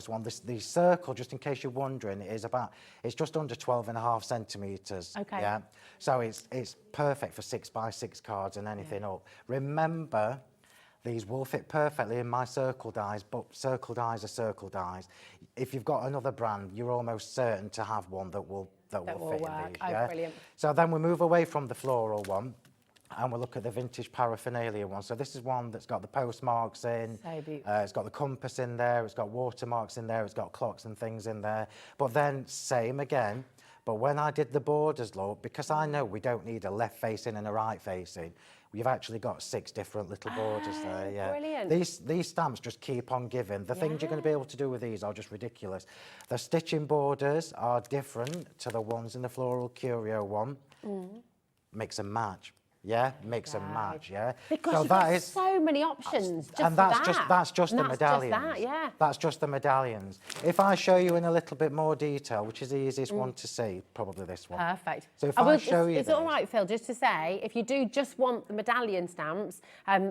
one, the circle, just in case you're wondering, it's just under 12.5 centimetres. Okay. Yeah. So it's perfect for 6x6 cards and anything up. Remember, these will fit perfectly in my circle dies, but circle dies are circle dies. If you've got another brand, you're almost certain to have one that will fit work. in these. Oh, Yeah? brilliant. So then we move away from the floral one, and we'll look at the vintage paraphernalia one. So this is one that's got the postmarks in. So beautiful. It's got the compass in there. It's got watermarks in there. It's got clocks and things in there. But then, same again. But when I did the borders, look, because I know we don't need a left facing and a right facing, we've actually got 6 different little borders there. Yeah. Brilliant. These stamps just keep on giving. The things you're going to be able to do with these are just ridiculous. The stitching borders are different to the ones in the Floral Curio one. Mix and match. Yeah, mix and match, yeah. Because so you've got so many options just and that's just the medallions. Just that, yeah. That's just the medallions. If I show you in a little bit more detail, which is the easiest one to see, probably this one. Perfect. So if I show you is it all right, Phil, just to say, if you do just want the medallion stamps,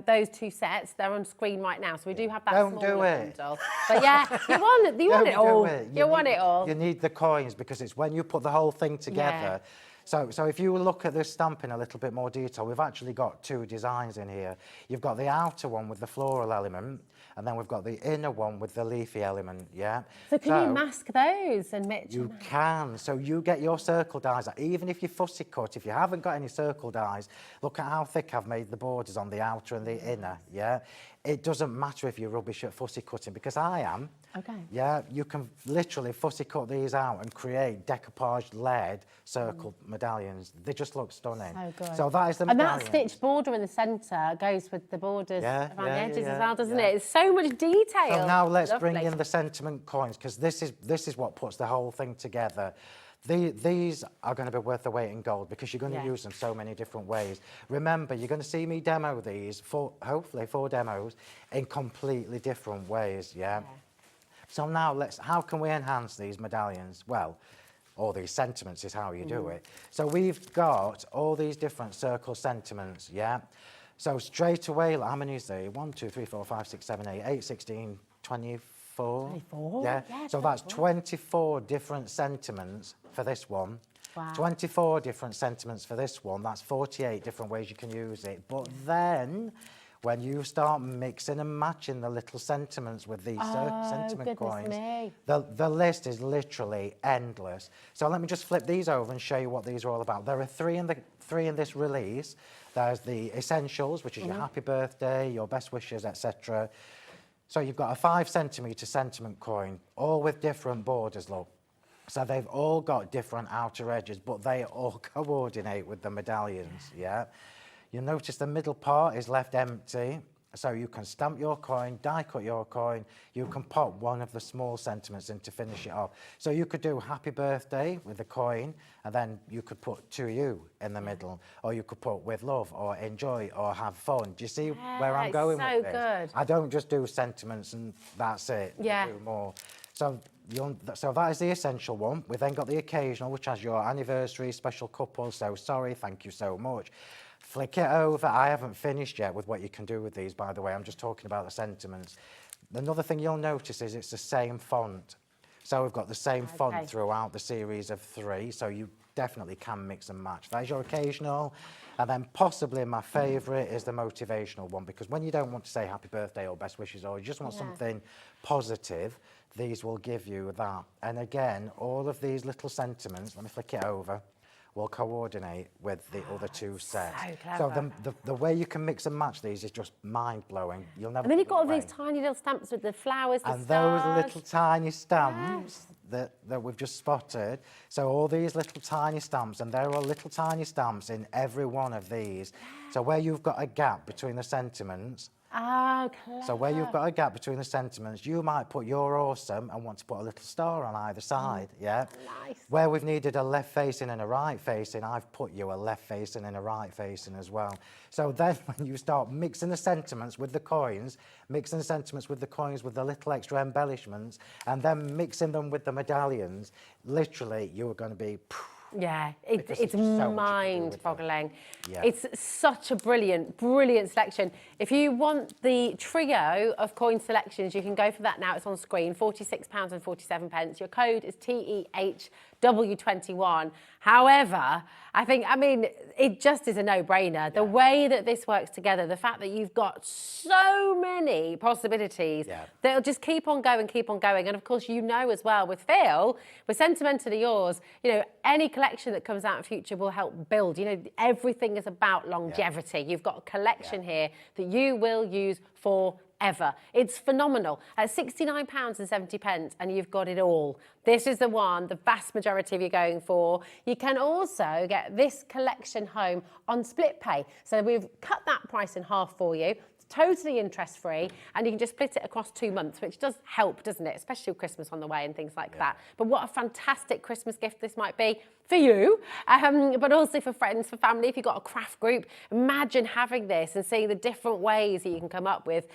those 2 sets, they're on screen right now. So we do have that Don't smaller do it. bundle. But yeah, you want it all. You want it all. You need the coins because it's when you put the whole thing together. So if you look at this stamp in a little bit more detail, we've actually got 2 designs in here. You've got the outer one with the floral element, and then we've got the inner one with the leafy element, yeah? So can you mask those and mix You can. So you get your circle dies. Even if you fussy cut, if you haven't got any circle dies, look at how thick I've made the borders on the outer and the inner, yeah? It doesn't matter if you're rubbish at fussy cutting, because I am. Okay. Yeah, you can literally fussy cut these out and create decoupaged lead circle medallions. They just look stunning. So good. So that is the And medallion. that stitched border in the centre goes with the borders around the edges as well, doesn't yeah. it? It's so much detail. So now let's bring in the sentiment coins, because this is what puts the whole thing together. These are going to be worth the weight in gold because you're going to use them so many different ways. Remember, you're going to see me demo these, hopefully 4 demos, in completely different ways, yeah? So now how can we enhance these medallions? Well, all these sentiments is how you do it. So we've got all these different circle sentiments, yeah? So straight away, how many is there? 1, 2, 3, 4, 5, 6, 7, 8, 8, 16, 24. 24? Yeah, so 24. that's 24 different sentiments for this one. Wow. 24 different sentiments for this one. That's 48 different ways you can use it. But then, when you start mixing and matching the little sentiments with these sentiment coins, the list is literally endless. So let me just flip these over and show you what these are all about. There are 3 in this release. There's the essentials, which is your happy birthday, your best wishes, etc. So you've got a 5 centimetre sentiment coin, all with different borders, look. So they've all got different outer edges, but they all coordinate with the medallions, yeah? You'll notice the middle part is left empty, so you can stamp your coin, die cut your coin, you can pop one of the small sentiments in to finish it off. So you could do happy birthday with the coin, and then you could put to you in the middle, or you could put with love, or enjoy, or have fun. Do you see where I'm going with this? Good. I don't just do sentiments and that's it. Yeah. I do more. So that is the essential one. We've then got the occasional, which has your anniversary, special couple, so sorry, thank you so much. Flick it over. I haven't finished yet with what you can do with these, by the way. I'm just talking about the sentiments. Another thing you'll notice is it's the same font. So we've got the same font throughout the series of 3, so you definitely can mix and match. That is your occasional. And then possibly my favourite is the motivational one, because when you don't want to say happy birthday or best wishes, or you just want something positive, these will give you that. And again, all of these little sentiments, let me flick it over, will coordinate with the other 2 sets. So the way you can mix and match these is just mind-blowing. You'll never. And then you've got all these tiny little stamps with the flowers, the and stars. those little tiny stamps that we've just spotted. So all these little tiny stamps, and there are little tiny stamps in every one of these. So where you've got a gap between the sentiments, oh, clever. So where you've got a gap between the sentiments, you might put you're awesome and want to put a little star on either side, yeah? Nice. Where we've needed a left facing and a right facing, I've put you a left facing and a right facing as well. So then when you start mixing the sentiments with the coins, mixing the sentiments with the coins with the little extra embellishments, and then mixing them with the medallions, literally you are going to be Yeah, it's so mind-boggling. Yeah. It's such a brilliant selection. If you want the trio of coin selections, you can go for that now. It's on screen, £46.47. Your code is TEHW21. However, I mean, it just is a no-brainer. The way that this works together, the fact that you've got so many possibilities, that'll just keep on going. And of course, you know as well with Phill, with Sentimentally Yours, you know, any collection that comes out in future will help build. You know, everything is about longevity. You've got a collection here that you will use forever. It's phenomenal. At £69.70 and you've got it all. This is the one the vast majority of you are going for. You can also get this collection home on split pay. So we've cut that price in half for you. Totally interest-free, and you can just split it across 2 months, which does help, doesn't it? Especially with Christmas on the way and things like that. But what a fantastic Christmas gift this might be for you, but also for friends, for family. If you've got a craft group, imagine having this and seeing the different ways that you can come up with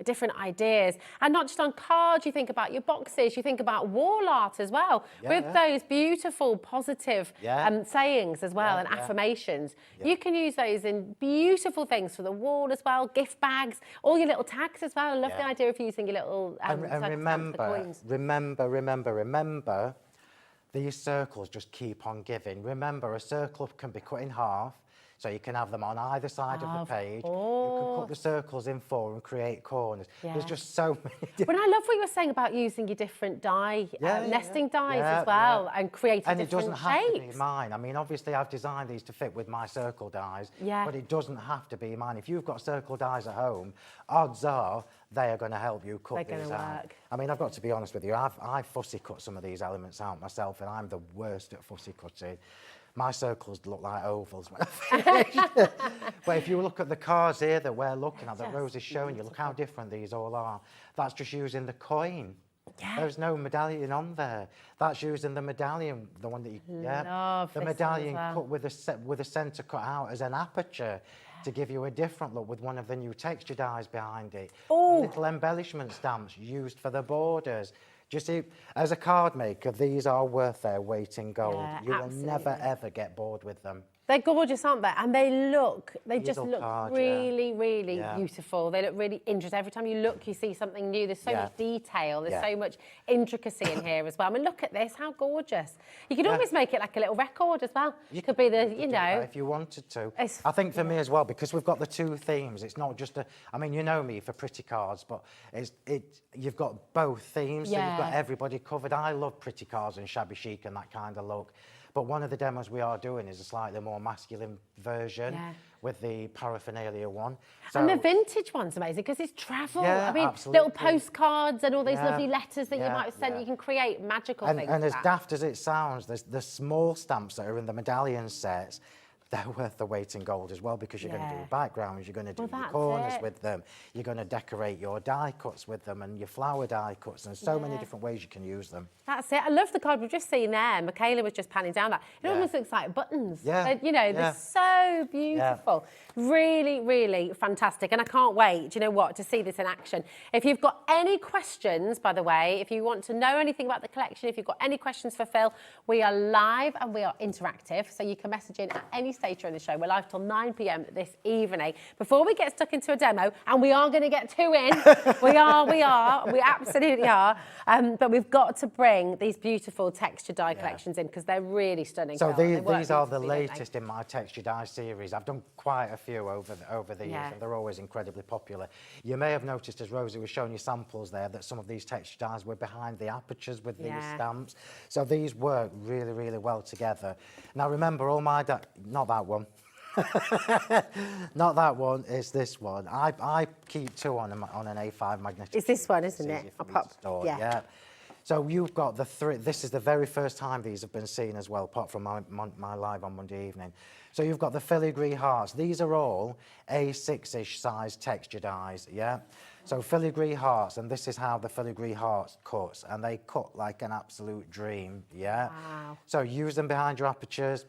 different ideas. And not just on cards, you think about your boxes, you think about wall art as well, with those beautiful, positive sayings as well, and affirmations. You can use those in beautiful things for the wall as well, gift bags, all your little tags as well. I love the idea of using your little and remember, these circles just keep on giving. Remember, a circle can be cut in half, so you can have them on either side of the page. You can cut the circles in 4 and create corners. There's just so many different... Well, I love what you were saying about using your different die, nesting dies as well, and creating different shapes. And it doesn't have to be mine. I mean, obviously, I've designed these to fit with my circle dies, but it doesn't have to be mine. If you've got circle dies at home, odds are they are going to help you cut these out. I mean, I've got to be honest with you, I fussy cut some of these elements out myself, and I'm the worst at fussy cutting. My circles look like ovals when I finish. But if you look at the cards here that we're looking at, that Rosie's showing you, look how different these all are. That's just using the coin. There's no medallion on there. That's using the medallion, the one that you, the medallion cut with a centre cut out as an aperture to give you a different look with one of the new texture dies behind it. Little embellishment stamps used for the borders. Do you see, as a card maker, these are worth their weight in gold. You will never, ever get bored with them. They're gorgeous, aren't they? And they just look really, really beautiful. They look really interesting. Every time you look, you see something new. There's so much detail. There's so much intricacy in here as well. I mean, look at this, how gorgeous. You could almost make it like a little record as well. You could be the, you know. If you wanted to. I think for me as well, because we've got the 2 themes, it's not just I mean, you know me for pretty cards, but you've got both themes, so you've got everybody covered. I love pretty cards and shabby chic and that kind of look. But one of the demos we are doing is a slightly more masculine version with the paraphernalia one. So, and the vintage one's amazing because it's travel. I mean, little postcards and all those lovely letters that you might have sent. You can create magical things. And as daft as it sounds, the small stamps that are in the medallion sets, they're worth the weight in gold as well, because you're going to do backgrounds, you're going to do your corners with them, you're going to decorate your die cuts with them and your flower die cuts, and so many different ways you can use them. That's it. I love the card we've just seen there. Michaela was just panning down that. It almost looks like buttons. You know, they're so beautiful. Really, really fantastic. And I can't wait, do you know what, to see this in action. If you've got any questions, by the way, if you want to know anything about the collection, if you've got any questions for Phill, we are live and we are interactive, so you can message in at any stage during the show. We're live till 9 p.m. this evening. Before we get stuck into a demo, and we are going to get 2 in, we absolutely are, but we've got to bring these beautiful texture die collections in, because they're really stunning. So these are the latest in my texture die series. I've done quite a few over the years, and they're always incredibly popular. You may have noticed, as Rosie was showing you samples there, that some of these texture dies were behind the apertures with these stamps. So these work really, really well together. Now remember, all my not that one. Not that one, it's this one. I keep 2 on an A5 magnetic. It's this one, isn't it? I'll pop. So you've got the 3. This is the very first time these have been seen as well, apart from my live on Monday evening. So you've got the filigree hearts. These are all A6-ish size texture dies, So filigree hearts, and this is how the filigree hearts cuts, and they cut like an absolute dream, Wow. So use them behind your apertures,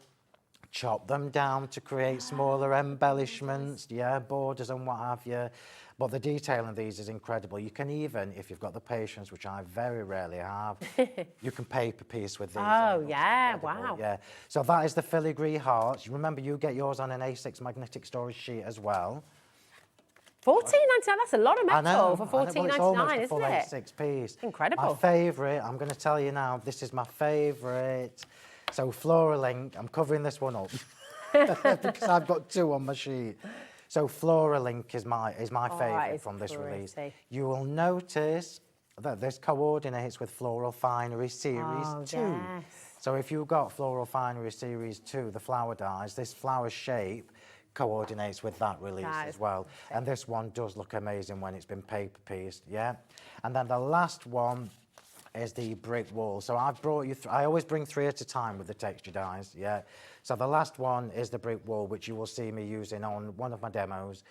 chop them down to create smaller embellishments, borders and what have you. But the detail in these is incredible. You can even, if you've got the patience, which I very rarely have, you can paper piece with these. Oh, yeah, wow. Yeah. So that is the filigree hearts. Remember, you get yours on an A6 magnetic storage sheet as well. $14.99, that's a lot of metal for $14.99, isn't it? It's almost a full A6 piece. Incredible. My favourite, I'm going to tell you now, this is my favourite. So Floralink, I'm covering this one up because I've got 2 on my sheet. So Floralink is my favourite from this release. You will notice that this coordinates with Floral Finery Series 2. Yes. So if you've got Floral Finery Series 2, the flower dies, this flower shape coordinates with that release as well. And this one does look amazing when it's been paper pieced, yeah? And then the last one is the brick wall. So I've brought you, I always bring 3 at a time with the texture dies, yeah? So the last one is the brick wall, which you will see me using on one of my demos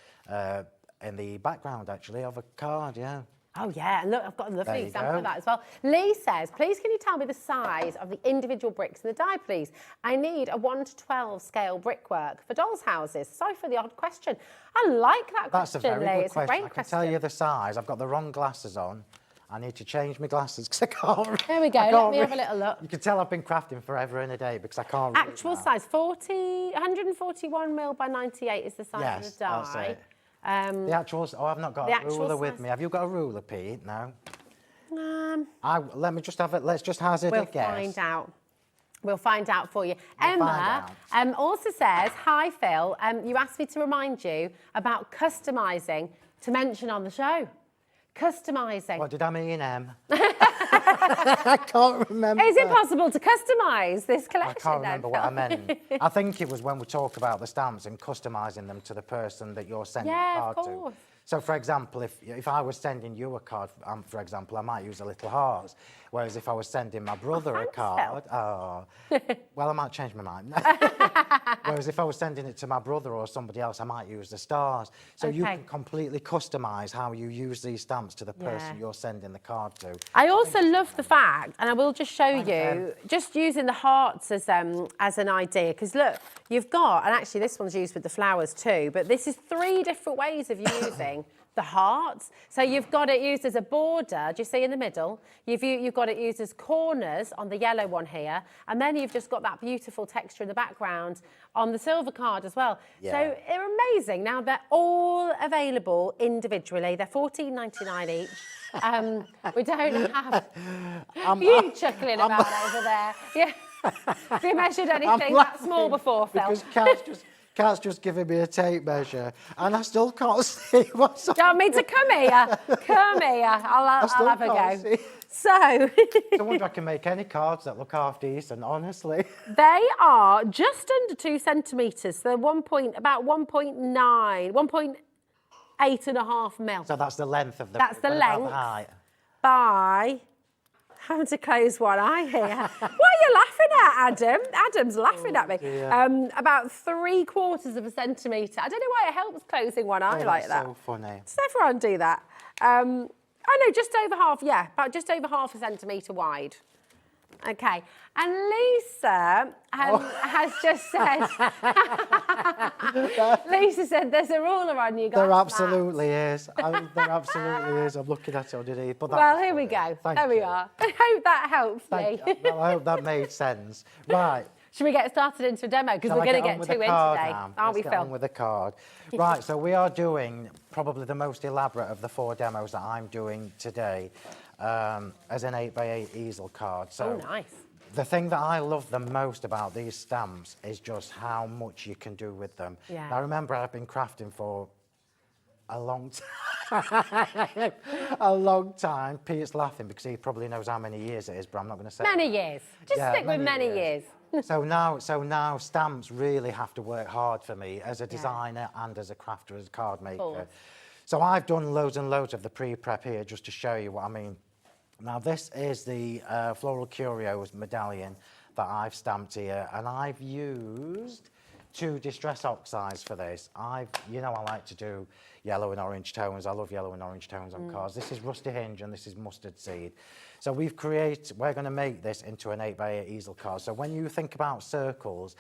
in the background, actually, of a card, yeah. Oh, yeah, and look, I've got a lovely example of that as well. Lee says, please can you tell me the size of the individual bricks in the die, please? I need a 1:12 scale brickwork for dolls' houses. Sorry for the odd question. I like that question, Lee. That's a very good question. It's a great I can tell you the size. I've got the wrong glasses on. I need to change my glasses because I can't. There we go, let me have a little look. You can tell I've been crafting forever and a day because I can't Actual size, 141 mil by 98 is the size of the die. That's it. The actual, I've not got a ruler with me. Have you got a ruler, Pete? No? Let me just have it, let's just hazard a guess. We'll find out. We'll find out for you. Emma also says, hi Phil, you asked me to remind you about customising to mention on the show. Customising. What did I mean, Em? I can't remember. Is it possible to customise this collection? I can't remember what I meant. I think it was when we talked about the stamps and customising them to the person that you're sending the card to. So, for example, if I was sending you a card, for example, I might use a little heart. Whereas if I was sending my brother a card, well, I might change my mind. Whereas if I was sending it to my brother or somebody else, I might use the stars. So you can completely customise how you use these stamps to the person you're sending the card to. I also love the fact, and I will just show you, just using the hearts as an idea, because look, you've got, and actually this one's used with the flowers too, but this is 3 different ways of using the hearts. So you've got it used as a border, do you see in the middle? You've got it used as corners on the yellow one here, and then you've just got that beautiful texture in the background on the silver card as well. Yeah. So they're amazing. Now they're all available individually. They're $14.99 each. We don't have you chuckling about over there. Yeah. Have you measured anything that small before, Phil? Because Kat's just giving me a tape measure, and I still can't see what's on. Do you want me to come here? Come here. I'll have a go. See. So, I wonder if I can make any cards that look half decent, honestly. They are just under 2 centimetres. They're about 1.9, 1.8.5 mil. So that's the length of the. That's the length. Height. By. Having to close one eye here. What are you laughing at, Adam? Adam's laughing at me. About 3/4 centimetre. I don't know why it helps closing one eye like that. So funny. Does everyone do that? Oh no, just over half. Yeah, about just over half a centimetre wide. Okay, and Lisa has just said. Lisa said there's a ruler on you guys. There absolutely is. There absolutely is. I'm looking at it underneath. But well, here we go. There we are. I hope that helps, Lee. Well, I hope that made sense. Right. Should we get started into a demo? Because we're going to get 2 in today, aren't we, Phil? Let's get on with the card. Right, so we are doing probably the most elaborate of the 4 demos that I'm doing today as an 8x8 easel card. So nice. The thing that I love the most about these stamps is just how much you can do with them. Yeah. Now, remember, I've been crafting for a long time. A long time. Pete's laughing because he probably knows how many years it is, but I'm not going to say many years. Just stick with many years. So now stamps really have to work hard for me as a designer and as a crafter, as a card maker. So I've done loads and loads of the pre-prep here just to show you what I mean. Now this is the Floral Curios medallion that I've stamped here, and I've used 2 distress oxides for this. I like to do, yellow and orange tones. I love yellow and orange tones on cards. This is Rusty Hinge and this is Mustard Seed. So we're going to make this into an 8x8 easel card. So when you think about circles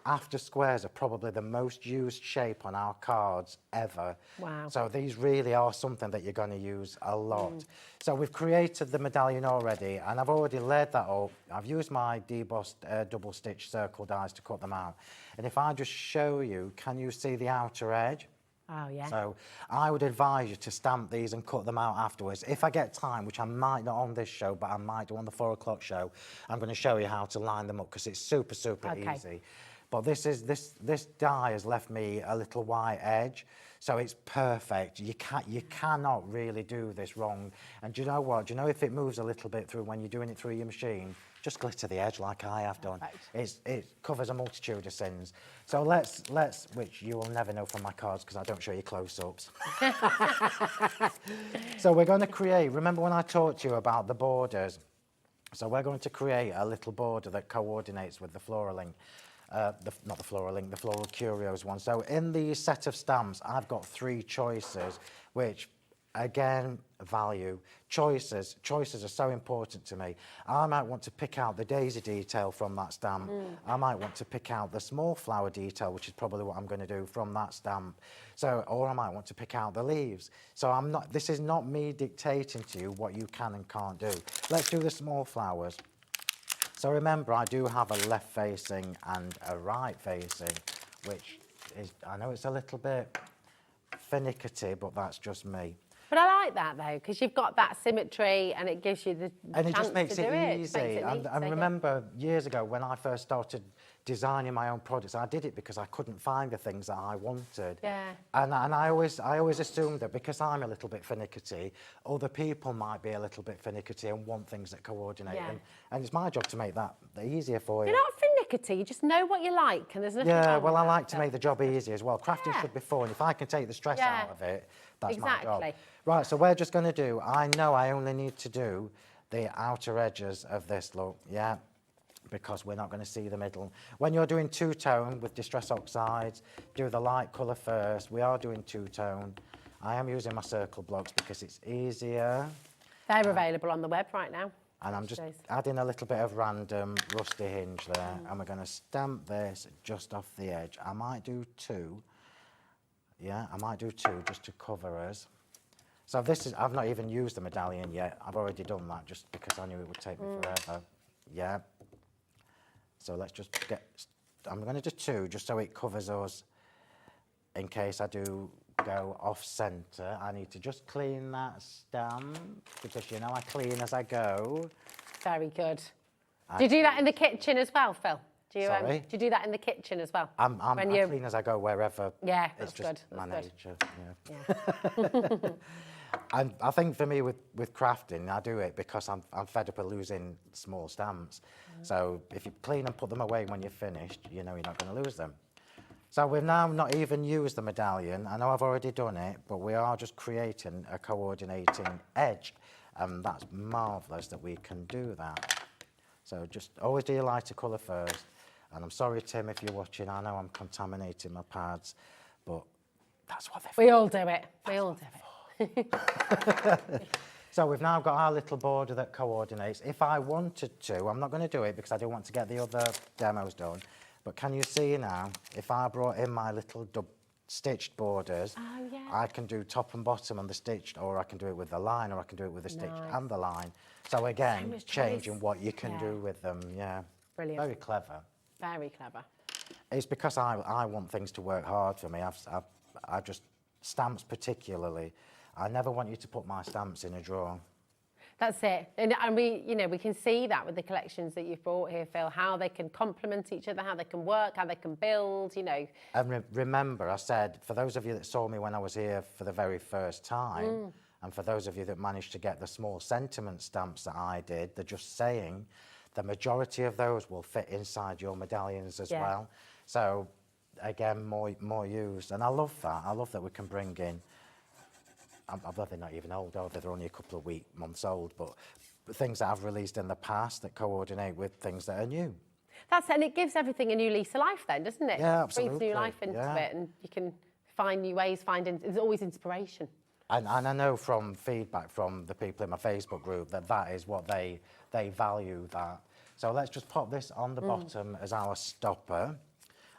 after squares are probably the most used shape on our cards ever. Wow. So these really are something that you're going to use a lot. So we've created the medallion already, and I've already laid that up. I've used my debossed double stitch circle dies to cut them out. And if I just show you, can you see the outer edge? Oh, yeah. So I would advise you to stamp these and cut them out afterwards. If I get time, which I might not on this show, but I might do on the 4 o'clock show, I'm going to show you how to line them up because it's super, super easy. But this die has left me a little white edge, so it's perfect. You cannot really do this wrong. And do you know what? Do you know if it moves a little bit through when you're doing it through your machine, just glitter the edge like I have done. It covers a multitude of sins. So let's, which you will never know from my cards because I don't show you close-ups. So we're going to create, remember when I talked to you about the borders? So we're going to create a little border that coordinates with the floral link. Not the floral link, the floral curios one. So in the set of stamps, I've got 3 choices, which again, value. Choices are so important to me. I might want to pick out the daisy detail from that stamp. I might want to pick out the small flower detail, which is probably what I'm going to do from that stamp. So, or I might want to pick out the leaves. So this is not me dictating to you what you can and can't do. Let's do the small flowers. So remember, I do have a left facing and a right facing, which is, I know it's a little bit finicky, but that's just me. But I like that though, because you've got that symmetry and it gives you the and it chance just makes to it do easy. And remember years ago when I first started designing my own products, I did it because I couldn't find the things that I wanted. Yeah. And I always assumed that because I'm a little bit finicky, other people might be a little bit finicky and want things that coordinate. Yeah. And it's my job to make that easier for you. You're not finicky, you just know what you like and there's nothing Yeah, wrong well, with I like that, to make the job easy as well. Crafting should be fun. If I can take the stress out of it, that's my job. Right, so we're just going to do, I know I only need to do the outer edges of this look, yeah, because we're not going to see the middle. When you're doing two-tone with Distress Oxides, do the light colour first. We are doing two-tone. I am using my circle blocks because it's easier. They're available on the web right now. And I'm just adding a little bit of random rusty hinge there, and we're going to stamp this just off the edge. I might do 2. Yeah, I might do 2 just to cover us. So this is, I've not even used the medallion yet. I've already done that just because I knew it would take me forever. Yeah. So let's just get, I'm going to do 2 just so it covers us in case I do go off centre. I need to just clean that stamp because you know I clean as I go. Very good. Do you do that in the kitchen as well, Phil? Sorry? Do you do that in the kitchen as well? I'm clean as I go wherever. Yeah, it's that's just good. my That's nature. good. Yeah. And I think for me with crafting, I do it because I'm fed up of losing small stamps. So if you clean and put them away when you're finished, you know you're not going to lose them. So we've now not even used the medallion. I know I've already done it, but we are just creating a coordinating edge. And that's marvellous that we can do that. So just always do your lighter colour first. And I'm sorry, Tim, if you're watching. I know I'm contaminating my pads, but that's what they're for. We all do it. We all do it. So we've now got our little border that coordinates. If I wanted to, I'm not going to do it because I do want to get the other demos done, but can you see now, if I brought in my little stitched borders, I can do top and bottom on the stitched, or I can do it with the line, or I can do it with the stitched and the line. So again, changing what you can do with them, yeah. Brilliant. Very clever. Very clever. It's because I want things to work hard for me. I just, stamps particularly, I never want you to put my stamps in a drawer. That's it. And we, you know, we can see that with the collections that you've brought here, Phil, how they can complement each other, how they can work, how they can build, you know. And remember, I said, for those of you that saw me when I was here for the very first time, and for those of you that managed to get the small sentiment stamps that I did, they're just saying the majority of those will fit inside your medallions as well. So, again, more used. And I love that. I love that we can bring in, I'm glad they're not even old, are they? They're only a couple of months old, but things that I've released in the past that coordinate with things that are new. That's it, and it gives everything a new lease of life then, doesn't it? Yeah, absolutely. Breathes new life into it, and you can find new ways, there's always inspiration. And I know from feedback from the people in my Facebook group that is what they value that. So let's just pop this on the bottom as our stopper.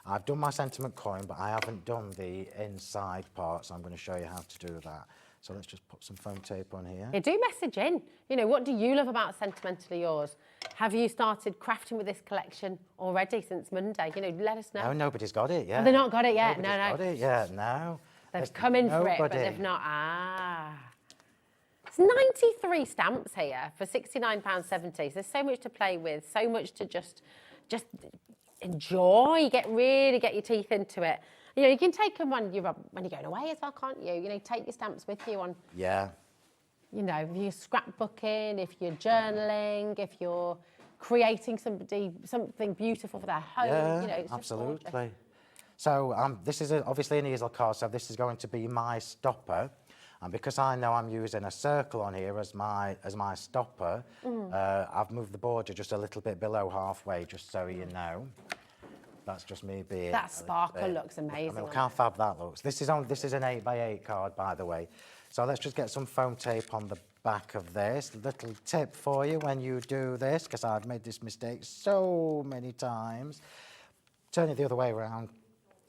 I've done my sentiment coin, but I haven't done the inside part, so I'm going to show you how to do that. So let's just put some foam tape on here. Yeah, do message in. You know, what do you love about Sentimentally Yours? Have you started crafting with this collection already since Monday? You know, let us know. No, nobody's got it yet. Have they not got it yet? Nobody's got it yet, no. They've come in for it, but they've not. It's 93 stamps here for £69.70. So there's so much to play with, so much to just enjoy, really get your teeth into it. You know, you can take them when you're going away as well, can't you? You know, take your stamps with you on. Yeah. You know, if you're scrapbooking, if you're journaling, if you're creating something beautiful for their home. Yeah, you know, it's absolutely. So this is obviously an easel card, so this is going to be my stopper. And because I know I'm using a circle on here as my stopper, I've moved the border just a little bit below halfway, just so you know. That's just me being. That sparkle looks amazing. I mean, look how fab that looks. This is an 8x8 card, by the way. So let's just get some foam tape on the back of this. Little tip for you when you do this, because I've made this mistake so many times. Turn it the other way around.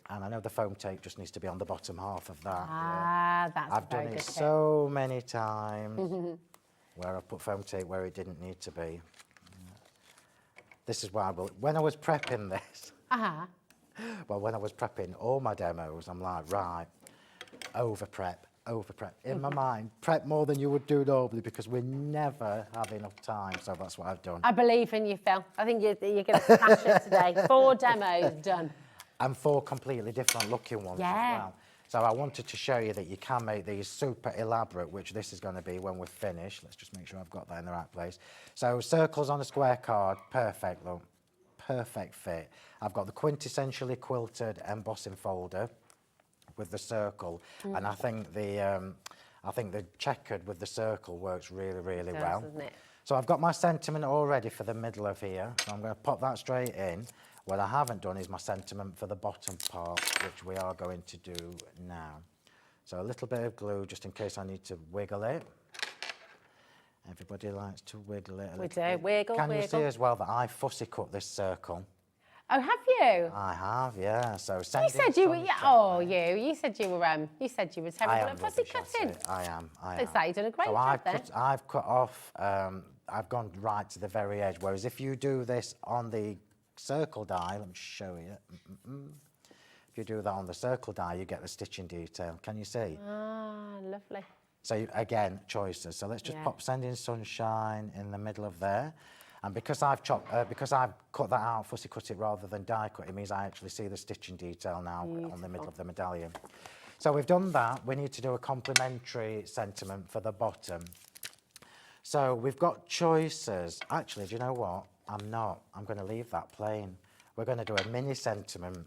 And I know the foam tape just needs to be on the bottom half of that. That's I've done it so many times where I've put foam tape where it didn't need to be. This is why when I was prepping this, well, when I was prepping all my demos, I'm like, right, over prep. In my mind, prep more than you would do normally because we never have enough time. So that's what I've done. I believe in you, Phill. I think you're going to smash it today. 4 demos done. And 4 completely different looking ones as well. So I wanted to show you that you can make these super elaborate, which this is going to be when we're finished. Let's just make sure I've got that in the right place. So circles on a square card, perfect look, perfect fit. I've got the quintessentially quilted embossing folder with the circle, and I think the checkered with the circle works really, really well. Doesn't it? So I've got my sentiment all ready for the middle of here, so I'm going to pop that straight in. What I haven't done is my sentiment for the bottom part, which we are going to do now. So a little bit of glue, just in case I need to wiggle it. Everybody likes to wiggle it a little bit. Wiggle, Can you see as well that I fussy cut this circle? Oh, have you? I have, yeah. So you said you were. Yeah, you said you were terrible at fussy cutting. I am. Looks like you've done a great job then. I've cut off. I've gone right to the very edge. Whereas if you do this on the circle die, let me show you. If you do that on the circle die, you get the stitching detail. Can you see? Ah, lovely. So again, choices. So let's just pop Sending Sunshine in the middle of there. And because I've cut that out, fussy cut it rather than die cut, it means I actually see the stitching detail now on the middle of the medallion. So we've done that. We need to do a complementary sentiment for the bottom. So we've got choices. Actually, do you know what? I'm not. I'm going to leave that plain. We're going to do a mini sentiment.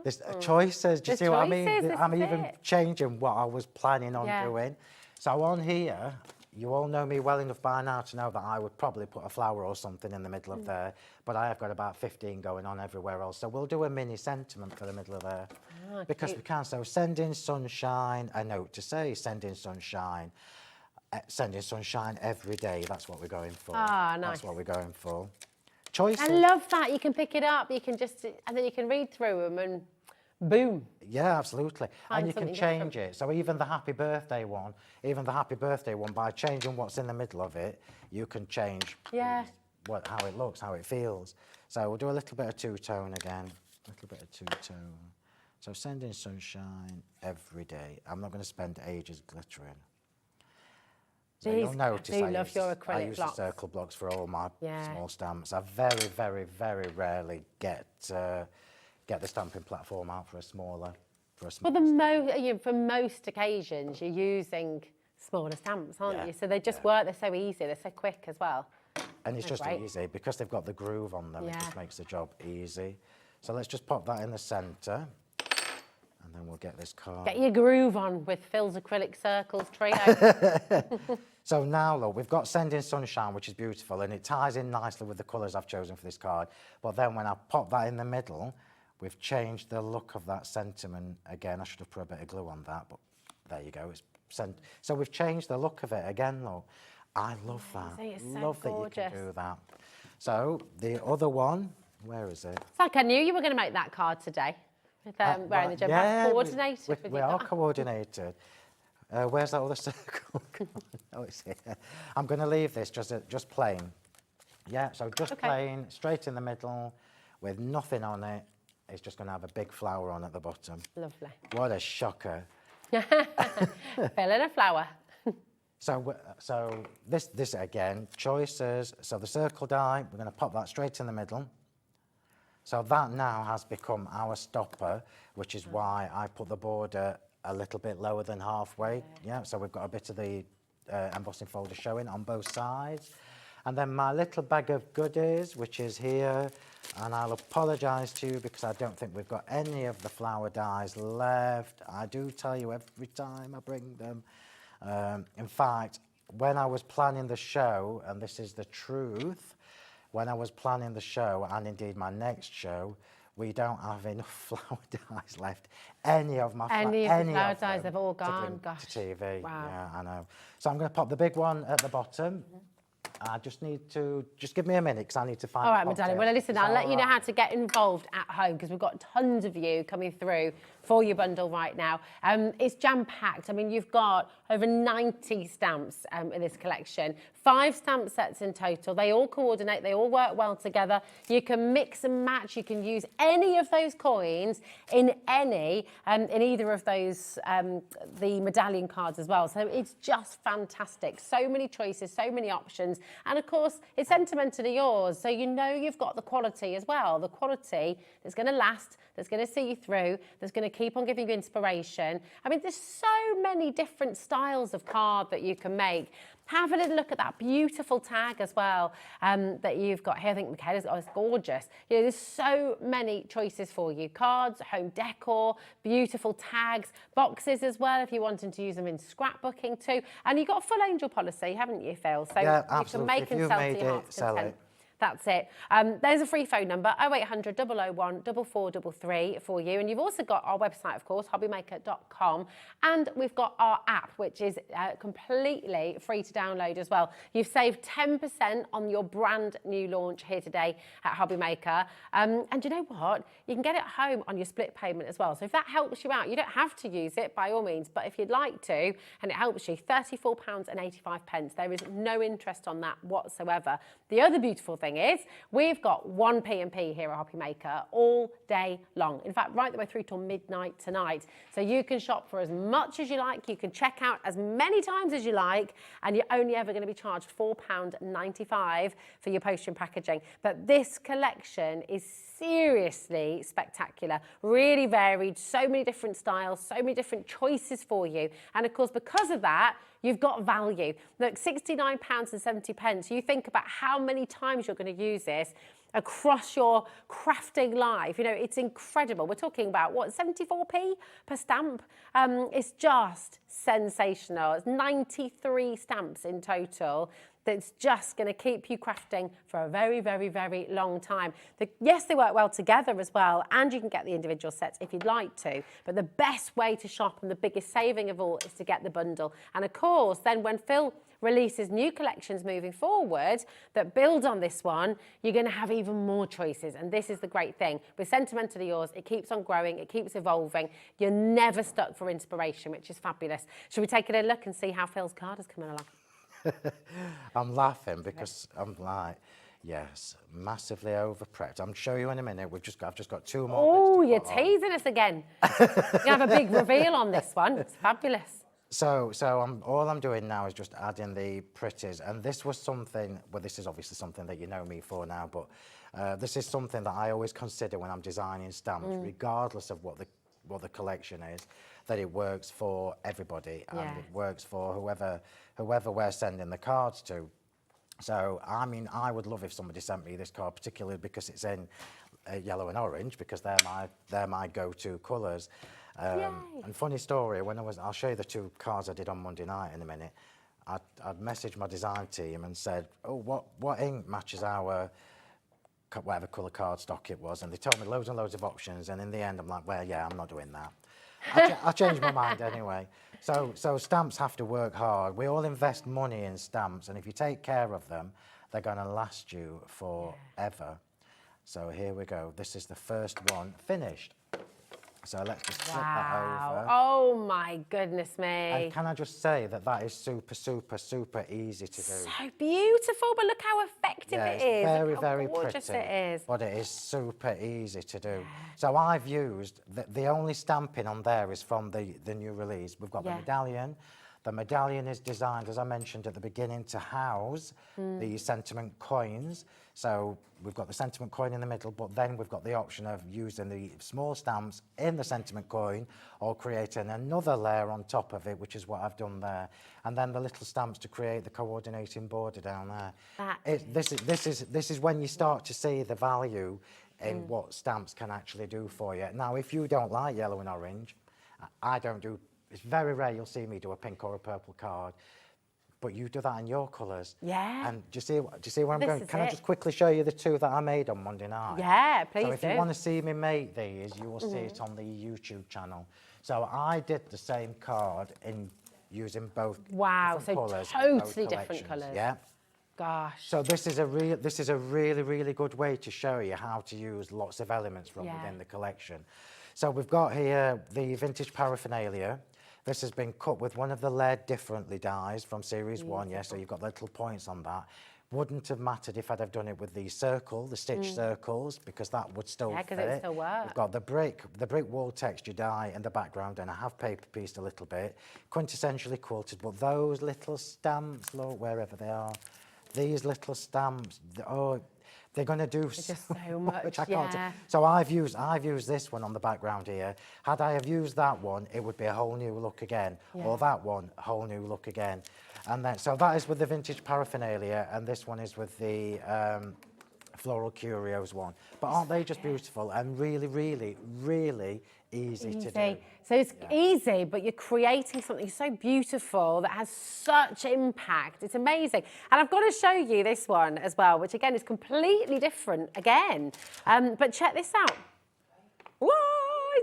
There's choices. Do you see what I mean? I'm even changing what I was planning on doing. So on here, you all know me well enough by now to know that I would probably put a flower or something in the middle of there, but I have got about 15 going on everywhere else. So we'll do a mini sentiment for the middle of there because we can. So Sending Sunshine, a note to say, Sending Sunshine every day. That's what we're going for. Ah, nice. That's what we're going for. Choices. I love that. You can pick it up. You can and then you can read through them and boom. Yeah, absolutely. And you can change it. So even the happy birthday one, by changing what's in the middle of it, you can change how it looks, how it feels. So we'll do a little bit of two-tone again. A little bit of two-tone. So Sending Sunshine every day. I'm not going to spend ages glittering. So you'll notice I use the circle blocks for all my small stamps. I very, very, very rarely get the stamping platform out for a smaller. Well, for most occasions, you're using smaller stamps, aren't you? So they just work. They're so easy. They're so quick as well. And it's just easy because they've got the groove on them. It just makes the job easy. So let's just pop that in the centre. And then we'll get this card. Get your groove on with Phil's acrylic circles trio. So now, look, we've got Sending Sunshine, which is beautiful, and it ties in nicely with the colours I've chosen for this card. But then when I pop that in the middle, we've changed the look of that sentiment again. I should have put a bit of glue on that, but there you go. So we've changed the look of it again, look. I love that. It's so love gorgeous. that you can do that. So the other one, where is it? It's like I knew you were going to make that card today. With wearing the jumper. Yeah, coordinated. we are coordinated. Where's that other circle? Oh, it's here. I'm going to leave this just plain. Yeah, so just plain, straight in the middle, with nothing on it. It's just going to have a big flower on at the bottom. Lovely. What a shocker. Fill in a flower. So this again, choices. So the circle die, we're going to pop that straight in the middle. So that now has become our stopper, which is why I put the border a little bit lower than halfway. Yeah, so we've got a bit of the embossing folder showing on both sides. And then my little bag of goodies, which is here, and I'll apologise to you because I don't think we've got any of the flower dies left. I do tell you every time I bring them. In fact, when I was planning the show, and this is the truth, when I was planning the show, and indeed my next show, we don't have enough flower dies left. Any of my flower dies have all gone. Gosh. To TV. Wow. Yeah, I know. So I'm going to pop the big one at the bottom. I just need to, just give me a minute because I need to find. All right, my darling. Well, listen, I'll let you know how to get involved at home because we've got tons of you coming through for your bundle right now. It's jam-packed. I mean, you've got over 90 stamps in this collection. 5 stamp sets in total. They all coordinate. They all work well together. You can mix and match. You can use any of those coins in either of those, the medallion cards as well. So it's just fantastic. So many choices, so many options. And of course, it's sentimentally yours. So you know you've got the quality as well. The quality that's going to last, that's going to see you through, that's going to keep on giving you inspiration. I mean, there's so many different styles of card that you can make. Have a little look at that beautiful tag as well that you've got here. I think Michaela's got, it's gorgeous. You know, there's so many choices for you. Cards, home decor, beautiful tags, boxes as well if you're wanting to use them in scrapbooking too. And you've got a full angel policy, haven't you, Phill? So yeah, you absolutely. can make and sell to your heart's content. That's it. There's a free phone number, 0800 001 4433 for you. And you've also got our website, of course, hobbymaker.com. And we've got our app, which is completely free to download as well. You've saved 10% on your brand new launch here today at Hobbymaker. And you know what? You can get it home on your split payment as well. So if that helps you out, you don't have to use it by all means. But if you'd like to, and it helps you, £34.85. There is no interest on that whatsoever. The other beautiful thing is we've got 1 P&P here at Hobbymaker all day long. In fact, right the way through till midnight tonight. So you can shop for as much as you like. You can check out as many times as you like, and you're only ever going to be charged £4.95 for your postage and packaging. But this collection is seriously spectacular, really varied, so many different styles, so many different choices for you. And of course, because of that, you've got value. Look, £69.70. You think about how many times you're going to use this across your crafting life. You know, it's incredible. We're talking about, what, 74p per stamp? It's just sensational. It's 93 stamps in total. That's just going to keep you crafting for a very, very, very long time. Yes, they work well together as well, and you can get the individual sets if you'd like to, but the best way to shop and the biggest saving of all is to get the bundle. And of course, then when Phill releases new collections moving forward that build on this one, you're going to have even more choices. And this is the great thing. With Sentimentally Yours, it keeps on growing, it keeps evolving. You're never stuck for inspiration, which is fabulous. Should we take a look and see how Phil's card is coming along? I'm laughing because I'm like, yes, massively over-prepped. I'll show you in a minute. I've just got 2 more. Oh, you're teasing us again. You have a big reveal on this one. It's fabulous. So all I'm doing now is just adding the pretties, and this was something. Well, this is obviously something that you know me for now, but this is something that I always consider when I'm designing stamps, regardless of what the collection is, that it works for everybody and it works for whoever we're sending the cards to. So, I mean, I would love if somebody sent me this card, particularly because it's in yellow and orange, because they're my go-to colours. And funny story, I'll show you the 2 cards I did on Monday night in a minute. I'd messaged my design team and said, oh, what ink matches our whatever colour cardstock it was, and they told me loads and loads of options, and in the end I'm like, well, yeah, I'm not doing that. I changed my mind anyway. So stamps have to work hard. We all invest money in stamps, and if you take care of them, they're going to last you forever. So here we go. This is the first one finished. So let's just flip that over. Oh my goodness me. And can I just say that that is super, super, super easy to do. So beautiful, but look how effective it is. Very, look how very gorgeous pretty. it is. But it is super easy to do. So I've used, the only stamping on there is from the new release. We've got the medallion. The medallion is designed, as I mentioned at the beginning, to house the sentiment coins. So we've got the sentiment coin in the middle, but then we've got the option of using the small stamps in the sentiment coin or creating another layer on top of it, which is what I've done there. And then the little stamps to create the coordinating border down there. This is when you start to see the value in what stamps can actually do for you. Now, if you don't like yellow and orange, I don't do. It's very rare you'll see me do a pink or a purple card, but you do that in your colours. Yeah. And do you see where I'm going? Can I just quickly show you the two that I made on Monday night? Yeah, please do. So if you want to see me make these, you will see it on the YouTube channel. So I did the same card in using both different colours. Totally different colours. Yeah. Gosh. So this is a really, really good way to show you how to use lots of elements from within the collection. So we've got here the vintage paraphernalia. This has been cut with one of the lead differently dies from Series 1, so you've got little points on that. Wouldn't have mattered if I'd have done it with the stitch circles, because that would still fit. Yeah, because it would still work. We've got the brick wall texture die in the background, and I have paper pieced a little bit. Quintessentially quilted, but those little stamps, look, wherever they are, these little stamps, they're going to do just so much. I can't do. So I've used this one on the background here. Had I have used that one, it would be a whole new look again, or that one, a whole new look again. And then, so that is with the vintage paraphernalia, and this one is with the Floral Curios one. But aren't they just beautiful and really, really, really easy to do? So it's easy, but you're creating something so beautiful that has such impact. It's amazing. And I've got to show you this one as well, which again is completely different again. But check this out. Whoa,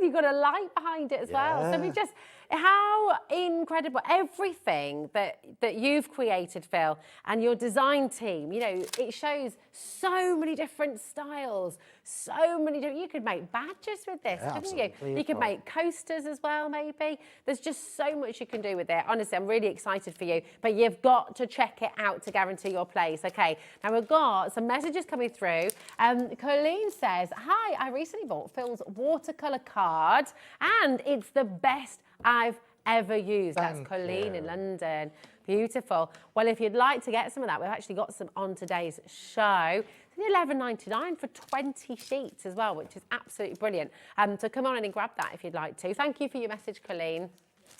you've got a light behind it as well. So we just, how incredible. Everything that you've created, Phill, and your design team, you know, it shows so many different styles, so many different, you could make badges with this, couldn't you? You could make coasters as well, maybe. There's just so much you can do with it. Honestly, I'm really excited for you, but you've got to check it out to guarantee your place. Okay, now we've got some messages coming through. Colleen says, hi, I recently bought Phil's watercolour card, and it's the best I've ever used. That's Colleen in London. Beautiful. Well, if you'd like to get some of that, we've actually got some on today's show. It's £11.99 for 20 sheets as well, which is absolutely brilliant. So come on in and grab that if you'd like to. Thank you for your message, Colleen.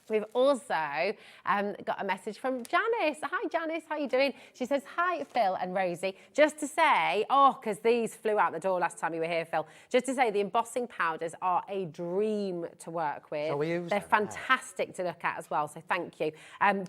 We've also got a message from Janice. Hi, Janice, how are you doing? She says, hi, Phill and Rosie. Just to say, because these flew out the door last time you were here, Phill. Just to say, the embossing powders are a dream to work with. They're fantastic to look at as well, so thank you.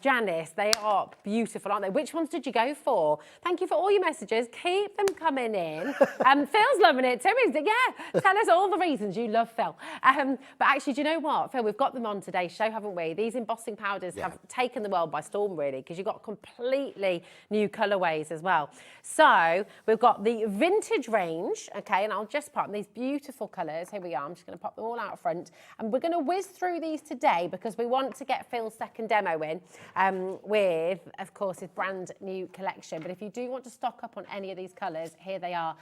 Janice, they are beautiful, aren't they? Which ones did you go for? Thank you for all your messages. Keep them coming in. Phil's loving it too, isn't it? Yeah, tell us all the reasons you love Phill. But actually, do you know what, Phill? We've got them on today's show, haven't we? These embossing powders have taken the world by storm, really, because you've got completely new colourways as well. So we've got the vintage range, okay, and I'll just pop these beautiful colours. Here we are. I'm just going to pop them all out front, and we're going to whiz through these today because we want to get Phil's second demo in with, of course, his brand new collection. But if you do want to stock up on any of these colours, here they are.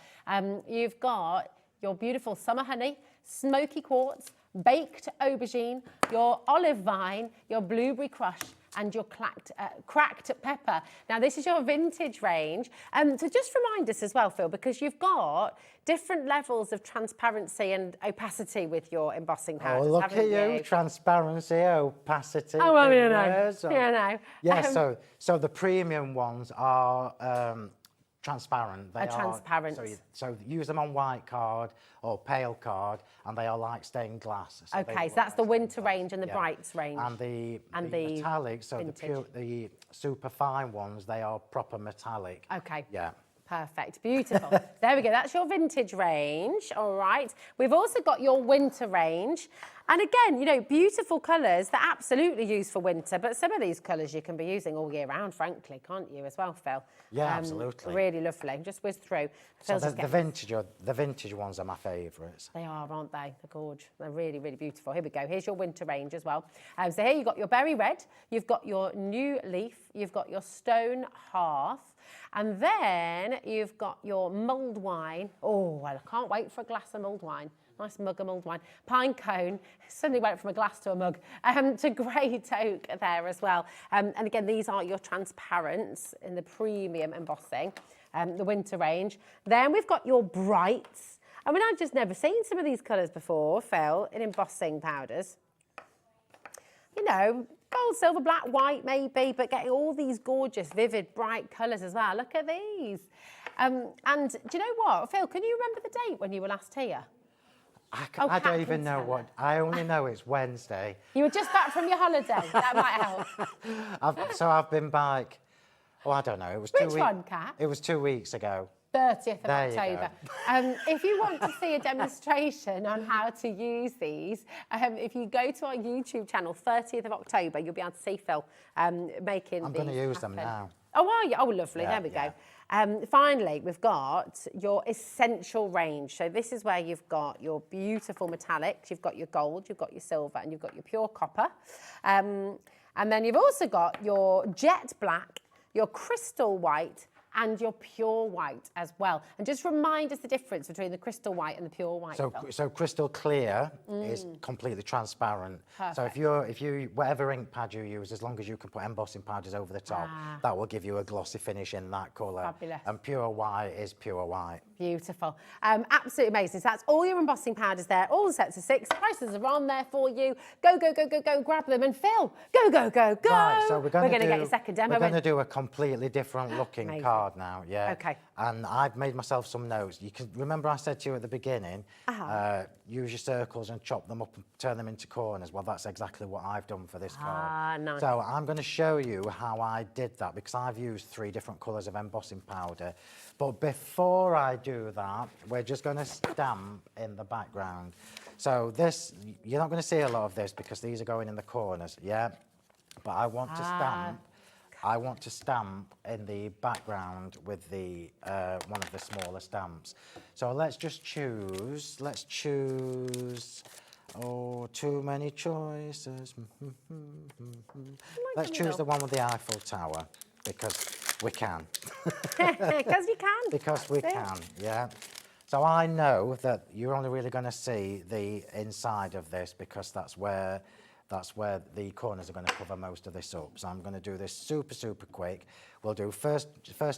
You've got your beautiful summer honey, smoky quartz, baked aubergine, your olive vine, your blueberry crush, and your cracked pepper. Now, this is your vintage range. So just remind us as well, Phill, because you've got different levels of transparency and opacity with your embossing powders, look at you, transparency, opacity. Oh, well, you know. Yeah, so the premium ones are transparent. They are transparent. So use them on white card or pale card, and they are like stained glass. So okay, so that's the winter range and the brights range. And the metallic, so the super fine ones, they are proper metallic. Okay. Yeah. Perfect, beautiful. There we go, that's your vintage range, all right. We've also got your winter range. And again, you know, beautiful colours that absolutely used for winter, but some of these colours you can be using all year round, frankly, can't you, as well, Phill? Yeah, absolutely. Really lovely. Just whiz through. So the vintage ones are my favourites. They are, aren't they? They're gorgeous. They're really, really beautiful. Here we go. Here's your winter range as well. So here you've got your berry red, you've got your new leaf, you've got your stone hearth, and then you've got your mulled wine. Oh, well, I can't wait for a glass of mulled wine. Nice mug of mulled wine. Pine cone, suddenly went from a glass to a mug, to great oak there as well. And again, these are your transparents in the premium embossing, the winter range. Then we've got your brights. I mean, I've just never seen some of these colours before, Phill, in embossing powders. You know, gold, silver, black, white maybe, but getting all these gorgeous, vivid, bright colours as well. Look at these. And do you know what, Phill, can you remember the date when you were last here? I don't even know what. I only know it's Wednesday. You were just back from your holiday. That might help. So I've been back. Oh, I don't know. It was Which one, Kat? It was 2 weeks ago. 30th of There October. If you want to see a demonstration on how to use these, if you go to our YouTube channel, 30th of October, you'll be able to see Phill making these. I'm going to use them now. Oh, are you? Oh, lovely. Yeah, there we go. Finally, we've got your essential range. So this is where you've got your beautiful metallics, you've got your gold, you've got your silver, and you've got your pure copper. And then you've also got your jet black, your crystal white, and your pure white as well. And just remind us the difference between the crystal white and the pure white. So crystal clear is completely transparent. Perfect. So if you whatever ink pad you use, as long as you can put embossing powders over the top, that will give you a glossy finish in that colour. Fabulous. And pure white is pure white. Beautiful. Absolutely amazing. So that's all your embossing powders there, all the sets of 6. Prices are on there for you. Go, go, go, go, go, grab them. And Phill, go, go, go, go. Right, so we're going to get your second demo. We're going to do a completely different looking card now, yeah. Okay. And I've made myself some notes. You can remember I said to you at the beginning, use your circles and chop them up and turn them into corners. Well, that's exactly what I've done for this card. Nice. So I'm going to show you how I did that because I've used 3 different colours of embossing powder. But before I do that, we're just going to stamp in the background. So this, you're not going to see a lot of this because these are going in the corners, yeah? But I want to stamp. I want to stamp in the background with the one of the smaller stamps. So let's just choose. Let's choose. Oh, too many choices. Let's choose the one with the Eiffel Tower because we can. Because you can. Because we can, yeah. So I know that you're only really going to see the inside of this because that's where the corners are going to cover most of this up. So I'm going to do this super, super quick. We'll do first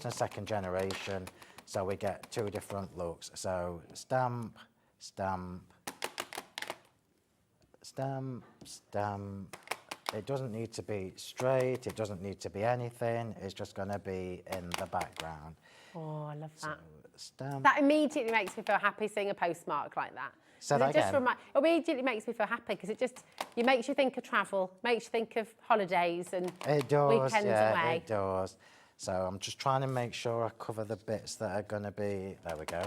and second generation, so we get 2 different looks. So stamp, stamp, stamp, stamp. It doesn't need to be straight. It doesn't need to be anything. It's just going to be in the background. Oh, I love that. So, stamp. That immediately makes me feel happy seeing a postmark like that. Say that again. It immediately makes me feel happy because it makes you think of travel, makes you think of holidays and it does, weekends away. It does. So I'm just trying to make sure I cover the bits that are going to be. There we go.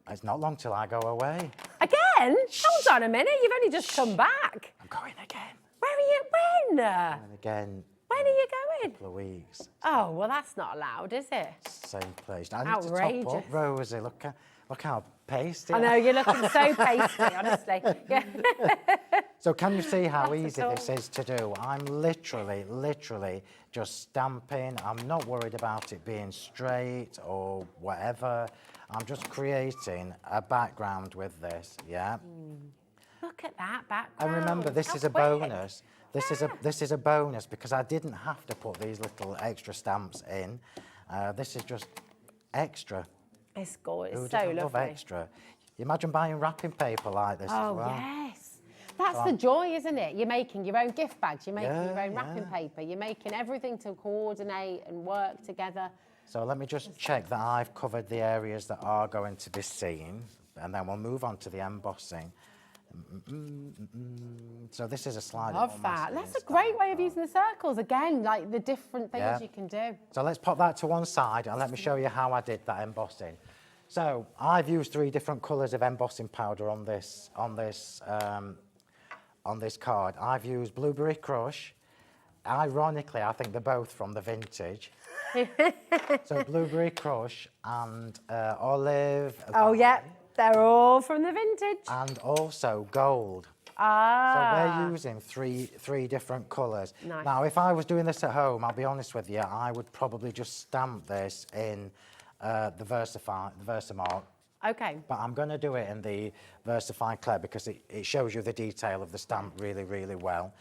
It's not long till I go away. Again? Hold on a minute. You've only just come back. I'm going again. Where are you? When? And again. When are you going? A couple of weeks. Oh, well, that's not allowed, is it? Same place. I need to top up, Rosie. Look how pasty. I know, you're looking so pasty, honestly. Yeah. So can you see how easy this is to do? I'm literally just stamping. I'm not worried about it being straight or whatever. I'm just creating a background with this, yeah? Look at that background. And remember, this is a bonus. This is a bonus because I didn't have to put these little extra stamps in. This is just extra. It's gorgeous. Who So doesn't lovely. love extra? Imagine buying wrapping paper like this as well. Oh, yes. That's the joy, isn't it? You're making your own gift bags. You're making your own Yeah, wrapping paper. You're making everything to coordinate and work together. So let me just check that I've covered the areas that are going to be seen, and then we'll move on to the embossing. So this is a slide. Love that. That's a great way of using the circles. Again, like the different things you can do. So let's pop that to one side and let me show you how I did that embossing. So I've used 3 different colours of embossing powder on this card. I've used Blueberry Crush. Ironically, I think they're both from the vintage. So Blueberry Crush and Olive. Oh, yeah. They're all from the vintage. And also gold. Ah. So we're using three different colours. Nice. Now, if I was doing this at home, I'll be honest with you, I would probably just stamp this in the Versamark. Okay. But I'm going to do it in the Versify Clay because it shows you the detail of the stamp really, really well.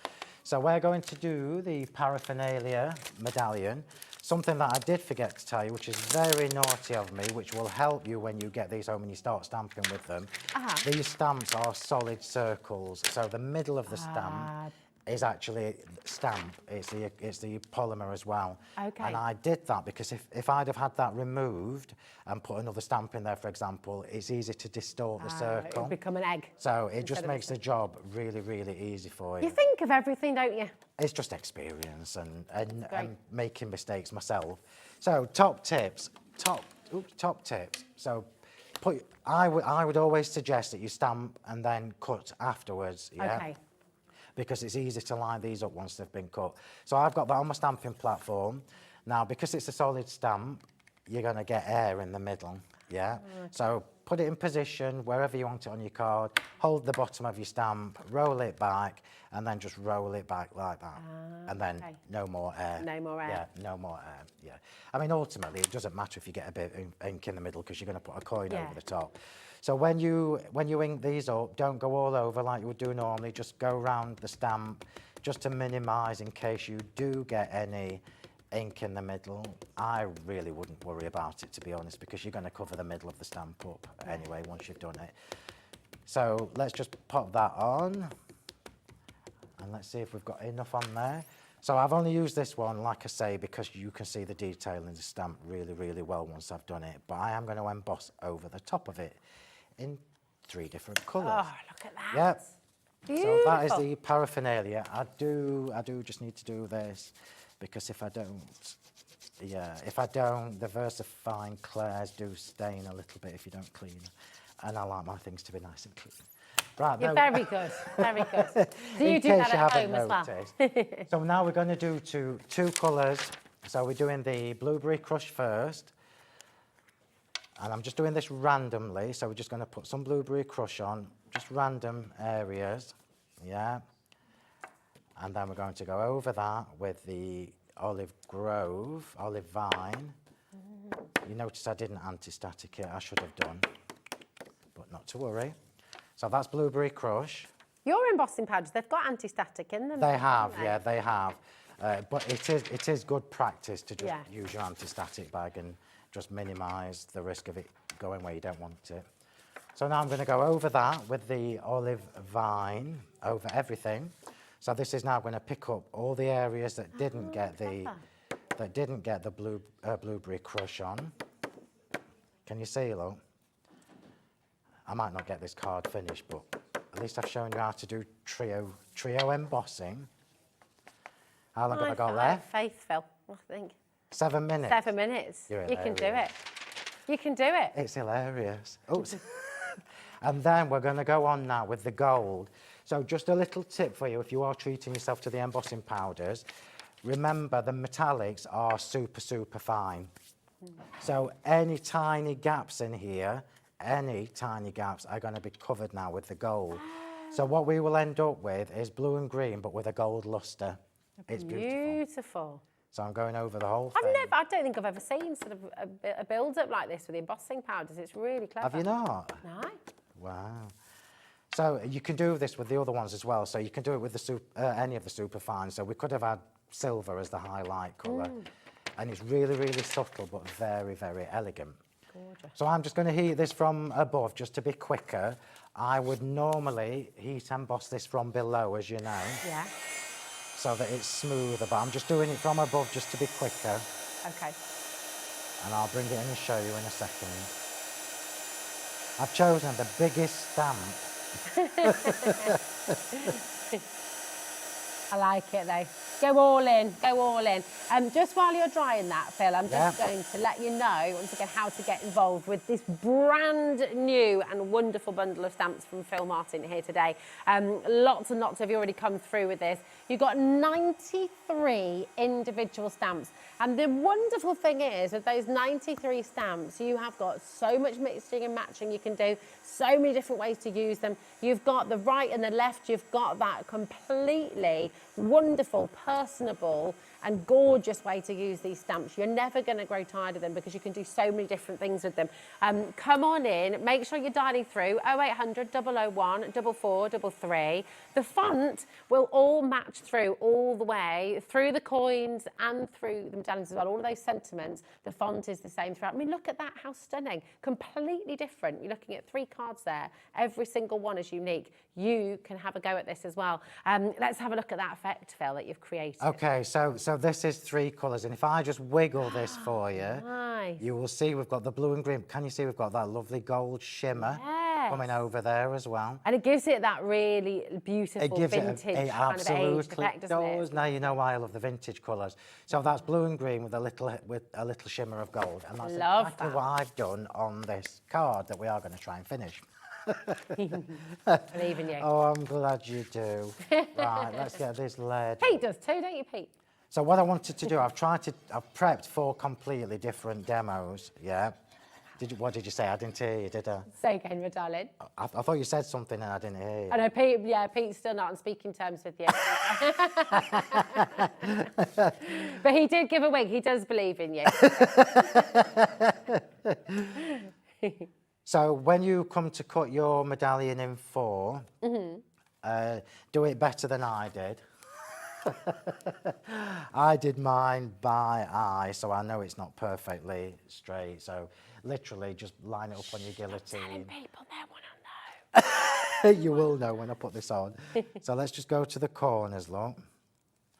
So we're going to do the paraphernalia medallion. Something that I did forget to tell you, which is very naughty of me, which will help you when you get these home and you start stamping with them. These stamps are solid circles, so the middle of the stamp is actually stamp. It's the polymer as well. Okay. And I did that because if I'd have had that removed and put another stamp in there, for example, it's easy to distort the circle. It'll become an egg. So it just makes the job really, really easy for you. You think of everything, don't you? It's just experience and making mistakes myself. So top tips. So I would always suggest that you stamp and then cut afterwards. Yeah. Okay. Because it's easy to line these up once they've been cut. So I've got that on my stamping platform. Now, because it's a solid stamp, you're going to get air in the middle, yeah? So put it in position wherever you want it on your card, hold the bottom of your stamp, roll it back, and then just roll it back like that. And then no more air. No more air. Yeah, no more air, yeah. I mean, ultimately, it doesn't matter if you get a bit of ink in the middle because you're going to put a coin over the top. So when you ink these up, don't go all over like you would do normally. Just go around the stamp just to minimise in case you do get any ink in the middle. I really wouldn't worry about it, to be honest, because you're going to cover the middle of the stamp up anyway once you've done it. So let's just pop that on. And let's see if we've got enough on there. So I've only used this one, like I say, because you can see the detail in the stamp really, really well once I've done it. But I am going to emboss over the top of it in 3 different colours. Oh, look at that. Yep. Beautiful. So that is the paraphernalia. I do just need to do this because if I don't, the VersaFine Clairs do stain a little bit if you don't clean them. And I like my things to be nice and clean. Right, You're very good, very good. Do you do that at home as well? So now we're going to do two colours. So we're doing the Blueberry Crush first. And I'm just doing this randomly, so we're just going to put some Blueberry Crush on, just random areas, yeah. And then we're going to go over that with the Olive Vine. You notice I didn't anti-static it, I should have done, but not to worry. So that's Blueberry Crush. Your embossing powders, they've got anti-static in them. They have, yeah, they have. But it is good practice to just use your anti-static bag and just minimise the risk of it going where you don't want it. So now I'm going to go over that with the Olive Vine over everything. So this is now going to pick up all the areas that didn't get the Blueberry Crush on. Can you see, look? I might not get this card finished, but at least I've shown you how to do trio embossing. How long have I got left? Faith, Phil, I think. 7 minutes. 7 minutes. You can do it. You can do it. It's hilarious. Oops. And then we're going to go on now with the gold. So just a little tip for you if you are treating yourself to the embossing powders. Remember, the metallics are super, super fine. So any tiny gaps in here, any tiny gaps are going to be covered now with the gold. So what we will end up with is blue and green, but with a gold lustre. It's beautiful. So I'm going over the whole thing. I don't think I've ever seen sort of a build-up like this with the embossing powders. It's really clever. Have you not? No. Wow. So you can do this with the other ones as well. So you can do it with any of the superfines. So we could have had silver as the highlight colour. And it's really, really subtle, but very, very elegant. Gorgeous. So I'm just going to heat this from above just to be quicker. I would normally heat emboss this from below, as you know. Yeah. So that it's smoother, but I'm just doing it from above just to be quicker. Okay. And I'll bring it in and show you in a second. I've chosen the biggest stamp I like it though. Go all in, go all in. Just while you're drying that, Phill, I'm just going to let you know, once again, how to get involved with this brand new and wonderful bundle of stamps from Phill Martin here today. Lots and lots have already come through with this. You've got 93 individual stamps. And the wonderful thing is, with those 93 stamps, you have got so much mixing and matching you can do, so many different ways to use them. You've got the right and the left, you've got that completely wonderful, personable and gorgeous way to use these stamps. You're never going to grow tired of them because you can do so many different things with them. Come on in, make sure you're dialing through 0800 001 4433. The font will all match through all the way, through the coins and through the medallions as well. All of those sentiments, the font is the same throughout. I mean, look at that, how stunning. Completely different. You're looking at 3 cards there. Every single one is unique. You can have a go at this as well. Let's have a look at that effect, Phill, that you've created. Okay, so this is 3 colours, and if I just wiggle this for you, nice. You will see we've got the blue and green. Can you see we've got that lovely gold shimmer coming over there as well? And it gives it that really beautiful vintage it kind of aged effect, doesn't it? Now you know why I love the vintage colours. So that's blue and green with a little shimmer of gold, and that's exactly what I've done on this card that we are going to try and finish. Believe in you. Oh, I'm glad you do. Right, let's get this laid. Pete does too, don't you, Pete? So what I wanted to do, I've prepped 4 completely different demos, yeah? What did you say? I didn't hear you, did I? Say again, my darling. I thought you said something and I didn't hear you. I know, Pete, Pete's still not on speaking terms with you. But he did give a wink, he does believe in you. So when you come to cut your medallion in 4, do it better than I did. I did mine by eye, so I know it's not perfectly straight. So literally just line it up on your guillotine. Telling people they want to know. You will know when I put this on. So let's just go to the corners, look.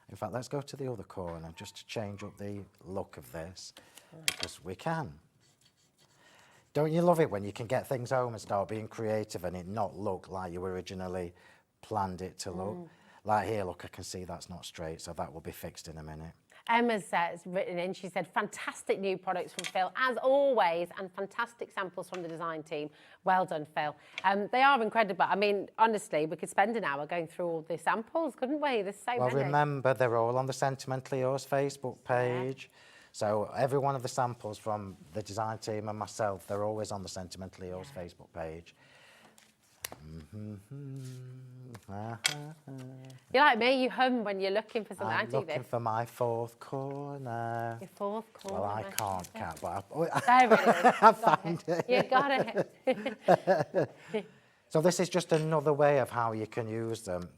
In fact, let's go to the other corner just to change up the look of this, because we can. Don't you love it when you can get things home and start being creative and it not look like you originally planned it to look? Like here, look, I can see that's not straight, so that will be fixed in a minute. Emma's written in, she said, fantastic new products from Phill, as always, and fantastic samples from the design team. Well done, Phill. They are incredible. I mean, honestly, we could spend an hour going through all the samples, couldn't we? There's so many. Well, remember, they're all on the Sentimentally Yours Facebook page. So every one of the samples from the design team and myself, they're always on the Sentimentally Yours Facebook page. You're like me, you hum when you're looking for something. I'm looking for my 4th corner. Your 4th corner. Well, I can't, Kat, but I found it. You got it. So this is just another way of how you can use them,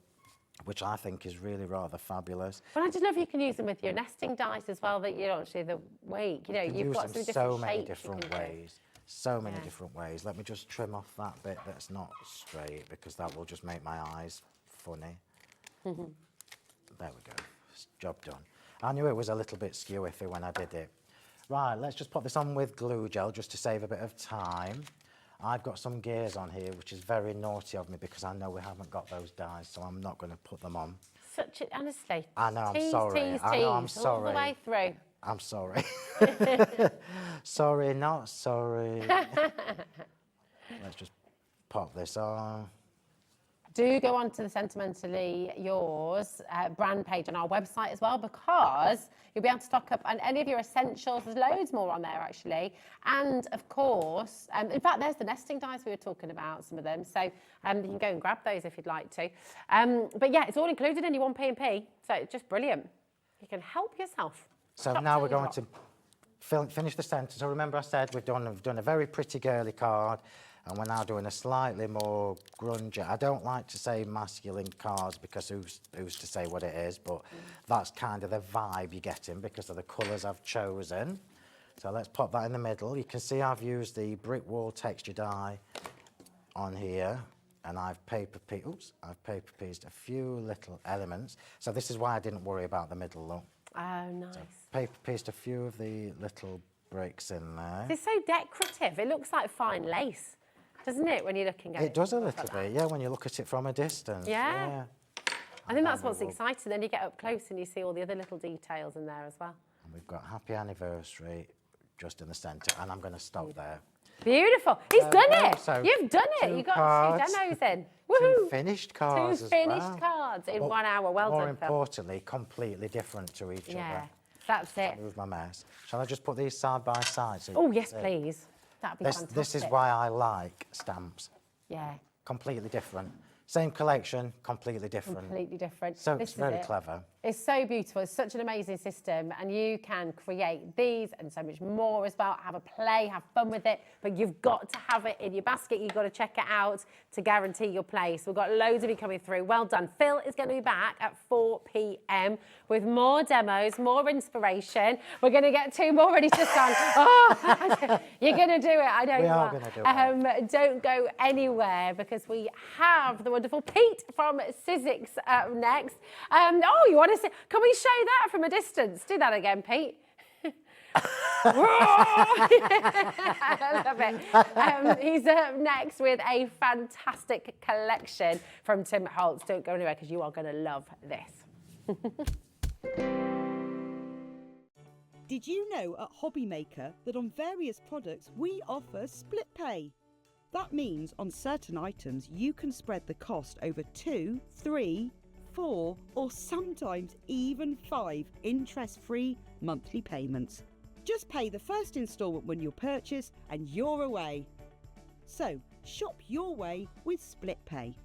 which I think is really rather fabulous. Well, I just love you can use them with your nesting dice as well, that you don't see the weight. You know, you've got some different so many shapes different ways. So many different ways. Let me just trim off that bit that's not straight, because that will just make my eyes funny. There we go. Job done. I knew it was a little bit skew-iffy when I did it. Right, let's just put this on with glue gel just to save a bit of time. I've got some gears on here, which is very naughty of me because I know we haven't got those dies, so I'm not going to put them on. Honestly. I know, I'm sorry. I know, I'm sorry. All the way through. I'm sorry. Sorry, not sorry. Let's just pop this on. Do go on to the Sentimentally Yours brand page on our website as well, because you'll be able to stock up on any of your essentials. There's loads more on there, actually. And, of course, in fact, there's the nesting dies we were talking about, some of them. So you can go and grab those if you'd like to. But, yeah, it's all included in your 1P&P, so it's just brilliant. You can help yourself. So now we're going to finish the centre. So remember I said we've done a very pretty girly card, and we're now doing a slightly more grungy. I don't like to say masculine cards because who's to say what it is, but that's kind of the vibe you're getting because of the colours I've chosen. So let's pop that in the middle. You can see I've used the brick wall texture die on here, and I've paper pieced a few little elements. So this is why I didn't worry about the middle look. Oh, nice. So paper pieced a few of the little bricks in there. It's so decorative. It looks like fine lace, doesn't it, when you're looking at it? It does a little bit, yeah, when you look at it from a distance. Yeah. I think that's what's exciting. Then you get up close and you see all the other little details in there as well. And we've got happy anniversary just in the centre, and I'm going to stop there. Beautiful. He's done it. So You've done it. You've got cards, 2 demos in. Two finished cards 2 as finished well. cards in 1 hour. Well More done, Phill. importantly, completely different to each Yeah, other. that's it. Move my mouse. Shall I just put these side by side? So Oh, yes, please. That'd be fantastic. This is why I like stamps. Yeah. Completely different. Same collection, completely different. Completely different. So This it's is very it. clever. It's so beautiful. It's such an amazing system, and you can create these and so much more as well. Have a play, have fun with it, but you've got to have it in your basket. You've got to check it out to guarantee your place. We've got loads of you coming through. Well done. Phill is going to be back at 4 p.m. with more demos, more inspiration. We're going to get 2 more ready to song. Oh, you're going to do it. I know you are. We are going to do it. Don't go anywhere, because we have the wonderful Pete from Sizzix up next. Oh, you want to see? Can we show that from a distance? Do that again, Pete. I love it. He's up next with a fantastic collection from Tim Holtz. Don't go anywhere, because you are going to love this. Did you know at Hobbymaker that on various products we offer split pay? That means on certain items you can spread the cost over 2, 3, 4 or sometimes even 5 interest-free monthly payments. Just pay the first instalment when you purchase and you're away. So shop your way with split pay.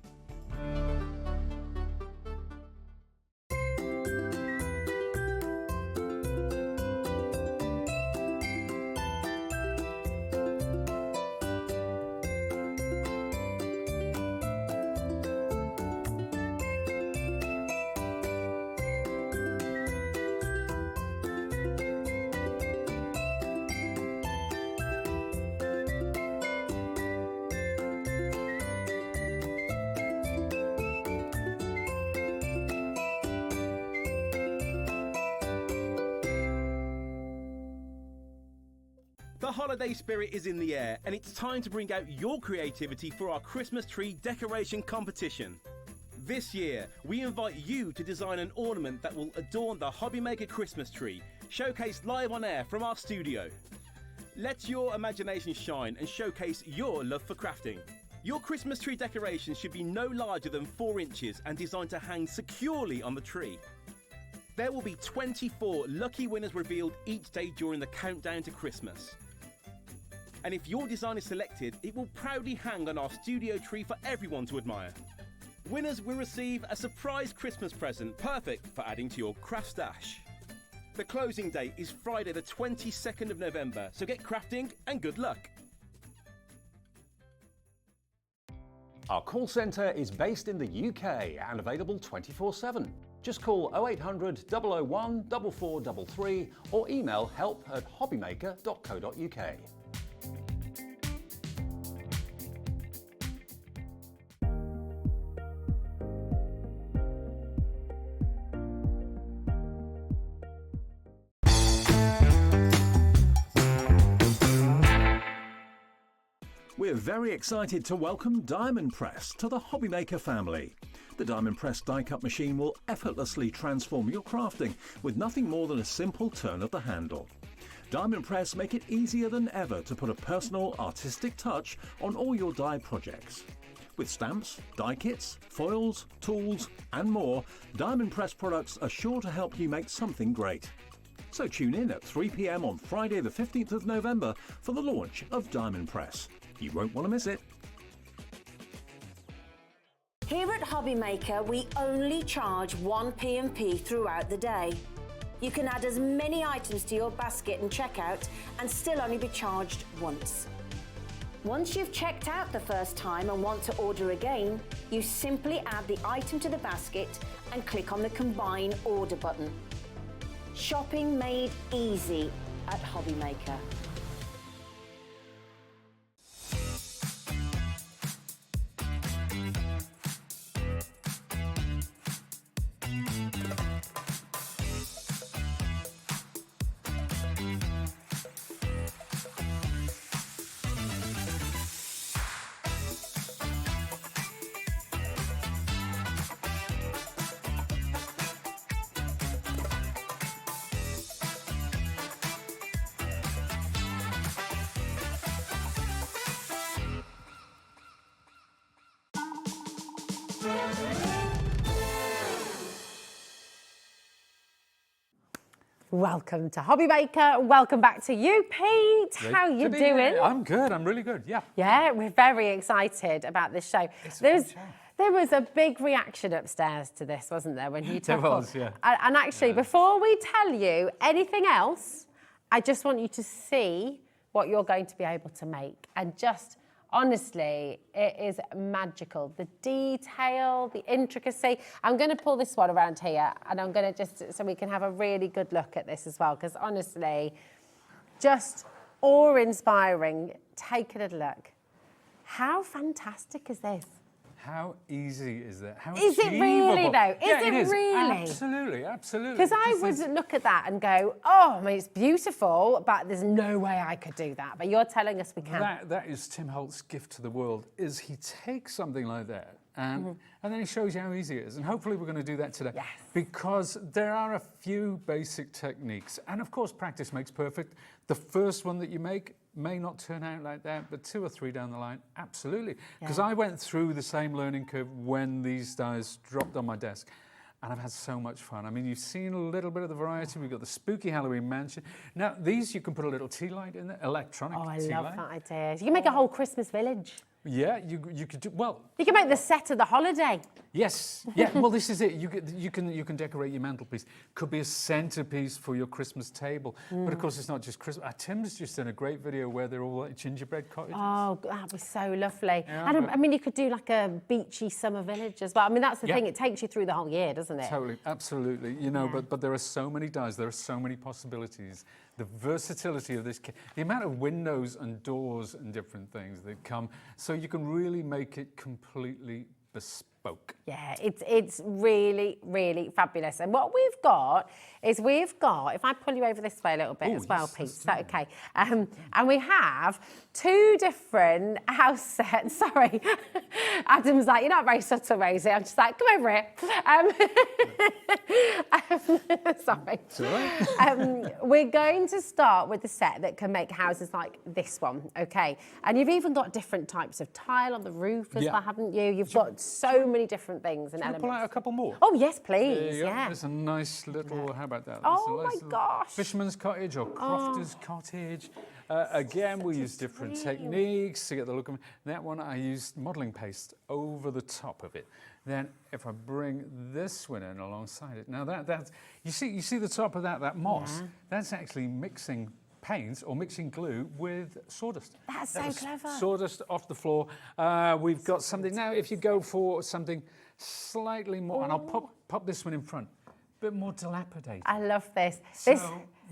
The holiday spirit is in the air, and it's time to bring out your creativity for our Christmas tree decoration competition. This year, we invite you to design an ornament that will adorn the Hobbymaker Christmas tree, showcased live on air from our studio. Let your imagination shine and showcase your love for crafting. Your Christmas tree decoration should be no larger than 4 inches and designed to hang securely on the tree. There will be 24 lucky winners revealed each day during the countdown to Christmas. And if your design is selected, it will proudly hang on our studio tree for everyone to admire. Winners will receive a surprise Christmas present, perfect for adding to your craft stash. The closing date is Friday the 22nd of November, so get crafting and good luck. Our call centre is based in the UK and available 24/7. Just call 0800 001 4433 or email help@hobbymaker.co.uk. We're very excited to welcome Diamond Press to the Hobbymaker family. The Diamond Press die-cut machine will effortlessly transform your crafting with nothing more than a simple turn of the handle. Diamond Press make it easier than ever to put a personal, artistic touch on all your die projects. With stamps, die kits, foils, tools and more, Diamond Press products are sure to help you make something great. So tune in at 3 p.m. on Friday the 15th of November for the launch of Diamond Press. You won't want to miss it. Here at Hobbymaker, we only charge 1 P&P throughout the day. You can add as many items to your basket and checkout and still only be charged once. Once you've checked out the first time and want to order again, you simply add the item to the basket and click on the Combine Order button. Shopping made easy at Hobbymaker. Welcome to Hobby Maker. Welcome back to you, Pete. How you doing? I'm good. I'm really good. Yeah. Yeah, we're very excited about this show. There was a big reaction upstairs to this, wasn't there, when you took There was, yeah. And actually, before we tell you anything else, I just want you to see what you're going to be able to make. And just, honestly, it is magical. The detail, the intricacy. I'm going to pull this one around here, and I'm going to just, so we can have a really good look at this as well, because honestly, just awe-inspiring. Take a little look. How fantastic is this? How easy is that? How Is it really, though? Yeah, Is it really? Absolutely, absolutely. Because I would look at that and go, oh, I mean, it's beautiful, but there's no way I could do that. But you're telling us we can. That is Tim Holtz's gift to the world, is he takes something like that and then he shows you how easy it is. And hopefully we're going to do that today. Yes. Because there are a few basic techniques. And of course, practice makes perfect. The first one that you make may not turn out like that, but 2 or 3 down the line, absolutely. Because I went through the same learning curve when these dies dropped on my desk. And I've had so much fun. I mean, you've seen a little bit of the variety. We've got the spooky Halloween mansion. Now, these, you can put a little tea light in there, electronic tea light. Oh, I love that idea. You can make a whole Christmas village. Yeah, you could do, well... You can make the set of the holiday. Yes, yeah, well, this is it. You can decorate your mantelpiece. Could be a centerpiece for your Christmas table. But of course, it's not just Christmas. Tim's just done a great video where they're all like gingerbread cottages. Oh, that was so lovely. Yeah, and I mean, you could do like a beachy summer village as well. I mean, that's the thing. It takes you through the whole year, doesn't it? Totally, absolutely. You know, but there are so many dies. There are so many possibilities. The versatility of this kit, the amount of windows and doors and different things that come, so you can really make it completely bespoke. Yeah, it's really, really fabulous. And what we've got is if I pull you over this way a little bit as well, yes, Pete, is that okay? And we have 2 different house sets. Sorry, Adam's like, you're not very subtle, Rosie. I'm just like, come over here. Sorry. It's all right. We're going to start with the set that can make houses like this one, okay? And you've even got different types of tile on the roof as well, haven't you? You've got so many different things and elements. Pull out a couple more. Oh, yes, please. There you go. Yeah. There's a nice little, how about that? Oh, There's a nice my little gosh. Fisherman's cottage or crofter's cottage. Again, we use different techniques to get the look of it. That one, I used modelling paste over the top of it. Then if I bring this one in alongside it, now that's, you see the top of that moss, that's actually mixing paints or mixing glue with sawdust. That's so clever. Sawdust off the floor. We've got something now. If you go for something slightly more, and I'll pop this one in front, a bit more dilapidated. I love this.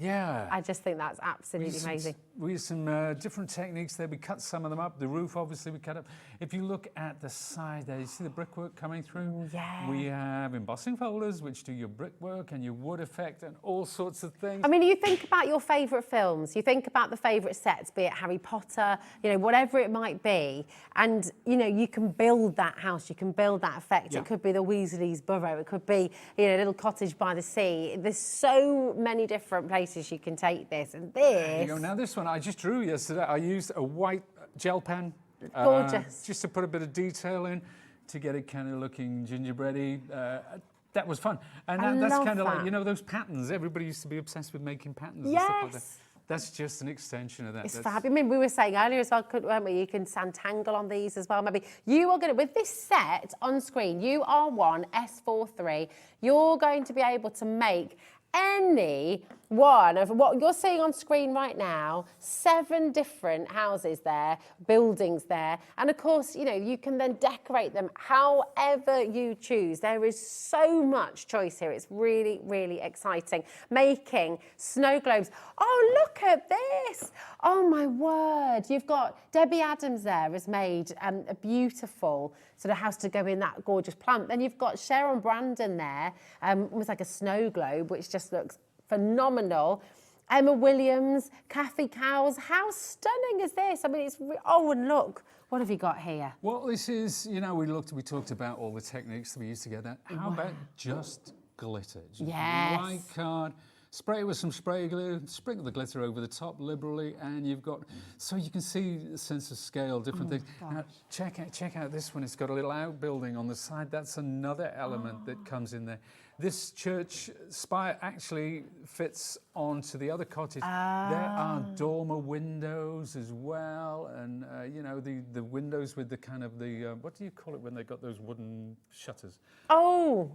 Yeah. I just think that's absolutely amazing. We use some different techniques there. We cut some of them up. The roof, obviously, we cut up. If you look at the side there, you see the brickwork coming through? Yeah. We have embossing folders, which do your brickwork and your wood effect and all sorts of things. I mean, you think about your favourite films, you think about the favourite sets, be it Harry Potter, you know, whatever it might be, and, you know, you can build that house, you can build that effect. It could be the Weasley's burrow, it could be, you know, a little cottage by the sea. There's so many different places you can take this, and this... There you go. Now, this one I just drew yesterday. I used a white gel pen. Gorgeous. Just to put a bit of detail in to get it kind of looking gingerbready. That was fun. And that's kind of like, you know, those patterns. Everybody used to be obsessed with making patterns and stuff like that. That's just an extension of that. It's fab. I mean, we were saying earlier as well, weren't we? You can sandtangle on these as well. Maybe you are going to, with this set on screen, UR1 S43, you're going to be able to make any one of what you're seeing on screen right now, 7 different houses there, buildings there. And of course, you know, you can then decorate them however you choose. There is so much choice here. It's really, really exciting. Making snow globes. Oh, look at this. Oh my word. You've got Debbie Adams there has made a beautiful sort of house to go in that gorgeous plant. Then you've got Sharon Brandon there, almost like a snow globe, which just looks phenomenal. Emma Williams, Kathy Cowles. How stunning is this? I mean, it's and look, what have you got here? Well, this is, you know, we talked about all the techniques that we used to get that. How about just glitter? Just white card, spray it with some spray glue, sprinkle the glitter over the top liberally, and you've got, so you can see the sense of scale, different things. Now, check out this one. It's got a little outbuilding on the side. That's another element that comes in there. this church spire actually fits onto the other cottage. There are dormer windows as well, and you know, the windows with the kind of the what do you call it when they got those wooden shutters? Oh,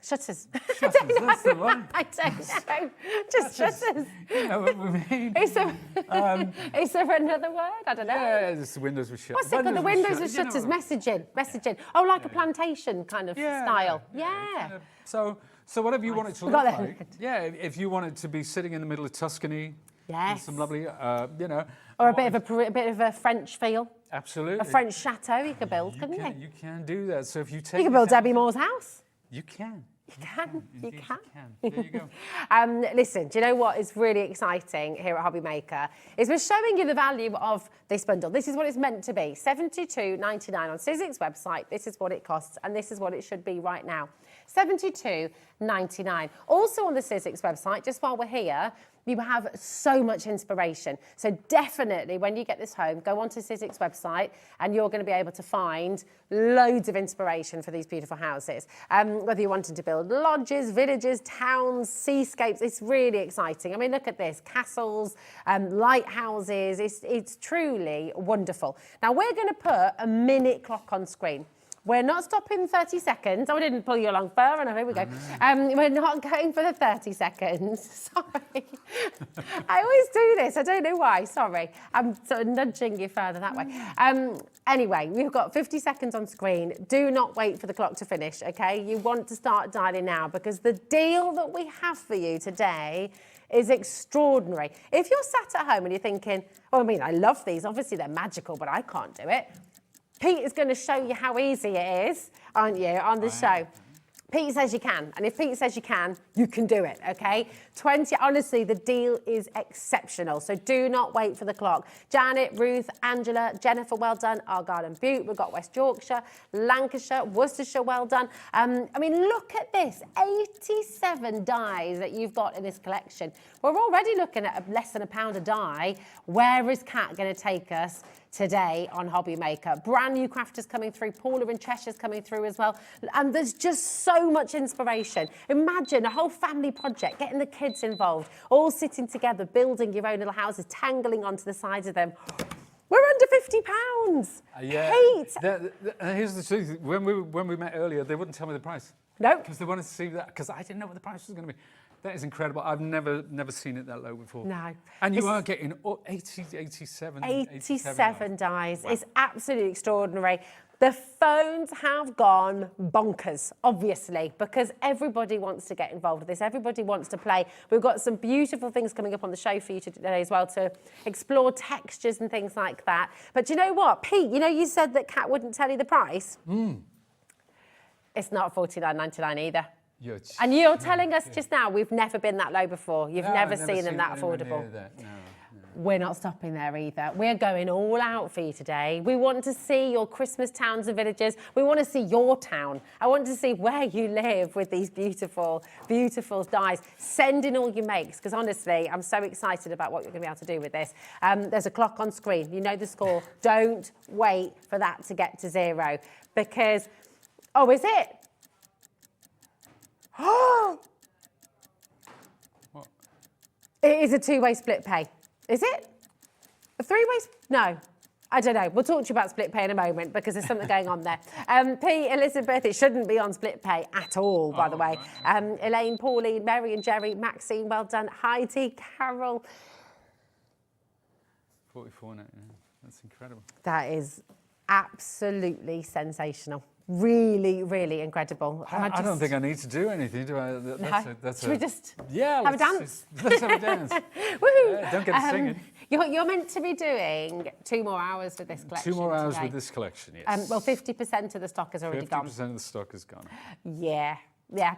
shutters. Shutters, that's the one. I don't know. Just shutters. You know what we mean? Is there another word? I don't know. Yeah, it's the windows with shutters. What's it called? The windows with shutters. Messaging. Oh, like a plantation kind of style. Yeah. So whatever you want it to look like. Yeah, if you want it to be sitting in the middle of Tuscany. Yes. Some lovely, you know. Or a bit of a French feel. Absolutely. A French chateau you could build, couldn't you? You can do that. So if you take. You can build Debbie Moore's house. You can. You can. You can. There you go. Listen, do you know what is really exciting here at Hobby Maker? Is we're showing you the value of this bundle. This is what it's meant to be. $72.99 on Sizzix website. This is what it costs, and this is what it should be right now. $72.99. Also on the Sizzix website, just while we're here, you have so much inspiration. So definitely, when you get this home, go onto Sizzix website and you're going to be able to find loads of inspiration for these beautiful houses. Whether you're wanting to build lodges, villages, towns, seascapes, it's really exciting. I mean, look at this, castles, lighthouses, it's truly wonderful. Now, we're going to put a minute clock on screen. We're not stopping 30 seconds. Oh, I didn't pull you along far enough. Here we go. We're not going for the 30 seconds. Sorry. I always do this. I don't know why. Sorry. I'm sort of nudging you further that way. Anyway, we've got 50 seconds on screen. Do not wait for the clock to finish, okay? You want to start dialing now because the deal that we have for you today is extraordinary. If you're sat at home and you're thinking, oh, I mean, I love these. Obviously, they're magical, but I can't do it. Pete is going to show you how easy it is, aren't you, on the show. Pete says you can, and if Pete says you can do it, okay? 20, honestly, the deal is exceptional, so do not wait for the clock. Janet, Ruth, Angela, Jennifer, well done. Argyll and Bute, we've got West Yorkshire, Lancashire, Worcestershire, well done. I mean, look at this, 87 dies that you've got in this collection. We're already looking at less than £1 a die. Where is Kat going to take us today on Hobby Maker? Brand new crafters coming through, Paula in Cheshire's coming through as well, and there's just so much inspiration. Imagine a whole family project, getting the kids involved, all sitting together, building your own little houses, tangling onto the sides of them. We're under £50. Yeah. Pete. Here's the truth. When we met earlier, they wouldn't tell me the price. No. Because they wanted to see that, because I didn't know what the price was going to be. That is incredible. I've never seen it that low before. No. And you are getting 87 dies. Wow. It's absolutely extraordinary. The phones have gone bonkers, obviously, because everybody wants to get involved with this. Everybody wants to play. We've got some beautiful things coming up on the show for you today as well to explore textures and things like that. But do you know what, Pete? You know, you said that Kat wouldn't tell you the price. It's not $49.99 either. And you're telling us just now we've never been that low before. You've never seen them that affordable. No. We're not stopping there either. We're going all out for you today. We want to see your Christmas towns and villages. We want to see your town. I want to see where you live with these beautiful, beautiful dies. Send in all your makes, because honestly, I'm so excited about what you're going to be able to do with this. There's a clock on screen. You know the score. Don't wait for that to get to 0, because, oh, is it? What? It is a 2-way split pay. Is it? A 3-way? No. I don't know. We'll talk to you about split pay in a moment because there's something going on there. Pete, Elizabeth, it shouldn't be on split pay at all, by the way. Right. Elaine, Pauline, Mary and Jerry, Maxine, well done. Heidi, Carol. 44 now, yeah. That's incredible. That is absolutely sensational. Really, really incredible. I don't think I need to do anything, do I? Should we just have a dance? Let's have a dance. Woohoo! Don't get us singing. You're meant to be doing 2 more hours with this collection. 2 more hours today. with this collection, yes. Well, 50% of the stock has already gone. 50% of the stock is gone. Yeah,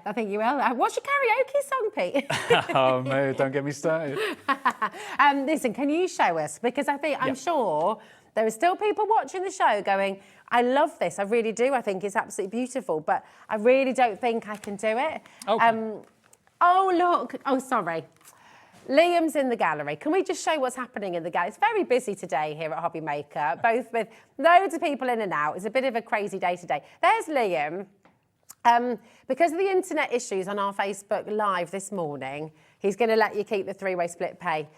I think you will. What's your karaoke song, Pete? Oh, mate, don't get me started. Listen, can you show us? Because I'm sure there are still people watching the show going, I love this, I really do. I think it's absolutely beautiful, but I really don't think I can do it. Okay. Oh, look. Oh, sorry. Liam's in the gallery. Can we just show what's happening in the gallery? It's very busy today here at Hobby Maker, both with loads of people in and out. It's a bit of a crazy day today. There's Liam. Because of the internet issues on our Facebook Live this morning, he's going to let you keep the three-way split pay.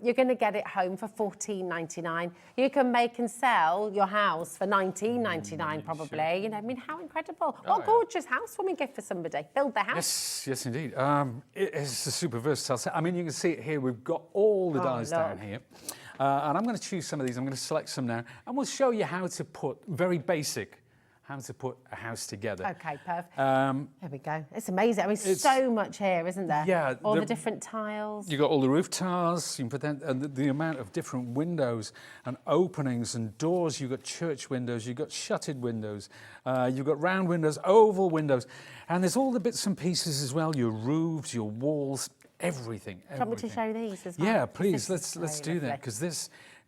You're going to get it home for $14.99. You can make and sell your house for $19.99 probably. Sure. You know, I mean, how incredible. What a gorgeous housewarming gift for somebody. Build their house. Yes, indeed. It's a super versatile set. I mean, you can see it here. We've got all the dies down here. And I'm going to choose some of these. I'm going to select some now. And we'll show you how to put, very basic, how to put a house together. Okay, perfect. There we go. It's amazing. I mean, so much here, isn't there? Yeah. All the different tiles. You've got all the roof tiles. You can put that, and the amount of different windows and openings and doors. You've got church windows. You've got shuttered windows. You've got round windows, oval windows. And there's all the bits and pieces as well. Your roofs, your walls, everything. Do you want me to show these as well? Yeah, please. Let's do that, because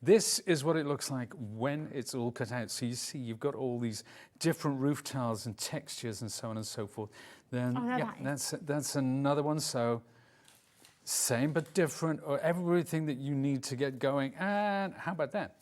this is what it looks like when it's all cut out. So you see, you've got all these different roof tiles and textures and so on and so forth. Then, that's another one. So same but different, or everything that you need to get going. And how about that?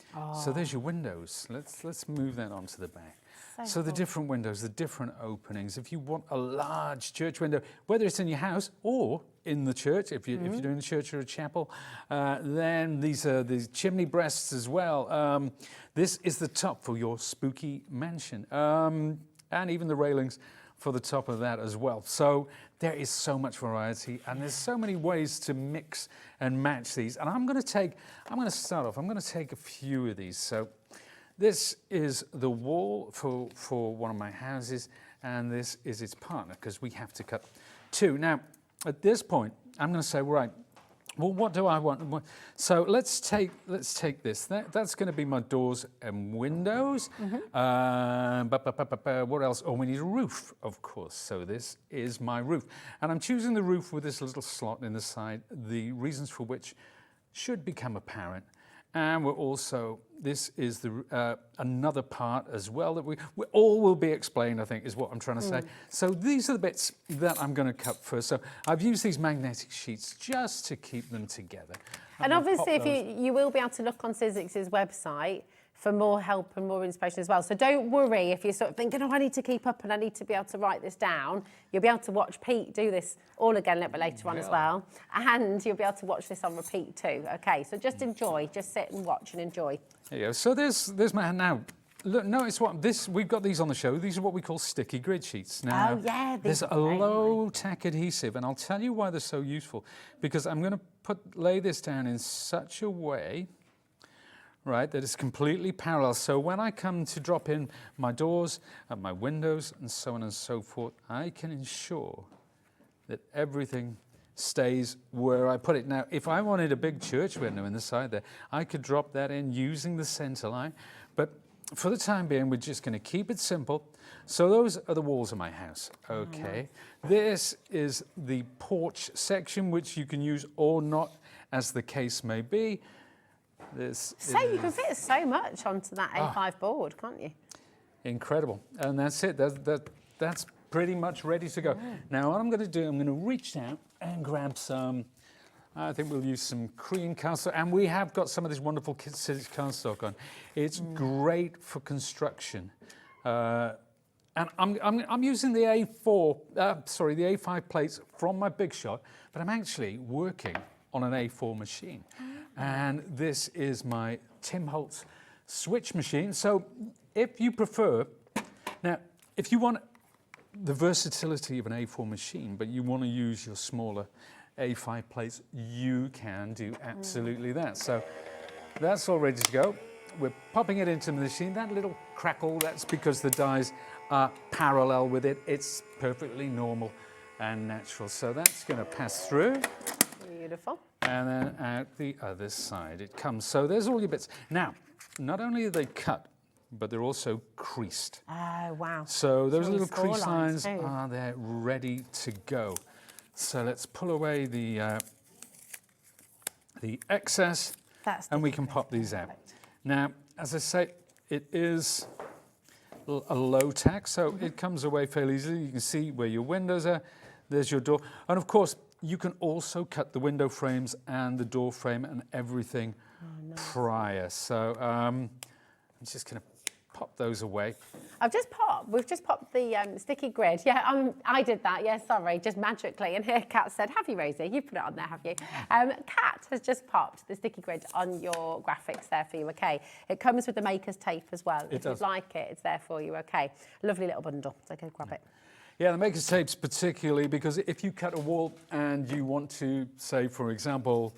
So there's your windows. Let's move that onto the back. So the different windows, the different openings. If you want a large church window, whether it's in your house or in the church, if you're doing a church or a chapel, then these are the chimney breasts as well. This is the top for your spooky mansion, and even the railings for the top of that as well. So there is so much variety, and there's so many ways to mix and match these. And I'm going to start off. I'm going to take a few of these. So this is the wall for one of my houses, and this is its partner, because we have to cut two. Now, at this point, I'm going to say, right, well, what do I want? So let's take this. That's going to be my doors and windows. What else? Oh, we need a roof, of course. So this is my roof. And I'm choosing the roof with this little slot in the side, the reasons for which should become apparent. And we're also, this is the another part as well that we all will be explained, I think, is what I'm trying to say. So these are the bits that I'm going to cut first. So I've used these magnetic sheets just to keep them together. And obviously, if you will be able to look on Sizzix's website for more help and more inspiration as well. So don't worry if you're sort of thinking, oh, I need to keep up and I need to be able to write this down. You'll be able to watch Pete do this all again a little bit later on as well. And you'll be able to watch this on repeat too. Okay, so just enjoy, just sit and watch and enjoy. There you go. So there's my hand now. Look, notice we've got these on the show. These are what we call sticky grid sheets. Now, there's a low tack adhesive, and I'll tell you why they're so useful. Because I'm going to lay this down in such a way, right, that it's completely parallel. So when I come to drop in my doors and my windows and so on and so forth, I can ensure that everything stays where I put it. Now, if I wanted a big church window in the side there, I could drop that in using the center line. But for the time being, we're just going to keep it simple. So those are the walls of my house. Okay. This is the porch section, which you can use or not, as the case may be. You can fit so much onto that A5 board, can't you? Incredible. And that's it. That's pretty much ready to go. Now, what I'm going to do, I'm going to reach down and grab some, I think we'll use some cream cardstock. And we have got some of this wonderful Sizzix cardstock on. It's great for construction. And I'm using the the A5 plates from my Big Shot, but I'm actually working on an A4 machine. And this is my Tim Holtz switch machine. So if you prefer, now, if you want the versatility of an A4 machine, but you want to use your smaller A5 plates, you can do absolutely that. So that's all ready to go. We're popping it into the machine. That little crackle, that's because the dies are parallel with it. It's perfectly normal and natural. So that's going to pass through. Beautiful. And then out the other side it comes. So there's all your bits. Now, not only are they cut, but they're also creased. Oh, wow. So those little crease lines are there ready to go. So let's pull away the excess, and we can pop these out. Now, as I say, it is a low tack, so it comes away fairly easily. You can see where your windows are. There's your door. And of course, you can also cut the window frames and the door frame and everything prior. So I'm just going to pop those away. We've just popped the sticky grid. Yeah, I did that. Yeah, sorry, just magically. And here Kat said, have you, Rosie? You put it on there, have you? Kat has just popped the sticky grid on your graphics there for you, okay? It comes with the maker's tape as well. If you'd like it, it's there for you, okay? Lovely little bundle, so go grab it. Yeah, the maker's tape's particularly because if you cut a wall and you want to, say, for example,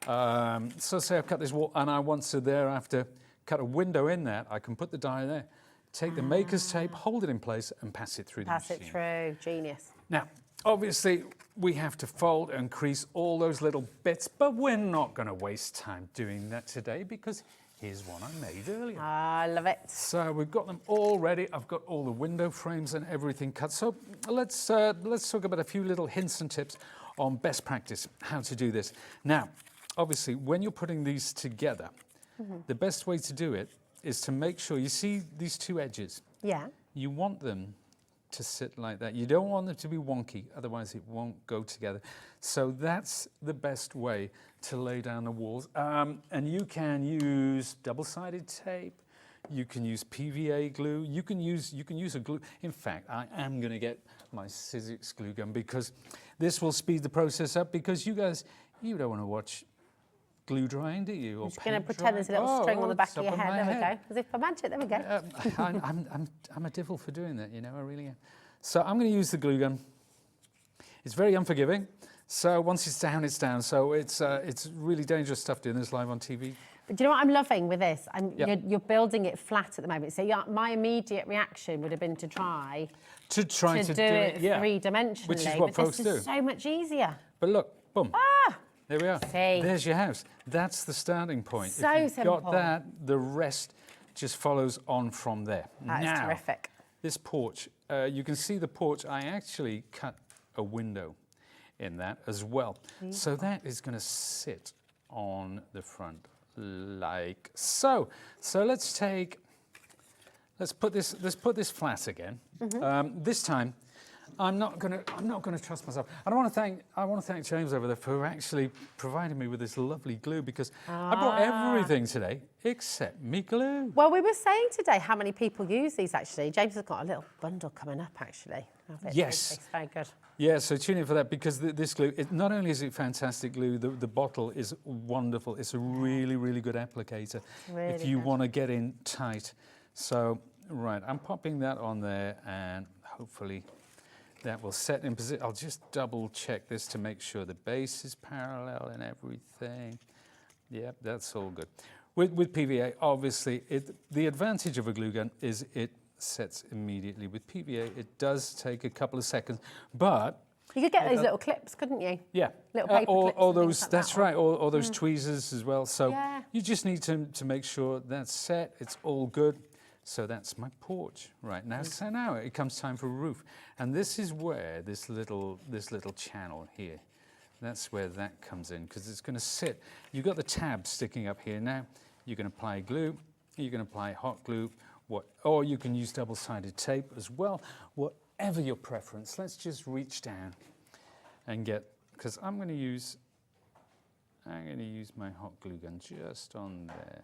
so say I've cut this wall and I want to thereafter cut a window in that, I can put the die there, take the maker's tape, hold it in place and pass it through the machine. Pass it through, genius. Now, obviously, we have to fold and crease all those little bits, but we're not going to waste time doing that today because here's one I made earlier. I love it. So we've got them all ready. I've got all the window frames and everything cut. So let's talk about a few little hints and tips on best practice, how to do this. Now, obviously, when you're putting these together, the best way to do it is to make sure you see these two edges. Yeah. You want them to sit like that. You don't want them to be wonky, otherwise it won't go together. So that's the best way to lay down the walls. And you can use double-sided tape. You can use PVA glue. You can use a glue. In fact, I am going to get my Sizzix glue gun because this will speed the process up. Because you guys, you don't want to watch glue drying, do you? I'm just going to pretend there's a little string on the back of your head. There we go. As if by magic. There we go. I'm a devil for doing that, you know, I really am. So I'm going to use the glue gun. It's very unforgiving. So once it's down, it's down. So it's really dangerous stuff doing this live on TV. But do you know what I'm loving with this? You're building it flat at the moment. So my immediate reaction would have been to try to do it three-dimensionally. Which is what folks do. This is so much easier. But look, boom. Ah! There we are. See. There's your house. That's the starting point. So if you've simple. got that, the rest just follows on from there. That's terrific. This porch, you can see the porch. I actually cut a window in that as well. So that is going to sit on the front like so. So let's put this flat again. This time, I'm not gonna trust myself. I want to thank James over there for actually providing me with this lovely glue because I brought everything today except me glue. Well, we were saying today how many people use these actually. James has got a little bundle coming up actually. Yes. It's very good. Yeah, so tune in for that because this glue, not only is it fantastic glue, the bottle is wonderful. It's a really, really good applicator if you want to get in tight. So, right, I'm popping that on there and hopefully that will set in position. I'll just double check this to make sure the base is parallel and everything. Yep, that's all good. With PVA, obviously, the advantage of a glue gun is it sets immediately. With PVA, it does take a couple of seconds, but you could get those little clips, couldn't you? Yeah, little paper clips. All those. Like that's right. All those tweezers as well. So you just need to make sure that's set. It's all good. So that's my porch right now. So now it comes time for a roof, and this is where this little channel here. That's where that comes in because it's going to sit. You've got the tab sticking up here now. You can apply glue. You can apply hot glue. Or you can use double-sided tape as well. Whatever your preference. Let's just reach down and get, because I'm going to use my hot glue gun just on there,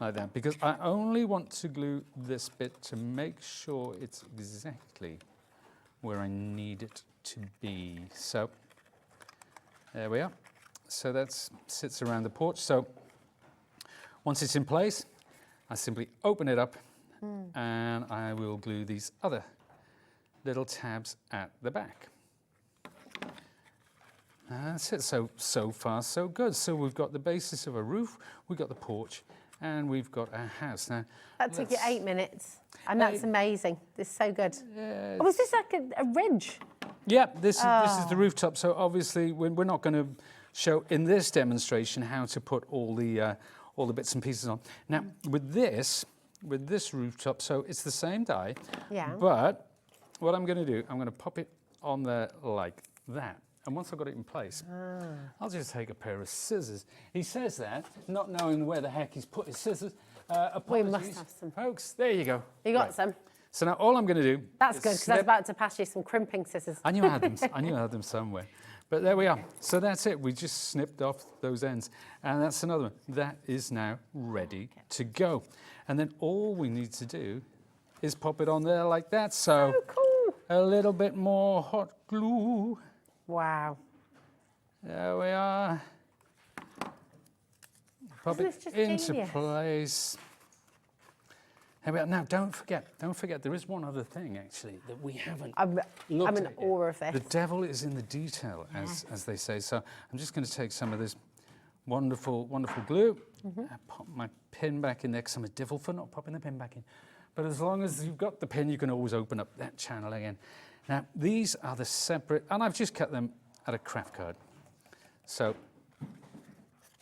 like that, because I only want to glue this bit to make sure it's exactly where I need it to be. So there we are. So that sits around the porch. So once it's in place, I simply open it up and I will glue these other little tabs at the back. And that's it. So far, so good. So we've got the basis of a roof, we've got the porch, and we've got our house. Now, that took you 8 minutes, and that's amazing. This is so good. Oh, was this like a ridge? Yeah, this is the rooftop. So obviously, we're not going to show in this demonstration how to put all the bits and pieces on. Now, with this rooftop, so it's the same die. Yeah. But what I'm going to do, I'm going to pop it on there like that. And once I've got it in place, I'll just take a pair of scissors. He says that, not knowing where the heck he's put his scissors. We must have some. Folks, there you go. You got some? So now all I'm going to do... That's good, because I was about to pass you some crimping scissors. I knew I had them somewhere. But there we are. So that's it. We just snipped off those ends. And that's another one. That is now ready to go. And then all we need to do is pop it on there like that. So cool. A little bit more hot glue. Wow. There we are. Pop it into place. Here we are. Now, don't forget, there is one other thing, actually, that we haven't looked at in awe of this. The devil is in the detail, as they say. So I'm just going to take some of this wonderful, wonderful glue and pop my pin back in there, because I'm a devil for not popping the pin back in. But as long as you've got the pin, you can always open up that channel again. Now, these are the separate, and I've just cut them out of craft card. So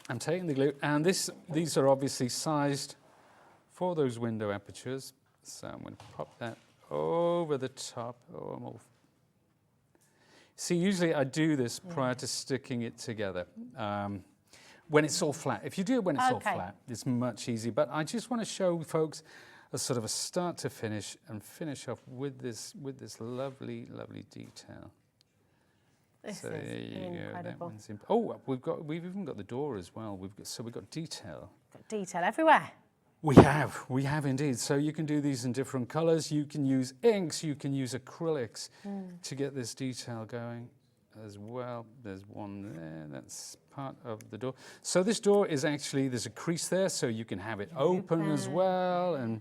I'm taking the glue, and these are obviously sized for those window apertures. So I'm going to pop that over the top. Oh, I'm off. See, usually I do this prior to sticking it together. When it's all flat. If you do it when it's all flat, it's much easier. But I just want to show folks a sort of a start to finish, and finish off with this lovely, lovely detail. This is incredible. Oh, we've even got the door as well. We've got detail. Got detail everywhere. We have indeed. So you can do these in different colours. You can use inks, you can use acrylics to get this detail going as well. There's one there, that's part of the door. So this door is actually, there's a crease there, so you can have it open as well. And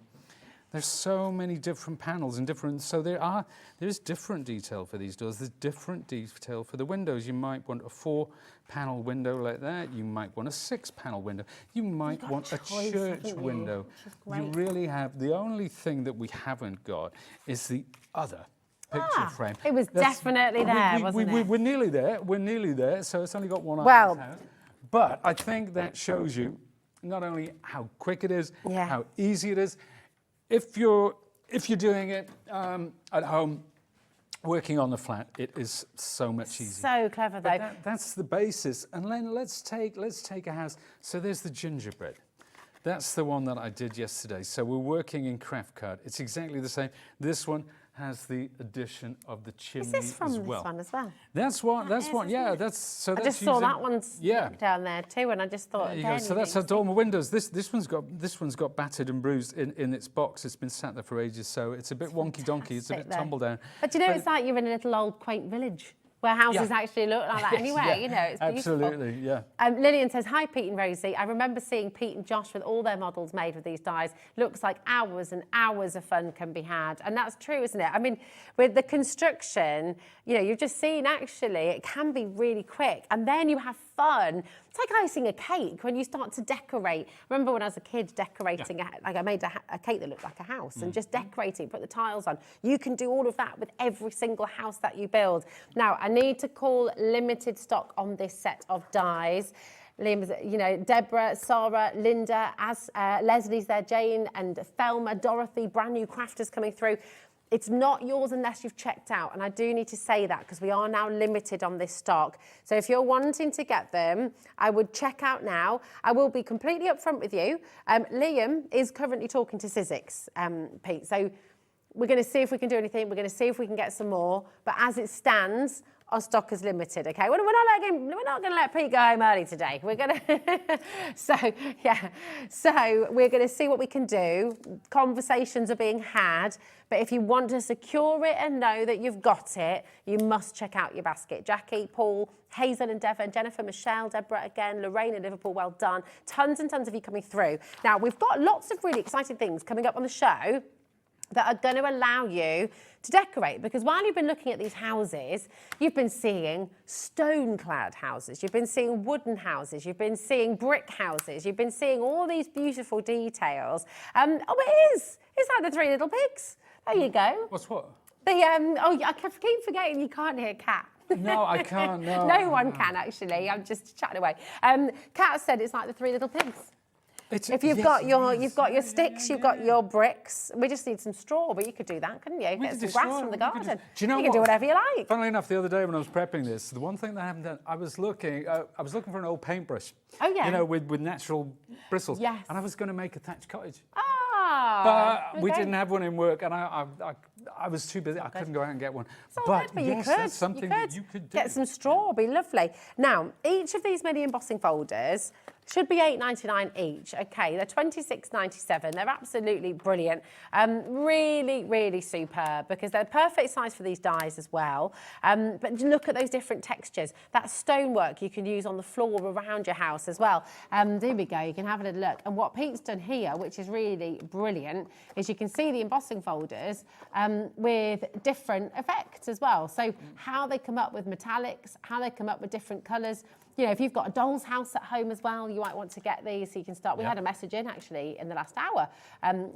there's so many different panels and different, so there's different detail for these doors. There's different detail for the windows. You might want a 4-panel window like that. You might want a 6-panel window. You might want a church window. You really have. The only thing that we haven't got is the other picture frame. It was definitely there, wasn't it? We're nearly there. We're nearly there. So it's only got one eye. But I think that shows you not only how quick it is, how easy it is. If you're doing it at home, working on the flat, it is so much easier. So clever, though. That's the basis. And then let's take a house. So there's the gingerbread. That's the one that I did yesterday. So we're working in craft card. It's exactly the same. This one has the addition of the chimney as well. Is this from this one as well? That's one. Yeah, that's so. I just saw that one's down there too, and I just thought. There you go. So that's our dormer windows. This one's got battered and bruised in its box. It's been sat there for ages, so it's a bit wonky donkey. It's a bit tumble down. But you know, it's like you're in a little old quaint village where houses actually look like that anyway. You know, it's beautiful. Absolutely, yeah. Lillian says, hi, Pete and Rosie. I remember seeing Pete and Josh with all their models made with these dies. Looks like hours and hours of fun can be had. And that's true, isn't it? I mean, with the construction, you know, you've just seen, actually, it can be really quick. And then you have fun. It's like icing a cake when you start to decorate. Remember when I was a kid decorating, like I made a cake that looked like a house and just decorating, put the tiles on. You can do all of that with every single house that you build. Now, I need to call limited stock on this set of dies. Liam's, you know, Deborah, Sarah, Linda, Leslie's there, Jane and Thelma, Dorothy, brand new crafters coming through. It's not yours unless you've checked out, and I do need to say that because we are now limited on this stock. So if you're wanting to get them, I would check out now. I will be completely upfront with you. Liam is currently talking to Sizzix, Pete. So we're going to see if we can do anything. We're going to see if we can get some more. But as it stands, our stock is limited, okay? We're not going to let Pete go home early today. We're going to, so we're going to see what we can do. Conversations are being had, but if you want to secure it and know that you've got it, you must check out your basket. Jackie, Paul, Hazel and Devon, Jennifer, Michelle, Deborah again, Lorraine in Liverpool, well done. Tons and tons of you coming through. Now, we've got lots of really exciting things coming up on the show that are going to allow you to decorate, because while you've been looking at these houses, you've been seeing stone-clad houses, you've been seeing wooden houses, you've been seeing brick houses, you've been seeing all these beautiful details. Oh, it is. It's like the Three Little Pigs. There you go. What's what? I keep forgetting you can't hear Kat. No, I can't, no. No one can, actually. I'm just chatting away. Kat said it's like the Three Little Pigs. If you've got your sticks, you've got your bricks. We just need some straw, but you could do that, couldn't you? Get some grass from the garden. Do you know you can do whatever you like. Funnily enough, the other day when I was prepping this, the one thing that I haven't done, I was looking for an old paintbrush. Oh yeah. You know, with natural bristles. Yes. And I was going to make a thatched cottage. Ah, Okay. we didn't have one in work, and I was too busy. I couldn't go out and get one. But yes, that's something that you could do. Get some straw, be lovely. Now, each of these mini embossing folders should be $8.99 each. Okay, they're $26.97. They're absolutely brilliant. Really, really superb because they're perfect size for these dies as well. But look at those different textures. That stonework you can use on the floor around your house as well. There we go. You can have a little look. And what Pete's done here, which is really brilliant, is you can see the embossing folders with different effects as well. So how they come up with metallics, how they come up with different colours. You know, if you've got a doll's house at home as well, you might want to get these so you can start. We had a message in actually in the last hour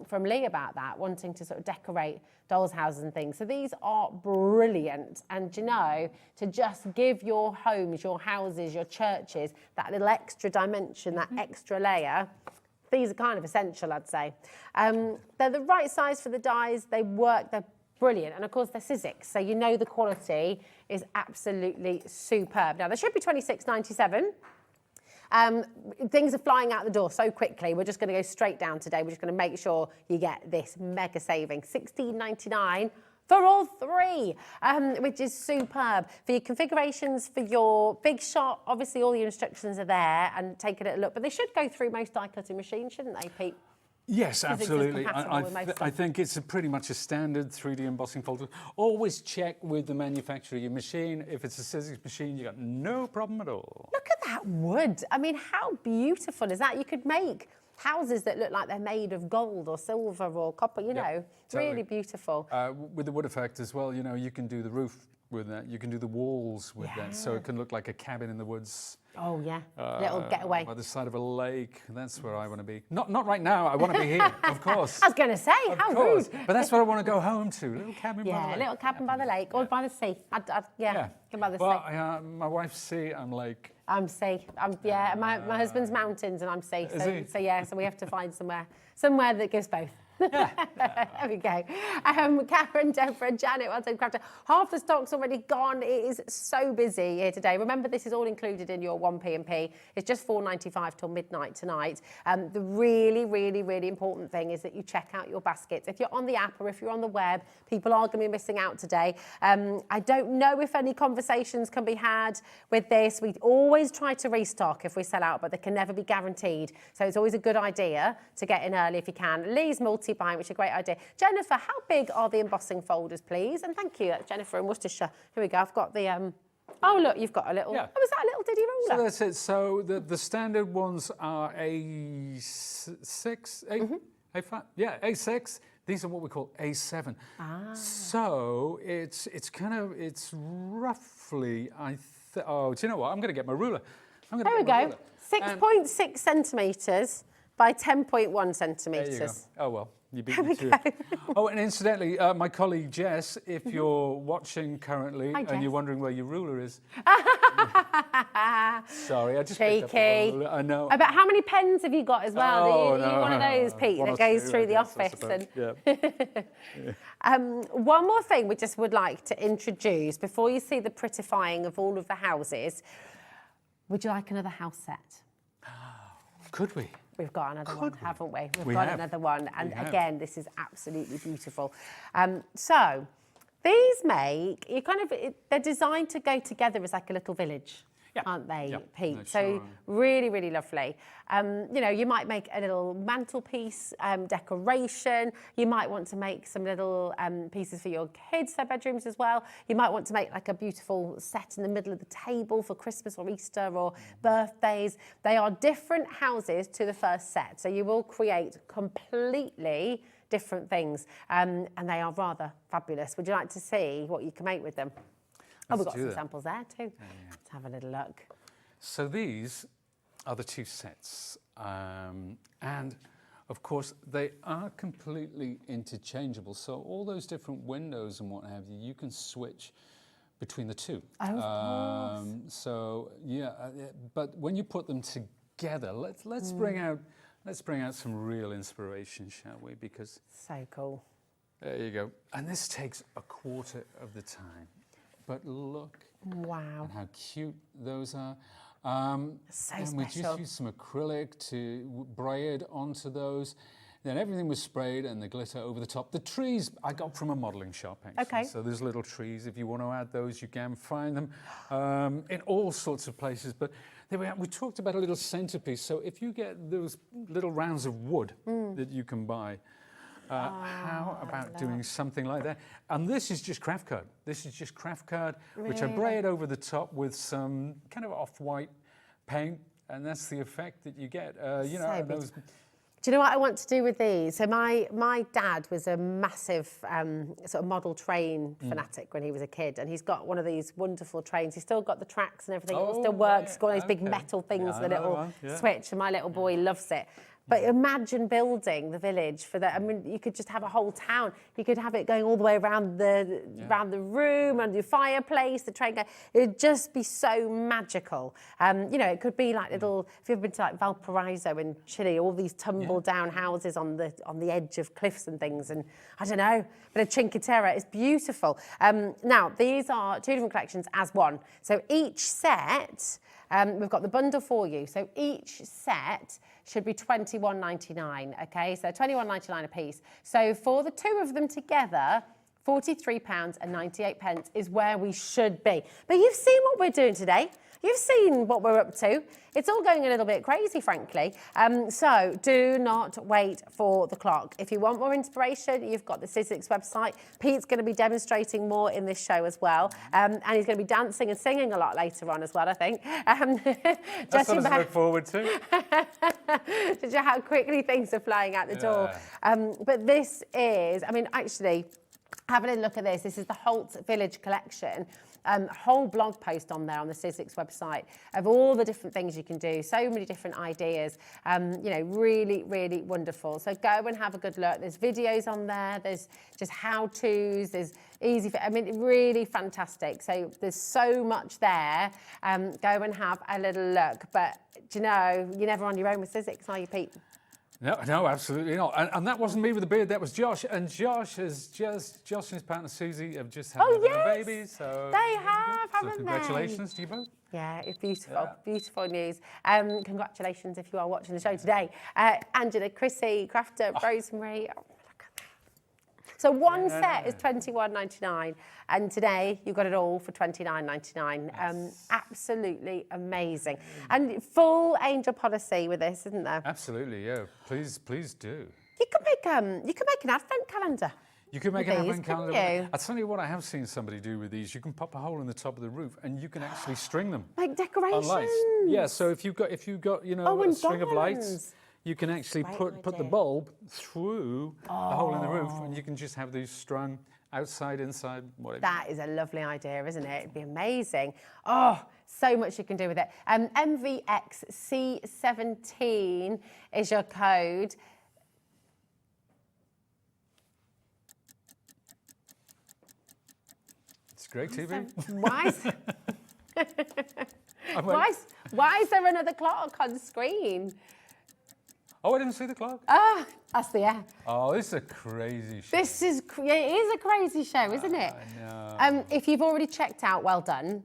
from Lee about that, wanting to sort of decorate doll's houses and things. So these are brilliant. And you know, to just give your homes, your houses, your churches that little extra dimension, that extra layer, these are kind of essential, I'd say. They're the right size for the dies. They work. They're brilliant. And of course, they're Sizzix, so you know the quality is absolutely superb. Now, they should be $26.97. Things are flying out the door so quickly. We're just going to go straight down today. We're just going to make sure you get this mega saving. $16.99 for all three, which is superb. For your configurations, for your big shot, obviously all your instructions are there, and take a little look. But they should go through most die cutting machines, shouldn't they, Pete? Yes, absolutely. I think it's pretty much a standard 3D embossing folder. Always check with the manufacturer of your machine. If it's a Sizzix machine, you got no problem at all. Look at that wood. I mean, how beautiful is that? You could make houses that look like they're made of gold or silver or copper, you know. Totally. Really beautiful. With the wood effect as well, you know, you can do the roof with that. You can do the walls with that. So it can look like a cabin in the woods. Oh, yeah. Little getaway. By the side of a lake. That's where I want to be. Not right now. I want to be here, of course. I was going to say, how rude. But that's what I want to go home to. Little cabin by the lake. Yeah, little cabin by the lake or by the sea. Yeah. By the sea. Well, my wife's sea, I'm lake. I'm sea. My husband's mountains and I'm sea. So we have to find somewhere that gives both. There we go. Karen, Deborah, Janet, well done, Crafter. Half the stock's already gone. It is so busy here today. Remember, this is all included in your 1P&P. It's just $4.95 till midnight tonight. The really, really, really important thing is that you check out your baskets. If you're on the app or if you're on the web, people are going to be missing out today. I don't know if any conversations can be had with this. We always try to restock if we sell out, but they can never be guaranteed. So it's always a good idea to get in early if you can. Lee's multi-buying, which is a great idea. Jennifer, how big are the embossing folders, please? And thank you, that's Jennifer in Worcestershire. Here we go. I've got the... Oh, look, you've got a little... Yeah. Oh, is that a little diddy ruler? So that's it. So the standard ones are A6, A5? Yeah, A6. These are what we call A7. So it's roughly, oh, do you know what? I'm going to get my ruler. There we go. 6.6 centimetres by 10.1 centimetres. There you go. Oh, well, you beat me to it. Oh, and incidentally, my colleague Jess, if you're watching currently and you're wondering where your ruler is. Sorry, I just picked up a ruler. I know. But how many pens have you got as well? Oh, You're one of those, Pete, that goes through the office. One more thing we just would like to introduce before you see the prettifying of all of the houses. Would you like another house set? Could we? We've got another one, haven't we? We've got another one. And again, this is absolutely beautiful. So these they're designed to go together as like a little village. Aren't they, Pete? No, so sure. really, really lovely. You know, you might make a little mantelpiece decoration. You might want to make some little pieces for your kids, their bedrooms as well. You might want to make like a beautiful set in the middle of the table for Christmas or Easter or birthdays. They are different houses to the first set. So you will create completely different things. And they are rather fabulous. Would you like to see what you can make with them? We've got some samples there too. Let's have a little look. So these are the two sets. And of course, they are completely interchangeable. So all those different windows and what have you, you can switch between the two. Oh, of course. So yeah, but when you put them together, let's bring out some real inspiration, shall we? Because so cool. There you go. And this takes a quarter of the time. But look at how cute those are. So and special. we just use some acrylic to braid onto those. Then everything was sprayed and the glitter over the top. The trees I got from a modelling shop, actually. Okay. So there's little trees. If you want to add those, you can find them in all sorts of places. But there we talked about a little centerpiece. So if you get those little rounds of wood that you can buy, how about doing something like that? And this is just craft card. This is just craft card, which I braid over the top with some kind of off-white paint, and that's the effect that you get. You know, those. Do you know what I want to do with these? So my dad was a massive sort of model train fanatic when he was a kid, and he's got one of these wonderful trains. He's still got the tracks and everything. It all still works. He's got one of these big metal things that it'll switch, and my little boy loves it. But imagine building the village for that. I mean, you could just have a whole town. You could have it going all the way around the room, and your fireplace, the train. It'd just be so magical. You know, it could be like little. If you've been to like Valparaiso in Chile, all these tumble down houses on the edge of cliffs and things, and I don't know, but a Cinque Terre is beautiful. Now these are two different collections as one. So each set, we've got the bundle for you. So each set should be £21.99, okay? So £21.99 a piece. So for the two of them together, £43.98 is where we should be. But you've seen what we're doing today. You've seen what we're up to. It's all going a little bit crazy, frankly. So do not wait for the clock. If you want more inspiration, you've got the Sizzix website. Pete's going to be demonstrating more in this show as well. And he's going to be dancing and singing a lot later on as well, I think. That's something to look forward to. Just how quickly things are flying out the door. But this is, I mean, actually, having a look at this, this is the Holtz Village collection. Whole blog post on there on the Sizzix website of all the different things you can do, so many different ideas, you know, really, really wonderful. So go and have a good look. There's videos on there, there's just how-tos, there's easy, I mean, really fantastic. So there's so much there. Go and have a little look. But, do you know, you're never on your own with Sizzix, are you, Pete? No, absolutely not. And that wasn't me with the beard, that was Josh. And Josh and his partner Susie have just had a baby. So they have, haven't they? Congratulations to you both. Yeah, it's beautiful, beautiful news. Congratulations if you are watching the show today. Angela, Chrissy, Crafter, Rosemary. Oh, look at that. So one set is £21.99, and today you got it all for £29.99. Absolutely amazing, and full angel policy with this, isn't there? Absolutely, yeah. Please do. You could make an advent calendar. You could make an advent calendar. I'll tell you what I have seen somebody do with these. You can pop a hole in the top of the roof, and you can actually string them. Like decorations. On lights. Yeah. So if you've got you know, a string of lights, you can actually put the bulb through the hole in the roof, and you can just have these strung outside, inside, whatever. That is a lovely idea, isn't it? It'd be amazing. Oh, so much you can do with it. MVXC17 is your code. It's great TV. Why is there another clock on screen? Oh, I didn't see the clock. Ah, that's the air. Oh, this is a crazy show. It is a crazy show, isn't it? I know. If you've already checked out, well done,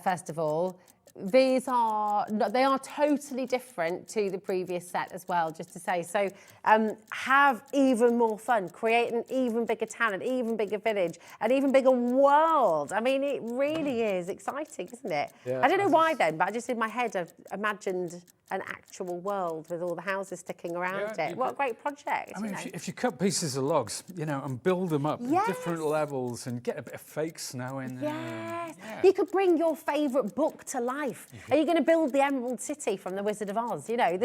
first of all. They are totally different to the previous set as well, just to say. So have even more fun, create an even bigger town, an even bigger village, an even bigger world. I mean, it really is exciting, isn't it? Yeah, I don't know why then, but I just in my head I've imagined an actual world with all the houses sticking around it. What a great project. I mean, if you cut pieces of logs, you know, and build them up at different levels and get a bit of fake snow in there. Yes. Yeah. You could bring your favourite book to life. Are you going to build the Emerald City from The Wizard of Oz? You know,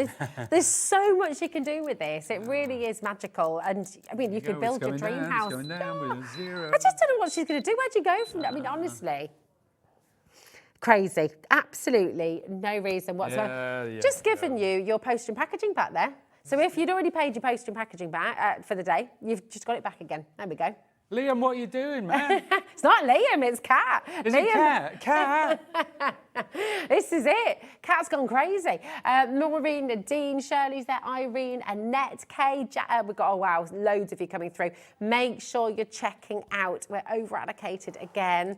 there's so much you can do with this. It really is magical. And, I mean, you could build your dream house. It's going down with a zero. I just don't know what she's going to do. Where'd you go from that? I mean, honestly. Crazy. Absolutely no reason whatsoever. Just giving you your post and packaging back there. So if you'd already paid your post and packaging back for the day, you've just got it back again. There we go. Liam, what are you doing, man? It's not Liam, it's Kat. Is it Kat? Kat! This is it. Kat's gone crazy. Maureen, Nadine, Shirley's there, Irene, Annette, Kay, we've got, oh wow, loads of you coming through. Make sure you're checking out. We're over-allocated again.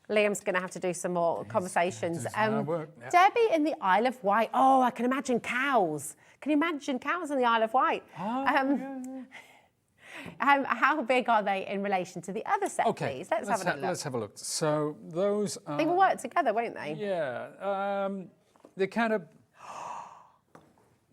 Liam's going to have to do some more conversations. Debbie in the Isle of Wight. Oh, I can imagine cows. Can you imagine cows on the Isle of Wight? Oh, How big are they in relation to the other set, please? Let's have a look. Let's have a look. So those are... They will work together, won't they? Yeah. They kind of...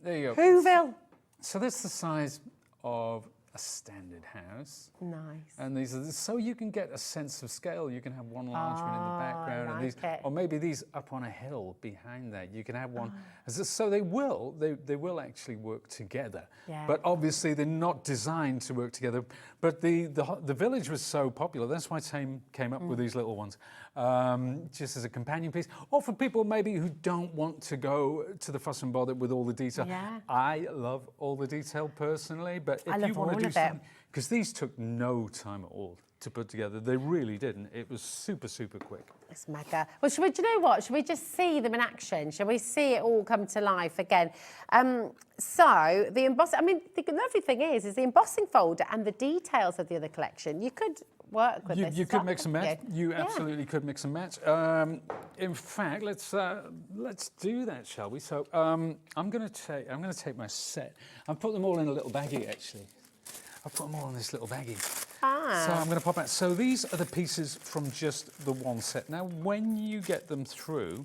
There you go. Whoville. So that's the size of a standard house. Nice. And these are so you can get a sense of scale. You can have one large one in the background, I and these, like it. or maybe these up on a hill behind that. You can have one. So they will actually work together. Yeah. But obviously they're not designed to work together. But the village was so popular. That's why Tame came up with these little ones, just as a companion piece, or for people maybe who don't want to go to the fuss and bother with all the detail. Yeah. I love all the detail personally, but if you want to do something, because these took no time at all to put together, they really didn't. It was super, super quick. It's mega. Well, do you know what? Should we just see them in action? Shall we see it all come to life again? So the embossing, I mean, the lovely thing is the embossing folder and the details of the other collection. You could work with this. You could mix and match. You absolutely could mix and match. In fact, let's do that, shall we? So I'm going to take my set. I've put them all in a little baggie, actually. I've put them all in this little baggie. So I'm going to pop out. So these are the pieces from just the one set. Now, when you get them through,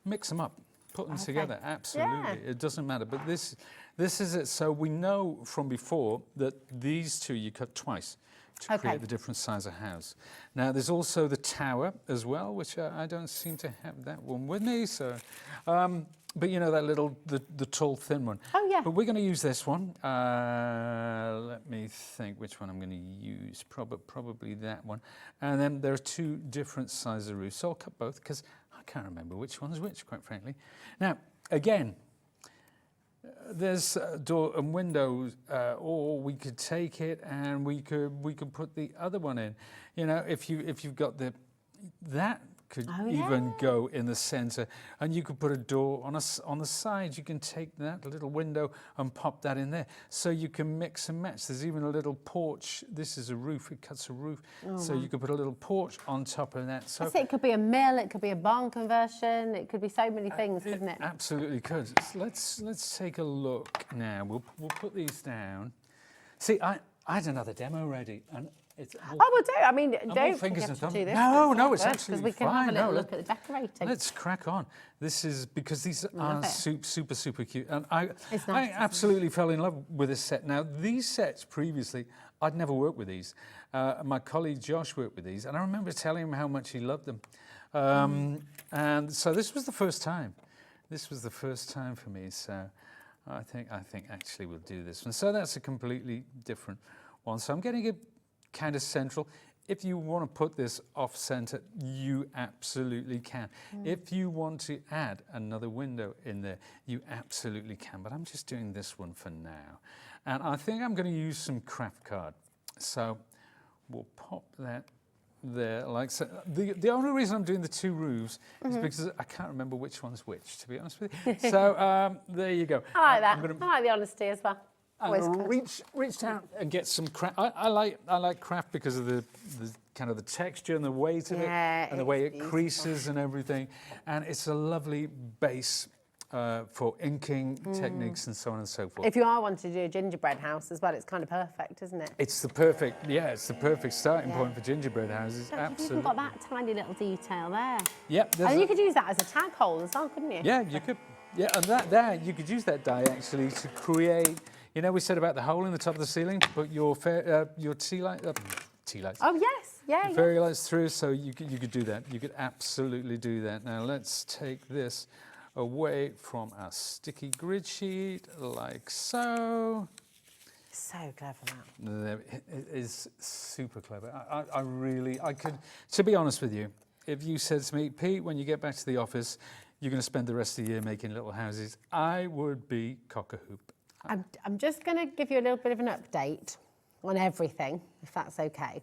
mix them up, put them together. Absolutely, it doesn't matter. But this is it. So we know from before that these two you cut twice to create the different size of house. Now, there's also the tower as well, which I don't seem to have that one with me. So. But you know that little, the tall, thin one. Oh, yeah. But we're going to use this one. Let me think which one I'm going to use. Probably that one. And then there are two different sizes of roofs. So I'll cut both because I can't remember which one's which, quite frankly. Now, again, there's door and windows, or we could take it and we could put the other one in. You know, if you've got that could even go in the center, and you could put a door on the side. You can take that little window and pop that in there, so you can mix and match. There's even a little porch. This is a roof. It cuts a roof, so you could put a little porch on top of that. So it could be a mill. It could be a barn conversion. It could be so many things, couldn't it? Absolutely could. So let's take a look now. We'll put these down. See, I had another demo ready, and. We'll do. I mean, don't forget to do this. No, it's absolutely fine. Because we can have a little look at the decorating. Let's crack on. This is because these are super, super cute. And I absolutely fell in love with this set. Now, these sets previously, I'd never worked with these. My colleague Josh worked with these, and I remember telling him how much he loved them. And so this was the first time. This was the first time for me. So I think actually we'll do this one. So that's a completely different one. So I'm getting it kind of central. If you want to put this off center, you absolutely can. If you want to add another window in there, you absolutely can. But I'm just doing this one for now. And I think I'm going to use some craft card. So we'll pop that there like so. The only reason I'm doing the two roofs is because I can't remember which one's which, to be honest with you. So there you go. I like that. I like the honesty as well. I'm going to reach down and get some craft. I like craft because of the kind of the texture and the weight of it, and the way it creases and everything. And it's a lovely base for inking techniques and so on and so forth. If you are wanting to do a gingerbread house as well, it's kind of perfect, isn't it? It's the perfect starting point for gingerbread houses. Absolutely. You've got that tiny little detail there. Yep. And you could use that as a tag hole as well, couldn't you? Yeah, you could. Yeah, and that you could use that die actually to create. You know, we said about the hole in the top of the ceiling to put your tea lights. Oh yes, yeah. Fairy lights through, so you could do that. You could absolutely do that. Now let's take this away from our sticky grid sheet, like so. So clever, that. It is super clever. I could. To be honest with you, if you said to me, Pete, when you get back to the office, you're going to spend the rest of the year making little houses, I would be cock-a-hoop. I'm just going to give you a little bit of an update on everything, if that's okay.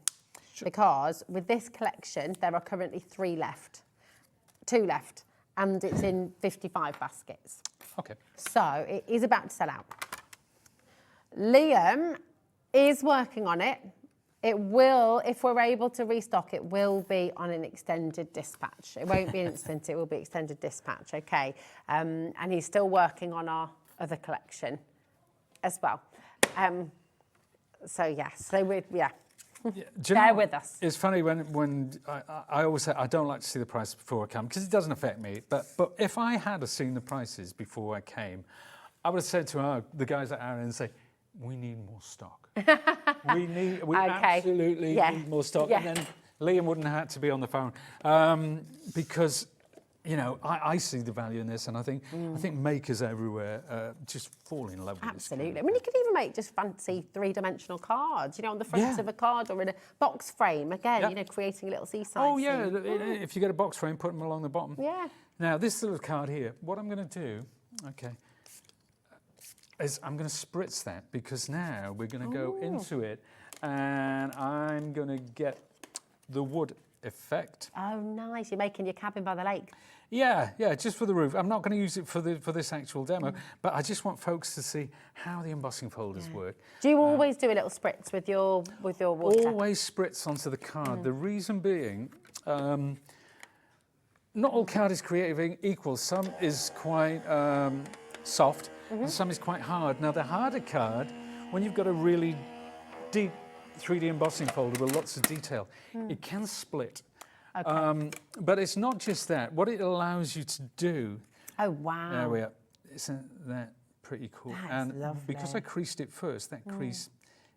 Sure. Because with this collection, there are currently 2 left, and it's in 55 baskets. Okay. So it is about to sell out. Liam is working on it. It will, if we're able to restock, it will be on an extended dispatch. It won't be instant, it will be extended dispatch, okay? And he's still working on our of the collection as well. So yes, so we're, yeah. Bear with us. It's funny when I always say I don't like to see the price before I come because it doesn't affect me. But if I had seen the prices before I came, I would have said to the guys at our end, say, we need more stock. we absolutely need more stock. Yeah. And then Liam wouldn't have had to be on the phone because, you know, I see the value in this, and I think makers everywhere just fall in love with this. Absolutely. I mean, you could even make just fancy three-dimensional cards, you know, on the front of a card or in a box frame. Again, you know, creating a little seaside. Oh yeah, if you get a box frame, put them along the bottom. Yeah. Now this little card here, what I'm going to do, is I'm going to spritz that because now we're going to go into it, and I'm going to get the wood effect. Oh, nice! You're making your cabin by the lake. Yeah, just for the roof. I'm not going to use it for this actual demo, but I just want folks to see how the embossing folders work. Do you always do a little spritz with your water? Always spritz onto the card. The reason being, not all card is creative equal. Some is quite soft, and some is quite hard. Now, the harder card, when you've got a really deep 3D embossing folder with lots of detail, it can split. Okay. But it's not just that. What it allows you to do... Oh, wow. There we are. Isn't that pretty cool? That's lovely. Because I creased it first, that crease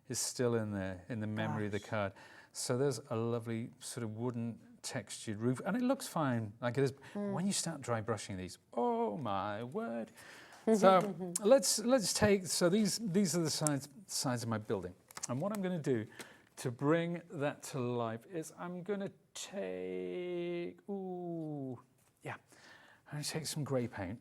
is still in there, in the memory of the card. So there's a lovely sort of wooden textured roof, and it looks fine like it is. When you start dry brushing these, oh my word. So let's take, so these are the sides of my building. And what I'm going to do to bring that to life is I'm going to take, I'm going to take some grey paint.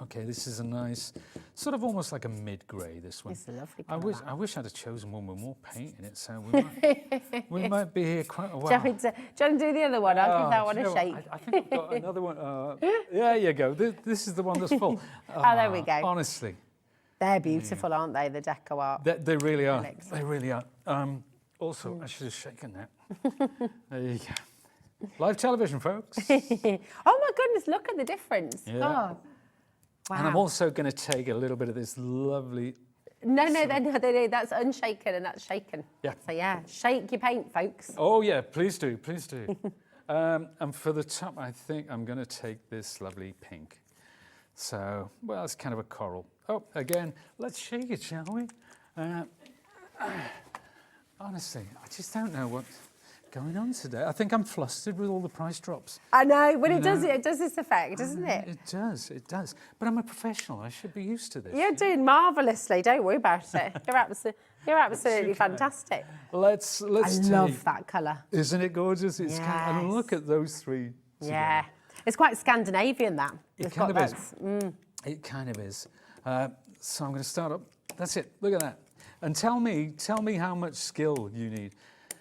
Okay, this is a nice, sort of almost like a mid-grey, this one. It's a lovely colour. I wish I'd have chosen one with more paint in it, so we might be here quite a while. Do you want to do the other one? I'll give that one a shake. I think I've got another one. There you go. This is the one that's full. There we go. Honestly. They're beautiful, aren't they, the deco art? They really are. They really are. Also, I should have shaken that. There you go. Live television, folks. Oh, my goodness, look at the difference. Yeah. Oh, wow. And I'm also going to take a little bit of this lovely... No, that's unshaken and that's shaken. Yeah. So, yeah, shake your paint, folks. Oh, yeah, please do, please do. And for the top, I think I'm going to take this lovely pink. So, well, it's kind of a coral. Oh, again, let's shake it, shall we? Honestly, I just don't know what's going on today. I think I'm flustered with all the price drops. I know, but it does this effect, doesn't it? It does. But I'm a professional. I should be used to this. You're doing marvellously. Don't worry about it. You're absolutely fantastic. Let's I love that colour. Isn't it gorgeous? It's and look at those three together. Yeah. It's quite Scandinavian, that. It kind of is. It kind of is. So I'm going to start up. That's it. Look at that. And tell me how much skill you need.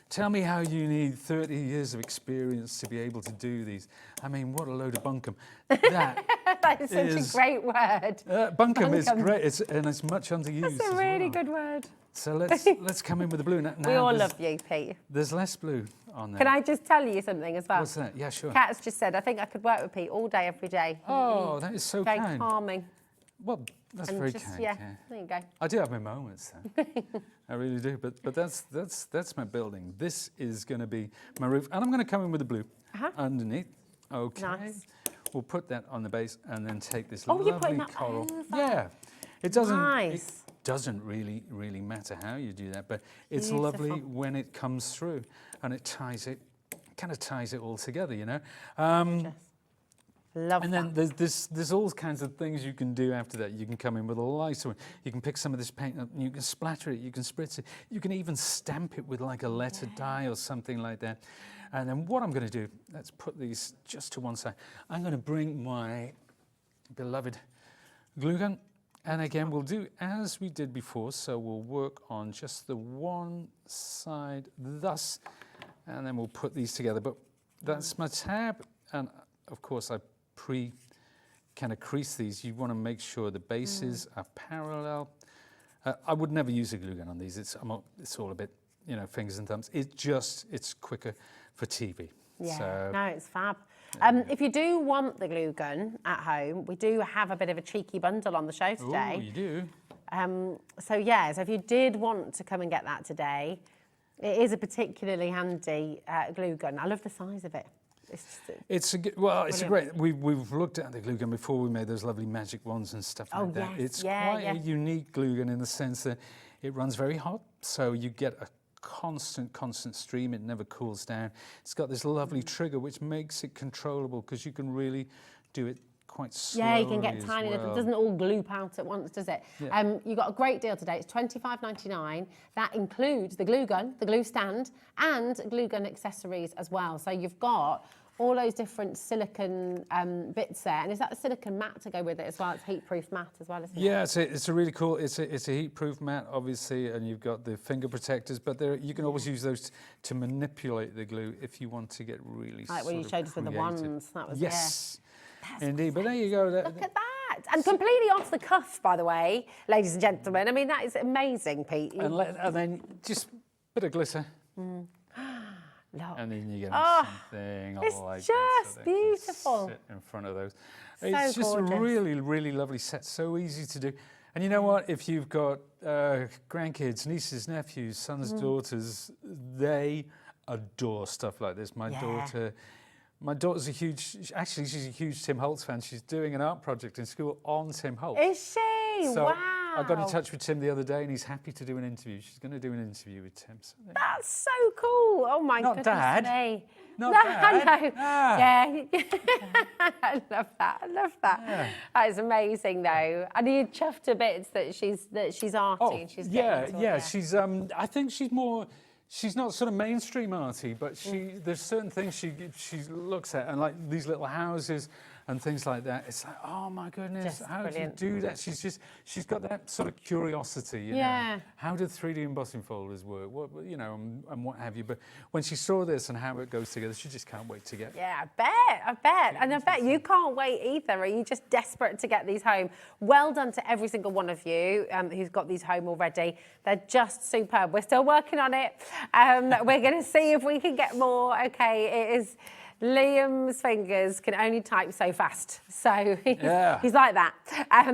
Tell me how you need 30 years of experience to be able to do these. I mean, what a load of bunkum. That is such a great word. Bunkum is great, and it's much underused. That's a really good word. So let's come in with the blue. Now, we all love you, Pete. There's less blue on there. Can I just tell you something as well? What's that? Yeah, sure. Kat's just said, I think I could work with Pete all day, every day. Oh, that is so kind. Very calming. Well, that's very kind. Yeah, there you go. I do have my moments, though. I really do. But that's my building. This is going to be my roof, and I'm going to come in with the blue underneath. Okay. Nice. We'll put that on the base, and then take this lovely coral. Yeah. It doesn't. Nice. It doesn't really matter how you do that, but it's lovely when it comes through, and it kind of ties it all together, you know. Love and then there's all kinds of things you can do after that. You can come in with a lighter one. You can pick some of this paint up and you can splatter it, you can spritz it. You can even stamp it with like a letter die or something like that. And then what I'm going to do, let's put these just to one side. I'm going to bring my beloved glue gun. And again, we'll do as we did before. So we'll work on just the one side thus. And then we'll put these together. But that's my tab. And of course, I kind of crease these. You want to make sure the bases are parallel. I would never use a glue gun on these. It's all a bit, you know, fingers and thumbs. It's quicker for TV. Yeah, so, no, it's fab. If you do want the glue gun at home, we do have a bit of a cheeky bundle on the show today. Oh, you do? So if you did want to come and get that today, it is a particularly handy glue gun. I love the size of it. It's a great. We've looked at the glue gun before. We made those lovely magic wands and stuff like that. Yes, It's quite a unique glue gun in the sense that it runs very hot, so you get a constant stream. It never cools down. It's got this lovely trigger which makes it controllable because you can really do it quite slowly. Yeah, you can get tiny little. It doesn't all gloop out at once, does it? Yeah. You got a great deal today. It's $25.99. That includes the glue gun, the glue stand, and glue gun accessories as well. So you've got all those different silicone bits there. And is that the silicone mat to go with it as well? It's heat-proof mat as well, isn't it? Yeah, it's a really cool. It's a heat-proof mat, obviously, and you've got the finger protectors. But you can always use those to manipulate the glue if you want to get really. Like when you showed us with the wands. That was yes. Indeed, but there you go. Look at that. And completely off the cuff, by the way, ladies and gentlemen. I mean, that is amazing, Pete. And then just a bit of glitter. Look. And then you get something it's like just that. beautiful. Sit in front of those. So it's just gorgeous. a really, really lovely set. So easy to do. And you know what? If you've got grandkids, nieces, nephews, sons, daughters, they adore stuff like this. My daughter's she's a huge Tim Holtz fan. She's doing an art project in school on Tim Holtz. Is she? So wow. I got in touch with Tim the other day and he's happy to do an interview. She's going to do an interview with Tim. So that's so cool. Oh my goodness Dad. me. Not no, Dad. I know. Ah. Yeah. I love that. Yeah. That is amazing though. And you chuffed a bit that she's arty and she's getting into it. She's I think she's not sort of mainstream arty, but there's certain things she looks at, and like these little houses and things like that. It's like, oh my goodness, Just how brilliant. do you do that? She's got that sort of curiosity, you know. How do 3D embossing folders work? What, you know, and what have you. But when she saw this and how it goes together, she just can't wait to get. Yeah, I bet. And I bet you can't wait either. Are you just desperate to get these home? Well done to every single one of you who's got these home already. They're just superb. We're still working on it. We're going to see if we can get more. Okay, it is. Liam's fingers can only type so fast. So he's like that.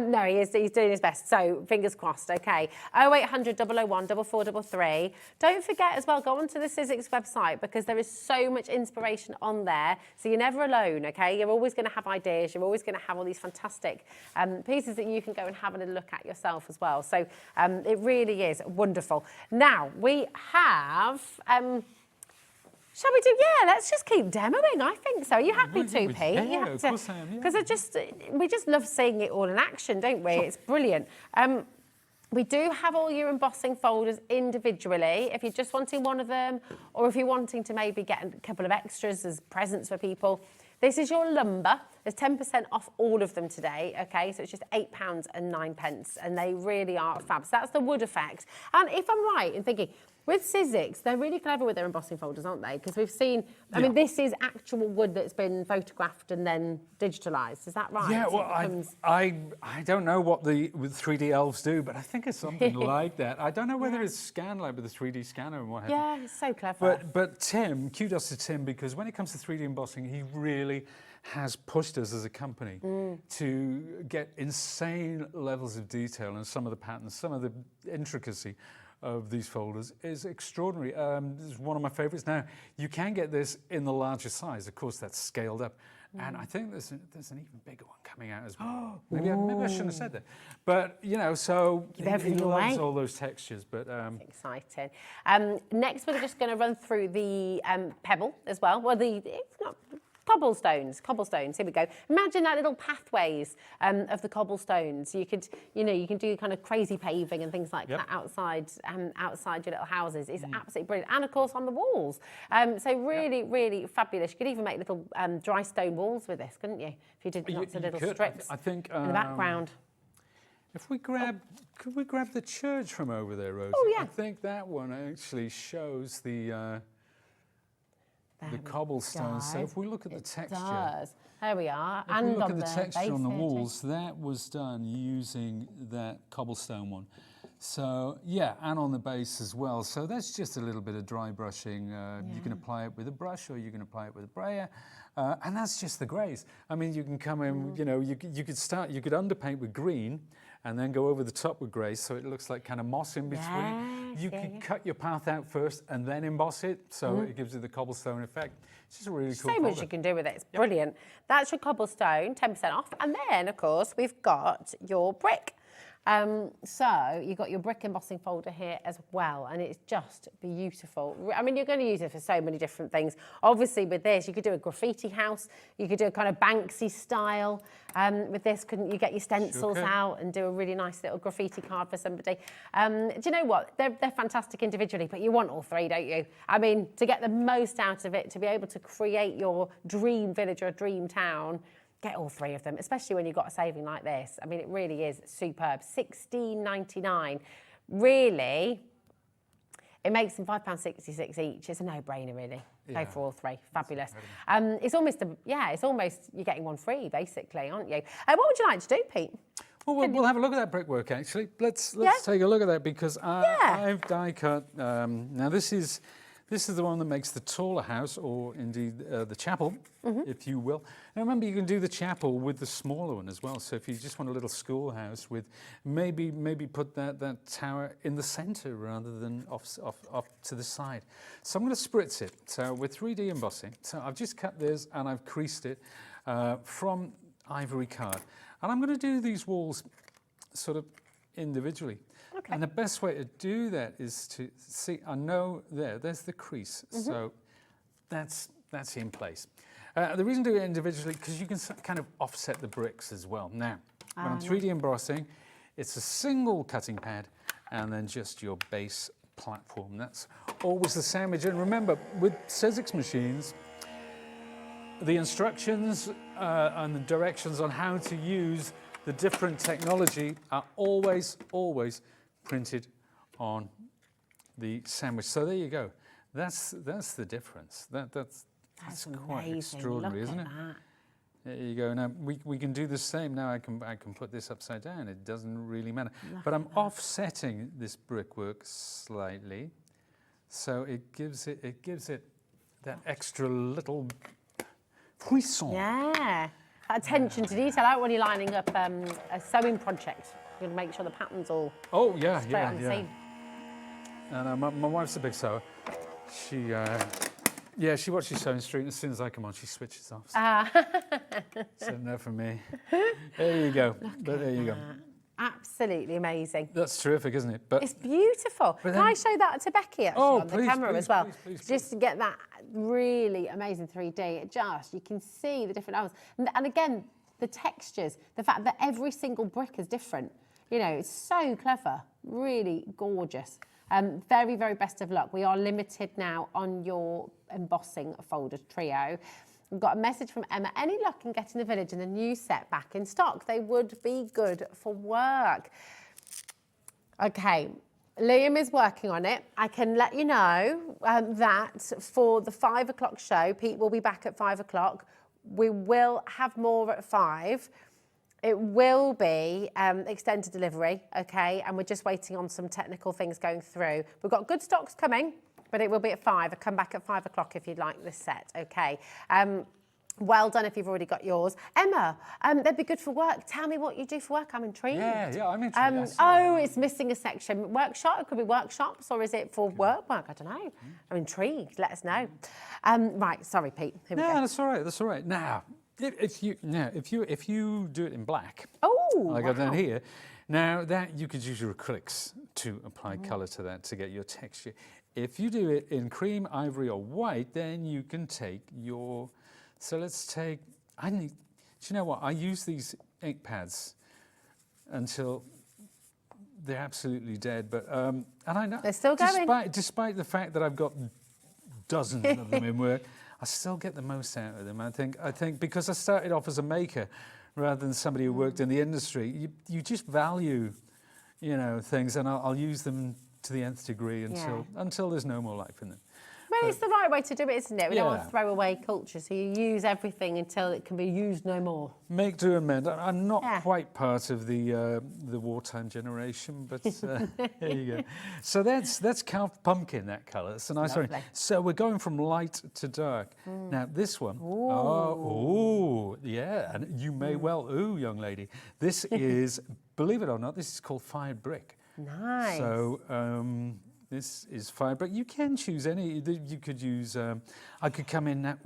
No, he's doing his best. So fingers crossed, okay. 0800 001 4433. Don't forget as well, go onto the Sizzix website because there is so much inspiration on there. So you're never alone, okay? You're always going to have ideas. You're always going to have all these fantastic pieces that you can go and have a look at yourself as well. So it really is wonderful. Now, we have... shall we do? Yeah, let's just keep demoing. I think so. Are you happy to, Pete? Yeah, of course I am. Because we just love seeing it all in action, don't we? Sure. It's brilliant. We do have all your embossing folders individually. If you're just wanting one of them, or if you're wanting to maybe get a couple of extras as presents for people, this is your lumber. There's 10% off all of them today, okay? So it's just £8.09, and they really are fab. So that's the wood effect. And if I'm right in thinking, with Sizzix, they're really clever with their embossing folders, aren't they? Because we've seen, I mean, this is actual wood that's been photographed and then digitalised. Is that right? Yeah, So well, I don't know what the 3D elves do, but I think it's something like that. I don't know whether it's scanned like with a 3D scanner and what have you. Yeah, it's so clever. But Tim, kudos to Tim, because when it comes to 3D embossing, he really has pushed us as a company to get insane levels of detail in some of the patterns, some of the intricacy of these folders is extraordinary. This is one of my favorites. Now, you can get this in the larger size. Of course, that's scaled up. And I think there's an even bigger one coming out as well. Maybe I shouldn't have said that. But, you know, so he loves all those textures. But That's exciting. Next, we're just going to run through the pebble as well. Well, it's not... Cobblestones, here we go. Imagine that little pathways of the cobblestones. You could, you can do kind of crazy paving and things like that outside your little houses. It's absolutely brilliant. And of course on the walls. So really, really fabulous. You could even make little dry stone walls with this, couldn't you? If you did lots of little strips I think, in the background. If we could we grab the church from over there, Rosie? Oh, yeah. I think that one actually shows the cobblestones. So if we look at the texture, does. There we are. If we look at the texture on the walls, that was done using that cobblestone one. So yeah, and on the base as well. So that's just a little bit of dry brushing. You can apply it with a brush or you can apply it with a brayer. And that's just the greys. I mean, you can come in, you know, you could underpaint with green and then go over the top with grey so it looks like kind of moss in between. You can cut your path out first and then emboss it so it gives you the cobblestone effect. It's just a really cool So much you can do with it, it's brilliant. That's your cobblestone, 10% off. And then, of course, we've got your brick. So you've got your brick embossing folder here as well, and it's just beautiful. I mean, you're going to use it for so many different things. Obviously, with this, you could do a graffiti house. You could do a kind of Banksy style. With this, couldn't you get your stencils out and do a really nice little graffiti card for somebody? Do you know what? They're fantastic individually, but you want all three, don't you? I mean, to get the most out of it, to be able to create your dream village or a dream town, get all three of them, especially when you've got a saving like this. I mean, it really is superb. $16.99. Really, it makes them £5.66 each. It's a no-brainer, really. Go for all three. Fabulous. It's almost, you're getting one free, basically, aren't you? What would you like to do, Pete? Well, we'll have a look at that brickwork, actually. Let's take a look at that because I've die cut. Now, this is the one that makes the taller house, or indeed the chapel, if you will. Now remember, you can do the chapel with the smaller one as well. So if you just want a little schoolhouse with, maybe put that tower in the centre rather than off to the side. So I'm going to spritz it. So with 3D embossing. So I've just cut this and I've creased it from ivory card. And I'm going to do these walls sort of individually. Okay. And the best way to do that is to see, I know there's the crease, so that's in place. The reason to do it individually, because you can kind of offset the bricks as well. Now, when I'm 3D embossing, it's a single cutting pad and then just your base platform. That's always the sandwich. And remember, with Sizzix machines, the instructions and the directions on how to use the different technology are always printed on the sandwich. So there you go. That's the difference. That's quite extraordinary, isn't it? There you go. Now we can do the same. Now I can put this upside down. It doesn't really matter. But I'm offsetting this brickwork slightly, so it gives it that extra little frisson. Yeah. Attention to detail out when you're lining up a sewing project. You're going to make sure the pattern's all on the seam. And my wife's a big sewer. She watches Sewing Street, and as soon as I come on, she switches off. So no for me. There you go. There you go. Absolutely amazing. That's terrific, isn't it? But it's beautiful. Can I show that to Becky actually on the camera as well? Please. Just to get that really amazing 3D. You can see the different elements. And again, the textures, the fact that every single brick is different. You know, it's so clever, really gorgeous. Very, very best of luck. We are limited now on your embossing folder trio. We've got a message from Emma. Any luck in getting the village and the new set back in stock? They would be good for work. Okay, Liam is working on it. I can let you know that for the 5 o'clock show, Pete will be back at 5 o'clock. We will have more at 5. It will be extended delivery, okay? And we're just waiting on some technical things going through. We've got good stocks coming, but it will be at 5. I'll come back at 5 o'clock if you'd like this set, okay? Well done if you've already got yours. Emma, they'd be good for work. Tell me what you do for work. I'm intrigued. Yeah, I'm intrigued. It's missing a section. Workshop? It could be workshops, or is it for work? I don't know. I'm intrigued. Let us know. Right, sorry, Pete. Here we go. That's all right. That's all right. Now, if you do it in black, like I've done here, now that you could use your acrylics to apply colour to that to get your texture. If you do it in cream, ivory, or white, then you can take your. So let's take. Do you know what? I use these ink pads until they're absolutely dead. But and I know they're still going. Despite the fact that I've got dozens of them in work, I still get the most out of them. I think because I started off as a maker rather than somebody who worked in the industry. You just value, things, and I'll use them to the nth degree until there's no more life in them. Well, it's the right way to do it, isn't it? We don't want to throw away culture, so you use everything until it can be used no more. Make, do, and mend. I'm not quite part of the wartime generation, but there you go. So that's carved pumpkin, that colour. It's a nice one. So we're going from light to dark. Now this one, yeah, and you may well, young lady. This is, believe it or not, this is called fired brick. Nice. So this is fired brick. You can choose any. You could use. I could come in now.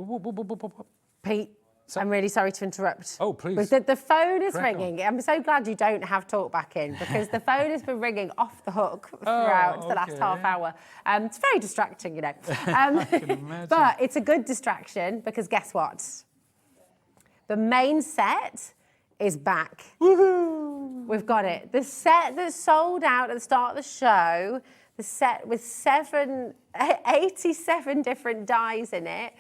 Pete, I'm really sorry to interrupt. Oh, please. The phone is ringing. I'm so glad you don't have talk back in, because the phone has been ringing off the hook throughout the last half hour. It's very distracting, you know. I can imagine. But it's a good distraction, because guess what? The main set is back. Woohoo! We've got it. The set that sold out at the start of the show, the set with 87 different dies in it.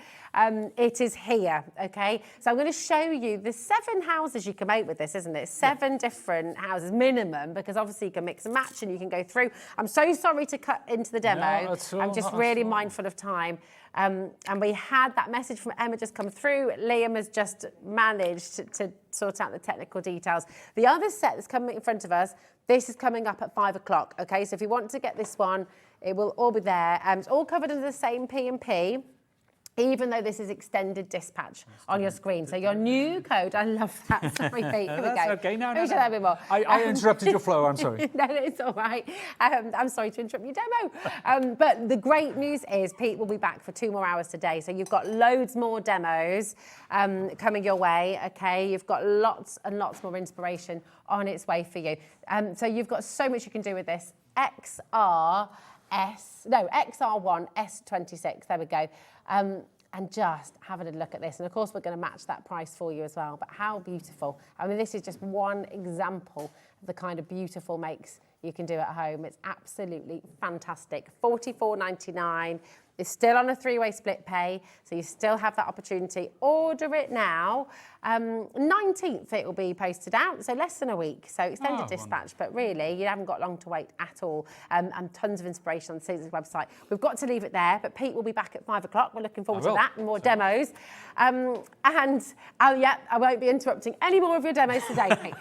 It is here, okay? So I'm going to show you the 7 houses you can make with this, isn't it? 7 different houses minimum, because obviously you can mix and match and you can go through. I'm so sorry to cut into the demo. I'm just really mindful of time. And we had that message from Emma just come through. Liam has just managed to sort out the technical details. The other set that's coming in front of us, this is coming up at 5 o'clock, okay? So if you want to get this one, it will all be there. It's all covered under the same P&P, even though this is extended dispatch on your screen. So your new code, I love that. Sorry, Pete, here we go. That's okay, no. Show that a bit more. I interrupted your flow, I'm sorry. No, it's all right. I'm sorry to interrupt your demo. But the great news is Pete will be back for 2 more hours today. So you've got loads more demos coming your way, okay? You've got lots and lots more inspiration on its way for you. So you've got so much you can do with this. XR1 S26, there we go. And just have a little look at this. And of course, we're going to match that price for you as well. But how beautiful. I mean, this is just one example of the kind of beautiful makes you can do at home. It's absolutely fantastic. $44.99. It's still on a 3-way split pay, so you still have that opportunity. Order it now. 19th it will be posted out, so less than a week. So extended dispatch, but really you haven't got long to wait at all. And tons of inspiration on the Sizzix website. We've got to leave it there, but Pete will be back at 5 o'clock. We're looking forward to that and more demos. And I won't be interrupting any more of your demos today, Pete.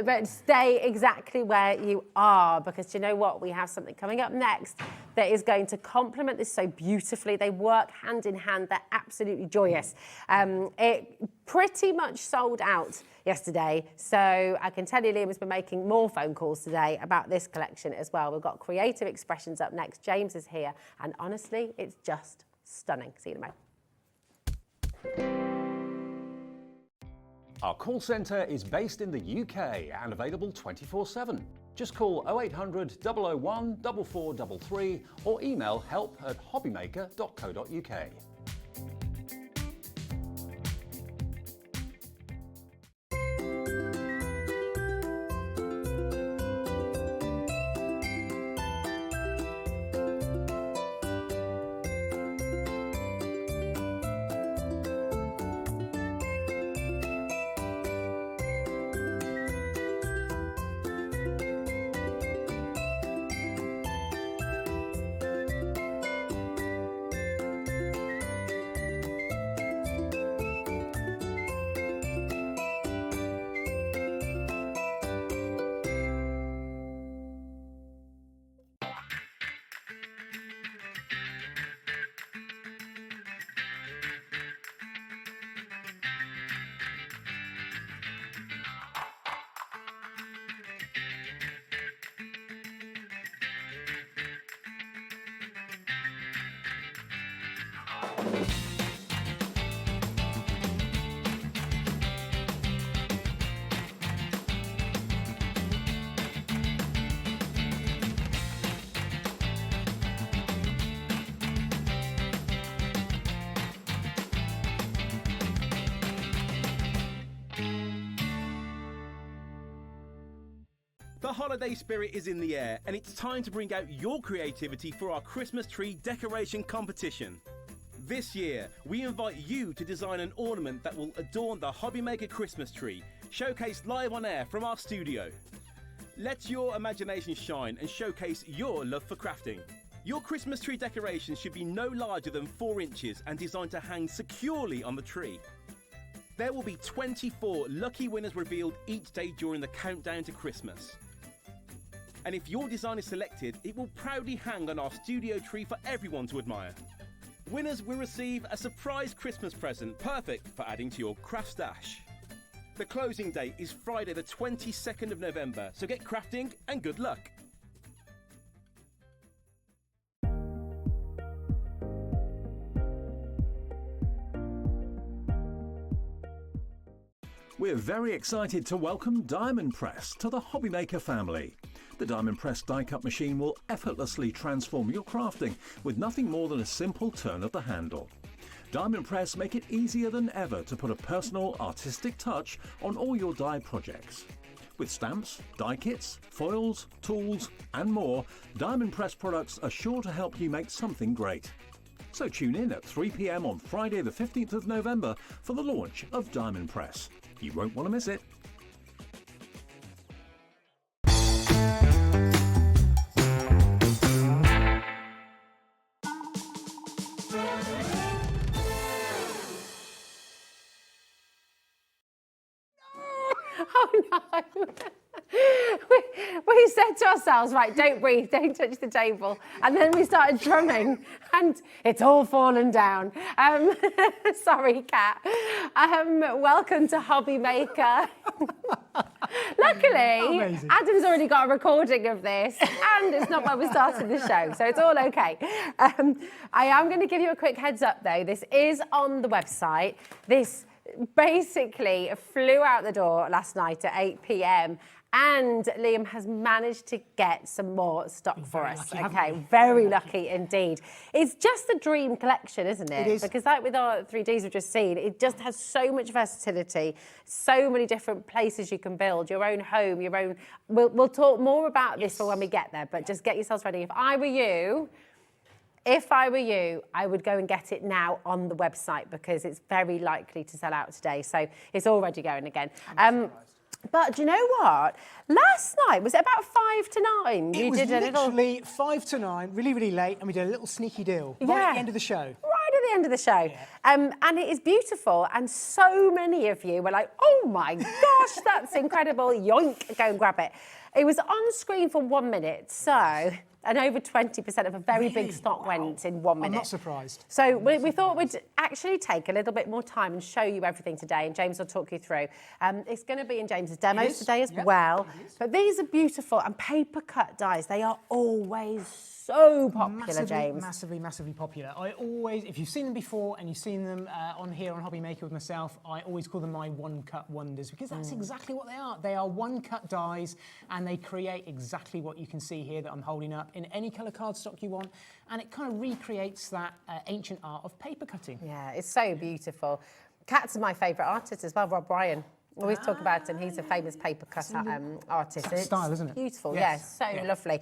But stay exactly where you are, because you know what? We have something coming up next that is going to complement this so beautifully. They work hand in hand. They're absolutely joyous. It pretty much sold out yesterday, so I can tell you Liam has been making more phone calls today about this collection as well. We've got Creative Expressions up next. James is here, and honestly, it's just stunning. See you in a moment. Our call centre is based in the UK and available 24/7. Just call 0800 001 4433 or email help@hobbymaker.co.uk. The holiday spirit is in the air, and it's time to bring out your creativity for our Christmas tree decoration competition. This year, we invite you to design an ornament that will adorn the Hobbymaker Christmas tree, showcased live on air from our studio. Let your imagination shine and showcase your love for crafting. Your Christmas tree decoration should be no larger than 4 inches and designed to hang securely on the tree. There will be 24 lucky winners revealed each day during the countdown to Christmas. And if your design is selected, it will proudly hang on our studio tree for everyone to admire. Winners will receive a surprise Christmas present, perfect for adding to your craft stash. The closing date is Friday the 22nd of November, so get crafting and good luck. We're very excited to welcome Diamond Press to the Hobbymaker family. The Diamond Press die-cut machine will effortlessly transform your crafting with nothing more than a simple turn of the handle. Diamond Press make it easier than ever to put a personal, artistic touch on all your die projects. With stamps, die kits, foils, tools and more, Diamond Press products are sure to help you make something great. So tune in at 3 p.m. on Friday the 15th of November for the launch of Diamond Press. You won't want to miss it. Oh no! We said to ourselves, right, don't breathe, don't touch the table. And then we started drumming and it's all fallen down. Sorry, Kat. Welcome to Hobbymaker. Luckily, amazing. Adam's already got a recording of this and it's not where we started the show, so it's all okay. I am going to give you a quick heads up though. This is on the website. This basically flew out the door last night at 8 p.m. and Liam has managed to get some more stock for us. Okay, very lucky indeed. It's just a dream collection, isn't it? It is. Because like with our 3Ds we've just seen, it just has so much versatility, so many different places you can build, your own home, your own... We'll talk more about this for when we get there, but just get yourselves ready. If I were you, I would go and get it now on the website because it's very likely to sell out today. So it's already going again. But do you know what? Last night, was it about 5 to 9? It was literally 5 to 9, really, really late, and we did a little sneaky deal right at the end of the show. Right at the end of the show. Yeah. And it is beautiful, and so many of you were like, oh my gosh, that's incredible, yoink, go and grab it. It was on screen for 1 minute, so... And over 20% of a very big stock went in 1 minute. I'm not surprised. So we thought we'd actually take a little bit more time and show you everything today, and James will talk you through. It's going to be in James's demos today as well. But these are beautiful, and paper cut dies, they are always so popular, James. Massively popular. I always, if you've seen them before and you've seen them on here on Hobbymaker with myself, I always call them my one-cut wonders because that's exactly what they are. They are one-cut dies and they create exactly what you can see here that I'm holding up in any colour cardstock you want, and it kind of recreates that ancient art of paper cutting. Yeah, it's so beautiful. Kat's my favourite artist as well, Rob Bryan. We always talk about him. He's a famous paper cut artist. It's style, isn't it? Beautiful, yes, so lovely.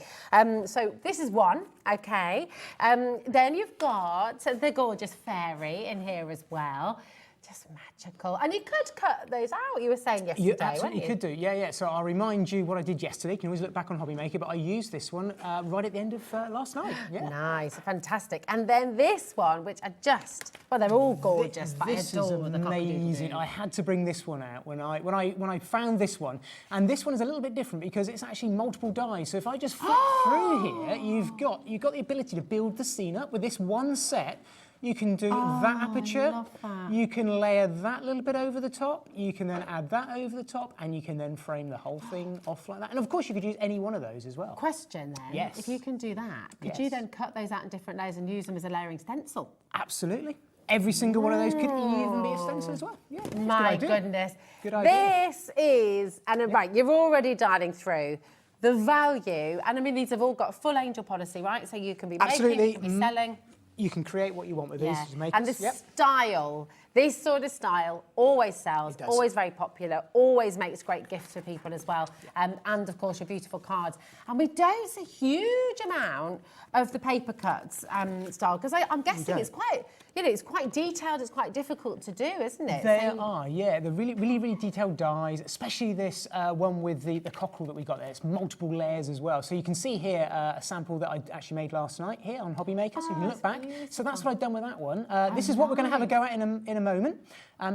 So this is one, okay. Then you've got the gorgeous fairy in here as well. Just magical. And you could cut those out, you were saying yesterday, You absolutely could do, yeah. So I'll remind you what I did yesterday. You can always look back on Hobbymaker, but I used this one right at the end of last night. Yeah. Nice, fantastic. And then this one, which I just, well, they're all gorgeous, but I adore the amazing. I had to bring this one out when I found this one. And this one is a little bit different because it's actually multiple dies. So if I just flip through here, you've got the ability to build the scene up with this one set. You can do that aperture, you can layer that little bit over the top, you can then add that over the top, and you can then frame the whole thing off like that. And of course you could use any one of those as well. Question then, yes. If you can do that, could you then cut those out in different layers and use them as a layering stencil? Absolutely. Every single one of those could even be a stencil as well. Yeah, my goodness. Good idea. This is, and right, you're already dialing through the value, and I mean, these have all got a full angel policy, right? So you can be making, you can be selling. You can create what you want with these. And the style, this sort of style always sells, always very popular, always makes great gifts for people as well. And of course your beautiful cards. And we don't see a huge amount of the paper cuts style, because I'm guessing it's quite, you know, it's quite detailed, it's quite difficult to do, isn't it? They are, yeah. They're really detailed dies, especially this one with the cockerel that we got there. It's multiple layers as well. So you can see here a sample that I actually made last night here on Hobby Maker, so you can look back. Beautiful. So that's what I've done with that one. This is what we're going to have a go at in a moment.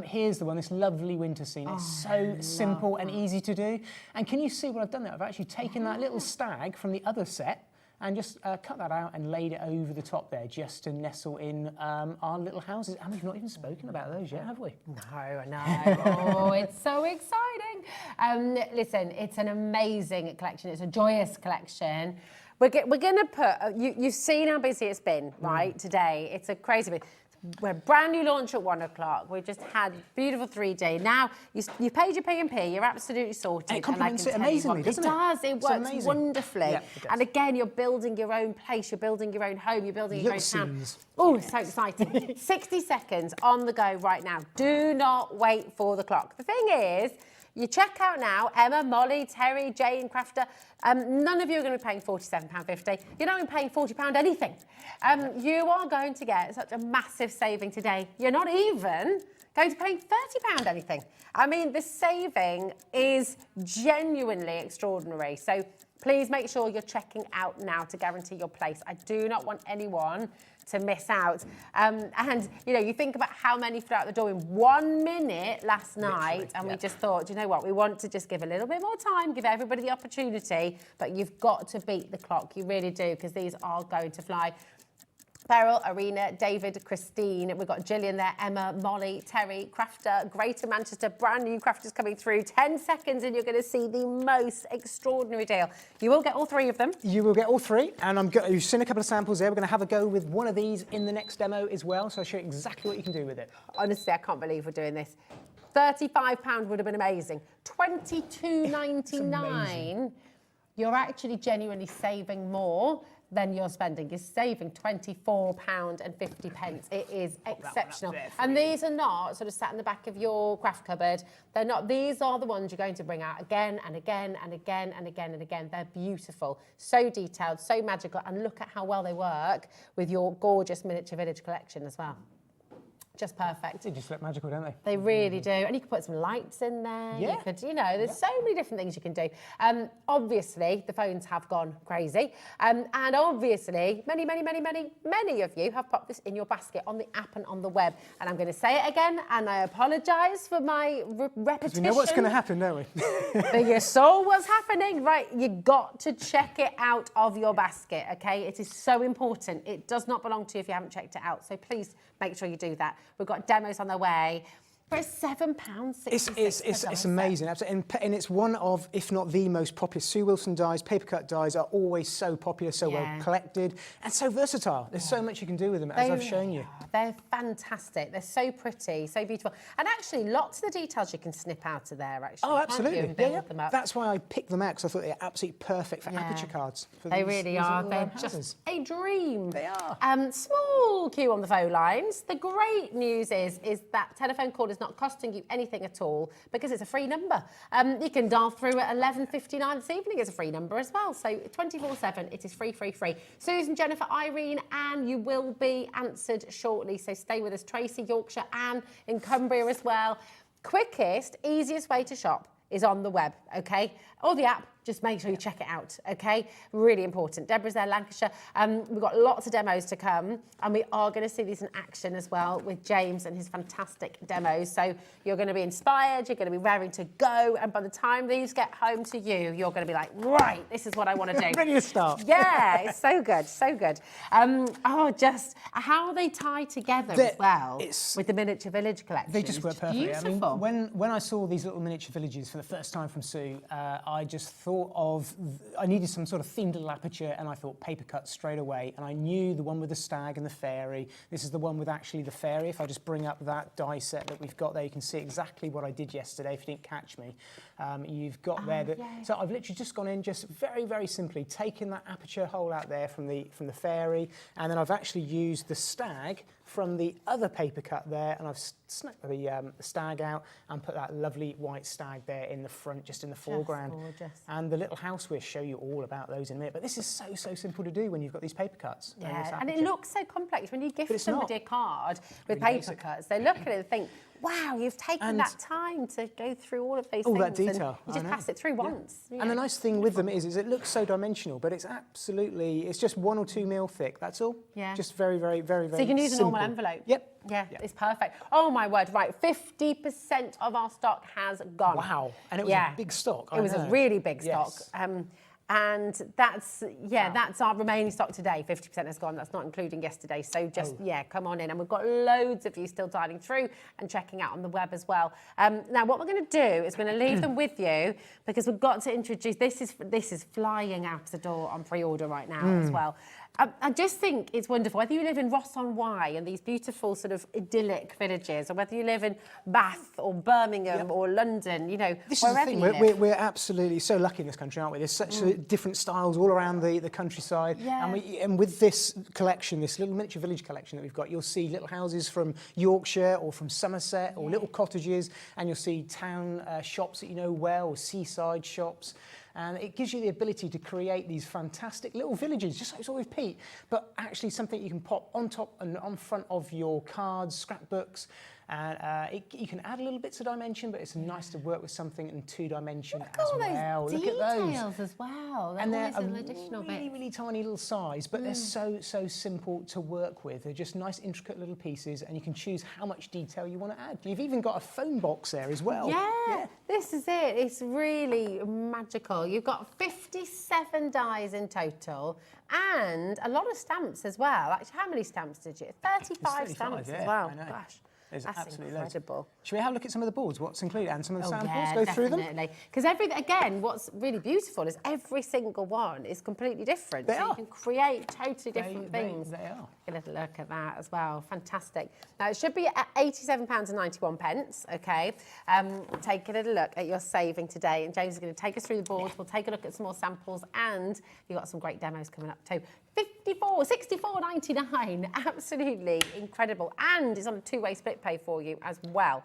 Here's the one, this lovely winter scene. It's so simple and easy to do. And can you see what I've done there? I've actually taken that little stag from the other set and just cut that out and laid it over the top there just to nestle in our little houses. And we've not even spoken about those yet, have we? No, I know. Oh, it's so exciting. Listen, it's an amazing collection. It's a joyous collection. We're going to put, you've seen how busy it's been, right, today. It's a crazy bit. We're brand new launch at 1 o'clock. We just had beautiful 3D. Now, you paid your P&P, you're absolutely sorted. And it complements it amazingly, doesn't it? It does, it works wonderfully. Yeah, it does. And again, you're building your own place, you're building your own home, you're building your own town. Scenes. Oh, so exciting. 60 seconds on the go right now. Do not wait for the clock. The thing is, you check out now, Emma, Molly, Terry, Jane, Crafter. None of you are going to be paying £47.50. You're not even paying £40 anything. You are going to get such a massive saving today. You're not even going to pay £30 anything. I mean, the saving is genuinely extraordinary. So please make sure you're checking out now to guarantee your place. I do not want anyone to miss out. And, you know, you think about how many flew out the door in 1 minute last night, and we just thought, you know what, we want to just give a little bit more time, give everybody the opportunity, but you've got to beat the clock. You really do, because these are going to fly. Beryl, Arena, David, Christine, we've got Gillian there, Emma, Molly, Terry, Crafter, Greater Manchester, brand new crafters coming through. 10 seconds and you're going to see the most extraordinary deal. You will get all three of them. You will get all three, and you've seen a couple of samples there. We're going to have a go with one of these in the next demo as well, so I'll show you exactly what you can do with it. Honestly, I can't believe we're doing this. £35 would have been amazing. $22.99. You're actually genuinely saving more than you're spending. You're saving £24.50. It is exceptional. And these are not sort of sat in the back of your craft cupboard. They're not. These are the ones you're going to bring out again and again and again and again and again. They're beautiful, so detailed, so magical, and look at how well they work with your gorgeous miniature village collection as well. Just perfect. They just look magical, don't they? They really do. And you could put some lights in there. Yeah. You could, you know, there's so many different things you can do. Obviously, the phones have gone crazy. And obviously, many of you have popped this in your basket on the app and on the web. And I'm going to say it again, and I apologise for my repetition. We know what's going to happen, don't we? But you saw what's happening, right? You got to check it out of your basket, okay? It is so important. It does not belong to you if you haven't checked it out. So please make sure you do that. We've got demos on their way. For £7.66. It's amazing, absolutely. And it's one of, if not the most popular. Sue Wilson dies, paper cut dies are always so popular, so well collected, and so versatile. There's so much you can do with them, as I've shown you. They're fantastic. They're so pretty, so beautiful. And actually, lots of the details you can snip out of there, actually. Oh, absolutely. And build them up. That's why I picked them out, because I thought they're absolutely perfect for aperture cards. They really are. They're just a dream. They are. Small queue on the phone lines. The great news is that telephone call is not costing you anything at all, because it's a free number. You can dial through at 11:59 this evening. It's a free number as well. So 24/7, it is free. Susan, Jennifer, Irene, Anne, you will be answered shortly. So stay with us. Tracy, Yorkshire, Anne in Cumbria as well. Quickest, easiest way to shop is on the web, okay? Or the app. Just make sure you check it out, okay? Really important. Deborah's there, Lancashire. We've got lots of demos to come, and we are going to see these in action as well with James and his fantastic demos. So you're going to be inspired, you're going to be raring to go, and by the time these get home to you, you're going to be like, right, this is what I want to do. Ready to start. Yeah, it's so good, so good. Just how they tie together as well with the miniature village collection. They just work perfectly. Beautiful. I mean, when I saw these little miniature villages for the first time from Sue, I just thought thought of, I needed some sort of themed little aperture, and I thought paper cut straight away. And I knew the one with the stag and the fairy. This is the one with actually the fairy. If I just bring up that die set that we've got there, you can see exactly what I did yesterday, if you didn't catch me. You've got there that, so I've literally just gone in, just very, very simply taken that aperture hole out there from the fairy, and then I've actually used the stag from the other paper cut there, and I've snapped the stag out and put that lovely white stag there in the front, just in the foreground. Gorgeous. And the little house, we'll show you all about those in a minute. But this is so simple to do when you've got these paper cuts. Yeah, and it looks so complex when you gift somebody a card with paper cuts. They look at it and think, wow, you've taken that time to go through all of these things. All that detail. You just pass it through once. Yeah. And the nice thing with them is it looks so dimensional, but it's just 1 or 2 mil thick, that's all. Yeah. Just very, very, very, very So you can use simple. a normal envelope. Yep. Yeah, it's perfect. Oh my word, right, 50% of our stock has gone. Wow, and it was a big stock. It was a really big stock. Yes. And that's our remaining stock today. 50% has gone. That's not including yesterday. So just come on in, and we've got loads of you still dialing through and checking out on the web as well. Now what we're going to do is we're going to leave them with you, because we've got to introduce. This is flying out the door on pre-order right now as well. I just think it's wonderful, whether you live in Ross-on-Wye and these beautiful sort of idyllic villages, or whether you live in Bath or Birmingham or London, you know, this wherever is the thing. you live. We're absolutely so lucky in this country, aren't we? There's such different styles all around the countryside. Yeah. And with this collection, this little miniature village collection that we've got, you'll see little houses from Yorkshire or from Somerset, or little cottages, and you'll see town shops that you know well, or seaside shops. And it gives you the ability to create these fantastic little villages, just like we saw with Pete, but actually something you can pop on top and on front of your cards, scrapbooks. And you can add a little bits of dimension, but it's nice to work with something in 2-dimension as well. Look at those details as well. And they're an additional really, really tiny little size, but they're so simple to work with. They're just nice, intricate little pieces, and you can choose how much detail you want to add. You've even got a phone box there as well. Yeah, this is it. It's really magical. You've got 57 dies in total, and a lot of stamps as well. Actually, how many stamps did you? 35 stamps as well. I know. Gosh. There's That's absolutely incredible. Loads. Should we have a look at some of the boards, what's included, and some of the samples? Yeah, Go through them? definitely. Because again, what's really beautiful is every single one is completely different. They so are. you can create totally different things. They are. A little look at that as well. Fantastic. Now, it should be at £87.91, okay? Take a little look at your saving today, and James is going to take us through the boards. We'll take a look at some more samples, and you've got some great demos coming up too. 64.99, absolutely incredible. And it's on a 2-way split pay for you as well.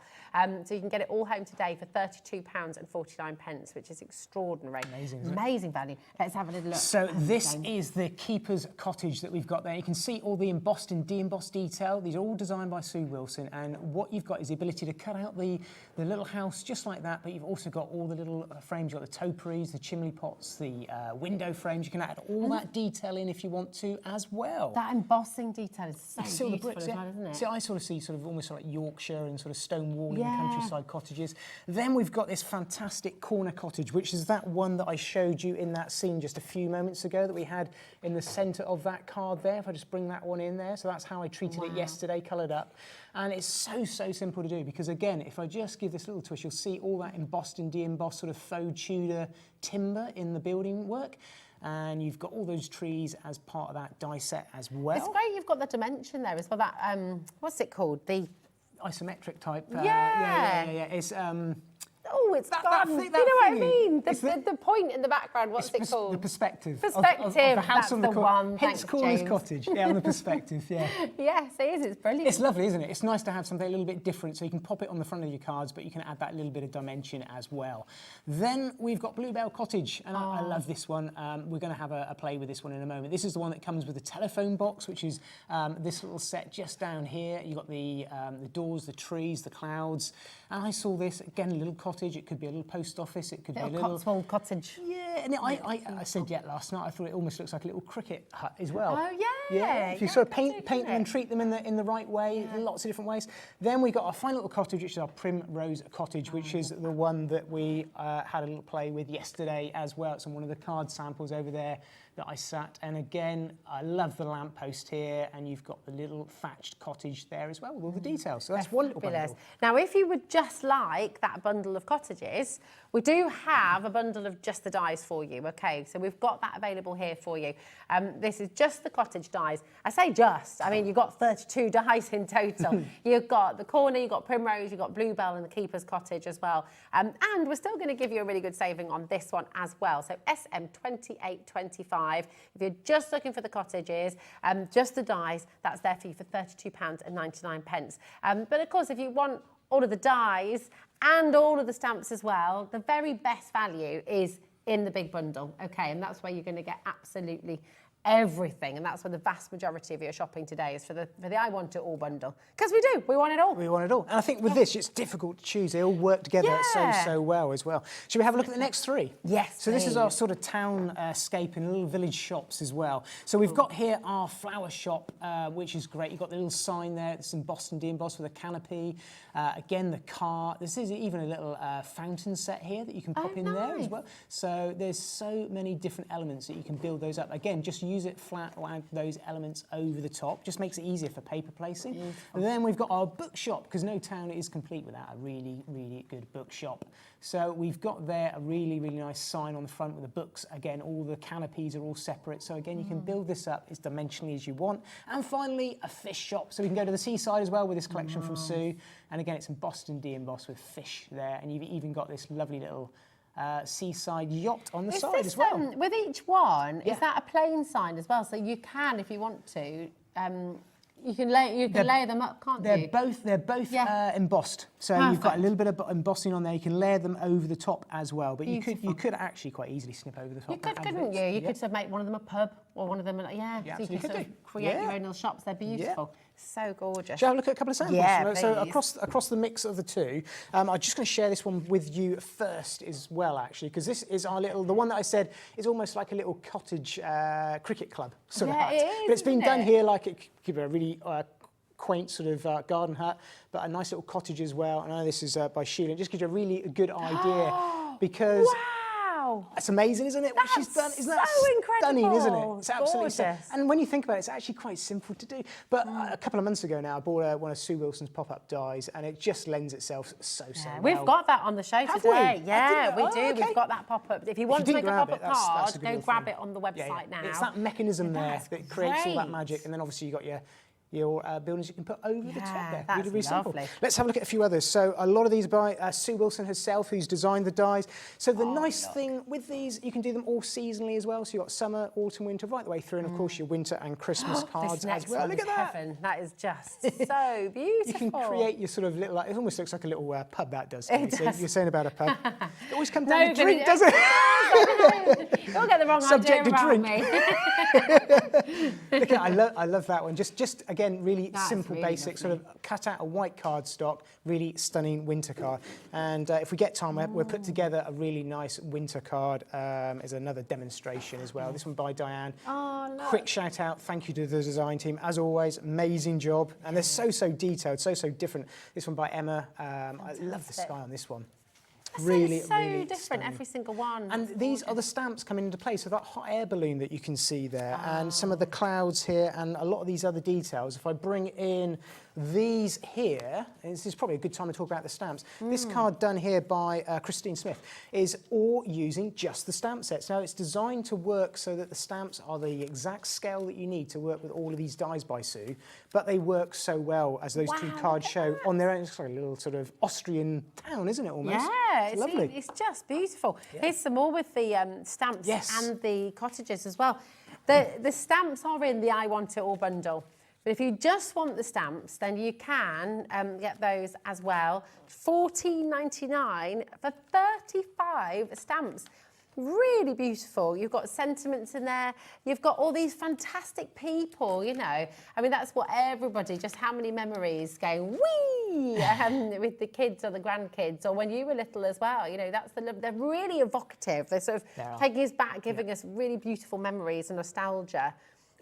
So you can get it all home today for £32.49, which is extraordinary. Amazing value. Let's have a little look. So this is the Keeper's Cottage that we've got there. You can see all the embossed and de-embossed detail. These are all designed by Sue Wilson, and what you've got is the ability to cut out the little house just like that, but you've also got all the little frames. You've got the topiaries, the chimney pots, the window frames. You can add all that detail in if you want to as well. That embossing detail is so See all the beautiful bricks, as well, isn't it? See, I sort of see almost like Yorkshire and sort of stone walling countryside cottages. Then we've got this fantastic corner cottage, which is that one that I showed you in that scene just a few moments ago that we had in the centre of that card there. If I just bring that one in there. So that's how I treated it yesterday, coloured up. And it's so simple to do, because again, if I just give this little twist, you'll see all that embossed and de-embossed sort of faux Tudor timber in the building work. And you've got all those trees as part of that die set as well. It's great you've got the dimension there as well. That what's it called? The isometric type. Yeah. It's oh, it's gone. Thing, you know what I thingy. mean? The point in the background. What's it called? The perspective. Perspective. Of the house That's on the the one. Hence Thanks, Corner's James. Cottage. Yeah, on the perspective. Yeah. Yes, it is. It's brilliant. It's lovely, isn't it? It's nice to have something a little bit different, so you can pop it on the front of your cards, but you can add that little bit of dimension as well. Then we've got Bluebell Cottage, and I love this one. We're going to have a play with this one in a moment. This is the one that comes with the telephone box, which is this little set just down here. You've got the doors, the trees, the clouds. And I saw this, again, a little cottage. It could be a little post office. It could be a little Cotswold cottage. Yeah, and I said last night. I thought it almost looks like a little cricket hut as well. Oh yeah. Yeah. If you sort of paint them and treat them in the right way, lots of different ways. Then we got our final little cottage, which is our Primrose Cottage, which is the one that we had a little play with yesterday as well. It's on one of the card samples over there. that I sat. And again, I love the lamppost here, and you've got the little thatched cottage there as well with all the details. So that's one little bundle. Now, if you would just like that bundle of cottages, we do have a bundle of just the dies for you, okay? So we've got that available here for you. This is just the cottage dies. I say just, I mean, you've got 32 dies in total. You've got the corner, you've got Primrose, you've got Bluebell and the Keeper's Cottage as well. And we're still going to give you a really good saving on this one as well. So SM2825, if you're just looking for the cottages, just the dies, that's there for you for £32.99. But of course, if you want all of the dies and all of the stamps as well, the very best value is in the big bundle, okay? And that's where you're going to get absolutely everything, and that's where the vast majority of your shopping today is for the I want it all bundle, because we want it all. We want it all. And I think with this, it's difficult to choose. They all work together so well as well. Should we have a look at the next three? Yes. So this is our sort of town scape and little village shops as well. So we've got here our flower shop, which is great. You've got the little sign there. It's embossed and de-embossed with a canopy. Again, the car. This is even a little fountain set here that you can pop in there as well. So there's so many different elements that you can build those up. Again, just use it flat or add those elements over the top. Just makes it easier for paper placing. And then we've got our bookshop, because no town is complete without a really, really good bookshop. So we've got there a really, really nice sign on the front with the books. Again, all the canopies are all separate. So again, you can build this up as dimensionally as you want. And finally, a fish shop. So we can go to the seaside as well with this collection from Sue. And again, it's embossed and de-embossed with fish there. And you've even got this lovely little seaside yacht on the side as well. With each one, is that a plain sign as well? So you can, if you want to, you can lay them up, can't you? They're both embossed. So you've got a little bit of embossing on there. You can layer them over the top as well. But you could actually quite easily snip over the top. You could, couldn't you? You could sort of make one of them a pub or one of them, so you could sort of create your own little shops. They're beautiful. So gorgeous. Shall I have a look at a couple of samples? Yeah, so across the mix of the two, I'm just going to share this one with you first as well, actually, because this is our little, the one that I said is almost like a little cottage cricket club sort of hut. But it's been done here like it could be a really quaint sort of garden hut, but a nice little cottage as well. I know this is by Sheila. It just gives you a really good idea because... Wow! That's amazing, isn't it? What she's done, isn't that so incredible? Stunning, isn't it? It's absolutely stunning. Gorgeous. And when you think about it, it's actually quite simple to do. But a couple of months ago now, I bought one of Sue Wilson's pop-up dies, and it just lends itself so well. We've got that on the show today. Yeah, we do. Okay. We've got that pop-up. If you want to make a pop-up card, go grab it on the website now. It's that mechanism there that creates all that magic, and then obviously you've got your buildings you can put over the top there. That's really simple. lovely. Let's have a look at a few others. So a lot of these by Sue Wilson herself, who's designed the dies. So the nice thing with these, you can do them all seasonally as well. So you've got summer, autumn, winter, right the way through, and of course your winter and Christmas cards as well. Look at that. Heaven. That is just so beautiful. You can create your sort of little, it almost looks like a little pub, that does. You're saying about a pub. It always comes down to drink, doesn't it? Don't get the wrong Subject idea to around drink. me. Look at I love that one. Just again, really simple, really basic, sort of cut out a white cardstock, really stunning winter card. And if we get time, we'll put together a really nice winter card as another demonstration as well. This one by Diane. Oh, look. Quick shout out, thank you to the design team. As always, amazing job. And they're so detailed, so different. This one by Emma. I love the sky on this one. Really different, stunning. every single one. And these are the stamps coming into play. So that hot air balloon that you can see there, and some of the clouds here, and a lot of these other details. If I bring in these here, and this is probably a good time to talk about the stamps. This card done here by Christine Smith is all using just the stamp sets. Now it's designed to work so that the stamps are the exact scale that you need to work with all of these dies by Sue, but they work so well, as those two cards show, on their own. It's like a little sort of Austrian town, isn't it, almost? Yeah, it's lovely. It's just beautiful. Here's some more with the stamps and the cottages as well. The stamps are in the I Want It All bundle. But if you just want the stamps, then you can get those as well. $14.99 for 35 stamps. Really beautiful. You've got sentiments in there. You've got all these fantastic people, you know. I mean, that's what everybody, just how many memories going, wee, with the kids or the grandkids, or when you were little as well. You know, they're really evocative. They're sort of taking us back, giving us really beautiful memories and nostalgia.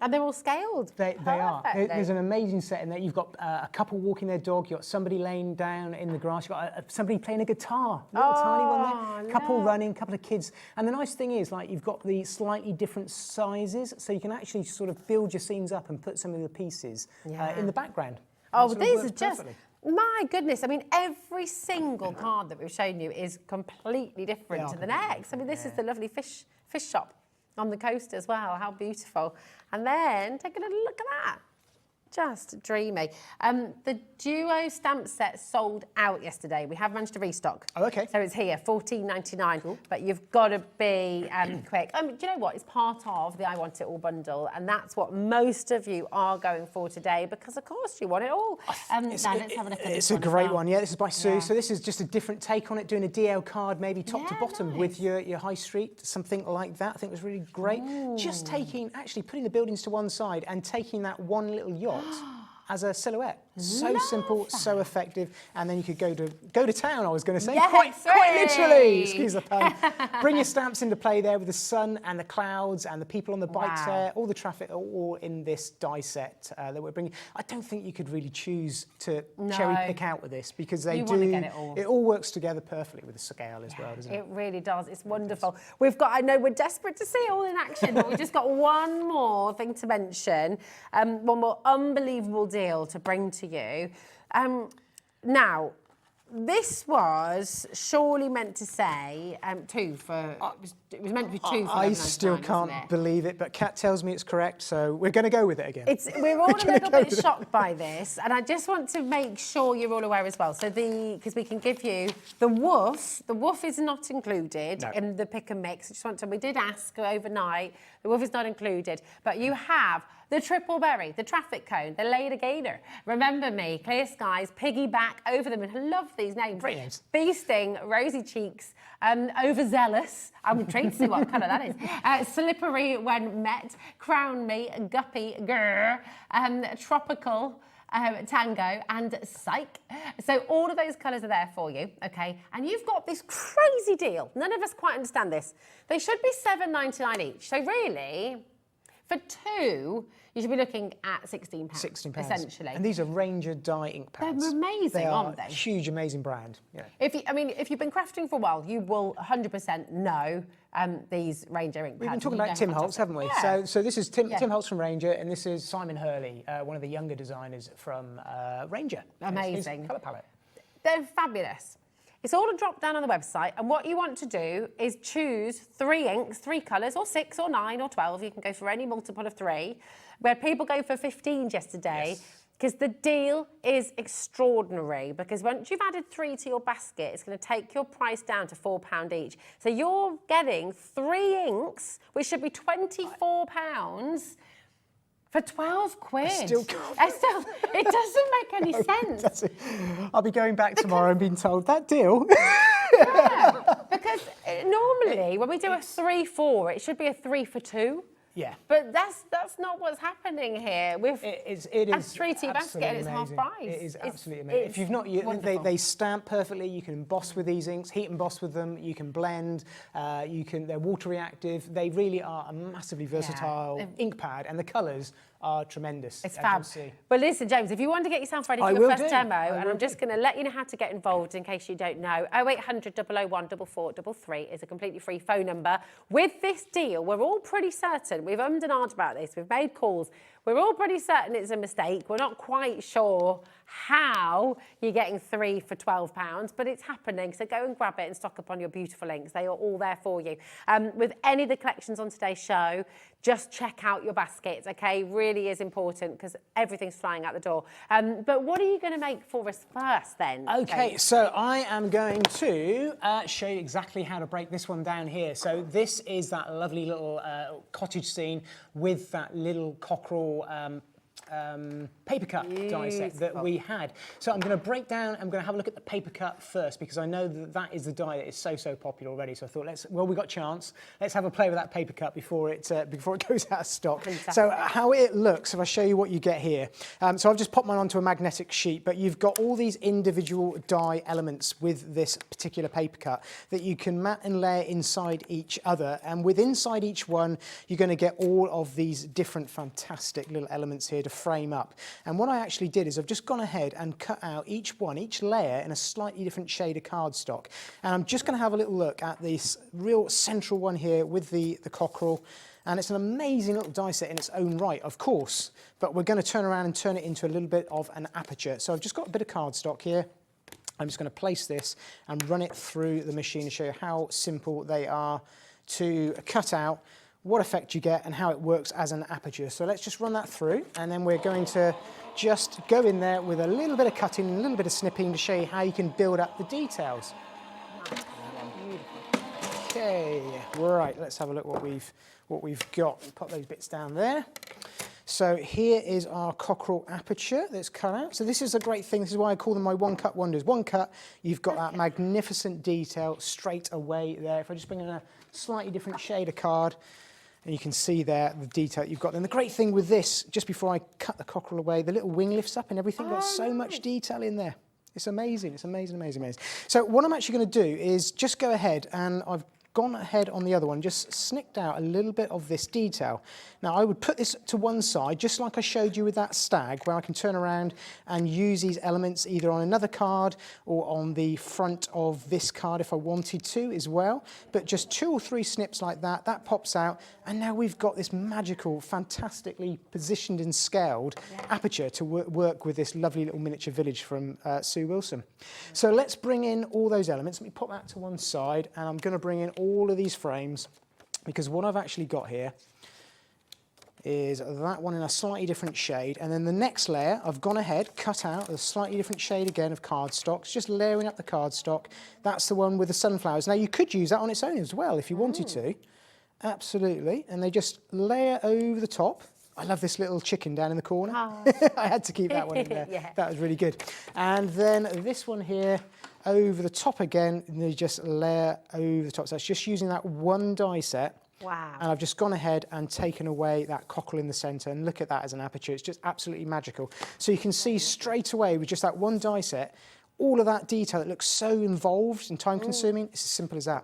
And they're all scaled. They are. There's an amazing set in there. You've got a couple walking their dog. You've got somebody laying down in the grass. You've got somebody playing a guitar. Little tiny one there. Couple running, couple of kids. And the nice thing is, like, you've got the slightly different sizes, so you can actually sort of build your scenes up and put some of the pieces in the background. Oh, these are just... My goodness, I mean, every single card that we've shown you is completely different to the next. I mean, this is the lovely fish shop on the coast as well. How beautiful. And then take a little look at that. Just dreamy. The Duo stamp set sold out yesterday. We have managed to restock. Oh, okay. So it's here, $14.99. Cool. But you've got to be quick. Do you know what? It's part of the I Want It All bundle, and that's what most of you are going for today because, of course, you want it all. Let's have a look at this. It's a great one. Yeah, this is by Sue. Yeah. So this is just a different take on it, doing a DL card, maybe top to bottom with your high street, something like that. I think it was really great. Ooh. Just actually putting the buildings to one side and taking that one little yacht as a silhouette. So simple, so effective, and then you could go to town, I was going to say, quite literally, excuse the pun. Bring your stamps into play there with the sun and the clouds and the people on the bikes there, all the traffic, all in this die set that we're bringing. I don't think you could really choose to cherry pick out with this because they it all works together perfectly with the scale as well, doesn't it? It really does. It's wonderful. I know we're desperate to see it all in action, but we've just got one more thing to mention, one more unbelievable deal to bring to you. Now, this was surely meant to say two for. It was meant to be two for. I still can't believe it, but Kat tells me it's correct, so we're going to go with it again. We're all a little bit shocked by this, and I just want to make sure you're all aware as well. So because we can give you the woof. The woof is not included in the pick and mix. I just want to. We did ask overnight. The woof is not included, but you have the triple berry, the traffic cone, the Lady Gator, Remember Me, Clear Skies, Piggyback, Over the Moon. I love these names. Great names. Bee Sting, Rosy Cheeks, Overzealous. I'm intrigued to see what colour that is. Slippery When Met, Crown Me, Guppy, Grr, Tropical, Tango and Psych. So all of those colours are there for you, okay? And you've got this crazy deal. None of us quite understand this. They should be $7.99 each. So really, for two, you should be looking at £16. £16, essentially. And these are Ranger die ink pads. They're amazing, aren't they? Huge, amazing brand. Yeah. If you've been crafting for a while, you will 100% know these Ranger ink pads. We've been talking about Tim Holtz, haven't we? Yeah. So this is Tim Holtz from Ranger, and this is Simon Hurley, one of the younger designers from Ranger. Amazing. Colour palette. They're fabulous. It's all a drop down on the website, and what you want to do is choose 3 inks, 3 colours, or 6 or 9 or 12. You can go for any multiple of 3. Where people go for 15 yesterday, because the deal is extraordinary. Because once you've added 3 to your basket, it's going to take your price down to £4 each. So you're getting 3 inks, which should be £24. For 12 quid. I still can't. It doesn't make any sense. I'll be going back tomorrow and being told that deal. Yeah, because normally when we do a 3-4, it should be a 3 for 2. Yeah. But that's not what's happening here. It is a 3T basket and it's half price. It is absolutely amazing. If you've not, they stamp perfectly. You can emboss with these inks, heat emboss with them. You can blend. They're water reactive. They really are a massively versatile ink pad, and the colours are tremendous. It's fab. But listen, James, if you want to get yourself ready for your first demo, and I'm just going to let you know how to get involved in case you don't know, 0800 001 4433 is a completely free phone number. With this deal, we're all pretty certain, we've ummed and ahed about this, we've made calls, we're all pretty certain it's a mistake. We're not quite sure how you're getting 3 for £12, but it's happening. So go and grab it and stock up on your beautiful inks. They are all there for you. With any of the collections on today's show, just check out your baskets, okay? Really is important because everything's flying out the door. But what are you going to make for us first then? Okay, so I am going to show you exactly how to break this one down here. So this is that lovely little cottage scene with that little cockerel paper cut die set that we had. So I'm going to break down, I'm going to have a look at the paper cut first because I know that that is the die that is so popular already. So I thought, well, we got a chance. Let's have a play with that paper cut before it goes out of stock. Fantastic. So how it looks, if I show you what you get here. So I've just popped mine onto a magnetic sheet, but you've got all these individual die elements with this particular paper cut that you can mat and layer inside each other. And inside each one, you're going to get all of these different fantastic little elements here to frame up. And what I actually did is I've just gone ahead and cut out each layer in a slightly different shade of cardstock. And I'm just going to have a little look at this real central one here with the cockerel. And it's an amazing little die set in its own right, of course, but we're going to turn around and turn it into a little bit of an aperture. So I've just got a bit of cardstock here. I'm just going to place this and run it through the machine to show you how simple they are to cut out, what effect you get and how it works as an aperture. So let's just run that through, and then we're going to just go in there with a little bit of cutting and a little bit of snipping to show you how you can build up the details. Okay, right, let's have a look what we've got. Put those bits down there. So here is our cockerel aperture that's cut out. So this is a great thing. This is why I call them my one-cut wonders. One cut, you've got that magnificent detail straight away there. If I just bring in a slightly different shade of card, and you can see there the detail you've got. And the great thing with this, just before I cut the cockerel away, the little wing lifts up and everything. Got so much detail in there. It's amazing. It's amazing, amazing, amazing. So what I'm actually going to do is just go ahead, and I've gone ahead on the other one, just snicked out a little bit of this detail. Now I would put this to one side, just like I showed you with that stag, where I can turn around and use these elements either on another card or on the front of this card if I wanted to as well. But just 2 or 3 snips like that, that pops out, and now we've got this magical, fantastically positioned and scaled aperture to work with this lovely little miniature village from Sue Wilson. So let's bring in all those elements. Let me pop that to one side, and I'm going to bring in all of these frames, because what I've actually got here is that one in a slightly different shade, and then the next layer I've gone ahead, cut out a slightly different shade again of cardstock, just layering up the cardstock. That's the one with the sunflowers. Now you could use that on its own as well if you wanted to, absolutely, and they just layer over the top. I love this little chicken down in the corner. I had to keep that one in there. That was really good. And then this one here over the top again, and they just layer over the top. So that's just using that one die set. Wow. And I've just gone ahead and taken away that cockerel in the centre, and look at that as an aperture. It's just absolutely magical. So you can see straight away with just that one die set, all of that detail that looks so involved and time consuming. It's as simple as that.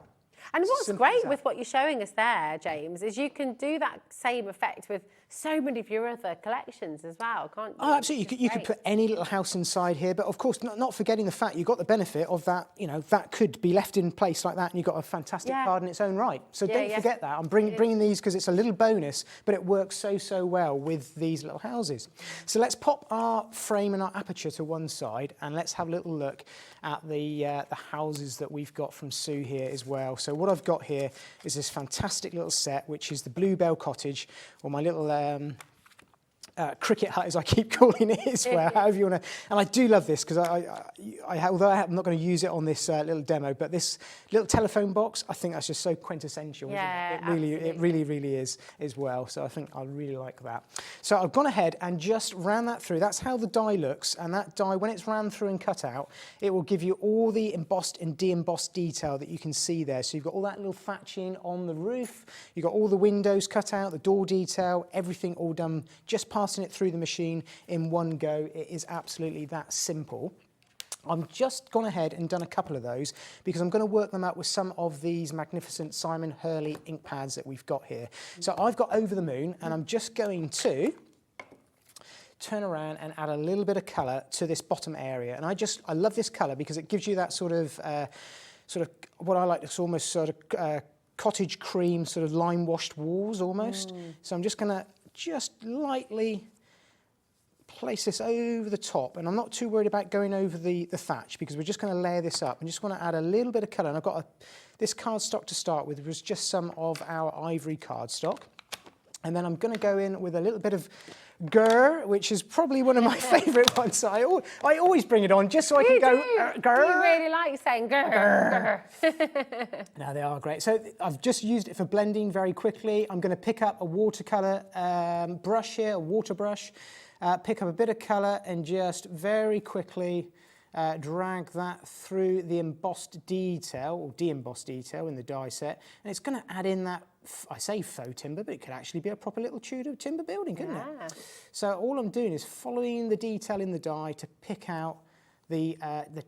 And what's great with what you're showing us there, James, is you can do that same effect with so many of your other collections as well, can't you? Oh, absolutely. You could put any little house inside here, but of course, not forgetting the fact you've got the benefit of that, you know, that could be left in place like that, and you've got a fantastic card in its own right. So don't forget that. I'm bringing these because it's a little bonus, but it works so well with these little houses. So let's pop our frame and our aperture to one side, and let's have a little look at the houses that we've got from Sue here as well. So what I've got here is this fantastic little set, which is the Bluebell Cottage, or my little cricket hut, as I keep calling it as well, however you want to. And I do love this because although I'm not going to use it on this little demo, but this little telephone box, I think that's just so quintessential. Yeah, it really is as well. So I think I really like that. So I've gone ahead and just ran that through. That's how the die looks, and that die, when it's ran through and cut out, it will give you all the embossed and de-embossed detail that you can see there. So you've got all that little thatching on the roof, you've got all the windows cut out, the door detail, everything all done, just passing it through the machine in one go. It is absolutely that simple. I've just gone ahead and done a couple of those because I'm going to work them out with some of these magnificent Simon Hurley ink pads that we've got here. So I've got Over the Moon, and I'm just going to turn around and add a little bit of colour to this bottom area. And I love this colour because it gives you that sort of what I like to almost sort of cottage cream, sort of lime washed walls almost. So I'm just going to lightly place this over the top, and I'm not too worried about going over the thatch because we're just going to layer this up. I just want to add a little bit of colour, and I've got this cardstock to start with, which was just some of our ivory cardstock, and then I'm going to go in with a little bit of grr, which is probably one of my favourite ones. So I always bring it on just so I can go grr. You really like saying grr. No, they are great. So I've just used it for blending very quickly. I'm going to pick up a watercolour brush here, a water brush, pick up a bit of colour and just very quickly drag that through the embossed detail, or de-embossed detail in the die set. And it's going to add in that, I say faux timber, but it could actually be a proper little Tudor timber building, couldn't it? So all I'm doing is following the detail in the die to pick out the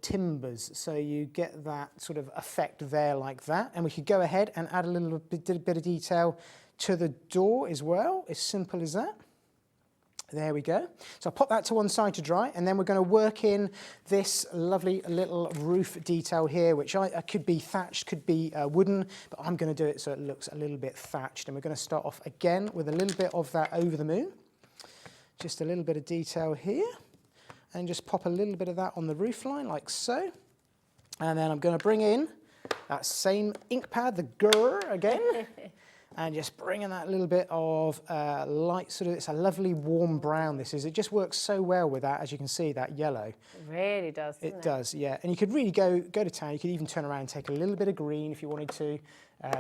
timbers, so you get that sort of effect there like that. And we could go ahead and add a little bit of detail to the door as well, as simple as that. There we go. So I'll pop that to one side to dry, and then we're going to work in this lovely little roof detail here, which could be thatched, could be wooden, but I'm going to do it so it looks a little bit thatched. And we're going to start off again with a little bit of that over the moon. Just a little bit of detail here, and just pop a little bit of that on the roof line like so. And then I'm going to bring in that same ink pad, the grr again. And just bring in that little bit of light, sort of, it's a lovely warm brown this is. It just works so well with that, as you can see, that yellow. It really does, doesn't it? It does, yeah. And you could really go to town. You could even turn around and take a little bit of green if you wanted to.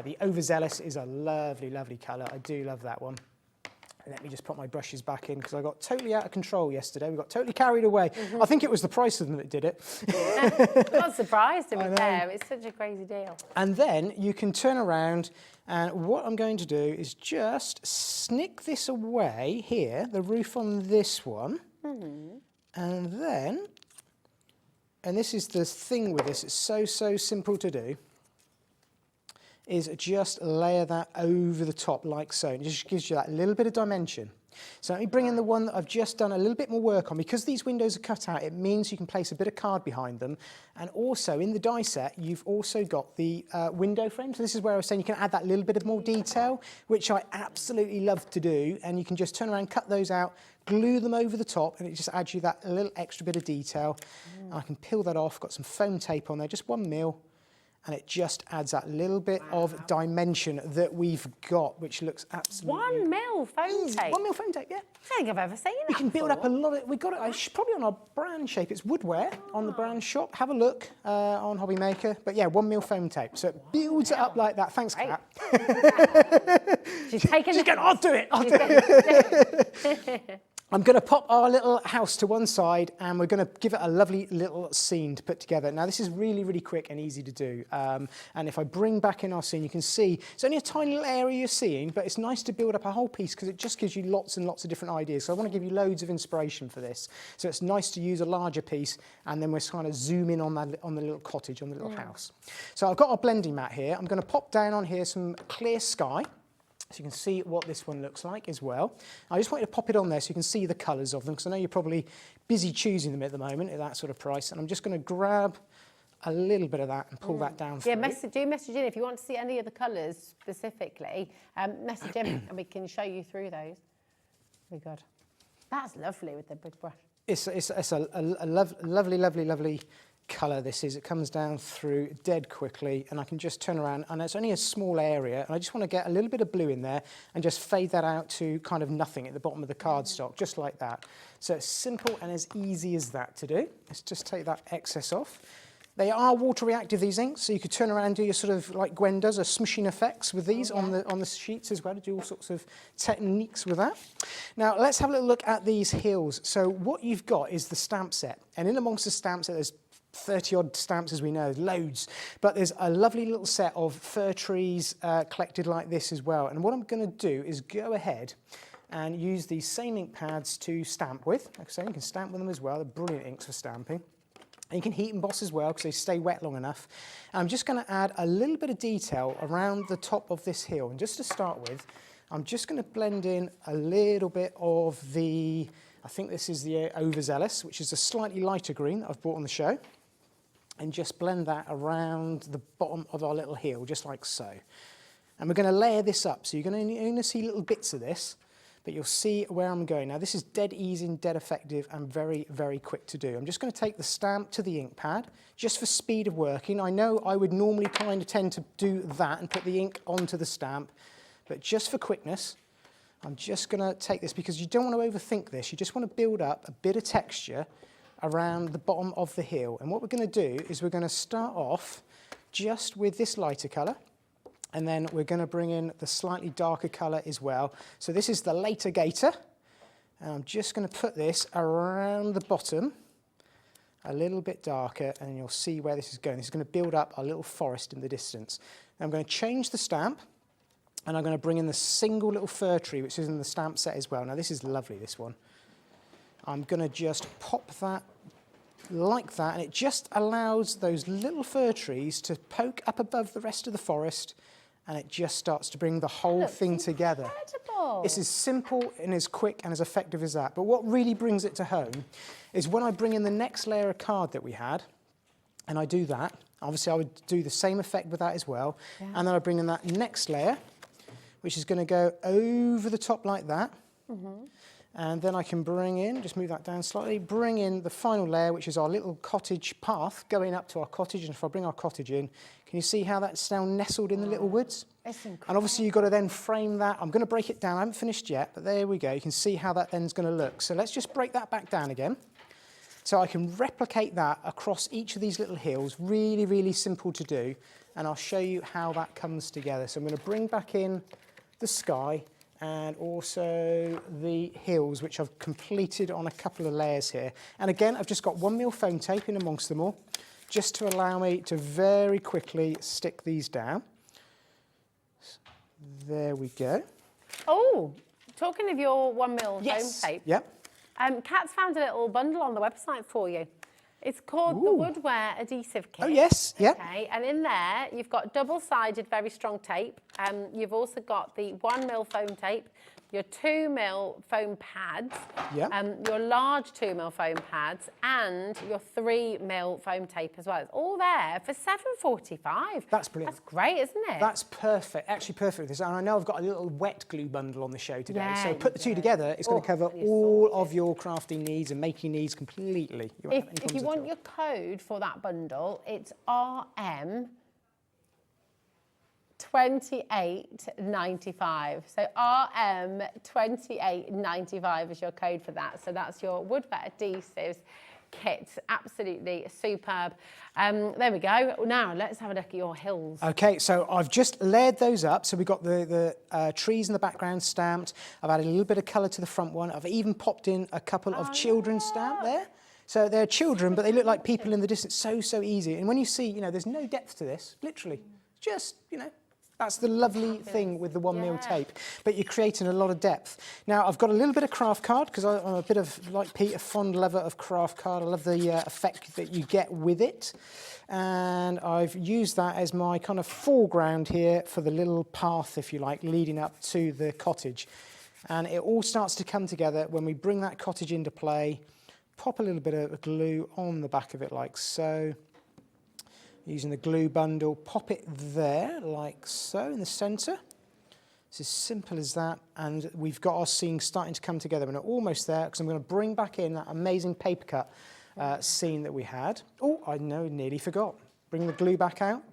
The Overzealous is a lovely, lovely colour. I do love that one. Let me just put my brushes back in because I got totally out of control yesterday. We got totally carried away. I think it was the price of them that did it. I'm not surprised, to be fair. It's such a crazy deal. And then you can turn around, and what I'm going to do is just snick this away here, the roof on this one. And then, and this is the thing with this, it's so simple to do, is just layer that over the top like so. It just gives you that little bit of dimension. So let me bring in the one that I've just done a little bit more work on. Because these windows are cut out, it means you can place a bit of card behind them. And also in the die set, you've also got the window frame. So this is where I was saying you can add that little bit of more detail, which I absolutely love to do. And you can just turn around, cut those out, glue them over the top, and it just adds you that little extra bit of detail. And I can peel that off, got some foam tape on there, just 1 mil. And it just adds that little bit of dimension that we've got, which looks absolutely... 1 mil foam tape? 1 mil foam tape, yeah. I don't think I've ever seen that. You can build up a lot of... We've got it probably on our brand shape. It's woodware on the brand shop. Have a look on Hobby Maker. But yeah, 1 mil foam tape. So it builds it up like that. Thanks, Kat. She's going, I'll do it. I'll do it. I'm going to pop our little house to one side, and we're going to give it a lovely little scene to put together. Now, this is really, really quick and easy to do. And if I bring back in our scene, you can see it's only a tiny little area you're seeing, but it's nice to build up a whole piece because it just gives you lots and lots of different ideas. So I want to give you loads of inspiration for this. So it's nice to use a larger piece, and then we're kind of zoom in on the little cottage, on the little house. So I've got our blending mat here. I'm going to pop down on here some clear sky, so you can see what this one looks like as well. I just wanted to pop it on there so you can see the colours of them, because I know you're probably busy choosing them at the moment at that sort of price. And I'm just going to grab a little bit of that and pull that down through. Yeah, do message in if you want to see any of the colours specifically. Message in and we can show you through those. Very good. That's lovely with the big brush. It's a lovely, lovely, lovely colour this is. It comes down through dead quickly, and I can just turn around, and it's only a small area, and I just want to get a little bit of blue in there and just fade that out to kind of nothing at the bottom of the cardstock, just like that. So it's simple and as easy as that to do. Let's just take that excess off. They are water reactive, these inks, so you could turn around and do your sort of, like Gwen does, a smushing effects with these on the sheets as well, to do all sorts of techniques with that. Now, let's have a little look at these heels. So what you've got is the stamp set, and in amongst the stamp set, there's 30-odd stamps, as we know, loads. But there's a lovely little set of fir trees collected like this as well. And what I'm going to do is go ahead and use these same ink pads to stamp with. Like I say, you can stamp with them as well. They're brilliant inks for stamping. And you can heat emboss as well because they stay wet long enough. And I'm just going to add a little bit of detail around the top of this heel. And just to start with, I'm just going to blend in a little bit of the, I think this is the Overzealous, which is a slightly lighter green that I've bought on the show. And just blend that around the bottom of our little heel, just like so. And we're going to layer this up, so you're going to see little bits of this, but you'll see where I'm going. Now, this is dead easy and dead effective and very, very quick to do. I'm just going to take the stamp to the ink pad, just for speed of working. I know I would normally kind of tend to do that and put the ink onto the stamp, but just for quickness, I'm just going to take this because you don't want to overthink this. You just want to build up a bit of texture around the bottom of the heel. And what we're going to do is we're going to start off just with this lighter colour, and then we're going to bring in the slightly darker colour as well. So this is the later gator, and I'm just going to put this around the bottom a little bit darker, and you'll see where this is going. This is going to build up a little forest in the distance. Now I'm going to change the stamp, and I'm going to bring in the single little fir tree, which is in the stamp set as well. Now this is lovely, this one. I'm going to just pop that like that, and it just allows those little fir trees to poke up above the rest of the forest, and it just starts to bring the whole thing together. Incredible. It's as simple and as quick and as effective as that. But what really brings it to home is when I bring in the next layer of card that we had, and I do that, obviously I would do the same effect with that as well, and then I bring in that next layer, which is going to go over the top like that. And then I can bring in, just move that down slightly, bring in the final layer, which is our little cottage path going up to our cottage. And if I bring our cottage in, can you see how that's now nestled in the little woods? It's incredible. And obviously you've got to then frame that. I'm going to break it down. I haven't finished yet, but there we go. You can see how that then's going to look. So let's just break that back down again. So I can replicate that across each of these little hills. Really, really simple to do. And I'll show you how that comes together. So I'm going to bring back in the sky and also the hills, which I've completed on a couple of layers here. And again, I've just got 1mm foam tape in amongst them all, just to allow me to very quickly stick these down. There we go. Oh, talking of your 1mm foam tape. Yep. Kat's found a little bundle on the website for you. It's called the Woodwear Adhesive Kit. Oh, yes, yep. Okay, and in there, you've got double-sided, very strong tape. You've also got the 1mm foam tape, your 2mm foam pads, your large 2mm foam pads, and your 3mm foam tape as well. It's all there for $7.45. That's brilliant. That's great, isn't it? That's perfect, actually perfect with this. And I know I've got a little wet glue bundle on the show today. Yeah, so put the two together, it's going to cover all of your crafting needs and making needs completely. If you want your code for that bundle, it's RM 28.95. So RM 28.95 is your code for that. So that's your Woodwear Adhesives kit. Absolutely superb. There we go. Now let's have a look at your hills. Okay, so I've just layered those up. So we've got the trees in the background stamped. I've added a little bit of colour to the front one. I've even popped in a couple of children stamped there. So they're children, but they look like people in the distance. So easy. And when you see, you know, there's no depth to this, literally. Just, you know, that's the lovely thing with the 1mm tape. But you're creating a lot of depth. Now, I've got a little bit of craft card, because I'm a bit of, like Pete, a fond lover of craft card. I love the effect that you get with it. And I've used that as my kind of foreground here for the little path, if you like, leading up to the cottage. And it all starts to come together when we bring that cottage into play. Pop a little bit of glue on the back of it like so. Using the glue bundle, pop it there like so in the centre. It's as simple as that, and we've got our scene starting to come together, and we're almost there because I'm going to bring back in that amazing paper cut scene that we had. Oh, I know, nearly forgot. Bring the glue back out.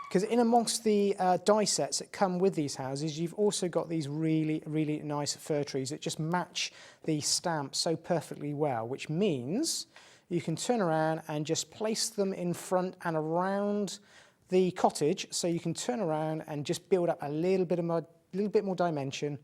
Because in amongst the die sets that come with these houses, you've also got these really, really nice fir trees that just match the stamp so perfectly well, which means you can turn around and just place them in front and around the cottage. So you can turn around and just build up a little bit more dimension,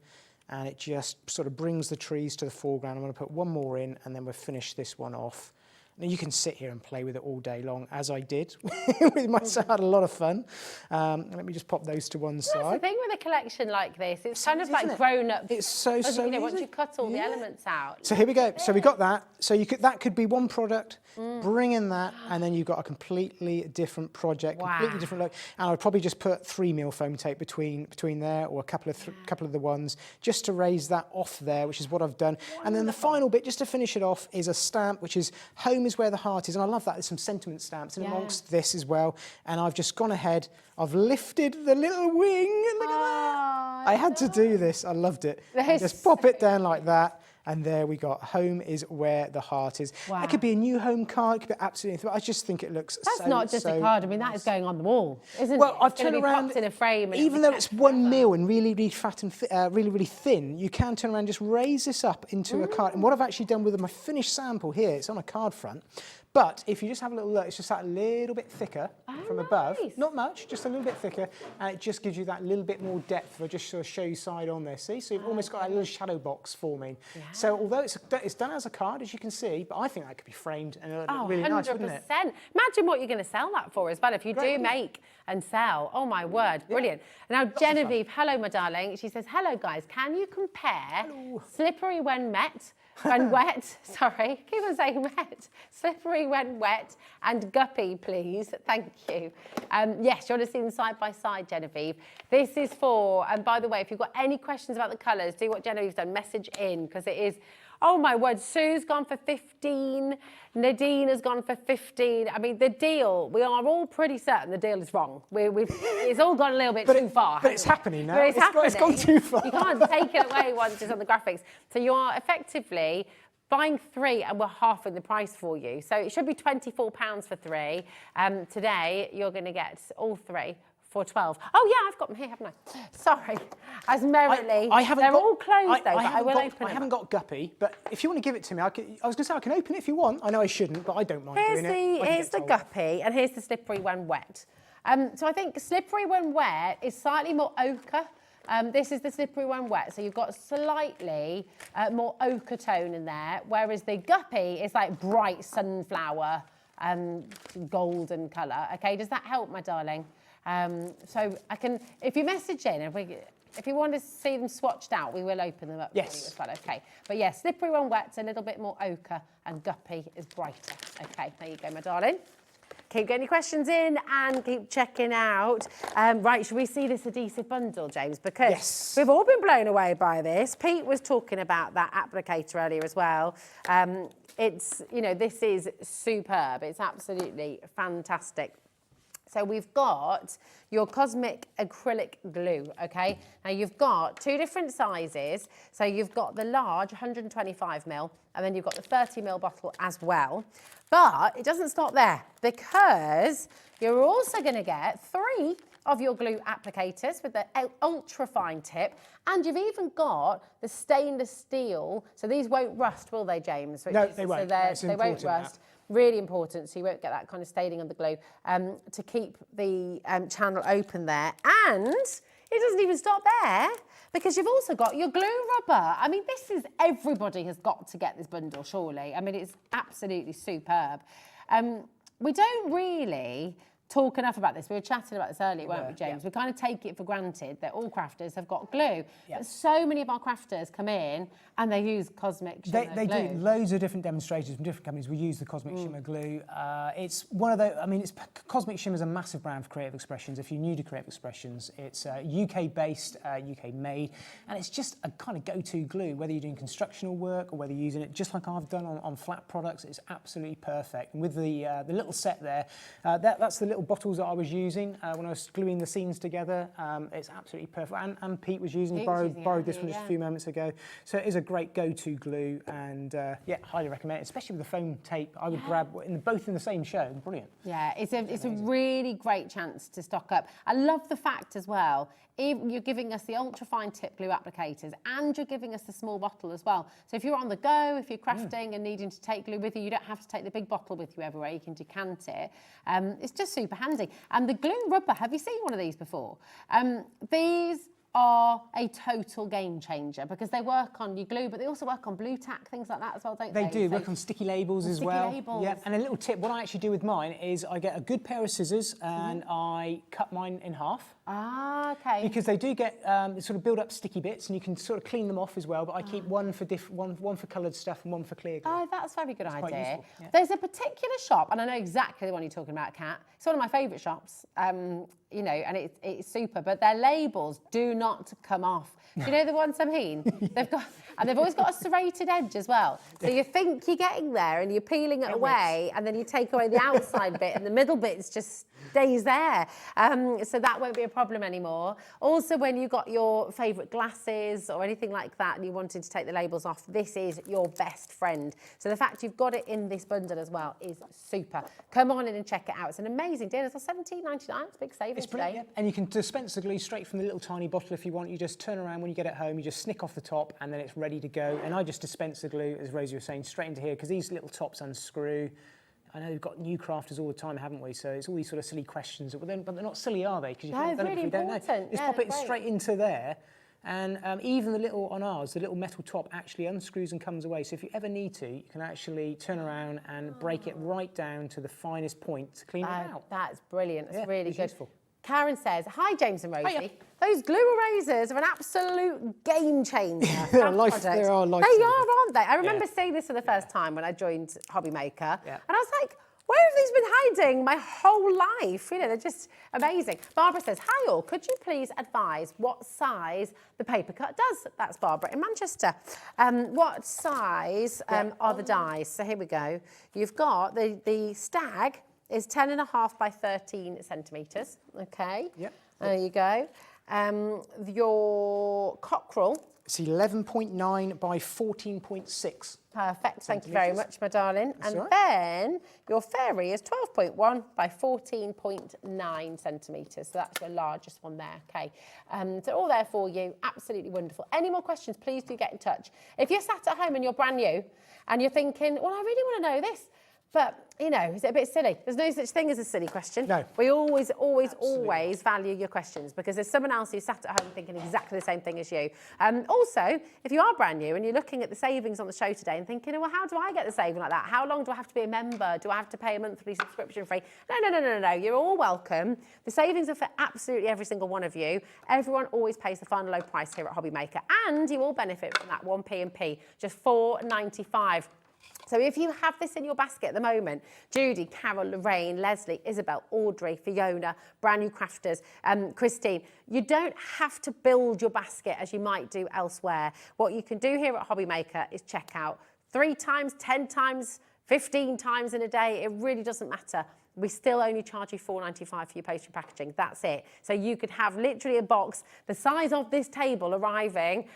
and it just sort of brings the trees to the foreground. I'm going to put one more in, and then we'll finish this one off. Now, you can sit here and play with it all day long, as I did with myself. I had a lot of fun. Let me just pop those to one side. That's the thing with a collection like this. It's kind of like grown up. It's so easy. Once you cut all the elements out. So here we go. So we got that. So that could be one product. Bring in that, and then you've got a completely different project, completely different look. And I'd probably just put 3mm foam tape between there, or a couple of the ones, just to raise that off there, which is what I've done. Wonderful. And then the final bit, just to finish it off, is a stamp, which is home is where the heart is. And I love that. There's some sentiment stamps in amongst this as well. And I've just gone ahead. I've lifted the little wing. Look at that. I had to do this. I loved it. Just pop it down like that. And there we got home is where the heart is. Wow. It could be a new home card, it could be absolutely anything. I just think it looks That's not just a card. I mean, that is going on the wall, isn't it? Well, I've It's gonna turned be around, popped in a frame. And even though it's 1 mil and really, really fat and really, really thin, you can turn around and just raise this up into a card. And what I've actually done with my finished sample here, it's on a card front. But if you just have a little look, it's just that a little bit thicker from above. Not much, just a little bit thicker. And it just gives you that little bit more depth. I'll just sort of show you side on there, see? So you've almost got a little shadow box forming. Yeah. So although it's done as a card, as you can see, but I think that could be framed and it'll look really nice, wouldn't it? 100%. Imagine what you're going to sell that for as well, if you do make and sell. Oh my word, brilliant. Now, Genevieve, hello, my darling. She says, hello, guys. Can you compare slippery when wet, sorry, keep on saying wet, slippery when wet, and guppy, please, thank you. Yes, you want to see them side by side, Genevieve. This is for, and by the way, if you've got any questions about the colours, do what Genevieve's done, message in, because it is, oh my word, Sue's gone for 15, Nadine has gone for 15. I mean, the deal, we are all pretty certain the deal is wrong. It's all gone a little bit too far. But it's happening now. But it's happening. It's gone too far. You can't take it away once it's on the graphics. So you are effectively buying 3 and we're halving the price for you. So it should be £24 for 3. Today, you're going to get all 3 for 12. Oh yeah, I've got them here, haven't I? Sorry. As merrily. They're all closed though, but I will open them. I haven't got guppy, but if you want to give it to me, I was going to say I can open it if you want. I know I shouldn't, but I don't mind doing it. Here's the guppy, and here's the slippery when wet. So I think slippery when wet is slightly more ochre. This is the slippery when wet, so you've got slightly more ochre tone in there, whereas the guppy is like bright sunflower golden colour. Okay, does that help, my darling? So I can, if you message in, if you want to see them swatched out, we will open them up for you as well. Okay, but yeah, slippery when wet's a little bit more ochre, and guppy is brighter. Okay, there you go, my darling. Keep getting your questions in and keep checking out. Right, should we see this adhesive bundle, James? Because we've all been blown away by this. Pete was talking about that applicator earlier as well. It's, you know, this is superb. It's absolutely fantastic. So we've got your Cosmic acrylic glue, okay? Now you've got 2 different sizes. So you've got the large 125ml, and then you've got the 30ml bottle as well. But it doesn't stop there, because you're also going to get 3 of your glue applicators with the ultra fine tip, and you've even got the stainless steel. So these won't rust, will they, James? No, they won't. So they won't rust. Really important, so you won't get that kind of staining on the glue, to keep the channel open there. And it doesn't even stop there, because you've also got your glue rubber. I mean, this is, everybody has got to get this bundle, surely. I mean, it's absolutely superb. We don't really talk enough about this. We were chatting about this earlier, weren't we, James? We kind of take it for granted that all crafters have got glue. But so many of our crafters come in and they use Cosmic Shimmer They glue. do. Loads of different demonstrators from different companies will use the Cosmic Shimmer glue. It's one of the, I mean, Cosmic Shimmer is a massive brand for creative expressions. If you're new to creative expressions, it's UK-based, UK-made, and it's just a kind of go-to glue, whether you're doing constructional work or whether you're using it just like I've done on flat products. It's absolutely perfect. And with the little set there, that's the little bottles that I was using when I was gluing the scenes together. It's absolutely perfect. And Pete was using, borrowed this one just a few moments ago. So it is a great go-to glue, and yeah, highly recommend it, especially with the foam tape. I would grab both in the same show. Brilliant. Yeah, it's a really great chance to stock up. I love the fact as well, you're giving us the ultra-fine tip glue applicators, and you're giving us the small bottle as well. So if you're on the go, if you're crafting and needing to take glue with you, you don't have to take the big bottle with you everywhere. You can decant it. It's just super handy. And the glue rubber, have you seen one of these before? These are a total game changer, because they work on your glue, but they also work on blue tack, things like that as well, don't they? They do, work on sticky labels as well. Yeah, and a little tip, what I actually do with mine is I get a good pair of scissors and I cut mine in half. Ah, okay. Because they do get sort of build up sticky bits, and you can sort of clean them off as well. But I keep one for one for coloured stuff and one for clear glue. Oh, that's a very good idea. Useful, yeah. There's a particular shop, and I know exactly the one you're talking about, Kat. It's one of my favourite shops. You know, and it's super. But their labels do not come off. Do you know the ones I mean? They've always got a serrated edge as well. So you think you're getting there, and you're peeling it away, and then you take away the outside bit, and the middle bit just stays there. So that won't be a problem anymore. Also, when you've got your favourite glasses or anything like that and you wanted to take the labels off, this is your best friend. So the fact you've got it in this bundle as well is super. Come on in and check it out. It's an amazing deal. It's $17.99. It's a big savings today. Yeah. And you can dispense the glue straight from the little tiny bottle if you want. You just turn around when you get it home, you just snick off the top and then it's ready to go. And I just dispense the glue, as Rosie was saying, straight into here because these little tops unscrew. I know we've got new crafters all the time, haven't we? So it's all these sort of silly questions, but they're not silly, are they? Because you haven't done it if we don't know. Just pop it straight into there. And even the little, on ours, the little metal top actually unscrews and comes away. So if you ever need to, you can actually turn around and break it right down to the finest point to clean it out. That's brilliant. It's really good. Useful. Karen says, hi, James and Rosie. Hiya. Those glue erasers are an absolute game changer. They are life. They are, aren't they? I remember seeing this for the first time when I joined Hobby Maker. And I was like, where have these been hiding my whole life? You know, they're just amazing. Barbara says, hi all, could you please advise what size the paper cut does? That's Barbara in Manchester. What size are the dies? So here we go. You've got the stag is 10.5 by 13 centimetres, okay? Yep. There you go. Your cockerel. It's 11.9 by 14.6. Perfect, thank you very much, my darling. And then your fairy is 12.1 by 14.9 centimetres. So that's your largest one there, okay? So all there for you, absolutely wonderful. Any more questions, please do get in touch. If you're sat at home and you're brand new and you're thinking, well, I really want to know this, but, you know, is it a bit silly? There's no such thing as a silly question. No. We always value your questions because there's someone else who's sat at home thinking exactly the same thing as you. Also, if you are brand new and you're looking at the savings on the show today and thinking, well, how do I get the saving like that? How long do I have to be a member? Do I have to pay a monthly subscription fee? No. You're all welcome. The savings are for absolutely every single one of you. Everyone always pays the final low price here at Hobby Maker, and you all benefit from that 1p&p, just $4.95. So if you have this in your basket at the moment, Judy, Carol, Lorraine, Leslie, Isabel, Audrey, Fiona, brand new crafters, Christine, you don't have to build your basket as you might do elsewhere. What you can do here at Hobby Maker is check out 3 times, 10 times, 15 times in a day. It really doesn't matter. We still only charge you $4.95 for your postage packaging. That's it. So you could have literally a box the size of this table arriving,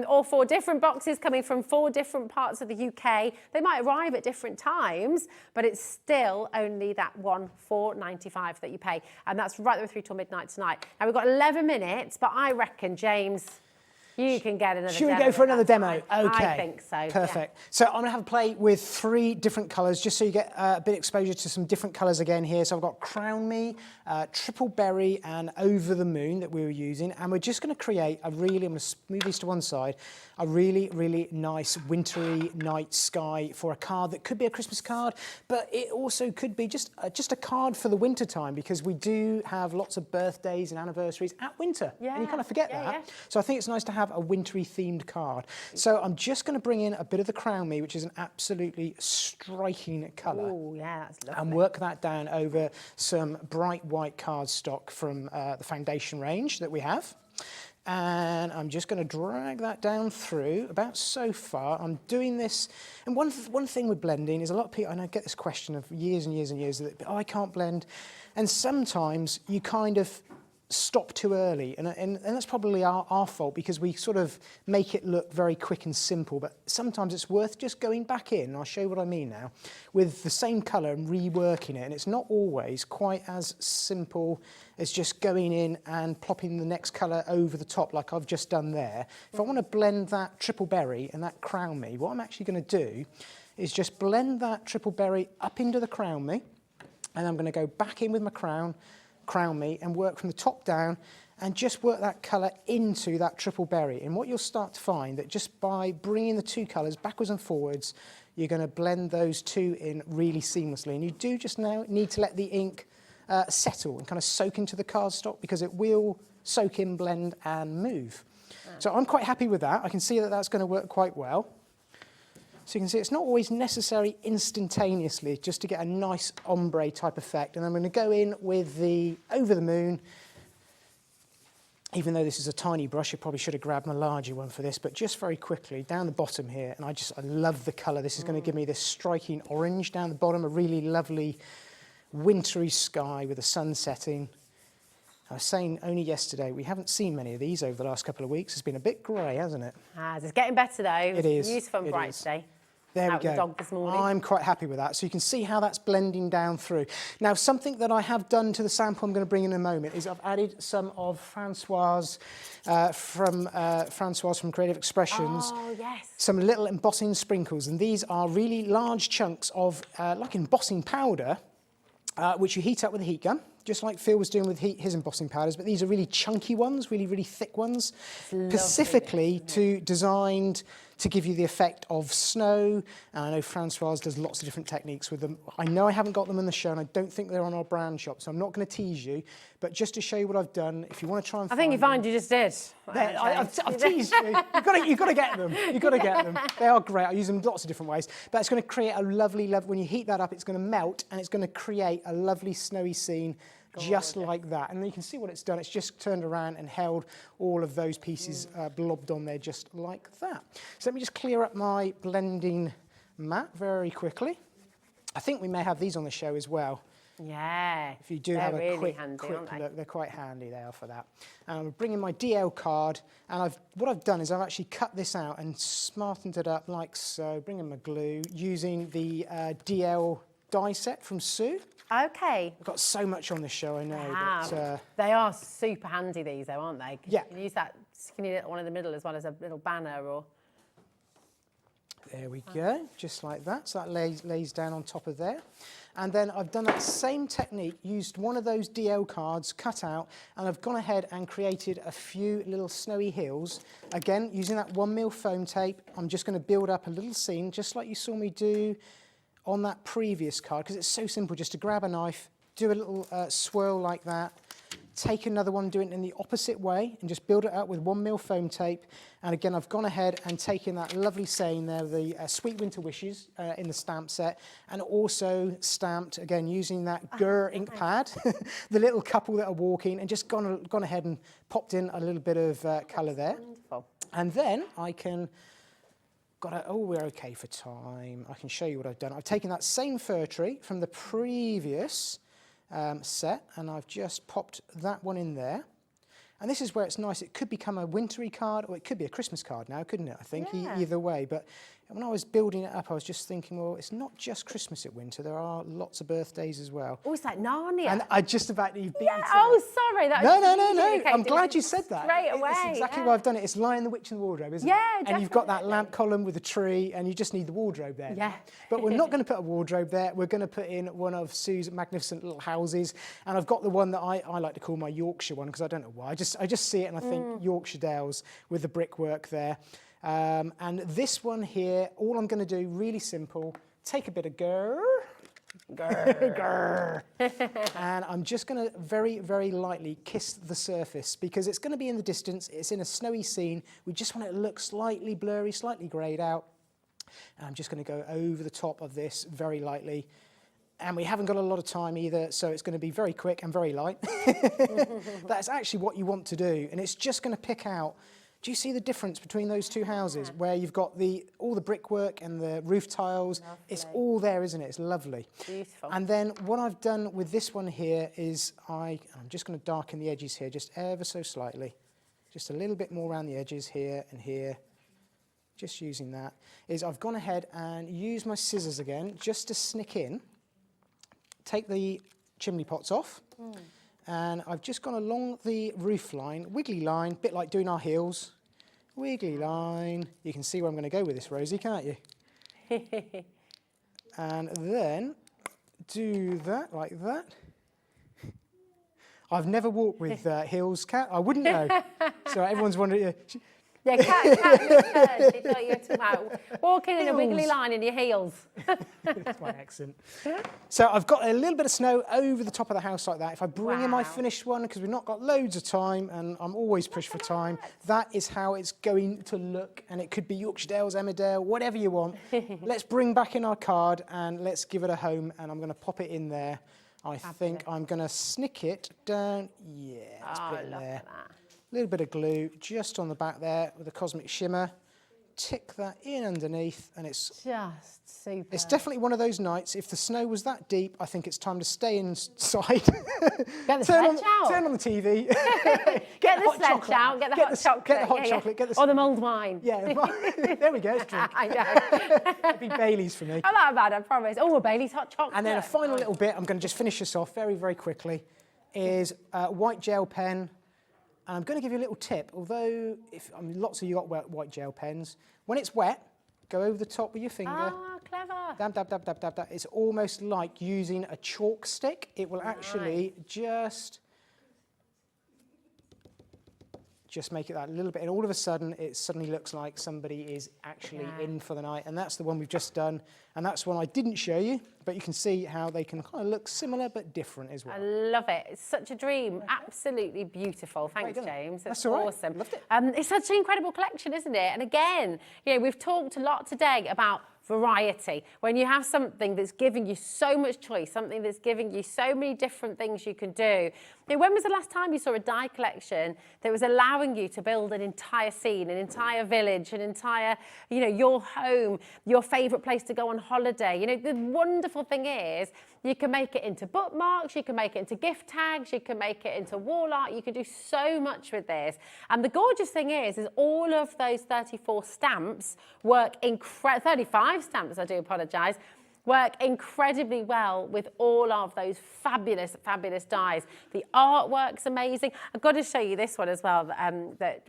or 4 different boxes coming from 4 different parts of the UK. They might arrive at different times, but it's still only that one $4.95 that you pay. And that's right the way through till midnight tonight. Now, we've got 11 minutes, but I reckon, James, you can get another demo. Should we go for another demo? Okay. I think so. Perfect. Yeah. So I'm going to have a play with 3 different colours, just so you get a bit of exposure to some different colours again here. So I've got Crown Me, Triple Berry and Over the Moon that we were using. And we're just going to create a really, I'm going to move these to one side, a really, really nice wintry night sky for a card that could be a Christmas card, but it also could be just a card for the winter time, because we do have lots of birthdays and anniversaries at winter. Yeah. And you kind of forget that. Yeah. So I think it's nice to have a wintry themed card. So I'm just going to bring in a bit of the Crown Me, which is an absolutely striking colour. Oh, yeah, that's lovely. And work that down over some bright white cardstock from the foundation range that we have. And I'm just going to drag that down through about so far. I'm doing this, and one thing with blending is a lot of people, and I get this question of years and years and years, that, oh, I can't blend. And sometimes you kind of stop too early, and that's probably our fault, because we sort of make it look very quick and simple, but sometimes it's worth just going back in, and I'll show you what I mean now, with the same colour and reworking it, and it's not always quite as simple as just going in and plopping the next colour over the top like I've just done there. If I want to blend that Triple Berry and that Crown Me, what I'm actually going to do is just blend that Triple Berry up into the Crown Me, and I'm going to go back in with my Crown Me and work from the top down and just work that colour into that Triple Berry. And what you'll start to find that just by bringing the 2 colours backwards and forwards, you're going to blend those 2 in really seamlessly. And you do just now need to let the ink settle and kind of soak into the cardstock, because it will soak in, blend and move. So I'm quite happy with that. I can see that that's going to work quite well. So you can see it's not always necessary instantaneously, just to get a nice ombre type effect. And I'm going to go in with the Over the Moon. Even though this is a tiny brush, I probably should have grabbed my larger one for this, but just very quickly down the bottom here, and I love the colour. This is going to give me this striking orange down the bottom, a really lovely wintry sky with the sun setting. I was saying only yesterday, we haven't seen many of these over the last couple of weeks. It's been a bit grey, hasn't it? It's getting better though. It is. Useful and It bright is. today. There we Out go. with the dog this morning. I'm quite happy with that. So you can see how that's blending down through. Now, something that I have done to the sample I'm going to bring in a moment is I've added some of Francoise from Creative Expressions. Oh, yes. Some little embossing sprinkles. And these are really large chunks of, like embossing powder, which you heat up with a heat gun, just like Phill was doing with his embossing powders. But these are really chunky ones, really, really thick ones, specifically designed to give you the effect of snow. And I know Francoise does lots of different techniques with them. I know I haven't got them on the show, and I don't think they're on our brand shop, so I'm not going to tease you. But just to show you what I've done, if you want to try and I think you find you just did. I've teased you. You've got to get them. You've got to get them. They are great. I use them lots of different ways. But it's going to create a lovely, when you heat that up, it's going to melt, and it's going to create a lovely snowy scene. Just like that. And you can see what it's done. It's just turned around and held all of those pieces blobbed on there just like that. So let me just clear up my blending mat very quickly. I think we may have these on the show as well. Yeah. If you do have a quick look, they're quite handy, they are for that. And I'm bringing my DL card, and what I've done is I've actually cut this out and smartened it up like so, bringing my glue, using the DL die set from Sue. Okay. I've got so much on this show, I know. But, they are super handy, these, though, aren't they? Yeah. You can use that skinny little one in the middle as well as a little banner or... There we go, just like that. So that lays down on top of there. And then I've done that same technique, used one of those DL cards, cut out, and I've gone ahead and created a few little snowy hills. Again, using that 1mm foam tape, I'm just going to build up a little scene, just like you saw me do on that previous card, because it's so simple just to grab a knife, do a little swirl like that, take another one, do it in the opposite way, and just build it up with 1mm foam tape. And again, I've gone ahead and taken that lovely saying there, the Sweet Winter Wishes in the stamp set, and also stamped, again, using that Grr ink pad, the little couple that are walking, and just gone ahead and popped in a little bit of colour there. Wonderful. And then I can... we're okay for time. I can show you what I've done. I've taken that same fir tree from the previous set, and I've just popped that one in there. And this is where it's nice. It could become a wintry card, or it could be a Christmas card now, couldn't it? I think, either way. But when I was building it up, I was just thinking, well, it's not just Christmas at winter. There are lots of birthdays as well. Oh, it's like Narnia. And I just about you've beaten it. Oh, sorry. That No. I'm glad you said that. Straight away. That's exactly why I've done it. It's Lion, the Witch and the Wardrobe, isn't it? Yeah, And you've got that lamp column with a tree, and you just need the wardrobe there. Yeah. But we're not going to put a wardrobe there. We're going to put in one of Sue's magnificent little houses. And I've got the one that I like to call my Yorkshire one, because I don't know why. I just see it and I think Yorkshire Dales with the brickwork there. And this one here, all I'm going to do, really simple, take a bit of grr, and I'm just going to very, very lightly kiss the surface, because it's going to be in the distance, it's in a snowy scene, we just want it to look slightly blurry, slightly greyed out. And I'm just going to go over the top of this very lightly. And we haven't got a lot of time either, so it's going to be very quick and very light. That's actually what you want to do, and it's just going to pick out. Do you see the difference between those two houses, where you've got all the brickwork and the roof tiles? Lovely. It's all there, isn't it? It's lovely. Beautiful. And then what I've done with this one here is I'm just going to darken the edges here just ever so slightly. Just a little bit more around the edges here and here. Just using that. I've gone ahead and used my scissors again just to snick in. Take the chimney pots off. And I've just gone along the roof line, wiggly line, a bit like doing our heels. Wiggly line. You can see where I'm going to go with this, Rosie, can't you? And then do that like that. I've never walked with heels, Kat. I wouldn't know. So everyone's wondering... Yeah, Kat misheard. She thought you were talking about walking in a wiggly line in your heels. That's my accent. So I've got a little bit of snow over the top of the house like that. If I bring in my finished one, because we've not got loads of time, and I'm always pushed for time, that is how it's going to look. And it could be Yorkshire Dales, Emmerdale, whatever you want. Let's bring back in our card and let's give it a home. And I'm going to pop it in there. I think I'm going to snick it down. Yeah, let's put it in there. A little bit of glue just on the back there with a cosmic shimmer. tick that in underneath, and it's just super. It's definitely one of those nights. If the snow was that deep, I think it's time to stay inside. Get the sledge out. Turn on the TV. Get the sledge out. Get the hot chocolate. Get the hot chocolate. Or the mulled wine. Yeah, there we go. It's drink. I know. It'd be Bailey's for me. I'm not bad, I promise. Oh, a Bailey's hot chocolate. And then a final little bit, I'm going to just finish this off very, very quickly, is white gel pen. And I'm going to give you a little tip, although lots of you got white gel pens. When it's wet, go over the top with your finger. Ah, clever. Dab, dab, dab, dab, dab, dab. It's almost like using a chalk stick. It will actually just make it that little bit, and all of a sudden, it suddenly looks like somebody is actually in for the night. And that's the one we've just done, and that's one I didn't show you, but you can see how they can kind of look similar but different as well. I love it. It's such a dream. Absolutely beautiful. Thanks, James. That's all right. Awesome. Loved it. It's such an incredible collection, isn't it? And again, we've talked a lot today about variety. When you have something that's giving you so much choice, something that's giving you so many different things you can do. When was the last time you saw a die collection that was allowing you to build an entire scene, an entire village, an entire, your home, your favourite place to go on holiday? The wonderful thing is you can make it into bookmarks, you can make it into gift tags, you can make it into wall art, you can do so much with this. And the gorgeous thing is all of those 34 stamps work 35 stamps, I do apologise, work incredibly well with all of those fabulous, fabulous dies. The artwork's amazing. I've got to show you this one as well, that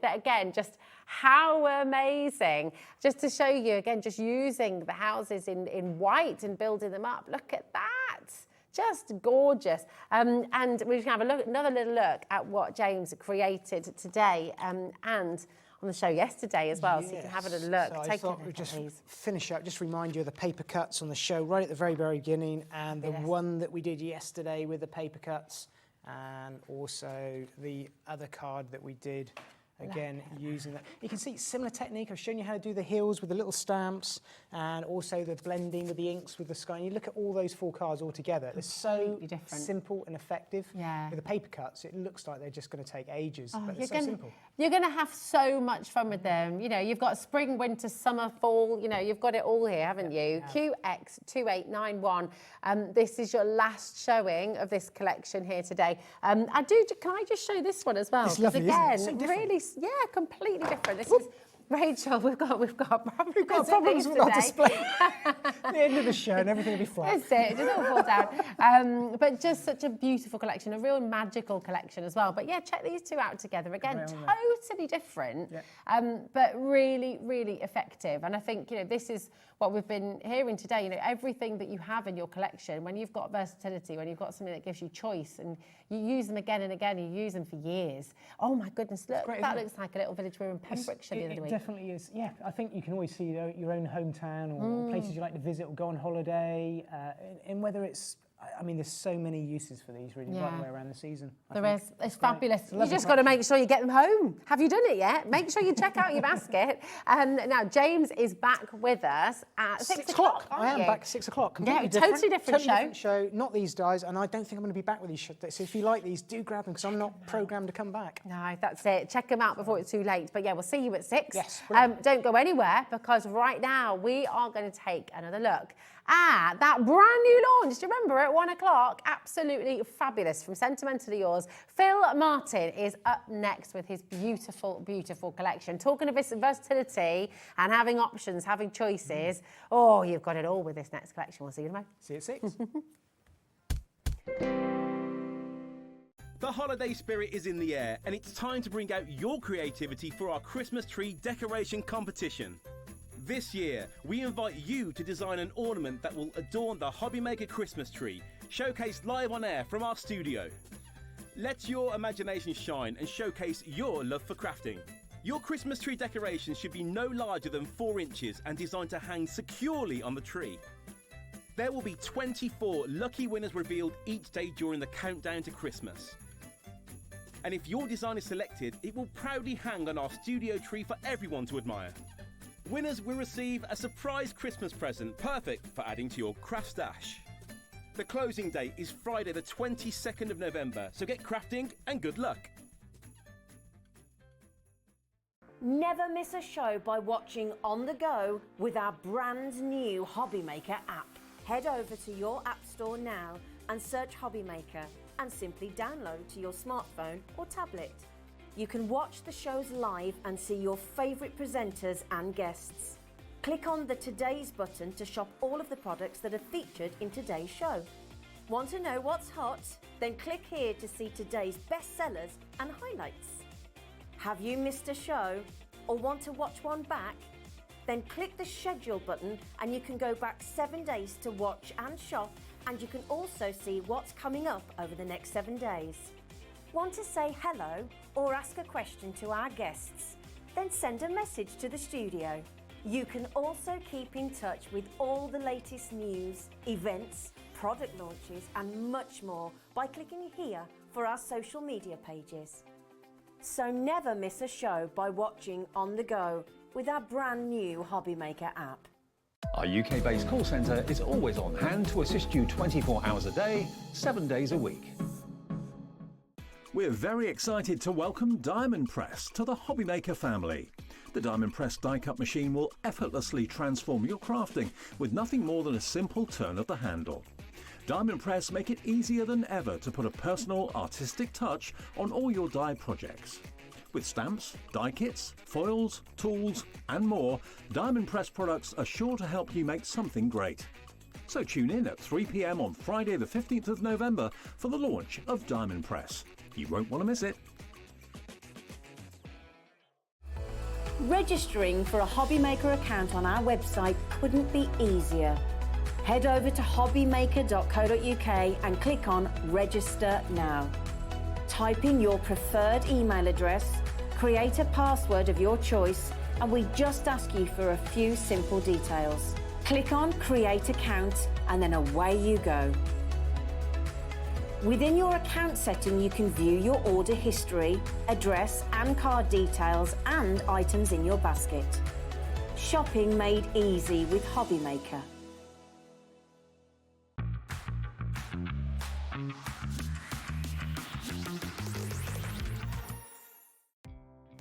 again, just how amazing. Just to show you, again, just using the houses in white and building them up. Look at that. Just gorgeous. And we can have another little look at what James created today and on the show yesterday as well, so you can have a little look. So I thought we'd just finish up, just remind you of the paper cuts on the show right at the very, very beginning, and the one that we did yesterday with the paper cuts, and also the other card that we did, again, using that. You can see similar technique. I've shown you how to do the hills with the little stamps, and also the blending with the inks with the sky. And you look at all those 4 cards all together. They're so simple and effective. Yeah. With the paper cuts, it looks like they're just going to take ages, but they're so simple. You're going to have so much fun with them. You've got spring, winter, summer, fall. You've got it all here, haven't you? QX2891. This is your last showing of this collection here today. Can I just show this one as well? It's lovely, again, isn't it? So really, completely different. This is Rachel. We've got problems with our display. The end of the show and everything will be flat. That's it. It just all falls down. But just such a beautiful collection, a real magical collection as well. But check these two out together. Again, totally different, but really, really effective. And I think this is what we've been hearing today. Everything that you have in your collection, when you've got versatility, when you've got something that gives you choice, and you use them again and again, you use them for years. Oh my goodness! Look, that looks like a little village we were in Pembrokeshire the other week. It definitely is. Yeah, I think you can always see your own hometown or places you like to visit or go on holiday, and whether it's. There's so many uses for these really right the way around the season. There is. It's fabulous. You just got to make sure you get them home. Have you done it yet? Make sure you check out your basket. Now, James is back with us at 6 o'clock. I am back at 6 o'clock. Totally different show. Not these dies, and I don't think I'm going to be back with these. So if you like these, do grab them because I'm not programmed to come back. No, that's it. Check them out before it's too late. But we'll see you at 6. Yes. Don't go anywhere because right now we are going to take another look at that brand new launch. Do you remember at 1 o'clock? Absolutely fabulous. From Sentimentally Yours, Phill Martin is up next with his beautiful, beautiful collection. Talking of his versatility and having options, having choices. Oh, you've got it all with this next collection. We'll see you tomorrow. See you at 6. The holiday spirit is in the air, and it's time to bring out your creativity for our Christmas tree decoration competition. This year, we invite you to design an ornament that will adorn the Hobbymaker Christmas tree, showcased live on air from our studio. Let your imagination shine and showcase your love for crafting. Your Christmas tree decoration should be no larger than 4 inches and designed to hang securely on the tree. There will be 24 lucky winners revealed each day during the countdown to Christmas. And if your design is selected, it will proudly hang on our studio tree for everyone to admire. Winners will receive a surprise Christmas present, perfect for adding to your craft stash. The closing date is Friday the 22nd of November, so get crafting and good luck. Never miss a show by watching on the go with our brand new Hobby Maker app. Head over to your app store now and search Hobby Maker and simply download to your smartphone or tablet. You can watch the shows live and see your favourite presenters and guests. Click on the Today's button to shop all of the products that are featured in today's show. Want to know what's hot? Then click here to see today's bestsellers and highlights. Have you missed a show or want to watch one back? Then click the schedule button and you can go back 7 days to watch and shop, and you can also see what's coming up over the next 7 days. Want to say hello or ask a question to our guests? Then send a message to the studio. You can also keep in touch with all the latest news, events, product launches and much more by clicking here for our social media pages. So never miss a show by watching on the go with our brand new Hobby Maker app. Our UK-based call centre is always on hand to assist you 24 hours a day, 7 days a week. We're very excited to welcome Diamond Press to the Hobby Maker family. The Diamond Press die-cut machine will effortlessly transform your crafting with nothing more than a simple turn of the handle. Diamond Press make it easier than ever to put a personal, artistic touch on all your die projects. With stamps, die kits, foils, tools and more, Diamond Press products are sure to help you make something great. So tune in at 3 p.m. on Friday the 15th of November for the launch of Diamond Press. You won't want to miss it. Registering for a Hobby Maker account on our website couldn't be easier. Head over to hobbymaker.co.uk and click on Register Now. Type in your preferred email address, create a password of your choice, and we just ask you for a few simple details. Click on Create Account and then away you go. Within your account setting, you can view your order history, address and card details and items in your basket. Shopping made easy with Hobby Maker.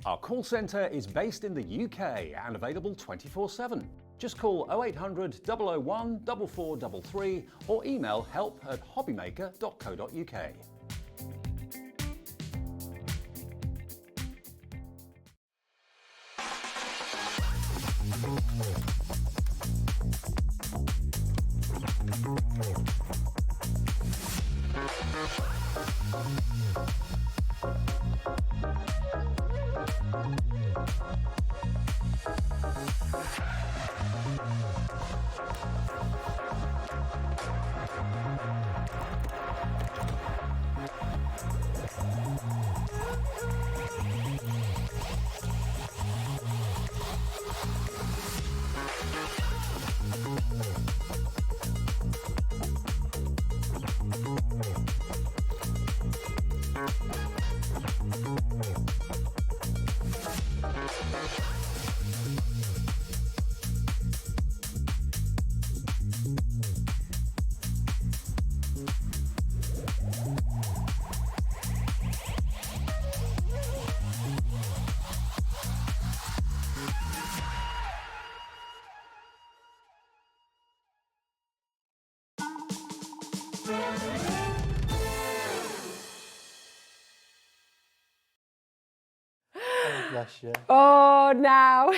Our call centre is based in the UK and available 24/7. Just call 0800 001 4433 or email help@hobbymaker.co.uk. Bless you. Oh, now.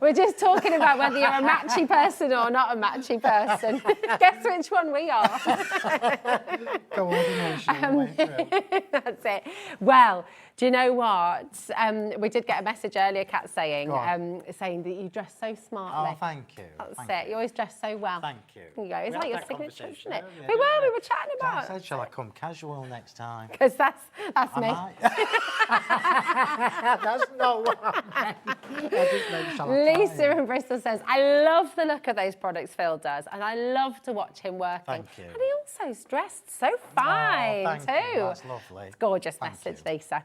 We're just talking about whether you're a matchy person or not a matchy person. Guess which one we are. Go on, That's it. Well, do you know what? We did get a message earlier, Kat, saying that you dress so smartly. Oh, thank you. That's it. You always dress so well. Thank you. There you go. It's like your signature, isn't it? Earlier, We were chatting about I said, shall I come casual next time? because that's me. That's not what I meant. Lisa in Bristol says, I love the look of those products Phill does, and I love to watch him working. Thank you. And he also's dressed so fine thank too. you. That's lovely. It's a gorgeous Thank message, you. Lisa.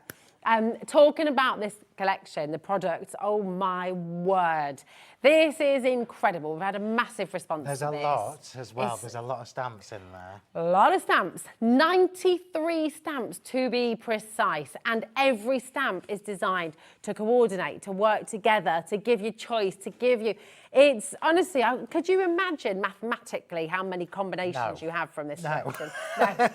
Talking about this collection, the products, oh my word. This is incredible. We've had a massive response There's to a this. lot as well. There's a lot of stamps in there. A lot of stamps, 93 stamps to be precise, and every stamp is designed to coordinate, to work together, to give you choice, to give you... It's honestly, could you imagine mathematically how many combinations you have from this collection? No.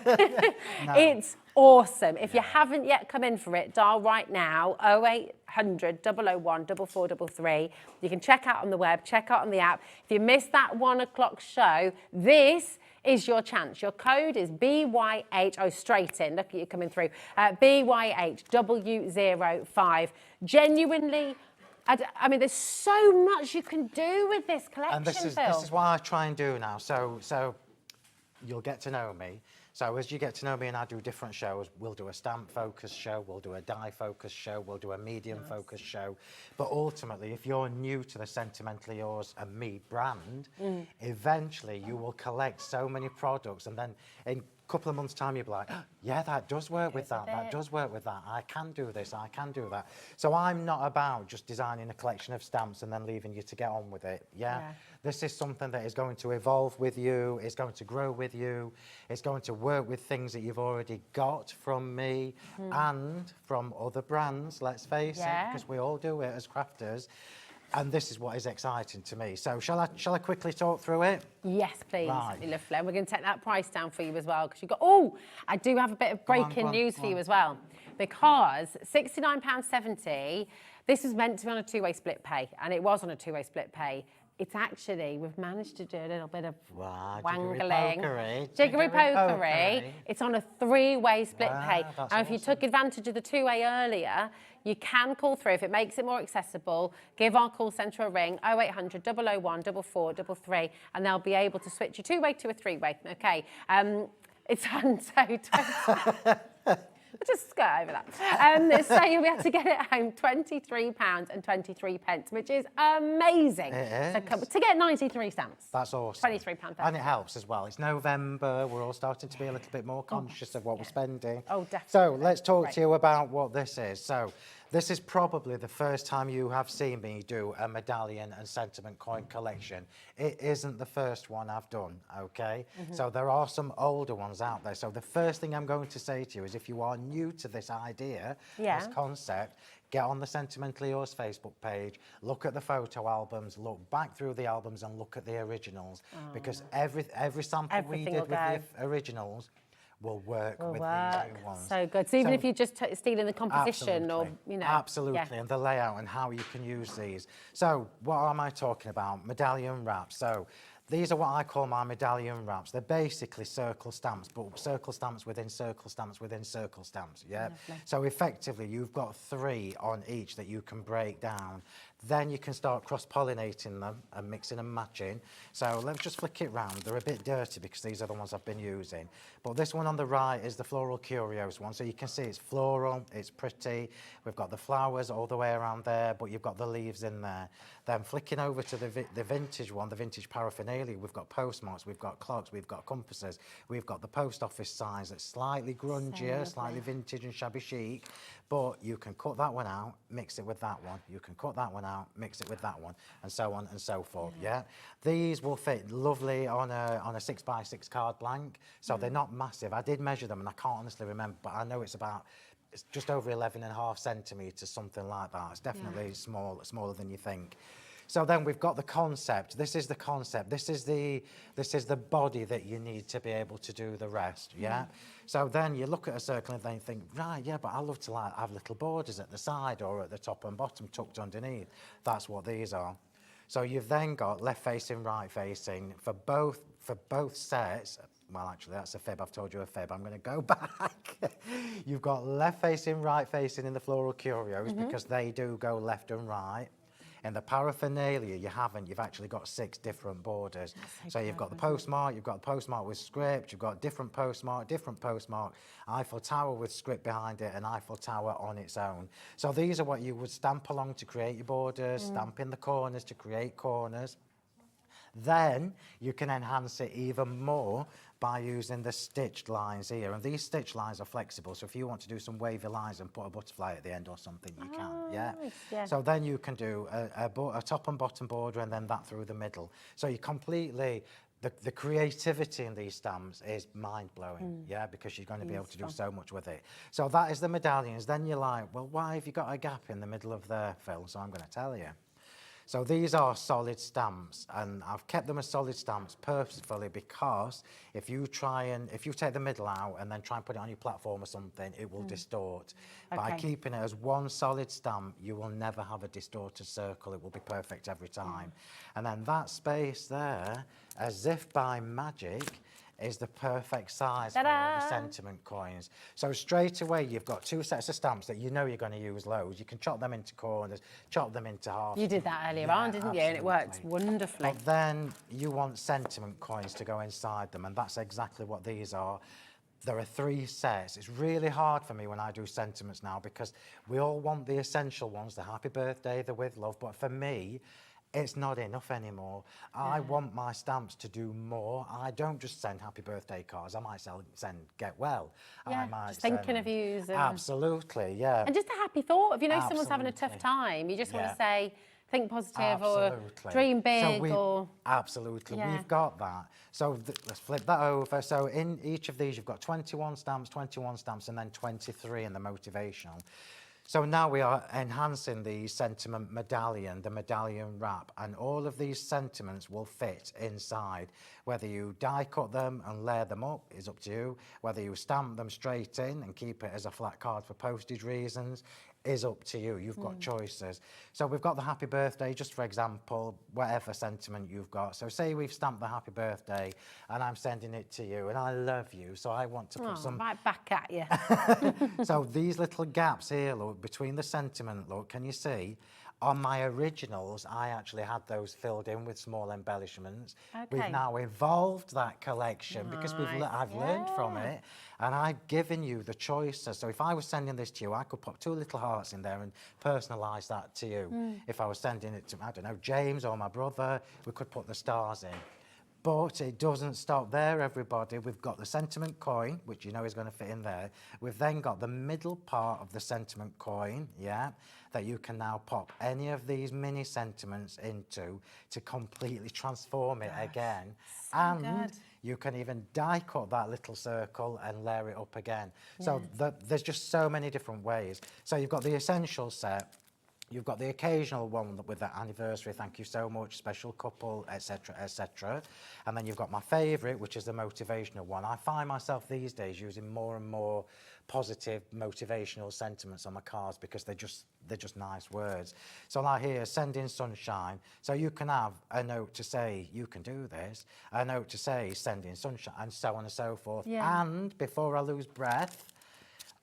No. It's awesome. If you haven't yet come in for it, dial right now, 0800 001 4433. You can check out on the web, check out on the app. If you missed that 1 o'clock show, this is your chance. Your code is BYH, straight in, look at you coming through, BYHW05. Genuinely, I mean, there's so much you can do with this collection, And this is what I try and do now. So you'll get to know me. So as you get to know me and I do different shows, we'll do a stamp focus show, we'll do a die focus show, we'll do a medium focus show. But ultimately, if you're new to the Sentimentally Yours and Me brand, eventually you will collect so many products, and then in a couple of months' time you'll be like, oh, yeah, that does work with that, that does work with that, I can do this, I can do that. So I'm not about just designing a collection of stamps and then leaving you to get on with it, This is something that is going to evolve with you, it's going to grow with you, it's going to work with things that you've already got from me and from other brands, let's face it, because we all do it as crafters. And this is what is exciting to me. So shall I quickly talk through it? Yes, please. Right. Lovely. And we're going to take that price down for you as well, because you've got... Oh, I do have a bit of breaking news for you as well. Because £69.70, this was meant to be on a two-way split pay, and it was on a two-way split pay. It's actually, we've managed to do a little bit of wangling. Jiggery-pokery. It's on a three-way split pay. And if you took advantage of the two-way earlier, you can call through. If it makes it more accessible, give our call centre a ring, 0800 001 4433, and they'll be able to switch you two-way to a three-way, okay? It's on so... Just go over that. So you'll be able to get it home £23.23, which is amazing. It is. So to get 93 stamps. That's awesome. £23.30. And it helps as well. It's November. We're all starting to be a little bit more conscious of what we're spending. Oh, definitely. So let's talk to you about what this is. So this is probably the first time you have seen me do a medallion and sentiment coin collection. It isn't the first one I've done, okay? So there are some older ones out there. So the first thing I'm going to say to you is if you are new to this idea, this concept, get on the Sentimentally Yours Facebook page, look at the photo albums, look back through the albums and look at the originals, because every sample we did with the originals will work with the new ones. So good. So even if you're just stealing the composition or, you know. Absolutely, and the layout and how you can use these. So what am I talking about? Medallion wraps. So these are what I call my medallion wraps. They're basically circle stamps, but circle stamps within circle stamps within circle stamps, So effectively, you've got 3 on each that you can break down. Then you can start cross-pollinating them and mixing and matching. So let's just flick it round. They're a bit dirty because these are the ones I've been using. But this one on the right is the Floral Curios one. So you can see it's floral, it's pretty. We've got the flowers all the way around there, but you've got the leaves in there. Then flicking over to the vintage one, the vintage paraphernalia, we've got postmarks, we've got clocks, we've got compasses, we've got the post office signs that's slightly grungier, slightly vintage and shabby chic. But you can cut that one out, mix it with that one. You can cut that one out, mix it with that one, and so on and so forth, These will fit lovely on a 6x6 card blank, so they're not massive. I did measure them, and I can't honestly remember, but I know it's just over 11.5 centimetres, something like that. It's definitely smaller than you think. So then we've got the concept. This is the concept. This is the body that you need to be able to do the rest, So then you look at a circle and then you think, right, but I love to have little borders at the side or at the top and bottom tucked underneath. That's what these are. So you've then got left facing, right facing for both sets. Well, actually, that's a fib. I've told you a fib. I'm going to go back. You've got left facing, right facing in the Floral Curios because they do go left and right. In the paraphernalia, you've actually got 6 different borders. So you've got the postmark, you've got the postmark with script, you've got different postmark, Eiffel Tower with script behind it, and Eiffel Tower on its own. So these are what you would stamp along to create your borders, stamp in the corners to create corners. Then you can enhance it even more by using the stitched lines here. And these stitch lines are flexible, so if you want to do some wavy lines and put a butterfly at the end or something, you can, yeah? Nice, yeah. So then you can do a top and bottom border and then that through the middle. So you completely, the creativity in these stamps is mind-blowing, yeah, because you're going to be able to do so much with it. So that is the medallions. Then you're like, well, why have you got a gap in the middle of there, Phil? So I'm going to tell you. So these are solid stamps, and I've kept them as solid stamps purposefully because if you take the middle out and then try and put it on your platform or something, it will distort. By keeping it as one solid stamp, you will never have a distorted circle. It will be perfect every time. And then that space there, as if by magic, is the perfect size for all the sentiment coins. So straight away, you've got 2 sets of stamps that you know you're going to use loads. You can chop them into corners, chop them into half. You did that earlier on, didn't you? And it worked wonderfully. But then you want sentiment coins to go inside them, and that's exactly what these are. There are 3 sets. It's really hard for me when I do sentiments now because we all want the essential ones, the happy birthday, the with love, but for me, it's not enough anymore. I want my stamps to do more. I don't just send happy birthday cards. I might send get well. Yeah, I might just thinking of yous. Absolutely, yeah. And just a happy thought. If you know someone's having a tough time, you just want to say, think positive or dream big or... Absolutely, we've got that. So let's flip that over. So in each of these, you've got 21 stamps, and then 23 in the motivational. So now we are enhancing the sentiment medallion, the medallion wrap, and all of these sentiments will fit inside. Whether you die cut them and layer them up is up to you. Whether you stamp them straight in and keep it as a flat card for postage reasons is up to you. You've got choices. So we've got the happy birthday, just for example, whatever sentiment you've got. So say we've stamped the happy birthday and I'm sending it to you and I love you, so I want to put some... right back at you. So these little gaps here, look, between the sentiment, look, can you see? On my originals, I actually had those filled in with small embellishments. We've now evolved that collection because I've learned from it, and I've given you the choices. So if I was sending this to you, I could pop 2 little hearts in there and personalise that to you. If I was sending it to, I don't know, James or my brother, we could put the stars in. But it doesn't stop there, everybody. We've got the sentiment coin, which you know is going to fit in there. We've then got the middle part of the sentiment coin, yeah, that you can now pop any of these mini sentiments into to completely transform it again. So and you can even die cut that little circle and layer it up again. So there's just so many different ways. So you've got the essential set. You've got the occasional one with that anniversary, thank you so much, special couple, etc., etc. And then you've got my favourite, which is the motivational one. I find myself these days using more and more positive motivational sentiments on my cards because they're just nice words. So like here, sending sunshine. So you can have a note to say, you can do this, a note to say, sending sunshine, and so on and so forth. And before I lose breath,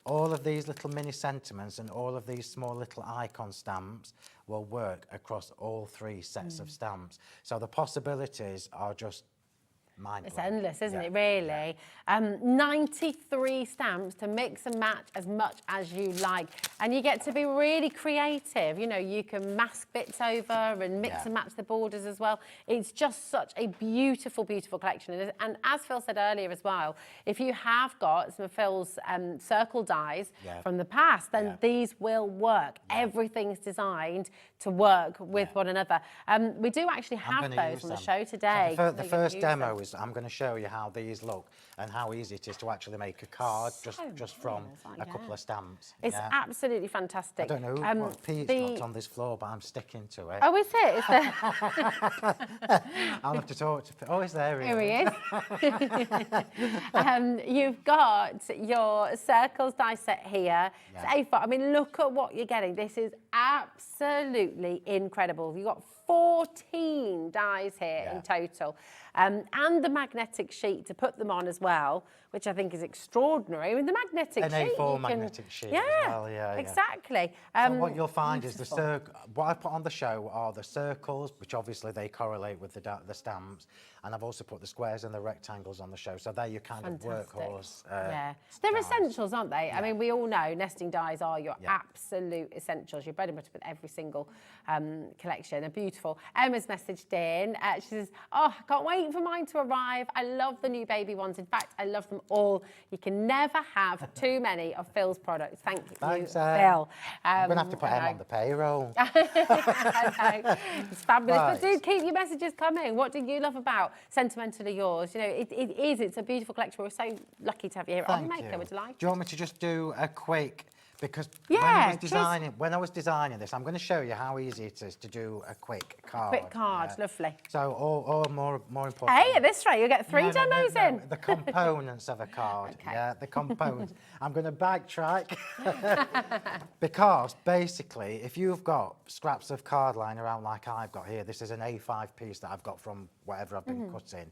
all of these little mini sentiments and all of these small little icon stamps will work across all 3 sets of stamps. So the possibilities are just mind-blowing. It's endless, isn't it, really? 93 stamps to mix and match as much as you like. And you get to be really creative. You know, you can mask bits over and mix and match the borders as well. It's just such a beautiful, beautiful collection. And as Phil said earlier as well, if you have got some of Phil's circle dies from the past, then these will work. Everything's designed to work with one another. We do actually have those on the show today. So the first demo is I'm going to show you how these look and how easy it is to actually make a card just from a couple of stamps. It's absolutely fantastic. I don't know what Pete's got on this floor, but I'm sticking to it. Oh, is it? Is there... I'll have to talk to Pete. Oh, he's there. Here he is. You've got your circles die set here. It's A4. I mean, look at what you're getting. This is absolutely incredible. You've got 14 dies here in total. And the magnetic sheet to put them on as well, which I think is extraordinary. I mean, the magnetic sheet. An A4 magnetic sheet as well, exactly. So what you'll find is what I put on the show are the circles, which obviously they correlate with the stamps, and I've also put the squares and the rectangles on the show. So they're your kind of workhorse. They're essentials, aren't they? I mean, we all know nesting dies are your absolute essentials. You're bread and butter with every single collection. They're beautiful. Emma's messaged in. She says, "Oh, I can't wait waiting for mine to arrive. I love the new baby ones. In fact, I love them all. You can never have too many of Phil's products. Thank you, Thanks, Phill. I'm going to have to put him on the payroll. I know. It's fabulous. Right. But do keep your messages coming. What do you love about Sentimentally Yours? You know, it's a beautiful collection. We're so lucky to have you here at Thank Hobbymaker. you. We're delighted. Do you want me to just do a quick, because Yeah, when I was designing this, I'm going to show you how easy it is to do a quick card. Quick card, lovely. So, or more important. Hey, at this rate, you'll get three No, demos in. the components of a card. Okay. Yeah, the components. I'm going to backtrack because basically, if you've got scraps of card lying around like I've got here, this is an A5 piece that I've got from whatever I've been cutting.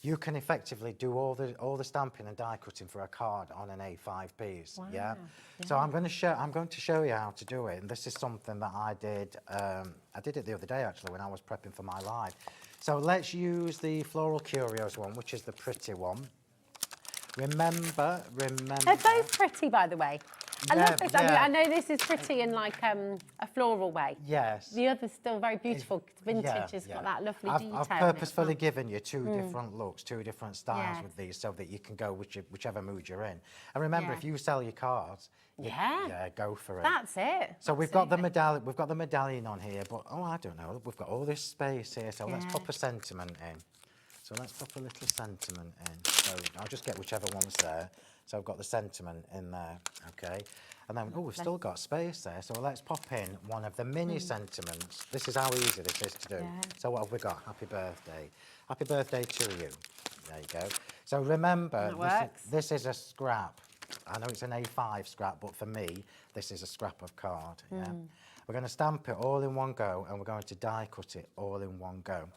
You can effectively do all the stamping and die cutting for a card on an A5 piece. Wow. Yeah. So I'm going to show you how to do it, and this is something that I did. I did it the other day actually when I was prepping for my live. So let's use the Floral Curios one, which is the pretty one. Remember. They're both pretty, by the way. I love this. I mean, I know this is pretty in like a floral way. Yes. The other's still very beautiful. Vintage has got that lovely detail. I've purposefully given you two different looks, two different styles with these, so that you can go whichever mood you're in. And remember, if you sell your cards, go for it. That's it. So we've got the medallion. We've got the medallion on here, but I don't know. We've got all this space here, so let's pop a sentiment in. So let's pop a little sentiment in. So I'll just get whichever one's there. So I've got the sentiment in there, okay? And then, we've still got space there. So let's pop in one of the mini sentiments. This is how easy this is to do. Yeah. So what have we got? Happy birthday. Happy birthday to you. There you go. So remember, this is a scrap. I know it's an A5 scrap, but for me, this is a scrap of card, yeah? We're going to stamp it all in one go, and we're going to die cut it all in one go,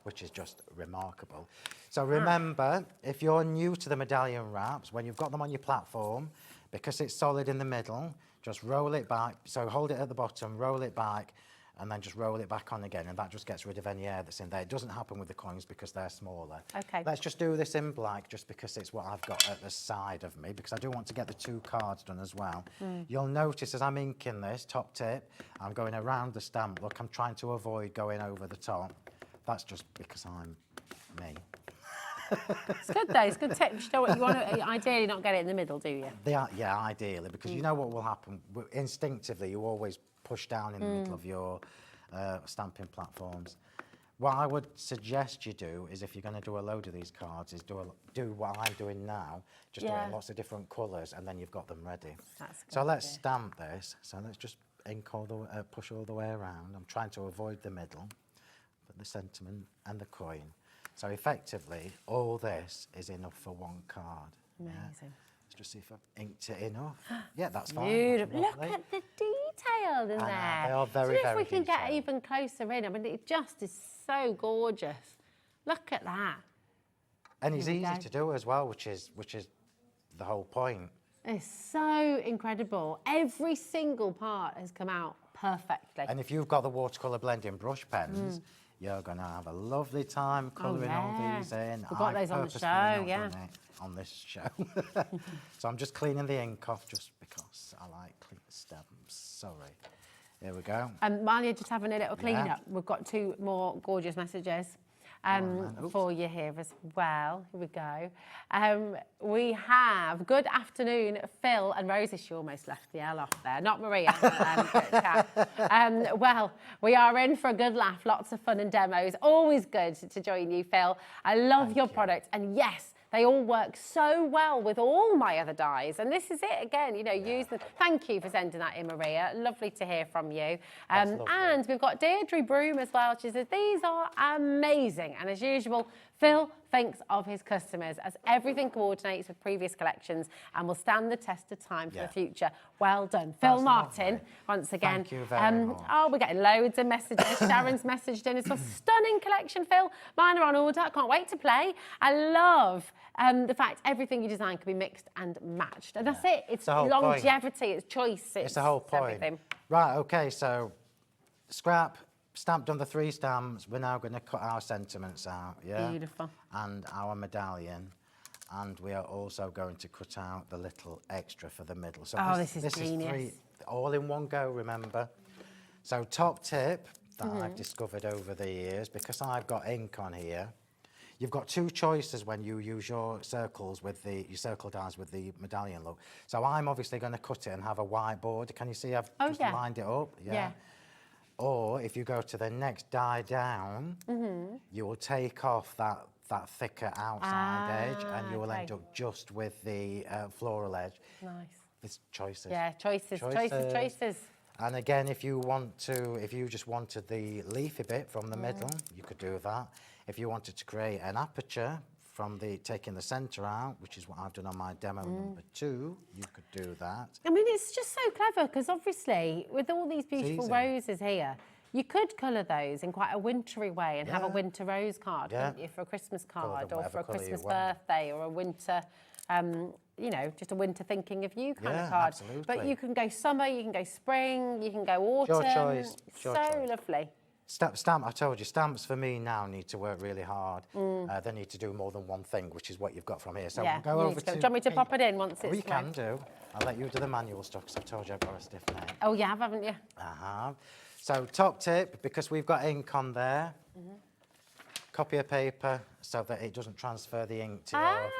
which is just remarkable. So remember, if you're new to the medallion wraps, when you've got them on your platform, because it's solid in the middle, just roll it back. So hold it at the bottom, roll it back, and then just roll it back on again, and that just gets rid of any air that's in there. It doesn't happen with the coins because they're smaller. Okay. Let's just do this in black, just because it's what I've got at the side of me, because I do want to get the two cards done as well. You'll notice as I'm inking this, top tip, I'm going around the stamp. Look, I'm trying to avoid going over the top. That's just because I'm me. It's good though. It's good tips. You want to ideally not get it in the middle, do you? Yeah, ideally, because you know what will happen. Instinctively, you always push down in the middle of your stamping platforms. What I would suggest you do is, if you're going to do a load of these cards, is do what I'm doing now. Just do it in lots of different colours, and then you've got them ready. That's good. So let's stamp this. So let's just ink all the push all the way around. I'm trying to avoid the middle. The sentiment and the coin. So effectively, all this is enough for one card. Amazing. Yeah. Let's just see if I've inked it enough. Yeah, that's fine. Beautiful. Look at the detail in there. They are very, if very we can get detailed. even closer in, I mean, it just is so gorgeous. Look at that. And it's easy to do as well, which is the whole point. It's so incredible. Every single part has come out perfectly. And if you've got the watercolour blending brush pens, you're going to have a lovely time colouring all these in. We've got those on the show, On this show. So I'm just cleaning the ink off just because I like clean stamps. Sorry. Here we go. While you're just having a little clean up, we've got two more gorgeous messages for you here as well. Here we go. We have, good afternoon, Phill and Rosie. She almost left the L off there, not Maria. Well, we are in for a good laugh, lots of fun and demos. Always good to join you, Phill. I love your product, and yes, they all work so well with all my other dies. And this is it again, you know, use them. Thank you for sending that in, Maria. Lovely to hear from you. And we've got Deirdre Broom as well. She says, these are amazing. And as usual, Phill thinks of his customers as everything coordinates with previous collections and will stand the test of time for the future. Well done. Phill Martin, once again. Thank you very much. Oh, we're getting loads of messages. Sharon's messaged in. It's a stunning collection, Phill. Mine are on order. I can't wait to play. I love the fact everything you design can be mixed and matched. And that's it. It's longevity, it's choice. It's the whole point. Everything. Right, okay, so scrap, stamped on the 3 stamps. We're now going to cut our sentiments out, yeah? Beautiful. And our medallion. And we are also going to cut out the little extra for the middle. So this is genius. 3, all in one go, remember? So top tip that I've discovered over the years, because I've got ink on here, you've got two choices when you use your circles with your circle dies with the medallion look. So I'm obviously going to cut it and have a white border. Can you see I've just lined it up? Yeah. Or if you go to the next die down, you will take off that thicker outside edge, and you will end up just with the floral edge. Nice. It's choices. Yeah, choices. And again, if you just wanted the leafy bit from the middle, you could do that. If you wanted to create an aperture from taking the centre out, which is what I've done on my demo number 2, you could do that. I mean, it's just so clever because obviously with all these beautiful roses here, you could colour those in quite a wintry way and have a winter rose card, couldn't you, for a Christmas card or for a Christmas birthday or a winter, you know, just a winter thinking of you kind of card. Absolutely. But you can go summer, you can go spring, you can go autumn. Your choice. So lovely. Stamp, I told you, stamps for me now need to work really hard. They need to do more than one thing, which is what you've got from here. So we'll go over to... Do you want me to pop it in once it's... We can do. I'll let you do the manual stuff, because I told you I've got a stiff neck. Oh, you have, haven't you? I have. So top tip, because we've got ink on there, copy of paper so that it doesn't transfer the ink to your...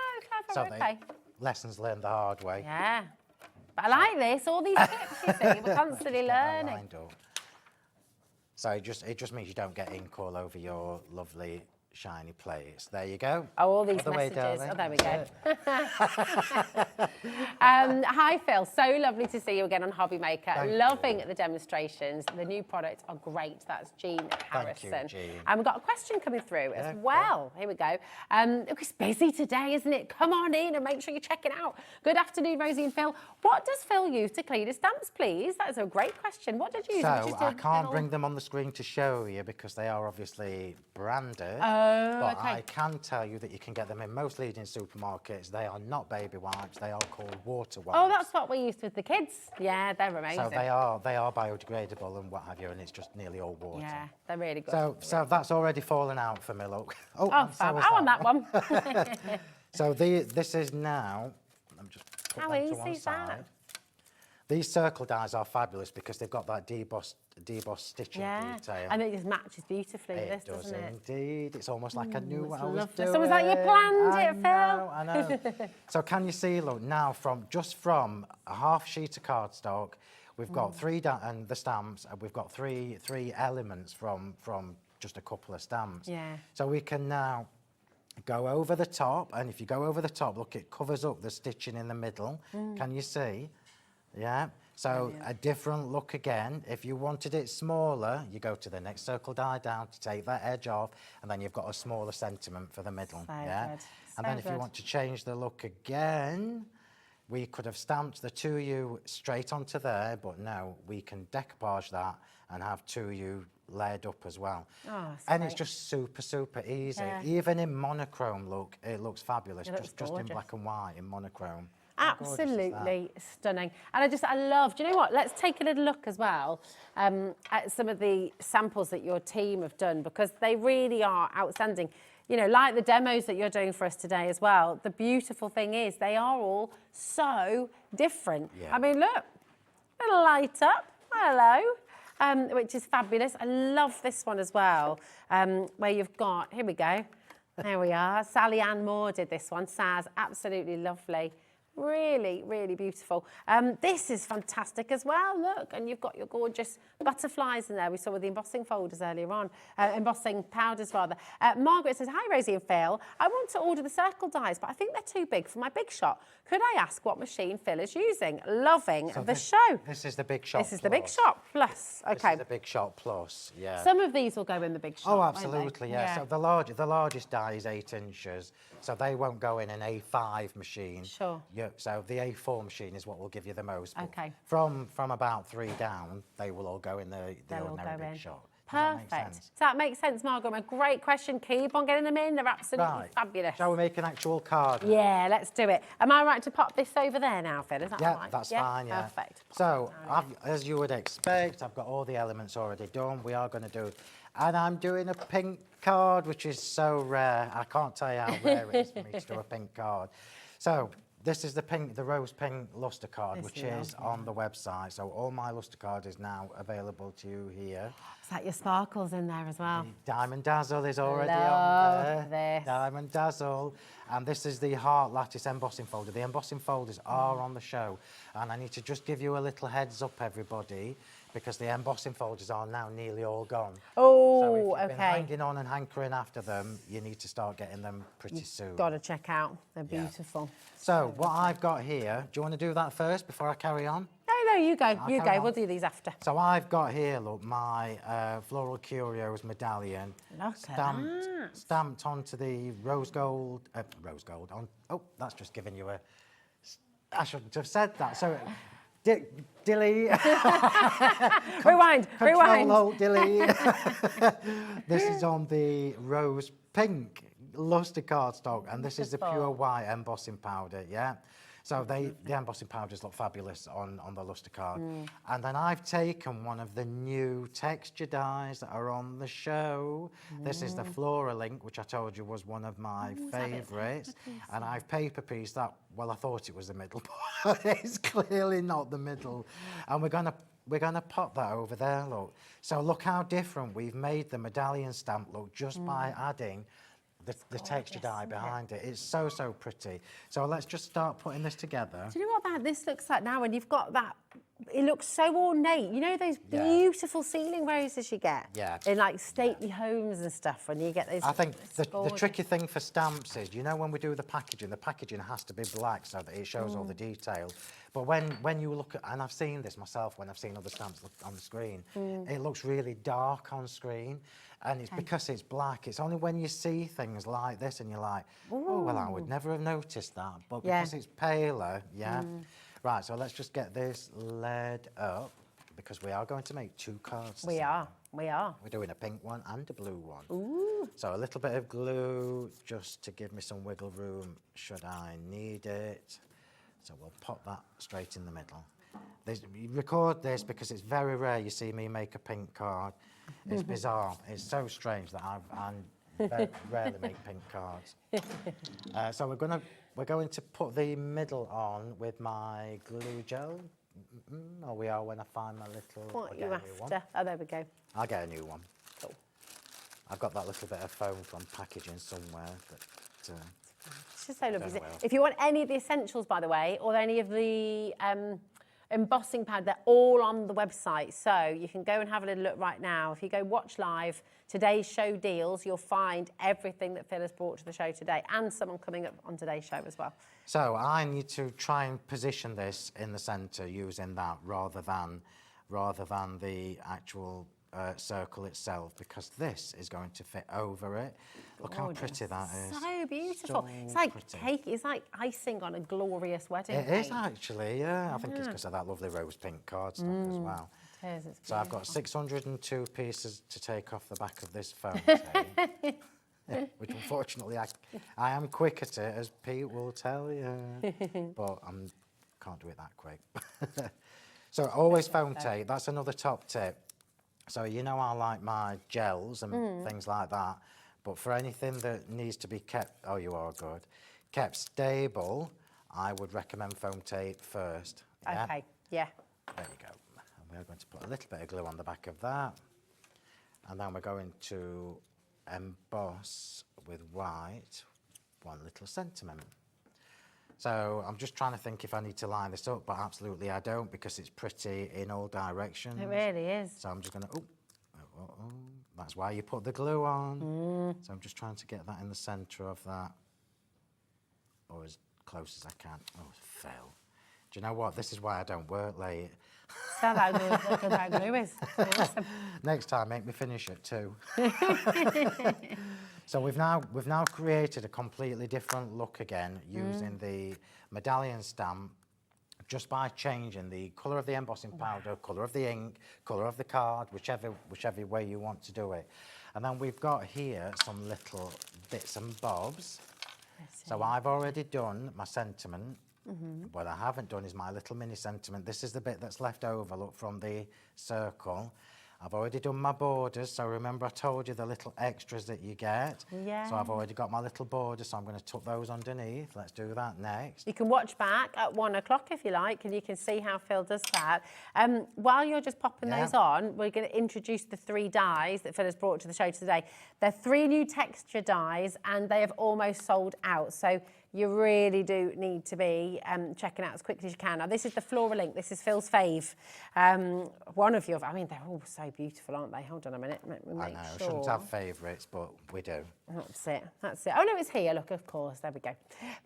Clever, okay. Lessons learned the hard way. Yeah. But I like this, all these tips, you see, we're constantly learning. So it just means you don't get ink all over your lovely shiny plates. There you go. Oh, all these messages. Oh, there we go. Hi, Phill. So lovely to see you again on Hobby Maker. Loving the demonstrations. The new products are great. That's Jean Harrison. Thank you, Jean. And we've got a question coming through as well. Here we go. It's busy today, isn't it? Come on in and make sure you check it out. Good afternoon, Rosie and Phill. What does Phill use to clean his stamps, please? That is a great question. What did you use? So I can't bring them on the screen to show you because they are obviously branded. But I can tell you that you can get them in most leading supermarkets. They are not baby wipes. They are called water wipes. Oh, that's what we used with the kids. Yeah, they're amazing. So they are biodegradable and what have you, and it's just nearly all water. Yeah, they're really good. So that's already fallen out for me, look. Fab. I want that one. So this is now. I'm just put How them to easy one is side. that? These circle dies are fabulous because they've got that debossed stitching detail. And it just matches beautifully with this, doesn't it? It does indeed. It's almost like I knew what I was doing. It's almost like you planned it, Phill. I know. So can you see, look, now from a half sheet of cardstock, we've got and the stamps, and we've got three elements from just a couple of stamps. Yeah. So we can now go over the top, and if you go over the top, look, it covers up the stitching in the middle. Can you see? Yeah. So a different look again. If you wanted it smaller, you go to the next circle die down to take that edge off, and then you've got a smaller sentiment for the middle. So yeah. good. And then if you want to change the look again, we could have stamped the 2U straight onto there, but no, we can decoupage that and have 2U layered up as well. And it's just super, super easy. Yeah. Even in monochrome look, it looks fabulous. Just in black and white in monochrome. Absolutely stunning. And I love, do you know what? Let's take a little look as well at some of the samples that your team have done, because they really are outstanding. You know, like the demos that you're doing for us today as well, the beautiful thing is they are all so different. Yeah. I mean, look, little light up, hello, which is fabulous. I love this one as well, where you've got, here we go, there we are. Sally Ann Moore did this one. Saz, absolutely lovely. Really, really beautiful. This is fantastic as well, look, and you've got your gorgeous butterflies in there. We saw with the embossing folders earlier on, embossing powders rather. Margaret says, hi Rosie and Phill, I want to order the circle dies, but I think they're too big for my Big Shot. Could I ask what machine Phill is using? Loving the show. This is the Big Shot This is the Big Shot Plus, okay. This is the Big Shot Plus, yeah. Some of these will go in the Big Shot, oh, absolutely, yeah. So the largest die is 8 inches, so they won't go in an A5 machine. Sure. So the A4 machine is what will give you the most. Okay. From about 3 down, they will all go in the ordinary Big Shot. Perfect. Does that make sense, Margaret? A great question. Keep on getting them in. They're absolutely fabulous. Shall we make an actual card? Yeah, let's do it. Am I right to pop this over there now, Phill? Is that right? Yeah, that's fine, yeah. Perfect. So, as you would expect, I've got all the elements already done. We are going to do... And I'm doing a pink card, which is so rare. I can't tell you how rare it is for me to do a pink card. So... this is the rose pink luster card, which is on the website. So all my luster card is now available to you here. like your sparkles in there as well. Diamond Dazzle is already Love on there. this. Diamond Dazzle. And this is the Heart Lattice embossing folder. The embossing folders are on the show. And I need to just give you a little heads up, everybody, because the embossing folders are now nearly all gone. Oh, so if you've okay. been hanging on and hankering after them, you need to start getting them pretty soon. Got to check out. They're beautiful. So what I've got here, do you want to do that first before I carry on? No, you go. I'll You carry go. on. We'll do these after. So I've got here, look, my Floral Curios medallion. Look at that. Stamped onto the rose gold, oh, that's just giving you a, I shouldn't have said that. So, delete. Rewind. Control Alt delete. This is on the rose pink luster cardstock, and this is the pure white embossing powder, yeah? So the embossing powders look fabulous on the luster card. And then I've taken one of the new texture dies that are on the show. This is the Flora Link, which I told you was one of my favourites. And I've paper pieced that, well, I thought it was the middle, but it's clearly not the middle. And we're gonna pop that over there, look. So look how different we've made the medallion stamp look just by adding the texture die behind it. It's so, so pretty. So let's just start putting this together. Do you know what this looks like now? When you've got that, it looks so ornate. You know those beautiful ceiling roses you get in like stately homes and stuff. When you get those, I think the tricky thing for stamps is, you know, when we do the packaging has to be black so that it shows all the detail. But when you look at, and I've seen this myself when I've seen other stamps on the screen, it looks really dark on screen. And it's because it's black. It's only when you see things like this and you're like, oh, well, I would never have noticed that. But because it's paler, Right, so let's just get this laid up because we are going to make 2 cards. We are. We're doing a pink one and a blue one. Ooh. So a little bit of glue just to give me some wiggle room should I need it. So we'll pop that straight in the middle. You record this because it's very rare you see me make a pink card. It's bizarre. It's so strange that I rarely make pink cards. So we're going to put the middle on with my glue gel. Or we are when I find my little. What are you after? Oh, there we go. I'll get a new one. Cool. I've got that little bit of foam from packaging somewhere. But, it's just so lovely. If you want any of the essentials, by the way, or any of the embossing pad, they're all on the website, so you can go and have a little look right now. If you go watch live today's show deals, you'll find everything that Phill has brought to the show today, and someone coming up on today's show as well. So I need to try and position this in the centre using that rather than the actual circle itself, because this is going to fit over it. Look how pretty that is. So beautiful. So it's like pretty. cake. It's like icing on a glorious wedding It cake. is actually, yeah. I think it's because of that lovely rose pink cardstock as well. It is, it's so I've got 602 pieces to take off the back of this phone tape, which unfortunately I am quick at it, as Pete will tell you, but I can't do it that quick. So always foam tape. That's another top tip. So you know I like my gels and things like that, but for anything that needs to be kept, oh, you are good, kept stable, I would recommend foam tape first. Yeah? Okay, yeah. There you go. And we're going to put a little bit of glue on the back of that, and then we're going to emboss with white one little sentiment. So I'm just trying to think if I need to line this up, but absolutely I don't, because it's pretty in all directions. It really is. So I'm just going to, that's why you put the glue on. So I'm just trying to get that in the centre of that, or as close as I can. Oh, Phill. Do you know what? This is why I don't work late. So that glue is. Awesome. Next time, make me finish it too. So we've now created a completely different look again using the medallion stamp, just by changing the colour of the embossing powder, colour of the ink, colour of the card, whichever way you want to do it. And then we've got here some little bits and bobs. So I've already done my sentiment. What I haven't done is my little mini sentiment. This is the bit that's left over, look, from the circle. I've already done my borders, so remember I told you the little extras that you get. Yeah. So I've already got my little borders, so I'm going to tuck those underneath. Let's do that next. You can watch back at 1 o'clock if you like, and you can see how Phill does that. While you're just popping those on, we're going to introduce the 3 dies that Phill has brought to the show today. They're 3 new texture dies, and they have almost sold out. So you really do need to be checking out as quickly as you can. Now, this is the Floral Ink. This is Phil's fave. One of your, I mean, they're all so beautiful, aren't they? Hold on a minute. Let me make I know, sure. shouldn't have favourites, but we do. That's it. That's it. Oh, no, it's here. Look, of course. There we go.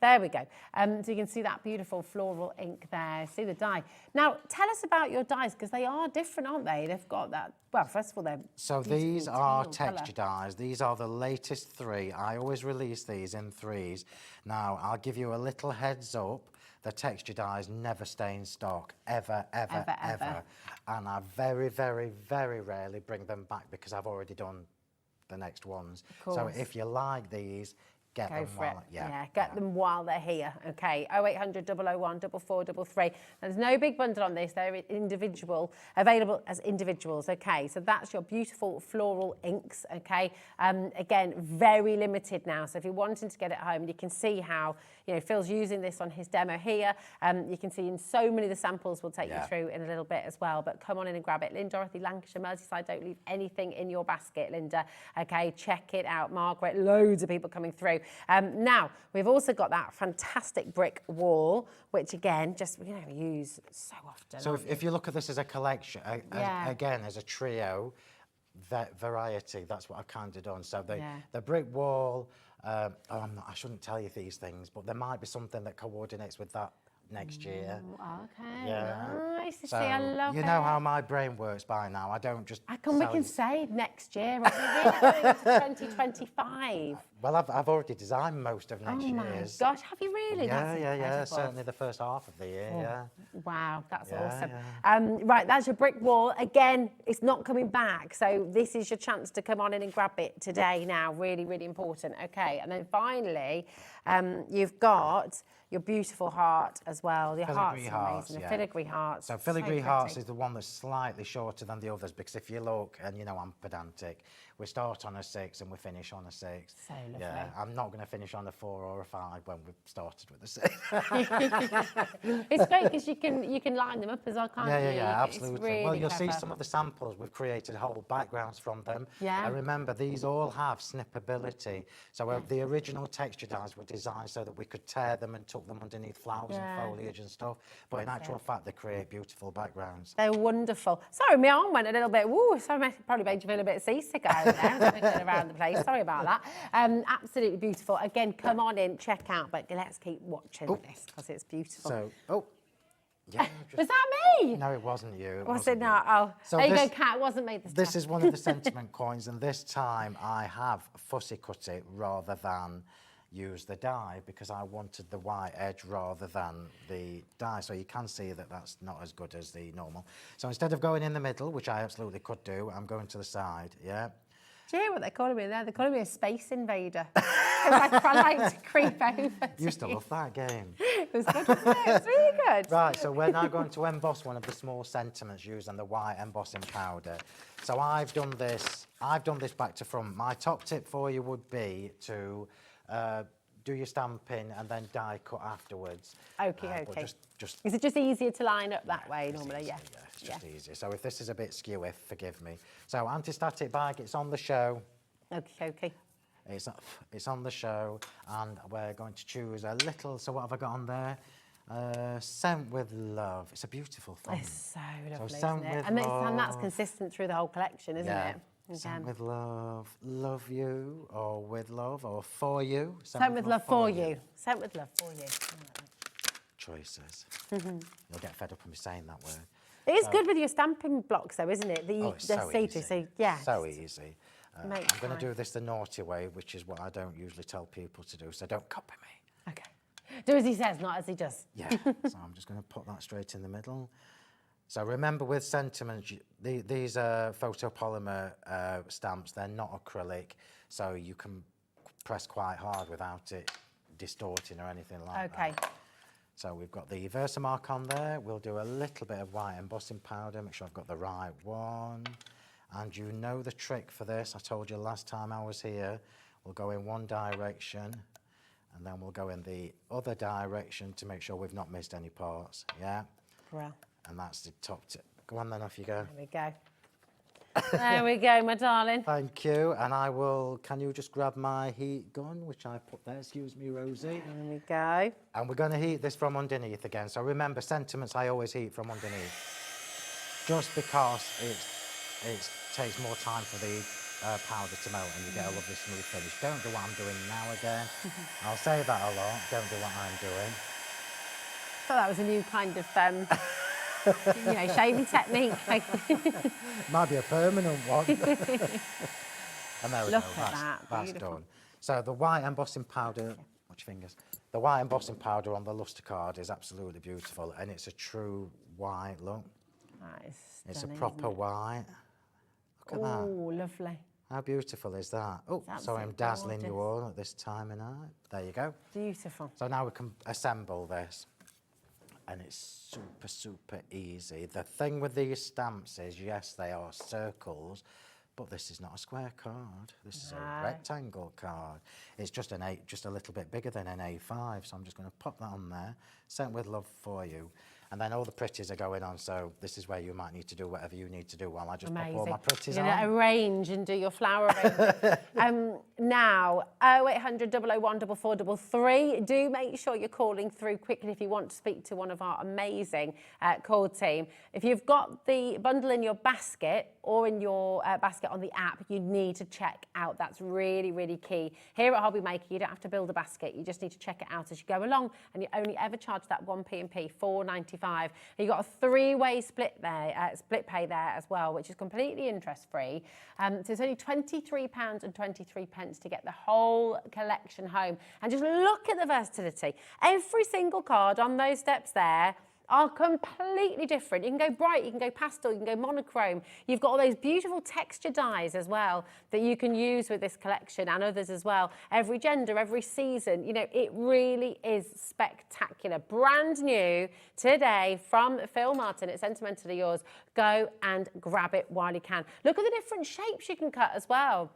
There we go. So you can see that beautiful floral ink there. See the die. Now, tell us about your dies, because they are different, aren't they? They've got that, well, first of all, they're So these are texture dies. These are the latest 3. I always release these in 3s. Now, I'll give you a little heads up. The texture dies never stay in stock, ever. And I very, very, very rarely bring them back because I've already done the next ones. So if you like these, get them while, get them while they're here. Okay, 0800 001 4433. There's no big bundle on this. They're individual, available as individuals. Okay, so that's your beautiful floral inks. Okay, again, very limited now. So if you're wanting to get it home, you can see how Phil's using this on his demo here. You can see in so many of the samples we'll take you through in a little bit as well. But come on in and grab it. Lynn, Dorothy, Lancashire, Merseyside, don't leave anything in your basket, Linda. Okay, check it out. Margaret, loads of people coming through. Now, we've also got that fantastic brick wall, which again, just we use so often. So if you look at this as a collection, again, as a trio, that variety, that's what I've kind of done. So the brick wall, I shouldn't tell you these things, but there might be something that coordinates with that next year. Okay, yeah. Nice to So see. I love it. You know how my brain works by now. I don't just. We can say next year. Are we really going into 2025? Well, I've already designed most of next year's. Oh my gosh, have you really? Yeah. Certainly the first half of the year. Yeah. Wow, that's awesome. Right, that's your brick wall. Again, it's not coming back, so this is your chance to come on in and grab it today. Now, really, really important. Okay, and then finally, you've got your beautiful heart as well. Your heart's amazing. The filigree hearts. So filigree hearts is the one that's slightly shorter than the others, because if you look, and I'm pedantic, we start on a 6 and we finish on a 6. So lovely. Yeah, I'm not going to finish on a 4 or a 5 when we've started with a 6. It's great because you can line them up as well, can't you? Yeah, absolutely. Really well, you'll clever. see some of the samples. We've created whole backgrounds from them. Yeah. And remember, these all have snippability. So the original texture dies were designed so that we could tear them and tuck them underneath flowers and foliage and stuff. But in actual fact, they create beautiful backgrounds. They're wonderful. Sorry, my arm went a little bit, woo, probably made you feel a bit seasick over there, around the place. Sorry about that. Absolutely beautiful. Again, come on in, check out, but let's keep watching this because it's beautiful. So, yeah. Was that me? No, it wasn't you. Was it not? Oh, so there you go, Kat. It wasn't me this time. This is one of the sentiment coins, and this time I have fussy cut it rather than use the die because I wanted the white edge rather than the die. So you can see that that's not as good as the normal. So instead of going in the middle, which I absolutely could do, I'm going to the side, yeah. Do you hear what they're calling me there? They're calling me a space invader. I like to creep over. You used to love that game. It was good, wasn't it? It was really good. Right, so we're now going to emboss one of the small sentiments using the white embossing powder. So I've done this back to front. My top tip for you would be to do your stamping and then die cut afterwards. Okay. Just is it just easier to line up that way normally? Easier, it's just easier. So if this is a bit skewy, forgive me. So anti-static bag, it's on the show. Okay. It's on the show, and we're going to choose a little. So what have I got on there? Scent with Love. It's a beautiful thing. It's so lovely, so isn't it? And that's consistent through the whole collection, isn't it? Scent with Love, Love You, or With Love, or For You. Scent with Love for you. Scent with Love for you. Choices. You'll get fed up of me saying that word. It is good with your stamping blocks, though, isn't it? It's so easy. So easy. I'm going to do this the naughty way, which is what I don't usually tell people to do, so don't copy me. Okay. Do as he says, not as he does. Yeah, so I'm just going to put that straight in the middle. So remember with sentiments, these are photopolymer stamps, they're not acrylic, so you can press quite hard without it distorting or anything like that. Okay. So we've got the Versamark on there. We'll do a little bit of white embossing powder, make sure I've got the right one. And you know the trick for this. I told you last time I was here. We'll go in one direction, and then we'll go in the other direction to make sure we've not missed any parts, yeah? Well. And that's the top tip. Go on then, off you go. There we go. There we go, my darling. Thank you, and I will, can you just grab my heat gun, which I put there, excuse me, Rosie. There we go. And we're going to heat this from underneath again. So remember, sentiments I always heat from underneath. Just because it takes more time for the powder to melt and you get a lovely smooth finish. Don't do what I'm doing now again. I'll say that a lot, don't do what I'm doing. I thought that was a new kind of, you know, shaving technique. Might be a permanent one. And there we go, that's done. So the white embossing powder, watch your fingers. The white embossing powder on the luster card is absolutely beautiful, and it's a true white, look. That is It's a stunning, proper white. Look at that. Oh, lovely. How beautiful is that? Oh, sorry, I'm dazzling you all at this time of night. There you go. Beautiful. So now we can assemble this. And it's super, super easy. The thing with these stamps is, yes, they are circles, but this is not a square card. This is a rectangle card. It's just just a little bit bigger than an A5, so I'm just going to pop that on there. Sent with love for you. And then all the pretties are going on, so this is where you might need to do whatever you need to do while I just pop all my pretties on. You're going to arrange and do your flower arrangement. Now, 0800 001 4433. Do make sure you're calling through quickly if you want to speak to one of our amazing call team. If you've got the bundle in your basket or in your basket on the app, you need to check out. That's really, really key. Here at Hobby Maker, you don't have to build a basket. You just need to check it out as you go along, and you only ever charge that 1 P&P, $4.95. You've got a three-way split pay there as well, which is completely interest-free. So it's only £23.23 to get the whole collection home. And just look at the versatility. Every single card on those steps there are completely different. You can go bright, you can go pastel, you can go monochrome. You've got all those beautiful texture dyes as well that you can use with this collection and others as well. Every gender, every season, you know, it really is spectacular. Brand new today from Phill Martin at Sentimentally Yours. Go and grab it while you can. Look at the different shapes you can cut as well.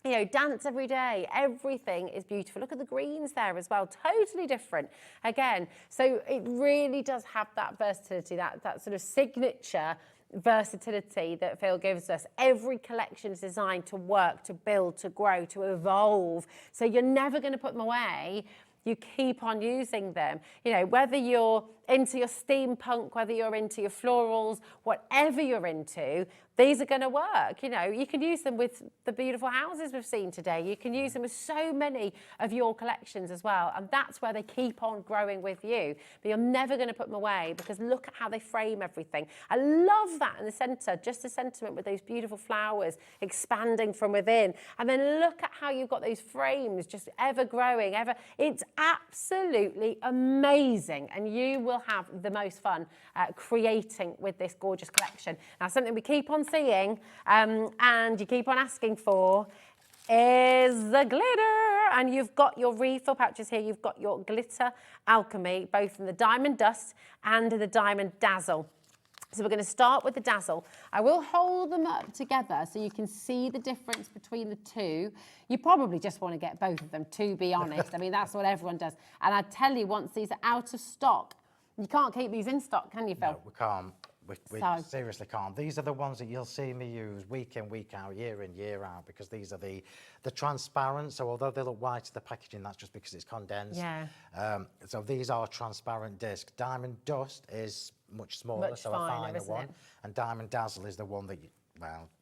You know, dance every day, everything is beautiful. Look at the greens there as well, totally different. Again, so it really does have that versatility, that sort of signature versatility that Phill gives us. Every collection is designed to work, to build, to grow, to evolve. So you're never going to put them away. You keep on using them. You know, whether you're into your steampunk, whether you're into your florals, whatever you're into, these are going to work. You know, you can use them with the beautiful houses we've seen today. You can use them with so many of your collections as well. And that's where they keep on growing with you. But you're never going to put them away because look at how they frame everything. I love that in the centre, just a sentiment with those beautiful flowers expanding from within. And then look at how you've got those frames just ever growing, it's absolutely amazing. And you will have the most fun creating with this gorgeous collection. Now, something we keep on seeing and you keep on asking for is the glitter. And you've got your refill pouches here. You've got your glitter alchemy, both in the Diamond Dust and the Diamond Dazzle. So we're going to start with the Dazzle. I will hold them up together so you can see the difference between the two. You probably just want to get both of them, to be honest. I mean, that's what everyone does. And I tell you, once these are out of stock, you can't keep these in stock, can you, Phill? No, we can't. We seriously can't. These are the ones that you'll see me use week in, week out, year in, year out, because these are the transparent. So although they look white to the packaging, that's just because it's condensed. Yeah. So these are transparent discs. Diamond Dust is much smaller, so a finer one. And Diamond Dazzle is the one that,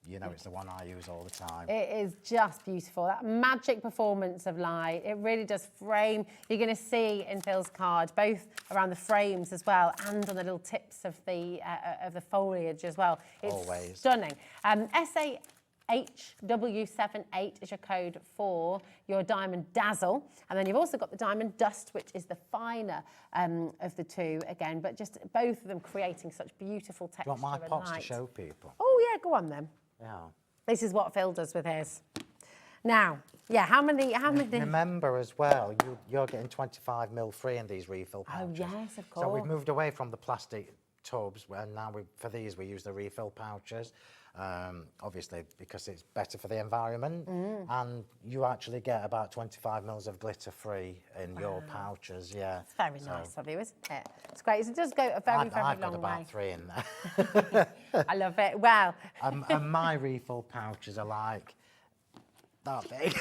you know, it's the one I use all the time. It is just beautiful. That magic performance of light. It really does frame. You're going to see in Phil's card, both around the frames as well and on the little tips of the foliage as well. It's always stunning. HW78 is your code for your Diamond Dazzle. And then you've also got the Diamond Dust, which is the finer of the two again, but just both of them creating such beautiful texture. Do you want my pots to show people? Oh, yeah, go on then. Yeah. This is what Phill does with his. Now, yeah, how many? Remember as well, you're getting 25ml free in these refill pouches. Oh, yes, of course. So we've moved away from the plastic tubs, and now for these we use the refill pouches. Obviously because it's better for the environment, and you actually get about 25 mils of glitter free in your pouches. Yeah, it's very nice of you, isn't it? It's great. It does go a very, very I've long got about way. 3 in there. I love it. Well, and my refill pouches are like that big.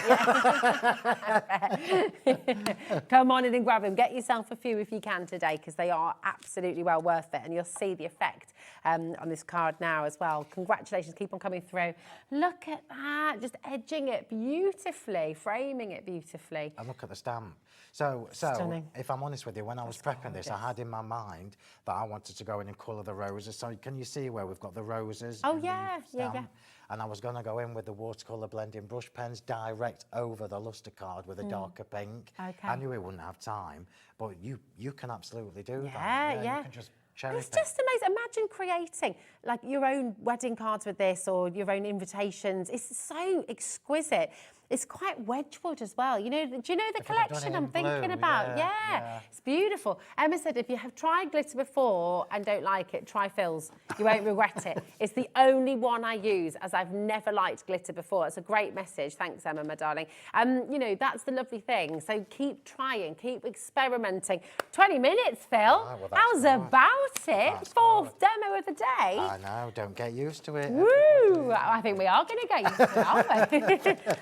come on in and grab them. Get yourself a few if you can today, because they are absolutely well worth it, and you'll see the effect on this card now as well. Congratulations, keep on coming through. Look at that, just edging it beautifully, framing it beautifully. And look at the stamp. So Stunning. if I'm honest with you, when I was prepping this, I had in my mind that I wanted to go in and colour the roses. So can you see where we've got the roses? Oh, in the yeah, yeah. stamp? And I was going to go in with the watercolour blending brush pens direct over the luster card with a darker pink. Okay. I knew it wouldn't have time, but you can absolutely do that. Yeah. You can just cherry It's pick. just amazing. Imagine creating like your own wedding cards with this, or your own invitations. It's so exquisite. It's quite Wedgwood as well. You know, do you know the If I'd have done collection it in I'm thinking blue, about? yeah. It's beautiful. Emma said if you have tried glitter before and don't like it, try Phil's. You won't regret it. It's the only one I use, as I've never liked glitter before. It's a great message. Thanks, Emma, my darling. You know, that's the lovely thing. So keep trying, keep experimenting. 20 minutes, Phil. Oh, well, that's How's good. about it? That's Fourth demo of the day. I know, don't get used to it. Woo! I think we are going to get used to it, aren't we?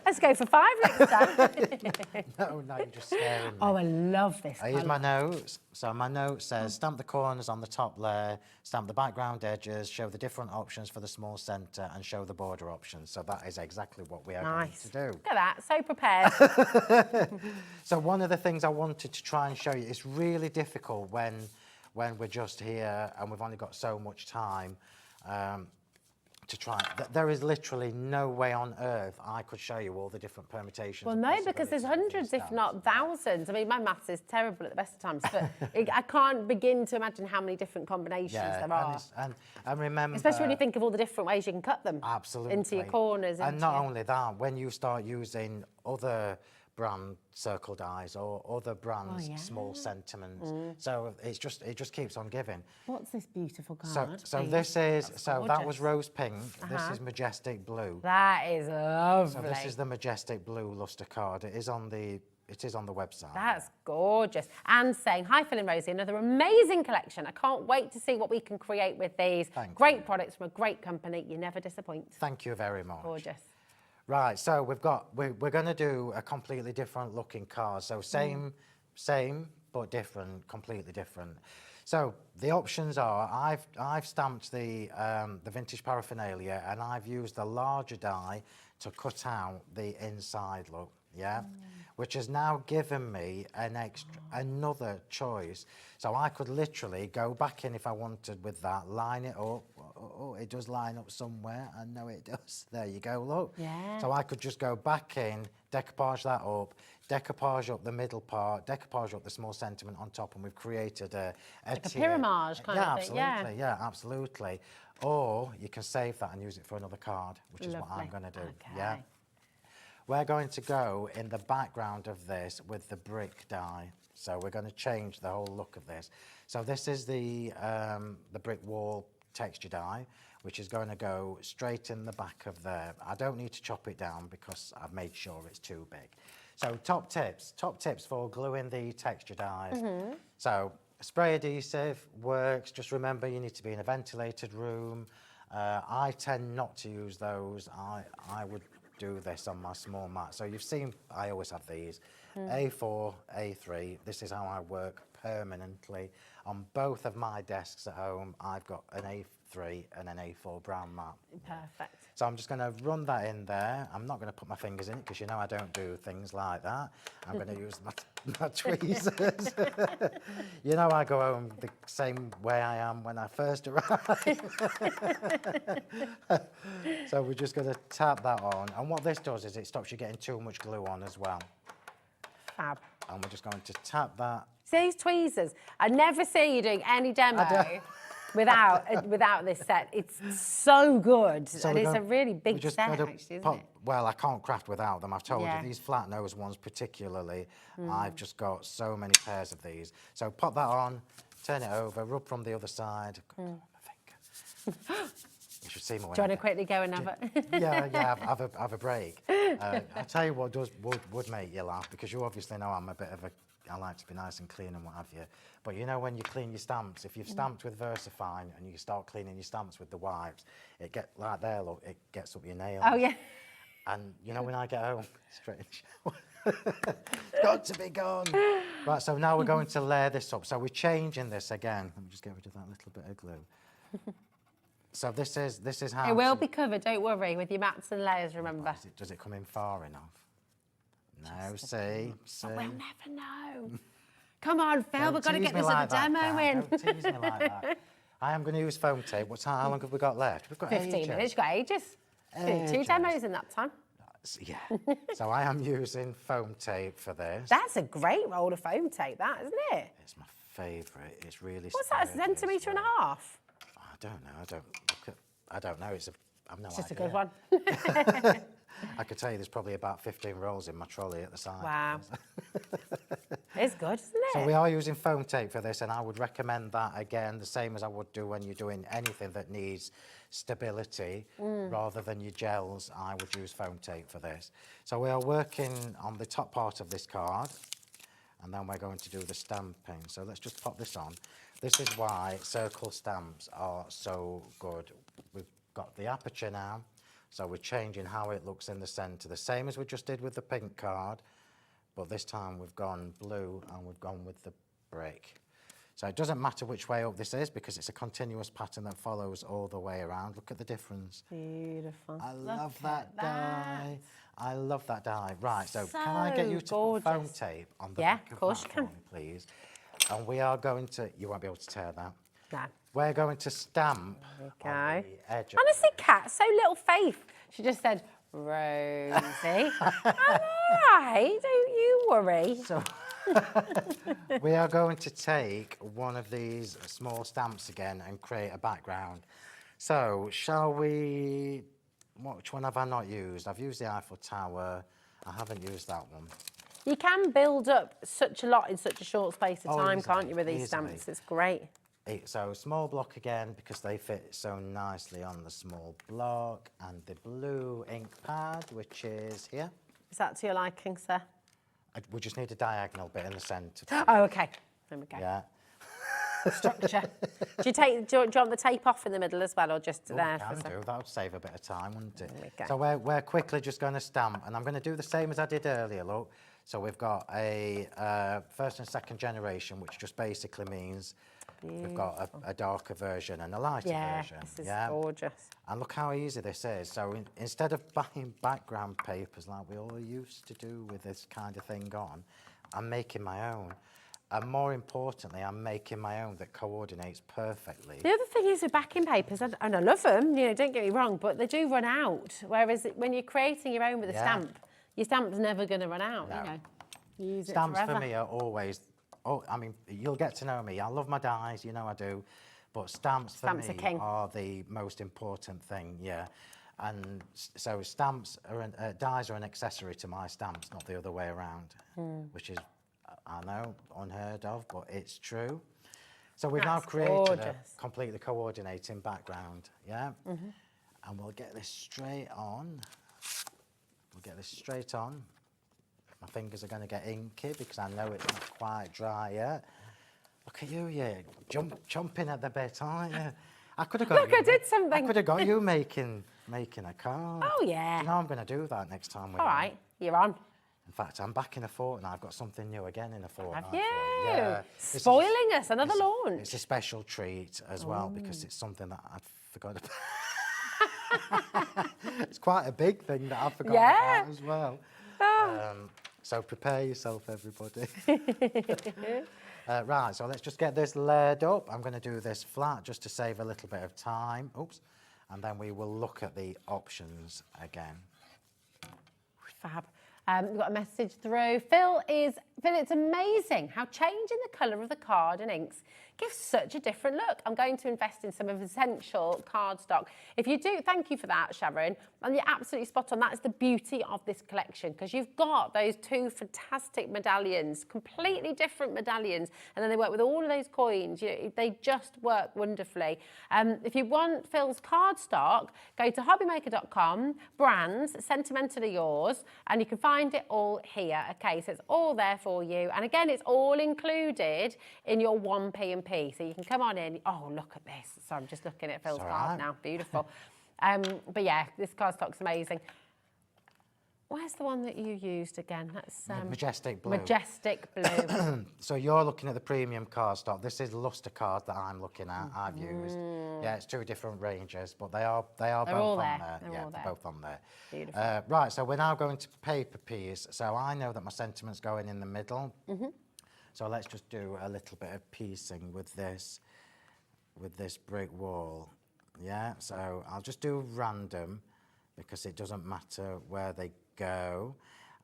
Let's go for 5 next time. No, you're just scaring me. Oh, I love this I use my colour. notes. So my note says, stamp the corners on the top layer, stamp the background edges, show the different options for the small centre, and show the border options. So that is exactly what we are going to do. Look at that, so prepared. So one of the things I wanted to try and show you, it's really difficult when we're just here and we've only got so much time to try. There is literally no way on earth I could show you all the different permutations. Well, and no, because there's possibilities of hundreds, these if not thousands. I mean, my maths is terrible at the best of times, but I can't begin to imagine how many different combinations there are. And remember... Especially when you think of all the different ways you can cut them. Absolutely. Into your corners. And not only that, when you start using other brand circle dies or other brands small sentiments, so it just keeps on giving. What's this beautiful card? So this is that was gorgeous. rose pink. This is majestic blue. That is lovely. So this is the majestic blue luster card. It is on the website. That's gorgeous. And saying, hi, Phill and Rosie, another amazing collection. I can't wait to see what we can create with these. Great products from a great company. You never disappoint. Thank you very much. Gorgeous. Right, so we're going to do a completely different looking card. So same, but different, completely different. So the options are, I've stamped the vintage paraphernalia, and I've used the larger die to cut out the inside look. Yeah, which has now given me another choice. So I could literally go back in if I wanted with that, line it up. Oh, it does line up somewhere. I know it does. There you go, look. Yeah. So I could just go back in, decoupage that up, decoupage up the middle part, decoupage up the small sentiment on top, and we've created a pyramage kind of thing. Yeah, absolutely. Or you can save that and use it for another card, which is what I'm going to do. Okay. Yeah. We're going to go in the background of this with the brick die. So we're going to change the whole look of this. So this is the brick wall texture die, which is going to go straight in the back of there. I don't need to chop it down because I've made sure it's too big. So top tips for gluing the texture dies. So spray adhesive works. Just remember you need to be in a ventilated room. I tend not to use those. I would do this on my small mat. So you've seen, I always have these, A4, A3. This is how I work permanently. On both of my desks at home, I've got an A3 and an A4 brown mat. Perfect. So I'm just going to run that in there. I'm not going to put my fingers in it because you know I don't do things like that. I'm going to use my tweezers. You know I go home the same way I am when I first arrived. So we're just going to tap that on. And what this does is it stops you getting too much glue on as well. Fab. And we're just going to tap that. See these tweezers? I never see you doing any demo without this set. It's so good. So and it's a really big set, actually, isn't it? Well, I can't craft without them. I've told Yeah. you, these flat nose ones particularly, I've just got so many pairs of these. So pop that on, turn it over, rub from the other side. My finger. You should see me when Do you want to quickly go and have have a break. I'll tell you what would make you laugh, because you obviously know I like to be nice and clean and what have you. But you know when you clean your stamps, if you've stamped with VersaFine and you start cleaning your stamps with the wipes, it gets like there, look, it gets up your nails. Oh, yeah. And you know when I get home, straight in the shower. It's got to be gone. Right, so now we're going to layer this up. So we're changing this again. Let me just get rid of that little bit of glue. So this is how... It will be covered, don't worry, with your mats and layers, remember. Does it come in far enough? No, see. We'll never know. Come on, Phil, we've got to get this other demo in. Don't tease me like that. I am going to use foam tape. How long have we got left? We've got 15 ages. minutes, you've got ages. Two demos in that time. Yeah. So I am using foam tape for this. That's a great roll of foam tape, that, isn't it? It's my favourite. It's really What's that, a centimetre and a half? I don't know. I don't know. I've no idea. It's just a good one. I could tell you there's probably about 15 rolls in my trolley at the side. Wow. It's good, isn't it? So we are using foam tape for this, and I would recommend that, again, the same as I would do when you're doing anything that needs stability rather than your gels. I would use foam tape for this. So we are working on the top part of this card, and then we're going to do the stamping. So let's just pop this on. This is why circle stamps are so good. We've got the aperture now, so we're changing how it looks in the centre, the same as we just did with the pink card, but this time we've gone blue and we've gone with the brick. So it doesn't matter which way up this is, because it's a continuous pattern that follows all the way around. Look at the difference. Beautiful. I love that die. I love that die. Right, so can I get you to put foam tape on the back of that one, please? And we are going to... You won't be able to tear that. No. We're going to stamp on the edge of Honestly, Kat, so little faith. She just said, Rosie, I'm all right, don't you worry. So we are going to take one of these small stamps again and create a background. So shall we... Which one have I not used? I've used the Eiffel Tower. I haven't used that one. You can build up such a lot in such a short space of time, can't you, with these stamps? It's great. So small block again, because they fit so nicely on the small block, and the blue ink pad, which is here. Is that to your liking, sir? We just need a diagonal bit in the centre. Oh, okay. There we go. Yeah. Structure. Do you want the tape off in the middle as well, or just there? Can do. That would save a bit of time, wouldn't it? There we go. So we're quickly just going to stamp, and I'm going to do the same as I did earlier, look. So we've got a first and second generation, which just basically means we've got a darker version and a lighter version. This is gorgeous. And look how easy this is. So instead of buying background papers like we all used to do with this kind of thing on, I'm making my own. And more importantly, I'm making my own that coordinates perfectly. The other thing is with backing papers, and I love them, you know, don't get me wrong, but they do run out. Whereas when you're creating your own with a stamp, your stamp's never going to run out, you know. You use Stamps it forever. for me are always, I mean, you'll get to know me. I love my dies, you know I do. But stamps for me are the most important thing, yeah. And so dies are an accessory to my stamps, not the other way around, which is, I know, unheard of, but it's true. So we've now created a completely coordinating background, yeah? And we'll get this straight on. We'll get this straight on. My fingers are going to get inky because I know it's not quite dry yet. Look at you, chomping at the bit, aren't you? I could have got Look, I did something. I could have got you making a card. Oh, yeah. You know, I'm going to do that next time. All right, you're on. In fact, I'm back in a fortnight. I've got something new again in a fortnight. Have you? Yeah. Spoiling us, another launch. It's a special treat as well because it's something that I'd forgot about. It's quite a big thing that I forgot about as well. So prepare yourself, everybody. Right, so let's just get this layered up. I'm going to do this flat just to save a little bit of time. Oops. And then we will look at the options again. Fab. We've got a message through. Phil is Phil, it's amazing how changing the colour of the card and inks gives such a different look. I'm going to invest in some of essential cardstock. If you do, thank you for that, Sharon. And you're absolutely spot on. That is the beauty of this collection, because you've got those two fantastic medallions, completely different medallions, and then they work with all of those coins. You know, they just work wonderfully. If you want Phil's cardstock, go to hobbymaker.com, brands, Sentimentally Yours, and you can find it all here. Okay, so it's all there for you. And again, it's all included in your 1p&p. So you can come on in. Oh, look at this. So I'm just looking at Phil's card now. Beautiful. But yeah, this cardstock's amazing. Where's the one that you used again? That's Majestic Blue. Majestic Blue. So you're looking at the premium cardstock. This is Luster card that I'm looking at. I've used. Yeah, it's two different ranges, but they are both on there. They're all there. Both on there. Beautiful. Right, so we're now going to paper piece. So I know that my sentiment's going in the middle. So let's just do a little bit of piecing with this brick wall. Yeah, so I'll just do random because it doesn't matter where they go.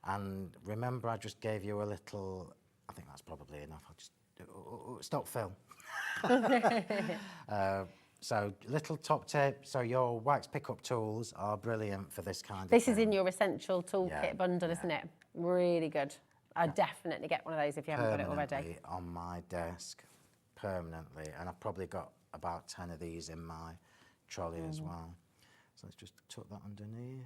And remember, I just gave you a little, I think that's probably enough. I'll just stop, Phil. So little top tip. So your wax pickup tools are brilliant for this kind of thing. This is in your essential toolkit bundle, isn't it? Really good. I'd definitely get one of those if you haven't got it already. On my desk, permanently. And I've probably got about 10 of these in my trolley as well. So let's just tuck that underneath.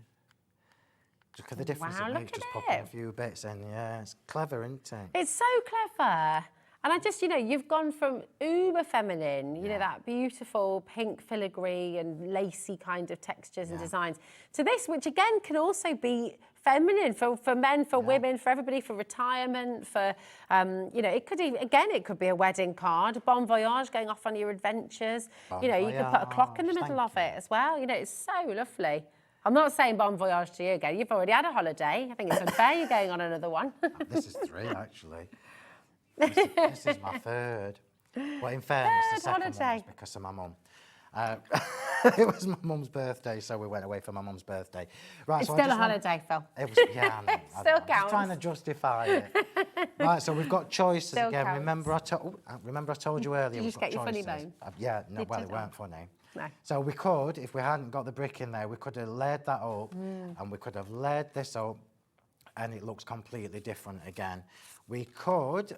Look at the difference it makes, just popping a few bits in. Yeah, it's clever, isn't it? It's so clever. And I just, you know, you've gone from uber feminine, you know, that beautiful pink filigree and lacy kind of textures and designs, to this, which again can also be feminine for men, for women, for everybody, for retirement, for, you know, it could even, again, it could be a wedding card, a bon voyage, going off on your adventures. You know, you could put a clock in the middle of it as well. You know, it's so lovely. I'm not saying bon voyage to you again. You've already had a holiday. I think it's unfair you're going on another one. This is 3, actually. This is my 3rd. But in fairness, the second one was because of my mum. It was my mum's birthday, so we went away for my mum's birthday. Right, it's so still a holiday, Phil. It was, yeah, I know. Still I'm counts. just trying to justify it. Right, so we've got choices Still again. counts. Remember I told you earlier. Did you just get your funny bone? Yeah, no, well, it weren't funny. No. So we could, if we hadn't got the brick in there, we could have layered that up, and we could have layered this up, and it looks completely different again. We could,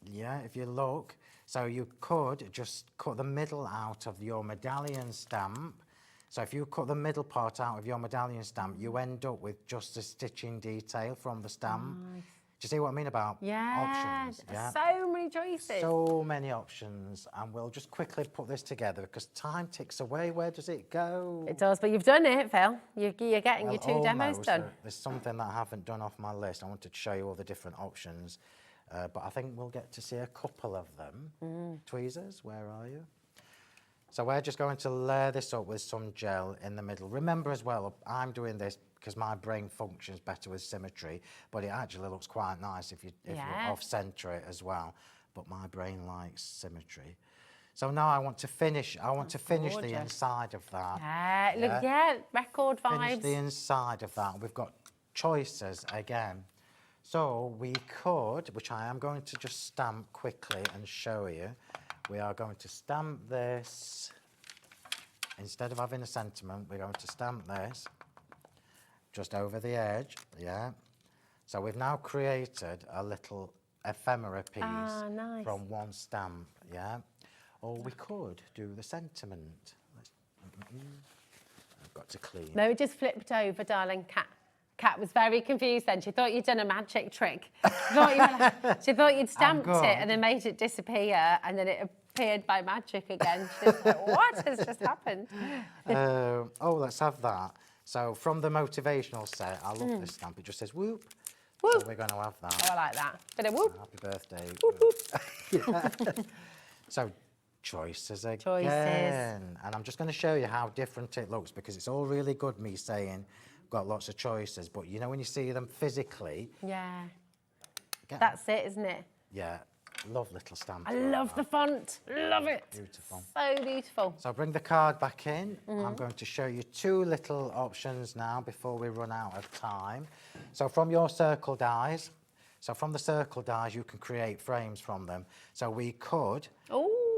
yeah, if you look, so you could just cut the middle out of your medallion stamp. So if you cut the middle part out of your medallion stamp, you end up with just a stitching detail from the stamp. Nice. Do you see what I mean about options? Yeah, so many choices. So many options, and we'll just quickly put this together because time ticks away. Where does it go? It does, but you've done it, Phil. You're getting your 2 demos done. There's something that I haven't done off my list. I wanted to show you all the different options, but I think we'll get to see a couple of them. Tweezers, where are you? So we're just going to layer this up with some gel in the middle. Remember as well, I'm doing this because my brain functions better with symmetry, but it actually looks quite nice if you off-center it as well. But my brain likes symmetry. So now I want to finish. I want to finish the inside of that. Look, record vibes. Finish the inside of that. We've got choices again. So we could, which I am going to just stamp quickly and show you. We are going to stamp this. Instead of having a sentiment, we're going to stamp this just over the edge, So we've now created a little ephemera piece from one stamp, Or we could do the sentiment. I've got to clean. No, it just flipped over, darling. Kat was very confused then. She thought you'd done a magic trick. She thought you'd stamped it and then made it disappear, and then it appeared by magic again. She's like, what has just happened? Let's have that. So from the motivational set, I love this stamp. It just says whoop. Whoop. So we're going to have that. Oh, I like that. Bit of whoop. Happy birthday. Whoop, whoop. So choices again. And I'm just going to show you how different it looks because it's all really good me saying got lots of choices, but you know when you see them physically. Yeah. That's it, isn't it? Yeah. Love little stamps. I love the font. Love it. Beautiful. So beautiful. So I'll bring the card back in. I'm going to show you 2 little options now before we run out of time. So from your circle dies, So from the circle dies, you can create frames from them. So we could,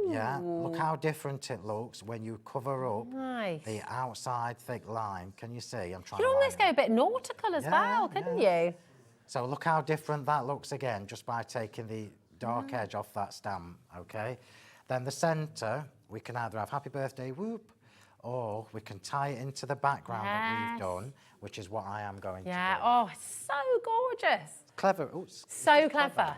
yeah, look how different it looks when you cover up the outside thick line. Can you see? I'm trying You to could almost go a bit nautical as well, couldn't you? So look how different that looks again, just by taking the dark edge off that stamp, okay? Then the centre, we can either have happy birthday, whoop, or we can tie it into the background that we've done, which is what I am going to do. Oh, it's so gorgeous. Clever. So clever.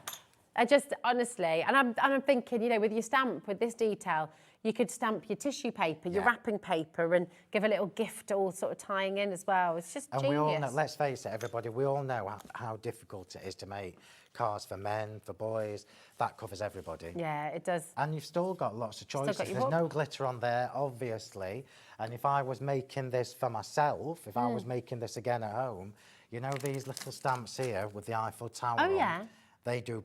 I just, honestly, and I'm thinking, you know, with your stamp, with this detail, you could stamp your tissue paper, your wrapping paper, and give a little gift all sort of tying in as well. It's just genius. We all know, let's face it, everybody, we all know how difficult it is to make cards for men, for boys. That covers everybody. Yeah, it does. And you've still got lots of choices. There's no glitter on there, obviously. And if I was making this for myself, if I was making this again at home, you know these little stamps here with the Eiffel Tower on? They do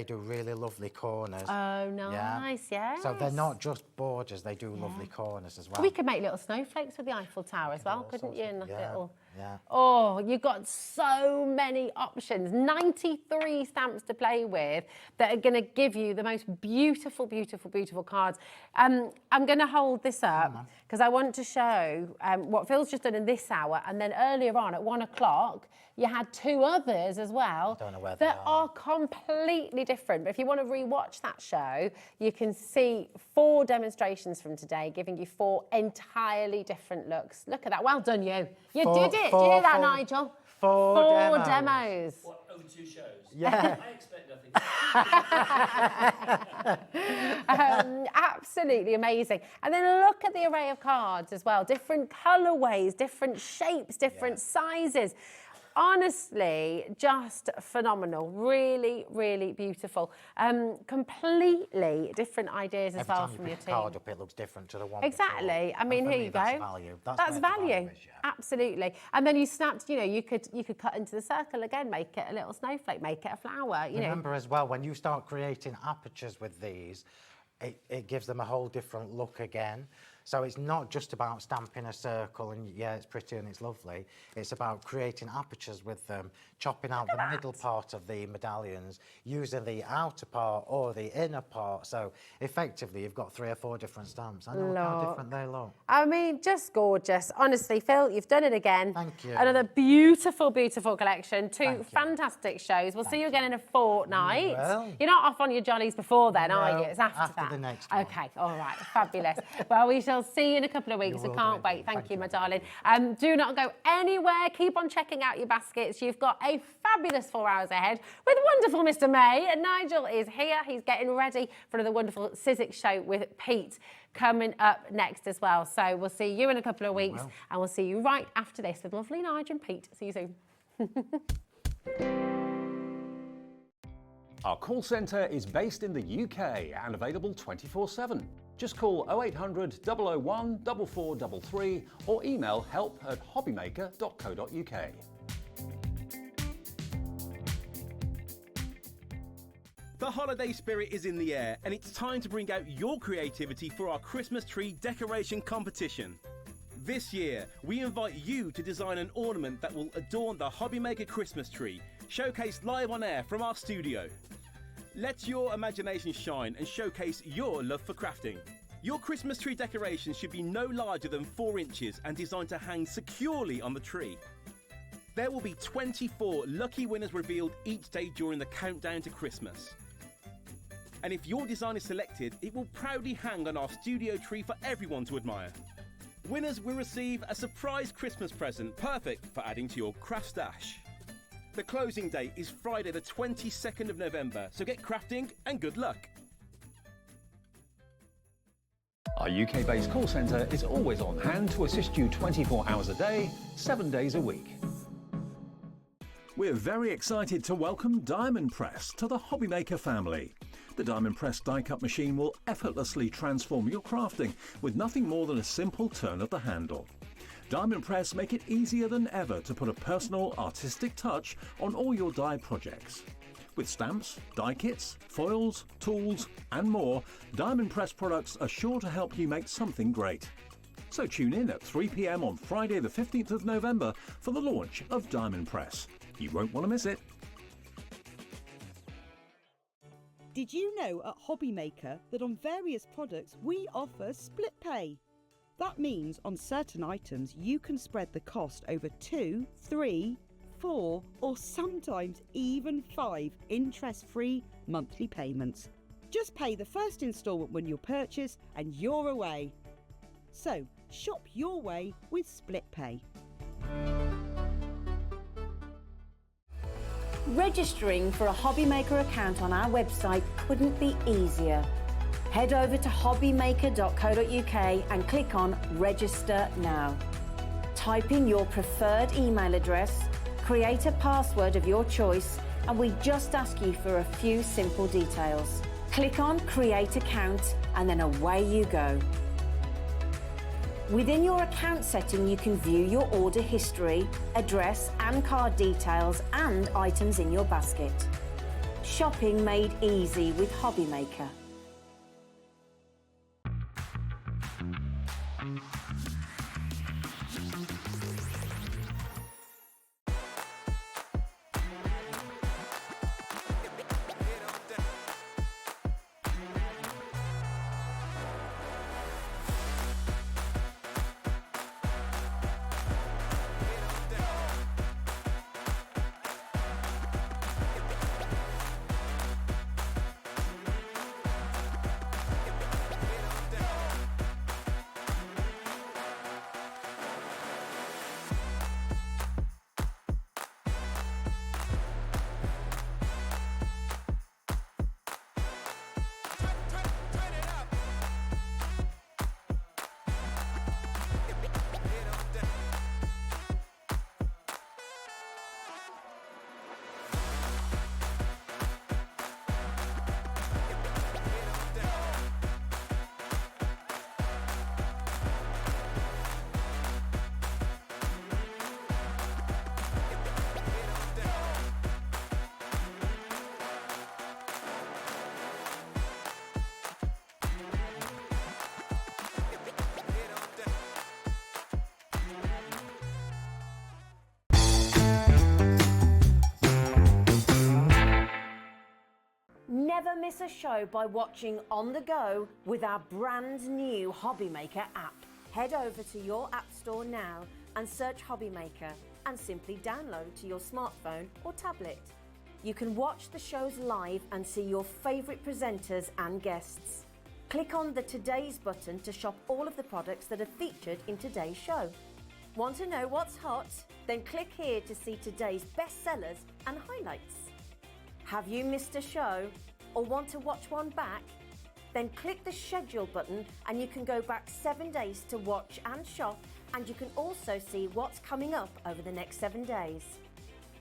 really lovely corners. Oh, nice, yeah. So they're not just borders, they do lovely corners as well. We could make little snowflakes with the Eiffel Tower as well, couldn't you? And little... Yeah. Oh, you've got so many options. 93 stamps to play with that are going to give you the most beautiful, beautiful, beautiful cards. I'm going to hold this up because I want to show what Phil's just done in this hour, and then earlier on at 1 o'clock, you had 2 others as well that are completely different. But if you want to re-watch that show, you can see 4 demonstrations from today, giving you 4 entirely different looks. Look at that. Well done, you. You did it. Did you hear that, Nigel? 4 demos. What, over 2 shows? Yeah. I expect nothing. Absolutely amazing. And then look at the array of cards as well. Different colourways, different shapes, different sizes. Honestly, just phenomenal. Really, really beautiful. Completely different ideas as well from your team. Every time you pick a card up, it looks different to the one Exactly. before. I mean, here you go. That's value. That's value. Absolutely. And then you snapped, you know, you could cut into the circle again, make it a little snowflake, make it a flower, you know. Remember as well, when you start creating apertures with these, it gives them a whole different look again. So it's not just about stamping a circle and yeah, it's pretty and it's lovely. It's about creating apertures with them, chopping out the middle part of the medallions, using the outer part or the inner part. So effectively, you've got 3 or 4 different stamps. I know how different they look. I mean, just gorgeous. Honestly, Phil, you've done it again. Thank you. Another beautiful, beautiful collection. 2 fantastic shows. We'll see you again in a fortnight. You're not off on your jollies before then, are you? It's after that. The next one. Okay, all right, fabulous. Well, we shall see you in a couple of weeks. I can't wait. Thank you, my darling. Do not go anywhere. Keep on checking out your baskets. You've got a fabulous 4 hours ahead with wonderful Mr. May. And Nigel is here. He's getting ready for another wonderful Sizzix show with Pete coming up next as well. So we'll see you in a couple of weeks, and we'll see you right after this with lovely Nigel and Pete. See you soon. Our call centre is based in the UK and available 24/7. Just call 0800 001 4433 or email help@hobbymaker.co.uk. The holiday spirit is in the air, and it's time to bring out your creativity for our Christmas tree decoration competition. This year, we invite you to design an ornament that will adorn the Hobbymaker Christmas tree, showcased live on air from our studio. Let your imagination shine and showcase your love for crafting. Your Christmas tree decoration should be no larger than 4 inches and designed to hang securely on the tree. There will be 24 lucky winners revealed each day during the countdown to Christmas. And if your design is selected, it will proudly hang on our studio tree for everyone to admire. Winners will receive a surprise Christmas present, perfect for adding to your craft stash. The closing date is Friday the 22nd of November, so get crafting and good luck. Our UK-based call centre is always on hand to assist you 24 hours a day, 7 days a week. We're very excited to welcome Diamond Press to the Hobbymaker family. The Diamond Press die-cut machine will effortlessly transform your crafting with nothing more than a simple turn of the handle. Diamond Press make it easier than ever to put a personal, artistic touch on all your die projects. With stamps, die kits, foils, tools and more, Diamond Press products are sure to help you make something great. So tune in at 3 p.m. on Friday the 15th of November for the launch of Diamond Press. You won't want to miss it. Did you know at Hobby Maker that on various products we offer split pay? That means on certain items you can spread the cost over 2, 3, 4 or sometimes even 5 interest-free monthly payments. Just pay the first instalment when you purchase and you're away. So shop your way with split pay. Registering for a Hobby Maker account on our website couldn't be easier. Head over to hobbymaker.co.uk and click on Register Now. Type in your preferred email address, create a password of your choice, and we just ask you for a few simple details. Click on Create Account and then away you go. Within your account setting, you can view your order history, address and card details and items in your basket. Shopping made easy with Hobby Maker. Never miss a show by watching on the go with our brand new Hobby Maker app. Head over to your app store now and search Hobby Maker and simply download to your smartphone or tablet. You can watch the shows live and see your favourite presenters and guests. Click on the Today's button to shop all of the products that are featured in today's show. Want to know what's hot? Then click here to see today's bestsellers and highlights. Have you missed a show or want to watch one back? Then click the schedule button and you can go back 7 days to watch and shop, and you can also see what's coming up over the next 7 days.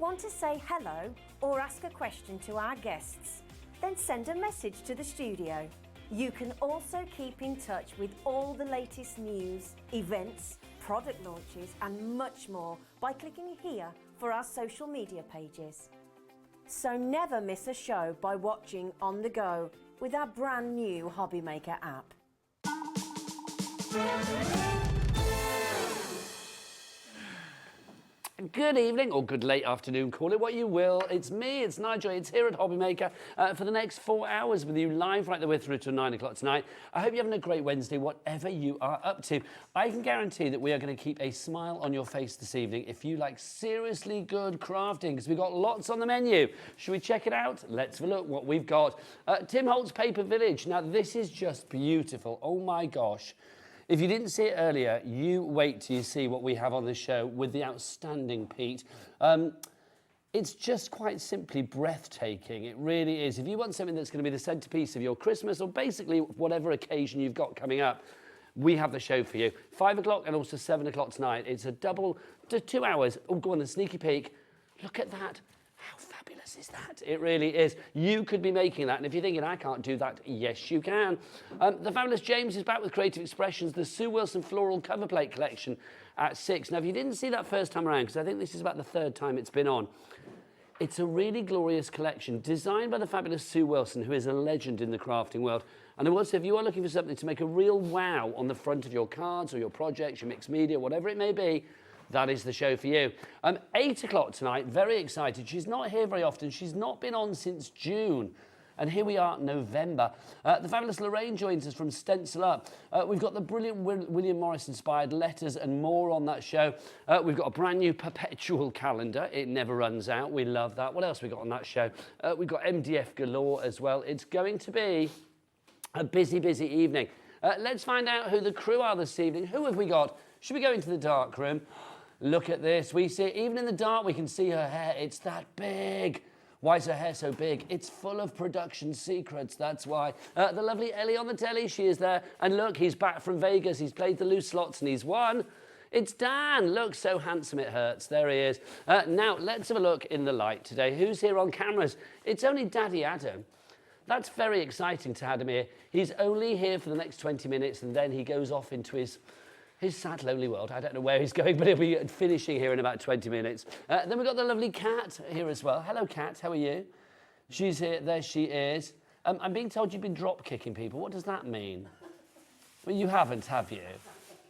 Want to say hello or ask a question to our guests? Then send a message to the studio. You can also keep in touch with all the latest news, events, product launches and much more by clicking here for our social media pages. So never miss a show by watching on the go with our brand new Hobby Maker app. Good evening, or good late afternoon, call it what you will. It's me, it's Nigel, it's here at Hobby Maker for the next 4 hours with you live right the way through to 9 o'clock tonight. I hope you're having a great Wednesday, whatever you are up to. I can guarantee that we are going to keep a smile on your face this evening if you like seriously good crafting, because we've got lots on the menu. Should we check it out? Let's have a look what we've got. Tim Holtz Paper Village. Now, this is just beautiful. Oh, my gosh. If you didn't see it earlier, you wait till you see what we have on the show with the outstanding Pete. It's just quite simply breathtaking. It really is. If you want something that's going to be the centrepiece of your Christmas or basically whatever occasion you've got coming up, we have the show for you. 5 o'clock and also 7 o'clock tonight. It's a double to 2 hours. Oh, go on, the sneaky peek. Look at that. How fabulous is that? It really is. You could be making that, and if you're thinking, I can't do that, yes, you can. The fabulous James is back with Creative Expressions, the Sue Wilson Floral Cover Plate Collection at 6. Now, if you didn't see that first time around, because I think this is about the 3rd time it's been on, it's a really glorious collection designed by the fabulous Sue Wilson, who is a legend in the crafting world. And I will say, if you are looking for something to make a real wow on the front of your cards or your projects, your mixed media, whatever it may be, that is the show for you. 8 o'clock tonight, very excited. She's not here very often. She's not been on since June. And here we are, November. The fabulous Lorraine joins us from Stencil Up. We've got the brilliant William Morris-inspired letters and more on that show. We've got a brand new perpetual calendar. It never runs out. We love that. What else we got on that show? We've got MDF galore as well. It's going to be a busy, busy evening. Let's find out who the crew are this evening. Who have we got? Should we go into the dark room? Look at this. We see, even in the dark, we can see her hair. It's that big. Why is her hair so big? It's full of production secrets, that's why. The lovely Ellie on the telly, she is there. And look, he's back from Vegas. He's played the loose slots and he's won. It's Dan. Look, so handsome it hurts. There he is. Now, let's have a look in the light today. Who's here on cameras? It's only Daddy Adam. That's very exciting to have him here. He's only here for the next 20 minutes and then he goes off into his sad, lonely world. I don't know where he's going, but he'll be finishing here in about 20 minutes. Then we've got the lovely Kat here as well. Hello, Kat. How are you? She's here. There she is. I'm being told you've been drop-kicking people. What does that mean? Well, you haven't, have you?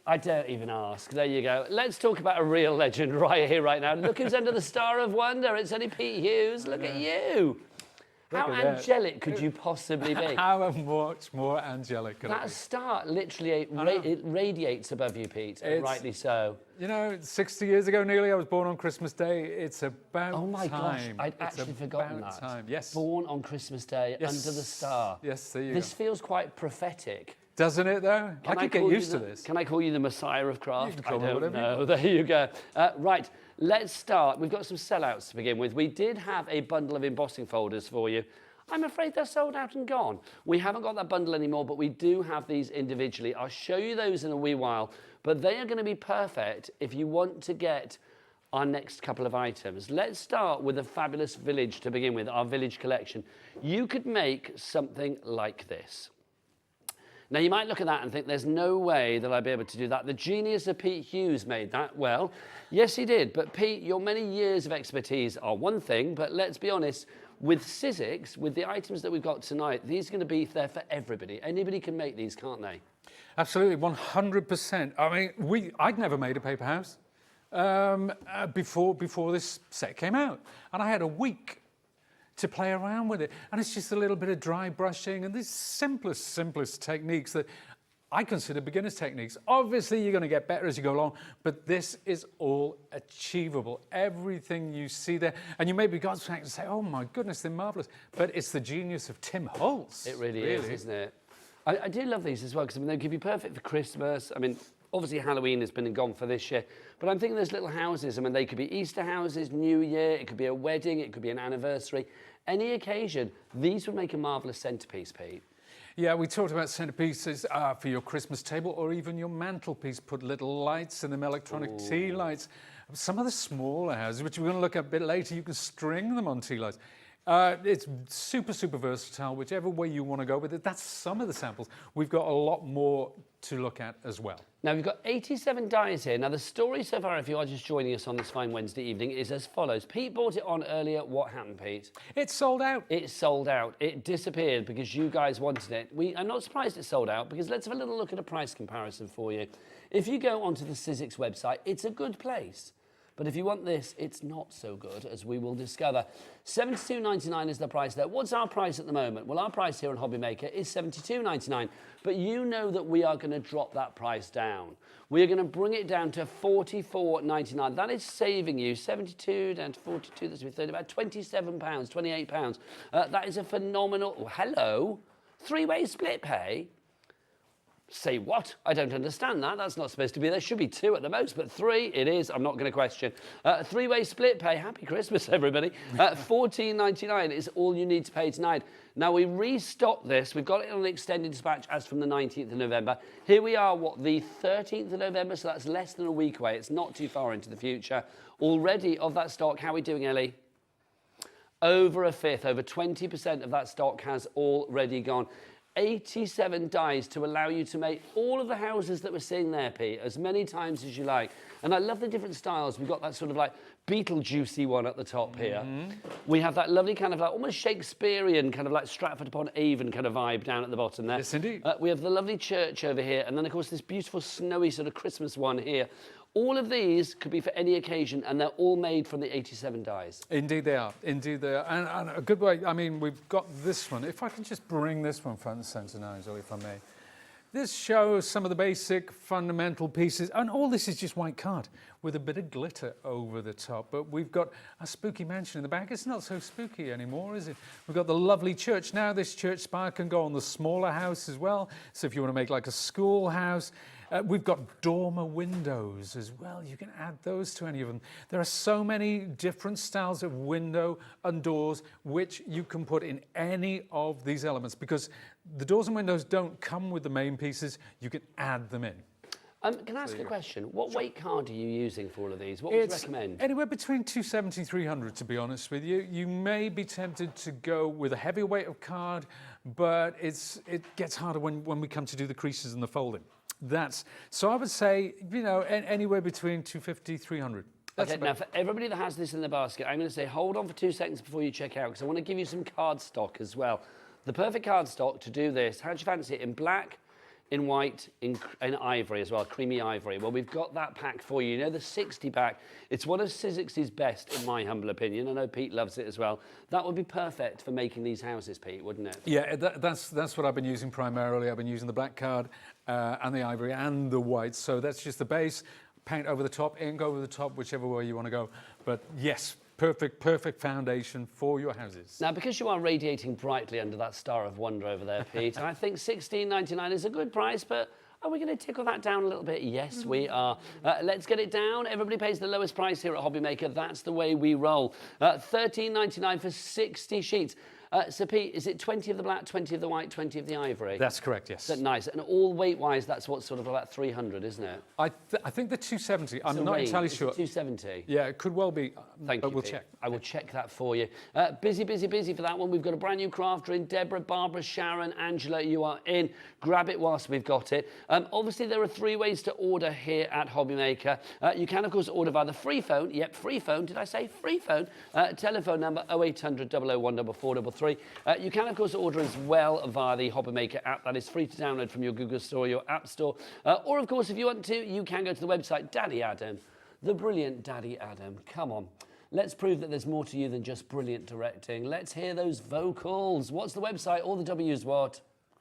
I don't even ask. There you go. Let's talk about a real legend right here, right now. Look who's under the Star of Wonder. It's only Pete Hughes. Look at you. How angelic could you possibly be? How much more angelic could I be? That star literally it radiates above you, Pete, and rightly so. You know, 60 years ago nearly, I was born on Christmas Day. It's about time. Oh my gosh, I'd actually forgotten that. Time. Yes. Born on Christmas Day, under the star. Yes, there you go. This feels quite prophetic. Doesn't it, though? I could get used to this. Can I call you the Messiah of craft? I don't know. There you go. Right, let's start. We've got some sellouts to begin with. We did have a bundle of embossing folders for you. I'm afraid they're sold out and gone. We haven't got that bundle anymore, but we do have these individually. I'll show you those in a wee while, but they are going to be perfect if you want to get our next couple of items. Let's start with a fabulous village to begin with, our village collection. You could make something like this. Now, you might look at that and think, there's no way that I'd be able to do that. The genius of Pete Hughes made that. Well, yes, he did. But Pete, your many years of expertise are one thing, but let's be honest, with Sizzix, with the items that we've got tonight, these are going to be there for everybody. Anybody can make these, can't they? Absolutely, 100%. I mean, I'd never made a paper house before this set came out. And I had a week to play around with it. And it's just a little bit of dry brushing and these simplest techniques that I consider beginner's techniques. Obviously, you're going to get better as you go along, but this is all achievable. Everything you see there, and you may be God's fact and say, oh my goodness, they're marvellous. But it's the genius of Tim Holtz. It really is, isn't it? I do love these as well, because I mean, they could be perfect for Christmas. I mean, obviously Halloween has been and gone for this year, but I'm thinking there's little houses. I mean, they could be Easter houses, New Year, it could be a wedding, it could be an anniversary. Any occasion, these would make a marvellous centrepiece, Pete. Yeah, we talked about centerpieces for your Christmas table or even your mantelpiece. Put little lights in them, electronic tea lights. Some of the smaller houses, which we're going to look at a bit later, you can string them on tea lights. It's super versatile, whichever way you want to go with it. That's some of the samples. We've got a lot more to look at as well. Now, we've got 87 dies here. Now, the story so far, if you are just joining us on this fine Wednesday evening, is as follows. Pete bought it on earlier. What happened, Pete? It sold out. It sold out. It disappeared because you guys wanted it. I'm not surprised it sold out, because let's have a little look at a price comparison for you. If you go onto the Sizzix website, it's a good place. But if you want this, it's not so good, as we will discover. $72.99 is the price there. What's our price at the moment? Well, our price here on Hobbymaker is $72.99. But you know that we are going to drop that price down. We are going to bring it down to $44.99. That is saving you 72 down to 42. That's about £27, £28. That is a phenomenal... Oh, hello. Three-way split pay. Say what? I don't understand that. That's not supposed to be there. Should be two at the most, but three it is. I'm not going to question. Three-way split pay. Happy Christmas, everybody. $14.99 is all you need to pay tonight. Now, we restocked this. We've got it on an extended dispatch as from the 19th of November. Here we are, the 13th of November, so that's less than a week away. It's not too far into the future. Already of that stock, how are we doing, Ellie? Over a fifth, over 20% of that stock has already gone. 87 dies to allow you to make all of the houses that we're seeing there, Pete, as many times as you like. And I love the different styles. We've got that sort of like Beetlejuicy one at the top here. We have that lovely kind of like almost Shakespearean kind of like Stratford-upon-Avon kind of vibe down at the bottom there. Yes, indeed. We have the lovely church over here. And then, of course, this beautiful snowy sort of Christmas one here. All of these could be for any occasion, and they're all made from the 87 dies. Indeed they are. Indeed they are. And a good way, I mean, we've got this one. If I can just bring this one front and centre now, Zoe, if I may. This shows some of the basic fundamental pieces, and all this is just white card with a bit of glitter over the top. But we've got a spooky mansion in the back. It's not so spooky anymore, is it? We've got the lovely church. Now this church spire can go on the smaller house as well. So if you want to make like a schoolhouse, we've got dormer windows as well. You can add those to any of them. There are so many different styles of window and doors which you can put in any of these elements, because the doors and windows don't come with the main pieces. You can add them in. Can I ask a question? What weight card are you using for all of these? What would you recommend? Anywhere between 270 and 300, to be honest with you. You may be tempted to go with a heavier weight of card, but it gets harder when we come to do the creases and the folding. So I would say, you know, anywhere between 250, 300. Okay, now for everybody that has this in the basket, I'm going to say hold on for 2 seconds before you check out, because I want to give you some card stock as well. The perfect card stock to do this. How do you fancy it? In black, in white, in ivory as well, creamy ivory. Well, we've got that pack for you. You know, the 60 pack, it's one of Sizzix's best, in my humble opinion. I know Pete loves it as well. That would be perfect for making these houses, Pete, wouldn't it? Yeah, that's what I've been using primarily. I've been using the black card and the ivory and the white. So that's just the base, paint over the top, ink over the top, whichever way you want to go. But yes, perfect foundation for your houses. Now, because you are radiating brightly under that star of wonder over there, Pete, and I think $16.99 is a good price, but are we going to tickle that down a little bit? Yes, we are. Let's get it down. Everybody pays the lowest price here at Hobby Maker. That's the way we roll. $13.99 for 60 sheets. So, Pete, is it 20 of the black, 20 of the white, 20 of the ivory? That's correct, yes. That's nice. And all weight-wise, that's what's sort of about 300, isn't it? I think the 270. I'm not entirely sure. 270. Yeah, it could well be. Thank you, We'll Pete. check. I will check that for you. Busy for that one. We've got a brand new crafter in. Deborah, Barbara, Sharon, Angela, you are in. Grab it whilst we've got it. Obviously, there are 3 ways to order here at Hobby Maker. You can, of course, order via the free phone. Yep, free phone. Did I say free phone? Telephone number 0800 001 4433. You can, of course, order as well via the Hobby Maker app. That is free to download from your Google Store or your App Store. Or, of course, if you want to, you can go to the website. Daddy Adam, the brilliant Daddy Adam. Come on. Let's prove that there's more to you than just brilliant directing. Let's hear those vocals. What's the website? All the W's what?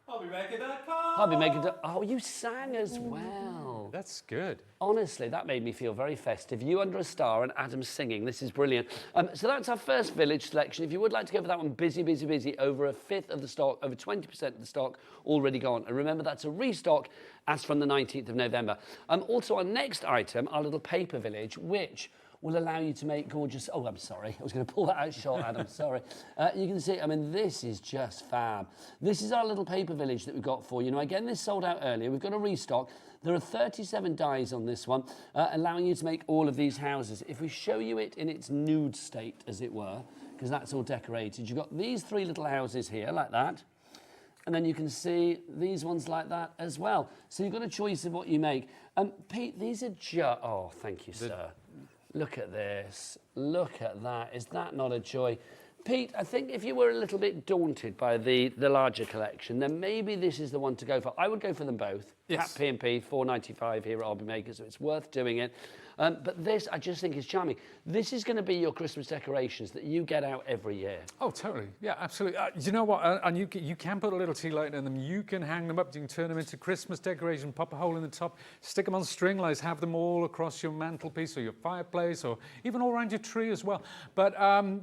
HobbyMaker.com. HobbyMaker. Oh, you sang as well. That's good. Honestly, that made me feel very festive. You under a star and Adam singing. This is brilliant. So that's our first village selection. If you would like to go for that one, busy. Over a fifth of the stock, over 20% of the stock already gone. And remember, that's a restock as from the 19th of November. Also, our next item, our little paper village, which will allow you to make gorgeous... Oh, I'm sorry. I was going to pull that out short, Adam. Sorry. You can see, I mean, this is just fab. This is our little paper village that we've got for you. Now, again, this sold out earlier. We've got a restock. There are 37 dies on this one, allowing you to make all of these houses. If we show you it in its nude state, as it were, because that's all decorated, you've got these 3 little houses here, like that. And then you can see these ones like that as well. So you've got a choice of what you make. Pete, these are just... Oh, thank you, sir. Look at this. Look at that. Is that not a joy? Pete, I think if you were a little bit daunted by the larger collection, then maybe this is the one to go for. I would go for them both. Yes. At P&P, $4.95 here at Hobby Maker, so it's worth doing it. But this, I just think, is charming. This is going to be your Christmas decorations that you get out every year. Oh, totally. Yeah, absolutely. You know what? And you can put a little tea light in them. You can hang them up. You can turn them into Christmas decoration, pop a hole in the top, stick them on string lights, have them all across your mantelpiece or your fireplace or even all around your tree as well. But,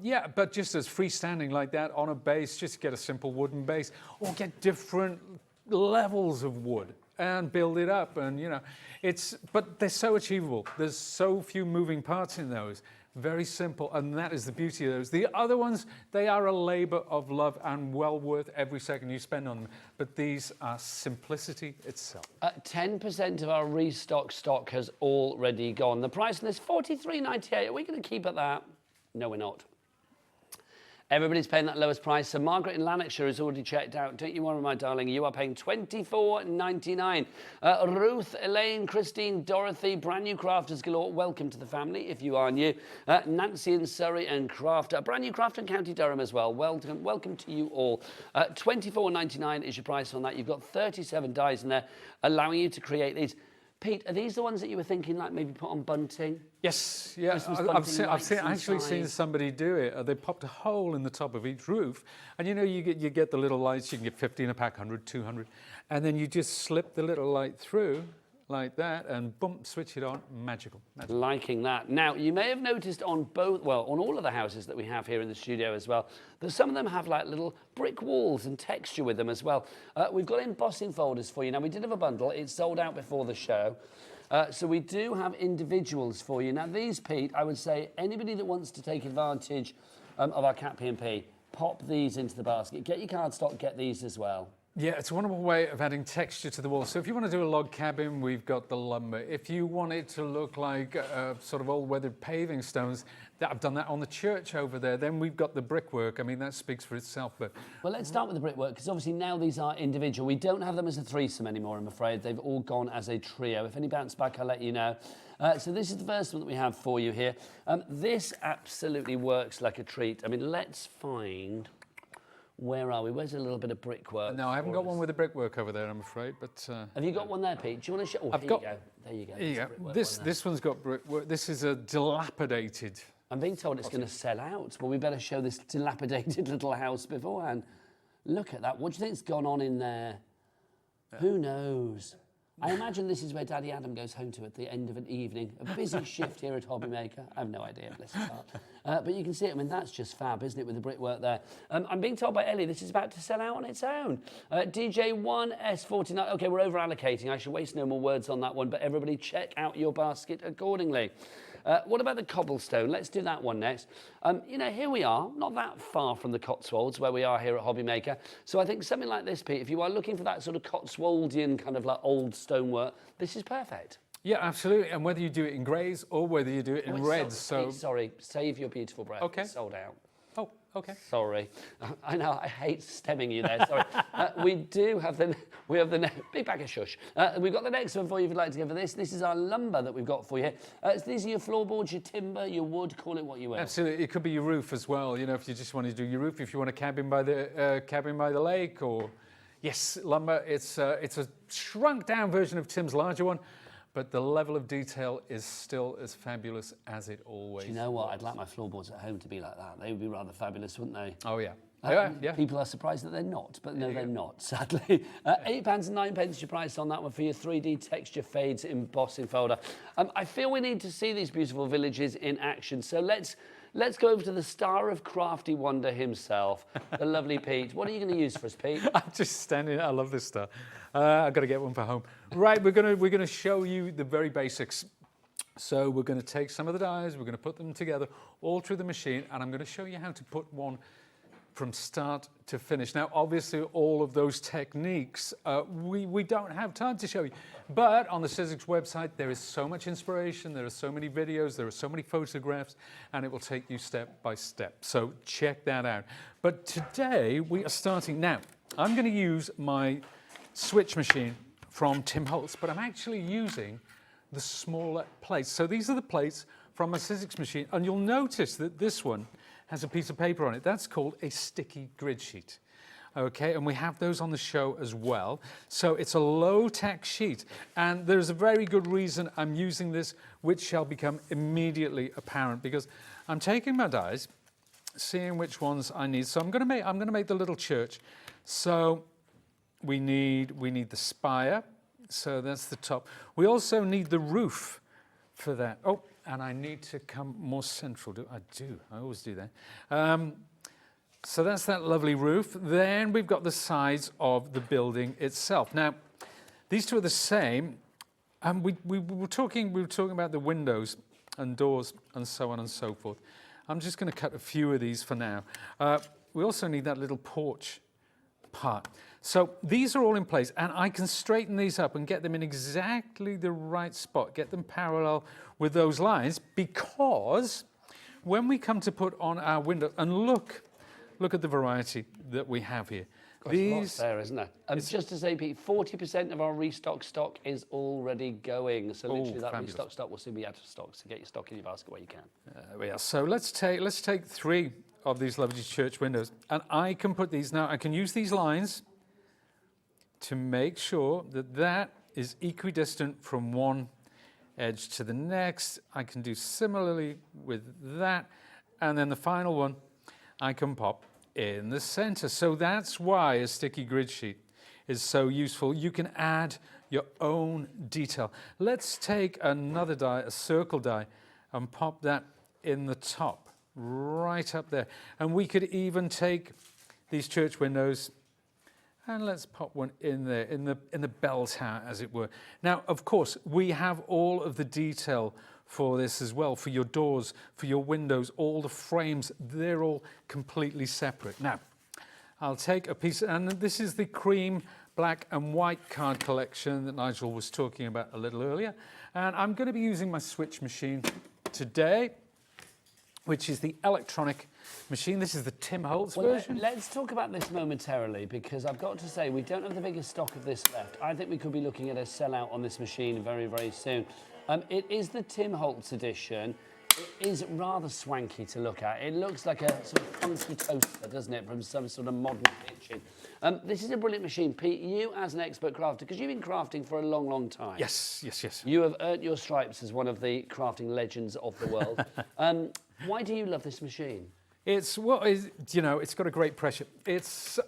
yeah, but just as freestanding like that on a base, just get a simple wooden base or get different levels of wood and build it up. And, you know, but they're so achievable. There's so few moving parts in those. Very simple, and that is the beauty of those. The other ones, they are a labor of love and well worth every second you spend on them. But these are simplicity itself. 10% of our restock stock has already gone. The price on this, $43.98. Are we going to keep at that? No, we're not. Everybody's paying that lowest price. So Margaret in Lanarkshire has already checked out. Don't you worry, my darling. You are paying $24.99. Ruth, Elaine, Christine, Dorothy, brand new crafters galore. Welcome to the family if you are new. Nancy in Surrey and Crafter. Brand new crafter in County Durham as well. Welcome to you all. $24.99 is your price on that. You've got 37 dies in there, allowing you to create these. Pete, are these the ones that you were thinking, like maybe put on bunting? Yes, yeah. I've actually seen somebody do it. They popped a hole in the top of each roof, and you know, you get the little lights. You can get 50 in a pack, 100, 200, and then you just slip the little light through like that, and boom, switch it on. Magical. Liking that. Now, you may have noticed on both, well, on all of the houses that we have here in the studio as well, that some of them have like little brick walls and texture with them as well. We've got embossing folders for you. Now, we did have a bundle. It sold out before the show. So we do have individuals for you. Now, these, Pete, I would say anybody that wants to take advantage of our Cat P&P, pop these into the basket. Get your cardstock, get these as well. Yeah, it's a wonderful way of adding texture to the wall. So if you want to do a log cabin, we've got the lumber. If you want it to look like sort of old weathered paving stones, I've done that on the church over there. Then we've got the brickwork. I mean, that speaks for itself. But well, let's start with the brickwork, because obviously now these are individual. We don't have them as a threesome anymore, I'm afraid. They've all gone as a trio. If any bounce back, I'll let you know. So this is the first one that we have for you here. This absolutely works like a treat. I mean, let's find... Where are we? Where's a little bit of brickwork? No, I haven't got one with the brickwork over there, I'm afraid. But have you got one there, Pete? Do you want to show? Oh, here you go. There you go. Here you go. This one's got brickwork. This is a dilapidated. I'm being told it's going to sell out. Well, we better show this dilapidated little house beforehand. Look at that. What do you think's gone on in there? Yeah. Who knows? I imagine this is where Daddy Adam goes home to at the end of an evening. A busy shift here at Hobby Maker. I have no idea, bless his heart. But you can see it. I mean, that's just fab, isn't it, with the brickwork there? I'm being told by Ellie this is about to sell out on its own. DJ1S49. OK, we're over-allocating. I should waste no more words on that one, but everybody check out your basket accordingly. What about the cobblestone? Let's do that one next. You know, here we are, not that far from the Cotswolds where we are here at Hobby Maker. So I think something like this, Pete, if you are looking for that sort of Cotswoldian kind of like old stonework, this is perfect. Yeah, absolutely. And whether you do it in greys or whether you do it in reds. Sorry, save your beautiful breath. Okay. It's sold out. Oh, okay. Sorry. I know, I hate stemming you there, sorry. We have the big bag of shush. We've got the next one for you if you'd like to go for this. This is our lumber that we've got for you here. So these are your floorboards, your timber, your wood, call it what you will. Absolutely. It could be your roof as well, you know, if you just want to do your roof, if you want a cabin by the lake, or... Yes, lumber, it's a shrunk down version of Tim's larger one, but the level of detail is still as fabulous as it always Do you know what? was. I'd like my floorboards at home to be like that. They would be rather fabulous, wouldn't they? Oh, yeah. Yeah. People are surprised that they're not, but no, they're not, sadly. £8 and 9p your price on that one for your 3D texture fades embossing folder. I feel we need to see these beautiful villages in action, so let's go over to the star of crafty wonder himself, the lovely Pete. What are you going to use for us, Pete? I'm just standing. I love this stuff. I've got to get one for home. Right, we're gonna show you the very basics. So we're going to take some of the dies, we're going to put them together all through the machine, and I'm going to show you how to put one from start to finish. Now, obviously, all of those techniques, we don't have time to show you. But on the Sizzix website, there is so much inspiration, there are so many videos, there are so many photographs, and it will take you step by step. So check that out. But today, we are starting. Now, I'm going to use my switch machine from Tim Holtz, but I'm actually using the smaller plates. So these are the plates from my Sizzix machine, and you'll notice that this one has a piece of paper on it. That's called a sticky grid sheet. Okay, and we have those on the show as well. So it's a low-tack sheet, and there's a very good reason I'm using this, which shall become immediately apparent, because I'm taking my dies, seeing which ones I need. So I'm going to make the little church. So we need the spire. So that's the top. We also need the roof for that. Oh, and I need to come more central. I always do that. So that's that lovely roof. Then we've got the sides of the building itself. Now, these two are the same. And we were talking about the windows and doors and so on and so forth. I'm just going to cut a few of these for now. We also need that little porch part. So these are all in place, and I can straighten these up and get them in exactly the right spot, get them parallel with those lines, because when we come to put on our window, and look at the variety that we have here. These there, isn't there? Just to say, Pete, 40% of our restock stock is already going. So literally that fabulous. Restock stock will soon be out of stock. So get your stock in your basket where you can. Yeah. So let's take 3 of these lovely church windows, and I can put these now. I can use these lines to make sure that is equidistant from one edge to the next. I can do similarly with that. And then the final one, I can pop in the center. So that's why a sticky grid sheet is so useful. You can add your own detail. Let's take another die, a circle die, and pop that in the top, right up there. And we could even take these church windows and let's pop one in there, in the bell tower, as it were. Now, of course, we have all of the detail for this as well, for your doors, for your windows, all the frames, they're all completely separate. Now, I'll take a piece, and this is the cream, black and white card collection that Nigel was talking about a little earlier. And I'm going to be using my switch machine today, which is the electronic machine. This is the Tim Holtz version. Let's talk about this momentarily, because I've got to say, we don't have the biggest stock of this left. I think we could be looking at a sellout on this machine very, very soon. It is the Tim Holtz edition. It is rather swanky to look at. It looks like a sort of funky toaster, doesn't it, from some sort of modern kitchen. This is a brilliant machine. Pete, you as an expert crafter, because you've been crafting for a long, long time. Yes. You have earned your stripes as one of the crafting legends of the world. Why do you love this machine? It's got a great pressure. It's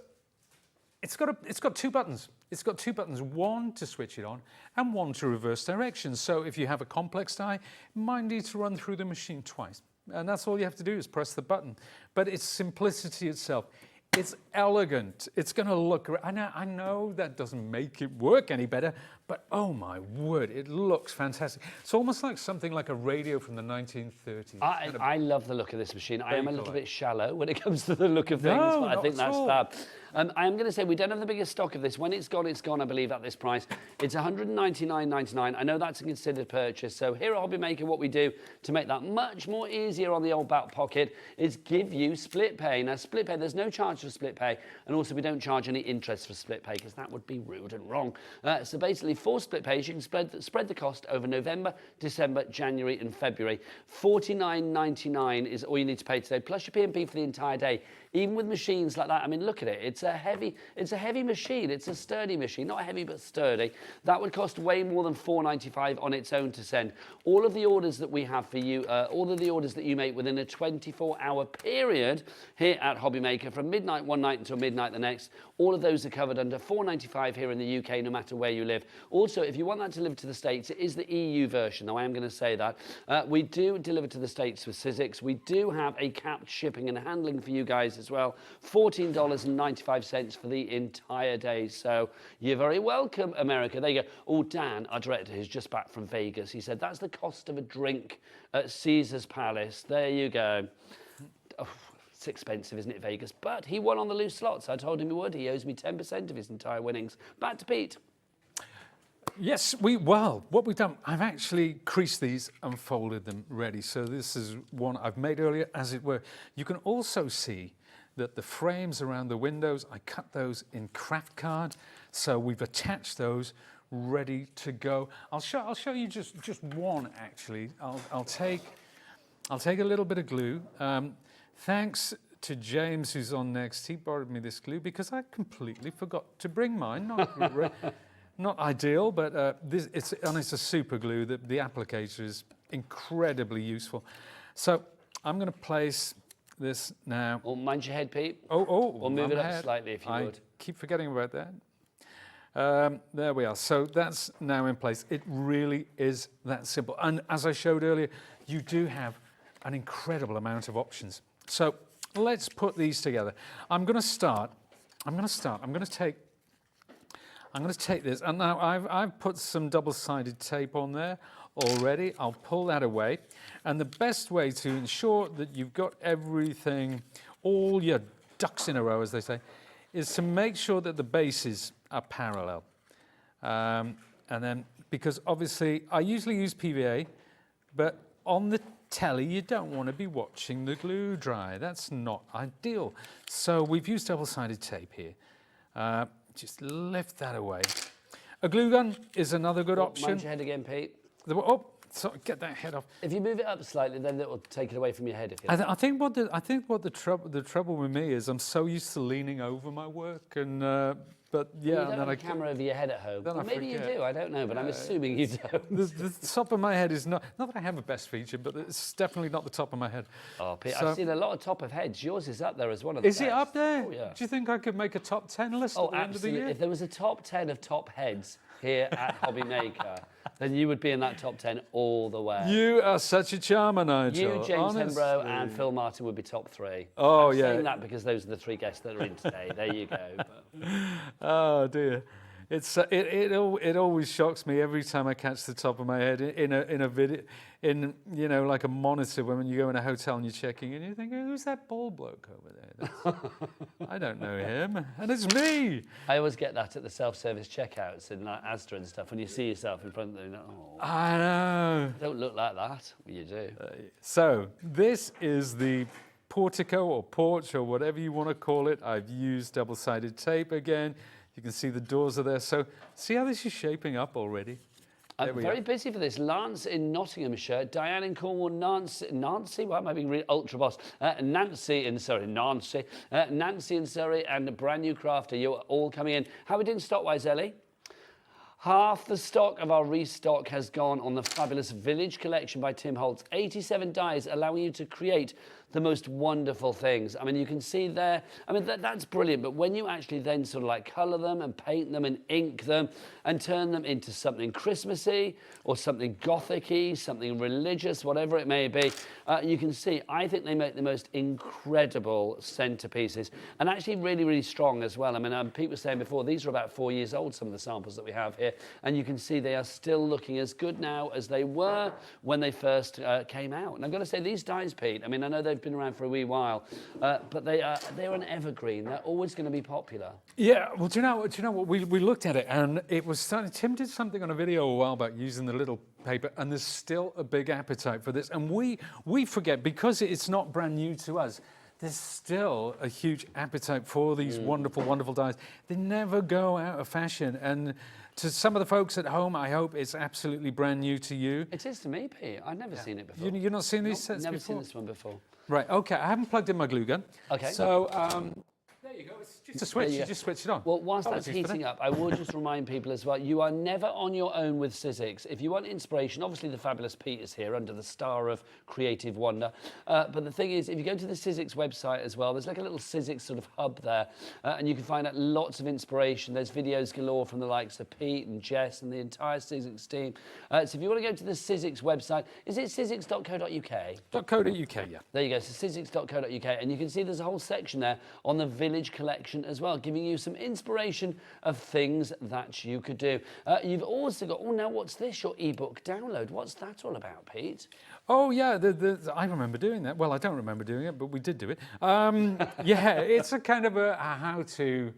got two buttons. It's got two buttons, one to switch it on and one to reverse direction. So if you have a complex die, you might need to run through the machine twice. And that's all you have to do is press the button. But it's simplicity itself. It's elegant. It's going to look... I know that doesn't make it work any better, but oh my word, it looks fantastic. It's almost like something like a radio from the 1930s. I love the look of this machine. I am a little bit shallow when it comes to the look of things, but I think that's fab. I am going to say we don't have the biggest stock of this. When it's gone, I believe, at this price. It's $199.99. I know that's a considered purchase. So here at Hobby Maker, what we do to make that much more easier on the old back pocket is give you split pay. Now, split pay, there's no charge for split pay. And also, we don't charge any interest for split pay because that would be rude and wrong. So basically, for split pays, you can spread the cost over November, December, January and February. $49.99 is all you need to pay today, plus your P&P for the entire day. Even with machines like that, I mean, look at it. It's a heavy machine. It's a sturdy machine, not heavy but sturdy. That would cost way more than $4.95 on its own to send. All of the orders that we have for you, all of the orders that you make within a 24-hour period here at Hobby Maker, from midnight one night until midnight the next, all of those are covered under $4.95 here in the UK, no matter where you live. Also, if you want that delivered to the States, it is the EU version. Now, I am going to say that. We do deliver to the States with Sizzix. We do have a capped shipping and handling for you guys as well. $14.95 for the entire day. So you're very welcome, America. There you go. Oh, Dan, our director, who's just back from Vegas, he said that's the cost of a drink at Caesar's Palace. There you go. Oh, it's expensive, isn't it, Vegas? But he won on the loose slots. I told him he would. He owes me 10% of his entire winnings. Back to Pete. Yes, what we've done, I've actually creased these and folded them ready. So this is one I've made earlier, as it were. You can also see that the frames around the windows, I cut those in craft card. So we've attached those ready to go. I'll show you just one, actually. I'll take a little bit of glue. Thanks to James, who's on next. He borrowed me this glue because I completely forgot to bring mine. Not ideal, but it's a super glue. The applicator is incredibly useful. So I'm going to place this now. Or mind your head, Pete. Or move it up slightly if you would. I keep forgetting about that. There we are. So that's now in place. It really is that simple. And as I showed earlier, you do have an incredible amount of options. So let's put these together. I'm going to take this, and now I've put some double-sided tape on there already. I'll pull that away. And the best way to ensure that you've got everything, all your ducks in a row, as they say, is to make sure that the bases are parallel. And then, because obviously I usually use PVA, but on the telly you don't want to be watching the glue dry. That's not ideal. So we've used double-sided tape here. Just lift that away. A glue gun is another good option. Mind your head again, Pete. So get that head off. If you move it up slightly, then it will take it away from your head. If you I think what the trouble with me is I'm so used to leaning over my work, and Well, you don't have a camera over your head at home. Well, maybe you do, I don't know, but I'm assuming you don't. The top of my head is not that I have a best feature, but it's definitely not the top of my head. Oh, Pete, I've seen a lot of top of heads. Yours is up there as one of the best. Is it up there? Oh, yeah. Do you think I could make a top 10 list at the end of the year? If there was a top 10 of top heads here at Hobby Maker, then you would be in that top 10 all the way. You are such a charmer, Nigel. You, James Hembrow, and Phill Martin would be top 3. Oh, I'm yeah. saying that because those are the 3 guests that are in today. There you go. But... Oh, dear. It always shocks me every time I catch the top of my head in a video, you know, like a monitor when you go in a hotel and you're checking and you think, who's that bald bloke over there? I don't know him, and it's me. I always get that at the self-service checkouts in like Asda and stuff. When you see yourself in front of them, oh, I know. Don't look like that. Well, you do. So this is the portico or porch or whatever you want to call it. I've used double-sided tape again. You can see the doors are there. So see how this is shaping up already? I'm very busy for this. Lance in Nottinghamshire, Diane in Cornwall, Nancy, why am I being really ultra boss? Nancy in Surrey, Nancy in Surrey, and a brand new crafter. You're all coming in. How are we doing stock-wise, Ellie? Half the stock of our restock has gone on the fabulous Village collection by Tim Holtz. 87 dies, allowing you to create the most wonderful things. I mean, you can see there, I mean, that's brilliant, but when you actually then sort of like colour them and paint them and ink them and turn them into something Christmassy or something Gothic-y, something religious, whatever it may be, you can see, I think they make the most incredible centerpieces and actually really, really strong as well. I mean, Pete was saying before, these are about 4 years old, some of the samples that we have here, and you can see they are still looking as good now as they were when they first came out. And I've got to say, these dies, Pete, I mean, I know they've been around for a wee while, but they're an evergreen. They're always going to be popular. Yeah, well, do you know what? We looked at it, and it was Tim did something on a video a while back using the little paper, and there's still a big appetite for this. And we forget, because it's not brand new to us, there's still a huge appetite for these wonderful, wonderful dies. They never go out of fashion. And to some of the folks at home, I hope it's absolutely brand new to you. It is to me, Pete. I've never seen it before. You've not seen these sets before? Never seen this one before. Right, okay, I haven't plugged in my glue gun. Okay. So, there you go, it's just a switch, you just switch it on. Well, whilst that's heating up, I will just remind people as well, you are never on your own with Sizzix. If you want inspiration, obviously the fabulous Pete is here under the star of creative wonder. But the thing is, if you go to the Sizzix website as well, there's like a little Sizzix sort of hub there, and you can find out lots of inspiration. There's videos galore from the likes of Pete and Jess and the entire Sizzix team. So if you want to go to the Sizzix website, is it sizzix.co.uk? .co.uk, yeah. There you go, so sizzix.co.uk, and you can see there's a whole section there on the Village collection as well, giving you some inspiration of things that you could do. You've also got, oh, now what's this? Your ebook download. What's that all about, Pete? Oh, yeah, I remember doing that. Well, I don't remember doing it, but we did do it. Yeah, it's a kind of a how-to,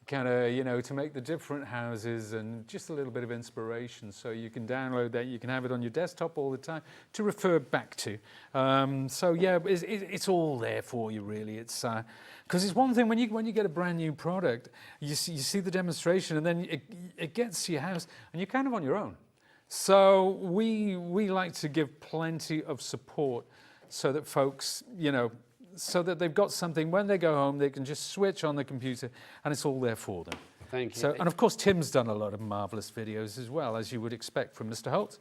kind of, you know, to make the different houses and just a little bit of inspiration. So you can download that, you can have it on your desktop all the time to refer back to. So yeah, it's all there for you, really. It's because it's one thing when you get a brand new product, you see the demonstration, and then it gets to your house, and you're kind of on your own. So we like to give plenty of support so that folks, you know, so that they've got something when they go home, they can just switch on the computer and it's all there for them. Thank you. So, and of course, Tim's done a lot of marvellous videos as well, as you would expect from Mr. Holtz.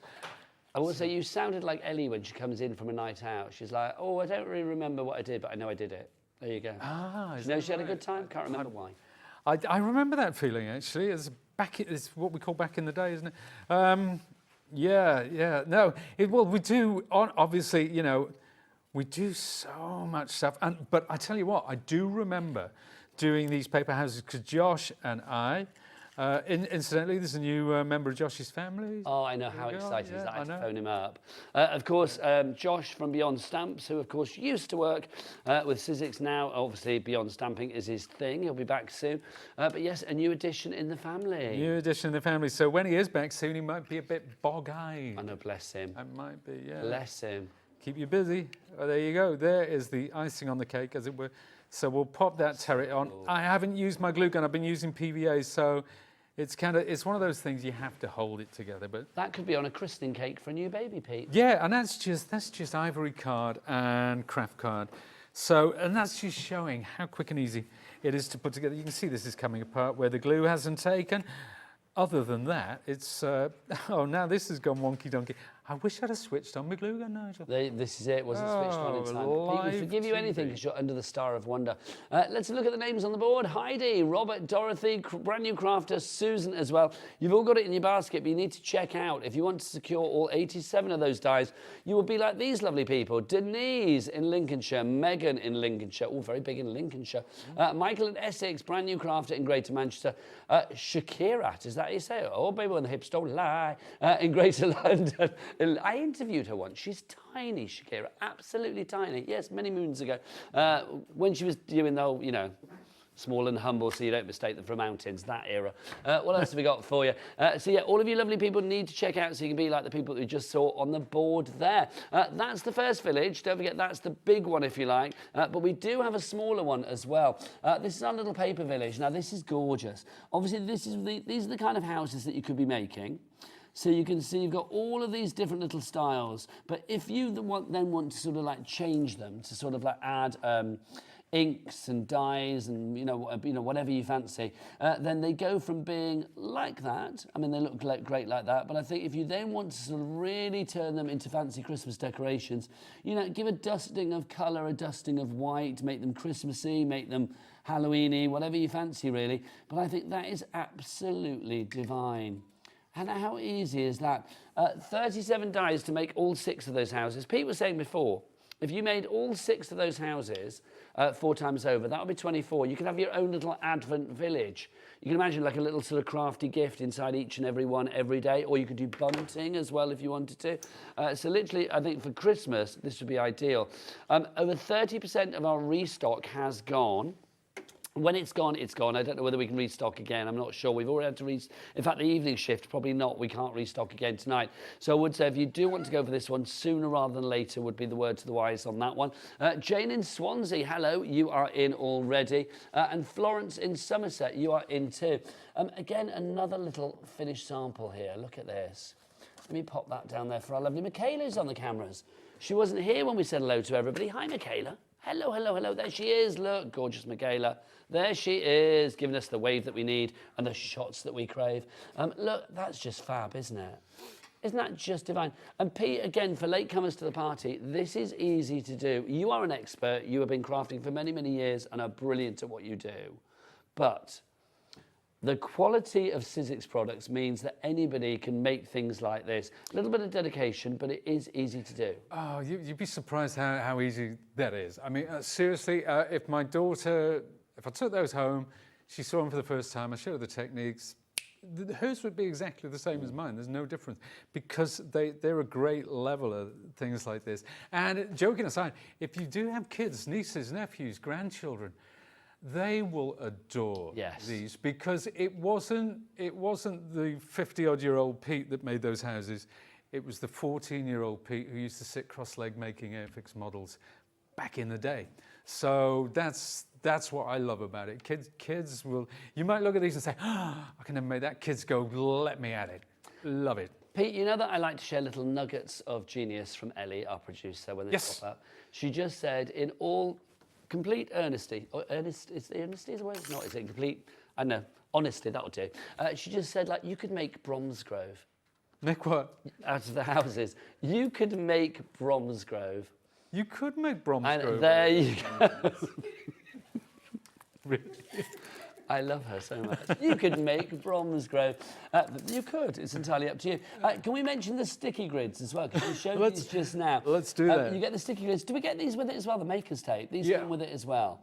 I will say you sounded like Ellie when she comes in from a night out. She's like, oh, I don't really remember what I did, but I know I did it. There you go. Ah, you know she had a good time? Can't remember why. I remember that feeling, actually. It's what we call back in the day, isn't it? Yeah. No, well, we do, obviously, you know, we do so much stuff. But I tell you what, I do remember doing these paper houses because Josh and I, incidentally, there's a new member of Josh's family. Oh, I know. How exciting is that? I had to phone him up. Of course, Josh from Beyond Stamps, who, of course, used to work with Sizzix now. Obviously, Beyond Stamping is his thing. He'll be back soon. But yes, a new addition in the family. New addition in the family. So when he is back soon, he might be a bit bog-eyed. I know, bless him. It might be, yeah. Bless him. Keep you busy. Oh, there you go. There is the icing on the cake, as it were. So we'll pop that terry on. I haven't used my glue gun. I've been using PVA, so it's one of those things you have to hold it together. But that could be on a christening cake for a new baby, Pete. Yeah, and that's just ivory card and craft card. So, and that's just showing how quick and easy it is to put together. You can see this is coming apart where the glue hasn't taken. Other than that, it's, oh, now this has gone wonky donkey. I wish I'd have switched on my glue gun, Nigel. This is it, wasn't switched on in time. Pete, we forgive you anything because you're under the Star of Wonder. Let's look at the names on the board. Heidi, Robert, Dorothy, brand new crafter, Susan as well. You've all got it in your basket, but you need to check out. If you want to secure all 87 of those dies, you will be like these lovely people. Denise in Lincolnshire, Megan in Lincolnshire, all very big in Lincolnshire. Michael in Essex, brand new crafter in Greater Manchester. Shakirat, is that how you say it? Oh, baby, when the hips don't lie, in Greater London. I interviewed her once. She's tiny, Shakira, absolutely tiny. Yes, many moons ago, when she was doing the whole, you know, small and humble so you don't mistake them for mountains, that era. What else have we got for you? So yeah, all of you lovely people need to check out so you can be like the people that we just saw on the board there. That's the first village. Don't forget, that's the big one, if you like. But we do have a smaller one as well. This is our little paper village. Now, this is gorgeous. Obviously, these are the kind of houses that you could be making. So you can see you've got all of these different little styles. But if you then want to sort of like change them, to sort of like add inks and dyes and you know whatever you fancy, then they go from being like that. I mean, they look great like that, but I think if you then want to sort of really turn them into fancy Christmas decorations, you know, give a dusting of colour, a dusting of white, make them Christmassy, make them Halloweeny, whatever you fancy really. But I think that is absolutely divine. And how easy is that? 37 dies to make all 6 of those houses. Pete was saying before, if you made all 6 of those houses 4 times over, that would be 24. You could have your own little Advent village. You can imagine like a little sort of crafty gift inside each and every one every day, or you could do bunting as well if you wanted to. So literally, I think for Christmas, this would be ideal. Over 30% of our restock has gone. When it's gone, it's gone. I don't know whether we can restock again. I'm not sure. We've already had to in fact, the evening shift, probably not. We can't restock again tonight. So I would say if you do want to go for this one, sooner rather than later would be the word to the wise on that one. Jane in Swansea, hello, you are in already. And Florence in Somerset, you are in too. Again, another little finished sample here. Look at this. Let me pop that down there for our lovely Michaela's on the cameras. She wasn't here when we said hello to everybody. Hi, Michaela. Hello, hello, hello. There she is. Look, gorgeous Michaela. There she is, giving us the wave that we need and the shots that we crave. Look, that's just fab, isn't it? Isn't that just divine? And Pete, again, for latecomers to the party, this is easy to do. You are an expert. You have been crafting for many, many years and are brilliant at what you do. But the quality of Sizzix products means that anybody can make things like this. A little bit of dedication, but it is easy to do. Oh, you'd be surprised how easy that is. I mean, seriously, if my daughter, if I took those home, she saw them for the first time, I showed her the techniques, hers would be exactly the same as mine. There's no difference because they're a great level of things like this. And joking aside, if you do have kids, nieces, nephews, grandchildren, they will adore these because it wasn't the 50-odd-year-old Pete that made those houses. It was the 14-year-old Pete who used to sit cross-legged making Airfix models back in the day. So that's what I love about it. Kids will, you might look at these and say, oh, I can never make that. Kids go, let me at it. Love it. Pete, you know that I like to share little nuggets of genius from Ellie, our producer, when they pop up. She just said, in all complete honesty, or honesty is the word? No, is it complete? I don't know. Honesty, that'll do. She just said, like, you could make Bromsgrove. Make what? Out of the houses. You could make Bromsgrove. You could make Bromsgrove. And there you go. Really? I love her so much. You could make Bromsgrove. You could. It's entirely up to you. Can we mention the sticky grids as well? Because you showed these just now. Let's do that. You get the sticky grids. Do we get these with it as well, the maker's tape? These come with it as well.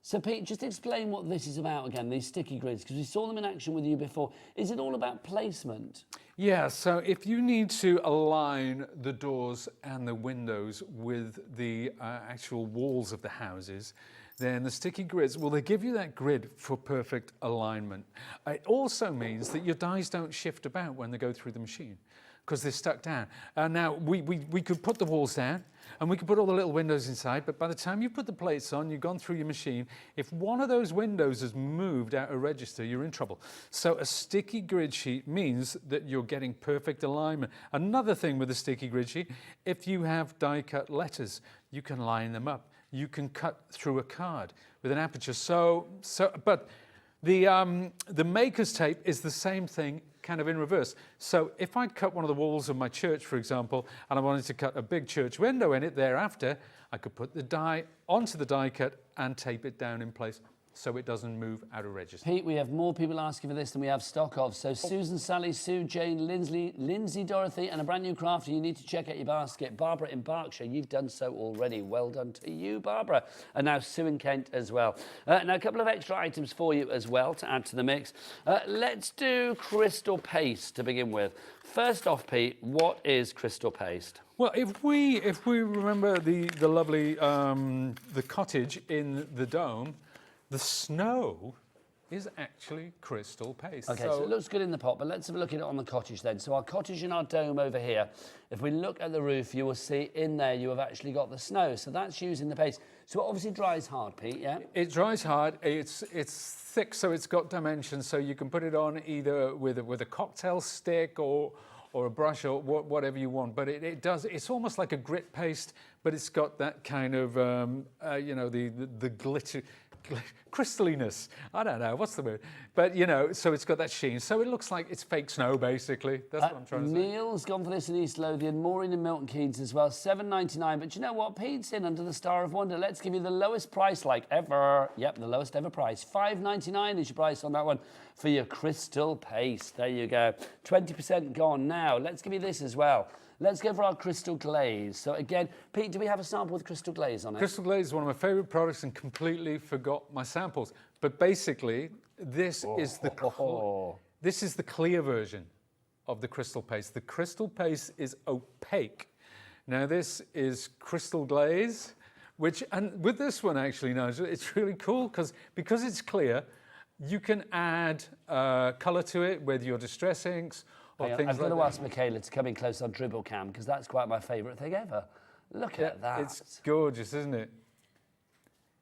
So, Pete, just explain what this is about again, these sticky grids, because we saw them in action with you before. Is it all about placement? Yeah, so if you need to align the doors and the windows with the actual walls of the houses, then the sticky grids, well, they give you that grid for perfect alignment. It also means that your dies don't shift about when they go through the machine because they're stuck down. Now, we could put the walls down and we could put all the little windows inside, but by the time you put the plates on, you've gone through your machine, if one of those windows has moved out of register, you're in trouble. So a sticky grid sheet means that you're getting perfect alignment. Another thing with a sticky grid sheet, if you have die-cut letters, you can line them up. You can cut through a card. with an aperture. But the maker's tape is the same thing, kind of in reverse. So if I cut one of the walls of my church, for example, and I wanted to cut a big church window in it thereafter, I could put the die onto the die cut and tape it down in place so it doesn't move out of register. Pete, we have more people asking for this than we have stock of. So Susan, Sally, Sue, Jane, Lindsay, Dorothy, and a brand new crafter. You need to check out your basket. Barbara in Berkshire, you've done so already. Well done to you, Barbara. And now Sue in Kent as well. Now a couple of extra items for you as well to add to the mix. Let's do crystal paste to begin with. First off, Pete, what is crystal paste? Well, if we remember the lovely the cottage in the dome, the snow is actually crystal paste. Okay, so it looks good in the pot, but let's have a look at it on the cottage then. So our cottage and our dome over here, if we look at the roof, you will see in there you have actually got the snow. So that's using the paste. So it obviously dries hard, Pete, yeah? It dries hard. It's thick, so it's got dimensions. So you can put it on either with a cocktail stick or a brush or whatever you want. But it does. It's almost like a grit paste, but it's got that kind of you know, the glitter. Crystalliness. I don't know, what's the word? But, you know, so it's got that sheen. So it looks like it's fake snow, basically. That's what I'm trying to say. Neil's gone for this in East Lothian. Maureen in Milton Keynes as well. $7.99. But you know what? Pete's in under the Star of Wonder. Let's give you the lowest price like ever. Yep, the lowest ever price. $5.99 is your price on that one for your crystal paste. There you go. 20% gone now. Let's give you this as well. Let's go for our crystal glaze. So again, Pete, do we have a sample with crystal glaze on it? Crystal glaze is one of my favourite products and completely forgot my samples. But basically, this is the clear version of the crystal paste. The crystal paste is opaque. Now this is crystal glaze, and with this one actually, Nigel, it's really cool because it's clear, you can add colour to it with your distress inks. I've got to ask Michaela to come in close on dribble cam because that's quite my favourite thing ever. Look at that. It's gorgeous, isn't it?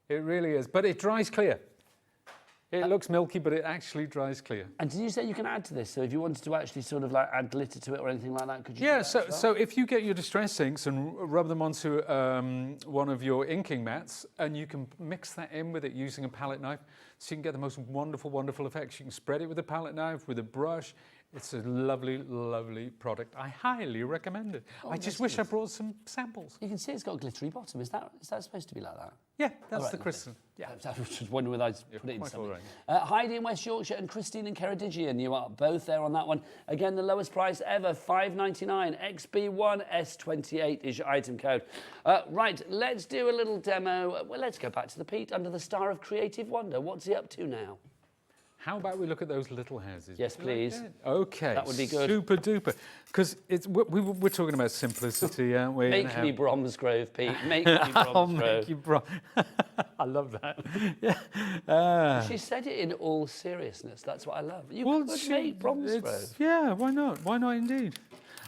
It really is. But it dries clear. It looks milky, but it actually dries clear. And did you say you can add to this? So if you wanted to actually sort of like add glitter to it or anything like that, could you? Yeah, so if you get your distress inks and rub them onto one of your inking mats, and you can mix that in with it using a palette knife, so you can get the most wonderful, wonderful effects. You can spread it with a palette knife, with a brush. It's a lovely, lovely product. I highly recommend it. I just wish I brought some samples. You can see it's got a glittery bottom. Is that supposed to be like that? Yeah, that's the crystal. Yeah. I was just wondering whether I'd put it in something. Right. Heidi in West Yorkshire and Christine in Ceredigion, you are both there on that one. Again, the lowest price ever, $5.99. XB1 S28 is your item code. Right, let's do a little demo. Well, let's go back to the Pete under the Star of Creative Wonder. What's he up to now? How about we look at those little houses? Yes, please. Okay. That would be good. Super duper. Because we're talking about simplicity, aren't we? Make me Bromsgrove, Pete. Make me Bromsgrove. I'll make you I love that. Yeah. She said it in all seriousness. That's what I love. You could make Bromsgrove. Yeah, why not? Why not indeed?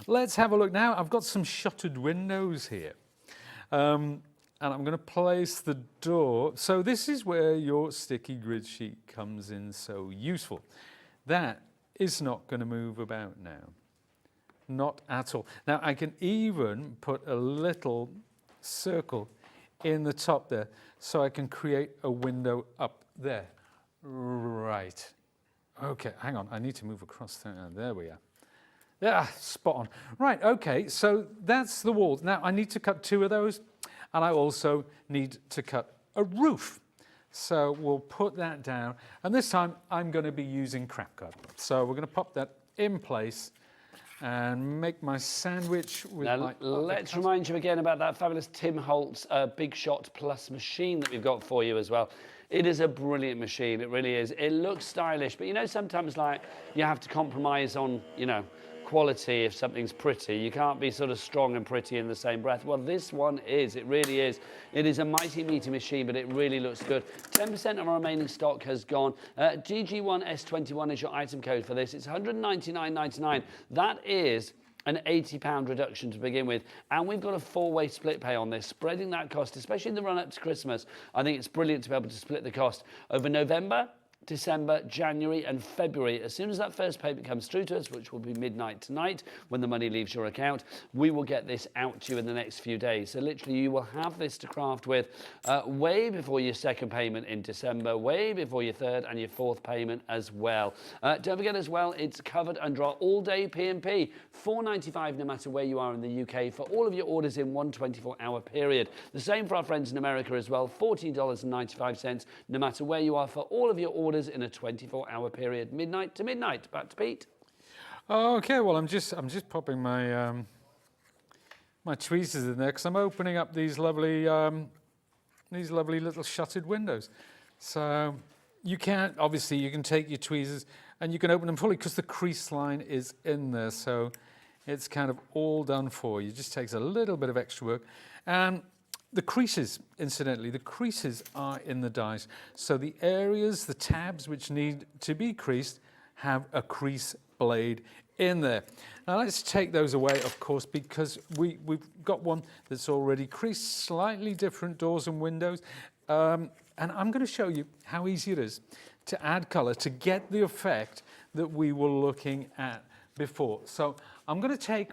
Let's have a look now. I've got some shuttered windows here. And I'm going to place the door. So this is where your sticky grid sheet comes in so useful. That is not going to move about now. Not at all. Now I can even put a little circle in the top there so I can create a window up there. Right. Okay, hang on. I need to move across there. There we are. Yeah, spot on. Right, okay, so that's the walls. Now I need to cut 2 of those. And I also need to cut a roof. So we'll put that down. And this time I'm going to be using crap cut. So we're going to pop that in place and make my sandwich with my... Let's remind you again about that fabulous Tim Holtz Big Shot Plus machine that we've got for you as well. It is a brilliant machine, it really is. It looks stylish, but you know, sometimes like you have to compromise on, you know, quality if something's pretty. You can't be sort of strong and pretty in the same breath. Well, this one is. It really is. It is a mighty meaty machine, but it really looks good. 10% of our remaining stock has gone. GG1S21 is your item code for this. It's $199.99. That is an £80 reduction to begin with. And we've got a 4-way split pay on this, spreading that cost, especially in the run-up to Christmas. I think it's brilliant to be able to split the cost over November, December, January and February. As soon as that first payment comes through to us, which will be midnight tonight when the money leaves your account, we will get this out to you in the next few days. So literally you will have this to craft with way before your second payment in December, way before your third and your fourth payment as well. Don't forget as well, it's covered under our all-day P&P, $4.95 no matter where you are in the UK for all of your orders in one 24-hour period. The same for our friends in America as well, $14.95 no matter where you are for all of your orders in a 24-hour period, midnight to midnight. Back to Pete. Okay, well, I'm just popping my my tweezers in there because I'm opening up these lovely little shuttered windows. So you can take your tweezers and you can open them fully because the crease line is in there. So it's kind of all done for you. It just takes a little bit of extra work. And the creases, incidentally, the creases are in the dies. So the areas, the tabs which need to be creased have a crease blade in there. Now let's take those away, of course, because we've got one that's already creased, slightly different doors and windows. And I'm going to show you how easy it is to add colour to get the effect that we were looking at before. So I'm going to take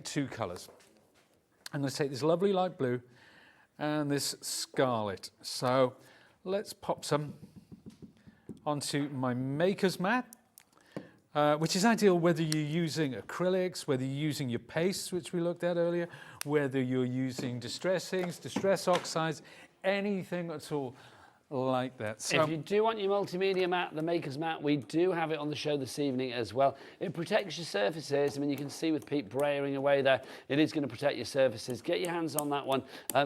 two colours. I'm going to take this lovely light blue and this scarlet. So let's pop some onto my maker's mat, which is ideal whether you're using acrylics, whether you're using your pastes, which we looked at earlier, whether you're using distress inks, distress oxides, anything at all like that. So if you do want your multimedia mat, the maker's mat, we do have it on the show this evening as well. It protects your surfaces. I mean, you can see with Pete braying away there, it is going to protect your surfaces. Get your hands on that one.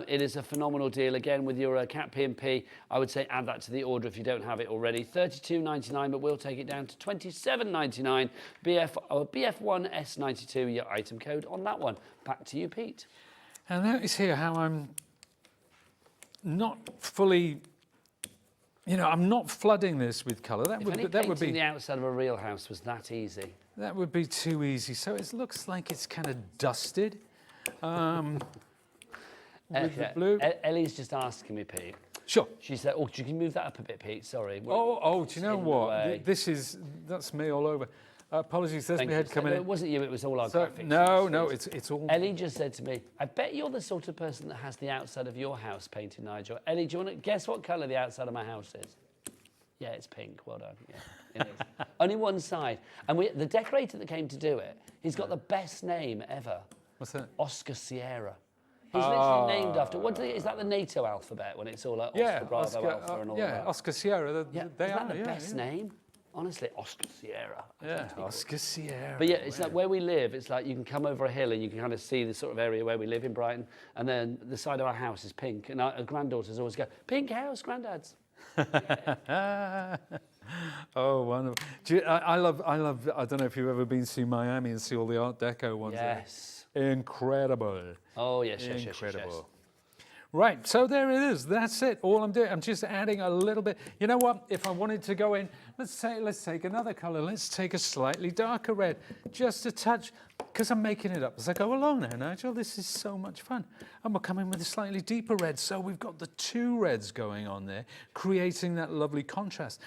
It is a phenomenal deal. Again, with your Cat P&P, I would say add that to the order if you don't have it already. $32.99, but we'll take it down to $27.99. BF1S92, your item code on that one. Back to you, Pete. And notice here how I'm not fully... I'm not flooding this with colour. That would be the outside of a real house was that easy. That would be too easy. So it looks like it's kind of dusted with the blue. Ellie's just asking me, Pete. Sure. She said, "Oh, you can move that up a bit, Pete. Sorry." Do you know what? That's me all over. Apologies, there's my head coming in. It wasn't you, it was all our graphics. No, it's all... Ellie just said to me, I bet you're the sort of person that has the outside of your house painted, Nigel. Ellie, do you want to guess what colour the outside of my house is? Yeah, it's pink. Well done. Yeah, it is. Only one side. And the decorator that came to do it, he's got the best name ever. What's that? Oscar Sierra. He's literally named after... is that the NATO alphabet when it's all like Oscar, Bravo, Alpha and all that? Yeah, Oscar Sierra. Is that the best name? Honestly, Oscar Sierra. Yeah, Oscar Sierra. But yeah, it's like where we live, it's like you can come over a hill and you can kind of see the sort of area where we live in Brighton, and then the side of our house is pink, and our granddaughters always go, "Pink house, granddad's." Yeah. Oh, wonderful. I love, I don't know if you've ever been to Miami and see all the Art Deco ones. Yes. There. Incredible. Oh, yes. Incredible. Right, so there it is. That's it. All I'm doing, I'm just adding a little bit. You know what? If I wanted to go in, let's take another colour. Let's take a slightly darker red, just a touch, because I'm making it up as I go along now, Nigel. This is so much fun. And we're coming with a slightly deeper red, so we've got the two reds going on there, creating that lovely contrast.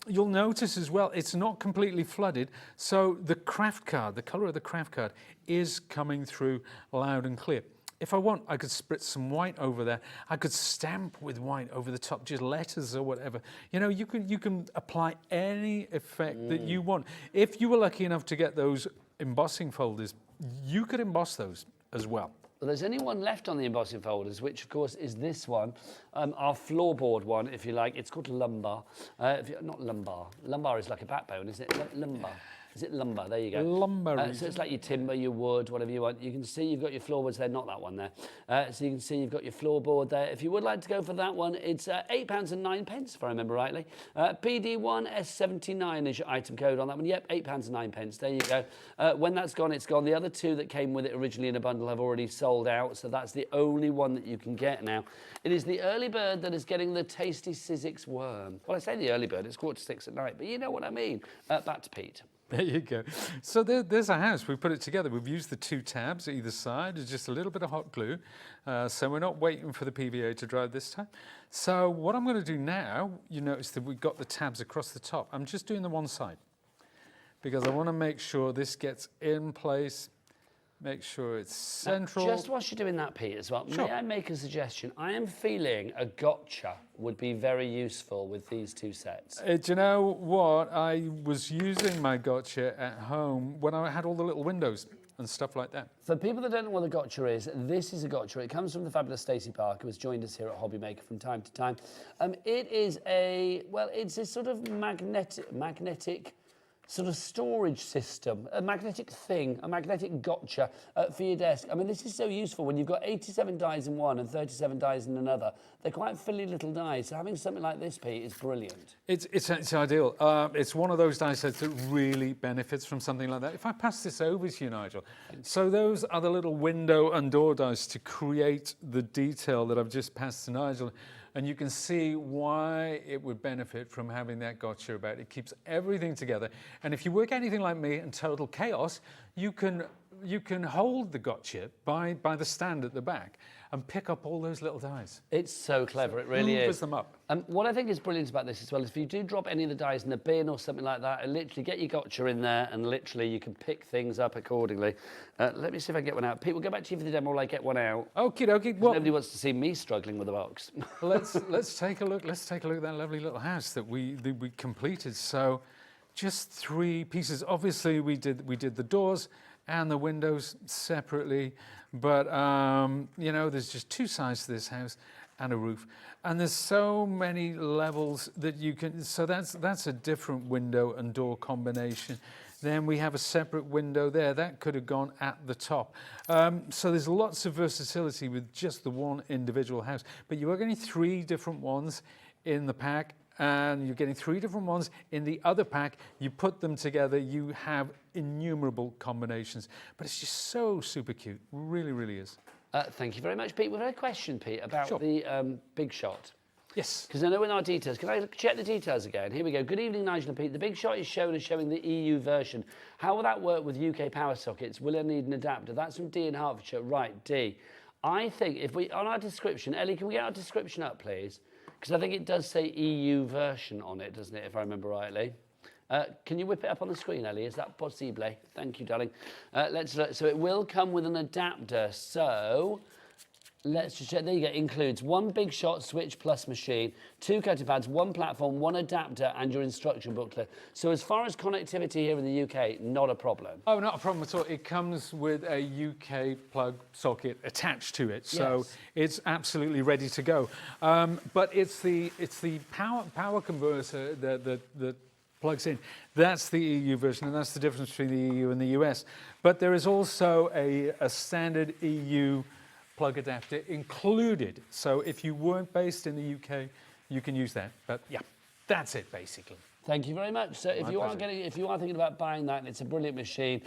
You'll notice as well, it's not completely flooded, so the craft card, the colour of the craft card, is coming through loud and clear. If I want, I could spritz some white over there. I could stamp with white over the top, just letters or whatever. You can apply any effect that you want. If you were lucky enough to get those embossing folders, you could emboss those as well. Well, there's only one left on the embossing folders, which of course is this one, our floorboard one, if you like. It's called lumbar. Not lumbar. Lumbar is like a backbone, isn't it? Lumbar. Is it lumber? There you go. Lumber. So it's like your timber, your wood, whatever you want. You can see you've got your floorboards there, not that one there. So you can see you've got your floorboard there. If you would like to go for that one, it's £8.09, if I remember rightly. PD1S79 is your item code on that one. Yep, £8.09. There you go. When that's gone, it's gone. The other two that came with it originally in a bundle have already sold out, so that's the only one that you can get now. It is the early bird that is getting the tasty Sizzix worm. Well, I say the early bird, it's 5:45 at night, but you know what I mean. Back to Pete. There you go. So there's our house. We put it together. We've used the 2 tabs either side. There's just a little bit of hot glue. So we're not waiting for the PVA to dry this time. So what I'm going to do now, you notice that we've got the tabs across the top. I'm just doing the one side because I want to make sure this gets in place. Make sure it's central. Just whilst you're doing that, Pete, as well, Sure. may I make a suggestion? I am feeling a gotcha would be very useful with these 2 sets. Do you know what? I was using my gotcha at home when I had all the little windows and stuff like that. For people that don't know what a gotcha is, this is a gotcha. It comes from the fabulous Stacey Parker, who has joined us here at Hobby Maker from time to time. It is it's a sort of magnetic sort of storage system, a magnetic thing, a magnetic gotcha for your desk. I mean, this is so useful when you've got 87 dies in one and 37 dies in another. They're quite fiddly little dies, so having something like this, Pete, is brilliant. It's ideal. It's one of those die sets that really benefits from something like that. If I pass this over to you, Nigel. So those are the little window and door dies to create the detail that I've just passed to Nigel. And you can see why it would benefit from having that gotcha about. It keeps everything together. And if you work anything like me in total chaos, you can hold the gotcha by the stand at the back and pick up all those little dies. It's so clever, it really is. Hoovers them up. What I think is brilliant about this as well is if you do drop any of the dies in the bin or something like that, literally get your gotcha in there and literally you can pick things up accordingly. Let me see if I can get one out. Pete, we'll go back to you for the demo while I get one out. Okie dokie. Well, nobody wants to see me struggling with the box. let's take a look. Let's take a look at that lovely little house that we completed. So, just 3 pieces. Obviously, we did the doors and the windows separately, but you know, there's just 2 sides to this house and a roof, and there's so many levels that you can. So that's a different window and door combination. Then we have a separate window there that could have gone at the top. So there's lots of versatility with just the one individual house, but you are getting 3 different ones in the pack, and you're getting 3 different ones in the other pack. You put them together, you have innumerable combinations, but it's just so super cute. Really, really is. Thank you very much, Pete. We've had a question, Pete, about the Big Shot. Yes. Because I know in our details, can I check the details again? Here we go. Good evening, Nigel and Pete. The Big Shot is shown as showing the EU version. How will that work with UK power sockets? Will I need an adapter? That's from D in Hertfordshire. Right, D. I think if we, on our description, Ellie, can we get our description up, please? Because I think it does say EU version on it, doesn't it, if I remember rightly? Can you whip it up on the screen, Ellie? Is that possible? Thank you, darling. Let's look. So it will come with an adapter. So let's just check. There you go. Includes 1 Big Shot switch plus machine, 2 cutting pads, 1 platform, 1 adapter, and your instruction booklet. So as far as connectivity here in the UK, not a problem. Oh, not a problem at all. It comes with a UK plug socket attached to it, so it's absolutely ready to go. But it's the power converter that plugs in. That's the EU version, and that's the difference between the EU and the US. But there is also a standard EU plug adapter included. So if you weren't based in the UK, you can use that. But yeah, that's it basically. Thank you very much. So if you are thinking about buying that, it's a brilliant machine,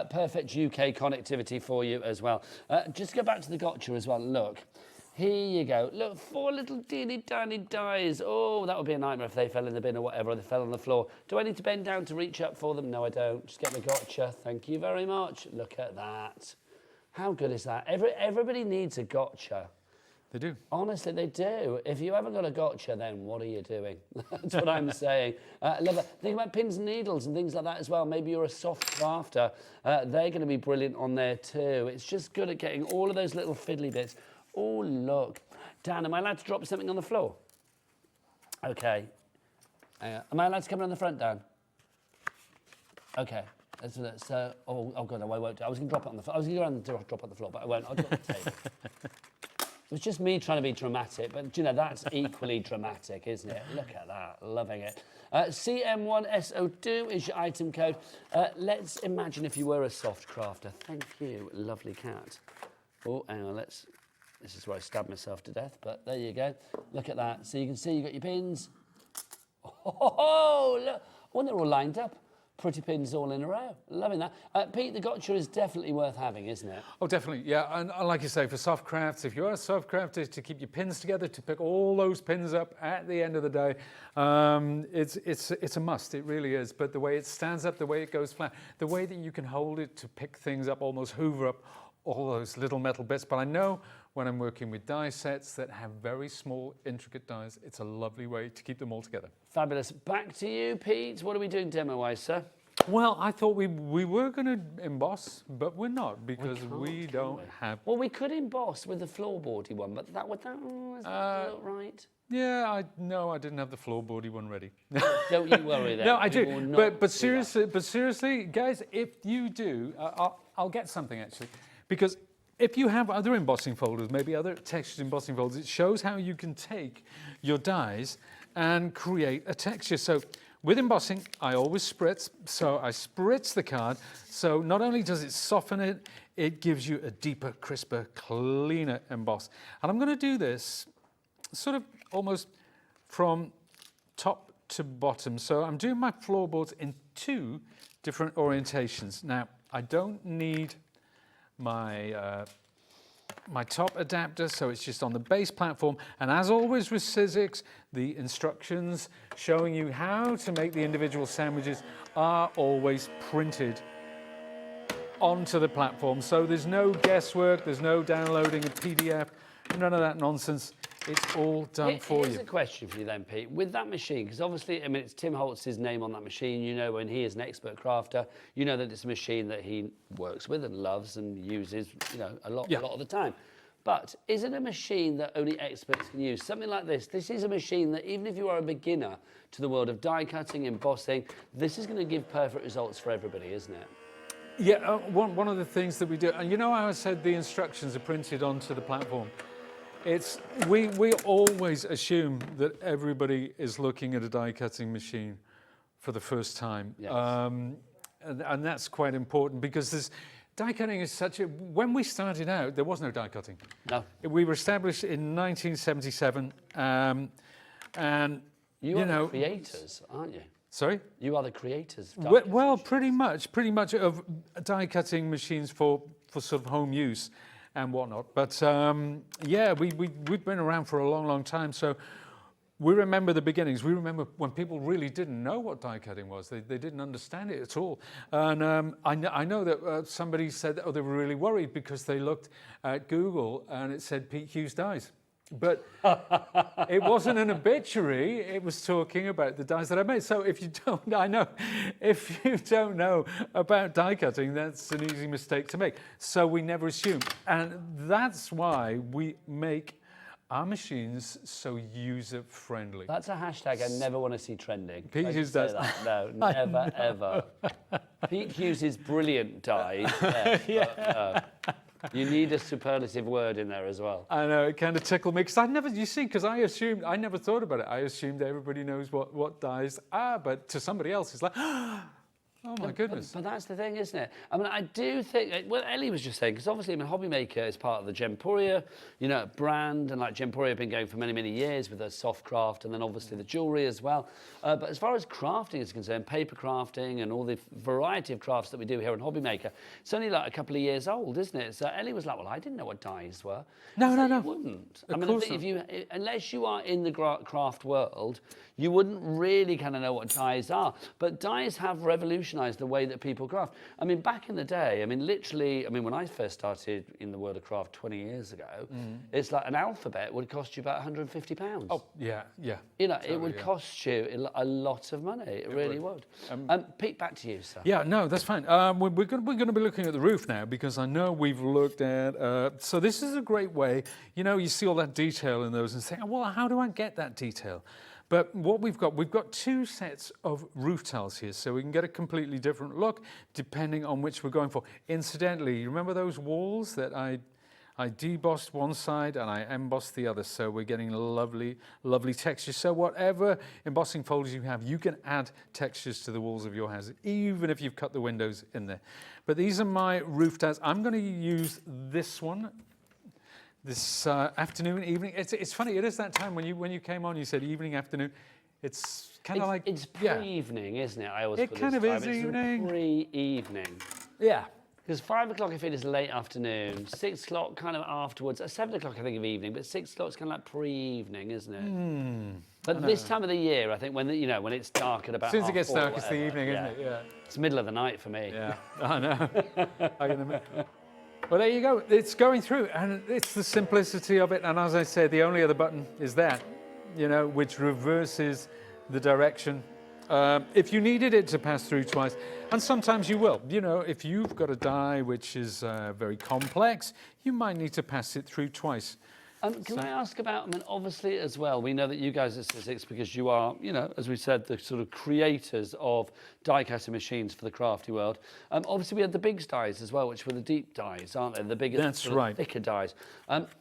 perfect UK connectivity for you as well. Just go back to the gotcha as well. Look. Here you go. Look, 4 little teeny tiny dies. Oh, that would be a nightmare if they fell in the bin or whatever, or they fell on the floor. Do I need to bend down to reach up for them? No, I don't. Just get the gotcha. Thank you very much. Look at that. How good is that? Everybody needs a gotcha. They do. Honestly, they do. If you haven't got a gotcha, then what are you doing? That's what I'm saying. Love it. Think about pins and needles and things like that as well. Maybe you're a soft crafter. They're going to be brilliant on there too. It's just good at getting all of those little fiddly bits. Oh, look. Dan, am I allowed to drop something on the floor? Okay. Am I allowed to come around the front, Dan? Okay. So, oh God, no, I won't. I was going to drop it on the floor. I was going to go around and drop it on the floor, but I won't. I'll drop the table. It was just me trying to be dramatic, but, you know, that's equally dramatic, isn't it? Look at that. Loving it. CM1SO2 is your item code. Let's imagine if you were a soft crafter. Thank you, lovely cat. Oh, hang on, this is where I stabbed myself to death, but there you go. Look at that. So you can see you've got your pins. Oh, look. Oh, they're all lined up. pretty pins all in a row. Loving that. Pete, the gotcha is definitely worth having, isn't it? Oh, definitely, yeah. And like you say, for soft crafts, if you are a soft crafter, to keep your pins together, to pick all those pins up at the end of the day, it's a must. It really is. But the way it stands up, the way it goes flat, the way that you can hold it to pick things up, almost hoover up all those little metal bits. But I know when I'm working with die sets that have very small, intricate dies, it's a lovely way to keep them all together. Fabulous. Back to you, Pete. What are we doing demo-wise, sir? Well, I thought we were going to emboss, but we're not because we don't have... Well, we could emboss with the floorboardy one, but is that look right? Yeah, I didn't have the floorboardy one ready. Don't you worry then. No, I do. But seriously, guys, if you do, I'll get something actually, because if you have other embossing folders, maybe other textured embossing folders, it shows how you can take your dies and create a texture. So with embossing, I always spritz. So I spritz the card. So not only does it soften it, it gives you a deeper, crisper, cleaner emboss. And I'm going to do this sort of almost from top to bottom. So I'm doing my floorboards in 2 different orientations. Now, I don't need my my top adapter, so it's just on the base platform. And as always with Sizzix, the instructions showing you how to make the individual sandwiches are always printed onto the platform. So there's no guesswork, there's no downloading a PDF, none of that nonsense. It's all done for you. Here's a question for you then, Pete. With that machine, because obviously, I mean, it's Tim Holtz's name on that machine. You know, when he is an expert crafter, you know that it's a machine that he works with and loves and uses, you know, a lot of the time. But is it a machine that only experts can use? Something like this. This is a machine that even if you are a beginner to the world of die cutting, embossing, this is going to give perfect results for everybody, isn't it? Yeah, one of the things that we do, and you know how I said the instructions are printed onto the platform? We always assume that everybody is looking at a die cutting machine for the first time. Yes. And that's quite important because die cutting is such a... When we started out, there was no die cutting. No. We were established in 1977, and you are the creators, aren't you? Sorry? You are the creators. Well, pretty much of die cutting machines for sort of home use and whatnot. But yeah, we've been around for a long, long time. So we remember the beginnings. We remember when people really didn't know what die cutting was. They didn't understand it at all. And I know that somebody said, oh, they were really worried because they looked at Google and it said Pete Hughes dies. But it wasn't an obituary, it was talking about the dies that I made. So if you don't know about die cutting, that's an easy mistake to make. So we never assume. And that's why we make our machines so user-friendly. That's a hashtag I never want to see trending. Pete Hughes does. No, never, ever. Pete Hughes' brilliant dies. Yeah. You need a superlative word in there as well. I know, it kind of tickled me, because I never thought about it. I assumed everybody knows what dies are, but to somebody else, it's like, oh my goodness. But that's the thing, isn't it? I mean, I do think, well, Ellie was just saying, because obviously, I mean, Hobby Maker is part of the Gemporia, brand, and like Gemporia have been going for many, many years with their soft craft, and then obviously the jewellery as well. But as far as crafting is concerned, paper crafting and all the variety of crafts that we do here on Hobby Maker, it's only like a couple of years old, isn't it? So Ellie was like, well, I didn't know what dies were. No. You wouldn't. I mean, if you, unless you are in the craft world, you wouldn't really kind of know what dies are. But dies have revolutionised the way that people craft. I mean, back in the day, I mean, literally, I mean, when I first started in the world of craft 20 years ago, it's like an alphabet would cost you about £150. Oh, yeah. It would cost you a lot of money. It really would. Pete, back to you, sir. Yeah, no, that's fine. We're going to be looking at the roof now, because I know we've looked at... so this is a great way, you see all that detail in those and say, well, how do I get that detail? But what we've got 2 sets of roof tiles here, so we can get a completely different look depending on which we're going for. Incidentally, you remember those walls that I debossed one side and I embossed the other, so we're getting lovely, lovely textures. So whatever embossing folders you have, you can add textures to the walls of your house, even if you've cut the windows in there. But these are my roof tiles. I'm going to use this one this afternoon, evening. It's funny, it is that time when you came on, you said evening, afternoon. It's kind of like... It's pre-evening, isn't it? I always It put kind this of time. is It's evening. Pre-evening. Yeah. Because 5 o'clock I feel is late afternoon, 6 o'clock kind of afterwards, 7 o'clock I think of evening, but 6 o'clock's kind of like pre-evening, isn't it? But this time of the year, I think when when it's dark at about As soon as it gets 4:30 dark, it's the evening, isn't it? Yeah. It's middle of the night for me. Yeah, I know. I can imagine. Well, there you go. It's going through, and it's the simplicity of it. And as I said, the only other button is that, which reverses the direction. If you needed it to pass through twice, and sometimes you will. If you've got a die which is very complex, you might need to pass it through twice. Can I ask about, obviously as well, we know that you guys at Sizzix, because you are, as we said, the sort of creators of die-cutting machines for the crafty world. Obviously, we had the big dies as well, which were the deep dies, aren't they? The bigger, That's right. thicker dies.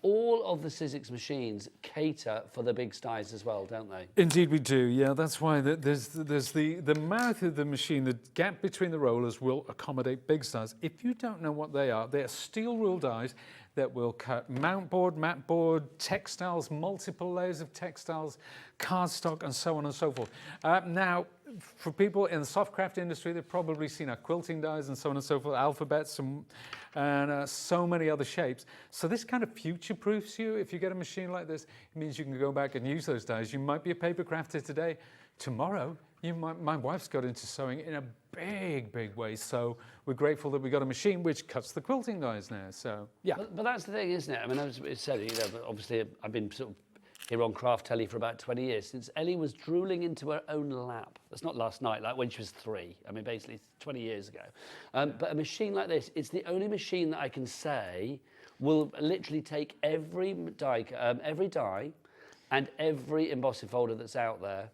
All of the Sizzix machines cater for the big dies as well, don't they? Indeed we do, yeah. That's why there's the mouth of the machine, the gap between the rollers will accommodate big dies. If you don't know what they are steel rule dies that will cut mount board, mat board, textiles, multiple layers of textiles, cardstock, and so on and so forth. Now, for people in the soft craft industry, they've probably seen our quilting dies and so on and so forth, alphabets and so many other shapes. So this kind of future-proofs you. If you get a machine like this, it means you can go back and use those dies. You might be a paper crafter today. Tomorrow, my wife's got into sewing in a big way, so we're grateful that we got a machine which cuts the quilting dies now, so yeah. But that's the thing, isn't it? As it said, obviously I've been sort of here on Craft Telly for about 20 years, since Ellie was drooling into her own lap. That's not last night, like when she was 3. Basically 20 years ago. But a machine like this, it's the only machine that I can say will literally take every die and every embossing folder that's out there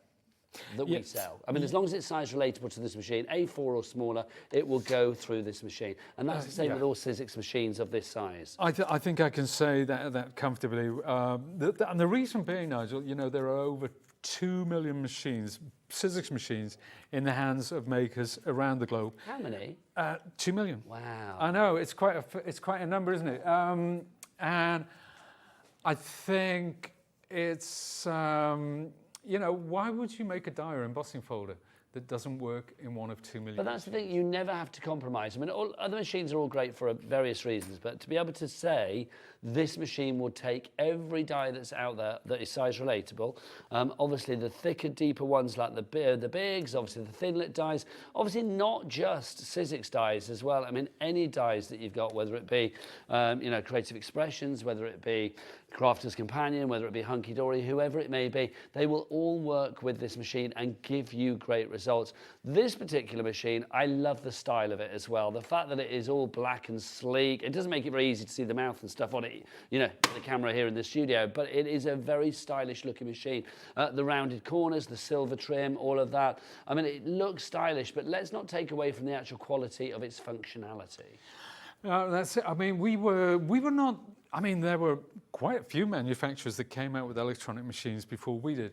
that we sell. As long as it's size relatable to this machine, A4 or smaller, it will go through this machine. And that's the same with all Sizzix machines of this size. I think I can say that comfortably. And the reason being, Nigel, there are over 2 million machines, Sizzix machines, in the hands of makers around the globe. How many? 2 million. Wow. I know, it's quite a number, isn't it? And I think it's... why would you make a die or embossing folder that doesn't work in one of 2 million? But that's the thing, you never have to compromise. All other machines are all great for various reasons, but to be able to say this machine will take every die that's out there that is size relatable, obviously the thicker, deeper ones like the bigs, obviously the thin-lit dies, obviously not just Sizzix dies as well. Any dies that you've got, whether it be, Creative Expressions, whether it be Crafter's Companion, whether it be Hunky Dory, whoever it may be, they will all work with this machine and give you great results. This particular machine, I love the style of it as well. The fact that it is all black and sleek, it doesn't make it very easy to see the mouth and stuff on it, the camera here in the studio, but it is a very stylish looking machine. The rounded corners, the silver trim, all of that. It looks stylish, but let's not take away from the actual quality of its functionality. That's it. We were not... there were quite a few manufacturers that came out with electronic machines before we did.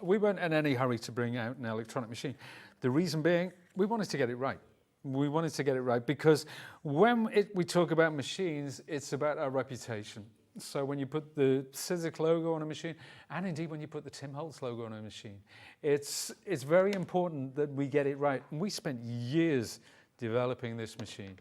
We weren't in any hurry to bring out an electronic machine. The reason being, we wanted to get it right. We wanted to get it right because when we talk about machines, it's about our reputation. So when you put the Sizzix logo on a machine, and indeed when you put the Tim Holtz logo on a machine, it's very important that we get it right. And we spent years developing this machine.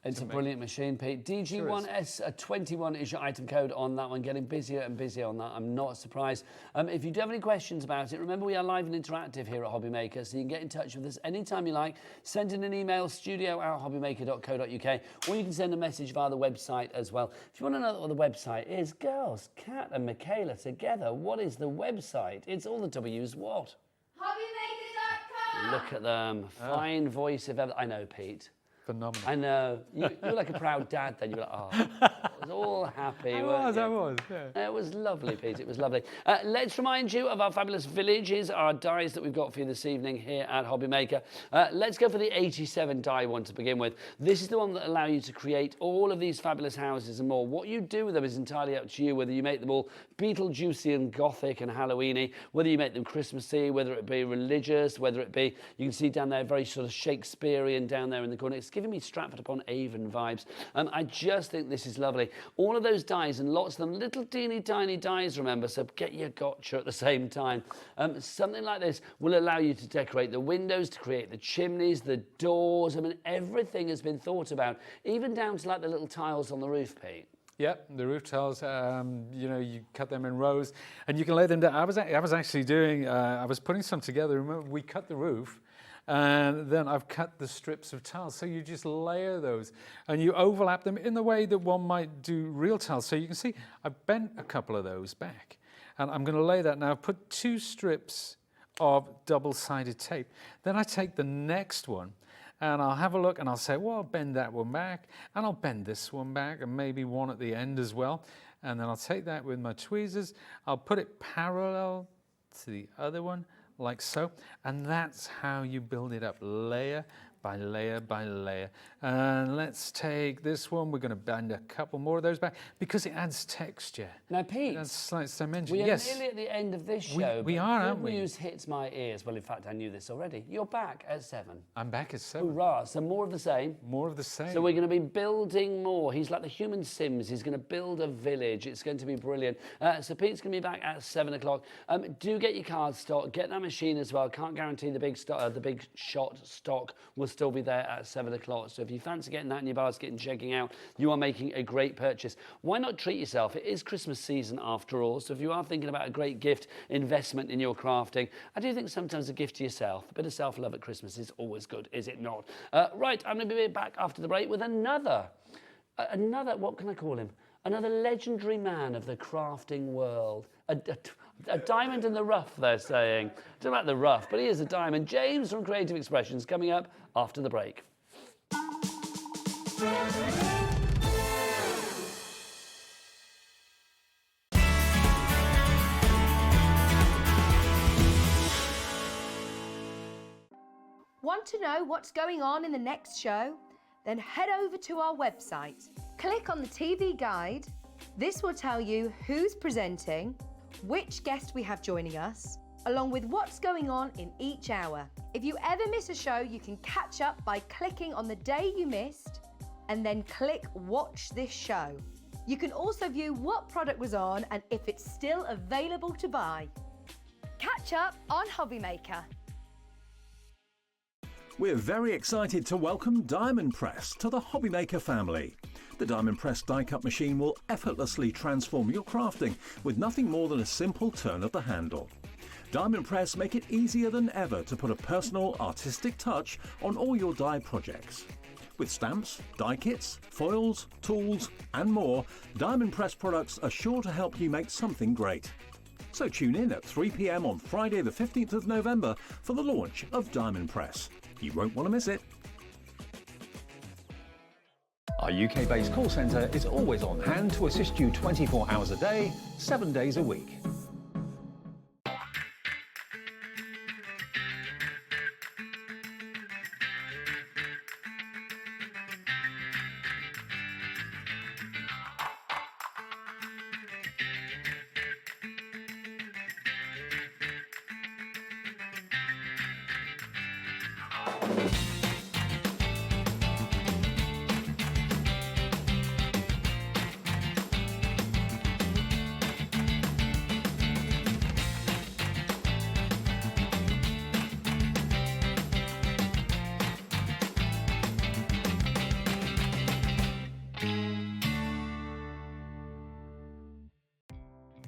It's a brilliant machine, Pete. DG1S21 is your item code on that one. Getting busier and busier on that. I'm not surprised. If you do have any questions about it, remember we are live and interactive here at Hobbymaker, so you can get in touch with us anytime you like. Send in an email, studio@hobbymaker.co.uk, or you can send a message via the website as well. If you want to know what the website is, girls, Kat and Michaela together, what is the website? It's all the W's what? Hobbymaker.com. Look at them. Fine voice if ever. I know, Pete. Phenomenal. I know. You're like a proud dad then. You're like, I was all happy. I was, yeah. It was lovely, Pete. It was lovely. Let's remind you of our fabulous villages, our dies that we've got for you this evening here at Hobbymaker. Let's go for the 87 die one to begin with. This is the one that allows you to create all of these fabulous houses and more. What you do with them is entirely up to you, whether you make them all Beetlejuicy and Gothic and Halloweeny, whether you make them Christmassy, whether it be religious, whether it be, you can see down there, very sort of Shakespearean down there in the corner. It's giving me Stratford-upon-Avon vibes. I just think this is lovely. All of those dies, and lots of them little teeny tiny dies, remember, so get your gotcha at the same time. Something like this will allow you to decorate the windows, to create the chimneys, the doors. I mean, everything has been thought about, even down to like the little tiles on the roof, Pete. Yep, the roof tiles, you know, you cut them in rows and you can lay them down. I was actually doing, I was putting some together. Remember, we cut the roof and then I've cut the strips of tiles. So you just layer those and you overlap them in the way that one might do real tiles. So you can see I've bent a couple of those back and I'm going to lay that now. I've put 2 strips of double-sided tape. Then I take the next one and I'll have a look and I'll say, well, I'll bend that one back and I'll bend this one back and maybe one at the end as well. And then I'll take that with my tweezers, I'll put it parallel to the other one like so. And that's how you build it up, layer by layer by layer. And let's take this one. We're going to bend a couple more of those back because it adds texture. Now, Pete, that's slight dimension. we are yes. nearly at the end of this show. We are, aren't good we? news hits my ears. Well, in fact, I knew this already. You're back at 7. I'm back at 7. Hoorah! So more of the same. More of the same. So we're going to be building more. He's like the human Sims. He's going to build a village. It's going to be brilliant. So Pete's going to be back at 7 o'clock. Do get your cards stocked. Get that machine as well. Can't guarantee the big shot stock will still be there at 7 o'clock. So if you fancy getting that in your basket and checking out, you are making a great purchase. Why not treat yourself? It is Christmas season after all. So if you are thinking about a great gift investment in your crafting, I do think sometimes a gift to yourself, a bit of self-love at Christmas is always good, is it not? Right, I'm going to be back after the break with another, what can I call him? Another legendary man of the crafting world. A diamond in the rough, they're saying. Don't know about the rough, but he is a diamond. James from Creative Expressions coming up after the break. Want to know what's going on in the next show? Then head over to our website. Click on the TV guide. This will tell you who's presenting, which guest we have joining us, along with what's going on in each hour. If you ever miss a show, you can catch up by clicking on the day you missed and then click Watch This Show. You can also view what product was on and if it's still available to buy. Catch up on Hobby Maker. We're very excited to welcome Diamond Press to the Hobby Maker family. The Diamond Press die-cut machine will effortlessly transform your crafting with nothing more than a simple turn of the handle. Diamond Press make it easier than ever to put a personal, artistic touch on all your die projects. With stamps, die kits, foils, tools and more, Diamond Press products are sure to help you make something great. So tune in at 3 p.m. on Friday the 15th of November for the launch of Diamond Press. You won't want to miss it. Our UK-based call centre is always on hand to assist you 24 hours a day, 7 days a week.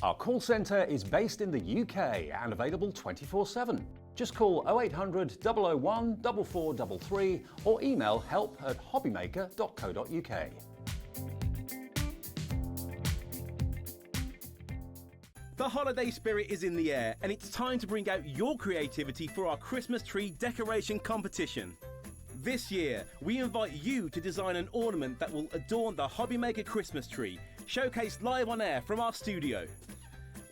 Our call centre is based in the UK and available 24/7. Just call 0800 001 4433 or email help@hobbymaker.co.uk. The holiday spirit is in the air, and it's time to bring out your creativity for our Christmas tree decoration competition. This year, we invite you to design an ornament that will adorn the Hobby Maker Christmas tree, showcased live on air from our studio.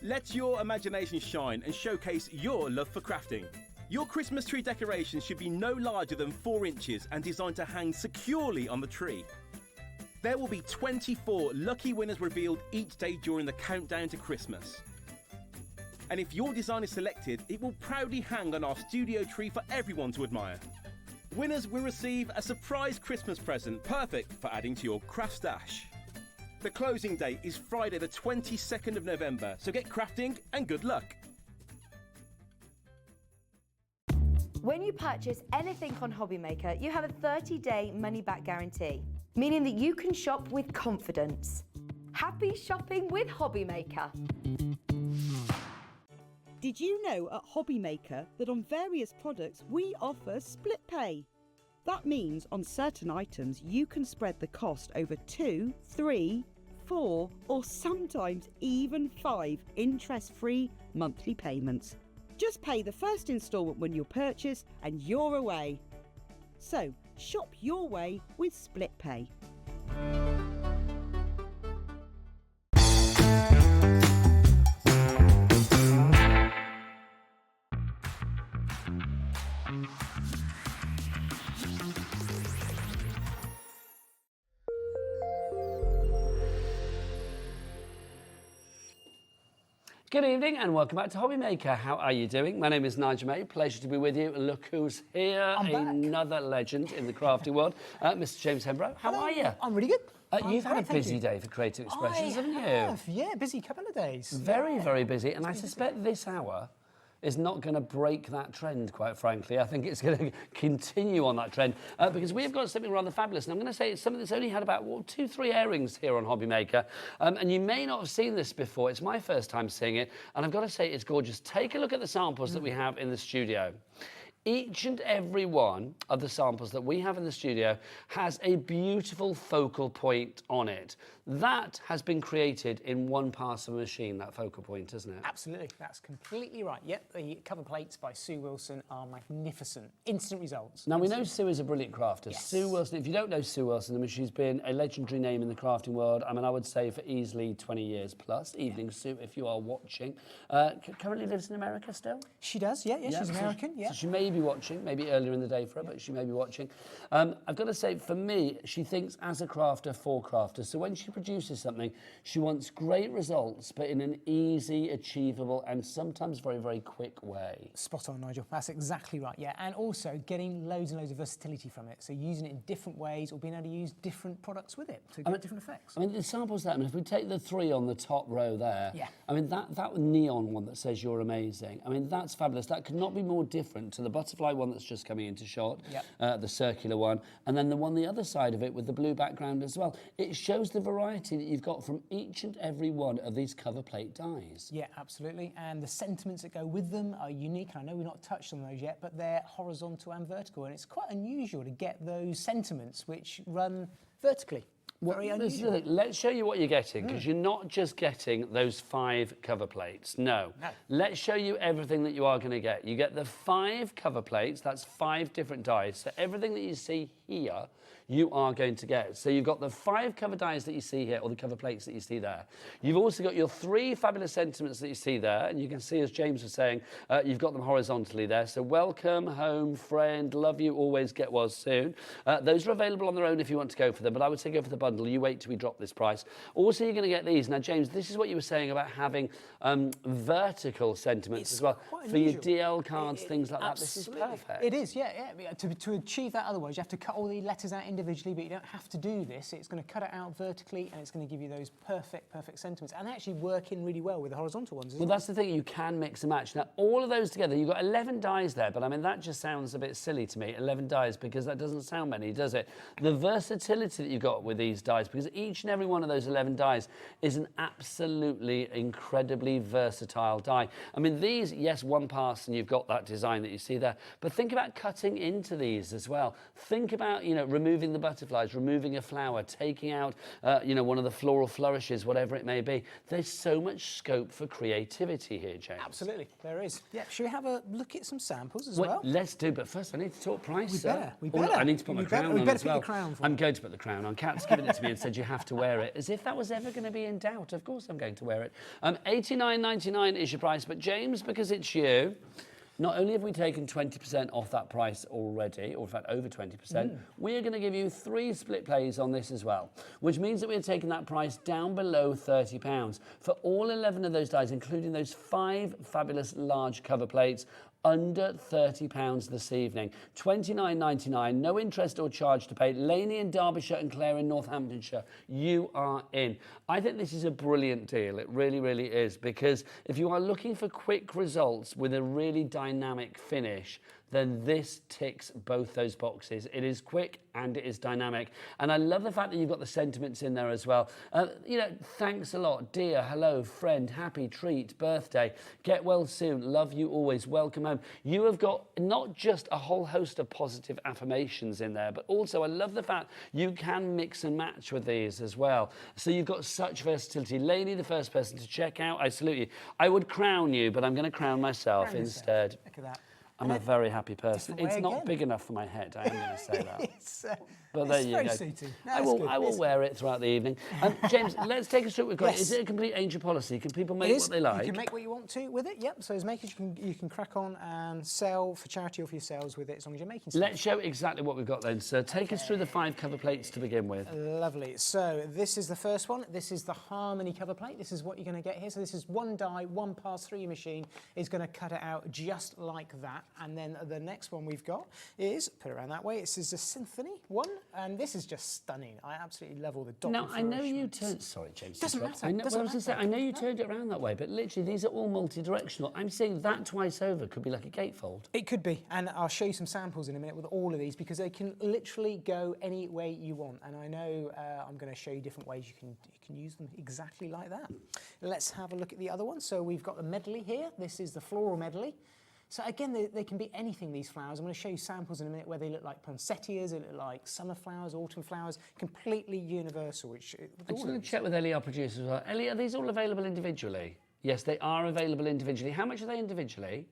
Let your imagination shine and showcase your love for crafting. Your Christmas tree decoration should be no larger than 4 inches and designed to hang securely on the tree. There will be 24 lucky winners revealed each day during the countdown to Christmas. And if your design is selected, it will proudly hang on our studio tree for everyone to admire. Winners will receive a surprise Christmas present, perfect for adding to your craft stash. The closing date is Friday the 22nd of November, so get crafting and good luck. When you purchase anything on Hobbymaker, you have a 30-day money-back guarantee, meaning that you can shop with confidence. Happy shopping with Hobbymaker. Did you know at Hobbymaker that on various products we offer split pay? That means on certain items you can spread the cost over 2, 3, 4 or sometimes even 5 interest-free monthly payments. Just pay the first instalment when you purchase and you're away. So shop your way with split pay. Good evening and welcome back to Hobbymaker. How are you doing? My name is Nigel May. Pleasure to be with you. Look who's here. Another legend in the crafting world. Mr. James Hembrow, how are you? I'm really good. You've had a busy day for Creative Expressions, haven't you? Yeah, busy couple of days. Very, very busy. And I suspect this hour is not going to break that trend, quite frankly. I think it's going to continue on that trend because we've got something rather fabulous. And I'm going to say it's something that's only had about 2-3 airings here on Hobbymaker. And you may not have seen this before. It's my first time seeing it. And I've got to say it's gorgeous. Take a look at the samples that we have in the studio. Each and every one of the samples that we have in the studio has a beautiful focal point on it. That has been created in one pass of a machine, that focal point, isn't it? Absolutely, that's completely right. Yep, the cover plates by Sue Wilson are magnificent. Instant results. Now, we know Sue is a brilliant crafter. Yes. Sue Wilson, if you don't know Sue Wilson, I mean, she's been a legendary name in the crafting world. I mean, I would say for easily 20 years plus. Evening, Sue, if you are watching. Currently lives in America still? She does, yeah, she's American, yeah. So she may be watching, maybe earlier in the day for her, but she may be watching. I've got to say, for me, she thinks as a crafter for crafters. So when she produces something, she wants great results, but in an easy, achievable, and sometimes very, very quick way. Spot on, Nigel. That's exactly right, yeah. And also getting loads and loads of versatility from it. So using it in different ways or being able to use different products with it to get different effects. I mean, the samples there, I mean, if we take the 3 on the top row there, I mean, that neon one that says you're amazing, I mean, that's fabulous. That could not be more different to the butterfly one that's just coming into shot, the circular one, and then the one the other side of it with the blue background as well. It shows the variety that you've got from each and every one of these cover plate dies. Yeah, absolutely. And the sentiments that go with them are unique. I know we've not touched on those yet, but they're horizontal and vertical, and it's quite unusual to get those sentiments which run vertically. Very unusual. Let's show you what you're getting, because you're not just getting those 5 cover plates. No. Let's show you everything that you are going to get. You get the 5 cover plates, that's 5 different dies. So everything that you see here, you are going to get. So you've got the 5 cover dies that you see here, or the cover plates that you see there. You've also got your 3 fabulous sentiments that you see there, and you can see, as James was saying, you've got them horizontally there. So welcome, home, friend, love you, always, get well soon. Those are available on their own if you want to go for them, but I would say go for the bundle. You wait till we drop this price. Also, you're going to get these. Now, James, this is what you were saying about having vertical sentiments as well. For your DL cards, things like that. This is perfect. It is, yeah. To achieve that otherwise, you have to cut all the letters out individually, but you don't have to do this. It's going to cut it out vertically, and it's going to give you those perfect sentiments, and they actually work in really well with the horizontal ones as well. That's the thing, you can mix and match. Now, all of those together, you've got 11 dies there, but I mean, that just sounds a bit silly to me, 11 dies, because that doesn't sound many, does it? The versatility that you've got with these dies, because each and every one of those 11 dies is an absolutely incredibly versatile die. I mean, these, yes, one pass, and you've got that design that you see there, but think about cutting into these as well. Think about, you know, removing the butterflies, removing a flower, taking out, you know, one of the floral flourishes, whatever it may be. There's so much scope for creativity here, James. Absolutely, there is. Yeah, should we have a look at some samples as well? Let's do, but first I need to talk price, We better. I need to put my crown on as well. I'm going to put the crown on. Kat's given it to me and said you have to wear it, as if that was ever going to be in doubt. Of course I'm going to wear it. $89.99 is your price, but James, because it's you, not only have we taken 20% off that price already, or in fact over 20%, we are going to give you 3 split plays on this as well, which means that we're taking that price down below £30 for all 11 of those dies, including those 5 fabulous large cover plates under £30 this evening. £29.99, no interest or charge to pay. Laney in Derbyshire and Clare in Northamptonshire, you are in. I think this is a brilliant deal. It really, really is, because if you are looking for quick results with a really dynamic finish, then this ticks both those boxes. It is quick and it is dynamic. And I love the fact that you've got the sentiments in there as well. You know, thanks a lot. Dear, hello, friend, happy, treat, birthday, get well soon, love you always, welcome home. You have got not just a whole host of positive affirmations in there, but also I love the fact you can mix and match with these as well. So you've got such versatility. Lainey, the first person to check out, I salute you. I would crown you, but I'm going to crown myself instead. Look at that. I'm a very happy person. It's not big enough for my head, I am going to say that. But there you go. Suited. No, I will wear it throughout the evening. James, let's take us through what we've got. Yes. Is it a complete angel policy? Can people make what they like? You can make what you want to with it, yep. So as makers, you can crack on and sell for charity or for yourselves with it as long as you're making stuff. Let's show exactly what we've got then. So take us through the 5 cover plates to begin with. Lovely. So this is the first one. This is the Harmony cover plate. This is what you're going to get here. So this is one die, one pass through your machine is going to cut it out just like that. And then the next one we've got is, put it around that way, this is a Symphony one. And this is just stunning. I absolutely love all the dot. Now, I know you turned... Sorry, James. Doesn't matter. I know you turned it around that way, but literally these are all multi-directional. I'm saying that twice over could be like a gatefold. It could be, and I'll show you some samples in a minute with all of these because they can literally go any way you want. And I know I'm going to show you different ways you can use them exactly like that. Let's have a look at the other one. So we've got the medley here. This is the floral medley. So again, they can be anything, these flowers. I'm going to show you samples in a minute where they look like poinsettias, they look like summer flowers, autumn flowers, completely universal. Which I'm just going to check with Ellie, our producer, as well. Ellie, are these all available individually? Yes, they are available individually. How much are they individually?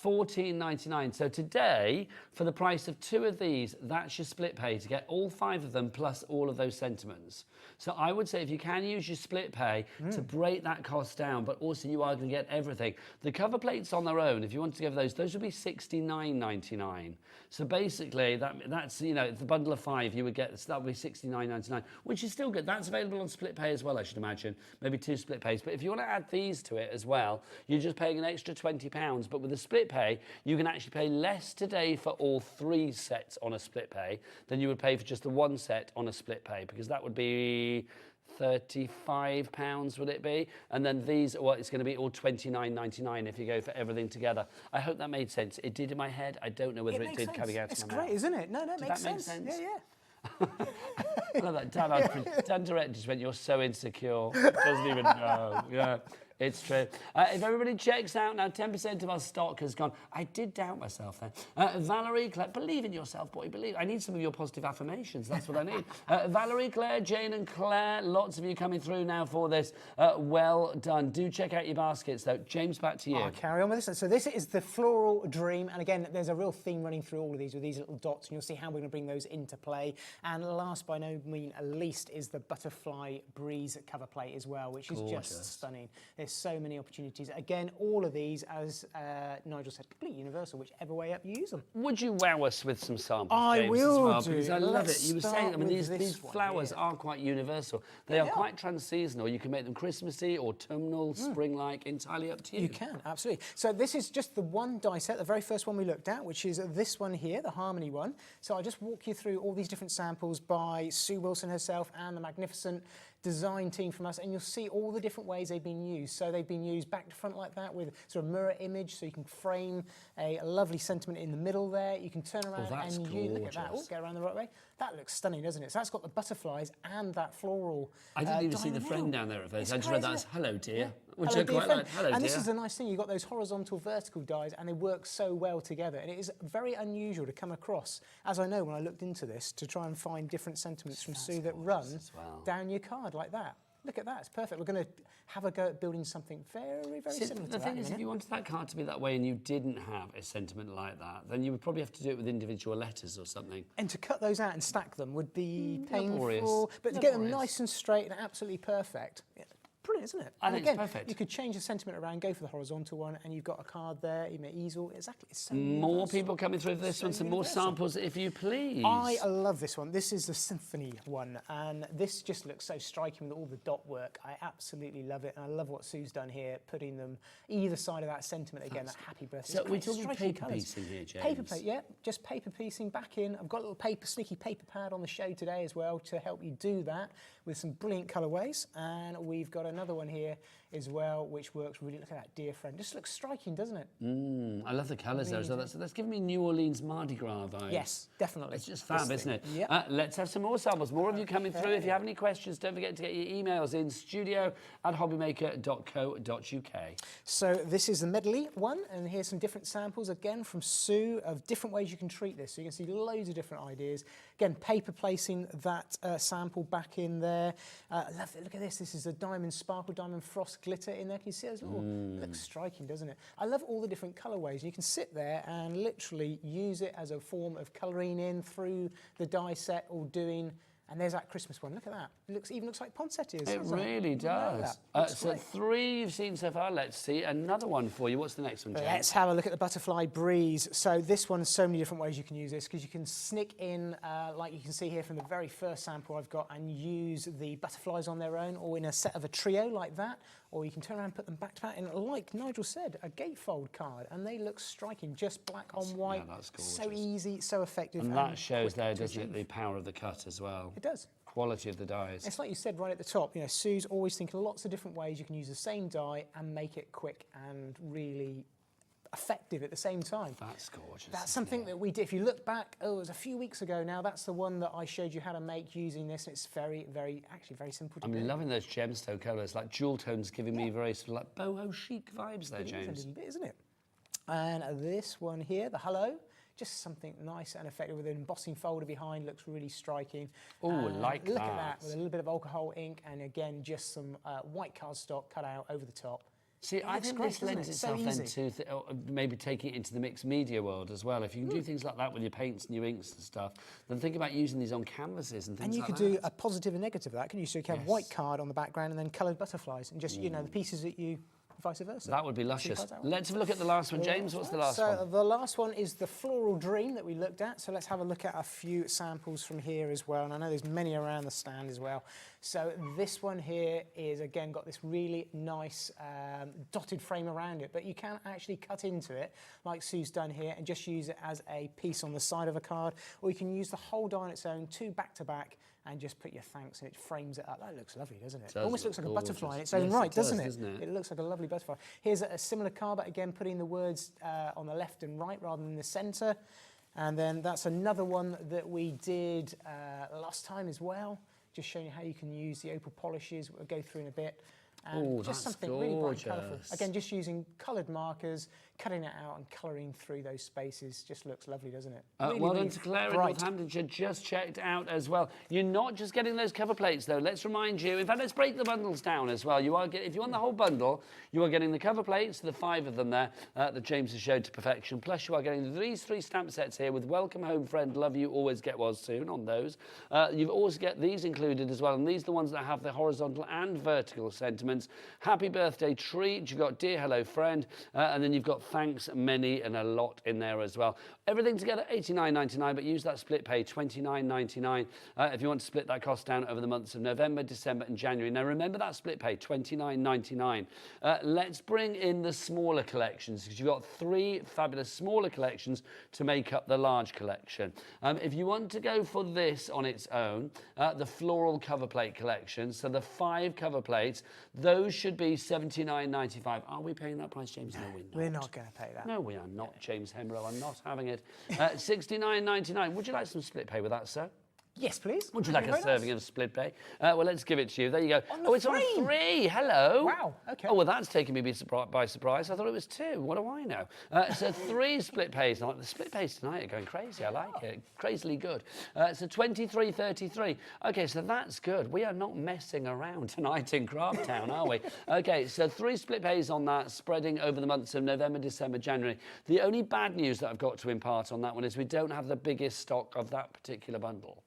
$14.99. So today, for the price of 2 of these, that's your split pay to get all 5 of them plus all of those sentiments. So I would say if you can use your split pay to break that cost down, but also you are going to get everything. The cover plates on their own, if you want to give those would be $69.99. So basically, that's, you know, the bundle of 5 you would get, so that would be $69.99, which is still good. That's available on split pay as well, I should imagine. Maybe 2 split pays. But if you want to add these to it as well, you're just paying an extra £20. But with the split pay, you can actually pay less today for all 3 sets on a split pay than you would pay for just the 1 set on a split pay, because that would be £35, would it be? And then these, well, it's going to be all $29.99 if you go for everything together. I hope that made sense. It did in my head. I don't know whether it did coming out of my mouth. It's great, isn't it? No, it makes sense. Yeah. I love that. Dan Direct just went, you're so insecure. Doesn't even know. Yeah. It's true. If everybody checks out now, 10% of our stock has gone. I did doubt myself then. Valerie, Claire, believe in yourself, boy, believe. I need some of your positive affirmations. That's what I need. Valerie, Claire, Jane and Claire, lots of you coming through now for this. Well done. Do check out your baskets, though. James, back to you. I'll carry on with this. So this is the Floral Dream. And again, there's a real theme running through all of these with these little dots, and you'll see how we're going to bring those into play. And last, by no means least, is the Butterfly Breeze cover plate as well, which is just stunning. There's so many opportunities. Again, all of these, as Nigel said, completely universal, whichever way up you use them. Would you wow us with some samples, I James, will as well? do. Because I love it. You were saying, I mean, Let's these flowers are quite universal. They are quite trans-seasonal. You can make them Christmassy, autumnal, spring-like, entirely up to you. You can, absolutely. So this is just the one die set, the very first one we looked at, which is this one here, the Harmony one. So I'll just walk you through all these different samples by Sue Wilson herself and the magnificent design team from us, and you'll see all the different ways they've been used. So they've been used back to front like that with sort of mirror image, so you can frame a lovely sentiment in the middle there. You can turn around and you look at that. Oh, get around the right way. That looks stunning, doesn't it? So that's got the butterflies and that floral. I didn't even see the friend down there at first. I just read that as hello, dear. Yeah. Which I quite like. Hello, and dear. this is the nice thing, you've got those horizontal, vertical dies, and they work so well together. And it is very unusual to come across, as I know when I looked into this, to try and find different sentiments from Sue that run down your card like that. Look at that, it's perfect. We're going to have a go at building something very, very similar to that. The thing is, if you wanted that card to be that way and you didn't have a sentiment like that, then you would probably have to do it with individual letters or something. And to cut those out and stack them would be painful. Laborious. But to get them nice and straight and absolutely perfect, brilliant, isn't it? I think again, it's perfect. You could change the sentiment around, go for the horizontal one, and you've got a card there, you may easel. Exactly. It's so More universal. people coming through for this one, some more samples, if you please. I love this one. This is the Symphony one, and this just looks so striking with all the dot work. I absolutely love it, and I love what Sue's done here, putting them either side of that sentiment again, that happy birthday. So we're talking paper colours. piecing here, James? Paper plate, yeah, just paper piecing back in. I've got a little sneaky paper pad on the show today as well to help you do that with some brilliant colourways. And we've got another one here as well, which works really. Look at that, dear friend. Just looks striking, doesn't it? I love the colours there. So that's giving me New Orleans Mardi Gras vibes. Yes, definitely. It's just fab, isn't it? Yep. Let's have some more samples. More of you coming through. If you have any questions, don't forget to get your emails in studio@hobbymaker.co.uk. So this is the medley one, and here's some different samples again from Sue of different ways you can treat this. So you can see loads of different ideas. Again, paper placing that sample back in there. I love it. Look at this. This is a diamond sparkle, diamond frost glitter in there. Can you see those little? It looks striking, doesn't it? I love all the different colourways. You can sit there and literally use it as a form of colouring in through the die set or doing. And there's that Christmas one. Look at that. It even looks like poinsettias. It really does. So 3 you've seen so far. Let's see another one for you. What's the next one, James? Let's have a look at the Butterfly Breeze. So this one, so many different ways you can use this, because you can snick in, like you can see here from the very first sample I've got, and use the butterflies on their own or in a set of a trio like that. Or you can turn around and put them back to back in, like Nigel said, a gatefold card. And they look striking, just black on white. Yeah, that's gorgeous. So easy, so effective. And that shows there, doesn't it, the power of the cut as well. It does. Quality of the dies. It's like you said right at the top, you know, Sue's always thinking lots of different ways you can use the same die and make it quick and really effective at the same time. That's gorgeous. That's something that we did. If you look back, it was a few weeks ago now, that's the one that I showed you how to make using this. It's actually very simple to do. I'm loving those gemstone colours, like jewel tones giving me very sort of like boho chic vibes there, James. It is a little bit, isn't it? And this one here, the Hello, just something nice and effective with an embossing folder behind, looks really striking. Oh, like that. Look at that, with a little bit of alcohol ink and again, just some white cardstock cut out over the top. See, I think this lends itself then to maybe taking it into the mixed media world as well. If you can do things like that with your paints and your inks and stuff, then think about using these on canvases and things like that. And you could do a positive and negative of that, can you? So you can have white card on the background and then coloured butterflies and just, you know, the pieces that you... vice versa. That would be luscious. Let's have a look at the last one, James. What's the last one? So the last one is the Floral Dream that we looked at. So let's have a look at a few samples from here as well. And I know there's many around the stand as well. So this one here is, again, got this really nice dotted frame around it. But you can actually cut into it, like Sue's done here, and just use it as a piece on the side of a card. Or you can use the whole die on its own, 2 back-to-back, and just put your thanks and it frames it up. That looks lovely, doesn't it? It almost looks like a butterfly in its own right, doesn't it? It looks like a lovely butterfly. Here's a similar card, but again, putting the words on the left and right rather than the centre. And then that's another one that we did last time as well, just showing you how you can use the opal polishes. We'll go through in a bit. And just something really bright and colourful. Again, just using coloured markers, cutting it out and colouring through those spaces. Just looks lovely, doesn't it? Really, well done to Claire in Northamptonshire, just checked out as well. You're not just getting those cover plates, though. Let's remind you, in fact, let's break the bundles down as well. You are if you want the whole bundle, you are getting the cover plates, the 5 of them there, that James has showed to perfection. Plus, you are getting these 3 stamp sets here with Welcome Home Friend, Love You, Always Get Was Soon on those. You've always get these included as well, and these are the ones that have the horizontal and vertical sentiments. Happy birthday treat, you've got Dear Hello Friend, and then you've got thanks many and a lot in there as well. Everything together $89.99, but use that split pay $29.99 if you want to split that cost down over the months of November, December and January. Now remember that split pay $29.99. Let's bring in the smaller collections, because you've got 3 fabulous smaller collections to make up the large collection. If you want to go for this on its own, the floral cover plate collection, so the 5 cover plates, those should be $79.95. Are we paying that price, James? No, we're not. We're not going to pay that. No, we are not, James Hemrow. I'm not having it. $69.99. Would you like some split pay with that, sir? Yes, please. Would you like a serving of split pay? Well, let's give it to you. There you go. It's on 3. Hello. Wow, okay. Oh, well, that's taken me by surprise. I thought it was 2. What do I know? So 3 split pays. The split pays tonight are going crazy. I like it. Crazily good. So $23.33. Okay, so that's good. We are not messing around tonight in Craft Town, are we? Okay, so 3 split pays on that, spreading over the months of November, December, January. The only bad news that I've got to impart on that one is we don't have the biggest stock of that particular bundle.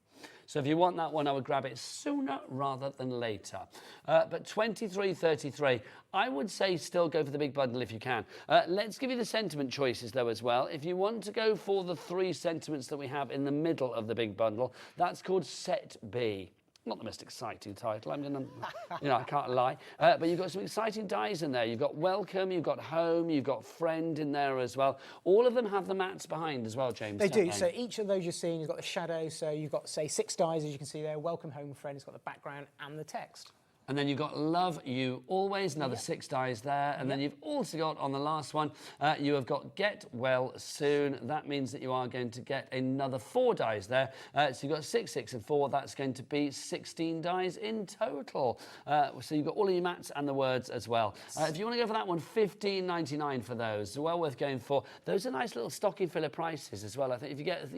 So if you want that one, I would grab it sooner rather than later. But £23.33, I would say still go for the big bundle if you can. Let's give you the sentiment choices though as well. If you want to go for the 3 sentiments that we have in the middle of the big bundle, that's called Set B. Not the most exciting title, I'm gonna, I can't lie. But you've got some exciting dies in there. You've got Welcome, you've got Home, you've got Friend in there as well. All of them have the mats behind as well, James. They do. So each of those you're seeing has got the shadow. So you've got, say, 6 dies, as you can see there. Welcome, Home, Friend. It's got the background and the text. And then you've got Love You Always, another 6 dies there. And then you've also got, on the last one, you have got Get Well Soon. That means that you are going to get another 4 dies there. So you've got 6, 6 and 4. That's going to be 16 dies in total. So you've got all of your mats and the words as well. If you want to go for that one, $15.99 for those. So well worth going for. Those are nice little stocking filler prices as well. I think if you get,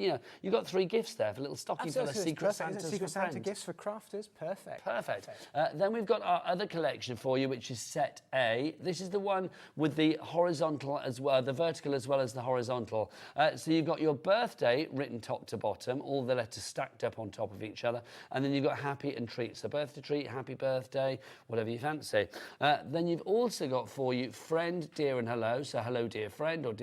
you've got 3 gifts there for little stocking filler Secret Santas. Secret Santa gifts for crafters. Perfect. Perfect. Then we've got our other collection for you, which is Set A. This is the one with the horizontal as well, the vertical as well as the horizontal. So you've got your birthday written top to bottom, all the letters stacked up on top of each other, and then you've got happy and treat. So birthday treat, happy birthday, whatever you fancy. Then you've also got for you friend, dear, and hello. So hello, dear friend, or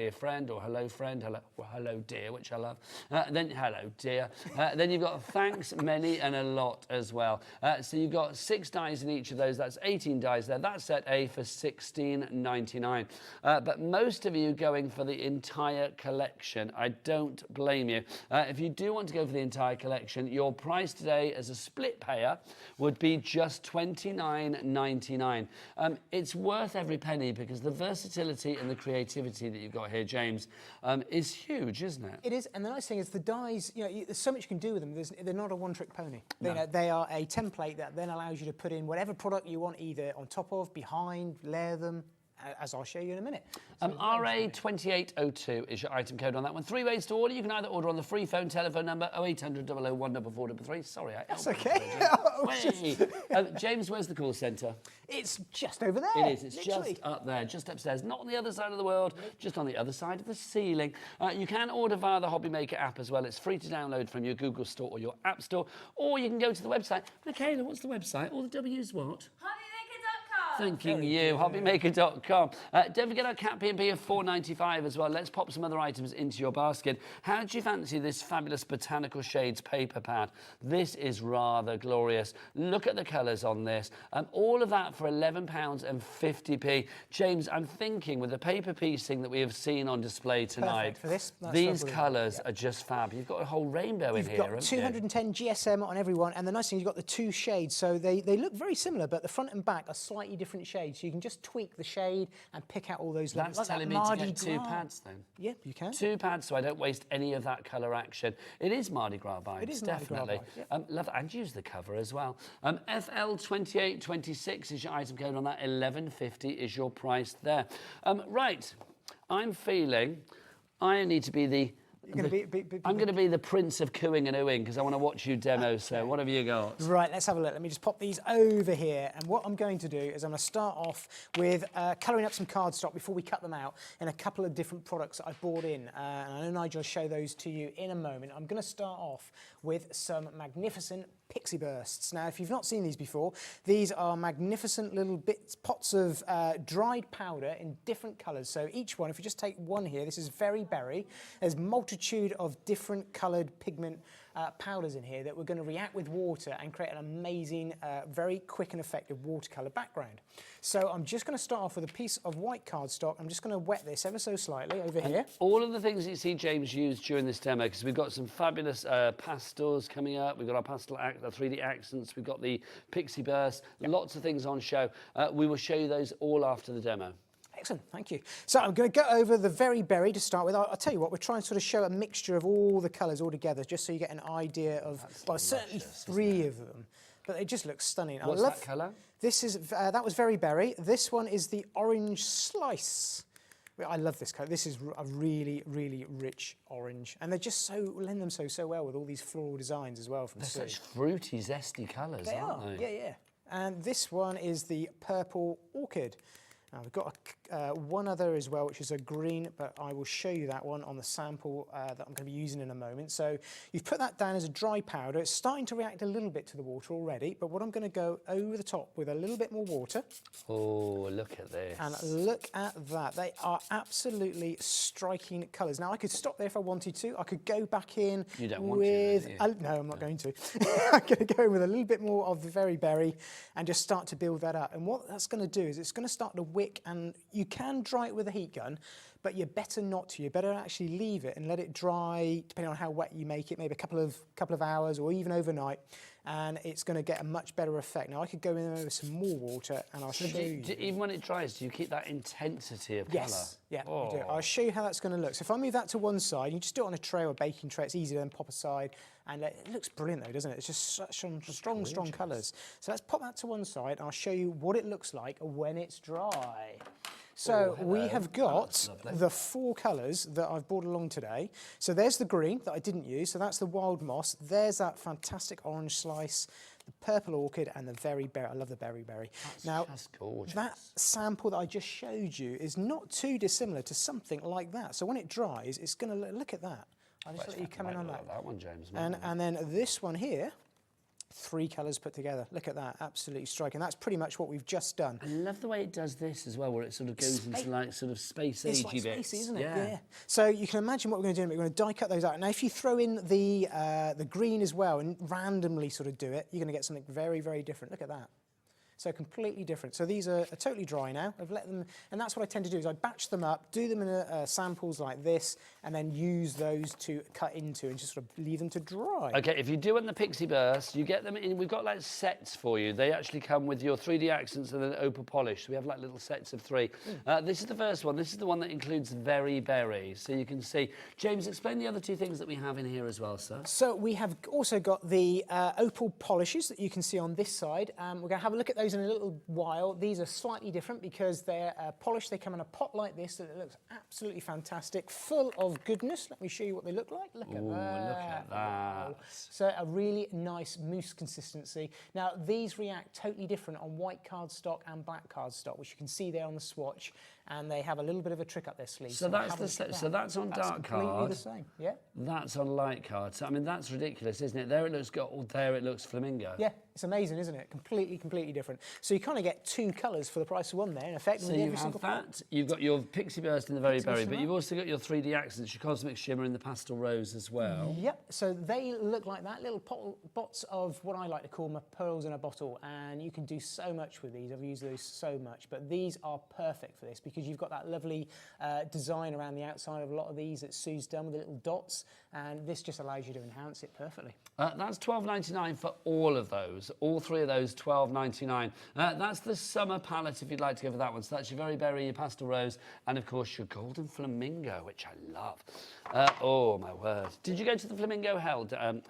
hello, friend, hello, dear, which I love. Then hello, dear. Then you've got thanks, many, and a lot as well. So you've got 6 dies in each of those. That's 18 dies there. That's Set A for $16.99. But most of you going for the entire collection. I don't blame you. If you do want to go for the entire collection, your price today as a split payer would be just $29.99. It's worth every penny because the versatility and the creativity that you've got here, James, is huge, isn't it? It is, and the nice thing is the dies, there's so much you can do with them. They're not a one-trick pony. No. They are a template that then allows you to put in whatever product you want, either on top of, behind, layer them, as I'll show you in a minute. RA2802 is your item code on that one. 3 ways to order. You can either order on the free phone telephone number 0800 001 433. Sorry, that's okay. James, where's the call centre? It's just over there. It is. It's literally just up there, just upstairs. Not on the other side of the world, just on the other side of the ceiling. You can order via the Hobby Maker app as well. It's free to download from your Google Store or your App Store, or you can go to the website. Michaela, what's the website? All the W's what? Thanking you, hobbymaker.com. Don't forget our cat P&P of $4.95 as well. Let's pop some other items into your basket. How do you fancy this fabulous Botanical Shades paper pad? This is rather glorious. Look at the colours on this. All of that for £11.50. James, I'm thinking with the paper piecing that we have seen on display tonight, for this, these colours are just fab. You've got a whole rainbow in here, haven't you? You've got 210 GSM on every one, and the nice thing, you've got the 2 shades, so they look very similar, but the front and back are slightly different shades, so you can just tweak the shade and pick out all those levels. That's telling me to get 2 pads then? Yeah, you can. 2 pads so I don't waste any of that colour action. It is Mardi Gras vibes, it is definitely. Mardi Gras vibes, Love that, and use the cover as well. FL2826 is your item code on that, $11.50 is your price there. Right, I'm feeling I need to be the I'm going to be the prince of cooing and oohing because I want to watch you demo, so what have you got? Right, let's have a look. Let me just pop these over here. And what I'm going to do is I'm going to start off with colouring up some cardstock before we cut them out in a couple of different products that I bought in. And I know Nigel will show those to you in a moment. I'm going to start off with some magnificent pixie bursts. Now, if you've not seen these before, these are magnificent little pots of dried powder in different colours. So each one, if you just take one here, this is Very Berry. There's multitude of different coloured pigment powders in here that we're going to react with water and create an amazing, very quick and effective watercolour background. So I'm just going to start off with a piece of white cardstock. I'm just going to wet this ever so slightly over here. All of the things that you see James use during this demo, because we've got some fabulous pastels coming up, we've got our pastel 3D accents, we've got the pixie burst, lots of things on show. We will show you those all after the demo. Excellent, thank you. So I'm going to go over the Very Berry to start with. I'll tell you what, we're trying to sort of show a mixture of all the colours all together, just so you get an idea of, well, certainly 3 of them. But they just look stunning. What's that colour? This is, that was Very Berry. This one is the Orange Slice. I love this colour. This is a really, really rich orange. And they just lend themselves so well with all these floral designs as well from They're such fruity, zesty colours, aren't they? Yeah, yeah. And this one is the Purple Orchid. Now we've got one other as well, which is a green, but I will show you that one on the sample that I'm going to be using in a moment. So you've put that down as a dry powder. It's starting to react a little bit to the water already, but what I'm going to go over the top with a little bit more water. Oh, look at this. And look at that. They are absolutely striking colours. Now, I could stop there if I wanted to. I could go back in You don't want with... to, do you? no, I'm not going to. I'm going to go in with a little bit more of the very berry and just start to build that up. And what that's going to do is it's going to start to wick, and you can dry it with a heat gun, but you're better not to. You better actually leave it and let it dry, depending on how wet you make it, maybe a couple of hours or even overnight, and it's going to get a much better effect. Now, I could go in there with some more water, and I'll show you. Even when it dries, do you keep that intensity of colour? Yes, yeah, we do. I'll show you how that's going to look. So if I move that to one side, you just do it on a tray or a baking tray, it's easy to then pop aside, and it looks brilliant though, doesn't it? It's just such strong colours. So let's pop that to one side, and I'll show you what it looks like when it's dry. So we have got the 4 colours that I've brought along today. So there's the green that I didn't use, so that's the wild moss. There's that fantastic orange slice, the purple orchid, and the very berry. I love the berry. That's gorgeous. That sample that I just showed you is not too dissimilar to something like that. So when it dries, it's going to look at that. I'll just let you come in on that. That one, James. And then this one here, 3 colours put together. Look at that, absolutely striking. That's pretty much what we've just done. I love the way it does this as well, where it sort of goes into like sort of space-agey It's like bits. spacey, isn't it? Yeah. So you can imagine what we're going to do. We're going to die cut those out. Now, if you throw in the green as well and randomly sort of do it, you're going to get something very, very different. Look at that. So completely different. So these are totally dry now. I've let them, and that's what I tend to do is I batch them up, do them in samples like this, and then use those to cut into and just sort of leave them to dry. Okay, if you do want the Pixie Burst, you get them in, we've got like sets for you. They actually come with your 3D accents and then opal polish. So we have like little sets of 3. This is the first one. This is the one that includes very berry. So you can see. James, explain the other 2 things that we have in here as well, sir. So we have also got the opal polishes that you can see on this side. We're going to have a look at those in a little while. These are slightly different because they're polished. They come in a pot like this that looks absolutely fantastic, full of goodness. Let me show you what they look like. Look at that. Look at that. Wow. So a really nice mousse consistency. Now, these react totally different on white cardstock and black cardstock, which you can see there on the swatch, and they have a little bit of a trick up their sleeve. So that's on dark card. Completely the same, yeah. That's on light card. So I mean, that's ridiculous, isn't it? There it looks gold, there it looks flamingo. Yeah, it's amazing, isn't it? Completely different. So you kind of get 2 colours for the price of 1 there, in effect. So you have that. You've got your Pixie Burst in the very berry, but you've also got your 3D accents, your Cosmic Shimmer and the Pastel Rose as well. Yep. So they look like that, little bots of what I like to call my pearls in a bottle, and you can do so much with these. I've used those so much, but these are perfect for this because you've got that lovely design around the outside of a lot of these that Sue's done with the little dots, and this just allows you to enhance it perfectly. That's $12.99 for all of those. All 3 of those, $12.99. That's the summer palette if you'd like to go for that one. So that's your very berry, your pastel rose, and of course your golden flamingo, which I love. Oh my word! Did you go to the Flamingo the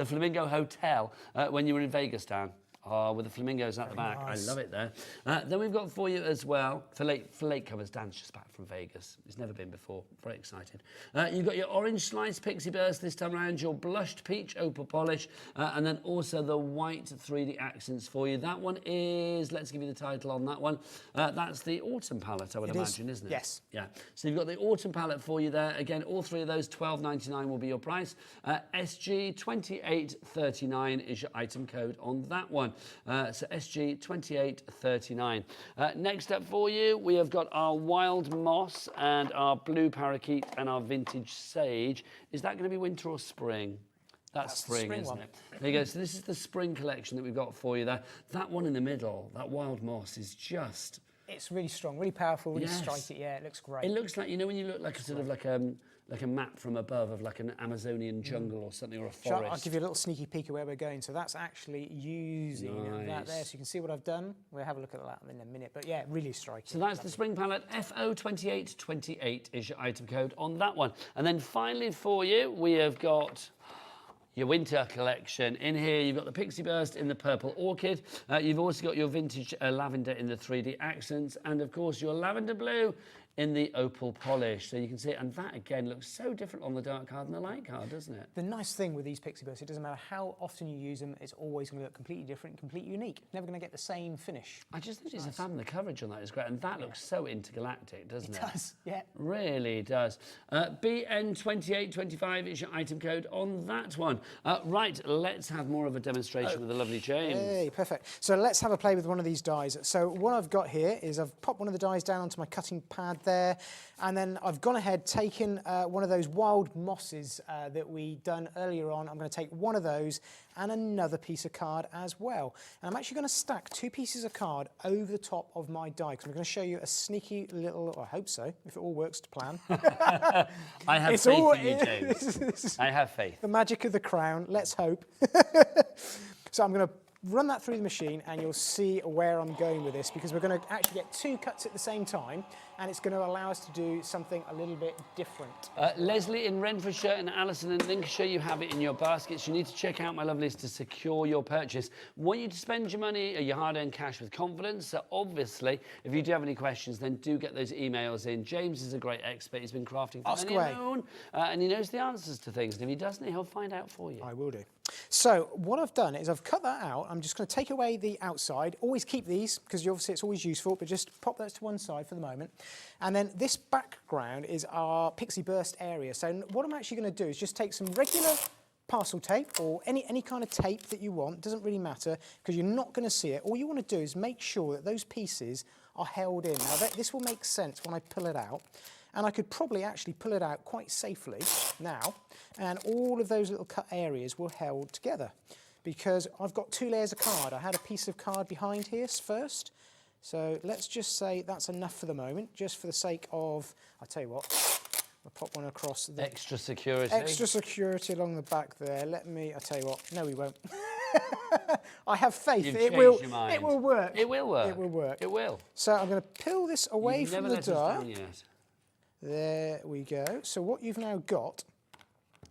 Flamingo Hotel when you were in Vegas, Dan? Oh, with the flamingos at the back. Nice. I love it there. Then we've got for you as well, for late covers, Dan's just back from Vegas. He's never been before. Very excited. You've got your orange slice Pixie Burst this time around, your blushed peach opal polish, and then also the white 3D accents for you. That one is, let's give you the title on that one. That's the autumn palette, I would imagine, isn't it? Yes. Yeah. So you've got the autumn palette for you there. Again, all 3 of those, $12.99 will be your price. SG2839 is your item code on that one. So SG2839. Next up for you, we have got our wild moss and our blue parakeet and our vintage sage. Is that going to be winter or spring? That's spring, isn't it? There you go. So this is the spring collection that we've got for you there. That one in the middle, that wild moss, is just... It's really strong, really powerful, really striking. Yeah, it looks great. It looks like, you know, when you look like a sort of like a map from above of like an Amazonian jungle or something, or a forest. I'll give you a little sneaky peek of where we're going. So that's actually using that there. So you can see what I've done. We'll have a look at that in a minute. But yeah, really striking. So that's the spring palette. FO2828 is your item code on that one. And then finally for you, we have got... your winter collection. In here, you've got the Pixie Burst in the purple orchid. You've also got your vintage lavender in the 3D accents. And of course, your lavender blue in the opal polish. So you can see it, and that again looks so different on the dark card and the light card, doesn't it? The nice thing with these pixie bursts, it doesn't matter how often you use them, it's always going to look completely different, completely unique. Never going to get the same finish. I just think it's a fun. The coverage on that is great, and that looks so intergalactic, doesn't it? It does, yeah. Really does. BN2825 is your item code on that one. Right, let's have more of a demonstration with the lovely James. Hey, perfect. So let's have a play with one of these dies. So what I've got here is I've popped one of the dies down onto my cutting pad there, and then I've gone ahead, taken one of those wild mosses that we done earlier on. I'm going to take one of those and another piece of card as well. And I'm actually going to stack 2 pieces of card over the top of my die, because I'm going to show you a sneaky little, I hope so, if it all works to plan. I have faith in you, James. I have faith. The magic of the crown, let's hope. So I'm going to run that through the machine and you'll see where I'm going with this, because we're going to actually get 2 cuts at the same time, and it's going to allow us to do something a little bit different. Leslie in Renfrewshire and Alison in Lincolnshire, you have it in your baskets. You need to check out, my lovelies, to secure your purchase. Want you to spend your money or your hard-earned cash with confidence. So obviously, if you do have any questions, then do get those emails in. James is a great expert. He's been crafting for many a moon, and he knows the answers to things. And if he doesn't, he'll find out for you. I will do. So what I've done is I've cut that out. I'm just going to take away the outside. Always keep these, because obviously it's always useful, but just pop those to one side for the moment. And then this background is our pixie burst area. So what I'm actually going to do is just take some regular parcel tape, or any kind of tape that you want. Doesn't really matter, because you're not going to see it. All you want to do is make sure that those pieces are held in. Now this will make sense when I pull it out. And I could probably actually pull it out quite safely now, and all of those little cut areas were held together, because I've got 2 layers of card. I had a piece of card behind here first, so let's just say that's enough for the moment, just for the sake of, I'll tell you what, I'll pop one across the... Extra security. Extra security along the back there. I'll tell you what, no we won't. I have faith. It will work. It will work. It will work. It will. So I'm going to peel this away from the die. Never let us down yet. There we go. So what you've now got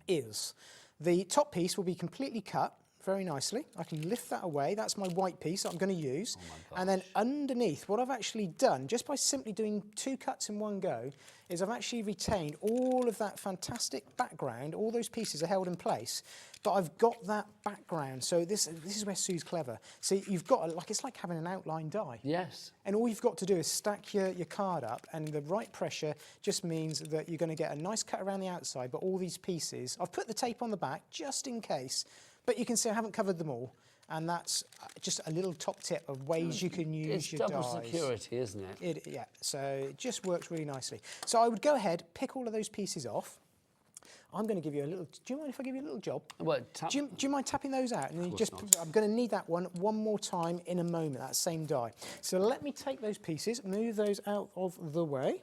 is the top piece will be completely cut very nicely. I can lift that away. That's my white piece that I'm going to use. And then underneath, what I've actually done, just by simply doing 2 cuts in one go, is I've actually retained all of that fantastic background. All those pieces are held in place, but I've got that background. So this is where Sue's clever. So you've got, it's like having an outline die. Yes. And all you've got to do is stack your card up, and the right pressure just means that you're going to get a nice cut around the outside, but all these pieces, I've put the tape on the back just in case, but you can see I haven't covered them all. And that's just a little top tip of ways you can use your dies. It's double security, isn't it? Yeah, so it just works really nicely. So I would go ahead, pick all of those pieces off. I'm going to give you a little... Do you mind if I give you a little job? What, do you mind tapping those out? And then I'm going to need that one more time in a moment, that same die. So let me take those pieces, move those out of the way.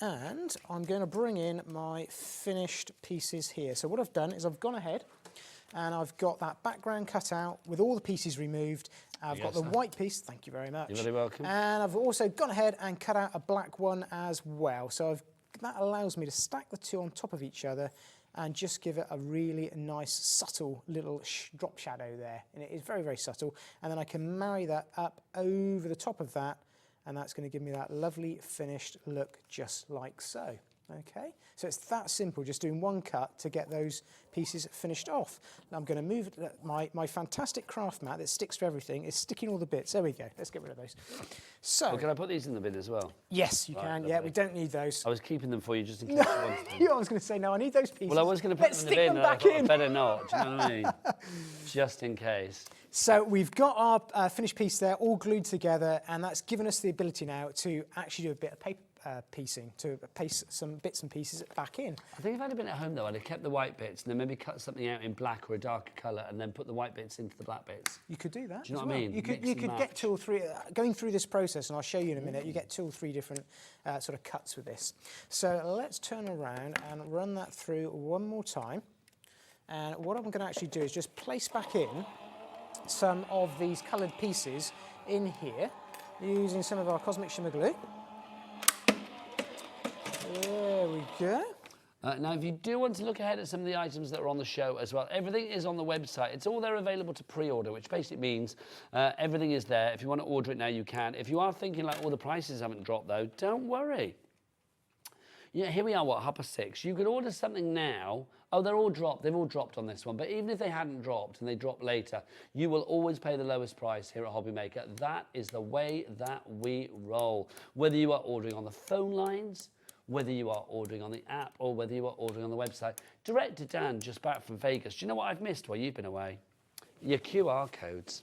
And I'm going to bring in my finished pieces here. So what I've done is I've gone ahead and I've got that background cut out with all the pieces removed. I've got the white piece, thank you very much. You're very welcome. And I've also gone ahead and cut out a black one as well. So that allows me to stack the 2 on top of each other and just give it a really nice, subtle little drop shadow there. And it is very, very subtle. And then I can marry that up over the top of that, and that's going to give me that lovely finished look just like so. Okay, so it's that simple, just doing 1 cut to get those pieces finished off. Now I'm going to move my fantastic craft mat that sticks to everything is sticking all the bits. There we go, let's get rid of those. So, can I put these in the bin as well? Yes, you can. Lovely. Yeah, we don't need those. I was keeping them for you just in case you wanted them. I was going to say, no, I need those pieces. Well, I was going to put them in the bin, and I thought better not, do you know what I mean? Just in case. So we've got our finished piece there, all glued together, and that's given us the ability now to actually do a bit of paper piecing, to paste some bits and pieces back in. I think if I'd have been at home though, I'd have kept the white bits and then maybe cut something out in black or a darker colour and then put the white bits into the black bits. You could do that. Do you know what I mean? You could get 2 or 3, going through this process, and I'll show you in a minute, you get 2 or 3 different sort of cuts with this. So let's turn around and run that through one more time. And what I'm going to actually do is just place back in some of these coloured pieces in here using some of our Cosmic Shimmer Glue. There we go. Now, if you do want to look ahead at some of the items that are on the show as well, everything is on the website. It's all there available to pre-order, which basically means everything is there. If you want to order it now, you can. If you are thinking like, the prices haven't dropped, though, don't worry. Yeah, here we are, 6:30. You could order something now. Oh, they're all dropped. They've all dropped on this one. But even if they hadn't dropped and they drop later, you will always pay the lowest price here at Hobby Maker. That is the way that we roll. Whether you are ordering on the phone lines, whether you are ordering on the app, or whether you are ordering on the website. Direct to Dan, just back from Vegas. Do you know what I've missed while you've been away? Your QR codes.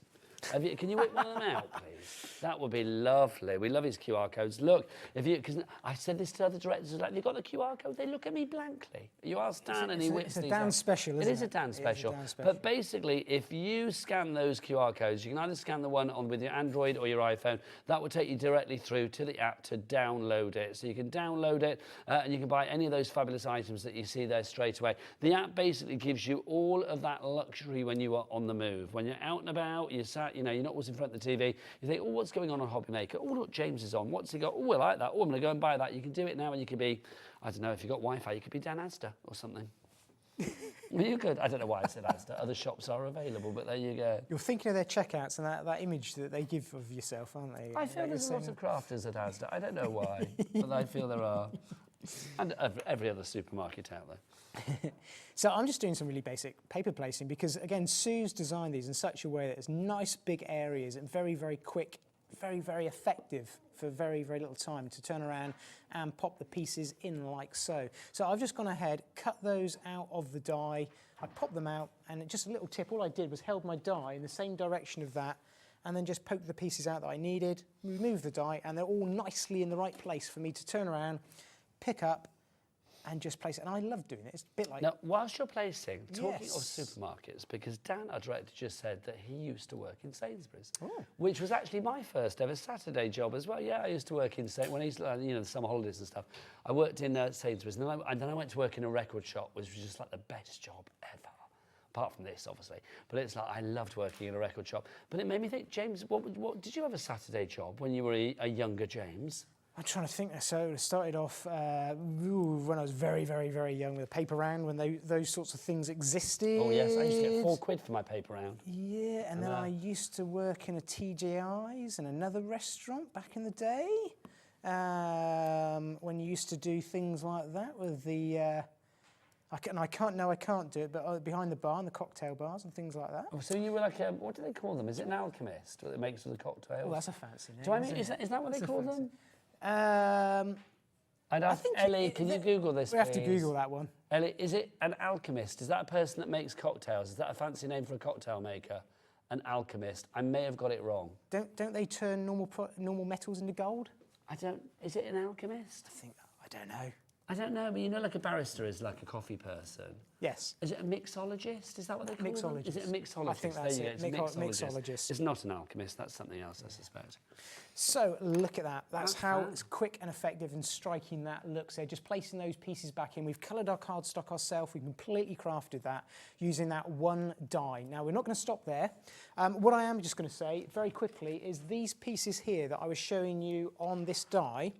Can you whip one of them out, please? That would be lovely. We love his QR codes. Look, because I said this to other directors, like, have you got the QR code? They look at me blankly. You ask Dan and he whips these out. It's a Dan special, isn't it? It is a Dan special. But basically, if you scan those QR codes, you can either scan the one on with your Android or your iPhone. That will take you directly through to the app to download it. So you can download it and you can buy any of those fabulous items that you see there straight away. The app basically gives you all of that luxury when you are on the move. When you're out and about, you're sat, you're not always in front of the TV. You think, oh, what's going on Hobby Maker? Oh, look, James is on. What's he got? Oh, I like that. Oh, I'm going to go and buy that. You can do it now, and you could be, I don't know, if you've got Wi-Fi, you could be Dan Asda or something. Well, you could. I don't know why I said Asda. Other shops are available, but there you go. You're thinking of their checkouts and that image that they give of yourself, aren't they? I feel there's a lot of crafters at Asda. I don't know why, but I feel there are. And every other supermarket out there. So I'm just doing some really basic paper placing because, again, Sue's designed these in such a way that it's nice big areas and very, very quick, very, very effective for very, very little time to turn around and pop the pieces in like so. So I've just gone ahead, cut those out of the die. I popped them out, and just a little tip, all I did was held my die in the same direction of that and then just poked the pieces out that I needed, remove the die, and they're all nicely in the right place for me to turn around, pick up, and just place it. And I love doing it. It's a bit like... Now, whilst you're placing, talking Yes. of supermarkets, because Dan, our director, just said that he used to work in Sainsbury's, which was actually my first ever Saturday job as well. Yeah, I used to work in, when I used to, the summer holidays and stuff, I worked in Sainsbury's, and then I went to work in a record shop, which was just like the best job ever. Apart from this, obviously. But it's like, I loved working in a record shop. But it made me think, James, what did you have a Saturday job when you were a younger James? I'm trying to think. So I started off when I was very, very, very young with a paper round, when those sorts of things existed. Oh, yes, I used to get £4 for my paper round. Yeah, and then I used to work in a TGI's and another restaurant back in the day, when you used to do things like that with the... I can't do it, but behind the bar and the cocktail bars and things like that. Oh, so you were like, what do they call them? Is it an alchemist that makes the cocktails? Oh, that's a fancy name. Do I mean, is that what they call them? I think Ellie, can you Google this, We have to Google that one. Ellie, is it an alchemist? Is that a person that makes cocktails? Is that a fancy name for a cocktail maker? An alchemist. I may have got it wrong. Don't they turn normal metals into gold? Is it an alchemist? I don't know. I don't know, but like a barrister is like a coffee person. Yes. Is it a mixologist? Is that what they call them? Is it a mixologist? I think that's there it. You go. It's a mixologist. It's not an alchemist. That's something else, I suspect. So look at that. That's how it's quick and effective and striking that looks there. Just placing those pieces back in. We've coloured our cardstock ourselves. We've completely crafted that using that one die. Now, we're not going to stop there. What I am just going to say very quickly is these pieces here that I was showing you on this die.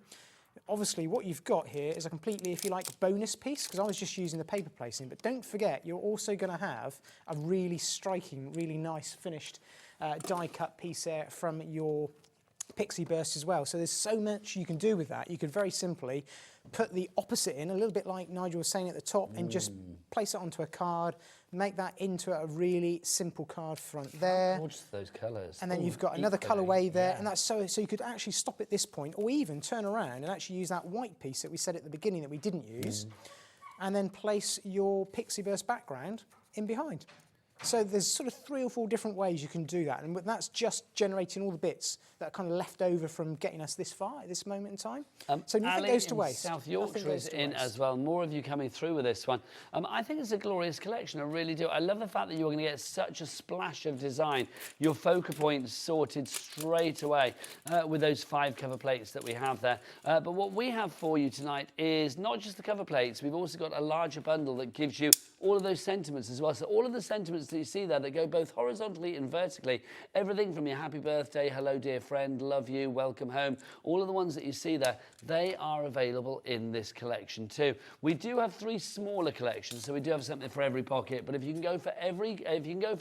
Obviously, what you've got here is a completely, if you like, bonus piece, because I was just using the paper placing. But don't forget, you're also going to have a really striking, really nice finished die-cut piece there from your pixie burst as well. So there's so much you can do with that. You could very simply put the opposite in, a little bit like Nigel was saying at the top, and just place it onto a card, make that into a really simple card front there. Gorgeous, those colours. And then you've got another colourway there, and that's so you could actually stop at this point, or even turn around and actually use that white piece that we said at the beginning that we didn't use, and then place your pixie burst background in behind. So there's sort of 3 or 4 different ways you can do that, and that's just generating all the bits that are kind of left over from getting us this far at this moment in time. So nothing goes to waste. South Yorkshire is in as well. More of you coming through with this one. I think it's a glorious collection. I really do. I love the fact that you're going to get such a splash of design. Your focal points sorted straight away with those 5 cover plates that we have there. But what we have for you tonight is not just the cover plates. We've also got a larger bundle that gives you all of those sentiments as well. So all of the sentiments that you see there that go both horizontally and vertically, everything from your happy birthday, hello dear friend, love you, welcome home, all of the ones that you see there, they are available in this collection too. We do have 3 smaller collections, so we do have something for every pocket, but if you can go for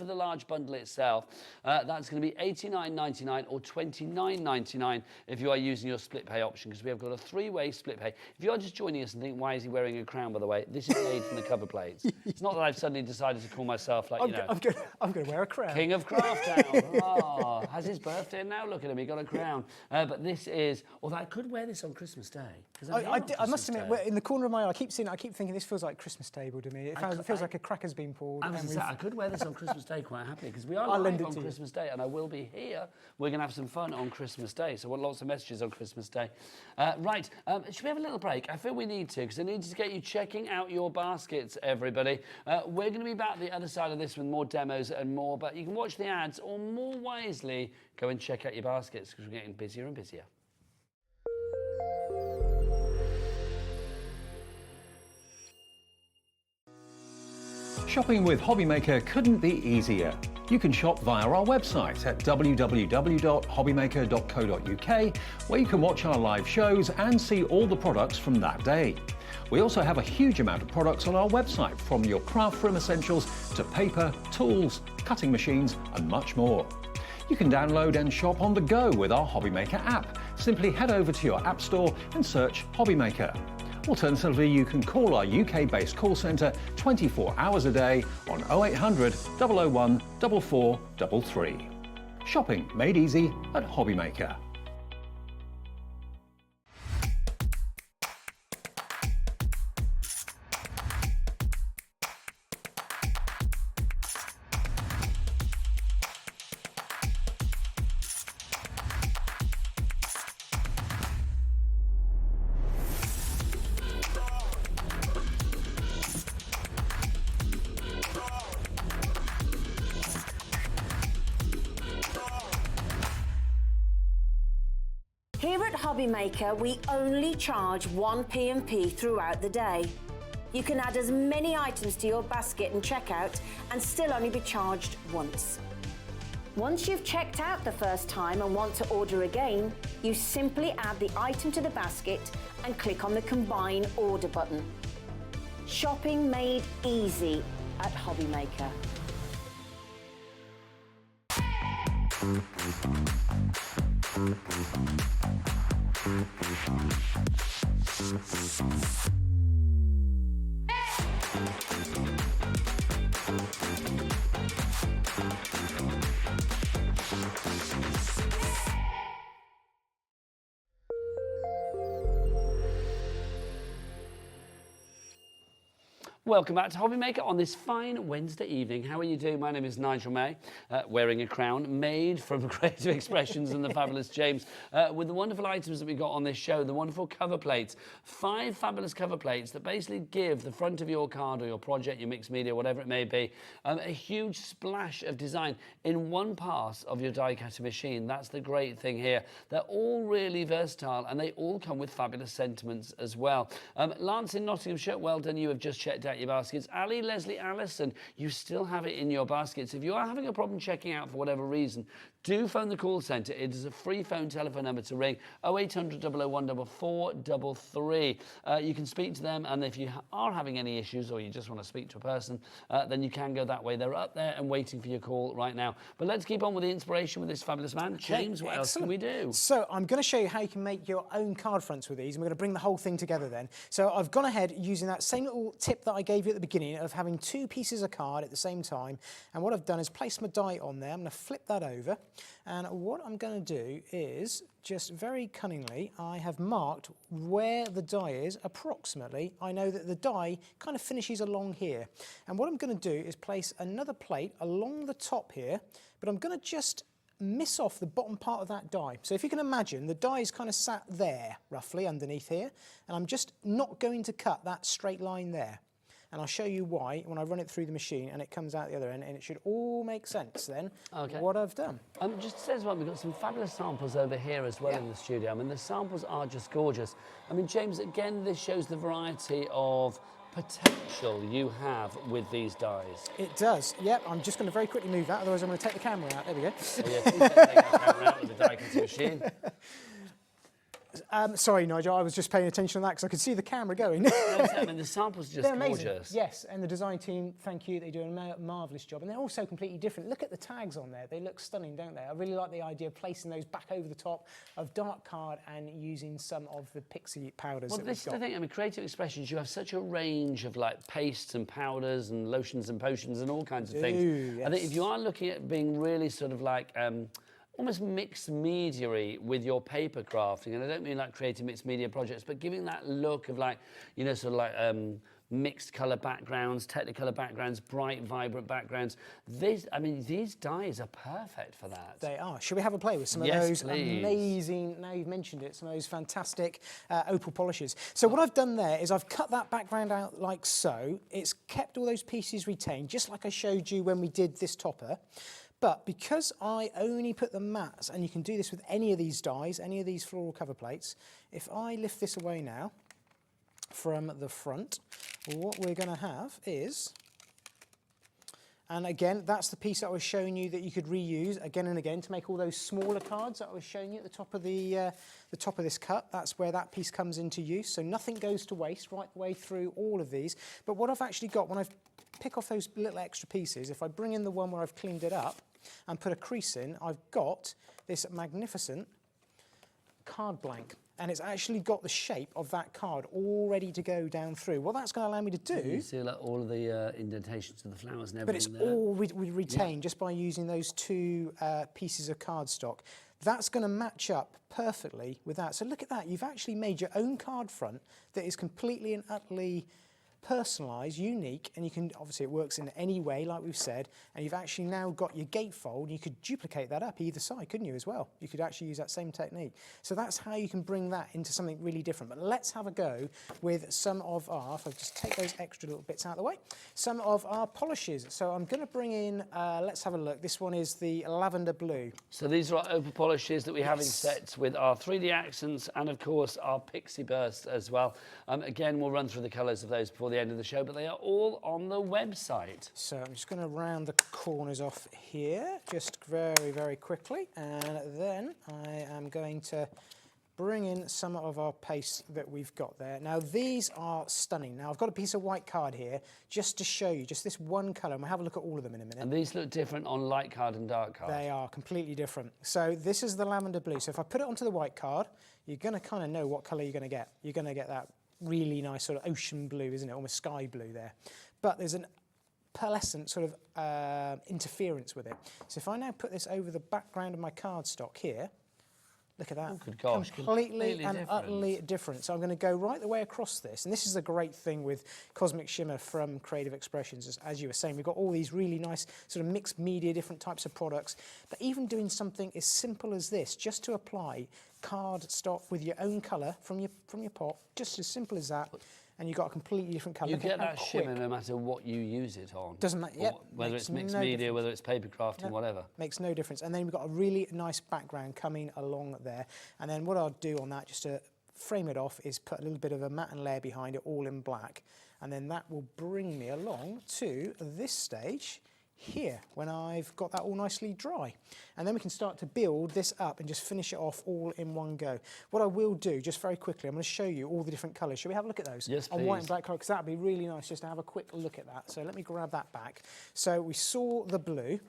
the large bundle itself, that's going to be $89.99 or $29.99 if you are using your split pay option, because we have got a 3-way split pay. If you are just joining us and think, why is he wearing a crown, by the way, this is made from the cover plates. It's not that I've suddenly decided to call myself, like, I'm going to wear a crown. King of Craft Town. Oh, has his birthday now? Look at him, he got a crown. But this is, although I could wear this on Christmas Day. I must admit, in the corner of my eye, I keep thinking this feels like Christmas table to me. It feels like a cracker's been poured. I could wear this on Christmas Day quite happily, because we are live on Christmas Day, and I will be here. We're going to have some fun on Christmas Day, so I want lots of messages on Christmas Day. Right, should we have a little break? I feel we need to, because I need to get you checking out your baskets, everybody. We're going to be back the other side of this with more demos and more, but you can watch the ads, or more wisely, go and check out your baskets, because we're getting busier and busier. Shopping with Hobbymaker couldn't be easier. You can shop via our website at www.hobbymaker.co.uk, where you can watch our live shows and see all the products from that day. We also have a huge amount of products on our website, from your craft room essentials to paper, tools, cutting machines and much more. You can download and shop on the go with our Hobbymaker app. Simply head over to your app store and search Hobbymaker. Alternatively, you can call our UK-based call centre 24 hours a day on 0800 001 4433. Shopping made easy at Hobbymaker. Here at Hobbymaker, we only charge 1 P&P throughout the day. You can add as many items to your basket and checkout and still only be charged once. Once you've checked out the first time and want to order again, you simply add the item to the basket and click on the Combine Order button. Shopping made easy at Hobbymaker. Welcome back to Hobbymaker on this fine Wednesday evening. How are you doing? My name is Nigel May, wearing a crown made from Creative Expressions and the fabulous James, with the wonderful items that we got on this show, the wonderful cover plates. 5 fabulous cover plates that basically give the front of your card or your project, your mixed media, whatever it may be, a huge splash of design in one pass of your die cutting machine. That's the great thing here. They're all really versatile, and they all come with fabulous sentiments as well. Lance in Nottinghamshire, well done. You have just checked out your baskets. Ali, Leslie, Allison, you still have it in your baskets. If you are having a problem checking out for whatever reason, do phone the call centre. It is a free phone telephone number to ring, 0800 001 4433. You can speak to them, and if you are having any issues or you just want to speak to a person, then you can go that way. They're up there and waiting for your call right now. But let's keep on with the inspiration with this fabulous man. James, what else can we do? So I'm going to show you how you can make your own card fronts with these, and we're going to bring the whole thing together then. So I've gone ahead using that same little tip that I gave you at the beginning of having 2 pieces of card at the same time, and what I've done is place my die on there. I'm going to flip that over, and what I'm going to do is just very cunningly, I have marked where the die is approximately. I know that the die kind of finishes along here, and what I'm going to do is place another plate along the top here, but I'm going to just miss off the bottom part of that die. So if you can imagine, the die is kind of sat there roughly underneath here, and I'm just not going to cut that straight line there. And I'll show you why when I run it through the machine and it comes out the other end, and it should all make sense then, what I've done. Just says well, we've got some fabulous samples over here as well in the studio. I mean, the samples are just gorgeous. I mean, James, again, this shows the variety of potential you have with these dies. It does. Yep. I'm just going to very quickly move that, otherwise I'm going to take the camera out. There we go. Oh, yeah, please don't take the camera out with the die cutting machine. Sorry, Nigel, I was just paying attention to that because I could see the camera going. No, I mean, the samples are just They're amazing. gorgeous. Yes, and the design team, thank you, they do a marvellous job. And they're also completely different. Look at the tags on there. They look stunning, don't they? I really like the idea of placing those back over the top of dark card and using some of the pixie powders Well, that this we've is the got. thing. I mean, creative expressions, you have such a range of like pastes and powders and lotions and potions and all kinds of things. Yes. I think if you are looking at being really sort of like almost mixed media-y with your paper crafting, and I don't mean like creating mixed media projects, but giving that look of like, you know, sort of like mixed colour backgrounds, technicolor backgrounds, bright, vibrant backgrounds. I mean, these dies are perfect for that. They are. Should we have a play with some of those amazing, now you've mentioned it, some of those fantastic opal polishes. So what I've done there is I've cut that background out like so. It's kept all those pieces retained, just like I showed you when we did this topper. But because I only put the mattes, and you can do this with any of these dies, any of these floral cover plates, if I lift this away now from the front, what we're going to have is, and again, that's the piece that I was showing you that you could reuse again and again to make all those smaller cards that I was showing you at the top of the top of this cut. That's where that piece comes into use. So nothing goes to waste right the way through all of these. But what I've actually got, when I pick off those little extra pieces, if I bring in the one where I've cleaned it up and put a crease in, I've got this magnificent card blank. And it's actually got the shape of that card all ready to go down through. What that's going to allow me to do... You see like all of the indentations of the flowers and everything. But it's there. all we retain just by using those two pieces of cardstock. That's going to match up perfectly with that. So look at that. You've actually made your own card front that is completely and utterly personalised, unique, and you can, obviously it works in any way, like we've said, and you've actually now got your gatefold. You could duplicate that up either side, couldn't you, as well? You could actually use that same technique. So that's how you can bring that into something really different. But let's have a go with some of our, if I just take those extra little bits out of the way, some of our polishes. So I'm going to bring in, let's have a look. This one is the lavender blue. So these are our opal polishes that we have in sets with our 3D accents and, of course, our pixie bursts as well. Again, we'll run through the colours of those before the end of the show, but they are all on the website. So I'm just going to round the corners off here, just very, very quickly, and then I am going to bring in some of our paste that we've got there. Now these are stunning. Now I've got a piece of white card here just to show you, just this one colour, and we'll have a look at all of them in a minute. And these look different on light card and dark card. They are completely different. So this is the lavender blue. So if I put it onto the white card, you're going to kind of know what colour you're going to get. You're going to get that really nice sort of ocean blue, isn't it? Almost sky blue there. But there's an pearlescent sort of interference with it. So if I now put this over the background of my cardstock here, look at that. Oh, good gosh. Completely and utterly different. So I'm going to go right the way across this. And this is the great thing with Cosmic Shimmer from Creative Expressions. As you were saying, we've got all these really nice sort of mixed media, different types of products. But even doing something as simple as this, just to apply cardstock with your own colour from your pot, just as simple as that. And you've got a completely different colour. You get that shimmer no matter what you use it on. Doesn't matter, yep. Whether it's mixed media, whether it's paper crafting, whatever. Makes no difference. And then we've got a really nice background coming along there. And then what I'll do on that, just to frame it off, is put a little bit of a matte layer behind it, all in black. And then that will bring me along to this stage here, when I've got that all nicely dry. And then we can start to build this up and just finish it off all in one go. What I will do, just very quickly, I'm going to show you all the different colours. Shall we have a look at those? Yes, please. On white and black colour, because that would be really nice just to have a quick look at that. So let me grab that back. So we saw the blue.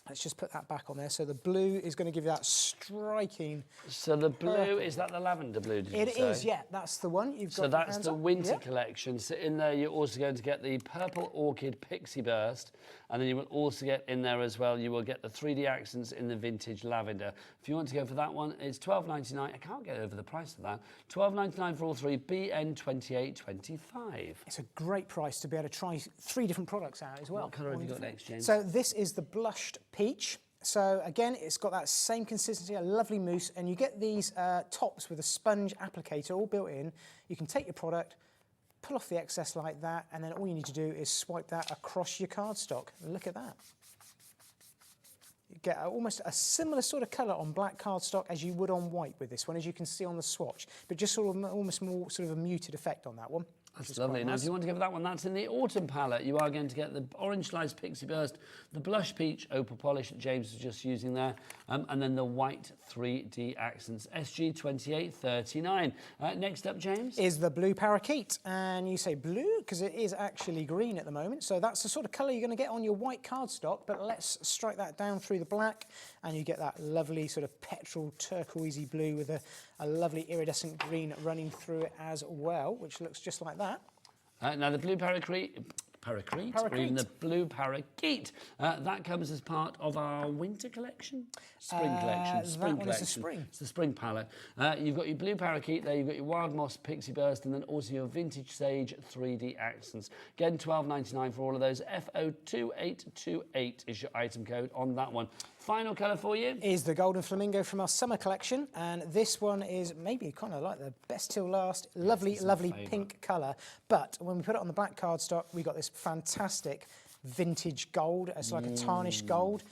Let's just put that back on there. So the blue is going to give you that striking... So the blue, is that the lavender blue, did you say? It is, yeah. That's the one. You've got so that's the winter yep. collection. So in there, you're also going to get the Purple Orchid Pixie Burst. And then you will also get in there as well, you will get the 3D accents in the vintage lavender. If you want to go for that one, it's $12.99. I can't get over the price of that. $12.99 for all three, BN2825. It's a great price to be able to try 3 different products out as well. What colour have you got next, James? So this is the blushed peach. So again, it's got that same consistency, a lovely mousse, and you get these tops with a sponge applicator all built in. You can take your product, pull off the excess like that, and then all you need to do is swipe that across your cardstock. Look at that. You get almost a similar sort of colour on black cardstock as you would on white with this one, as you can see on the swatch, but just sort of almost more sort of a muted effect on that one. That's lovely. Now, if you want to go for that one, that's in the autumn palette. You are going to get the Orange Slice Pixie Burst, the Blush Peach Opal Polish that James was just using there, and then the white 3D accents, SG2839. Next up, James? Is the blue parakeet. And you say blue because it is actually green at the moment. So that's the sort of colour you're going to get on your white cardstock, but let's strike that down through the black and you get that lovely sort of petrol turquoisey blue with a lovely iridescent green running through it as well, which looks just like that. Now the blue parakeet, or even the blue parakeet, that comes as part of our winter collection, spring collection, spring collection. Is the spring. It's the spring palette. You've got your blue parakeet there, you've got your wild moss pixie burst, and then also your vintage sage 3D accents. Again, $12.99 for all of those. FO2828 is your item code on that one. Final colour for you is the golden flamingo from our summer collection, and this one is maybe kind of like the best till last. Lovely, lovely pink colour. But when we put it on the black cardstock, we got this fantastic vintage gold. It's like a tarnished gold.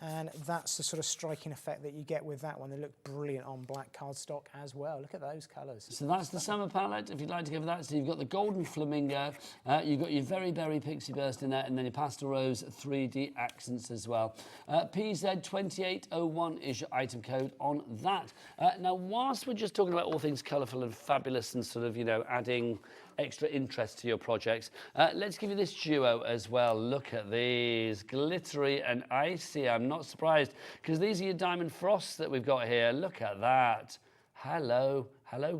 And that's the sort of striking effect that you get with that one. They look brilliant on black cardstock as well. Look at those colours. So that's the summer palette, if you'd like to go for that. So you've got the golden flamingo, you've got your very berry pixie burst in there, and then your pastel rose 3D accents as well. PZ2801 is your item code on that. Now, whilst we're just talking about all things colourful and fabulous and sort of, you know, adding extra interest to your projects, let's give you this duo as well. Look at these, glittery and icy. I'm not surprised, because these are your diamond frosts that we've got here. Look at that. Hello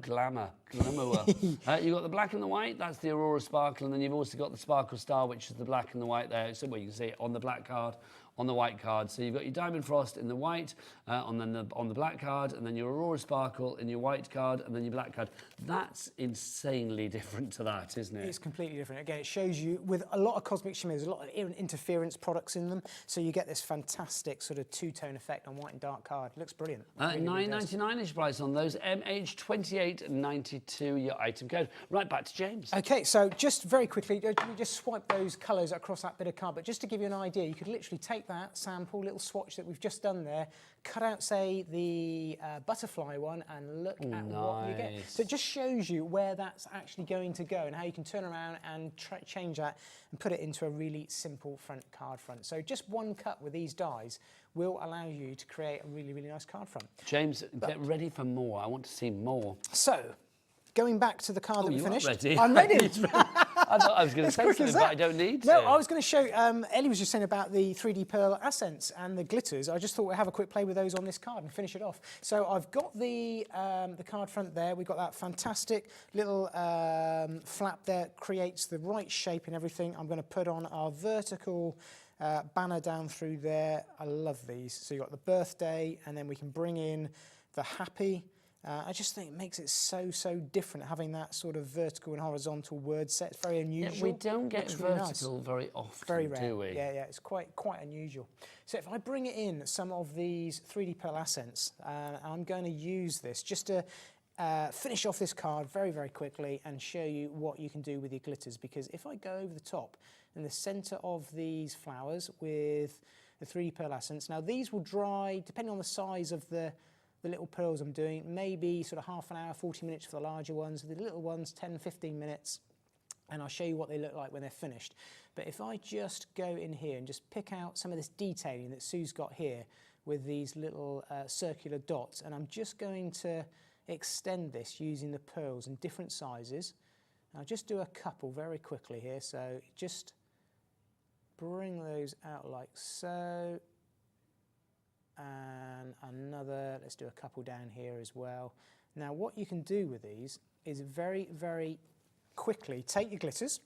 glamour. You've got the black and the white, that's the Aurora Sparkle, and then you've also got the Sparkle Star, which is the black and the white there. So well, you can see it on the black card, on the white card. So you've got your Diamond Frost in the white, on the black card, and then your Aurora Sparkle in your white card, and then your black card. That's insanely different to that, isn't it? It's completely different. Again, it shows you, with a lot of cosmic shimmers, a lot of interference products in them, so you get this fantastic sort of two-tone effect on white and dark card. It looks brilliant. Really, $9.99 is price on those. MH2892, your item code. Right, back to James. Okay, so just very quickly, we just swipe those colours across that bit of card, but just to give you an idea, you could literally take that sample, little swatch that we've just done there, cut out, say, the butterfly one, and look at what you get. So it just shows you where that's actually going to go and how you can turn around and change that and put it into a really simple front card front. So just one cut with these dies will allow you to create a really, really nice card front. James, get ready for more. I want to see more. So, going back to the card that we finished. Ready? I'm ready. I thought I was going to say something, but I don't need to. No, I was going to show, Ellie was just saying about the 3D pearl accents and the glitters. I just thought we'd have a quick play with those on this card and finish it off. So I've got the card front there. We've got that fantastic little flap there, creates the right shape and everything. I'm going to put on our vertical banner down through there. I love these. So you've got the birthday, and then we can bring in the happy. I just think it makes it so different, having that sort of vertical and horizontal word set. It's very unusual. Yeah, we don't get vertical very often, very rare. Do we? Yeah, it's quite unusual. So if I bring in some of these 3D pearl accents, I'm going to use this just to finish off this card very, very quickly and show you what you can do with your glitters. Because if I go over the top in the centre of these flowers with the 3D pearl accents, now these will dry, depending on the size of the little pearls I'm doing, maybe sort of half an hour, 40 minutes for the larger ones. The little ones, 10, 15 minutes. And I'll show you what they look like when they're finished. But if I just go in here and just pick out some of this detailing that Sue's got here with these little circular dots, and I'm just going to extend this using the pearls in different sizes. And I'll just do a couple very quickly here. So just bring those out like so. And another, let's do a couple down here as well. Now what you can do with these is very, very quickly take your glitters,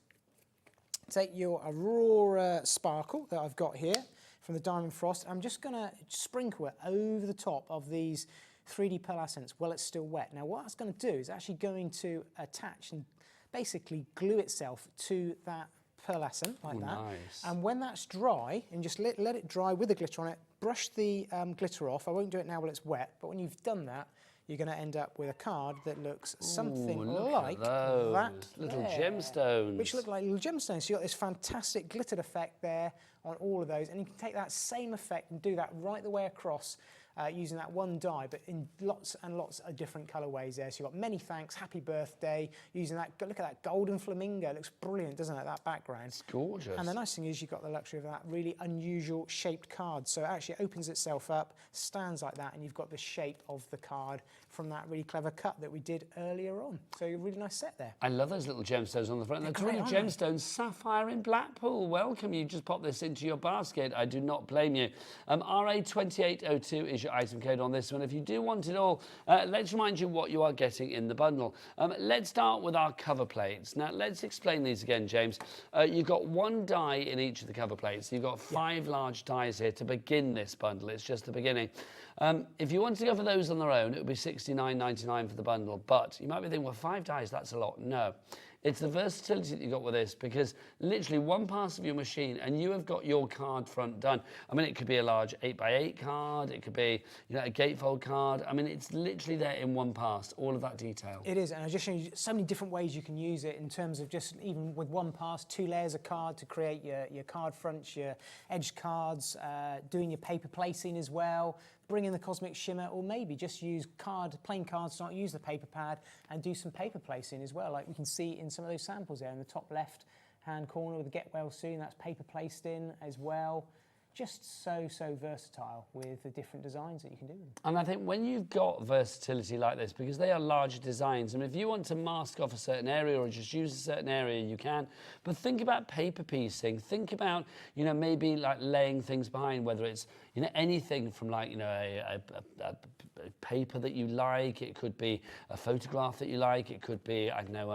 take your Aurora Sparkle that I've got here from the Diamond Frost. I'm just going to sprinkle it over the top of these 3D pearl accents while it's still wet. Now what that's going to do is actually going to attach and basically glue itself to that pearl accent like that. Nice. And when that's dry, and just let it dry with the glitter on it, brush the glitter off. I won't do it now while it's wet, but when you've done that, you're going to end up with a card that looks something like that. Little gemstones. Which look like little gemstones. So you've got this fantastic glittered effect there on all of those, and you can take that same effect and do that right the way across using that one die, but in lots and lots of different colourways there. So you've got many thanks, happy birthday, using that, look at that golden flamingo, it looks brilliant, doesn't it, that background? It's gorgeous. And the nice thing is you've got the luxury of that really unusual shaped card. So it actually opens itself up, stands like that, and you've got the shape of the card from that really clever cut that we did earlier on. So a really nice set there. I love those little gemstones on the front. They're great gemstones. Sapphire in Blackpool. Welcome. You just pop this into your basket. I do not blame you. RA2802 is your item code on this one. If you do want it all, let's remind you what you are getting in the bundle. Let's start with our cover plates. Now, let's explain these again, James. You've got one die in each of the cover plates. You've got 5 large dies here to begin this bundle. It's just the beginning. If you wanted to go for those on their own, it would be $69.99 for the bundle. But you might be thinking, well, 5 dies, that's a lot. No. It's the versatility that you got with this, because literally one pass of your machine and you have got your card front done. I mean, it could be a large 8x8 card, it could be, you know, a gatefold card. I mean, it's literally there in one pass, all of that detail. It is, and I just show you so many different ways you can use it in terms of just even with one pass, 2 layers of card to create your card fronts, your edge cards, doing your paper placing as well, bring in the cosmic shimmer, or maybe just use plain cards, not use the paper pad, and do some paper placing as well, like we can see in some of those samples there in the top left hand corner with the Get Well Soon, that's paper placed in as well. Just so versatile with the different designs that you can do. And I think when you've got versatility like this, because they are larger designs, and if you want to mask off a certain area or just use a certain area, you can. But think about paper piecing. Think about, you know, maybe like laying things behind, whether it's, you know, anything from like, you know, a paper that you like. It could be a photograph that you like. It could be, I don't know,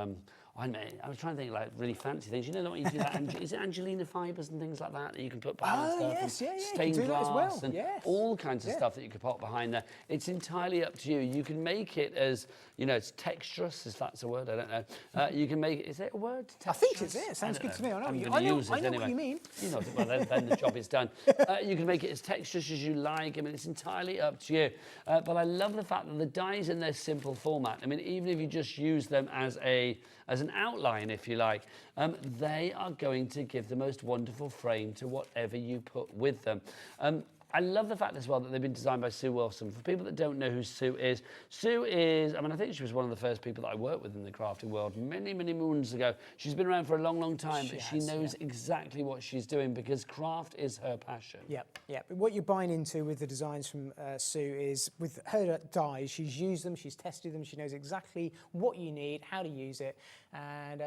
I was trying to think like really fancy things. You know what you do that? Is it Angelina fibres and things like that you can put behind stuff? Yes, stained glass well. and all kinds of stuff that you could put behind there. It's entirely up to you. You can make it as, you know, it's texturous, if that's a word, I don't know. You can make it, is it a word? Texturous? I think it's it. Sounds good to me. I know what you mean. You know, well, then the job is done. You can make it as texturous as you like. I mean, it's entirely up to you. But I love the fact that the dies in their simple format, I mean, even if you just use them as an outline, if you like, they are going to give the most wonderful frame to whatever you put with them. I love the fact as well that they've been designed by Sue Wilson. For people that don't know who Sue is, I mean, I think she was one of the first people that I worked with in the crafting world many, many moons ago. She's been around for a long, long time, but she knows exactly what she's doing because craft is her passion. Yep. What you're buying into with the designs from Sue is, with her dies, she's used them, she's tested them, she knows exactly what you need, how to use it, and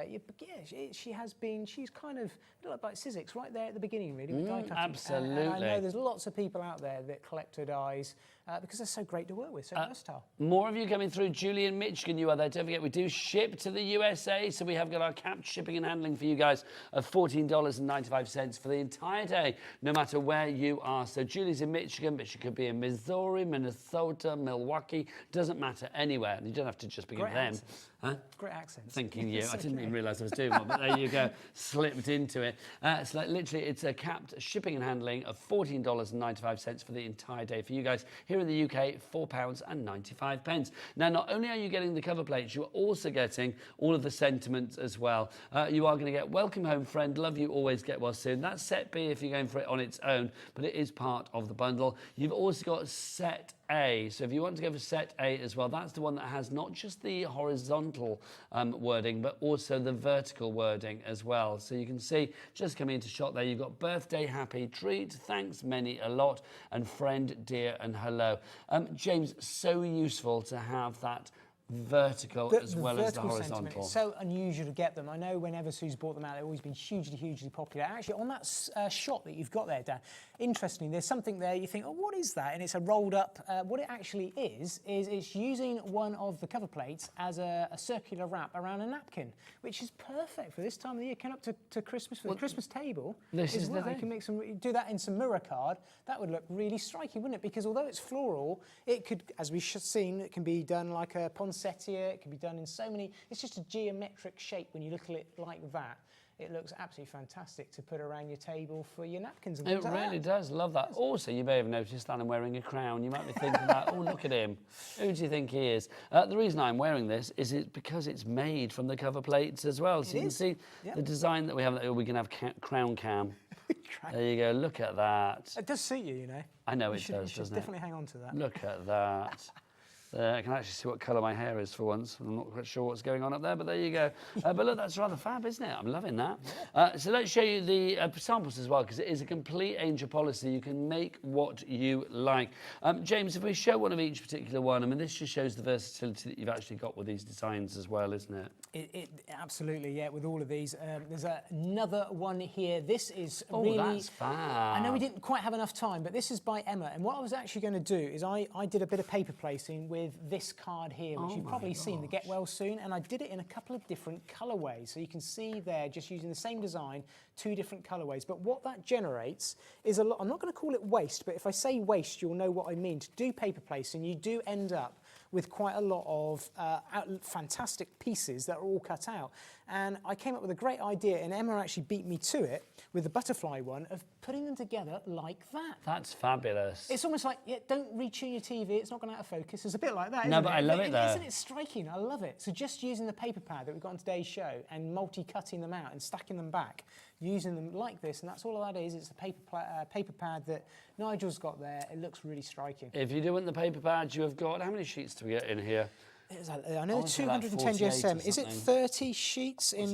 she's kind of a little like Sizzix right there at the beginning, really, with die cutting. Absolutely. And I know there's lots of people out there that collect her dies because they're so great to work with, so versatile. More of you coming through. Julie in Michigan, you are there. Don't forget, we do ship to the USA, so we have got our capped shipping and handling for you guys of $14.95 for the entire day, no matter where you are. So Julie's in Michigan, but she could be in Missouri, Minnesota, Milwaukee, doesn't matter, anywhere. You don't have to just be with them. Huh? Great accents. Thanking you. I didn't even realise I was doing one, but there you go. Slipped into it. It's like literally, it's a capped shipping and handling of $14.95 for the entire day for you guys. Here in the UK, £4.95. Now, not only are you getting the cover plates, you are also getting all of the sentiments as well. You are going to get Welcome Home Friend, Love You Always, Get Well Soon. That's set B if you're going for it on its own, but it is part of the bundle. You've also got set A. So if you want to go for set A as well, that's the one that has not just the horizontal wording, but also the vertical wording as well. So you can see, just coming into shot there, you've got birthday, happy, treat, thanks, many, a lot, and friend, dear, and hello. James, so useful to have that vertical as well as the horizontal. It's so unusual to get them. I know whenever Sue's brought them out, they've always been hugely popular. Actually, on that shot that you've got there, Dan, interestingly, there's something there you think, oh, what is that? And it's a rolled up. What it actually is it's using one of the cover plates as a circular wrap around a napkin, which is perfect for this time of the year. Coming up to Christmas, for the Christmas table. This is the thing. You can make do that in some mirror card. That would look really striking, wouldn't it? Because although it's floral, it could, as we've seen, it can be done like a poinsettia. It can be done in so many. It's just a geometric shape when you look at it like that. it looks absolutely fantastic to put around your table for your napkins and It things like really that. does. Love that. Also, you may have noticed that I'm wearing a crown. You might be thinking that, oh, look at him. Who do you think he is? The reason I'm wearing this is because it's made from the cover plates as well. So you can see the design that we have. We can have crown cam. There you go. Look at that. It does suit you, you know. I know it does, doesn't it? Definitely hang on to that. Look at that. I can actually see what colour my hair is for once. I'm not quite sure what's going on up there, but there you go. But look, that's rather fab, isn't it? I'm loving that. So let's show you the samples as well, because it is a complete Angel policy. You can make what you like. James, if we show one of each particular one, I mean, this just shows the versatility that you've actually got with these designs as well, isn't it? It absolutely, yeah, with all of these. There's another one here. This is really... that's fab. I know we didn't quite have enough time, but this is by Emma. And what I was actually going to do is I did a bit of paper placing with this card here, which you've probably seen, the Get Well Soon, and I did it in a couple of different colourways. So you can see there, just using the same design, 2 different colourways. But what that generates is a lot, I'm not going to call it waste, but if I say waste, you'll know what I mean. To do paper placing, you do end up with quite a lot of fantastic pieces that are all cut out. And I came up with a great idea, and Emma actually beat me to it with the butterfly one, of putting them together like that. That's fabulous. It's almost like, don't retune your TV, it's not going out of focus. It's a bit like that, No, isn't but it? I love it though. Isn't it striking? I love it. So just using the paper pad that we've got on today's show and multi-cutting them out and stacking them back, using them like this, and that's all that is. It's a paper pad that Nigel's got there. It looks really striking. If you do want the paper pad, you have got, how many sheets do we get in here? I know 210 GSM. Is it 30 sheets in?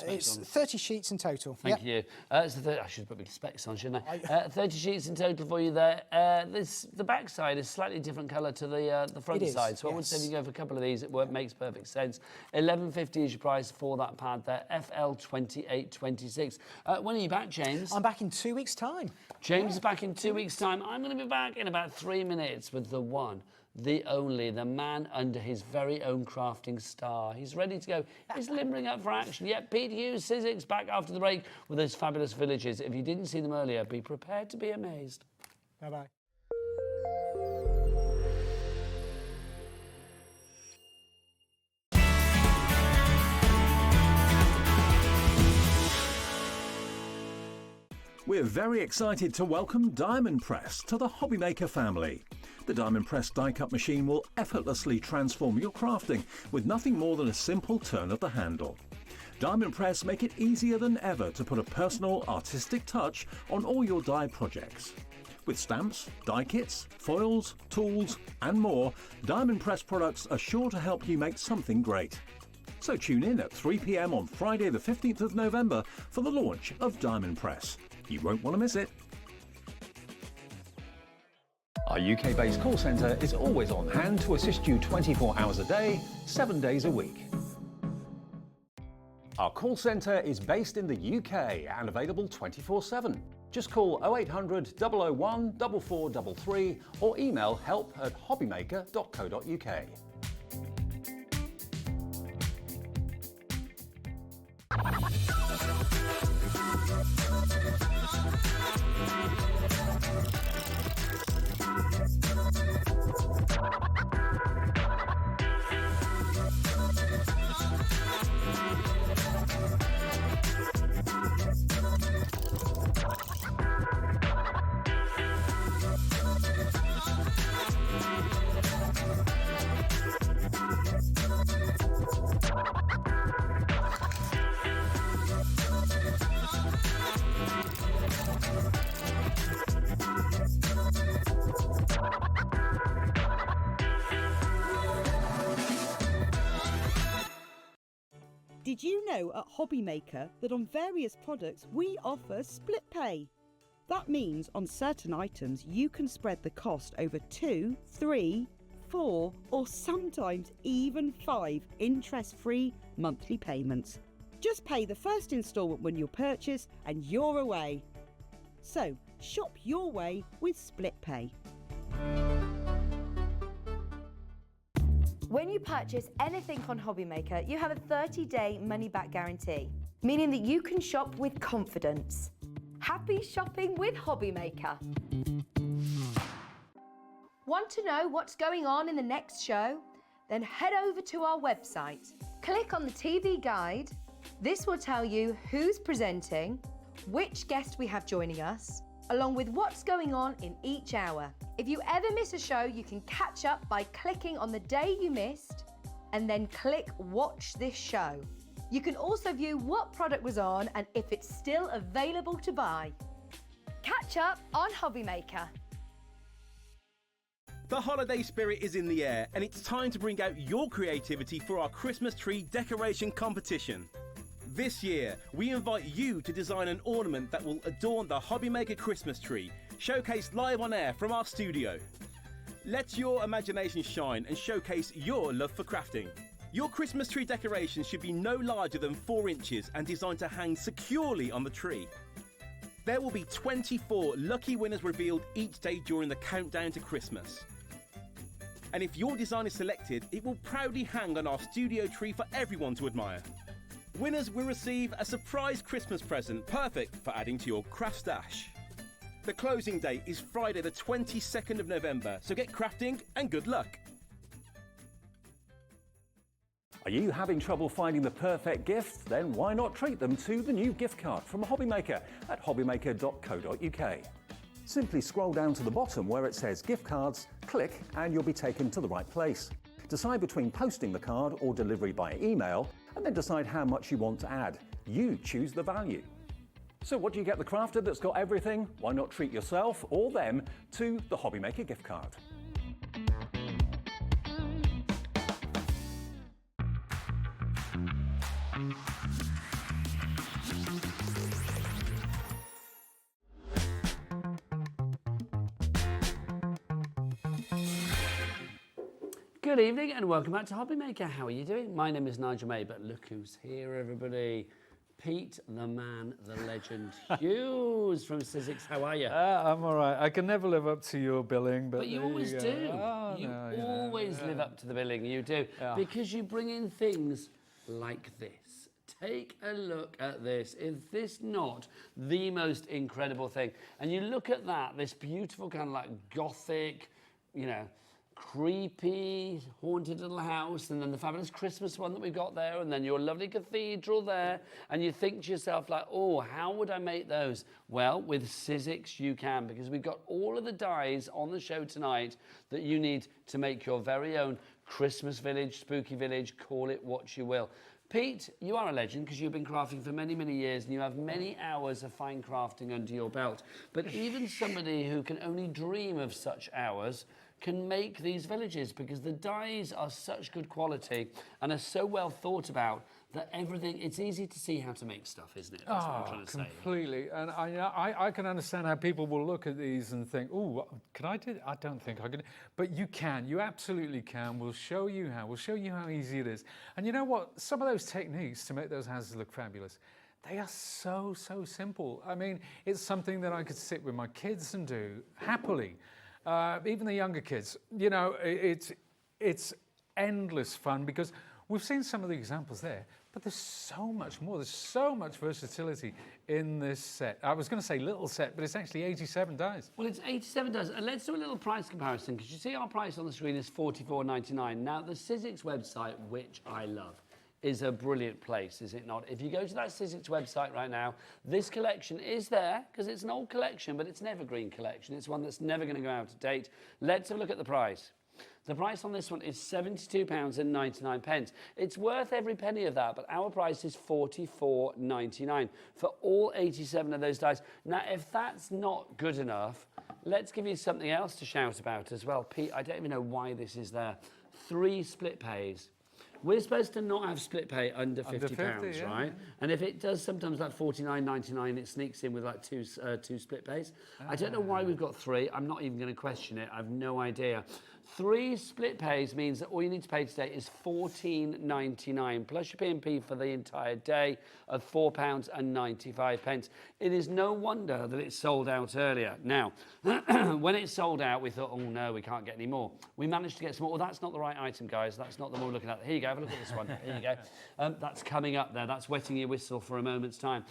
It's 30 sheets in total. Thank you. I should put my specs on, shouldn't I? 30 sheets in total for you there. The back side is slightly different colour to the front side, so I would say if you go for a couple of these, it makes perfect sense. $11.50 is your price for that pad there. FL2826. When are you back, James? I'm back in 2 weeks' time. James is back in 2 weeks' time. I'm going to be back in about 3 minutes with the one, the only, the man under his very own crafting star. He's ready to go. He's limbering up for action. Yep, Pete Hughes, Sizzix, back after the break with those fabulous villages. If you didn't see them earlier, be prepared to be amazed. Bye-bye. We're very excited to welcome Diamond Press to the Hobbymaker family. The Diamond Press die-cut machine will effortlessly transform your crafting with nothing more than a simple turn of the handle. Diamond Press make it easier than ever to put a personal, artistic touch on all your die projects. With stamps, die kits, foils, tools and more, Diamond Press products are sure to help you make something great. So tune in at 3 p.m. on Friday the 15th of November for the launch of Diamond Press. You won't want to miss it. Our UK-based call centre is always on hand to assist you 24 hours a day, 7 days a week. Our call centre is based in the UK and available 24/7. Just call 0800 001 4433 or email help@hobbymaker.co.uk. Did you know at Hobbymaker that on various products we offer split pay? That means on certain items you can spread the cost over 2, 3, 4 or sometimes even 5 interest-free monthly payments. Just pay the first instalment when you purchase and you're away. So shop your way with split pay. When you purchase anything on Hobbymaker, you have a 30-day money-back guarantee, meaning that you can shop with confidence. Happy shopping with Hobbymaker. Want to know what's going on in the next show? Then head over to our website. Click on the TV guide. This will tell you who's presenting, which guest we have joining us, along with what's going on in each hour. If you ever miss a show, you can catch up by clicking on the day you missed and then click Watch This Show. You can also view what product was on and if it's still available to buy. Catch up on Hobby Maker. The holiday spirit is in the air, and it's time to bring out your creativity for our Christmas tree decoration competition. This year, we invite you to design an ornament that will adorn the Hobby Maker Christmas tree, showcased live on air from our studio. Let your imagination shine and showcase your love for crafting. Your Christmas tree decoration should be no larger than 4 inches and designed to hang securely on the tree. There will be 24 lucky winners revealed each day during the countdown to Christmas. And if your design is selected, it will proudly hang on our studio tree for everyone to admire. Winners will receive a surprise Christmas present, perfect for adding to your craft stash. The closing date is Friday the 22nd of November, so get crafting and good luck. Are you having trouble finding the perfect gift? Then why not treat them to the new gift card from Hobby Maker at hobbymaker.co.uk. Simply scroll down to the bottom where it says gift cards, click and you'll be taken to the right place. Decide between posting the card or delivery by email and then decide how much you want to add. You choose the value. So what do you get the crafter that's got everything? Why not treat yourself or them to the Hobby Maker gift card? Good evening and welcome back to Hobby Maker. How are you doing? My name is Nigel May, but look who's here, everybody. Pete, the man, the legend, Hughes from Sizzix. How are you? I'm all right. I can never live up to your billing, but you always do. Oh, you no, always live up to the billing. You do. Yeah. Because you bring in things like this. Take a look at this. Is this not the most incredible thing? And you look at that, this beautiful kind of like gothic, you know, creepy, haunted little house, and then the fabulous Christmas one that we've got there, and then your lovely cathedral there, and you think to yourself like, oh, how would I make those? Well, with Sizzix you can, because we've got all of the dies on the show tonight that you need to make your very own Christmas village, spooky village, call it what you will. Pete, you are a legend because you've been crafting for many, many years and you have many hours of fine crafting under your belt. But even somebody who can only dream of such hours can make these villages because the dies are such good quality and are so well thought about that everything, it's easy to see how to make stuff, isn't it? That's what I'm trying to say. Completely. And I can understand how people will look at these and think, oh, can I do that? I don't think I can. But you can. You absolutely can. We'll show you how. We'll show you how easy it is. And you know what? Some of those techniques to make those houses look fabulous, they are so, so simple. I mean, it's something that I could sit with my kids and do happily. Even the younger kids, you know, it's endless fun because we've seen some of the examples there, but there's so much more. There's so much versatility in this set. I was going to say little set, but it's actually 87 dies. Well, it's 87 dies. And let's do a little price comparison because you see our price on the screen is $44.99. Now, the Sizzix website, which I love, is a brilliant place, is it not? If you go to that Sizzix website right now, this collection is there because it's an old collection, but it's an evergreen collection. It's one that's never going to go out of date. Let's have a look at the price. The price on this one is £72.99. It's worth every penny of that, but our price is $44.99 for all 87 of those dies. Now, if that's not good enough, let's give you something else to shout about as well. Pete, I don't even know why this is there. 3 split pays. We're supposed to not have split pay under £50, yeah, right? Yeah. And if it does sometimes like $49.99, it sneaks in with like two split pays. I don't know why we've got 3. I'm not even going to question it. I've no idea. 3 split pays means that all you need to pay today is $14.99 plus your P&P for the entire day of £4.95. It is no wonder that it sold out earlier. Now, when it sold out, we thought, oh no, we can't get any more. We managed to get some more. Well, that's not the right item, guys. That's not the one we're looking at. Here you go. Have a look at this one. Here you go. That's coming up there. That's wetting your whistle for a moment's time.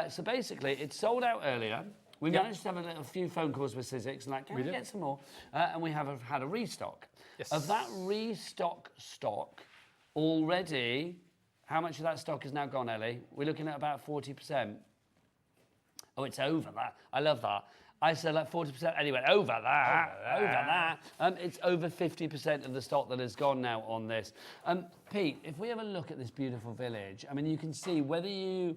So basically, it sold out earlier. We managed to have a few phone calls with Sizzix and like, can we get some more? And we have had a restock. Yes. Of that restock stock, already, How much of that stock has now gone, Ellie? We're looking at about 40%. Oh, it's over that. I love that. I said like 40%. Anyway, over that. It's over 50% of the stock that has gone now on this. Pete, if we have a look at this beautiful village, I mean, you can see whether you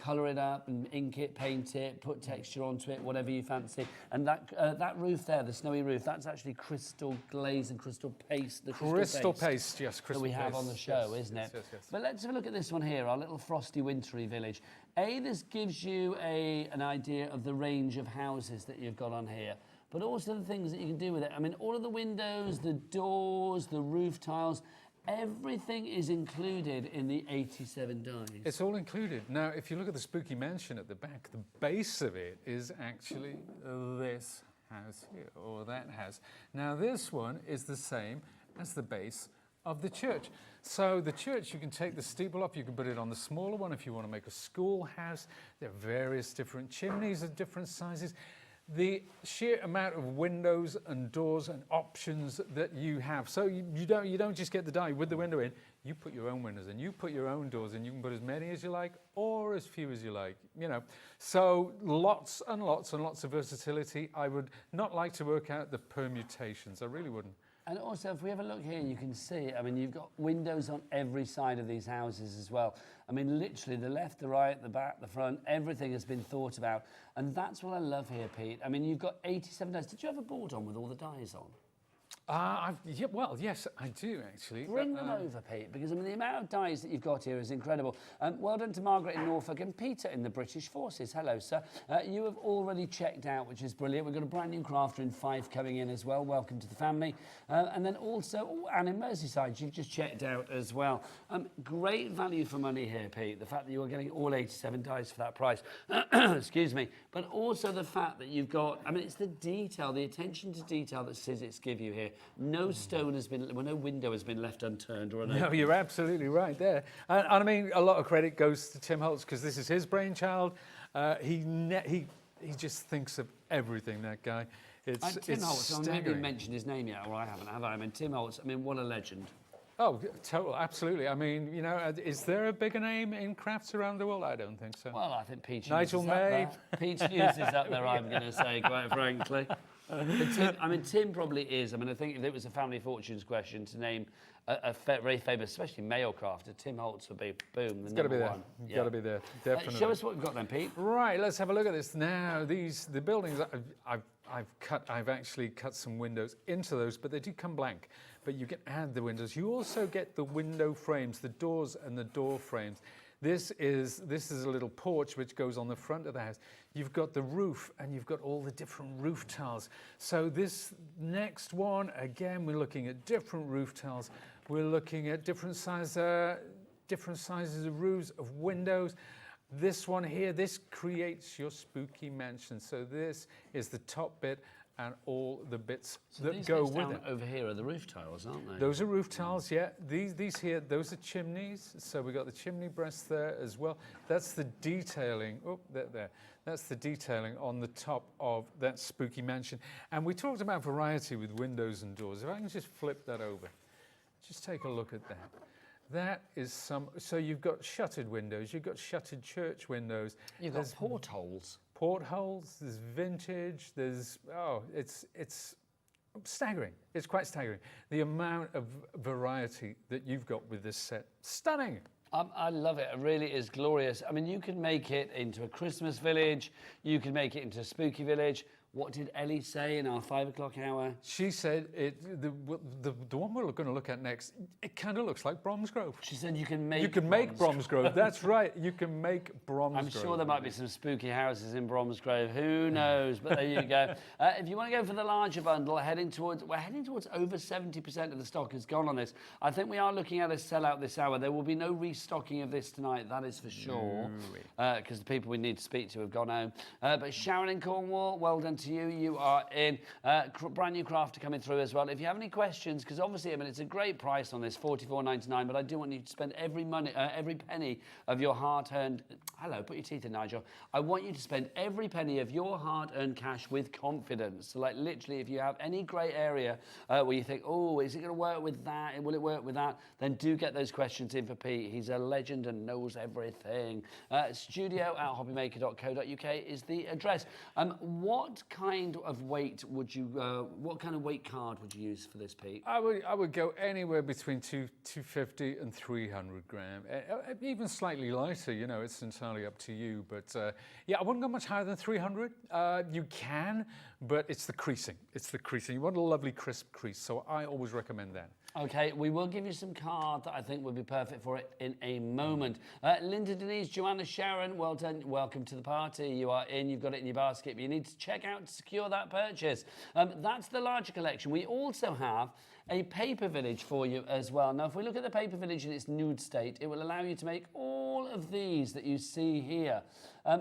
colour it up and ink it, paint it, put texture onto it, whatever you fancy. And that roof there, the snowy roof, that's actually crystal glaze and crystal paste. The crystal paste, yes, crystal paste. That we have on the show, isn't it? Yes. But let's have a look at this one here, our little frosty, wintry village. This gives you an idea of the range of houses that you've got on here, but also the things that you can do with it. I mean, all of the windows, the doors, the roof tiles, everything is included in the 87 dies. It's all included. Now, if you look at the spooky mansion at the back, the base of it is actually this house here, or that house. Now, this one is the same as the base of the church. So the church, you can take the steeple up, you can put it on the smaller one if you want to make a schoolhouse. There are various different chimneys of different sizes. The sheer amount of windows and doors and options that you have. So you don't just get the die with the window in, you put your own windows in, you put your own doors in, you can put as many as you like or as few as you like, So lots and lots and lots of versatility. I would not like to work out the permutations, I really wouldn't. And also, if we have a look here, you can see, I mean, you've got windows on every side of these houses as well. I mean, literally, the left, the right, the back, the front, everything has been thought about. And that's what I love here, Pete. I mean, you've got 87 dies. Did you have a board on with all the dies on? Yes, I do, actually. Bring them over, Pete, because I mean, the amount of dies that you've got here is incredible. Well done to Margaret in Norfolk and Peter in the British Forces. Hello, sir. You have already checked out, which is brilliant. We've got a brand new crafter in 5 coming in as well. Welcome to the family. And then also, Anne in Merseyside, you've just checked out as well. Great value for money here, Pete. The fact that you're getting all 87 dies for that price. Excuse me. But also the fact that you've got, I mean, it's the detail, the attention to detail that Sizzix give you here. No stone has been, no window has been left unturned or No, you're absolutely right there. And I mean, a lot of credit goes to Tim Holtz because this is his brainchild. He just thinks of everything, that guy. Tim Holtz, I've never even mentioned his name yet, or I haven't, have I? I mean, Tim Holtz, I mean, what a legend. Oh, total, absolutely. I mean, is there a bigger name in crafts around the world? I don't think so. Well, I think Peach Hughes Nigel is May. up there. Peach Hughes is up there, I'm going to say, quite frankly. But Tim probably is. I mean, I think if it was a family fortunes question to name a very famous, especially male crafter, Tim Holtz would be, boom, the number one. It's got to be there, definitely. Show us what we've got then, Pete. Right, let's have a look at this. Now, the buildings, I've actually cut some windows into those, but they do come blank. But you can add the windows. You also get the window frames, the doors and the door frames. This is a little porch which goes on the front of the house. You've got the roof and you've got all the different roof tiles. So this next one, again, we're looking at different roof tiles. We're looking at different sizes of roofs, of windows. This one here, this creates your spooky mansion. So this is the top bit and all the bits that go with it. Over here are the roof tiles, aren't they? Those are roof tiles, yeah. These here, those are chimneys. So we've got the chimney breasts there as well. That's the detailing. Oh, there. That's the detailing on the top of that spooky mansion. And we talked about variety with windows and doors. If I can just flip that over, just take a look at that. That is so you've got shuttered windows, you've got shuttered church windows. You've got portholes. Portholes, there's vintage, it's staggering. It's quite staggering. The amount of variety that you've got with this set. Stunning. I love it. It really is glorious. I mean, you can make it into a Christmas village. You can make it into a spooky village. What did Ellie say in our 5 o'clock hour? She said the one we're going to look at next, it kind of looks like Bromsgrove. She said you can make Bromsgrove. That's right. You can make Bromsgrove. I'm sure there might be some spooky houses in Bromsgrove. Who knows? But there you go. If you want to go for the larger bundle, we're heading towards over 70% of the stock has gone on this. I think we are looking at a sellout this hour. There will be no restocking of this tonight. That is for sure. Because the people we need to speak to have gone home. But Sharon in Cornwall, well done to to you. You are in. Brand new crafter coming through as well. If you have any questions, because obviously, I mean, it's a great price on this, $44.99, but I do want you to spend every penny of your hard-earned... Hello, put your teeth in, Nigel. I want you to spend every penny of your hard-earned cash with confidence. So, like, literally, if you have any grey area where you think, oh, is it going to work with that? Will it work with that? Then do get those questions in for Pete. He's a legend and knows everything. studio@hobbymaker.co.uk is the address. What kind of weight would you? What kind of weight card would you use for this, Pete? I would go anywhere between 250 and 300 gram, even slightly lighter. You know, it's entirely up to you. But yeah, I wouldn't go much higher than 300. You can, but it's the creasing. It's the creasing. You want a lovely crisp crease, so I always recommend that. Okay, we will give you some card that I think would be perfect for it in a moment. Linda Denise, Joanna Sharon, well done. Welcome to the party. You are in, you've got it in your basket, but you need to check out to secure that purchase. That's the larger collection. We also have a paper village for you as well. Now, if we look at the paper village in its nude state, it will allow you to make all of these that you see here.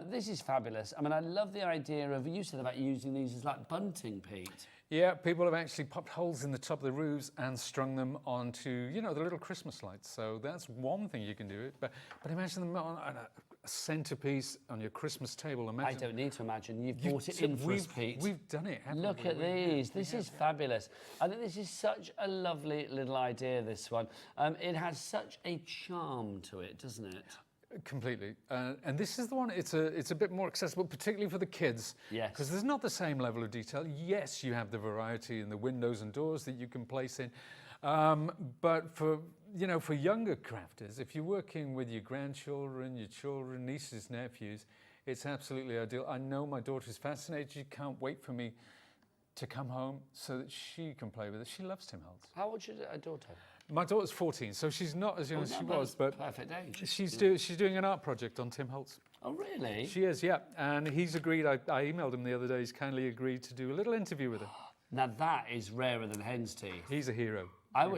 This is fabulous. I mean, I love the idea of, you said about using these as like bunting, Pete. Yeah, people have actually popped holes in the top of the roofs and strung them onto, you know, the little Christmas lights. So that's one thing you can do. But imagine them on a centerpiece on your Christmas table. Imagine. I don't need to imagine. You've brought it in for us, Pete. We've done it, haven't Look we? at these. This is fabulous. I think this is such a lovely little idea, this one. It has such a charm to it, doesn't it? Completely. And this is the one, it's a bit more accessible, particularly for the kids. Yes. Because there's not the same level of detail. Yes, you have the variety in the windows and doors that you can place in. But for younger crafters, if you're working with your grandchildren, your children, nieces, nephews, it's absolutely ideal. I know my daughter's fascinated. She can't wait for me to come home so that she can play with it. She loves Tim Holtz. How old's your daughter? My daughter's 14, so she's not as young as she was, but perfect age. She's doing an art project on Tim Holtz. Oh, really? She is, yeah. And he's agreed. I emailed him the other day. He's kindly agreed to do a little interview with her. Now that is rarer than hen's teeth. He's a hero. I've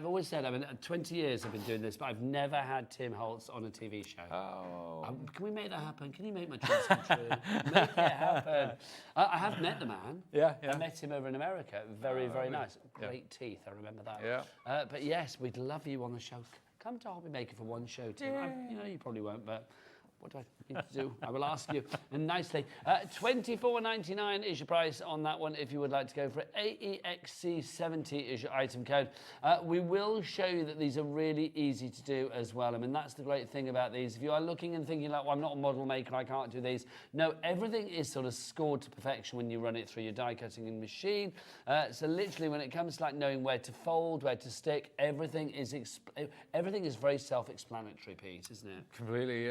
always said, I mean, 20 years I've been doing this, but I've never had Tim Holtz on a TV show. Oh. Can we make that happen? Can you make my dreams come true? Make it happen. I have met the man. Yeah. I met him over in America. Very, very nice. Great teeth, I remember that. Yeah. But yes, we'd love you on the show. Come to Hobby Maker for one show, Tim. You probably won't, but... What do I need to do? I will ask you nicely. $24.99 is your price on that one if you would like to go for it. AEXC70 is your item code. We will show you that these are really easy to do as well. I mean, that's the great thing about these. If you are looking and thinking like, well, I'm not a model maker, I can't do these. No, everything is sort of scored to perfection when you run it through your die cutting machine. So literally when it comes to like knowing where to fold, where to stick, everything is very self-explanatory, Pete, isn't it? Completely.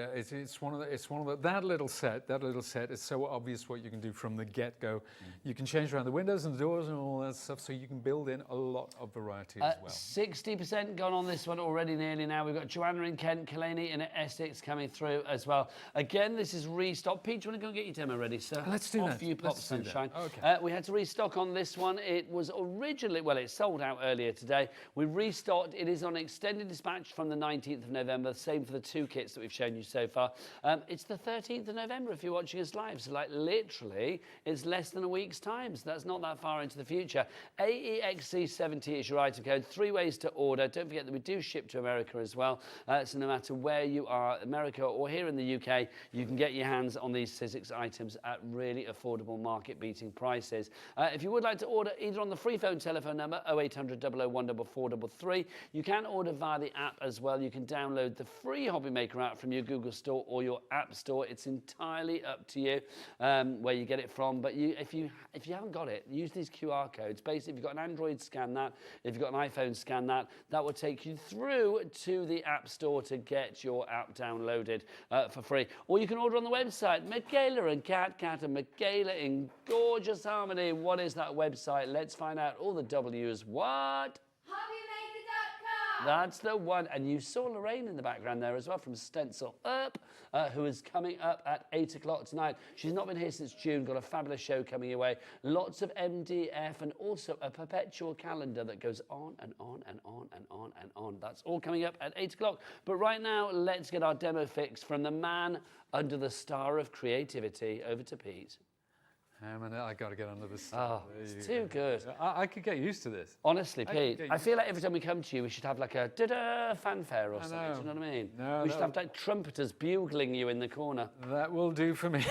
It's one of the, that little set is so obvious what you can do from the get-go. You can change around the windows and the doors and all that stuff, so you can build in a lot of variety as well. 60% gone on this one already nearly now. We've got Joanna in Kent, Kalani in Essex coming through as well. Again, this is restock. Pete, do you want to go and get your demo ready, sir? Let's do that. Off you pop, sunshine. Okay. We had to restock on this one. It was originally, well, it sold out earlier today. We restocked. It is on extended dispatch from the 19th of November. Same for the two kits that we've shown you so far. It's the 13th of November if you're watching us live. So, like, literally, it's less than a week's time. So that's not that far into the future. AEXC70 is your item code. 3 ways to order. Don't forget that we do ship to America as well. So no matter where you are, America or here in the UK, you can get your hands on these Sizzix items at really affordable market-beating prices. If you would like to order either on the free phone telephone number 0800 001 4433, you can order via the app as well. You can download the free Hobby Maker app from your Google Store or your App Store. It's entirely up to you where you get it from. But if you haven't got it, use these QR codes. Basically, if you've got an Android, scan that. If you've got an iPhone, scan that. That will take you through to the App Store to get your app downloaded for free. Or you can order on the website. Michaela and Kat and Michaela in gorgeous harmony. What is that website? Let's find out. All the W's. What? That's the one. And you saw Lorraine in the background there as well from Stencil Up, who is coming up at 8 o'clock tonight. She's not been here since June, got a fabulous show coming your way. Lots of MDF and also a perpetual calendar that goes on and on and on and on and on. That's all coming up at 8 o'clock. But right now, let's get our demo fix from the man under the star of creativity. Over to Pete. I got to get under the stuff. Oh, it's too good. I could get used to this. Honestly, Pete, I feel like every time we come to you, we should have like a da-da fanfare or something. Do you know what I mean? No, we should have like trumpeters bugling you in the corner. That will do for me.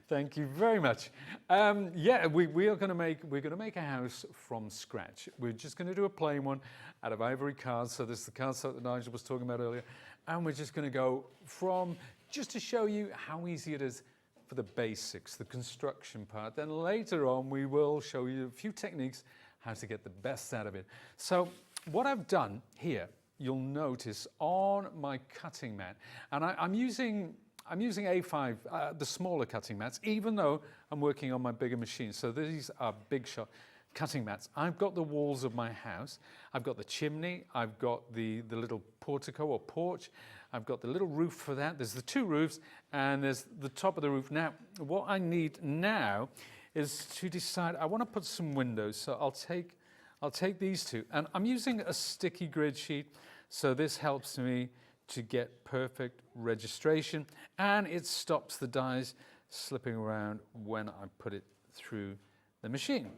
Thank you very much. Yeah, we're going to make a house from scratch. We're just going to do a plain one out of ivory cards. So this is the card set that Nigel was talking about earlier, and we're just going to go from just to show you how easy it is for the basics, the construction part. Then later on, we will show you a few techniques how to get the best out of it. So what I've done here, you'll notice on my cutting mat, and I'm using A5, the smaller cutting mats, even though I'm working on my bigger machine. So these are big shot cutting mats. I've got the walls of my house. I've got the chimney. I've got the little portico or porch. I've got the little roof for that. There's the two roofs, and there's the top of the roof. Now, what I need now is to decide, I want to put some windows. So I'll take these two, and I'm using a sticky grid sheet. So this helps me to get perfect registration, and it stops the dies slipping around when I put it through the machine.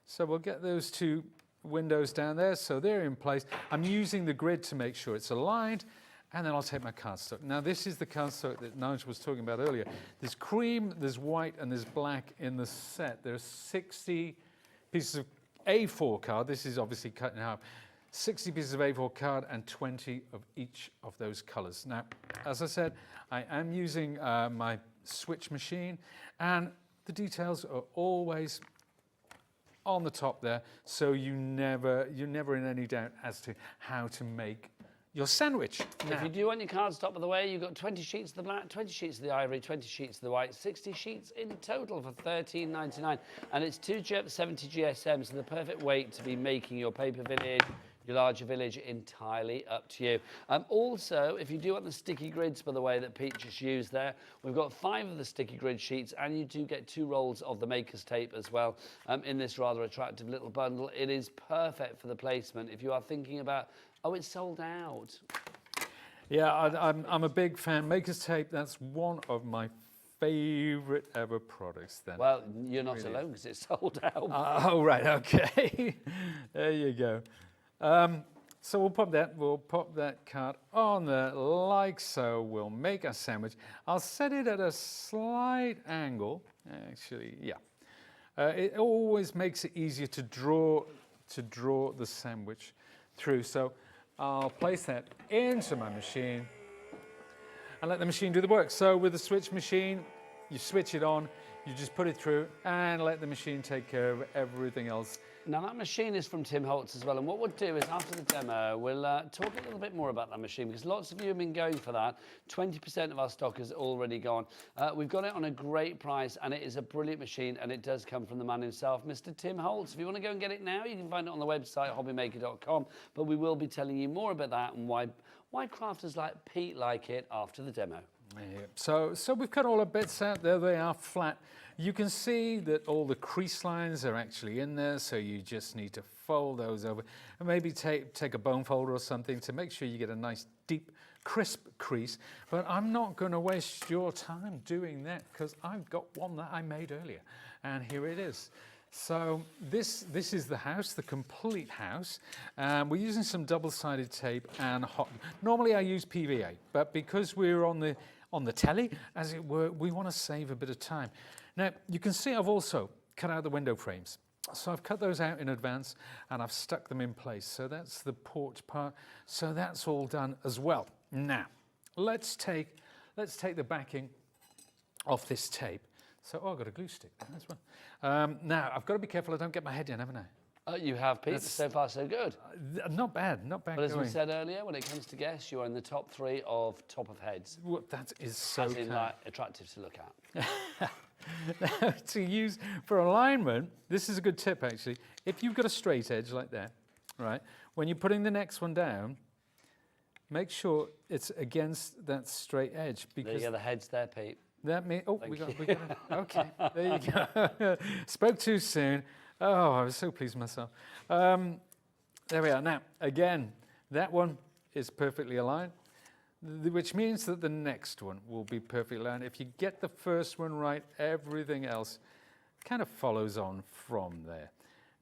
So we'll get those two windows down there, so they're in place. I'm using the grid to make sure it's aligned, and then I'll take my cardstock. Now this is the cardstock that Nigel was talking about earlier. There's cream, there's white, and there's black in the set. There's 60 pieces of A4 card. This is obviously cut in half. 60 pieces of A4 card and 20 of each of those colors. Now, as I said, I am using my switch machine, and the details are always on the top there, so you're never in any doubt as to how to make your sandwich. Now, if you do want your cardstock, by the way, you've got 20 sheets of the black, 20 sheets of the ivory, 20 sheets of the white, 60 sheets in total for $13.99. And it's 270 GSM, so the perfect weight to be making your paper village, your larger village, entirely up to you. Also, if you do want the sticky grids, by the way, that Pete just used there, we've got 5 of the sticky grid sheets, and you do get 2 rolls of the maker's tape as well in this rather attractive little bundle. It is perfect for the placement. If you are thinking about, oh, it's sold out. Yeah, I'm a big fan. Maker's tape, that's one of my favourite ever products then. Well, you're not alone because it's sold out. Oh, right, okay. There you go. So we'll pop that card on there like so. We'll make a sandwich. I'll set it at a slight angle. Actually, yeah. It always makes it easier to draw the sandwich through. So I'll place that into my machine and let the machine do the work. So with the switch machine, you switch it on, you just put it through and let the machine take care of everything else. Now that machine is from Tim Holtz as well, and what we'll do is after the demo we'll talk a little bit more about that machine, because lots of you have been going for that. 20% of our stock is already gone. We've got it on a great price, and it is a brilliant machine, and it does come from the man himself, Mr. Tim Holtz. If you want to go and get it now, you can find it on the website hobbymaker.com, but we will be telling you more about that and why crafters like Pete like it after the demo. Yeah. So we've cut all the bits out. There they are, flat. You can see that all the crease lines are actually in there, so you just need to fold those over and maybe take a bone folder or something to make sure you get a nice deep crisp crease. But I'm not going to waste your time doing that, because I've got one that I made earlier, and here it is. So this is the house, the complete house. We're using some double-sided tape and hot. Normally I use PVA, but because we're on the telly, as it were, we want to save a bit of time. Now, you can see I've also cut out the window frames. So I've cut those out in advance and I've stuck them in place. So that's the porch part. So that's all done as well. Now, let's take the backing off this tape. So, I've got a glue stick there as well. Now, I've got to be careful I don't get my head in, haven't I? You have, Pete. So far, so good. Not bad, not bad. But as we said earlier, when it comes to guests, you are in the top 3 of top of heads. Well, that is so as in, like, attractive to look at. Now, to use for alignment, this is a good tip actually. If you've got a straight edge like that, right, when you're putting the next one down, make sure it's against that straight edge. Because there you go, the head's there, Pete. That means, oh, we got it. Okay, there you go. Spoke too soon. Oh, I was so pleased with myself. There we are. Now, again, that one is perfectly aligned, which means that the next one will be perfectly aligned. If you get the first one right, everything else kind of follows on from there.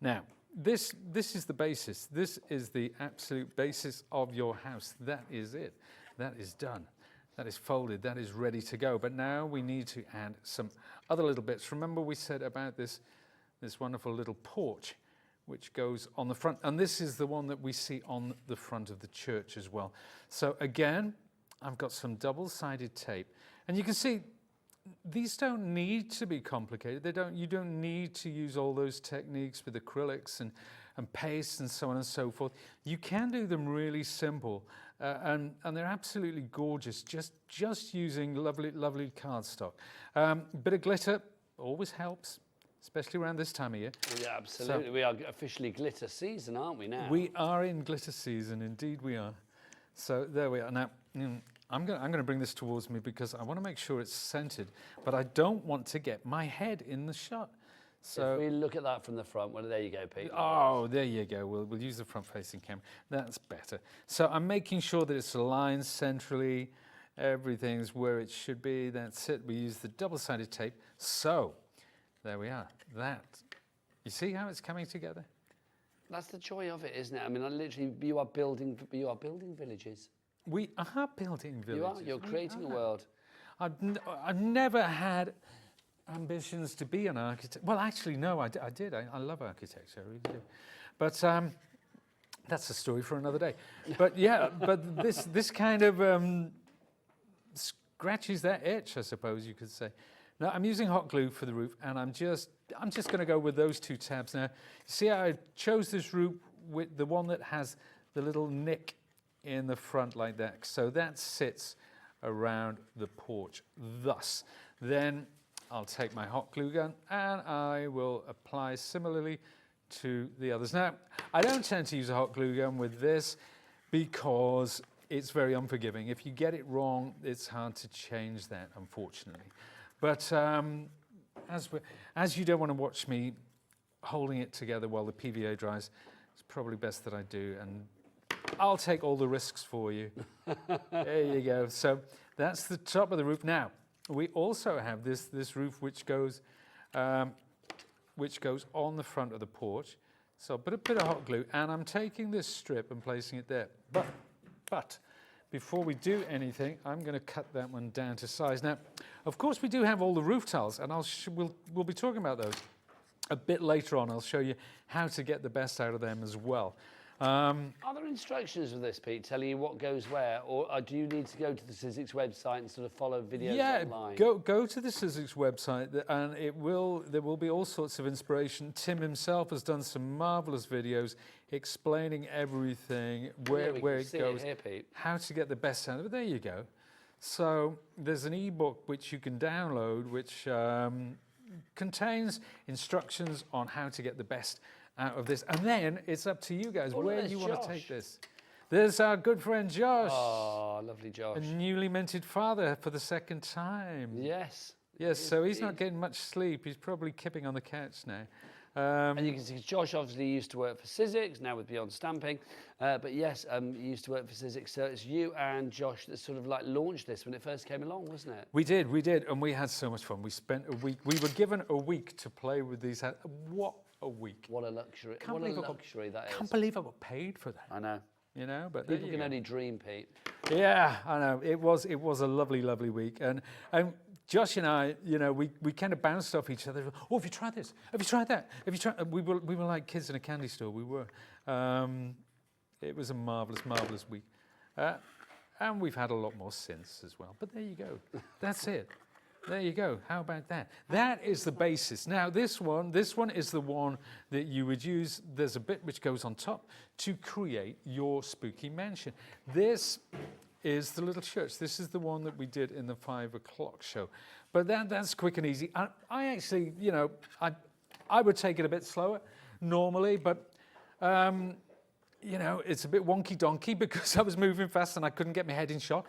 Now, this is the basis. This is the absolute basis of your house. That is it. That is done. That is folded. That is ready to go. But now we need to add some other little bits. Remember we said about this wonderful little porch which goes on the front. And this is the one that we see on the front of the church as well. So again, I've got some double-sided tape. And you can see these don't need to be complicated. You don't need to use all those techniques with acrylics and paste and so on and so forth. You can do them really simple, and they're absolutely gorgeous. Just using lovely cardstock. Bit of glitter always helps, especially around this time of year. Yeah, absolutely. So, we are officially glitter season, aren't we now? We are in glitter season, indeed we are. So there we are. Now, I'm going to bring this towards me because I want to make sure it's centered, but I don't want to get my head in the shot. So if we look at that from the front, well, there you go, Pete. Oh, there you go. We'll use the front-facing camera. That's better. So I'm making sure that it's aligned centrally. Everything's where it should be. That's it. We use the double-sided tape. So there we are. You see how it's coming together? That's the joy of it, isn't it? I mean, literally, you are building villages. We are building villages. You're creating a world. I've never had ambitions to be an architect. Well, actually, no, I did. I love architecture, I really do. But that's a story for another day. But yeah, but this kind of scratches that itch, I suppose you could say. Now, I'm using hot glue for the roof, and I'm just going to go with those two tabs now. You see how I chose this roof with the one that has the little nick in the front like that. So that sits around the porch thus. Then I'll take my hot glue gun and I will apply similarly to the others. Now, I don't tend to use a hot glue gun with this because it's very unforgiving. If you get it wrong, it's hard to change that, unfortunately. But as you don't want to watch me holding it together while the PVA dries, it's probably best that I do, and I'll take all the risks for you. There you go. So that's the top of the roof. Now, we also have this roof which goes on the front of the porch. So I'll put a bit of hot glue, and I'm taking this strip and placing it there. But before we do anything, I'm going to cut that one down to size. Now, of course, we do have all the roof tiles, and we'll be talking about those a bit later on. I'll show you how to get the best out of them as well. Are there instructions with this, Pete, telling you what goes where, or do you need to go to the Sizzix website and sort of follow videos online? Go to the Sizzix website, and there will be all sorts of inspiration. Tim himself has done some marvellous videos explaining everything, where it goes, here, Pete. how to get the best out of it. There you go. So there's an ebook which you can download, which contains instructions on how to get the best out of this, and then it's up to you guys where you want to take this. There's our good friend Josh. Oh, lovely Josh. A newly minted father for the second time. Yes. Yes, so he's not getting much sleep. He's probably kipping on the couch now. And you can see Josh obviously used to work for Sizzix, now with Beyond Stamping. But yes, he used to work for Sizzix. So it's you and Josh that sort of like launched this when it first came along, wasn't it? We did, and we had so much fun. We spent a week. We were given a week to play with these. What a week! What a luxury! What a luxury that is! Can't believe I got paid for that. I know. You know, but people can only dream, Pete. Yeah, I know. It was a lovely week, and Josh and I, you know, we kind of bounced off each other. Oh, have you tried this? Have you tried that? Have you tried? We were like kids in a candy store. We were. It was a marvelous week, and we've had a lot more since as well. But there you go. That's it. There you go. How about that? That is the basis. Now, this one is the one that you would use. There's a bit which goes on top to create your spooky mansion. This is the little church. This is the one that we did in the 5 o'clock show. But that's quick and easy. I actually, you know, I would take it a bit slower normally, but you know, it's a bit wonky donkey because I was moving fast and I couldn't get my head in shot.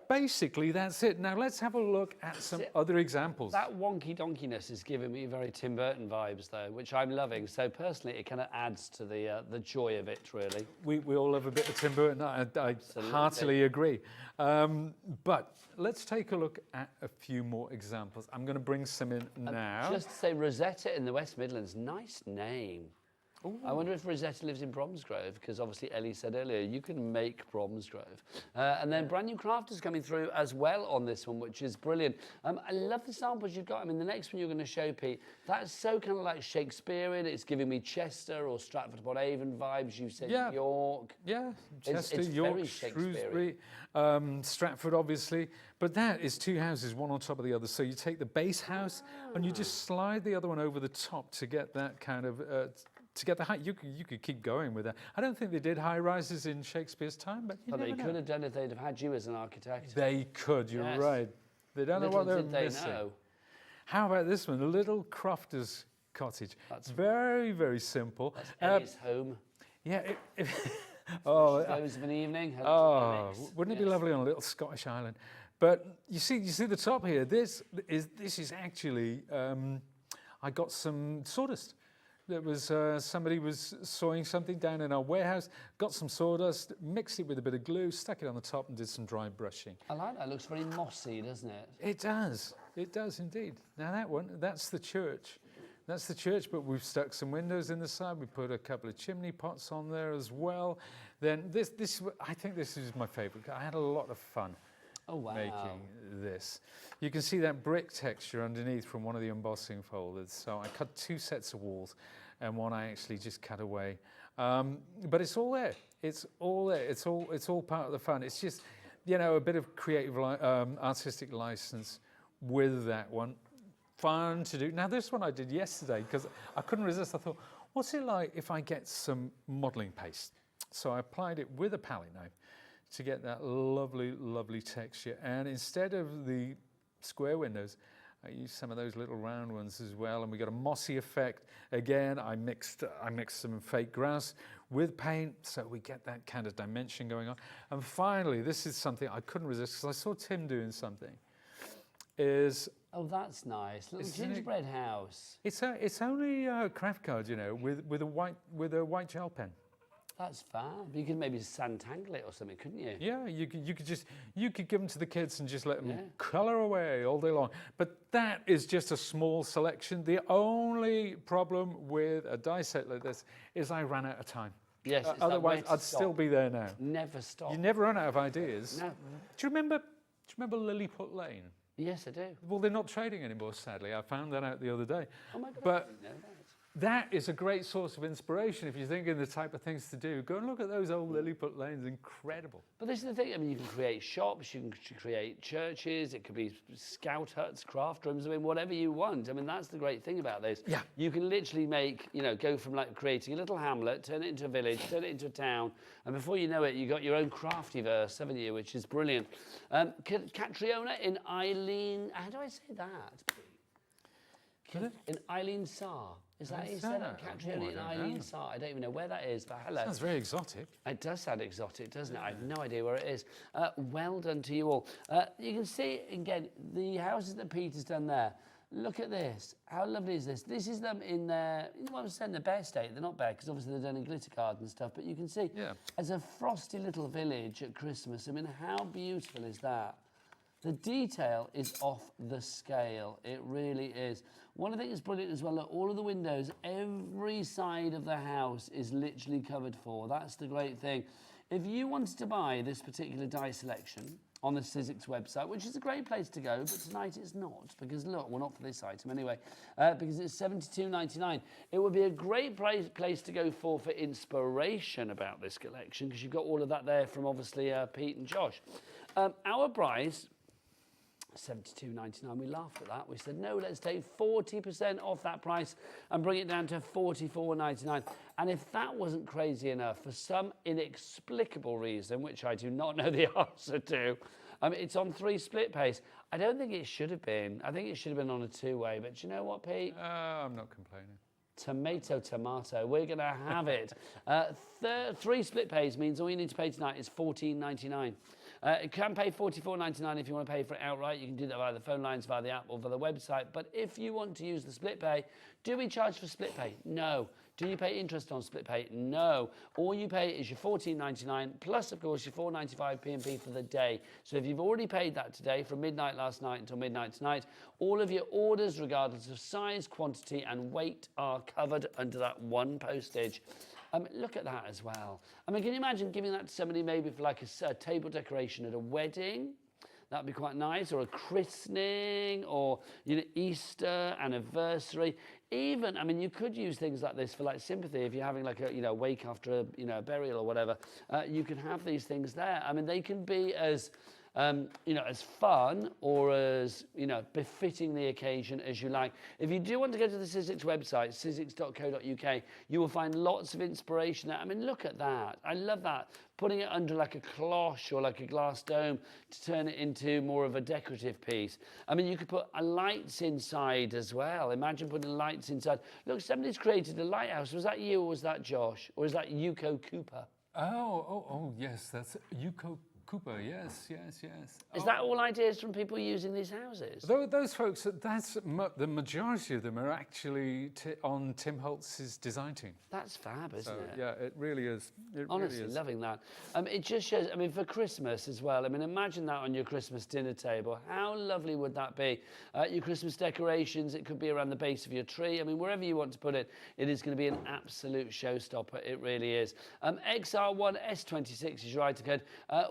basically, that's it. Now, let's have a look at some other examples. That wonky donkiness is giving me very Tim Burton vibes, though, which I'm loving. So, personally, it kind of adds to the joy of it, really. We all love a bit of Tim Burton. I heartily agree. But let's take a look at a few more examples. I'm going to bring some in now. Just to say, Rosetta in the West Midlands, nice name. Ooh. I wonder if Rosetta lives in Bromsgrove, because obviously Ellie said earlier, you can make Bromsgrove. And then brand new crafters coming through as well on this one, which is brilliant. I love the samples you've got. I mean, the next one you're going to show, Pete, that's so kind of like Shakespearean. It's giving me Chester or Stratford-upon-Avon vibes. You said York. Yeah, Chester, it's York, very Shrewsbury, Stratford, obviously. But that is two houses, one on top of the other. So you take the base house and you just slide the other one over the top to get that kind of... to get the height, you could keep going with that. I don't think they did high rises in Shakespeare's time, but you never know. They could have done if they'd have had you as an architect. They could, you're right. They don't know what they're missing. Know. How about this one, a little crofter's cottage. That's very, very simple. That's Ellie's home. Yeah. Close of an evening. Wouldn't it be lovely on a little Scottish island? But you see the top here. This is actually. I got some sawdust. There was somebody was sawing something down in our warehouse, got some sawdust, mixed it with a bit of glue, stuck it on the top and did some dry brushing. I like that. It looks very mossy, doesn't it? It does. It does indeed. Now that one, that's the church. That's the church, but we've stuck some windows in the side. We put a couple of chimney pots on there as well. Then this I think this is my favourite. I had a lot of fun. Making this. You can see that brick texture underneath from one of the embossing folders. So I cut 2 sets of walls and one I actually just cut away. But it's all there. It's all there. It's all part of the fun. It's just, you know, a bit of creative artistic license with that one. Fun to do. Now this one I did yesterday because I couldn't resist. I thought, what's it like if I get some modelling paste? So I applied it with a palette knife to get that lovely, lovely texture. And instead of the square windows, I used some of those little round ones as well, and we got a mossy effect. Again, I mixed some fake grass with paint, so we get that kind of dimension going on. And finally, this is something I couldn't resist, because I saw Tim doing something, Oh, that's nice. Little gingerbread house. It's only a craft card, you know, with a white gel pen. That's fab. You could maybe sand-tangle it or something, couldn't you? Yeah, you could give them to the kids and just let them colour away all day long. But that is just a small selection. The only problem with a die set like this is I ran out of time. Yes. Otherwise, I'd still be there now. Never stop. You never run out of ideas. No. Do you remember Lilliput Lane? Yes, I do. Well, they're not trading anymore, sadly. I found that out the other day. Oh my God, but I didn't know that. That is a great source of inspiration if you're thinking the type of things to do. Go and look at those old Lilliput lanes, incredible. But this is the thing, I mean, you can create shops, you can create churches, it could be scout huts, craft rooms, I mean, whatever you want. I mean, that's the great thing about this. Yeah. You can literally make, you know, go from like creating a little hamlet, turn it into a village, turn it into a town, and before you know it, you got your own craftyverse, haven't you, which is brilliant. Catriona in Eileen, how do I say that? In Eileen Saar. Is that how you said that? Catriona in Eileen Saar. I don't even know where that is, but hello. Sounds very exotic. It does sound exotic, doesn't it? I have no idea where it is. Well done to you all. You can see, again, the houses that Peter's done there. Look at this. How lovely is this? This is them in their, you know what I was saying, the bare state. They're not bare, because obviously they're done in glitter cards and stuff, but you can see, as a frosty little village at Christmas, I mean, how beautiful is that? The detail is off the scale. It really is. One of the things that's brilliant as well, look, all of the windows, every side of the house is literally covered for. That's the great thing. If you wanted to buy this particular die selection on the Sizzix website, which is a great place to go, but tonight it's not, because look, well, not for this item anyway, because it's $72.99. It would be a great place to go for inspiration about this collection, because you've got all of that there from obviously Pete and Josh. Our price, $72.99. We laughed at that. We said, no, let's take 40% off that price and bring it down to $44.99. And if that wasn't crazy enough, for some inexplicable reason, which I do not know the answer to, it's on 3 split pays. I don't think it should have been. I think it should have been on a 2-way. But do you know what, Pete? I'm not complaining. Tomato. We're going to have it. 3 split pays means all you need to pay tonight is $14.99. You can pay £44.99 if you want to pay for it outright. You can do that via the phone lines, via the app, or via the website. But if you want to use the split pay, do we charge for split pay? No. Do you pay interest on split pay? No. All you pay is your £14.99 plus, of course, your £4.95 P&P for the day. So if you've already paid that today from midnight last night until midnight tonight, all of your orders, regardless of size, quantity and weight, are covered under that one postage. Look at that as well. I mean, can you imagine giving that to somebody maybe for like a table decoration at a wedding? That'd be quite nice, or a christening, or Easter, anniversary. Even, I mean, you could use things like this for like sympathy. If you're having like a wake after a burial or whatever, you can have these things there. I mean, they can be as as fun or as befitting the occasion as you like. If you do want to go to the Sizzix website, sizzix.co.uk, you will find lots of inspiration there. I mean, look at that. I love that. Putting it under like a cloche or like a glass dome to turn it into more of a decorative piece. I mean, you could put lights inside as well. Imagine putting lights inside. Look, somebody's created a lighthouse. Was that you or was that Josh? Or is that Yuko Cooper? Oh, yes, that's Yuko Cooper, yes. Is that all ideas from people using these houses? Those folks, the majority of them are actually on Tim Holtz's design team. That's fab, isn't it? Yeah, it really is. Honestly, really is. loving that. It just shows, I mean, for Christmas as well, I mean, imagine that on your Christmas dinner table. How lovely would that be? Your Christmas decorations, it could be around the base of your tree. I mean, wherever you want to put it, it is going to be an absolute showstopper. It really is. XR1S26 is your item code.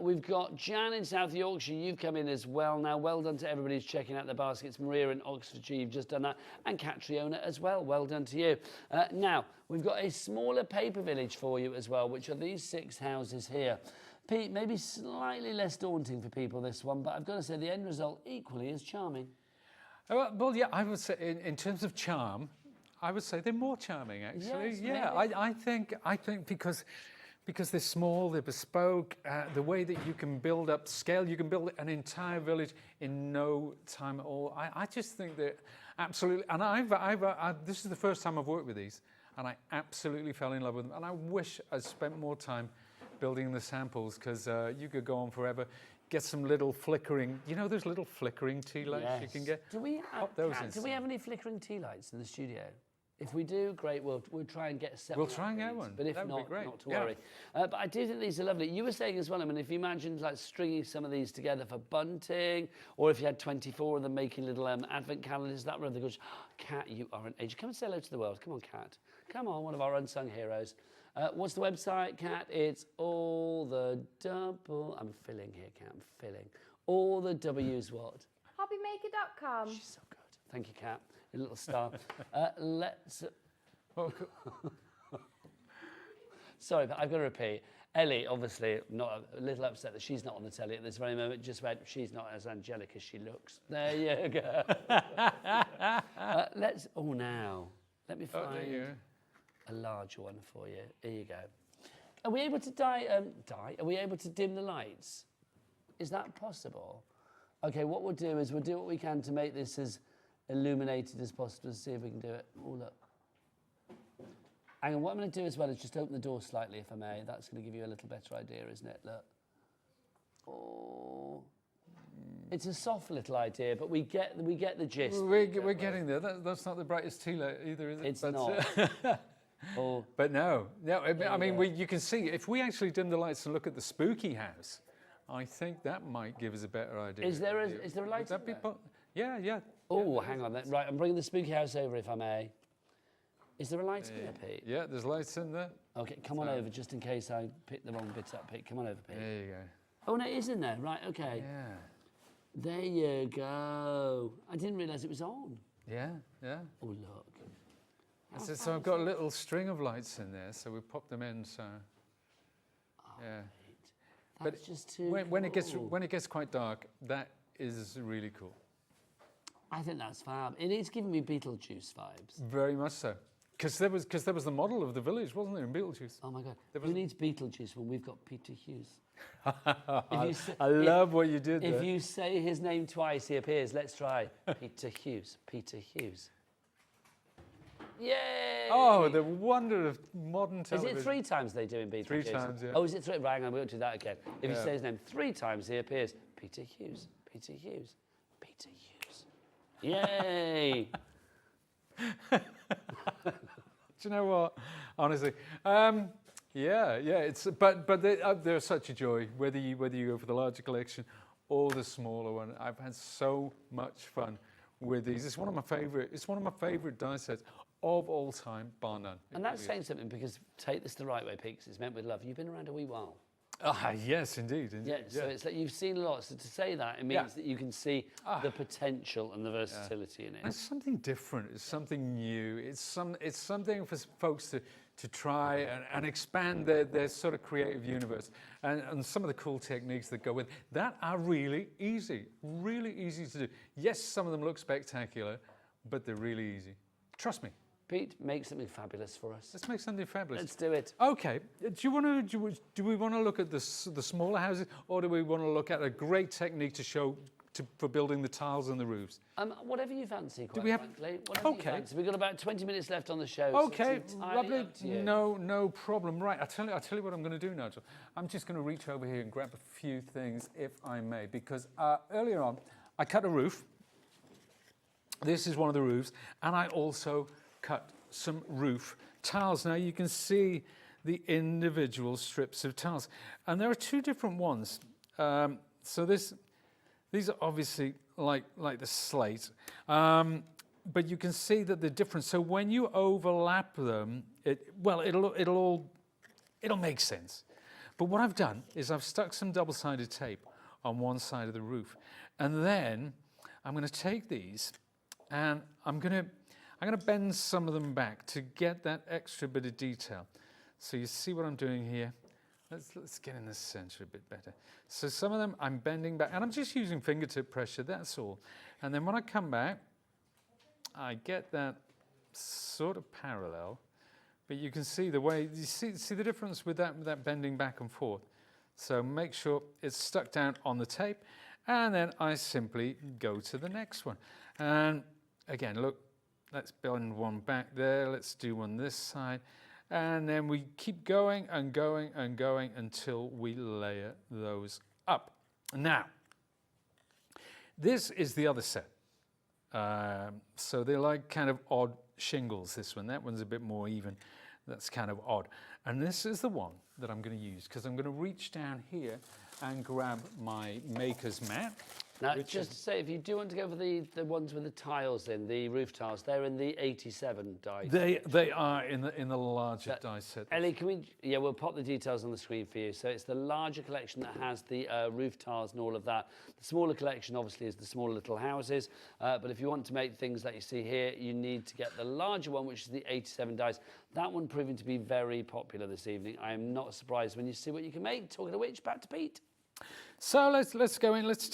We've got Jan in South Yorkshire. You've come in as well. Now, well done to everybody who's checking out the baskets. Maria in Oxfordshire, you've just done that. And Catriona as well. Well done to you. Now, we've got a smaller paper village for you as well, which are these 6 houses here. Pete, maybe slightly less daunting for people, this one, but I've got to say the end result equally as charming. Well, yeah, I would say in terms of charm, I would say they're more charming, actually. Yes, yeah, I think because they're small, they're bespoke, the way that you can build up scale, you can build an entire village in no time at all. I just think they're absolutely, and this is the first time I've worked with these, and I absolutely fell in love with them. And I wish I'd spent more time building the samples, because you could go on forever. Get some little flickering, those little flickering tea lights you can get? Do we have any flickering tea lights in the studio? If we do, great, we'll try and get a set. We'll try and get one. But if not to worry. But I do think these are lovely. You were saying as well, I mean, if you imagine like stringing some of these together for bunting, or if you had 24 of them making little advent calendars, that rather good. Kat, you are an angel. Come and say hello to the world. Come on, Kat. Come on, one of our unsung heroes. What's the website, Kat? It's all the double... I'm filling here, Kat, I'm filling. All the W's what? Hobbymaker.com. She's so good. Thank you, Kat. A little star. Let's... Sorry, but I've got to repeat. Ellie, obviously, not a little upset that she's not on the telly at this very moment, just went, she's not as angelic as she looks. There you go. Now, let me find a large one for you. Here you go. Are we able to Are we able to dim the lights? Is that possible? Okay, what we'll do is we'll do what we can to make this as illuminated as possible, to see if we can do it. Oh, look. And what I'm going to do as well is just open the door slightly, if I may. That's going to give you a little better idea, isn't it? Look. Oh. It's a soft little idea, but we get the gist. We're getting there. That's not the brightest tea light either, is it? It's not. But no. I mean, you can see, if we actually dim the lights and look at the spooky house, I think that might give us a better idea. Is there a light in there? Yeah. Oh, hang on then. Right, I'm bringing the spooky house over, if I may. Is there a light in there, Pete? Yeah, there's lights in there. Okay, come on over, just in case I pick the wrong bit up, Pete. Come on over, Pete. There you go. Oh, no, it is in there. Right, okay. Yeah. There you go. I didn't realise it was on. Yeah. Oh, look. So I've got a little string of lights in there, so we pop them in, so... yeah. That's but just too when cool. it gets quite dark, that is really cool. I think that's fab. It's giving me Beetlejuice vibes. Very much so. Because there was the model of the village, wasn't there, in Beetlejuice? Oh my God. Who needs Beetlejuice when we've got Peter Hughes? I love what you did there. If you say his name twice, he appears. Let's try. Peter Hughes. Peter Hughes. Yay! Oh, the wonder of modern Is television. it 3 times they do in Beetlejuice? 3 times, yeah. Oh, is it 3? Right, hang on, we won't do that again. If you Yeah. say his name 3 times, he appears. Peter Hughes, Peter Hughes, Peter Hughes. Yay! Do you know what? Honestly, yeah. It's but they're such a joy. Whether you go for the larger collection or the smaller one, I've had so much fun with these. It's one of my favorite die sets of all time, bar none. And that's saying something, because take this the right way, Pete, 'cause it's meant with love. You've been around a wee while. Ah, yes, indeed. Yeah, so it's like you've seen a lot. So to say that, it means that you can see the potential and the versatility in it. And it's something different. It's something new. It's something for folks to try and expand their sort of creative universe. And some of the cool techniques that go with that are really easy to do. Yes, some of them look spectacular, but they're really easy. Trust me. Pete, make something fabulous for us. Let's make something fabulous. Let's do it. Okay. Do we want to look at the smaller houses, or do we want to look at a great technique to show for building the tiles and the roofs? Whatever you fancy, quite we have- frankly. Whatever you fancy. We've got about 20 minutes left on the show. Okay, so it's entirely lovely. up to you. No problem. Right, I'll tell you what I'm going to do, Nigel. I'm just going to reach over here and grab a few things, if I may, because earlier on I cut a roof. This is one of the roofs, and I also cut some roof tiles. Now you can see the individual strips of tiles, and there are 2 different ones. So these are obviously like the slate, but you can see that they're different. So when you overlap them, it'll make sense. But what I've done is I've stuck some double-sided tape on one side of the roof, and then I'm going to take these and I'm going to bend some of them back to get that extra bit of detail. So you see what I'm doing here? Let's get in the center a bit better. So some of them I'm bending back, and I'm just using fingertip pressure, that's all. And then when I come back, I get that sort of parallel, but you can see the way, you see the difference with that bending back and forth. So make sure it's stuck down on the tape, and then I simply go to the next one. And again, look, let's bend one back there, let's do one this side, and then we keep going and going and going until we layer those up. Now, this is the other set. So they're like kind of odd shingles, this one. That one's a bit more even. That's kind of odd. And this is the one that I'm going to use, because I'm going to reach down here and grab my maker's mat. Now, just to say, if you do want to go for the ones with the tiles in, the roof tiles, they're in the 87 die. They are in the larger die set. Ellie, can we? Yeah, we'll pop the details on the screen for you. So it's the larger collection that has the roof tiles and all of that. The smaller collection, obviously, is the smaller little houses. But if you want to make things like you see here, you need to get the larger one, which is the 87 dies. That one proving to be very popular this evening. I am not surprised when you see what you can make. Talking of which, back to Pete. So let's go in. Let's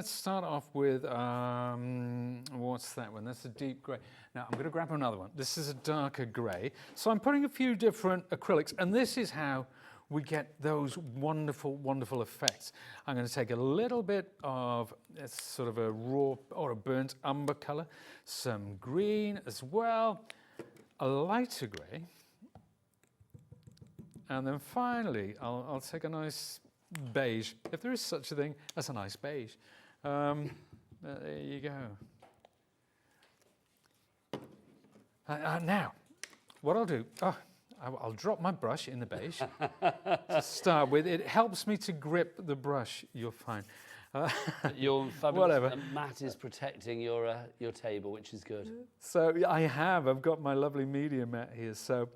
start off with what's that one? That's a deep grey. Now I'm going to grab another one. This is a darker grey. So I'm putting a few different acrylics, and this is how we get those wonderful, wonderful effects. I'm going to take a little bit of sort of a raw or a burnt umber colour, some green as well, a lighter grey, and then finally I'll take a nice beige, if there is such a thing as a nice beige. There you go. Now, what I'll do, I'll drop my brush in the beige to start with. It helps me to grip the brush, you'll find. Your fabulous mat is protecting your table, which is good. So I've got my lovely media mat here. So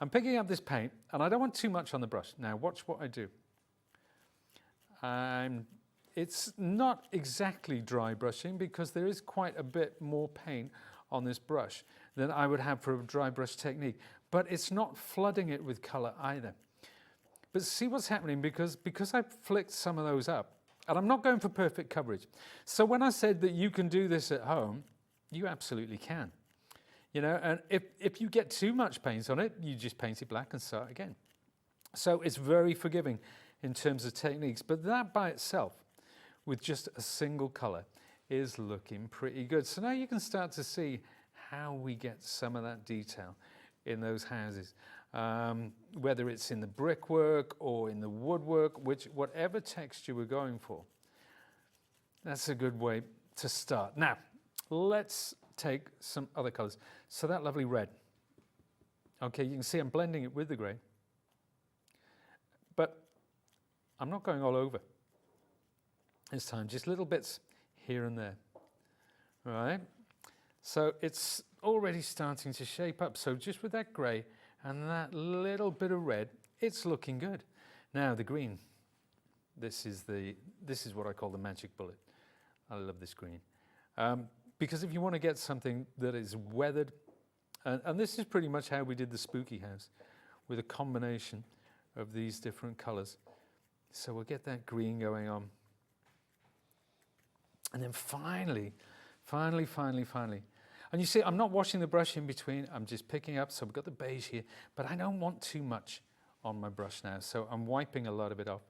I'm picking up this paint, and I don't want too much on the brush. Now watch what I do. It's not exactly dry brushing, because there is quite a bit more paint on this brush than I would have for a dry brush technique, but it's not flooding it with colour either. But see what's happening, because I've flicked some of those up, and I'm not going for perfect coverage. So when I said that you can do this at home, you absolutely can. You know, and if you get too much paint on it, you just paint it black and start again. So it's very forgiving in terms of techniques, but that by itself, with just a single colour, is looking pretty good. So now you can start to see how we get some of that detail in those houses. Whether it's in the brickwork or in the woodwork, whatever texture we're going for, that's a good way to start. Now, let's take some other colours. So that lovely red. Okay, you can see I'm blending it with the grey. But I'm not going all over this time, just little bits here and there. Right? So it's already starting to shape up. So just with that grey and that little bit of red, it's looking good. Now the green, this is what I call the magic bullet. I love this green. Because if you want to get something that is weathered, and this is pretty much how we did the spooky house, with a combination of these different colours. So we'll get that green going on. And then finally, and you see, I'm not washing the brush in between, I'm just picking up, so we've got the beige here, but I don't want too much on my brush now, so I'm wiping a lot of it off,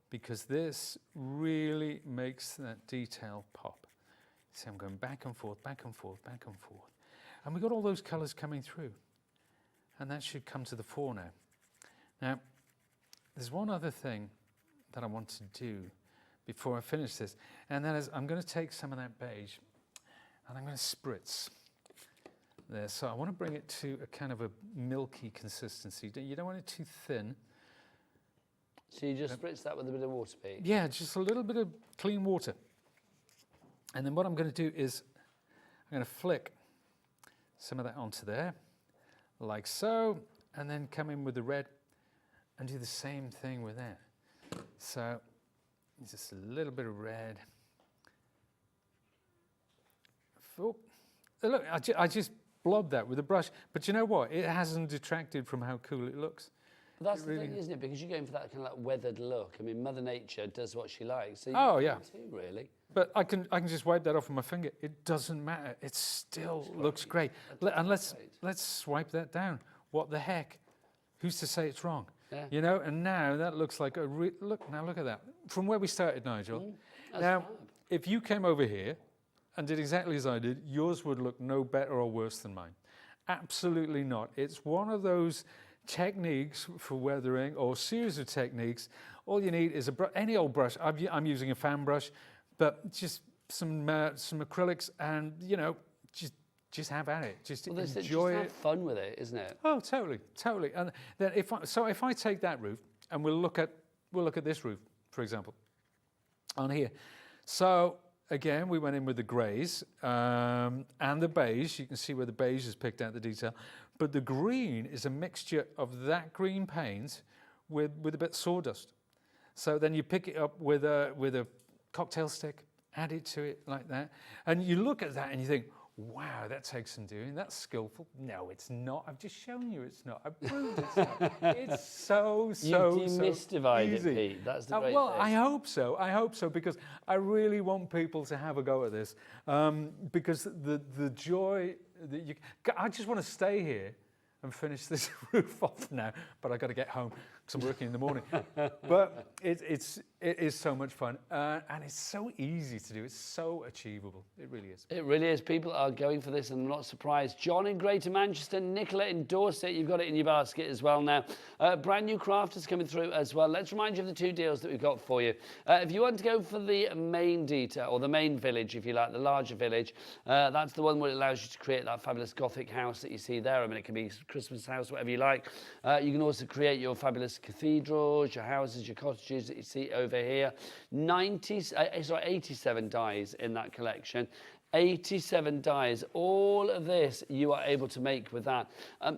because this really makes that detail pop. See, I'm going back and forth, back and forth, back and forth. And we've got all those colours coming through. And that should come to the fore now. Now, there's one other thing that I want to do before I finish this, and that is I'm going to take some of that beige and I'm going to spritz there. So I want to bring it to a kind of a milky consistency. You don't want it too thin. So you just spritz that with a bit of water, Pete? Yeah, just a little bit of clean water. And then what I'm going to do is I'm going to flick some of that onto there, like so, and then come in with the red and do the same thing with that. So just a little bit of red. Oh, look, I just blobbed that with a brush, but you know what? It hasn't detracted from how cool it looks. But that's the thing, isn't it? Because you're going for that kind of like weathered look. I mean, Mother Nature does what she likes. So you too, really. But I can just wipe that off with my finger. It doesn't matter. It still looks great. And let's swipe that down. What the heck? Who's to say it's wrong? Yeah. You know. And now that looks like a look. Now look at that. From where we started, Nigel. Now, if you came over here and did exactly as I did, yours would look no better or worse than mine. Absolutely not. It's one of those techniques for weathering, or series of techniques. All you need is any old brush. I'm using a fan brush, but just some acrylics, and you know, just have at it. Just enjoy it. Have fun with it, isn't it? Oh, totally. And then if I take that roof, and we'll look at this roof, for example, on here. So again, we went in with the greys and the beige. You can see where the beige has picked out the detail. But the green is a mixture of that green paint with a bit of sawdust. So then you pick it up with a cocktail stick, add it to it like that, and you look at that and you think, wow, that takes some doing. That's skillful. No, it's not. I've just shown you it's not. I've proved it's not. It's so You demystified it, Pete. That's the great well, thing. I hope so, because I really want people to have a go at this, because the joy that I just want to stay here and finish this roof off now, but I got to get home because I'm working in the morning. But it is so much fun, and it's so easy to do. It's so achievable. It really is. It really is. People are going for this, and I'm not surprised. John in Greater Manchester, Nicola in Dorset, you've got it in your basket as well now. Brand new crafters coming through as well. Let's remind you of the two deals that we've got for you. If you want to go for the main detail, or the main village, if you like, the larger village, that's the one where it allows you to create that fabulous Gothic house that you see there. I mean, it can be Christmas house, whatever you like. You can also create your fabulous cathedrals, your houses, your cottages that you see over here. 87 dies in that collection. 87 dies. All of this you are able to make with that.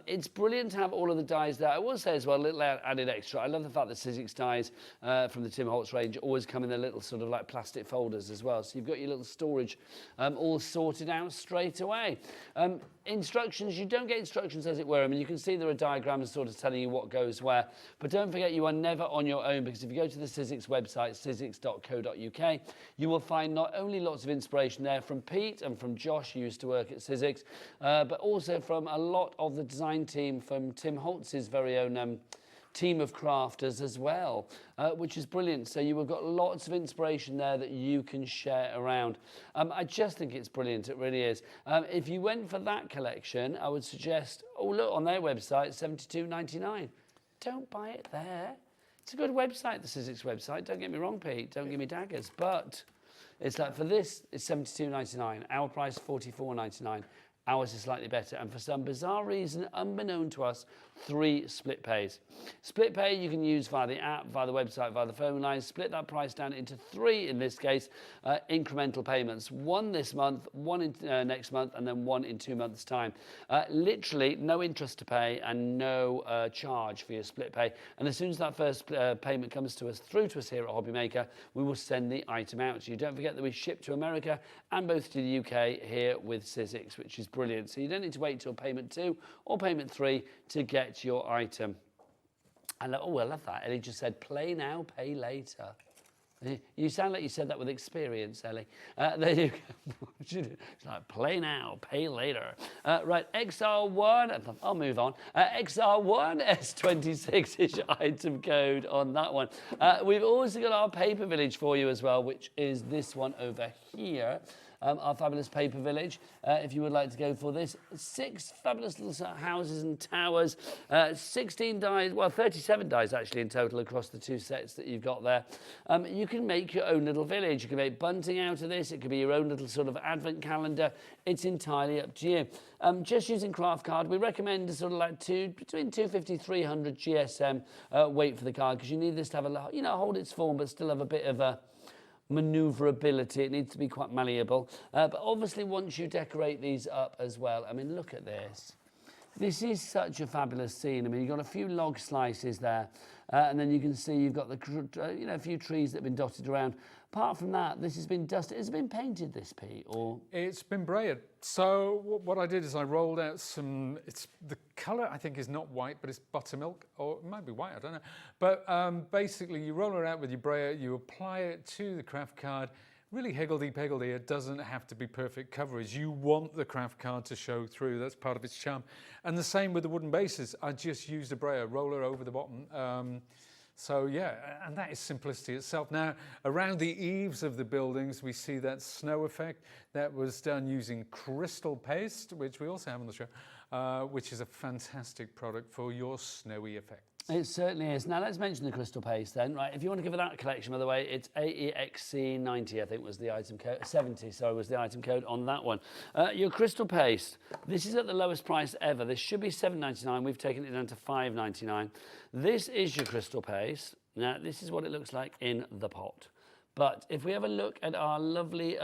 It's brilliant to have all of the dies there. I will say as well, a little added extra. I love the fact that Sizzix dies from the Tim Holtz range always come in their little sort of like plastic folders as well. So you've got your little storage all sorted out straight away. Instructions, you don't get instructions as it were. I mean, you can see there are diagrams sort of telling you what goes where. But don't forget, you are never on your own, because if you go to the Sizzix website, sizzix.co.uk, you will find not only lots of inspiration there from Pete and from Josh, who used to work at Sizzix, but also from a lot of the design team from Tim Holtz's very own team of crafters as well, which is brilliant. So you have got lots of inspiration there that you can share around. I just think it's brilliant, it really is. If you went for that collection, I would suggest, oh look, on their website, $72.99. Don't buy it there. It's a good website, the Sizzix website, don't get me wrong, Pete, don't give me daggers, but it's like, for this, it's $72.99. Our price, $44.99. Ours is slightly better, and for some bizarre reason, unbeknown to us, 3 split pays. Split pay you can use via the app, via the website, via the phone line. Split that price down into 3, in this case, incremental payments. 1 this month, 1 in, next month, and then 1 in 2 months' time. Literally no interest to pay and no charge for your split pay. And as soon as that first payment comes to us, through to us here at Hobby Maker, we will send the item out to you. Don't forget that we ship to America and both to the UK here with Sizzix, which is brilliant. So you don't need to wait till payment 2 or payment 3 to get your item. And oh, I love that. Ellie just said, play now, pay later. You sound like you said that with experience, Ellie. There you go. It's like, play now, pay later. Right, XR1, I'll move on. XR1 S26 is your item code on that one. We've also got our paper village for you as well, which is this one over here. Our fabulous paper village, if you would like to go for this. 6 fabulous little houses and towers, 16 dies, well 37 dies actually in total across the 2 sets that you've got there. You can make your own little village. You can make bunting out of this. It could be your own little sort of advent calendar. It's entirely up to you. Just using craft card, we recommend sort of like between 250 300 GSM weight for the card, because you need this to have a, you know, hold its form but still have a bit of a maneuverability. It needs to be quite malleable. But obviously once you decorate these up as well, I mean, look at this. This is such a fabulous scene. I mean, you've got a few log slices there, and then you can see you've got the, you know, a few trees that have been dotted around. Apart from that, this has been dusted. Has it been painted, this, Pete? Or it's been brayed. So what I did is I rolled out some. It's the colour I think is not white, but it's buttermilk, or it might be white. I don't know. But basically, you roll it out with your brayer. You apply it to the craft card. Really higgledy-piggledy. It doesn't have to be perfect coverage. You want the craft card to show through. That's part of its charm. And the same with the wooden bases. I just used a brayer roller over the bottom. So yeah, and that is simplicity itself. Now, around the eaves of the buildings, we see that snow effect that was done using crystal paste, which we also have on the show, which is a fantastic product for your snowy effect. It certainly is. Now let's mention the crystal paste then, right? If you want to give it that collection, by the way, it's AEXC90, I think was the item code, 70, sorry, was the item code on that one. Your crystal paste, this is at the lowest price ever. This should be $7.99. We've taken it down to $5.99. This is your crystal paste. Now, this is what it looks like in the pot. But if we have a look at our lovely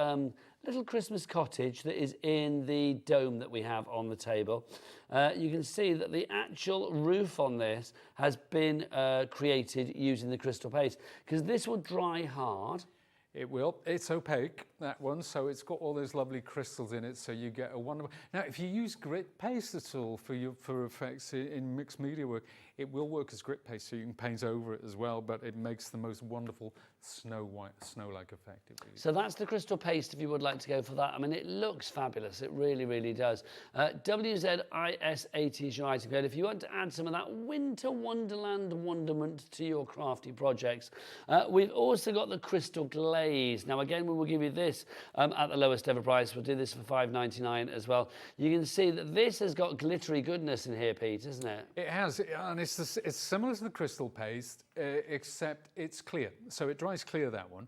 little Christmas cottage that is in the dome that we have on the table, you can see that the actual roof on this has been created using the crystal paste, because this will dry hard. It will. It's opaque, that one, so it's got all those lovely crystals in it, so you get a wonderful... Now, if you use grit paste at all for effects in mixed media work, it will work as grit paste, so you can paint over it as well, but it makes the most wonderful snow-like effect. So that's the crystal paste if you would like to go for that. I mean, it looks fabulous. It really, really does. WZIS80 is your item code. If you want to add some of that winter wonderland wonderment to your crafty projects, we've also got the crystal glaze. Now, again, we will give you this at the lowest ever price. We'll do this for $5.99 as well. You can see that this has got glittery goodness in here, Pete, isn't it? It has, and it's similar to the crystal paste, except it's clear. So it dries clear, that one.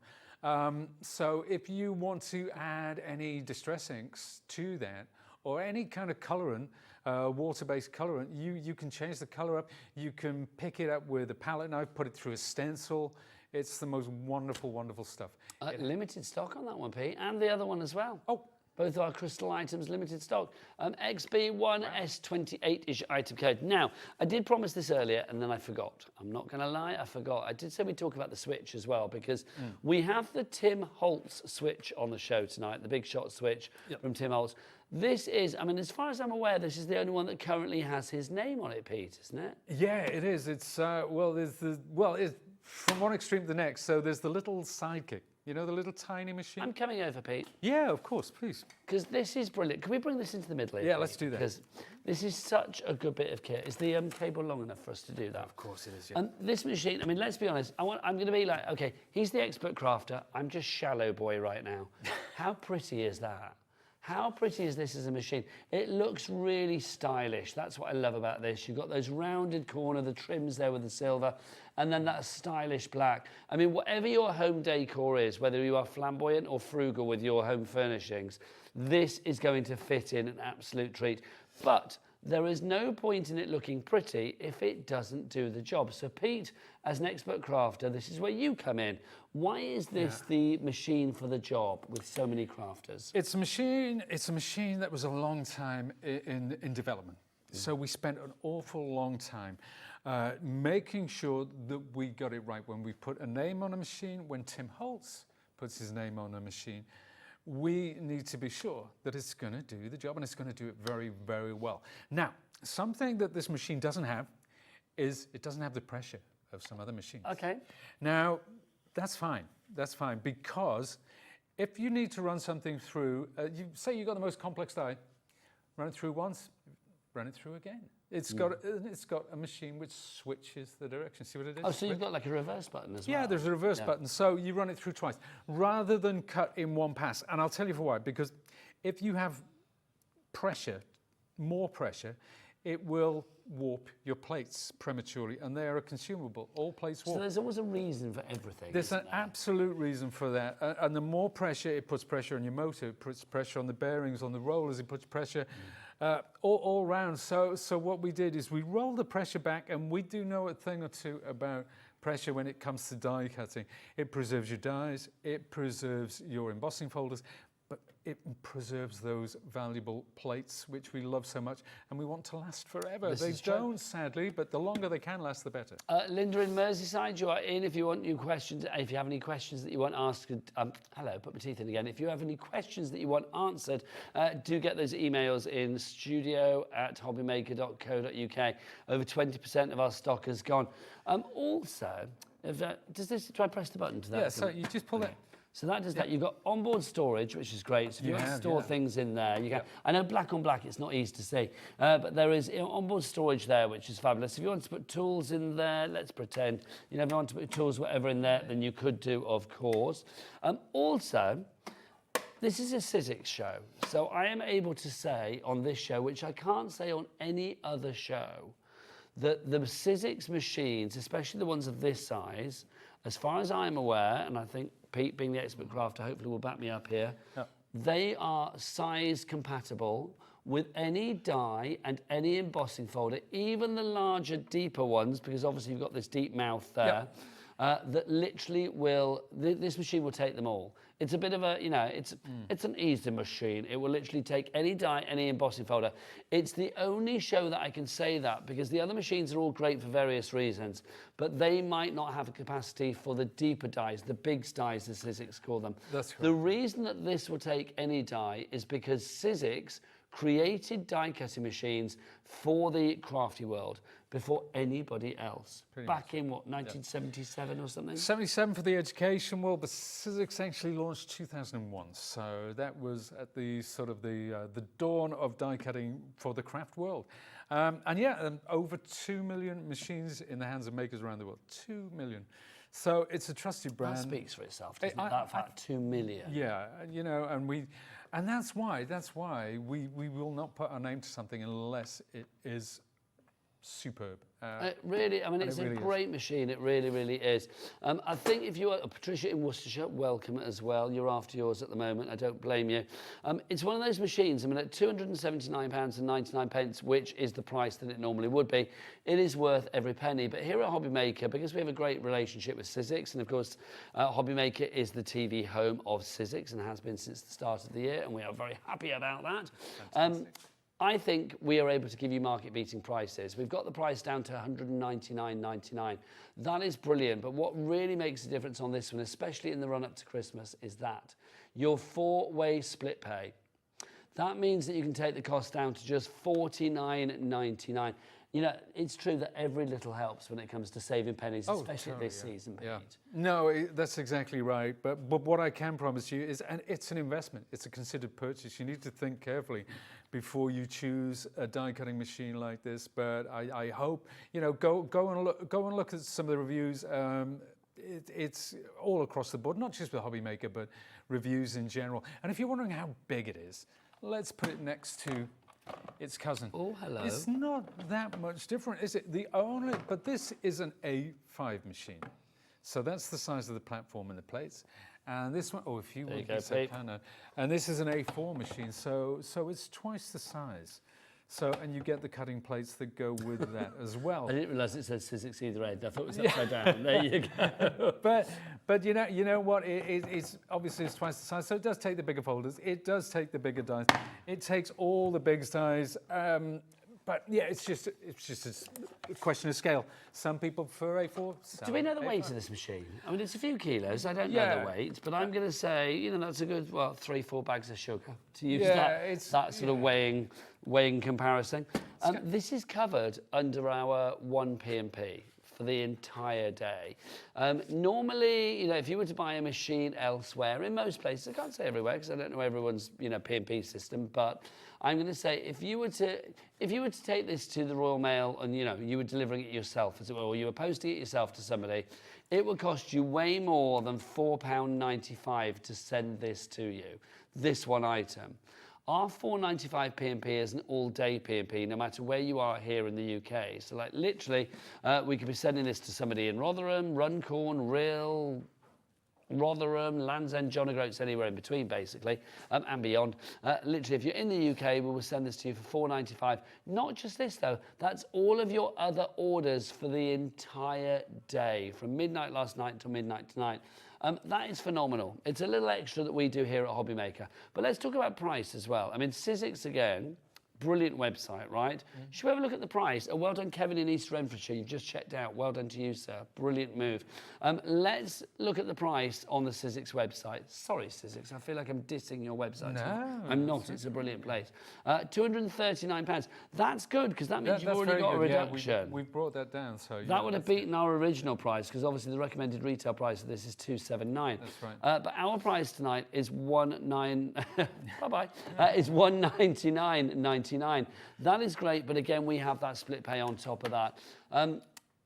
So if you want to add any distress inks to that, or any kind of colorant, water-based colorant, you can change the color up. You can pick it up with a palette knife, put it through a stencil. It's the most wonderful, wonderful stuff. Limited stock on that one, Pete, and the other one as well. Oh. Both our crystal items, limited stock. XB1S28 is your item code. Now, I did promise this earlier, and then I forgot. I'm not going to lie, I forgot. I did say we'd talk about the switch as well, because we have the Tim Holtz switch on the show tonight, the Big Shot switch from Tim Holtz. This is, I mean, as far as I'm aware, this is the only one that currently has his name on it, Pete, isn't it? Yeah, it is. It's, it's from one extreme to the next. So there's the little sidekick. You know, the little tiny machine? I'm coming over, Pete. Yeah, of course, please. Because this is brilliant. Can we bring this into the middle here? Yeah, let's do that. Because this is such a good bit of kit. Is the cable long enough for us to do that? Of course it is, yeah. And this machine, I mean, let's be honest, I'm going to be like, okay, he's the expert crafter. I'm just shallow boy right now. How pretty is that? How pretty is this as a machine? It looks really stylish. That's what I love about this. You've got those rounded corner, the trims there with the silver, and then that stylish black. I mean, whatever your home decor is, whether you are flamboyant or frugal with your home furnishings, this is going to fit in an absolute treat. But there is no point in it looking pretty if it doesn't do the job. So Pete, as an expert crafter, this is where you come in. Why is this the machine for the job with so many crafters? It's a machine that was a long time in development. So we spent an awful long time making sure that we got it right. When we put a name on a machine, when Tim Holtz puts his name on a machine, we need to be sure that it's going to do the job, and it's going to do it very, very well. Now, something that this machine doesn't have is it doesn't have the pressure of some other machines. Okay. Now, that's fine. That's fine, because if you need to run something through, you say you've got the most complex die, run it through once, run it through again. It's got a machine which switches the direction. See what it is? Oh, so you've got like a reverse button as well? Yeah, there's a reverse button. So you run it through twice rather than cut in one pass. And I'll tell you for why. Because if you have pressure, more pressure, it will warp your plates prematurely, and they are consumable. All plates warp. So there's always a reason for everything. There's an absolute reason for that. And the more pressure, it puts pressure on your motor, it puts pressure on the bearings, on the rollers, it puts pressure all round. So what we did is we rolled the pressure back, and we do know a thing or two about pressure when it comes to die cutting. It preserves your dies, it preserves your embossing folders, but it preserves those valuable plates which we love so much and we want to last forever. They don't, sadly, but the longer they can last, the better. Linda in Merseyside, you are in if you want new questions. If you have any questions that you want asked, hello, put my teeth in again. If you have any questions that you want answered, do get those emails in studio@hobbymaker.co.uk. Over 20% of our stock has gone. Also, do I press the button to that? Yeah, so you just pull it. So that does that. You've got onboard storage, which is great. So if you want to store things in there, you can. I know black on black, it's not easy to see, but there is onboard storage there, which is fabulous. If you want to put tools in there, let's pretend, if you want to put tools, whatever in there, then you could do, of course. Also, this is a Sizzix show. So I am able to say on this show, which I can't say on any other show, that the Sizzix machines, especially the ones of this size, as far as I'm aware, and I think Pete, being the expert crafter, hopefully will back me up here, they are size compatible with any die and any embossing folder, even the larger, deeper ones, because obviously you've got this deep mouth there, that literally will, this machine will take them all. It's a bit of a, it's an easy machine. It will literally take any die, any embossing folder. It's the only show that I can say that, because the other machines are all great for various reasons, but they might not have a capacity for the deeper dies, the big dies, as Sizzix call them. That's right. The reason that this will take any die is because Sizzix created die cutting machines for the crafty world before anybody else. Back in what, 1977 or something? 77 for the education world, but Sizzix actually launched 2001. So that was at the sort of the dawn of die cutting for the craft world. And over 2 million machines in the hands of makers around the world. 2 million. So it's a trusted brand. That speaks for itself, doesn't it? That fact, 2 million. Yeah, and that's why we will not put our name to something unless it is superb. Really, I mean, it's a great machine. It really, really is. I think if you are Patricia in Worcestershire, welcome as well. You're after yours at the moment. I don't blame you. It's one of those machines. I mean, at £279.99, which is the price that it normally would be, it is worth every penny. But here at Hobby Maker, because we have a great relationship with Sizzix, and of course, Hobby Maker is the TV home of Sizzix and has been since the start of the year, and we are very happy about that. I think we are able to give you market-beating prices. We've got the price down to £199.99. That is brilliant, but what really makes a difference on this one, especially in the run-up to Christmas, is that your 4-way split pay. That means that you can take the cost down to just £49.99. you know, it's true that every little helps when it comes to saving pennies, especially totally, this season, Pete. Yeah. No, that's exactly right. But what I can promise you is, and it's an investment, it's a considered purchase. You need to think carefully before you choose a die cutting machine like this. But I hope, you know, go and look at some of the reviews. It's all across the board, not just with Hobby Maker, but reviews in general. And if you're wondering how big it is, let's put it next to its cousin. Oh, hello. It's not that much different, is it? But this is an A5 machine. So that's the size of the platform and the plates. And this one, if you want to say Canada. And this is an A4 machine, so it's twice the size. So, and you get the cutting plates that go with that as well. I didn't realise it said Sizzix either end. I thought it was upside down. There you go. But you know what? It's obviously it's twice the size, so it does take the bigger folders. It does take the bigger dies. It takes all the big dies. But yeah, it's just a question of scale. Some people prefer A4. Do we know the weight of this machine? I mean, it's a few kilos. I don't know the weight, but I'm going to say, you know, that's a good 3-4 bags of sugar to use that sort of weighing comparison. This is covered under our 1 P&P for the entire day. Normally, you know, if you were to buy a machine elsewhere, in most places, I can't say everywhere because I don't know everyone's, you know, P&P system, but I'm going to say if you were to take this to the Royal Mail and, you know, you were delivering it yourself, as it were, or you were posting it yourself to somebody, it would cost you way more than £4.95 to send this to you, this one item. Our £4.95 P&P is an all-day P&P, no matter where you are here in the UK. So, like, literally, we could be sending this to somebody in Rotherham, Runcorn, Rhyl, Rotherham, Land's End, John O'Groats, anywhere in between, basically, and beyond. Literally, if you're in the UK, we will send this to you for £4.95. Not just this, though. That's all of your other orders for the entire day, from midnight last night until midnight tonight. That is phenomenal. It's a little extra that we do here at Hobby Maker. But let's talk about price as well. I mean, Sizzix, again, brilliant website, right? Should we have a look at the price? Well done, Kevin in East Renfrewshire. You've just checked out. Well done to you, sir. Brilliant move. Let's look at the price on the Sizzix website. Sorry, Sizzix. I feel like I'm dissing your website. No. I'm not. It's a brilliant place. £239. That's good, because that means you've already got a reduction. Yeah, we've brought that down. So that would have beaten our original price, because obviously the recommended retail price of this is £279. That's right. But our price tonight is is £199.99. That is great, but again, we have that split pay on top of that.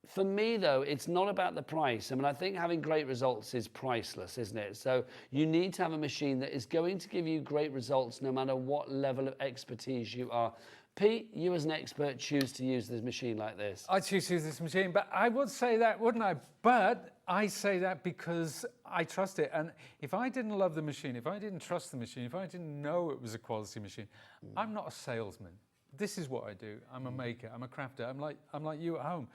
For me, though, it's not about the price. I mean, I think having great results is priceless, isn't it? So you need to have a machine that is going to give you great results no matter what level of expertise you are. Pete, you as an expert choose to use this machine like this. I choose to use this machine, but I would say that, wouldn't I? But I say that because I trust it. And if I didn't love the machine, if I didn't trust the machine, if I didn't know it was a quality machine, I'm not a salesman. This is what I do. I'm a maker. I'm a crafter. I'm like you at home.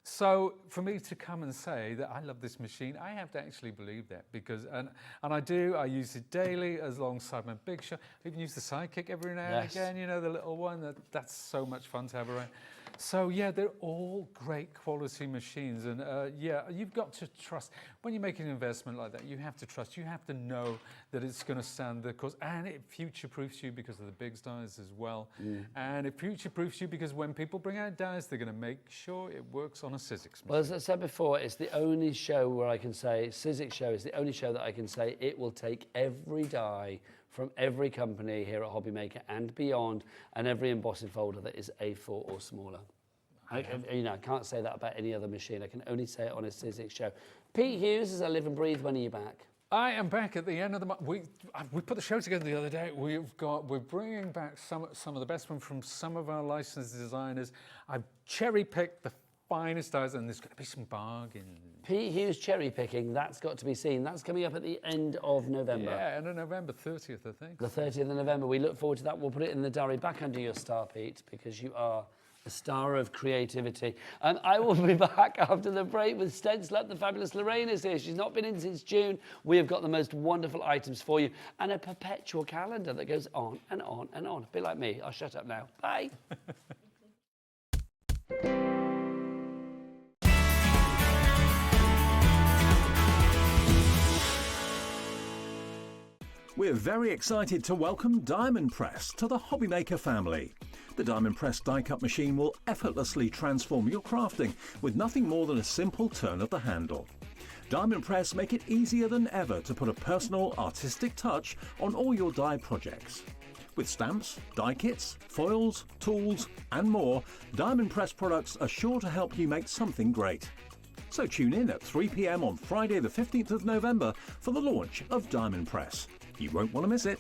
So for me to come and say that I love this machine, I have to actually believe that, because and I do. I use it daily alongside my big shot. I even use the Sidekick every now and again. You know, the little one. That's so much fun to have around. So yeah, they're all great quality machines, and yeah, you've got to trust. When you make an investment like that, you have to trust. You have to know that it's going to stand the course, and it future-proofs you because of the big dies as well. And it future-proofs you because when people bring out dies, they're going to make sure it works on a Sizzix machine. Well, as I said before, it's the only show where I can say, Sizzix show is the only show that I can say it will take every die from every company here at Hobby Maker and beyond, and every embossing folder that is A4 or smaller. I can't say that about any other machine. I can only say it on a Sizzix show. Pete Hughes, as I live and breathe, when are you back? I am back at the end of the month. We put the show together the other day. We're bringing back some of the best ones from some of our licensed designers. I've cherry-picked the finest dies, and there's going to be some bargains. Pete Hughes cherry picking, that's got to be seen. That's coming up at the end of November. Yeah, end of November, 30th, I think. The 30th of November. We look forward to that. We'll put it in the diary back under your star, Pete, because you are a star of creativity. And I will be back after the break with Stencil Up. The fabulous Lorraine is here. She's not been in since June. We have got the most wonderful items for you and a perpetual calendar that goes on and on and on. A bit like me. I'll shut up now. Bye. We're very excited to welcome Diamond Press to the Hobby Maker family. The Diamond Press die-cut machine will effortlessly transform your crafting with nothing more than a simple turn of the handle. Diamond Press make it easier than ever to put a personal, artistic touch on all your die projects. With stamps, die kits, foils, tools and more, Diamond Press products are sure to help you make something great. So tune in at 3 p.m. on Friday the 15th of November for the launch of Diamond Press. You won't want to miss it.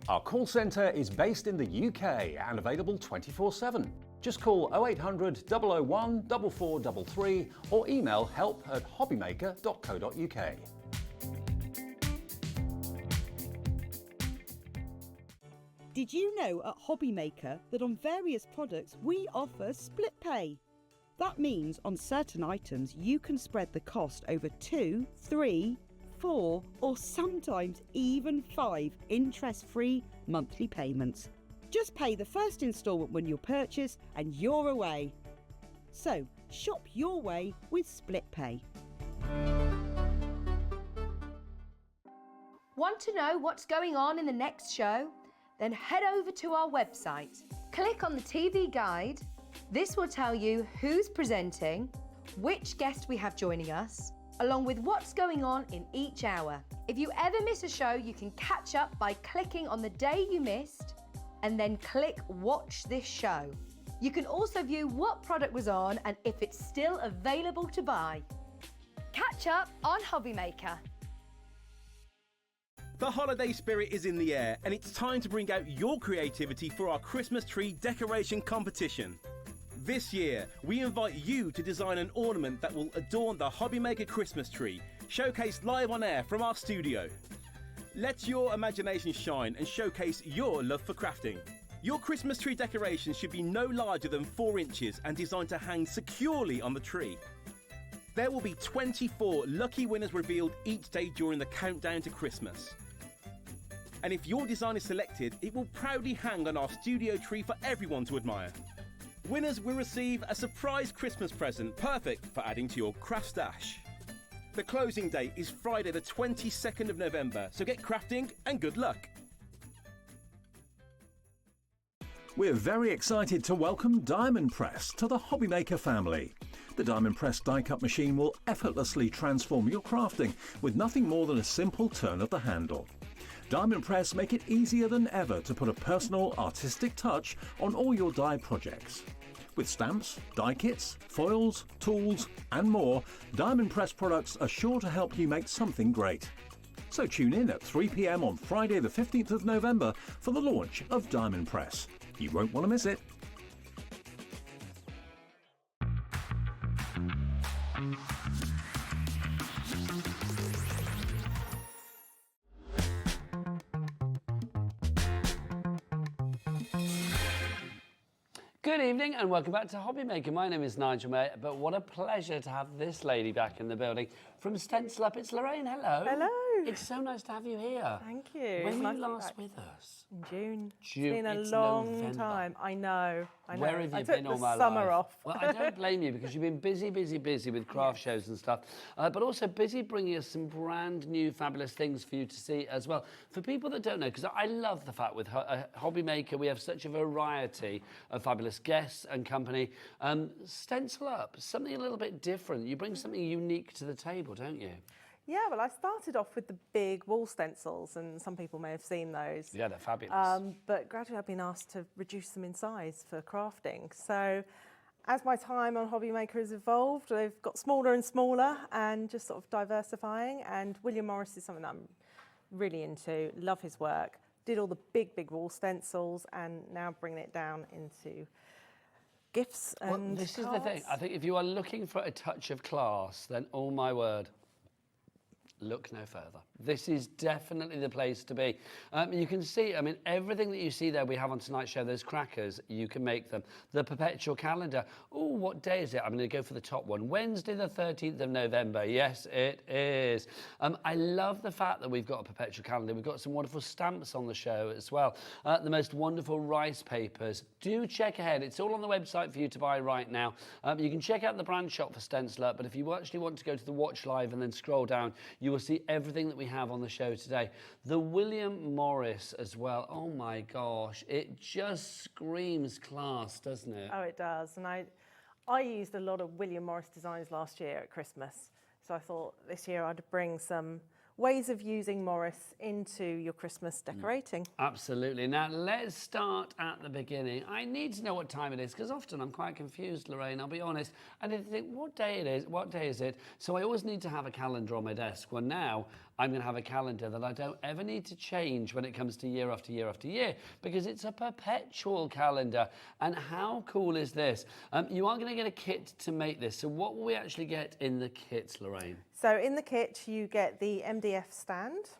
Our call centre is based in the UK and available 24/7. Just call 0800 001 4433 or email help@hobbymaker.co.uk. Did you know at Hobbymaker that on various products we offer split pay? That means on certain items you can spread the cost over 2, 3, 4 or sometimes even 5 interest-free monthly payments. Just pay the first instalment when you purchase and you're away. So shop your way with split pay. Want to know what's going on in the next show? Then head over to our website. Click on the TV guide. This will tell you who's presenting, which guest we have joining us, along with what's going on in each hour. If you ever miss a show, you can catch up by clicking on the day you missed and then click Watch This Show. You can also view what product was on and if it's still available to buy. Catch up on Hobbymaker. The holiday spirit is in the air and it's time to bring out your creativity for our Christmas tree decoration competition. This year, we invite you to design an ornament that will adorn the Hobbymaker Christmas tree, showcased live on air from our studio. Let your imagination shine and showcase your love for crafting. Your Christmas tree decoration should be no larger than 4 inches and designed to hang securely on the tree. There will be 24 lucky winners revealed each day during the countdown to Christmas. And if your design is selected, it will proudly hang on our studio tree for everyone to admire. Winners will receive a surprise Christmas present, perfect for adding to your craft stash. The closing date is Friday the 22nd of November, so get crafting and good luck. We're very excited to welcome Diamond Press to the Hobbymaker family. The Diamond Press die-cut machine will effortlessly transform your crafting with nothing more than a simple turn of the handle. Diamond Press make it easier than ever to put a personal, artistic touch on all your die projects. With stamps, die kits, foils, tools and more, Diamond Press products are sure to help you make something great. So tune in at 3 p.m. on Friday the 15th of November for the launch of Diamond Press. You won't want to miss it. Good evening and welcome back to Hobbymaker. My name is Nigel, mate, but what a pleasure to have this lady back in the building. From Stencil Up, it's Lorraine. Hello. Hello. It's so nice to have you here. Thank you. When were Nice you to be last back. with us? In June. June. It's been a It's long November. time. I know. Where have you I been took all the my summer life? off. Well, I don't blame you because you've been busy with craft shows and stuff, but also busy bringing us some brand new fabulous things for you to see as well. For people that don't know, because I love the fact with Hobby Maker we have such a variety of fabulous guests and company. Stencil Up, something a little bit different. You bring something unique to the table, don't you? Yeah, well, I started off with the big wall stencils, and some people may have seen those. Yeah, they're fabulous. But gradually I've been asked to reduce them in size for crafting. So as my time on Hobby Maker has evolved, they've got smaller and smaller and just sort of diversifying. And William Morris is something that I'm really into, love his work. Did all the big wall stencils and now bringing it down into gifts and Well, this is the thing. cards. I think if you are looking for a touch of class, then oh my word, look no further. This is definitely the place to be. You can see, I mean, everything that you see there we have on tonight's show, those crackers, you can make them. The perpetual calendar. Oh, what day is it? I'm going to go for the top one. Wednesday, the 13th of November. Yes, it is. I love the fact that we've got a perpetual calendar. We've got some wonderful stamps on the show as well. The most wonderful rice papers. Do check ahead. It's all on the website for you to buy right now. You can check out the brand shop for Stencil Up, but if you actually want to go to the Watch Live and then scroll down, you will see everything that we have on the show today. The William Morris as well. Oh my gosh, it just screams class, doesn't it? Oh, it does. And I used a lot of William Morris designs last year at Christmas. So I thought this year I'd bring some ways of using Morris into your Christmas decorating. Absolutely. Now, let's start at the beginning. I need to know what time it is, because often I'm quite confused, Lorraine, I'll be honest. I need to think what day it is, what day is it? So I always need to have a calendar on my desk. Well, now I'm going to have a calendar that I don't ever need to change when it comes to year after year after year, because it's a perpetual calendar. And how cool is this? You are going to get a kit to make this. So what will we actually get in the kit, Lorraine? So in the kit, you get the MDF stand,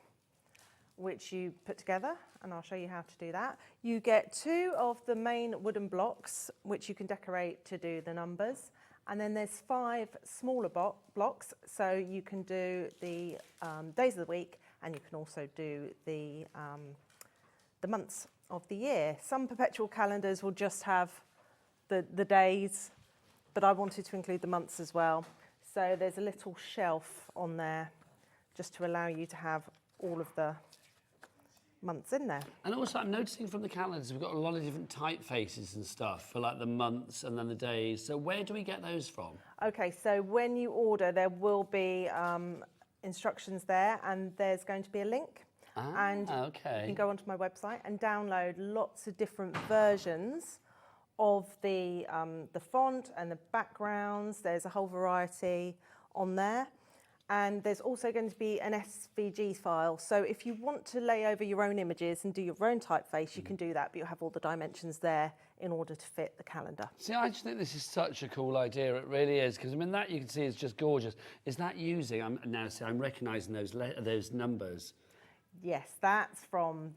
which you put together, and I'll show you how to do that. You get 2 of the main wooden blocks, which you can decorate to do the numbers. And then there's 5 smaller blocks, so you can do the days of the week, and you can also do the months of the year. Some perpetual calendars will just have the days, but I wanted to include the months as well. So there's a little shelf on there just to allow you to have all of the months in there. And also I'm noticing from the calendars we've got a lot of different typefaces and stuff for like the months and then the days. So where do we get those from? Okay, so when you order there will be instructions there, and there's going to be a link. And okay. You can go onto my website and download lots of different versions of the font and the backgrounds. There's a whole variety on there. And there's also going to be an SVG file. So if you want to lay over your own images and do your own typeface, you can do that, but you'll have all the dimensions there in order to fit the calendar. See, I just think this is such a cool idea. It really is, because I mean that you can see is just gorgeous. Is that using? I'm recognising those numbers. Yes, that's from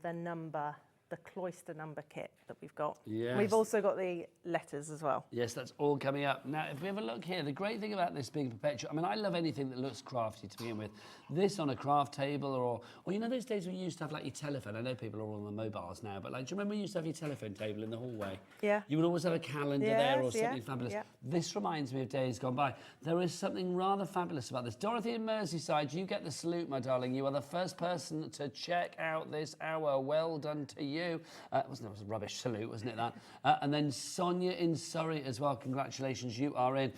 the cloister number kit that we've got. Yes. We've also got the letters as well. Yes, that's all coming up. Now, if we have a look here, the great thing about this being perpetual, I mean, I love anything that looks crafty to begin with. This on a craft table or you know those days when you used to have like your telephone? I know people are all on the mobiles now, but like, do you remember you used to have your telephone table in the hallway? Yeah. You would always have a calendar there or Yes, something fabulous. yeah. This reminds me of days gone by. There is something rather fabulous about this. Dorothy in Merseyside, you get the salute, my darling. You are the first person to check out this hour. Well done to you. It was a rubbish salute, wasn't it, that? And then Sonia in Surrey as well. Congratulations, you are in.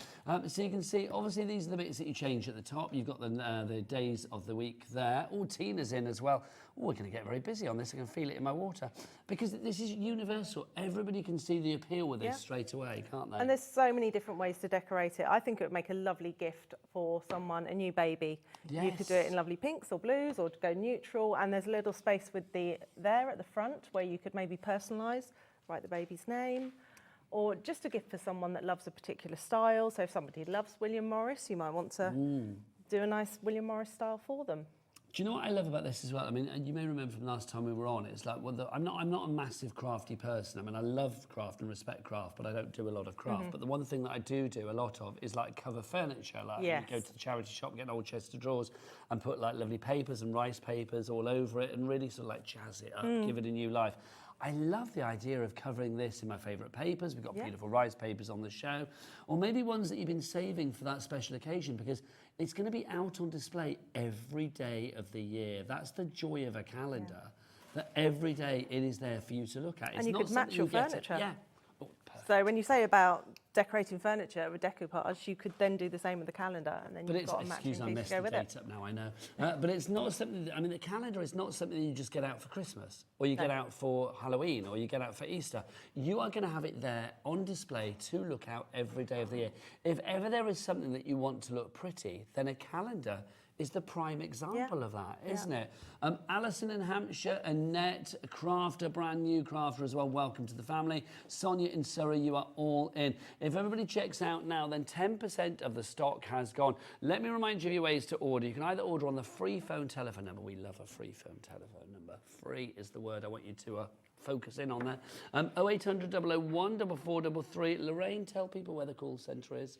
So you can see, obviously, these are the bits that you change at the top. You've got the days of the week there. Oh, Tina's in as well. Oh, we're going to get very busy on this. I can feel it in my water. Because this is universal. Everybody can see the appeal with this straight away, can't they? And there's so many different ways to decorate it. I think it would make a lovely gift for someone, a new baby. Yes. You could do it in lovely pinks or blues, or go neutral. And there's a little space with there at the front where you could maybe personalise, write the baby's name, or just a gift for someone that loves a particular style. So if somebody loves William Morris, you might want to do a nice William Morris style for them. Do you know what I love about this as well? I mean, and you may remember from last time we were on, it's like, well, I'm not a massive crafty person. I mean, I love craft and respect craft, but I don't do a lot of craft. But the one thing that I do a lot of is like cover furniture. Like you go to the charity shop, get an old chest of drawers and put like lovely papers and rice papers all over it and really sort of like jazz it up, give it a new life. I love the idea of covering this in my favourite papers. We've got beautiful rice papers on the show, or maybe ones that you've been saving for that special occasion, because it's going to be out on display every day of the year. That's the joy of a calendar, that every day it is there for you to look at. It's and you not could match your furniture. Yeah. So when you say about decorating furniture with decoupage, you could then do the same with the calendar, and then you've got a matching piece to go with it. Up now, I know. But it's not something, I mean, the calendar is not something that you just get out for Christmas, or you get out for Halloween, or you get out for Easter. You are going to have it there on display to look out every day of the year. If ever there is something that you want to look pretty, then a calendar is the prime example of that, isn't it? Alison in Hampshire, Annette, crafter, brand new crafter as well, welcome to the family. Sonia in Surrey, you are all in. If everybody checks out now, then 10% of the stock has gone. Let me remind you of your ways to order. You can either order on the free phone telephone number. We love a free phone telephone number. Free is the word I want you to focus in on there. 0800 001 4433. Lorraine, tell people where the call centre is.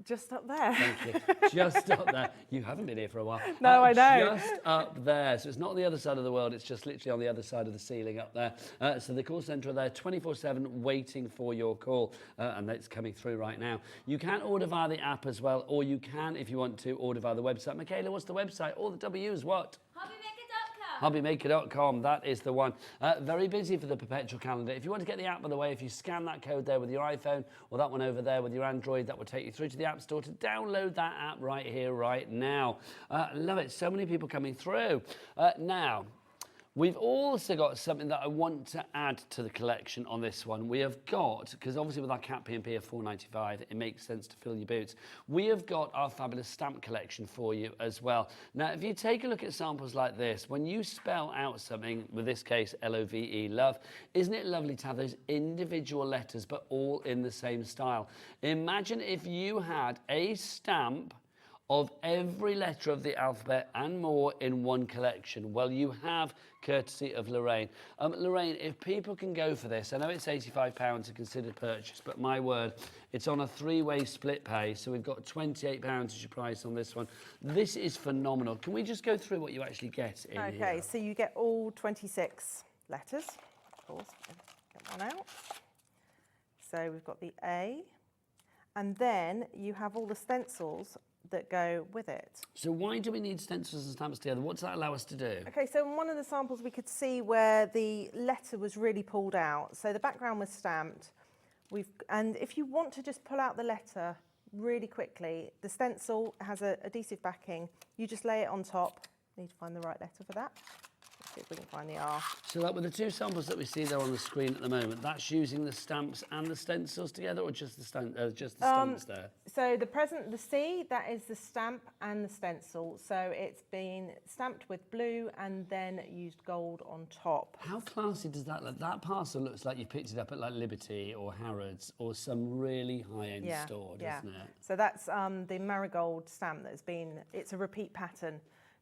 Just up there. Thank you. Just up there. You haven't been here for a while. No, I know. Just up there. So it's not on the other side of the world. It's just literally on the other side of the ceiling up there. So the call centre are there 24/7 waiting for your call. And it's coming through right now. You can order via the app as well, or you can, if you want to, order via the website. Michaela, what's the website? All the W's, what? Hobbymaker.com, that is the one. Very busy for the perpetual calendar. If you want to get the app, by the way, if you scan that code there with your iPhone, or that one over there with your Android, that will take you through to the App Store to download that app right here, right now. Love it. So many people coming through. Now, we've also got something that I want to add to the collection on this one. We have got, because obviously with our cat P&P of £4.95, it makes sense to fill your boots. We have got our fabulous stamp collection for you as well. Now, if you take a look at samples like this, when you spell out something, with this case, L-O-V-E, love, isn't it lovely to have those individual letters, but all in the same style? Imagine if you had a stamp of every letter of the alphabet and more in one collection. Well, you have, courtesy of Lorraine. Lorraine, if people can go for this, I know it's £85 a considered purchase, but my word, it's on a three-way split pay, so we've got £28 as your price on this one. This is phenomenal. Can we just go through what you actually get in here? Okay, so you get all 26 letters, of course. Get one out. So we've got the A, and then you have all the stencils that go with it. So why do we need stencils and stamps together? What does that allow us to do? Okay, so in one of the samples we could see where the letter was really pulled out. So the background was stamped. And if you want to just pull out the letter really quickly, the stencil has an adhesive backing. You just lay it on top. Need to find the right letter for that. Let's see if we can find the R. So like with the two samples that we see there on the screen at the moment, that's using the stamps and the stencils together, or just the stamps there? So the C, that is the stamp and the stencil. So it's been stamped with blue and then used gold on top. How classy does that look? That parcel looks like you picked it up at like Liberty or Harrods or some really high-end store, doesn't it? So that's the marigold stamp that's been, it's a repeat pattern.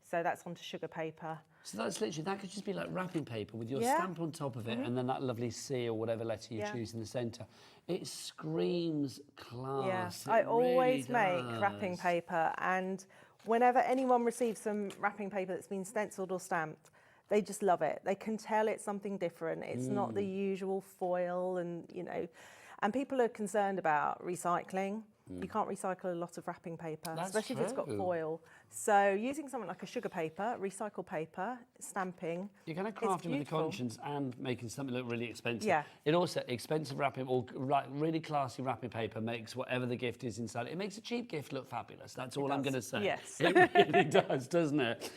So that's onto sugar paper. So that's literally, that could just be like wrapping paper with your stamp on top of it and then that lovely C or whatever letter you choose in the centre. It screams class. Yeah, I always make wrapping paper, and whenever anyone receives some wrapping paper that's been stenciled or stamped, they just love it. They can tell it's something different. It's not the usual foil, and and people are concerned about recycling. You can't recycle a lot of wrapping paper, especially if it's got foil. So using something like a sugar paper, recycled paper, stamping. You're kind of crafting with a conscience and making something look really expensive. Yeah. It also, expensive wrapping or really classy wrapping paper makes whatever the gift is inside. It makes a cheap gift look fabulous. That's all I'm going to say. Yes. It really does, doesn't it?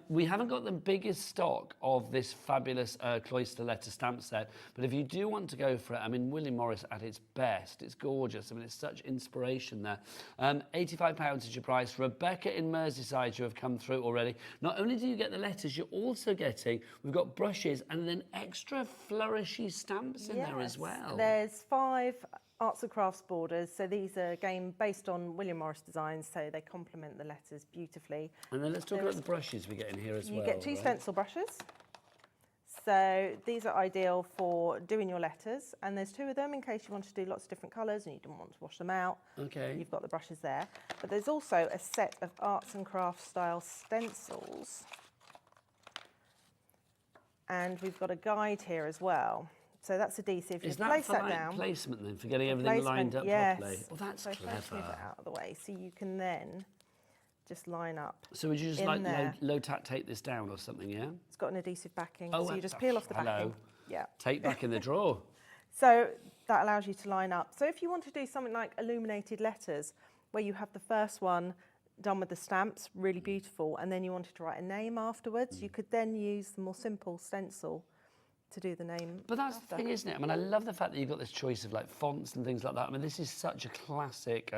We haven't got the biggest stock of this fabulous cloister letter stamp set, but if you do want to go for it, I mean, William Morris at its best. It's gorgeous. I mean, it's such inspiration there. £85 is your price. Rebecca in Merseyside, you have come through already. Not only do you get the letters, you're also getting, we've got brushes and then extra flourishy stamps in there as well. There's 5 arts and crafts borders. So these are, again, based on William Morris designs, so they complement the letters beautifully. And then let's talk about the brushes we get in here as well. You get 2 right? stencil brushes. So these are ideal for doing your letters, and there's 2 of them in case you want to do lots of different colours and you don't want to wash them out. Okay. You've got the brushes there. But there's also a set of arts and crafts style stencils. And we've got a guide here as well. So that's adhesive. Is you that place for that like down. placement then, for getting everything lined up properly? Oh, that's so first move clever. it out of the way, so you can then just line up. So would you just in like there. low tack tape this down or something, yeah? It's got an adhesive backing, Oh, so you just peel off the backing. Yeah. Tape back in the drawer. So that allows you to line up. So if you want to do something like illuminated letters, where you have the first one done with the stamps, really beautiful, and then you wanted to write a name afterwards, you could then use the more simple stencil to do the name. But that's the thing, isn't it? I mean, I love the fact that you've got this choice of like fonts and things like that. I mean, this is such a classic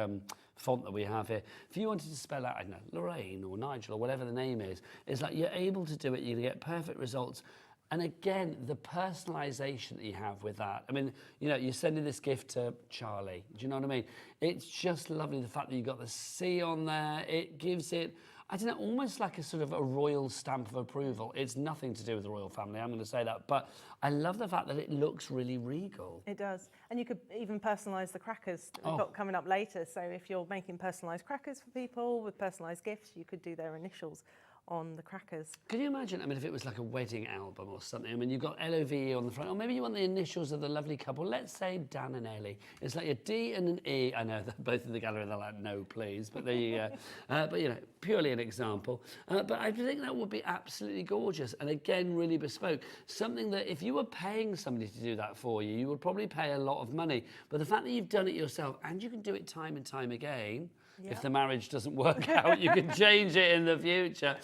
font that we have here. If you wanted to spell out, I don't know, Lorraine or Nigel or whatever the name is, it's like you're able to do it, you're gonna get perfect results. And again, the personalisation that you have with that. I mean, you know, you're sending this gift to Charlie. Do you know what I mean? It's just lovely, the fact that you've got the C on there. It gives it, I don't know, almost like a sort of a royal stamp of approval. It's nothing to do with the royal family, I'm going to say that. But I love the fact that it looks really regal. It does. And you could even personalise the crackers that we've got coming up later. So if you're making personalised crackers for people with personalised gifts, you could do their initials on the crackers. Can you imagine, I mean, if it was like a wedding album or something, I mean, you've got LOVE on the front, or maybe you want the initials of the lovely couple, let's say Dan and Ellie. It's like a D and an E. I know that both in the gallery, they're like, no, please, but there you go. But, you know, purely an example. But I think that would be absolutely gorgeous, and again, really bespoke. Something that if you were paying somebody to do that for you, you would probably pay a lot of money. But the fact that you've done it yourself, and you can do it time and time again, if the marriage doesn't work out, you can change it in the future.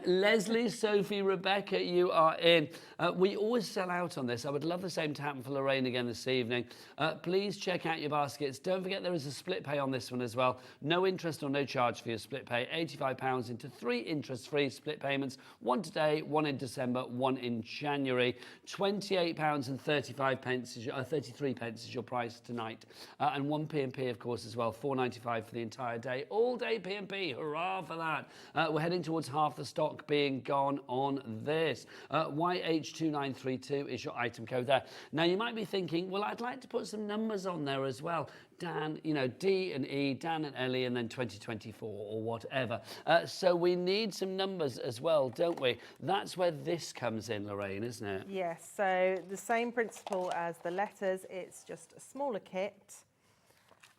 Leslie, Sophie, Rebecca, you are in. We always sell out on this. I would love the same to happen for Lorraine again this evening. Please check out your baskets. Don't forget there is a split pay on this one as well. No interest or no charge for your split pay. £85 into 3 interest-free split payments. 1 today, 1 in December, 1 in January. £28 and 33 pence is your price tonight. And 1 P&P, of course, as well. £4.95 for the entire day. All day P&P. Hurrah for that. We're heading towards half the stock being gone on this. YH2932 is your item code there. Now, you might be thinking, well, I'd like to put some numbers on there as well. Dan, you know, D and E, Dan and Ellie, and then 2024 or whatever. So we need some numbers as well, don't we? That's where this comes in, Lorraine, isn't it? Yes, so the same principle as the letters, it's just a smaller kit.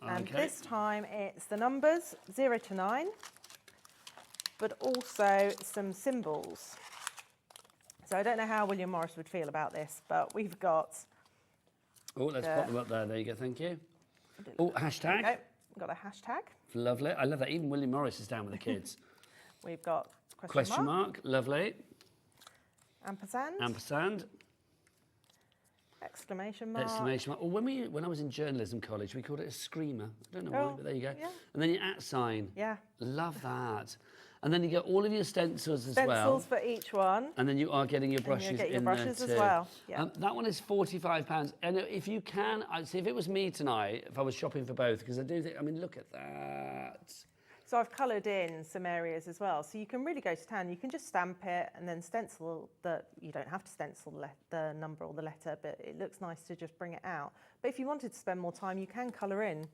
And this time it's the numbers 0 to 9, but also some symbols. So I don't know how William Morris would feel about this, but we've got... Oh, let's pop them up there. There you go, thank you. Oh, hashtag. Okay. We've got a hashtag. Lovely. I love that. Even William Morris is down with the kids. We've got question mark. Lovely. Ampersand. Ampersand. Exclamation mark. Exclamation mark. Well, when I was in journalism college, we called it a screamer. I don't know why, but there you go. Yeah. And then your @ sign. Yeah. Love that. And then you get all of your stencils as well. Stencils for each one. And then you are getting your brushes and you get your in brushes there as too. well. Yeah. That one is £45. And if you can, I'd say if it was me tonight, if I was shopping for both, because I do think, I mean, look at that. So I've coloured in some areas as well. So you can really go to town. You can just stamp it and then stencil you don't have to stencil the number or the letter, but it looks nice to just bring it out. But if you wanted to spend more time, you can colour in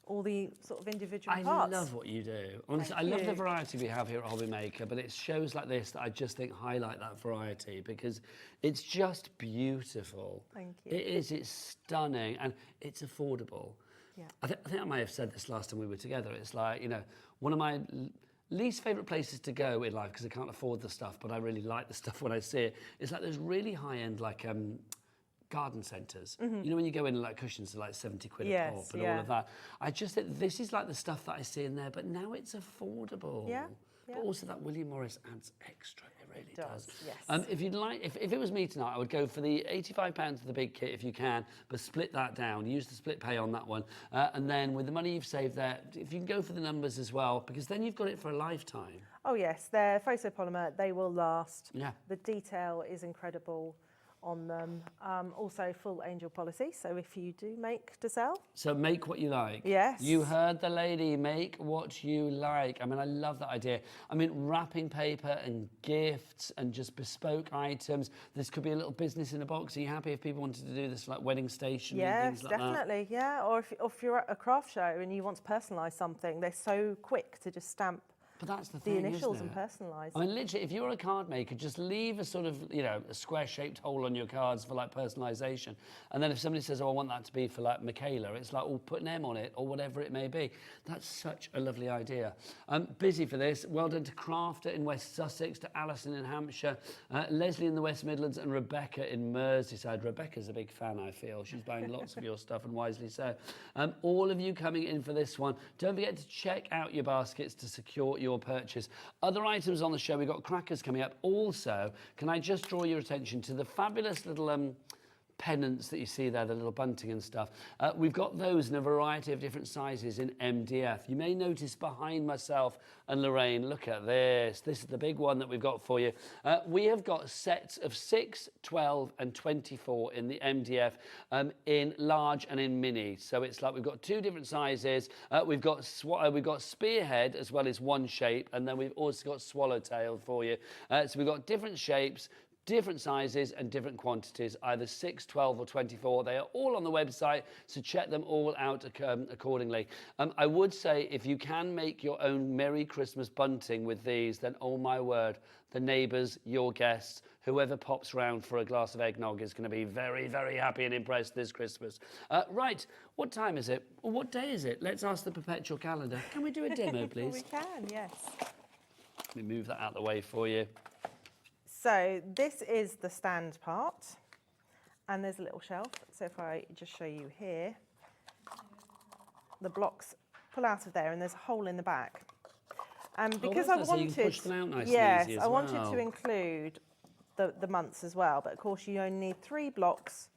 all the sort of individual parts. I love what you do. Honestly, I love the variety we have here at Hobby Maker, but it's shows like this that I just think highlight that variety because it's just beautiful. Thank you. It is, it's stunning, and it's affordable. Yeah. I think I may have said this last time we were together. It's like, you know, one of my least favourite places to go in life, because I can't afford the stuff, but I really like the stuff when I see it, it's like those really high-end, like, garden centres. You know when you go in and like cushions are like 70 quid a pop and all of that. I just think this is like the stuff that I see in there, but now it's affordable. Yeah. But also that William Morris adds extra. It really does. Yes. If you'd like, if it was me tonight, I would go for the £85 for the big kit if you can, but split that down. Use the split pay on that one, and then with the money you've saved there, if you can go for the numbers as well, because then you've got it for a lifetime. Oh yes, they're photopolymer. They will last. Yeah. The detail is incredible on them. Also full angel policy, so if you do make to sell. So make what you like. Yes. You heard the lady, make what you like. I mean, I love that idea. I mean, wrapping paper and gifts and just bespoke items. This could be a little business in a box. Are you happy if people wanted to do this, like wedding station and things like definitely, yeah. Or if you're at a craft show and you want to personalise something, they're so quick to just stamp But that's the thing, initials isn't and personalise. I mean, literally, if you're a card maker, just leave a sort of, you know, a square-shaped hole on your cards for, like, personalisation. And then if somebody says, oh, I want that to be for, like, Michaela, it's like, oh, put an M on it or whatever it may be. That's such a lovely idea. I'm busy for this. Well done to Crafter in West Sussex, to Alison in Hampshire, Leslie in the West Midlands, and Rebecca in Merseyside. Rebecca's a big fan, I feel. She's buying lots of your stuff, and wisely so. All of you coming in for this one, don't forget to check out your baskets to secure your purchase. Other items on the show, we've got crackers coming up. Also, can I just draw your attention to the fabulous little pennants that you see there, the little bunting and stuff. We've got those in a variety of different sizes in MDF. You may notice behind myself and Lorraine, look at this. This is the big one that we've got for you. We have got sets of 6, 12 and 24 in the MDF in large and in mini. So it's like we've got 2 different sizes. We've got spearhead as well as one shape, and then we've also got swallowtail for you. So we've got different shapes, different sizes and different quantities, either 6, 12 or 24. They are all on the website, so check them all out accordingly. I would say if you can make your own Merry Christmas bunting with these, then oh my word, the neighbours, your guests, whoever pops round for a glass of eggnog is going to be very, very happy and impressed this Christmas. Right, what time is it? Or what day is it? Let's ask the perpetual calendar. Can we do a demo, please? We can, yes. Let me move that out of the way for you. So this is the stand part, and there's a little shelf. So if I just show you here, the blocks pull out of there, and there's a hole in the back. And because I wanted, I wanted to include the months as well. But of course, you only need 3 blocks.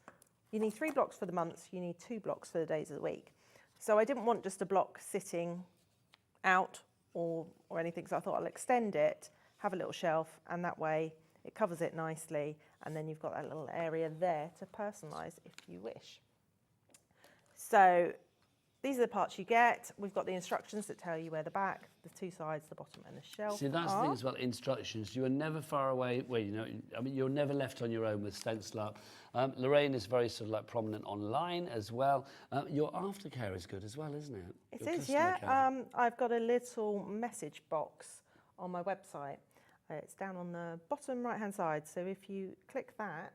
You need 3 blocks for the months. You need 2 blocks for the days of the week. So I didn't want just a block sitting out or anything. So I thought I'll extend it, have a little shelf, and that way it covers it nicely, and then you've got that little area there to personalise if you wish. So these are the parts you get. We've got the instructions that tell you where the back, the 2 sides, the bottom and the shelf See, that's the thing as well, instructions. You are never far away. Well, you know, I mean, you're never left on your own with Stencil Up. Lorraine is very sort of like prominent online as well. Your aftercare is good as well, isn't it? It is, yeah. I've got a little message box on my website. It's down on the bottom right-hand side. So if you click that,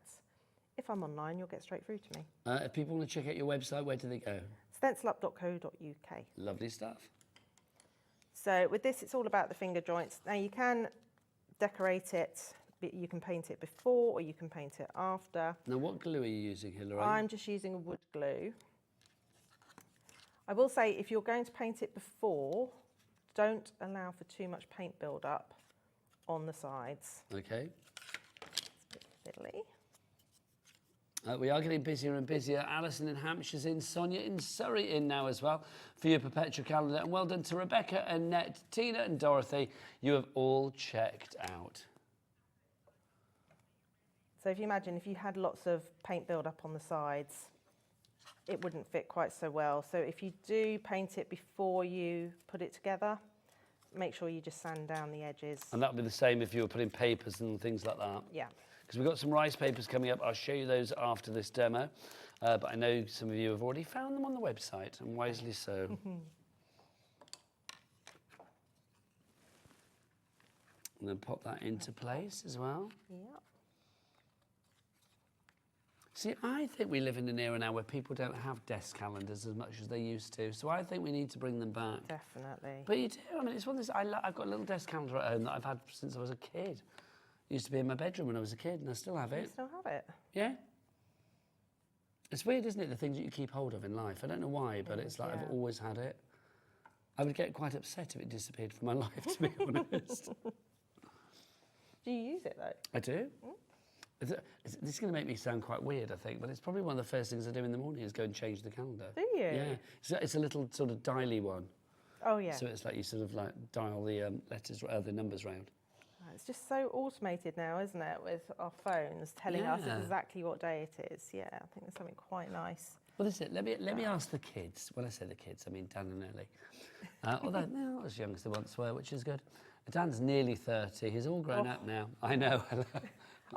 if I'm online, you'll get straight through to me. If people want to check out your website, where do they go? StencilUp.co.uk. Lovely stuff. So with this, it's all about the finger joints. Now you can decorate it. You can paint it before or you can paint it after. Now what glue are you using here, Lorraine? I'm just using a wood glue. I will say if you're going to paint it before, don't allow for too much paint build-up on the sides. Okay. It's a bit fiddly. We are getting busier and busier. Alison in Hampshire's in, Sonia in Surrey in now as well for your perpetual calendar. And well done to Rebecca, Annette, Tina and Dorothy. You have all checked out. So if you imagine if you had lots of paint build-up on the sides, it wouldn't fit quite so well. So if you do paint it before you put it together, make sure you just sand down the edges. And that would be the same if you were putting papers and things like that. Yeah. Because we've got some rice papers coming up. I'll show you those after this demo. But I know some of you have already found them on the website, and wisely so. And then pop that into place as well. Yeah. See, I think we live in an era now where people don't have desk calendars as much as they used to. So I think we need to bring them back. Definitely. But you do. I mean, it's one of those. I've got a little desk calendar at home that I've had since I was a kid. It used to be in my bedroom when I was a kid, and I still have it. You still have it? Yeah. It's weird, isn't it, the things that you keep hold of in life? I don't know why, but it's like I've always had it. I would get quite upset if it disappeared from my life, to be honest. Do you use it, though? I do. This is going to make me sound quite weird, I think, but it's probably one of the first things I do in the morning is go and change the calendar. Do you? Yeah. It's a little sort of dially one. Oh, yeah. So it's like you sort of like dial the letters, the numbers round. It's just so automated now, isn't it, with our phones telling us exactly what day it is. Yeah, I think there's something quite nice. Well, this is it. Let me ask the kids. When I say the kids, I mean Dan and Ellie. Although they're not as young as they once were, which is good. Dan's nearly 30. He's all grown up now. I know.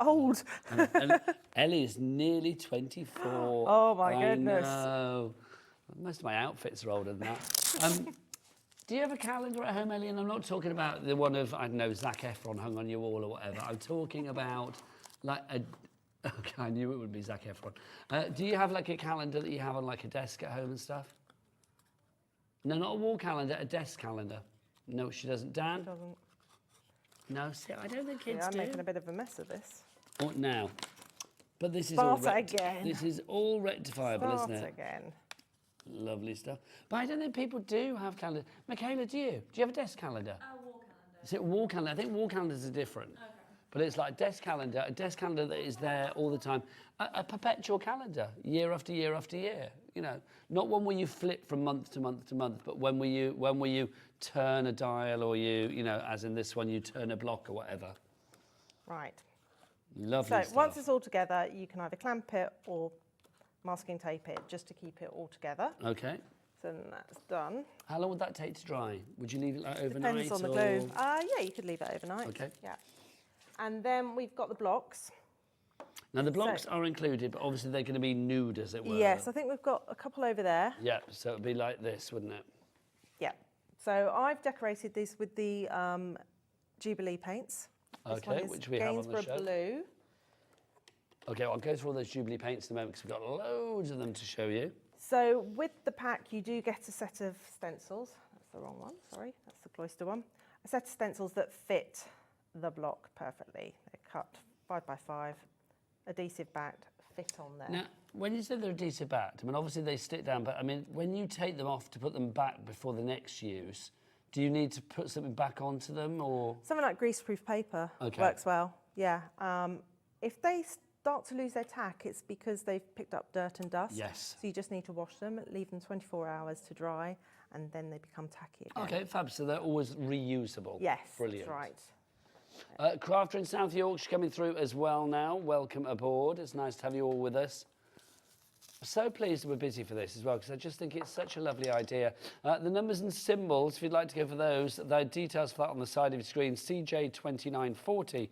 Old. and Ellie's nearly 24. Oh, my goodness. I know. Most of my outfits are older than that. Do you have a calendar at home, Ellie? And I'm not talking about the one of, I don't know, Zac Efron hung on your wall or whatever. I'm talking about like a... Okay, I knew it would be Zac Efron. Do you have like a calendar that you have on like a desk at home and stuff? No, not a wall calendar, a desk calendar. No, she doesn't. Dan? She doesn't. No, see, I don't think kids I'm do. making a bit of a mess of this. Oh, now. But this is Start all again. This is all rectifiable, isn't it? Start again. Lovely stuff. But I don't think people do have calendars. Michaela, do you? Do you have a desk calendar? A wall calendar. Is it a wall calendar? I think wall calendars are different. Okay. But it's like a desk calendar that is there all the time. A perpetual calendar, year after year after year. You know, not one where you flip from month to month to month, but when will you turn a dial, or you know, as in this one, you turn a block or whatever. Right. Lovely so stuff. Once it's all together, you can either clamp it or masking tape it just to keep it all together. Okay. So then that's done. How long would that take to dry? Would you leave it like overnight? Depends on the glue. Yeah, you could leave it overnight. Okay. Yeah. And then we've got the blocks. Now the blocks are included, but obviously they're going to be nude, as it were. Yes, I think we've got a couple over there. Yeah, so it'd be like this, wouldn't it? Yeah. So I've decorated these with the Jubilee paints. Okay, which we have on the show. Blue. Okay, I'll go through all those Jubilee paints in a moment because we've got loads of them to show you. So with the pack, you do get a set of stencils. That's the wrong one, sorry. That's the cloister one. A set of stencils that fit the block perfectly. They're cut 5 by 5, adhesive backed, fit on there. Now, when you say they're adhesive backed, I mean, obviously they stick down, but I mean, when you take them off to put them back before the next use, do you need to put something back onto them, or? Something like greaseproof paper works well, yeah. If they start to lose their tack, it's because they've picked up dirt and dust. Yes. So you just need to wash them, leave them 24 hours to dry, and then they become tacky again. Okay, fab, so they're always reusable. Yes, brilliant. That's right. Crafter in South Yorkshire coming through as well now. Welcome aboard. It's nice to have you all with us. So pleased we're busy for this as well, because I just think it's such a lovely idea. The numbers and symbols, if you'd like to go for those, the details for that on the side of your screen. CJ2940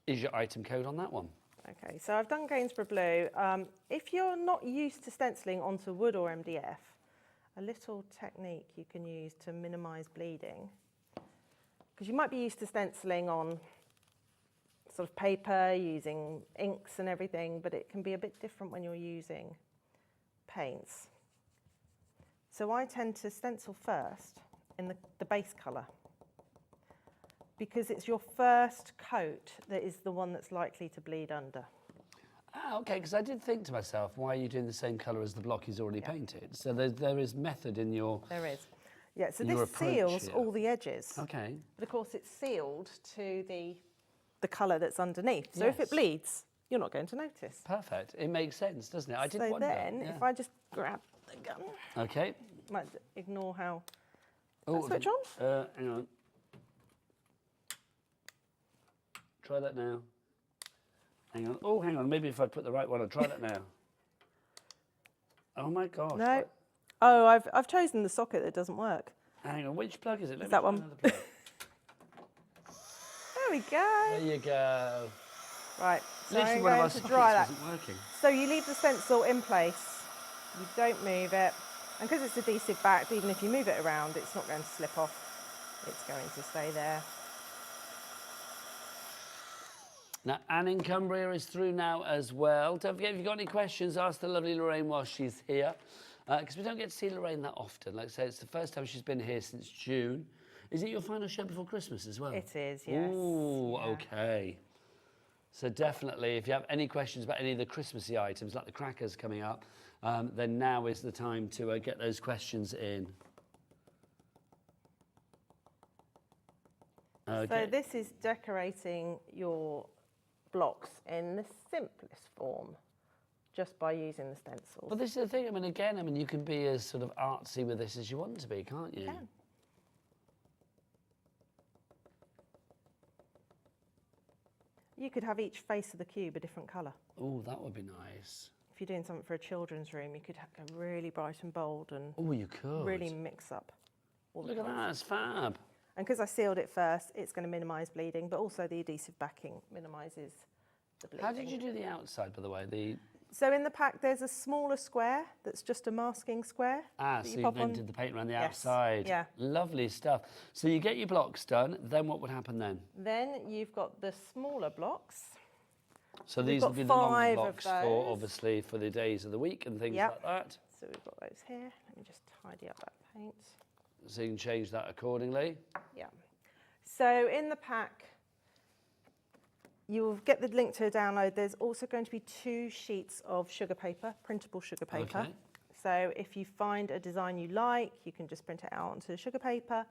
is your item code on that one. Okay, so I've done Gainsborough Blue. If you're not used to stenciling onto wood or MDF, a little technique you can use to minimise bleeding, because you might be used to stenciling on sort of paper, using inks and everything, but it can be a bit different when you're using paints. So I tend to stencil first in the base colour, because it's your first coat that is the one that's likely to bleed under. Ah, okay, because I did think to myself, why are you doing the same colour as the block he's already painted? So there is method in your... There is. Yeah, so this seals all the edges. Okay. But of course it's sealed to the colour that's underneath. So if it bleeds, you're not going to notice. Perfect. It makes sense, doesn't it? I did wonder. So then, if I just grab the gun... Okay. Might ignore how... switch on? Hang on. Try that now. Hang on. Oh, hang on. Maybe if I put the right one, I'll try that now. Oh, my gosh. No. Oh, I've chosen the socket that doesn't work. Hang on. Which plug is it? Is that one? There we go. There you go. Right. So Literally I'm one of our going to sockets dry that. wasn't working. So you leave the stencil in place. You don't move it. And because it's adhesive backed, even if you move it around, it's not going to slip off. It's going to stay there. Now, Anne in Cumbria is through now as well. Don't forget, if you've got any questions, ask the lovely Lorraine while she's here. Because we don't get to see Lorraine that often. Like I say, it's the first time she's been here since June. Is it your final show before Christmas as well? It is, yes. Ooh, okay. So definitely, if you have any questions about any of the Christmassy items, like the crackers coming up, then now is the time to get those questions in. Okay. So this is decorating your blocks in the simplest form, just by using the stencils. But this is the thing, I mean, again, you can be as sort of artsy with this as you want to be, can't you? You can. could have each face of the cube a different colour. Oh, that would be nice. If you're doing something for a children's room, you could go really bright and bold and you could really mix up all the Look at colours. that, it's fab. And because I sealed it first, it's going to minimise bleeding, but also the adhesive backing minimises the bleeding. How did you do the outside, by the way? So in the pack, there's a smaller square that's just a masking square. So you then did the paint around the outside. Yeah. Lovely stuff. So you get your blocks done, then what would happen then? Then you've got the smaller blocks. So We've these got would be the long 5 of blocks for, those. obviously, for the days of the week and things like that. So we've got those here. Let me just tidy up that paint. So you can change that accordingly. Yeah. So in the pack, you'll get the link to download. There's also going to be 2 sheets of sugar paper, printable sugar paper. Okay. So if you find a design you like, you can just print it out onto the sugar paper,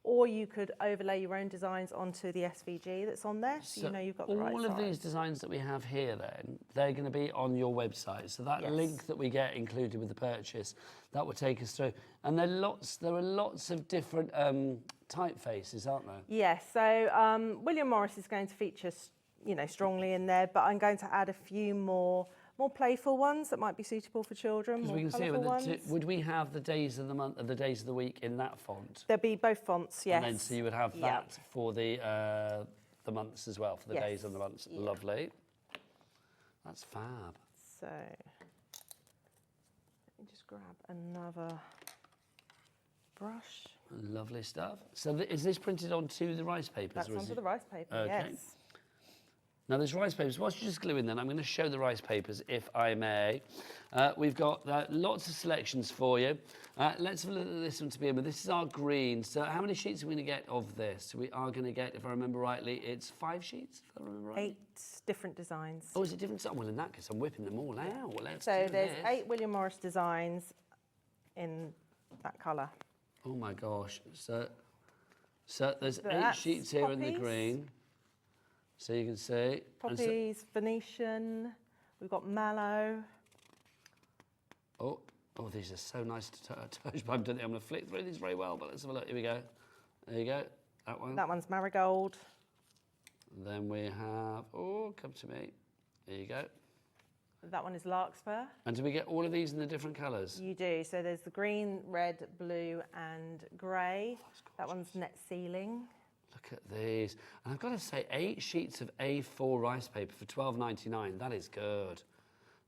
or you could overlay your own designs onto the SVG that's on there, so you know you've got the right size. All of these designs that we have here then, they're going to be on your website. So that link that we get included with the purchase, that will take us through. And there are lots of different typefaces, aren't there? Yes, so William Morris is going to feature, strongly in there, but I'm going to add a few more playful ones that might be suitable for children. Because we can see would we have the days of the month, the days of the week in that font? There'll be both fonts, yes. And then so you would have that for the months as well, for the days and the months. Yeah. Lovely. That's fab. So let me just grab another brush. Lovely stuff. So is this printed onto the rice papers? That's onto the rice paper, okay. yes. Now there's rice papers. Whilst you're just gluing then, I'm going to show the rice papers, if I may. We've got lots of selections for you. Let's have a look at this one to begin with. This is our green. So how many sheets are we going to get of this? We are going to get, if I remember rightly, it's 5 sheets, if I remember rightly. 8 different designs. Oh, is it different? Well, in that case, I'm whipping them all out. Well, let's so do there's this. 8 William Morris designs in that colour. Oh my gosh. So there's 8 sheets here in the green. So you can see. Poppies, Venetian, we've got mallow. Oh, these are so nice to touch. I'm going to flick through these very well, but let's have a look. Here we go. There you go. That one. That one's marigold. Then we have, come to me. There you go. That one is larkspur. And do we get all of these in the different colours? You do. So there's the green, red, blue and grey. That one's net ceiling. Look at these. And I've got to say, 8 sheets of A4 rice paper for £12.99. That is good.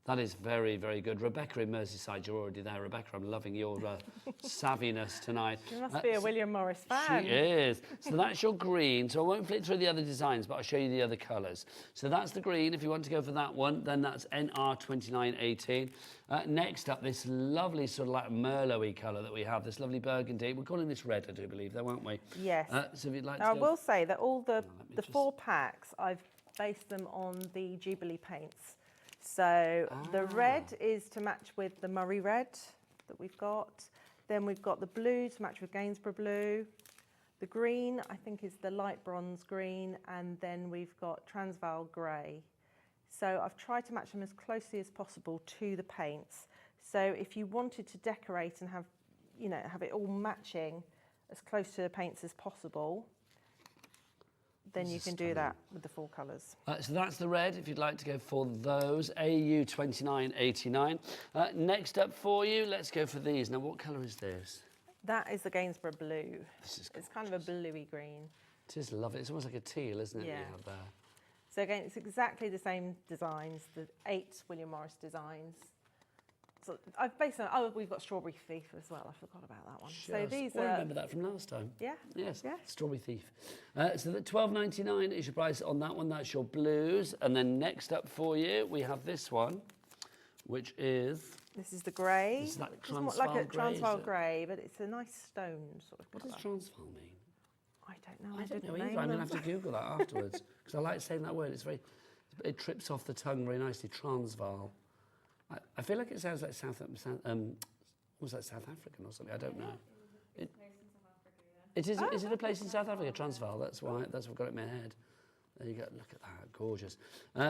That is very, very good. Rebecca in Merseyside, you're already there. Rebecca, I'm loving your savviness tonight. You must be a William Morris fan. She is. So that's your green. So I won't flick through the other designs, but I'll show you the other colours. So that's the green. If you want to go for that one, then that's NR2918. Next up, this lovely sort of like Merlot-y colour that we have, this lovely burgundy. We're calling this red, I do believe, though, won't we? Yes. So if you'd like now, to I will say that all the 4 packs, I've based them on the Jubilee paints. So the red is to match with the Murray red that we've got. Then we've got the blue to match with Gainsborough blue. The green, I think, is the light bronze green. And then we've got Transvaal grey. So I've tried to match them as closely as possible to the paints. So if you wanted to decorate and have it all matching as close to the paints as possible, then you can do that with the 4 colours. So that's the red, if you'd like to go for those, AU2989. Next up for you, let's go for these. Now, what colour is this? That is the Gainsborough blue. This is it's kind of a bluey green. It is lovely. It's almost like a teal, isn't it? Yeah. You have there. So again, it's exactly the same designs, the 8 William Morris designs. So I've based on, we've got Strawberry Thief as well. I forgot about that one. So these I remember that from last time. Yeah. Yes. Yeah. Strawberry Thief. So the £12.99 is your price on that one. That's your blues. And then next up for you, we have this one, which is. This is the grey. It's like Transvaal like a Transvaal grey, but it's a nice stone sort of colour. What does Transvaal mean? I don't know. I don't know either. I'm going to have to Google that afterwards because I like saying that word. It trips off the tongue very nicely. Transvaal. I feel like it sounds like South African or something. I don't know. Is it a place in South Africa? Transvaal. That's why. That's what got it in my head. There you go. Look at that. Gorgeous.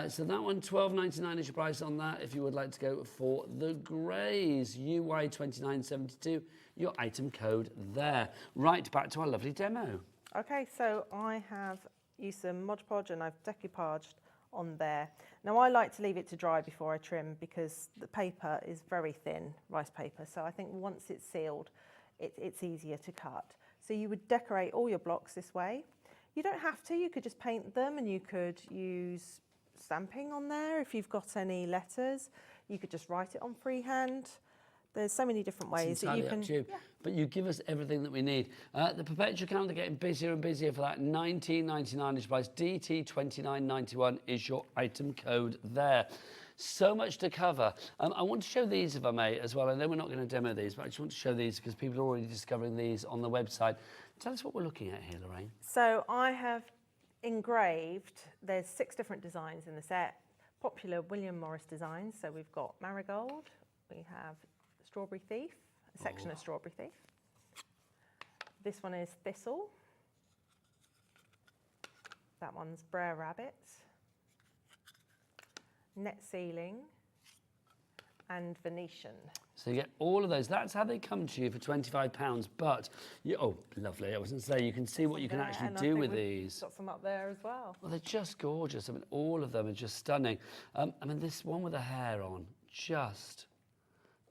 So that one, £12.99 is your price on that. If you would like to go for the greys, UY2972, your item code there. Right, back to our lovely demo. Okay, so I have used some Mod Podge and I've decoupaged on there. Now I like to leave it to dry before I trim because the paper is very thin, rice paper, so I think once it's sealed, it's easier to cut. So you would decorate all your blocks this way. You don't have to, you could just paint them, and you could use stamping on there if you've got any letters. You could just write it on freehand. There's so many different ways that you can... Yeah. But you give us everything that we need. The perpetual calendar getting busier and busier for that. $19.99 is price. DT2991 is your item code there. So much to cover. I want to show these, if I may, as well. I know we're not going to demo these, but I just want to show these because people are already discovering these on the website. Tell us what we're looking at here, Lorraine. So I have engraved, there's 6 different designs in the set. Popular William Morris designs. So we've got Marigold, we have Strawberry Thief, a section of Strawberry Thief. This one is Thistle. That one's Brer Rabbit. Net Ceiling and Venetian. So you get all of those. That's how they come to you for £25. But, oh, lovely. I was going to say, you can see what you can actually do with these. Got some up there as well. Well, they're just gorgeous. I mean, all of them are just stunning. I mean, this one with the hair on, just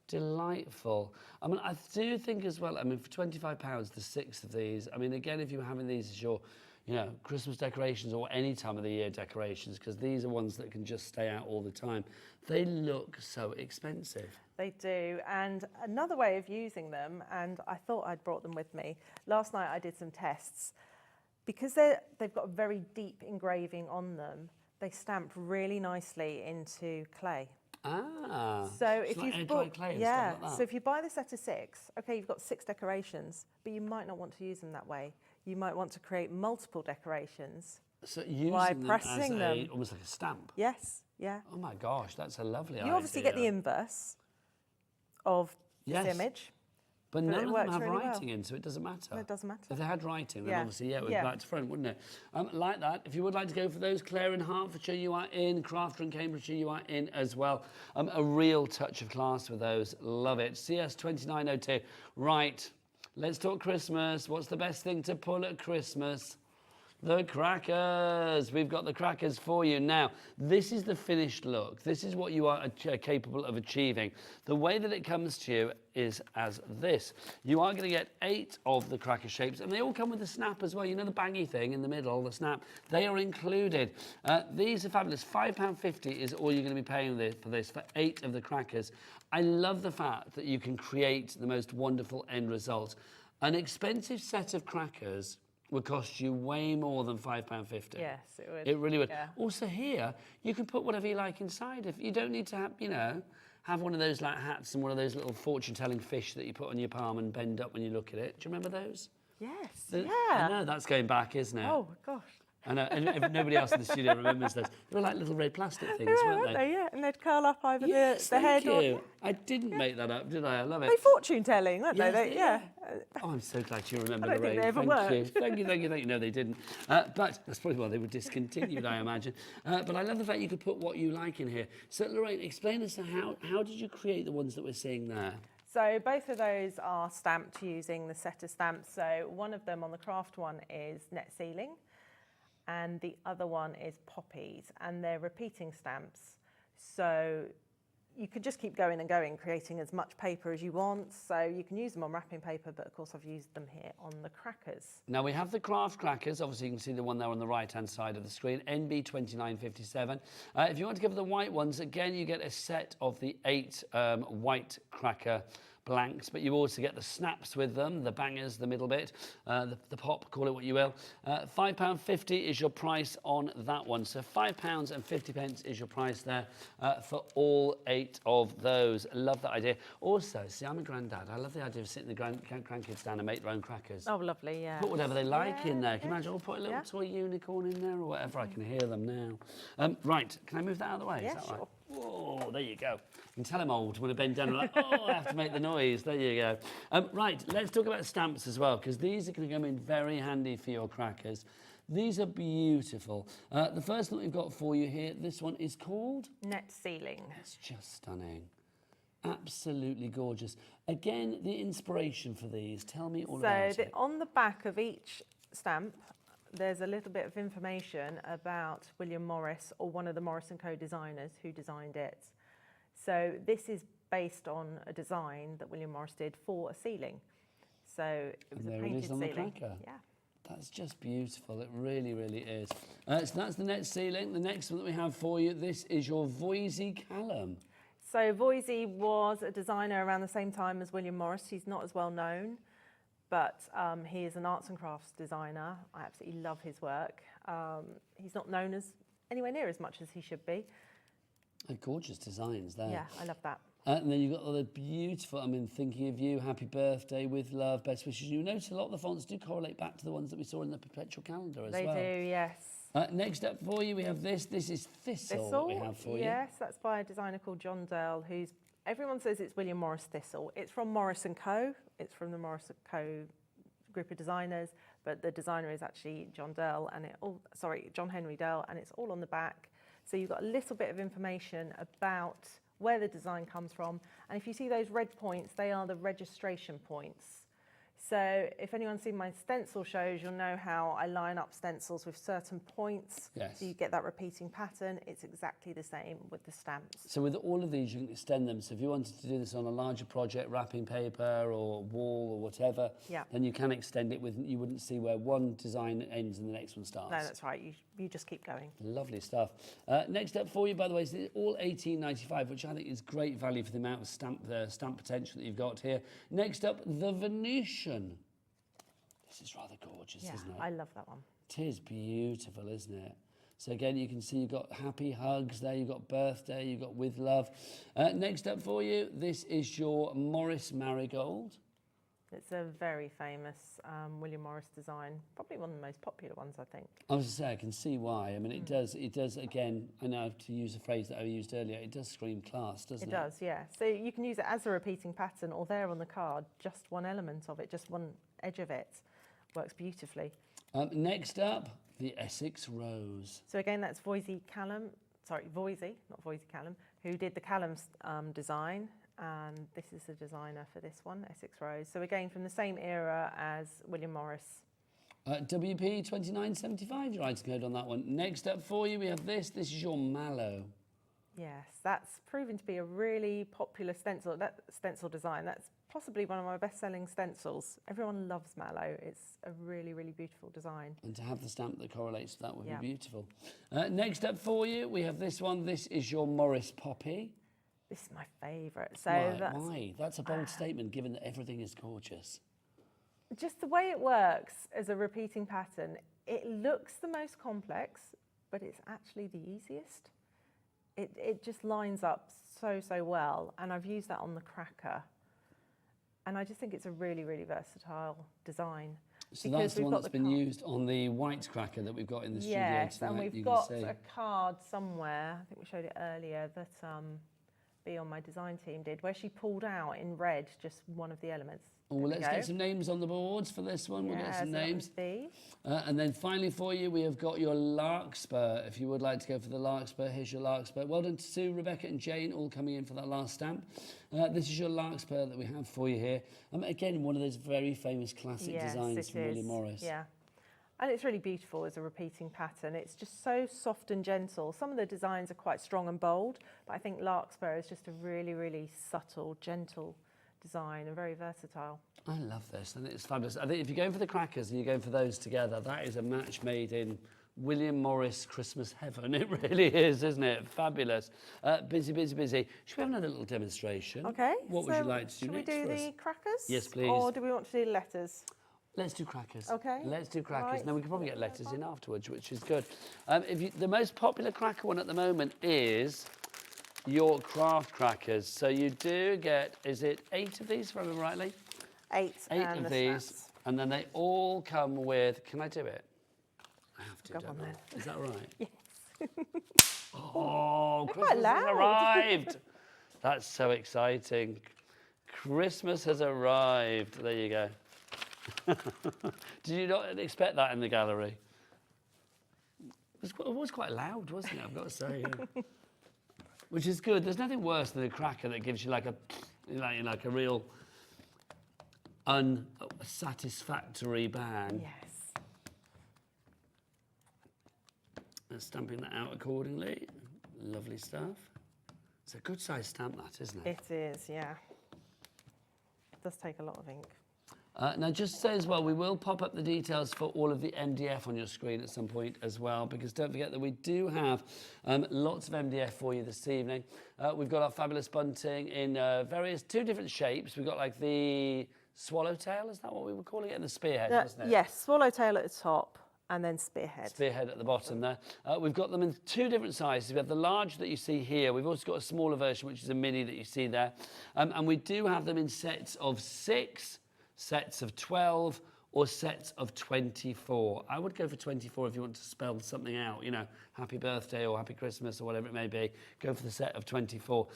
delightful. I mean, I do think as well, I mean, for £25, the 6 of these, I mean, again, if you're having these as your, you know, Christmas decorations or any time of the year decorations, because these are ones that can just stay out all the time, they look so expensive. They do, and another way of using them, and I thought I'd brought them with me. Last night I did some tests. Because they've got a very deep engraving on them, they stamp really nicely into clay. Ah, so if like you've bought, clay and yeah, stuff like that. So if you buy the set of 6, okay, you've got 6 decorations, but you might not want to use them that way. You might want to create multiple decorations so using by them pressing as them. almost like a stamp. Yes, yeah. Oh my gosh, that's a lovely idea. You obviously get the inverse of this image. But none of them have really writing in, so it doesn't matter. No, it doesn't matter. If they had writing, then obviously, it would be back to front, wouldn't it? Like that. If you would like to go for those, Clare in Hertfordshire, you are in. Crafter in Cambridgeshire, you are in as well. A real touch of class with those. Love it. CS2902. Right. Let's talk Christmas. What's the best thing to pull at Christmas? The crackers. We've got the crackers for you. Now, this is the finished look. This is what you are capable of achieving. The way that it comes to you is as this. You are going to get 8 of the cracker shapes, and they all come with a snap as well. You know the bangy thing in the middle, the snap? They are included. These are fabulous. £5.50 is all you're going to be paying for this, for 8 of the crackers. I love the fact that you can create the most wonderful end result. An expensive set of crackers would cost you way more than £5.50. Yes, it would. It really would. Yeah. Also here, you can put whatever you like inside. If you don't need to have, you know, have one of those like hats and one of those little fortune-telling fish that you put on your palm and bend up when you look at it. Do you remember those? Yes, I know, that's going back, isn't it? Oh, gosh. I know, and if nobody else in the studio remembers those. They were like little red plastic things, weren't they? Yeah, and they'd curl up over the head. Thank you. I didn't make that up, did I? I love it. They fortune telling, weren't Yes, they? Yeah. Oh, I'm so glad you remember, I don't Lorraine. think they ever Thank you. worked. Thank you. No, they didn't. But that's probably why they were discontinued, I imagine. But I love the fact you could put what you like in here. So, Lorraine, explain us how did you create the ones that we're seeing there? So both of those are stamped using the set of stamps. So one of them on the craft one is Net Ceiling, and the other one is Poppies, and they're repeating stamps. So you could just keep going and going, creating as much paper as you want. So you can use them on wrapping paper, but of course I've used them here on the crackers. Now we have the craft crackers. Obviously you can see the one there on the right-hand side of the screen, NB2957. If you want to go for the white ones, again, you get a set of the 8 white cracker blanks, but you also get the snaps with them, the bangers, the middle bit, the pop, call it what you will. £5.50 is your price on that one. So £5.50 is your price there for all 8 of those. Love that idea. Also, see, I'm a granddad. I love the idea of sitting the grandkids down and make their own crackers. Oh, lovely, yeah. Put whatever they like in there. Can you imagine? I'll put a little toy unicorn in there or whatever. I can hear them now. Right, can I move that out of the way? Yeah, Is that sure. right? Whoa, there you go. You can tell I'm old when I bend down and like, oh, I have to make the noise. There you go. Right, let's talk about stamps as well, because these are going to come in very handy for your crackers. These are beautiful. The first one we've got for you here, this one is called? Net Ceiling. It's just stunning. Absolutely gorgeous. Again, the inspiration for these. Tell me all about it. So on the back of each stamp, there's a little bit of information about William Morris, or one of the Morris & Co designers who designed it. So this is based on a design that William Morris did for a ceiling. So it was a painted it is on the ceiling. cracker. Yeah. That's just beautiful. It really, really is. So that's the net ceiling. The next one that we have for you, this is your Rosie Callum. So Rosie was a designer around the same time as William Morris. He's not as well known, but he is an arts and crafts designer. I absolutely love his work. He's not known as anywhere near as much as he should be. Gorgeous designs there. Yeah, I love that. And then you've got all the beautiful, I mean, thinking of you, happy birthday, with love, best wishes. You notice a lot of the fonts do correlate back to the ones that we saw in the perpetual calendar as well. They do, yes. Next up for you, we have this. This is Thistle that we have for you. Yes, that's by a designer called John Dell, who's, everyone says it's William Morris Thistle. It's from Morris & Co. It's from the Morris & Co group of designers, but the designer is actually John Dell, and John Henry Dell, and it's all on the back. So you've got a little bit of information about where the design comes from. And if you see those red points, they are the registration points. So if anyone's seen my stencil shows, you'll know how I line up stencils with certain points. Yes. So you get that repeating pattern. It's exactly the same with the stamps. So with all of these, you can extend them. So if you wanted to do this on a larger project, wrapping paper or wall or whatever, then you can extend it with, you wouldn't see where one design ends and the next one starts. No, that's right. You just keep going. Lovely stuff. Next up for you, by the way, is all $18.95, which I think is great value for the amount of stamp potential that you've got here. Next up, the Venetian. This is rather gorgeous, isn't it? I love that one. It is beautiful, isn't it? So again, you can see you've got happy hugs there, you've got birthday, you've got with love. Next up for you, this is your Morris Marigold. It's a very famous William Morris design, probably one of the most popular ones, I think. I was to say, I can see why. I mean, it does, again, I know to use a phrase that I used earlier, it does scream class, doesn't it? It does, yeah. So you can use it as a repeating pattern, or there on the card, just one element of it, just one edge of it. Works beautifully. Next up, the Essex Rose. So again, that's Rosie Callum, who did the Callum's design. And this is the designer for this one, Essex Rose. So again, from the same era as William Morris. WP 2975, your item code on that one. Next up for you, we have this. This is your Mallow. Yes, that's proven to be a really popular stencil design. That's possibly one of my best-selling stencils. Everyone loves Mallow. It's a really, really beautiful design. And to have the stamp that correlates to that would be beautiful. Next up for you, we have this one. This is your Morris Poppy. This is my favourite. So why? That's a bold statement, given that everything is gorgeous. Just the way it works as a repeating pattern, it looks the most complex, but it's actually the easiest. It just lines up so well, and I've used that on the cracker. And I just think it's a really, really versatile design. So that's the one that's been used on the white cracker that we've got in the studio tonight. Yes, and we've got a card somewhere, I think we showed it earlier, that Bea on my design team did, where she pulled out in red just one of the elements. Oh, well, let's get some names on the boards for this one. We'll get some names. And then finally for you, we have got your Larkspur. If you would like to go for the Larkspur, here's your Larkspur. Well done to Sue, Rebecca and Jane, all coming in for that last stamp. This is your Larkspur that we have for you here. Again, one of those very famous classic designs from William Morris. Yeah. And it's really beautiful as a repeating pattern. It's just so soft and gentle. Some of the designs are quite strong and bold, but I think Larkspur is just a really, really subtle, gentle design and very versatile. I love this, and it's fabulous. I think if you're going for the crackers and you're going for those together, that is a match made in William Morris Christmas heaven. It really is, isn't it? Fabulous. Busy. Should we have another little demonstration? Okay. What would you like to do next? Should we do the crackers? Yes, please. Or do we want to do letters? Let's do crackers. Okay. Let's do crackers. Right. Now, we can probably get letters in afterwards, which is good. The most popular cracker one at the moment is your craft crackers. So you do get, is it 8 of these, if I remember rightly? 8 of these. Snaps. And then they all come with, can I do it? I have to, Go on then. Is that right? Yes. Oh, Christmas has arrived. That's so exciting. Christmas has arrived. There you go. Did you not expect that in the gallery? It was quite loud, wasn't it? I've got to say. Yeah. Which is good. There's nothing worse than a cracker that gives you like a real unsatisfactory bang. Yes. stamping that out accordingly. Lovely stuff. It's a good size stamp, that, isn't it? It is, yeah. It does take a lot of ink. Now, just to say as well, we will pop up the details for all of the MDF on your screen at some point as well, because don't forget that we do have lots of MDF for you this evening. We've got our fabulous bunting in two different shapes. We've got like the swallowtail, is that what we were calling it? And the spearhead, wasn't it? Yes, swallowtail at the top and then spearhead. Spearhead at the bottom there. We've got them in two different sizes. We have the large that you see here. We've also got a smaller version, which is a mini that you see there. And we do have them in sets of 6, sets of 12, or sets of 24. I would go for 24 if you want to spell something out, you know, happy birthday or happy Christmas or whatever it may be. Go for the set of 24.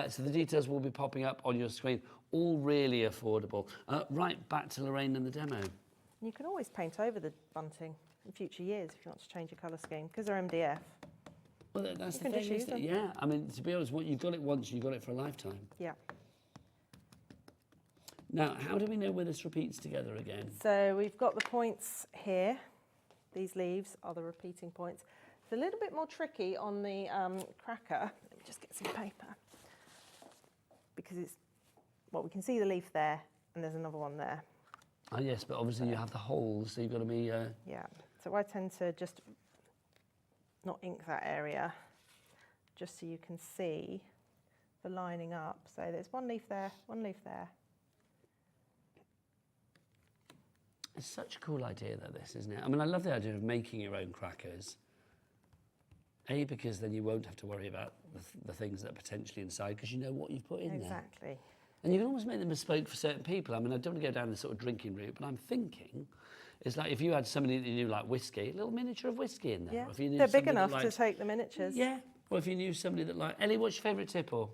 So the details will be popping up on your screen, all really affordable. Right, back to Lorraine and the demo. You can always paint over the bunting in future years if you want to change your colour scheme, because they're MDF. Well, that's the thing, isn't it? Yeah, I mean, to be honest, you've got it once, you've got it for a lifetime. Yeah. Now, how do we know where this repeats together again? So we've got the points here. These leaves are the repeating points. It's a little bit more tricky on the cracker. Let me just get some paper. Because we can see the leaf there, and there's another one there. Oh, yes, but obviously you have the holes, so you've got to be... Yeah, so I tend to just not ink that area, just so you can see the lining up. So there's one leaf there, one leaf there. It's such a cool idea, though, this, isn't it? I mean, I love the idea of making your own crackers. A, because then you won't have to worry about the things that are potentially inside, because you know what you've put in there. Exactly. And you can almost make them bespoke for certain people. I mean, I don't want to go down the sort of drinking route, but I'm thinking it's like if you had somebody that you knew like whiskey, a little miniature of whiskey in there. Yeah, or if you knew they're big somebody enough to take the miniatures. Yeah, or if you knew somebody that like... Ellie, what's your favourite tipple?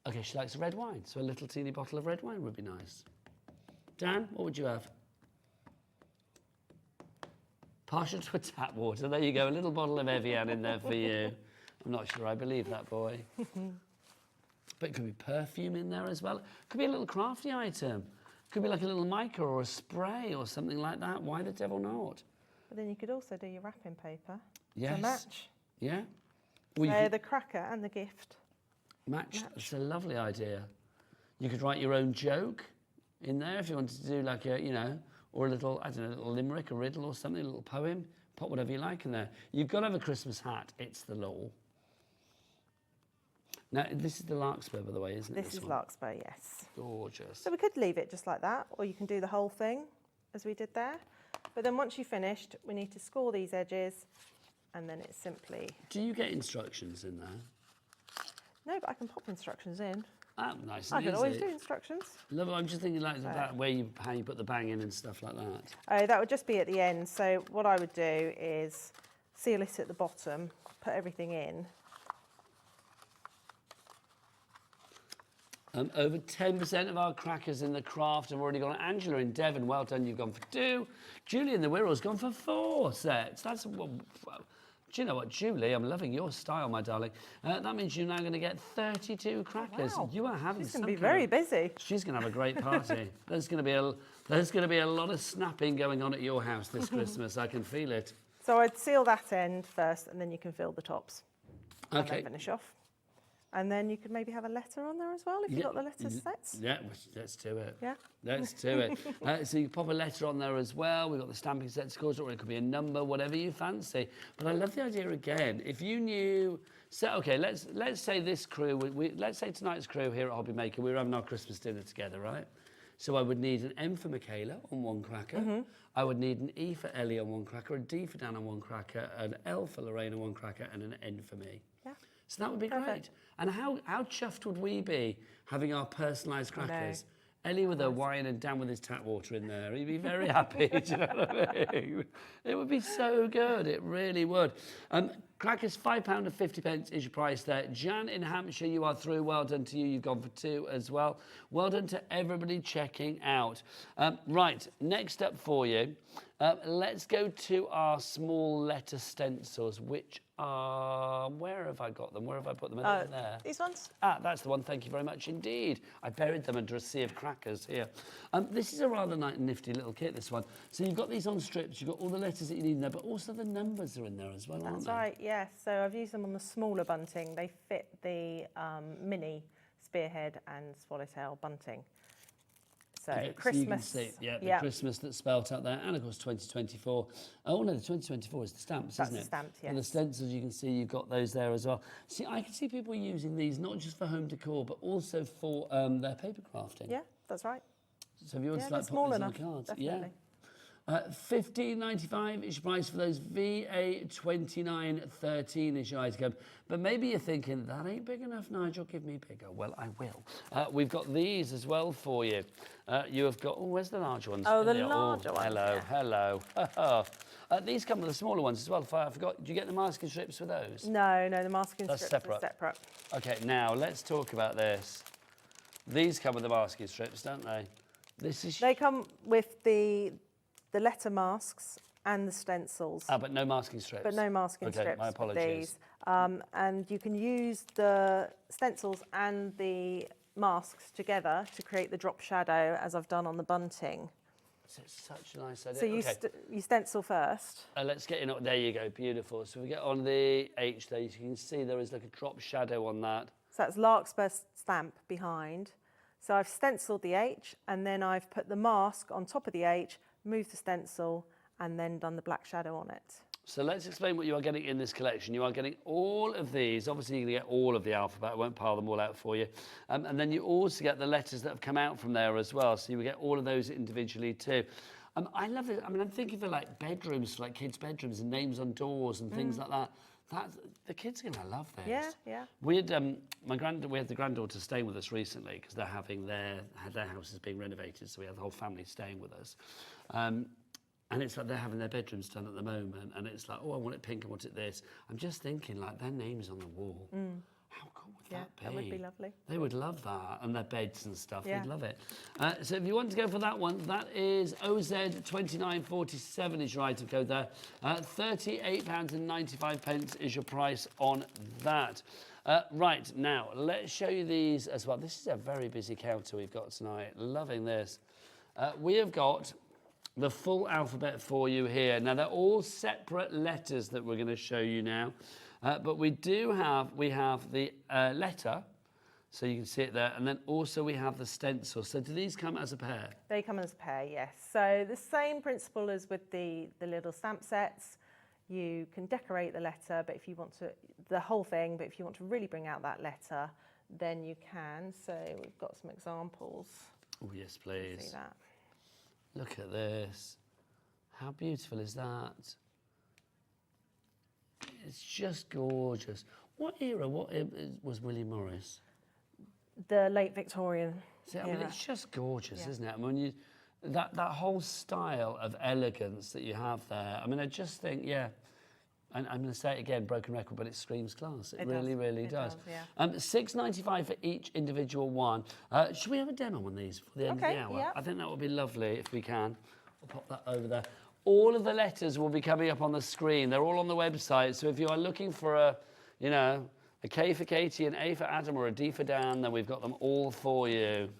OK, she likes red wine, so a little teeny bottle of red wine would be nice. Dan, what would you have? Partial to a tap water. There you go, a little bottle of Evian in there for you. I'm not sure I believe that, boy. But it could be perfume in there as well. It could be a little crafty item. It could be like a little mica or a spray or something like that. Why the devil not? But then you could also do your wrapping paper Yes. to match. Yeah. So the cracker and the gift. Match. It's a lovely idea. You could write your own joke in there if you wanted to do like a, you know, or a little, I don't know, a little limerick, a riddle or something, a little poem. Put whatever you like in there. You've got to have a Christmas hat. It's the law. Now, this is the larkspur, by the way, isn't it? This is larkspur, yes. Gorgeous. So we could leave it just like that, or you can do the whole thing, as we did there. But then once you've finished, we need to score these edges, and then it's simply... Do you get instructions in there? No, but I can pop instructions in. Ah, nice and I can easy. always do instructions. Love it. I'm just thinking like that, how you put the bang in and stuff like that. Oh, that would just be at the end. So what I would do is seal it at the bottom, put everything in. Over 10% of our crackers in the craft have already gone. Angela in Devon, well done, you've gone for 2. Julie in the Wirrell's gone for 4 sets. That's... Do you know what, Julie? I'm loving your style, my darling. That means you're now going to get 32 crackers. Wow. You are having She's going to be very busy. She's going to have a great party. There's going to be a lot of snapping going on at your house this Christmas. I can feel it. So I'd seal that end first, and then you can fill the tops. Okay. And then finish off. And then you could maybe have a letter on there as well, if you've got the letter sets. Yeah, let's do it. Yeah. Let's do it. So you pop a letter on there as well. We've got the stamping set scores, or it could be a number, whatever you fancy. But I love the idea again. If you knew... So, OK, let's say this crew... let's say tonight's crew here at Hobby Maker, we were having our Christmas dinner together, right? So I would need an M for Michaela on one cracker. I would need an E for Ellie on one cracker, a D for Dan on one cracker, an L for Lorraine on one cracker, and an N for me. Yeah. So that would be great. And how chuffed would we be having our personalised crackers? Ellie with her wine and Dan with his tap water in there. He'd be very happy, do you know what I mean? It would be so good, it really would. Crackers, £5.50 is your price there. Jan in Hampshire, you are through. Well done to you. You've gone for 2 as well. Well done to everybody checking out. Right, next up for you, let's go to our small letter stencils, which are... Where have I got them? Where have I put them? Are they there? These ones? Ah, that's the one. Thank you very much indeed. I buried them under a sea of crackers here. This is a rather nifty little kit, this one. So you've got these on strips. You've got all the letters that you need in there, but also the numbers are in there as well, aren't they? That's right, yes. So I've used them on the smaller bunting. They fit the mini spearhead and swallowtail bunting. So okay, Christmas. So you can see, the Christmas that's spelt out there, and of course 2024. Oh no, the 2024 is the stamps, isn't it? That's the stamps, yes. And the stencils, you can see you've got those there as well. See, I can see people using these not just for home decor, but also for their paper crafting. Yeah, that's right. So if you want to they're like small put these enough, on cards, definitely. $15.95 is your price for those. VA2913 is your item. But maybe you're thinking, that ain't big enough, Nigel, give me bigger. Well, I will. We've got these as well for you. You have got, where's the large ones? Oh, the larger ones, Hello. These come with the smaller ones as well. I forgot, do you get the masking strips with those? No, the masking strips separate. are separate. Okay, now let's talk about this. These come with the masking strips, don't they? They come with the letter masks and the stencils. But no masking strips. But no masking strips. My apologies. And you can use the stencils and the masks together to create the drop shadow, as I've done on the bunting. It's such a nice idea. So you stencil first. Let's get in. There you go. Beautiful. So we get on the H there. You can see there is like a drop shadow on that. So that's Larkspur stamp behind. So I've stenciled the H, and then I've put the mask on top of the H, moved the stencil, and then done the black shadow on it. So let's explain what you are getting in this collection. You are getting all of these. Obviously, you're going to get all of the alphabet. I won't pile them all out for you. And then you also get the letters that have come out from there as well. So you will get all of those individually too. I love it. I mean, I'm thinking for like bedrooms, for like kids' bedrooms and names on doors and things like that. The kids are going to love this. Yeah. We had we had the granddaughter staying with us recently because they're having their house is being renovated, so we have the whole family staying with us. And it's like they're having their bedrooms done at the moment, and it's like, oh, I want it pink, I want it this. I'm just thinking, like, their names on the wall. How cool would that be? That would be lovely. They would love that, and their beds and stuff. Yeah. They'd love it. So if you want to go for that one, that is OZ2947 is your item code there. £38.95 is your price on that. Right, now, let's show you these as well. This is a very busy counter we've got tonight. Loving this. We have got the full alphabet for you here. Now, they're all separate letters that we're going to show you now. But we have the letter, so you can see it there, and then also we have the stencil. So do these come as a pair? They come as a pair, yes. So the same principle as with the little stamp sets. You can decorate the letter, but if you want to, the whole thing, but if you want to really bring out that letter, then you can. So we've got some examples. Oh, yes, please. See that? Look at this. How beautiful is that? It's just gorgeous. What era was William Morris? The late Victorian I mean, it's just gorgeous, isn't it? I mean, that whole style of elegance that you have there. I mean, I just think, and I'm going to say it again, broken record, but it screams class. It really does. $6.95 for each individual one. Should we have a demo on these for the end of the hour? Yeah. I think that would be lovely if we can. We'll pop that over there. All of the letters will be coming up on the screen. They're all on the website. So if you are looking for a K for Katie, an A for Adam, or a D for Dan, then we've got them all for you.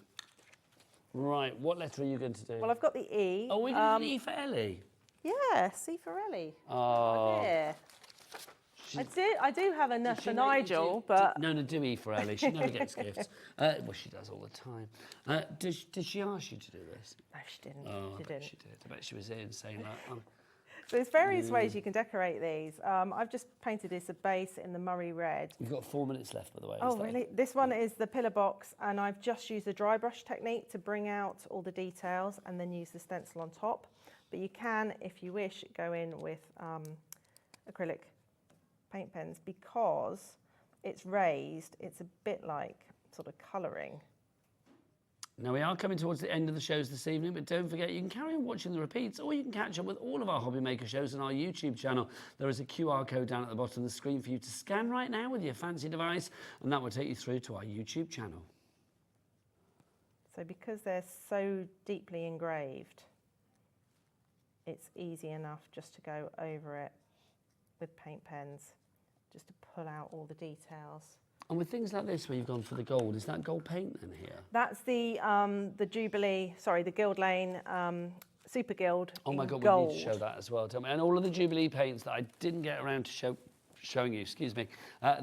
Right, what letter are you going to do? Well, I've got the E. Oh, we're going to do E for Ellie. Yeah, C for Ellie. Oh. Yeah. I do have a for Nigel, but... No, do E for Ellie. She never gets gifts. Well, she does all the time. Did she ask you to do this? No, she didn't. Oh, she didn't. She did. I bet she was in saying that. So there's various ways you can decorate these. I've just painted this a base in the Murray red. You've got 4 minutes left, by the way. Oh, really? This one is the pillar box, and I've just used the dry brush technique to bring out all the details and then use the stencil on top. But you can, if you wish, go in with acrylic paint pens because it's raised. It's a bit like sort of colouring. Now, we are coming towards the end of the shows this evening, but don't forget, you can carry on watching the repeats, or you can catch up with all of our Hobby Maker shows on our YouTube channel. There is a QR code down at the bottom of the screen for you to scan right now with your fancy device, and that will take you through to our YouTube channel. So because they're so deeply engraved, it's easy enough just to go over it with paint pens, just to pull out all the details. And with things like this, where you've gone for the gold, is that gold paint then here? That's the Jubilee, sorry, the Guild Lane Super Guild. Oh my God, gold. we need to show that as well. Tell me, and all of the Jubilee paints that I didn't get around to showing you, excuse me,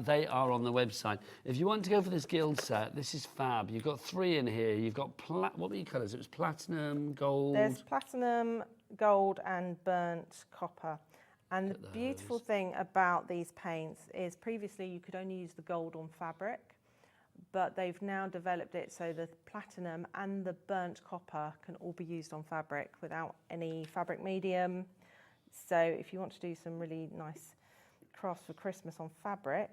they are on the website. If you want to go for this Guild set, this is fab. You've got 3 in here. You've got what were your colours? It was platinum, gold. There's platinum, gold, and burnt copper. And the beautiful thing about these paints is previously you could only use the gold on fabric, but they've now developed it so the platinum and the burnt copper can all be used on fabric without any fabric medium. So if you want to do some really nice crafts for Christmas on fabric,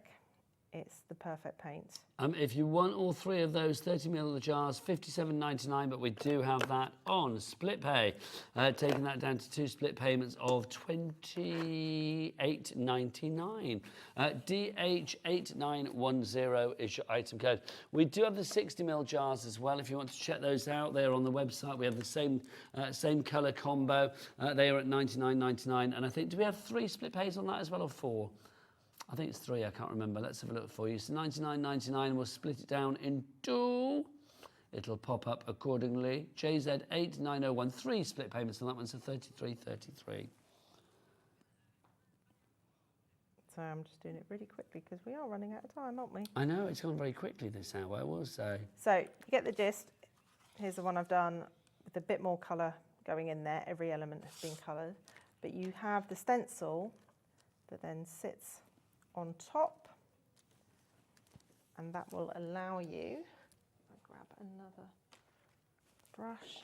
it's the perfect paint. If you want all 3 of those 30ml jars, £57.99, but we do have that on split pay, taking that down to 2 split payments of £28.99. DH8910 is your item code. We do have the 60ml jars as well. If you want to check those out, they're on the website. We have the same colour combo. They are at £99.99, and I think, do we have 3 split pays on that as well, or 4? I think it's 3, I can't remember. Let's have a look for you. So £99.99, we'll split it down in 2. It'll pop up accordingly. JZ89013 split payments on that one, so £33.33. So I'm just doing it really quickly because we are running out of time, aren't we? I know, it's gone very quickly this hour, I will say. So you get the gist. Here's the one I've done with a bit more colour going in there. Every element has been coloured. But you have the stencil that then sits on top, and that will allow you, I'll grab another brush.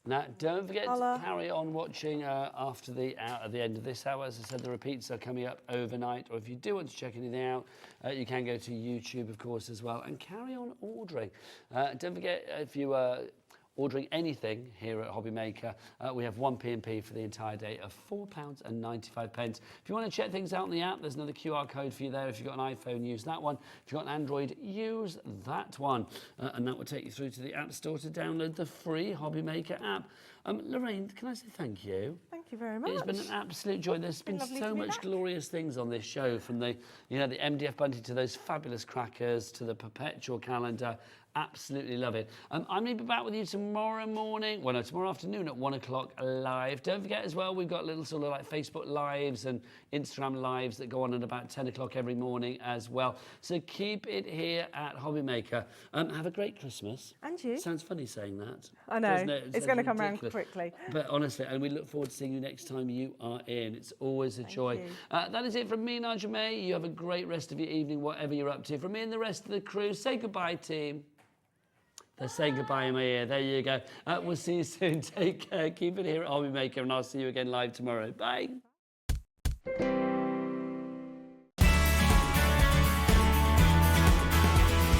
Now, don't forget to carry on watching after the end of this hour. As I said, the repeats are coming up overnight, or if you do want to check anything out, you can go to YouTube, of course, as well, and carry on ordering. Don't forget, if you ordering anything here at Hobby Maker, we have 1 P&P for the entire day of £4.95. If you want to check things out on the app, there's another QR code for you there. If you've got an iPhone, use that one. If you've got an Android, use that one. And that will take you through to the App Store to download the free Hobby Maker app. Lorraine, can I say thank you? Thank you very much. It's been an absolute joy. There's been so much glorious things on this show, from the MDF bunting to those fabulous crackers to the perpetual calendar. Absolutely love it. I'm going to be back with you tomorrow morning, tomorrow afternoon at 1 o'clock live. Don't forget as well, we've got little sort of like Facebook lives and Instagram lives that go on at about 10 o'clock every morning as well. So keep it here at Hobby Maker. Have a great Christmas. And you. Sounds funny saying that. I know. It's going to come around quickly. But honestly, and we look forward to seeing you next time you are in. It's always a joy. That is it from me, Nigel May. You have a great rest of your evening, whatever you're up to. From me and the rest of the crew, say goodbye, team. They're saying goodbye in my ear. There you go. We'll see you soon. Take care. Keep it here at Hobby Maker, and I'll see you again live tomorrow. Bye.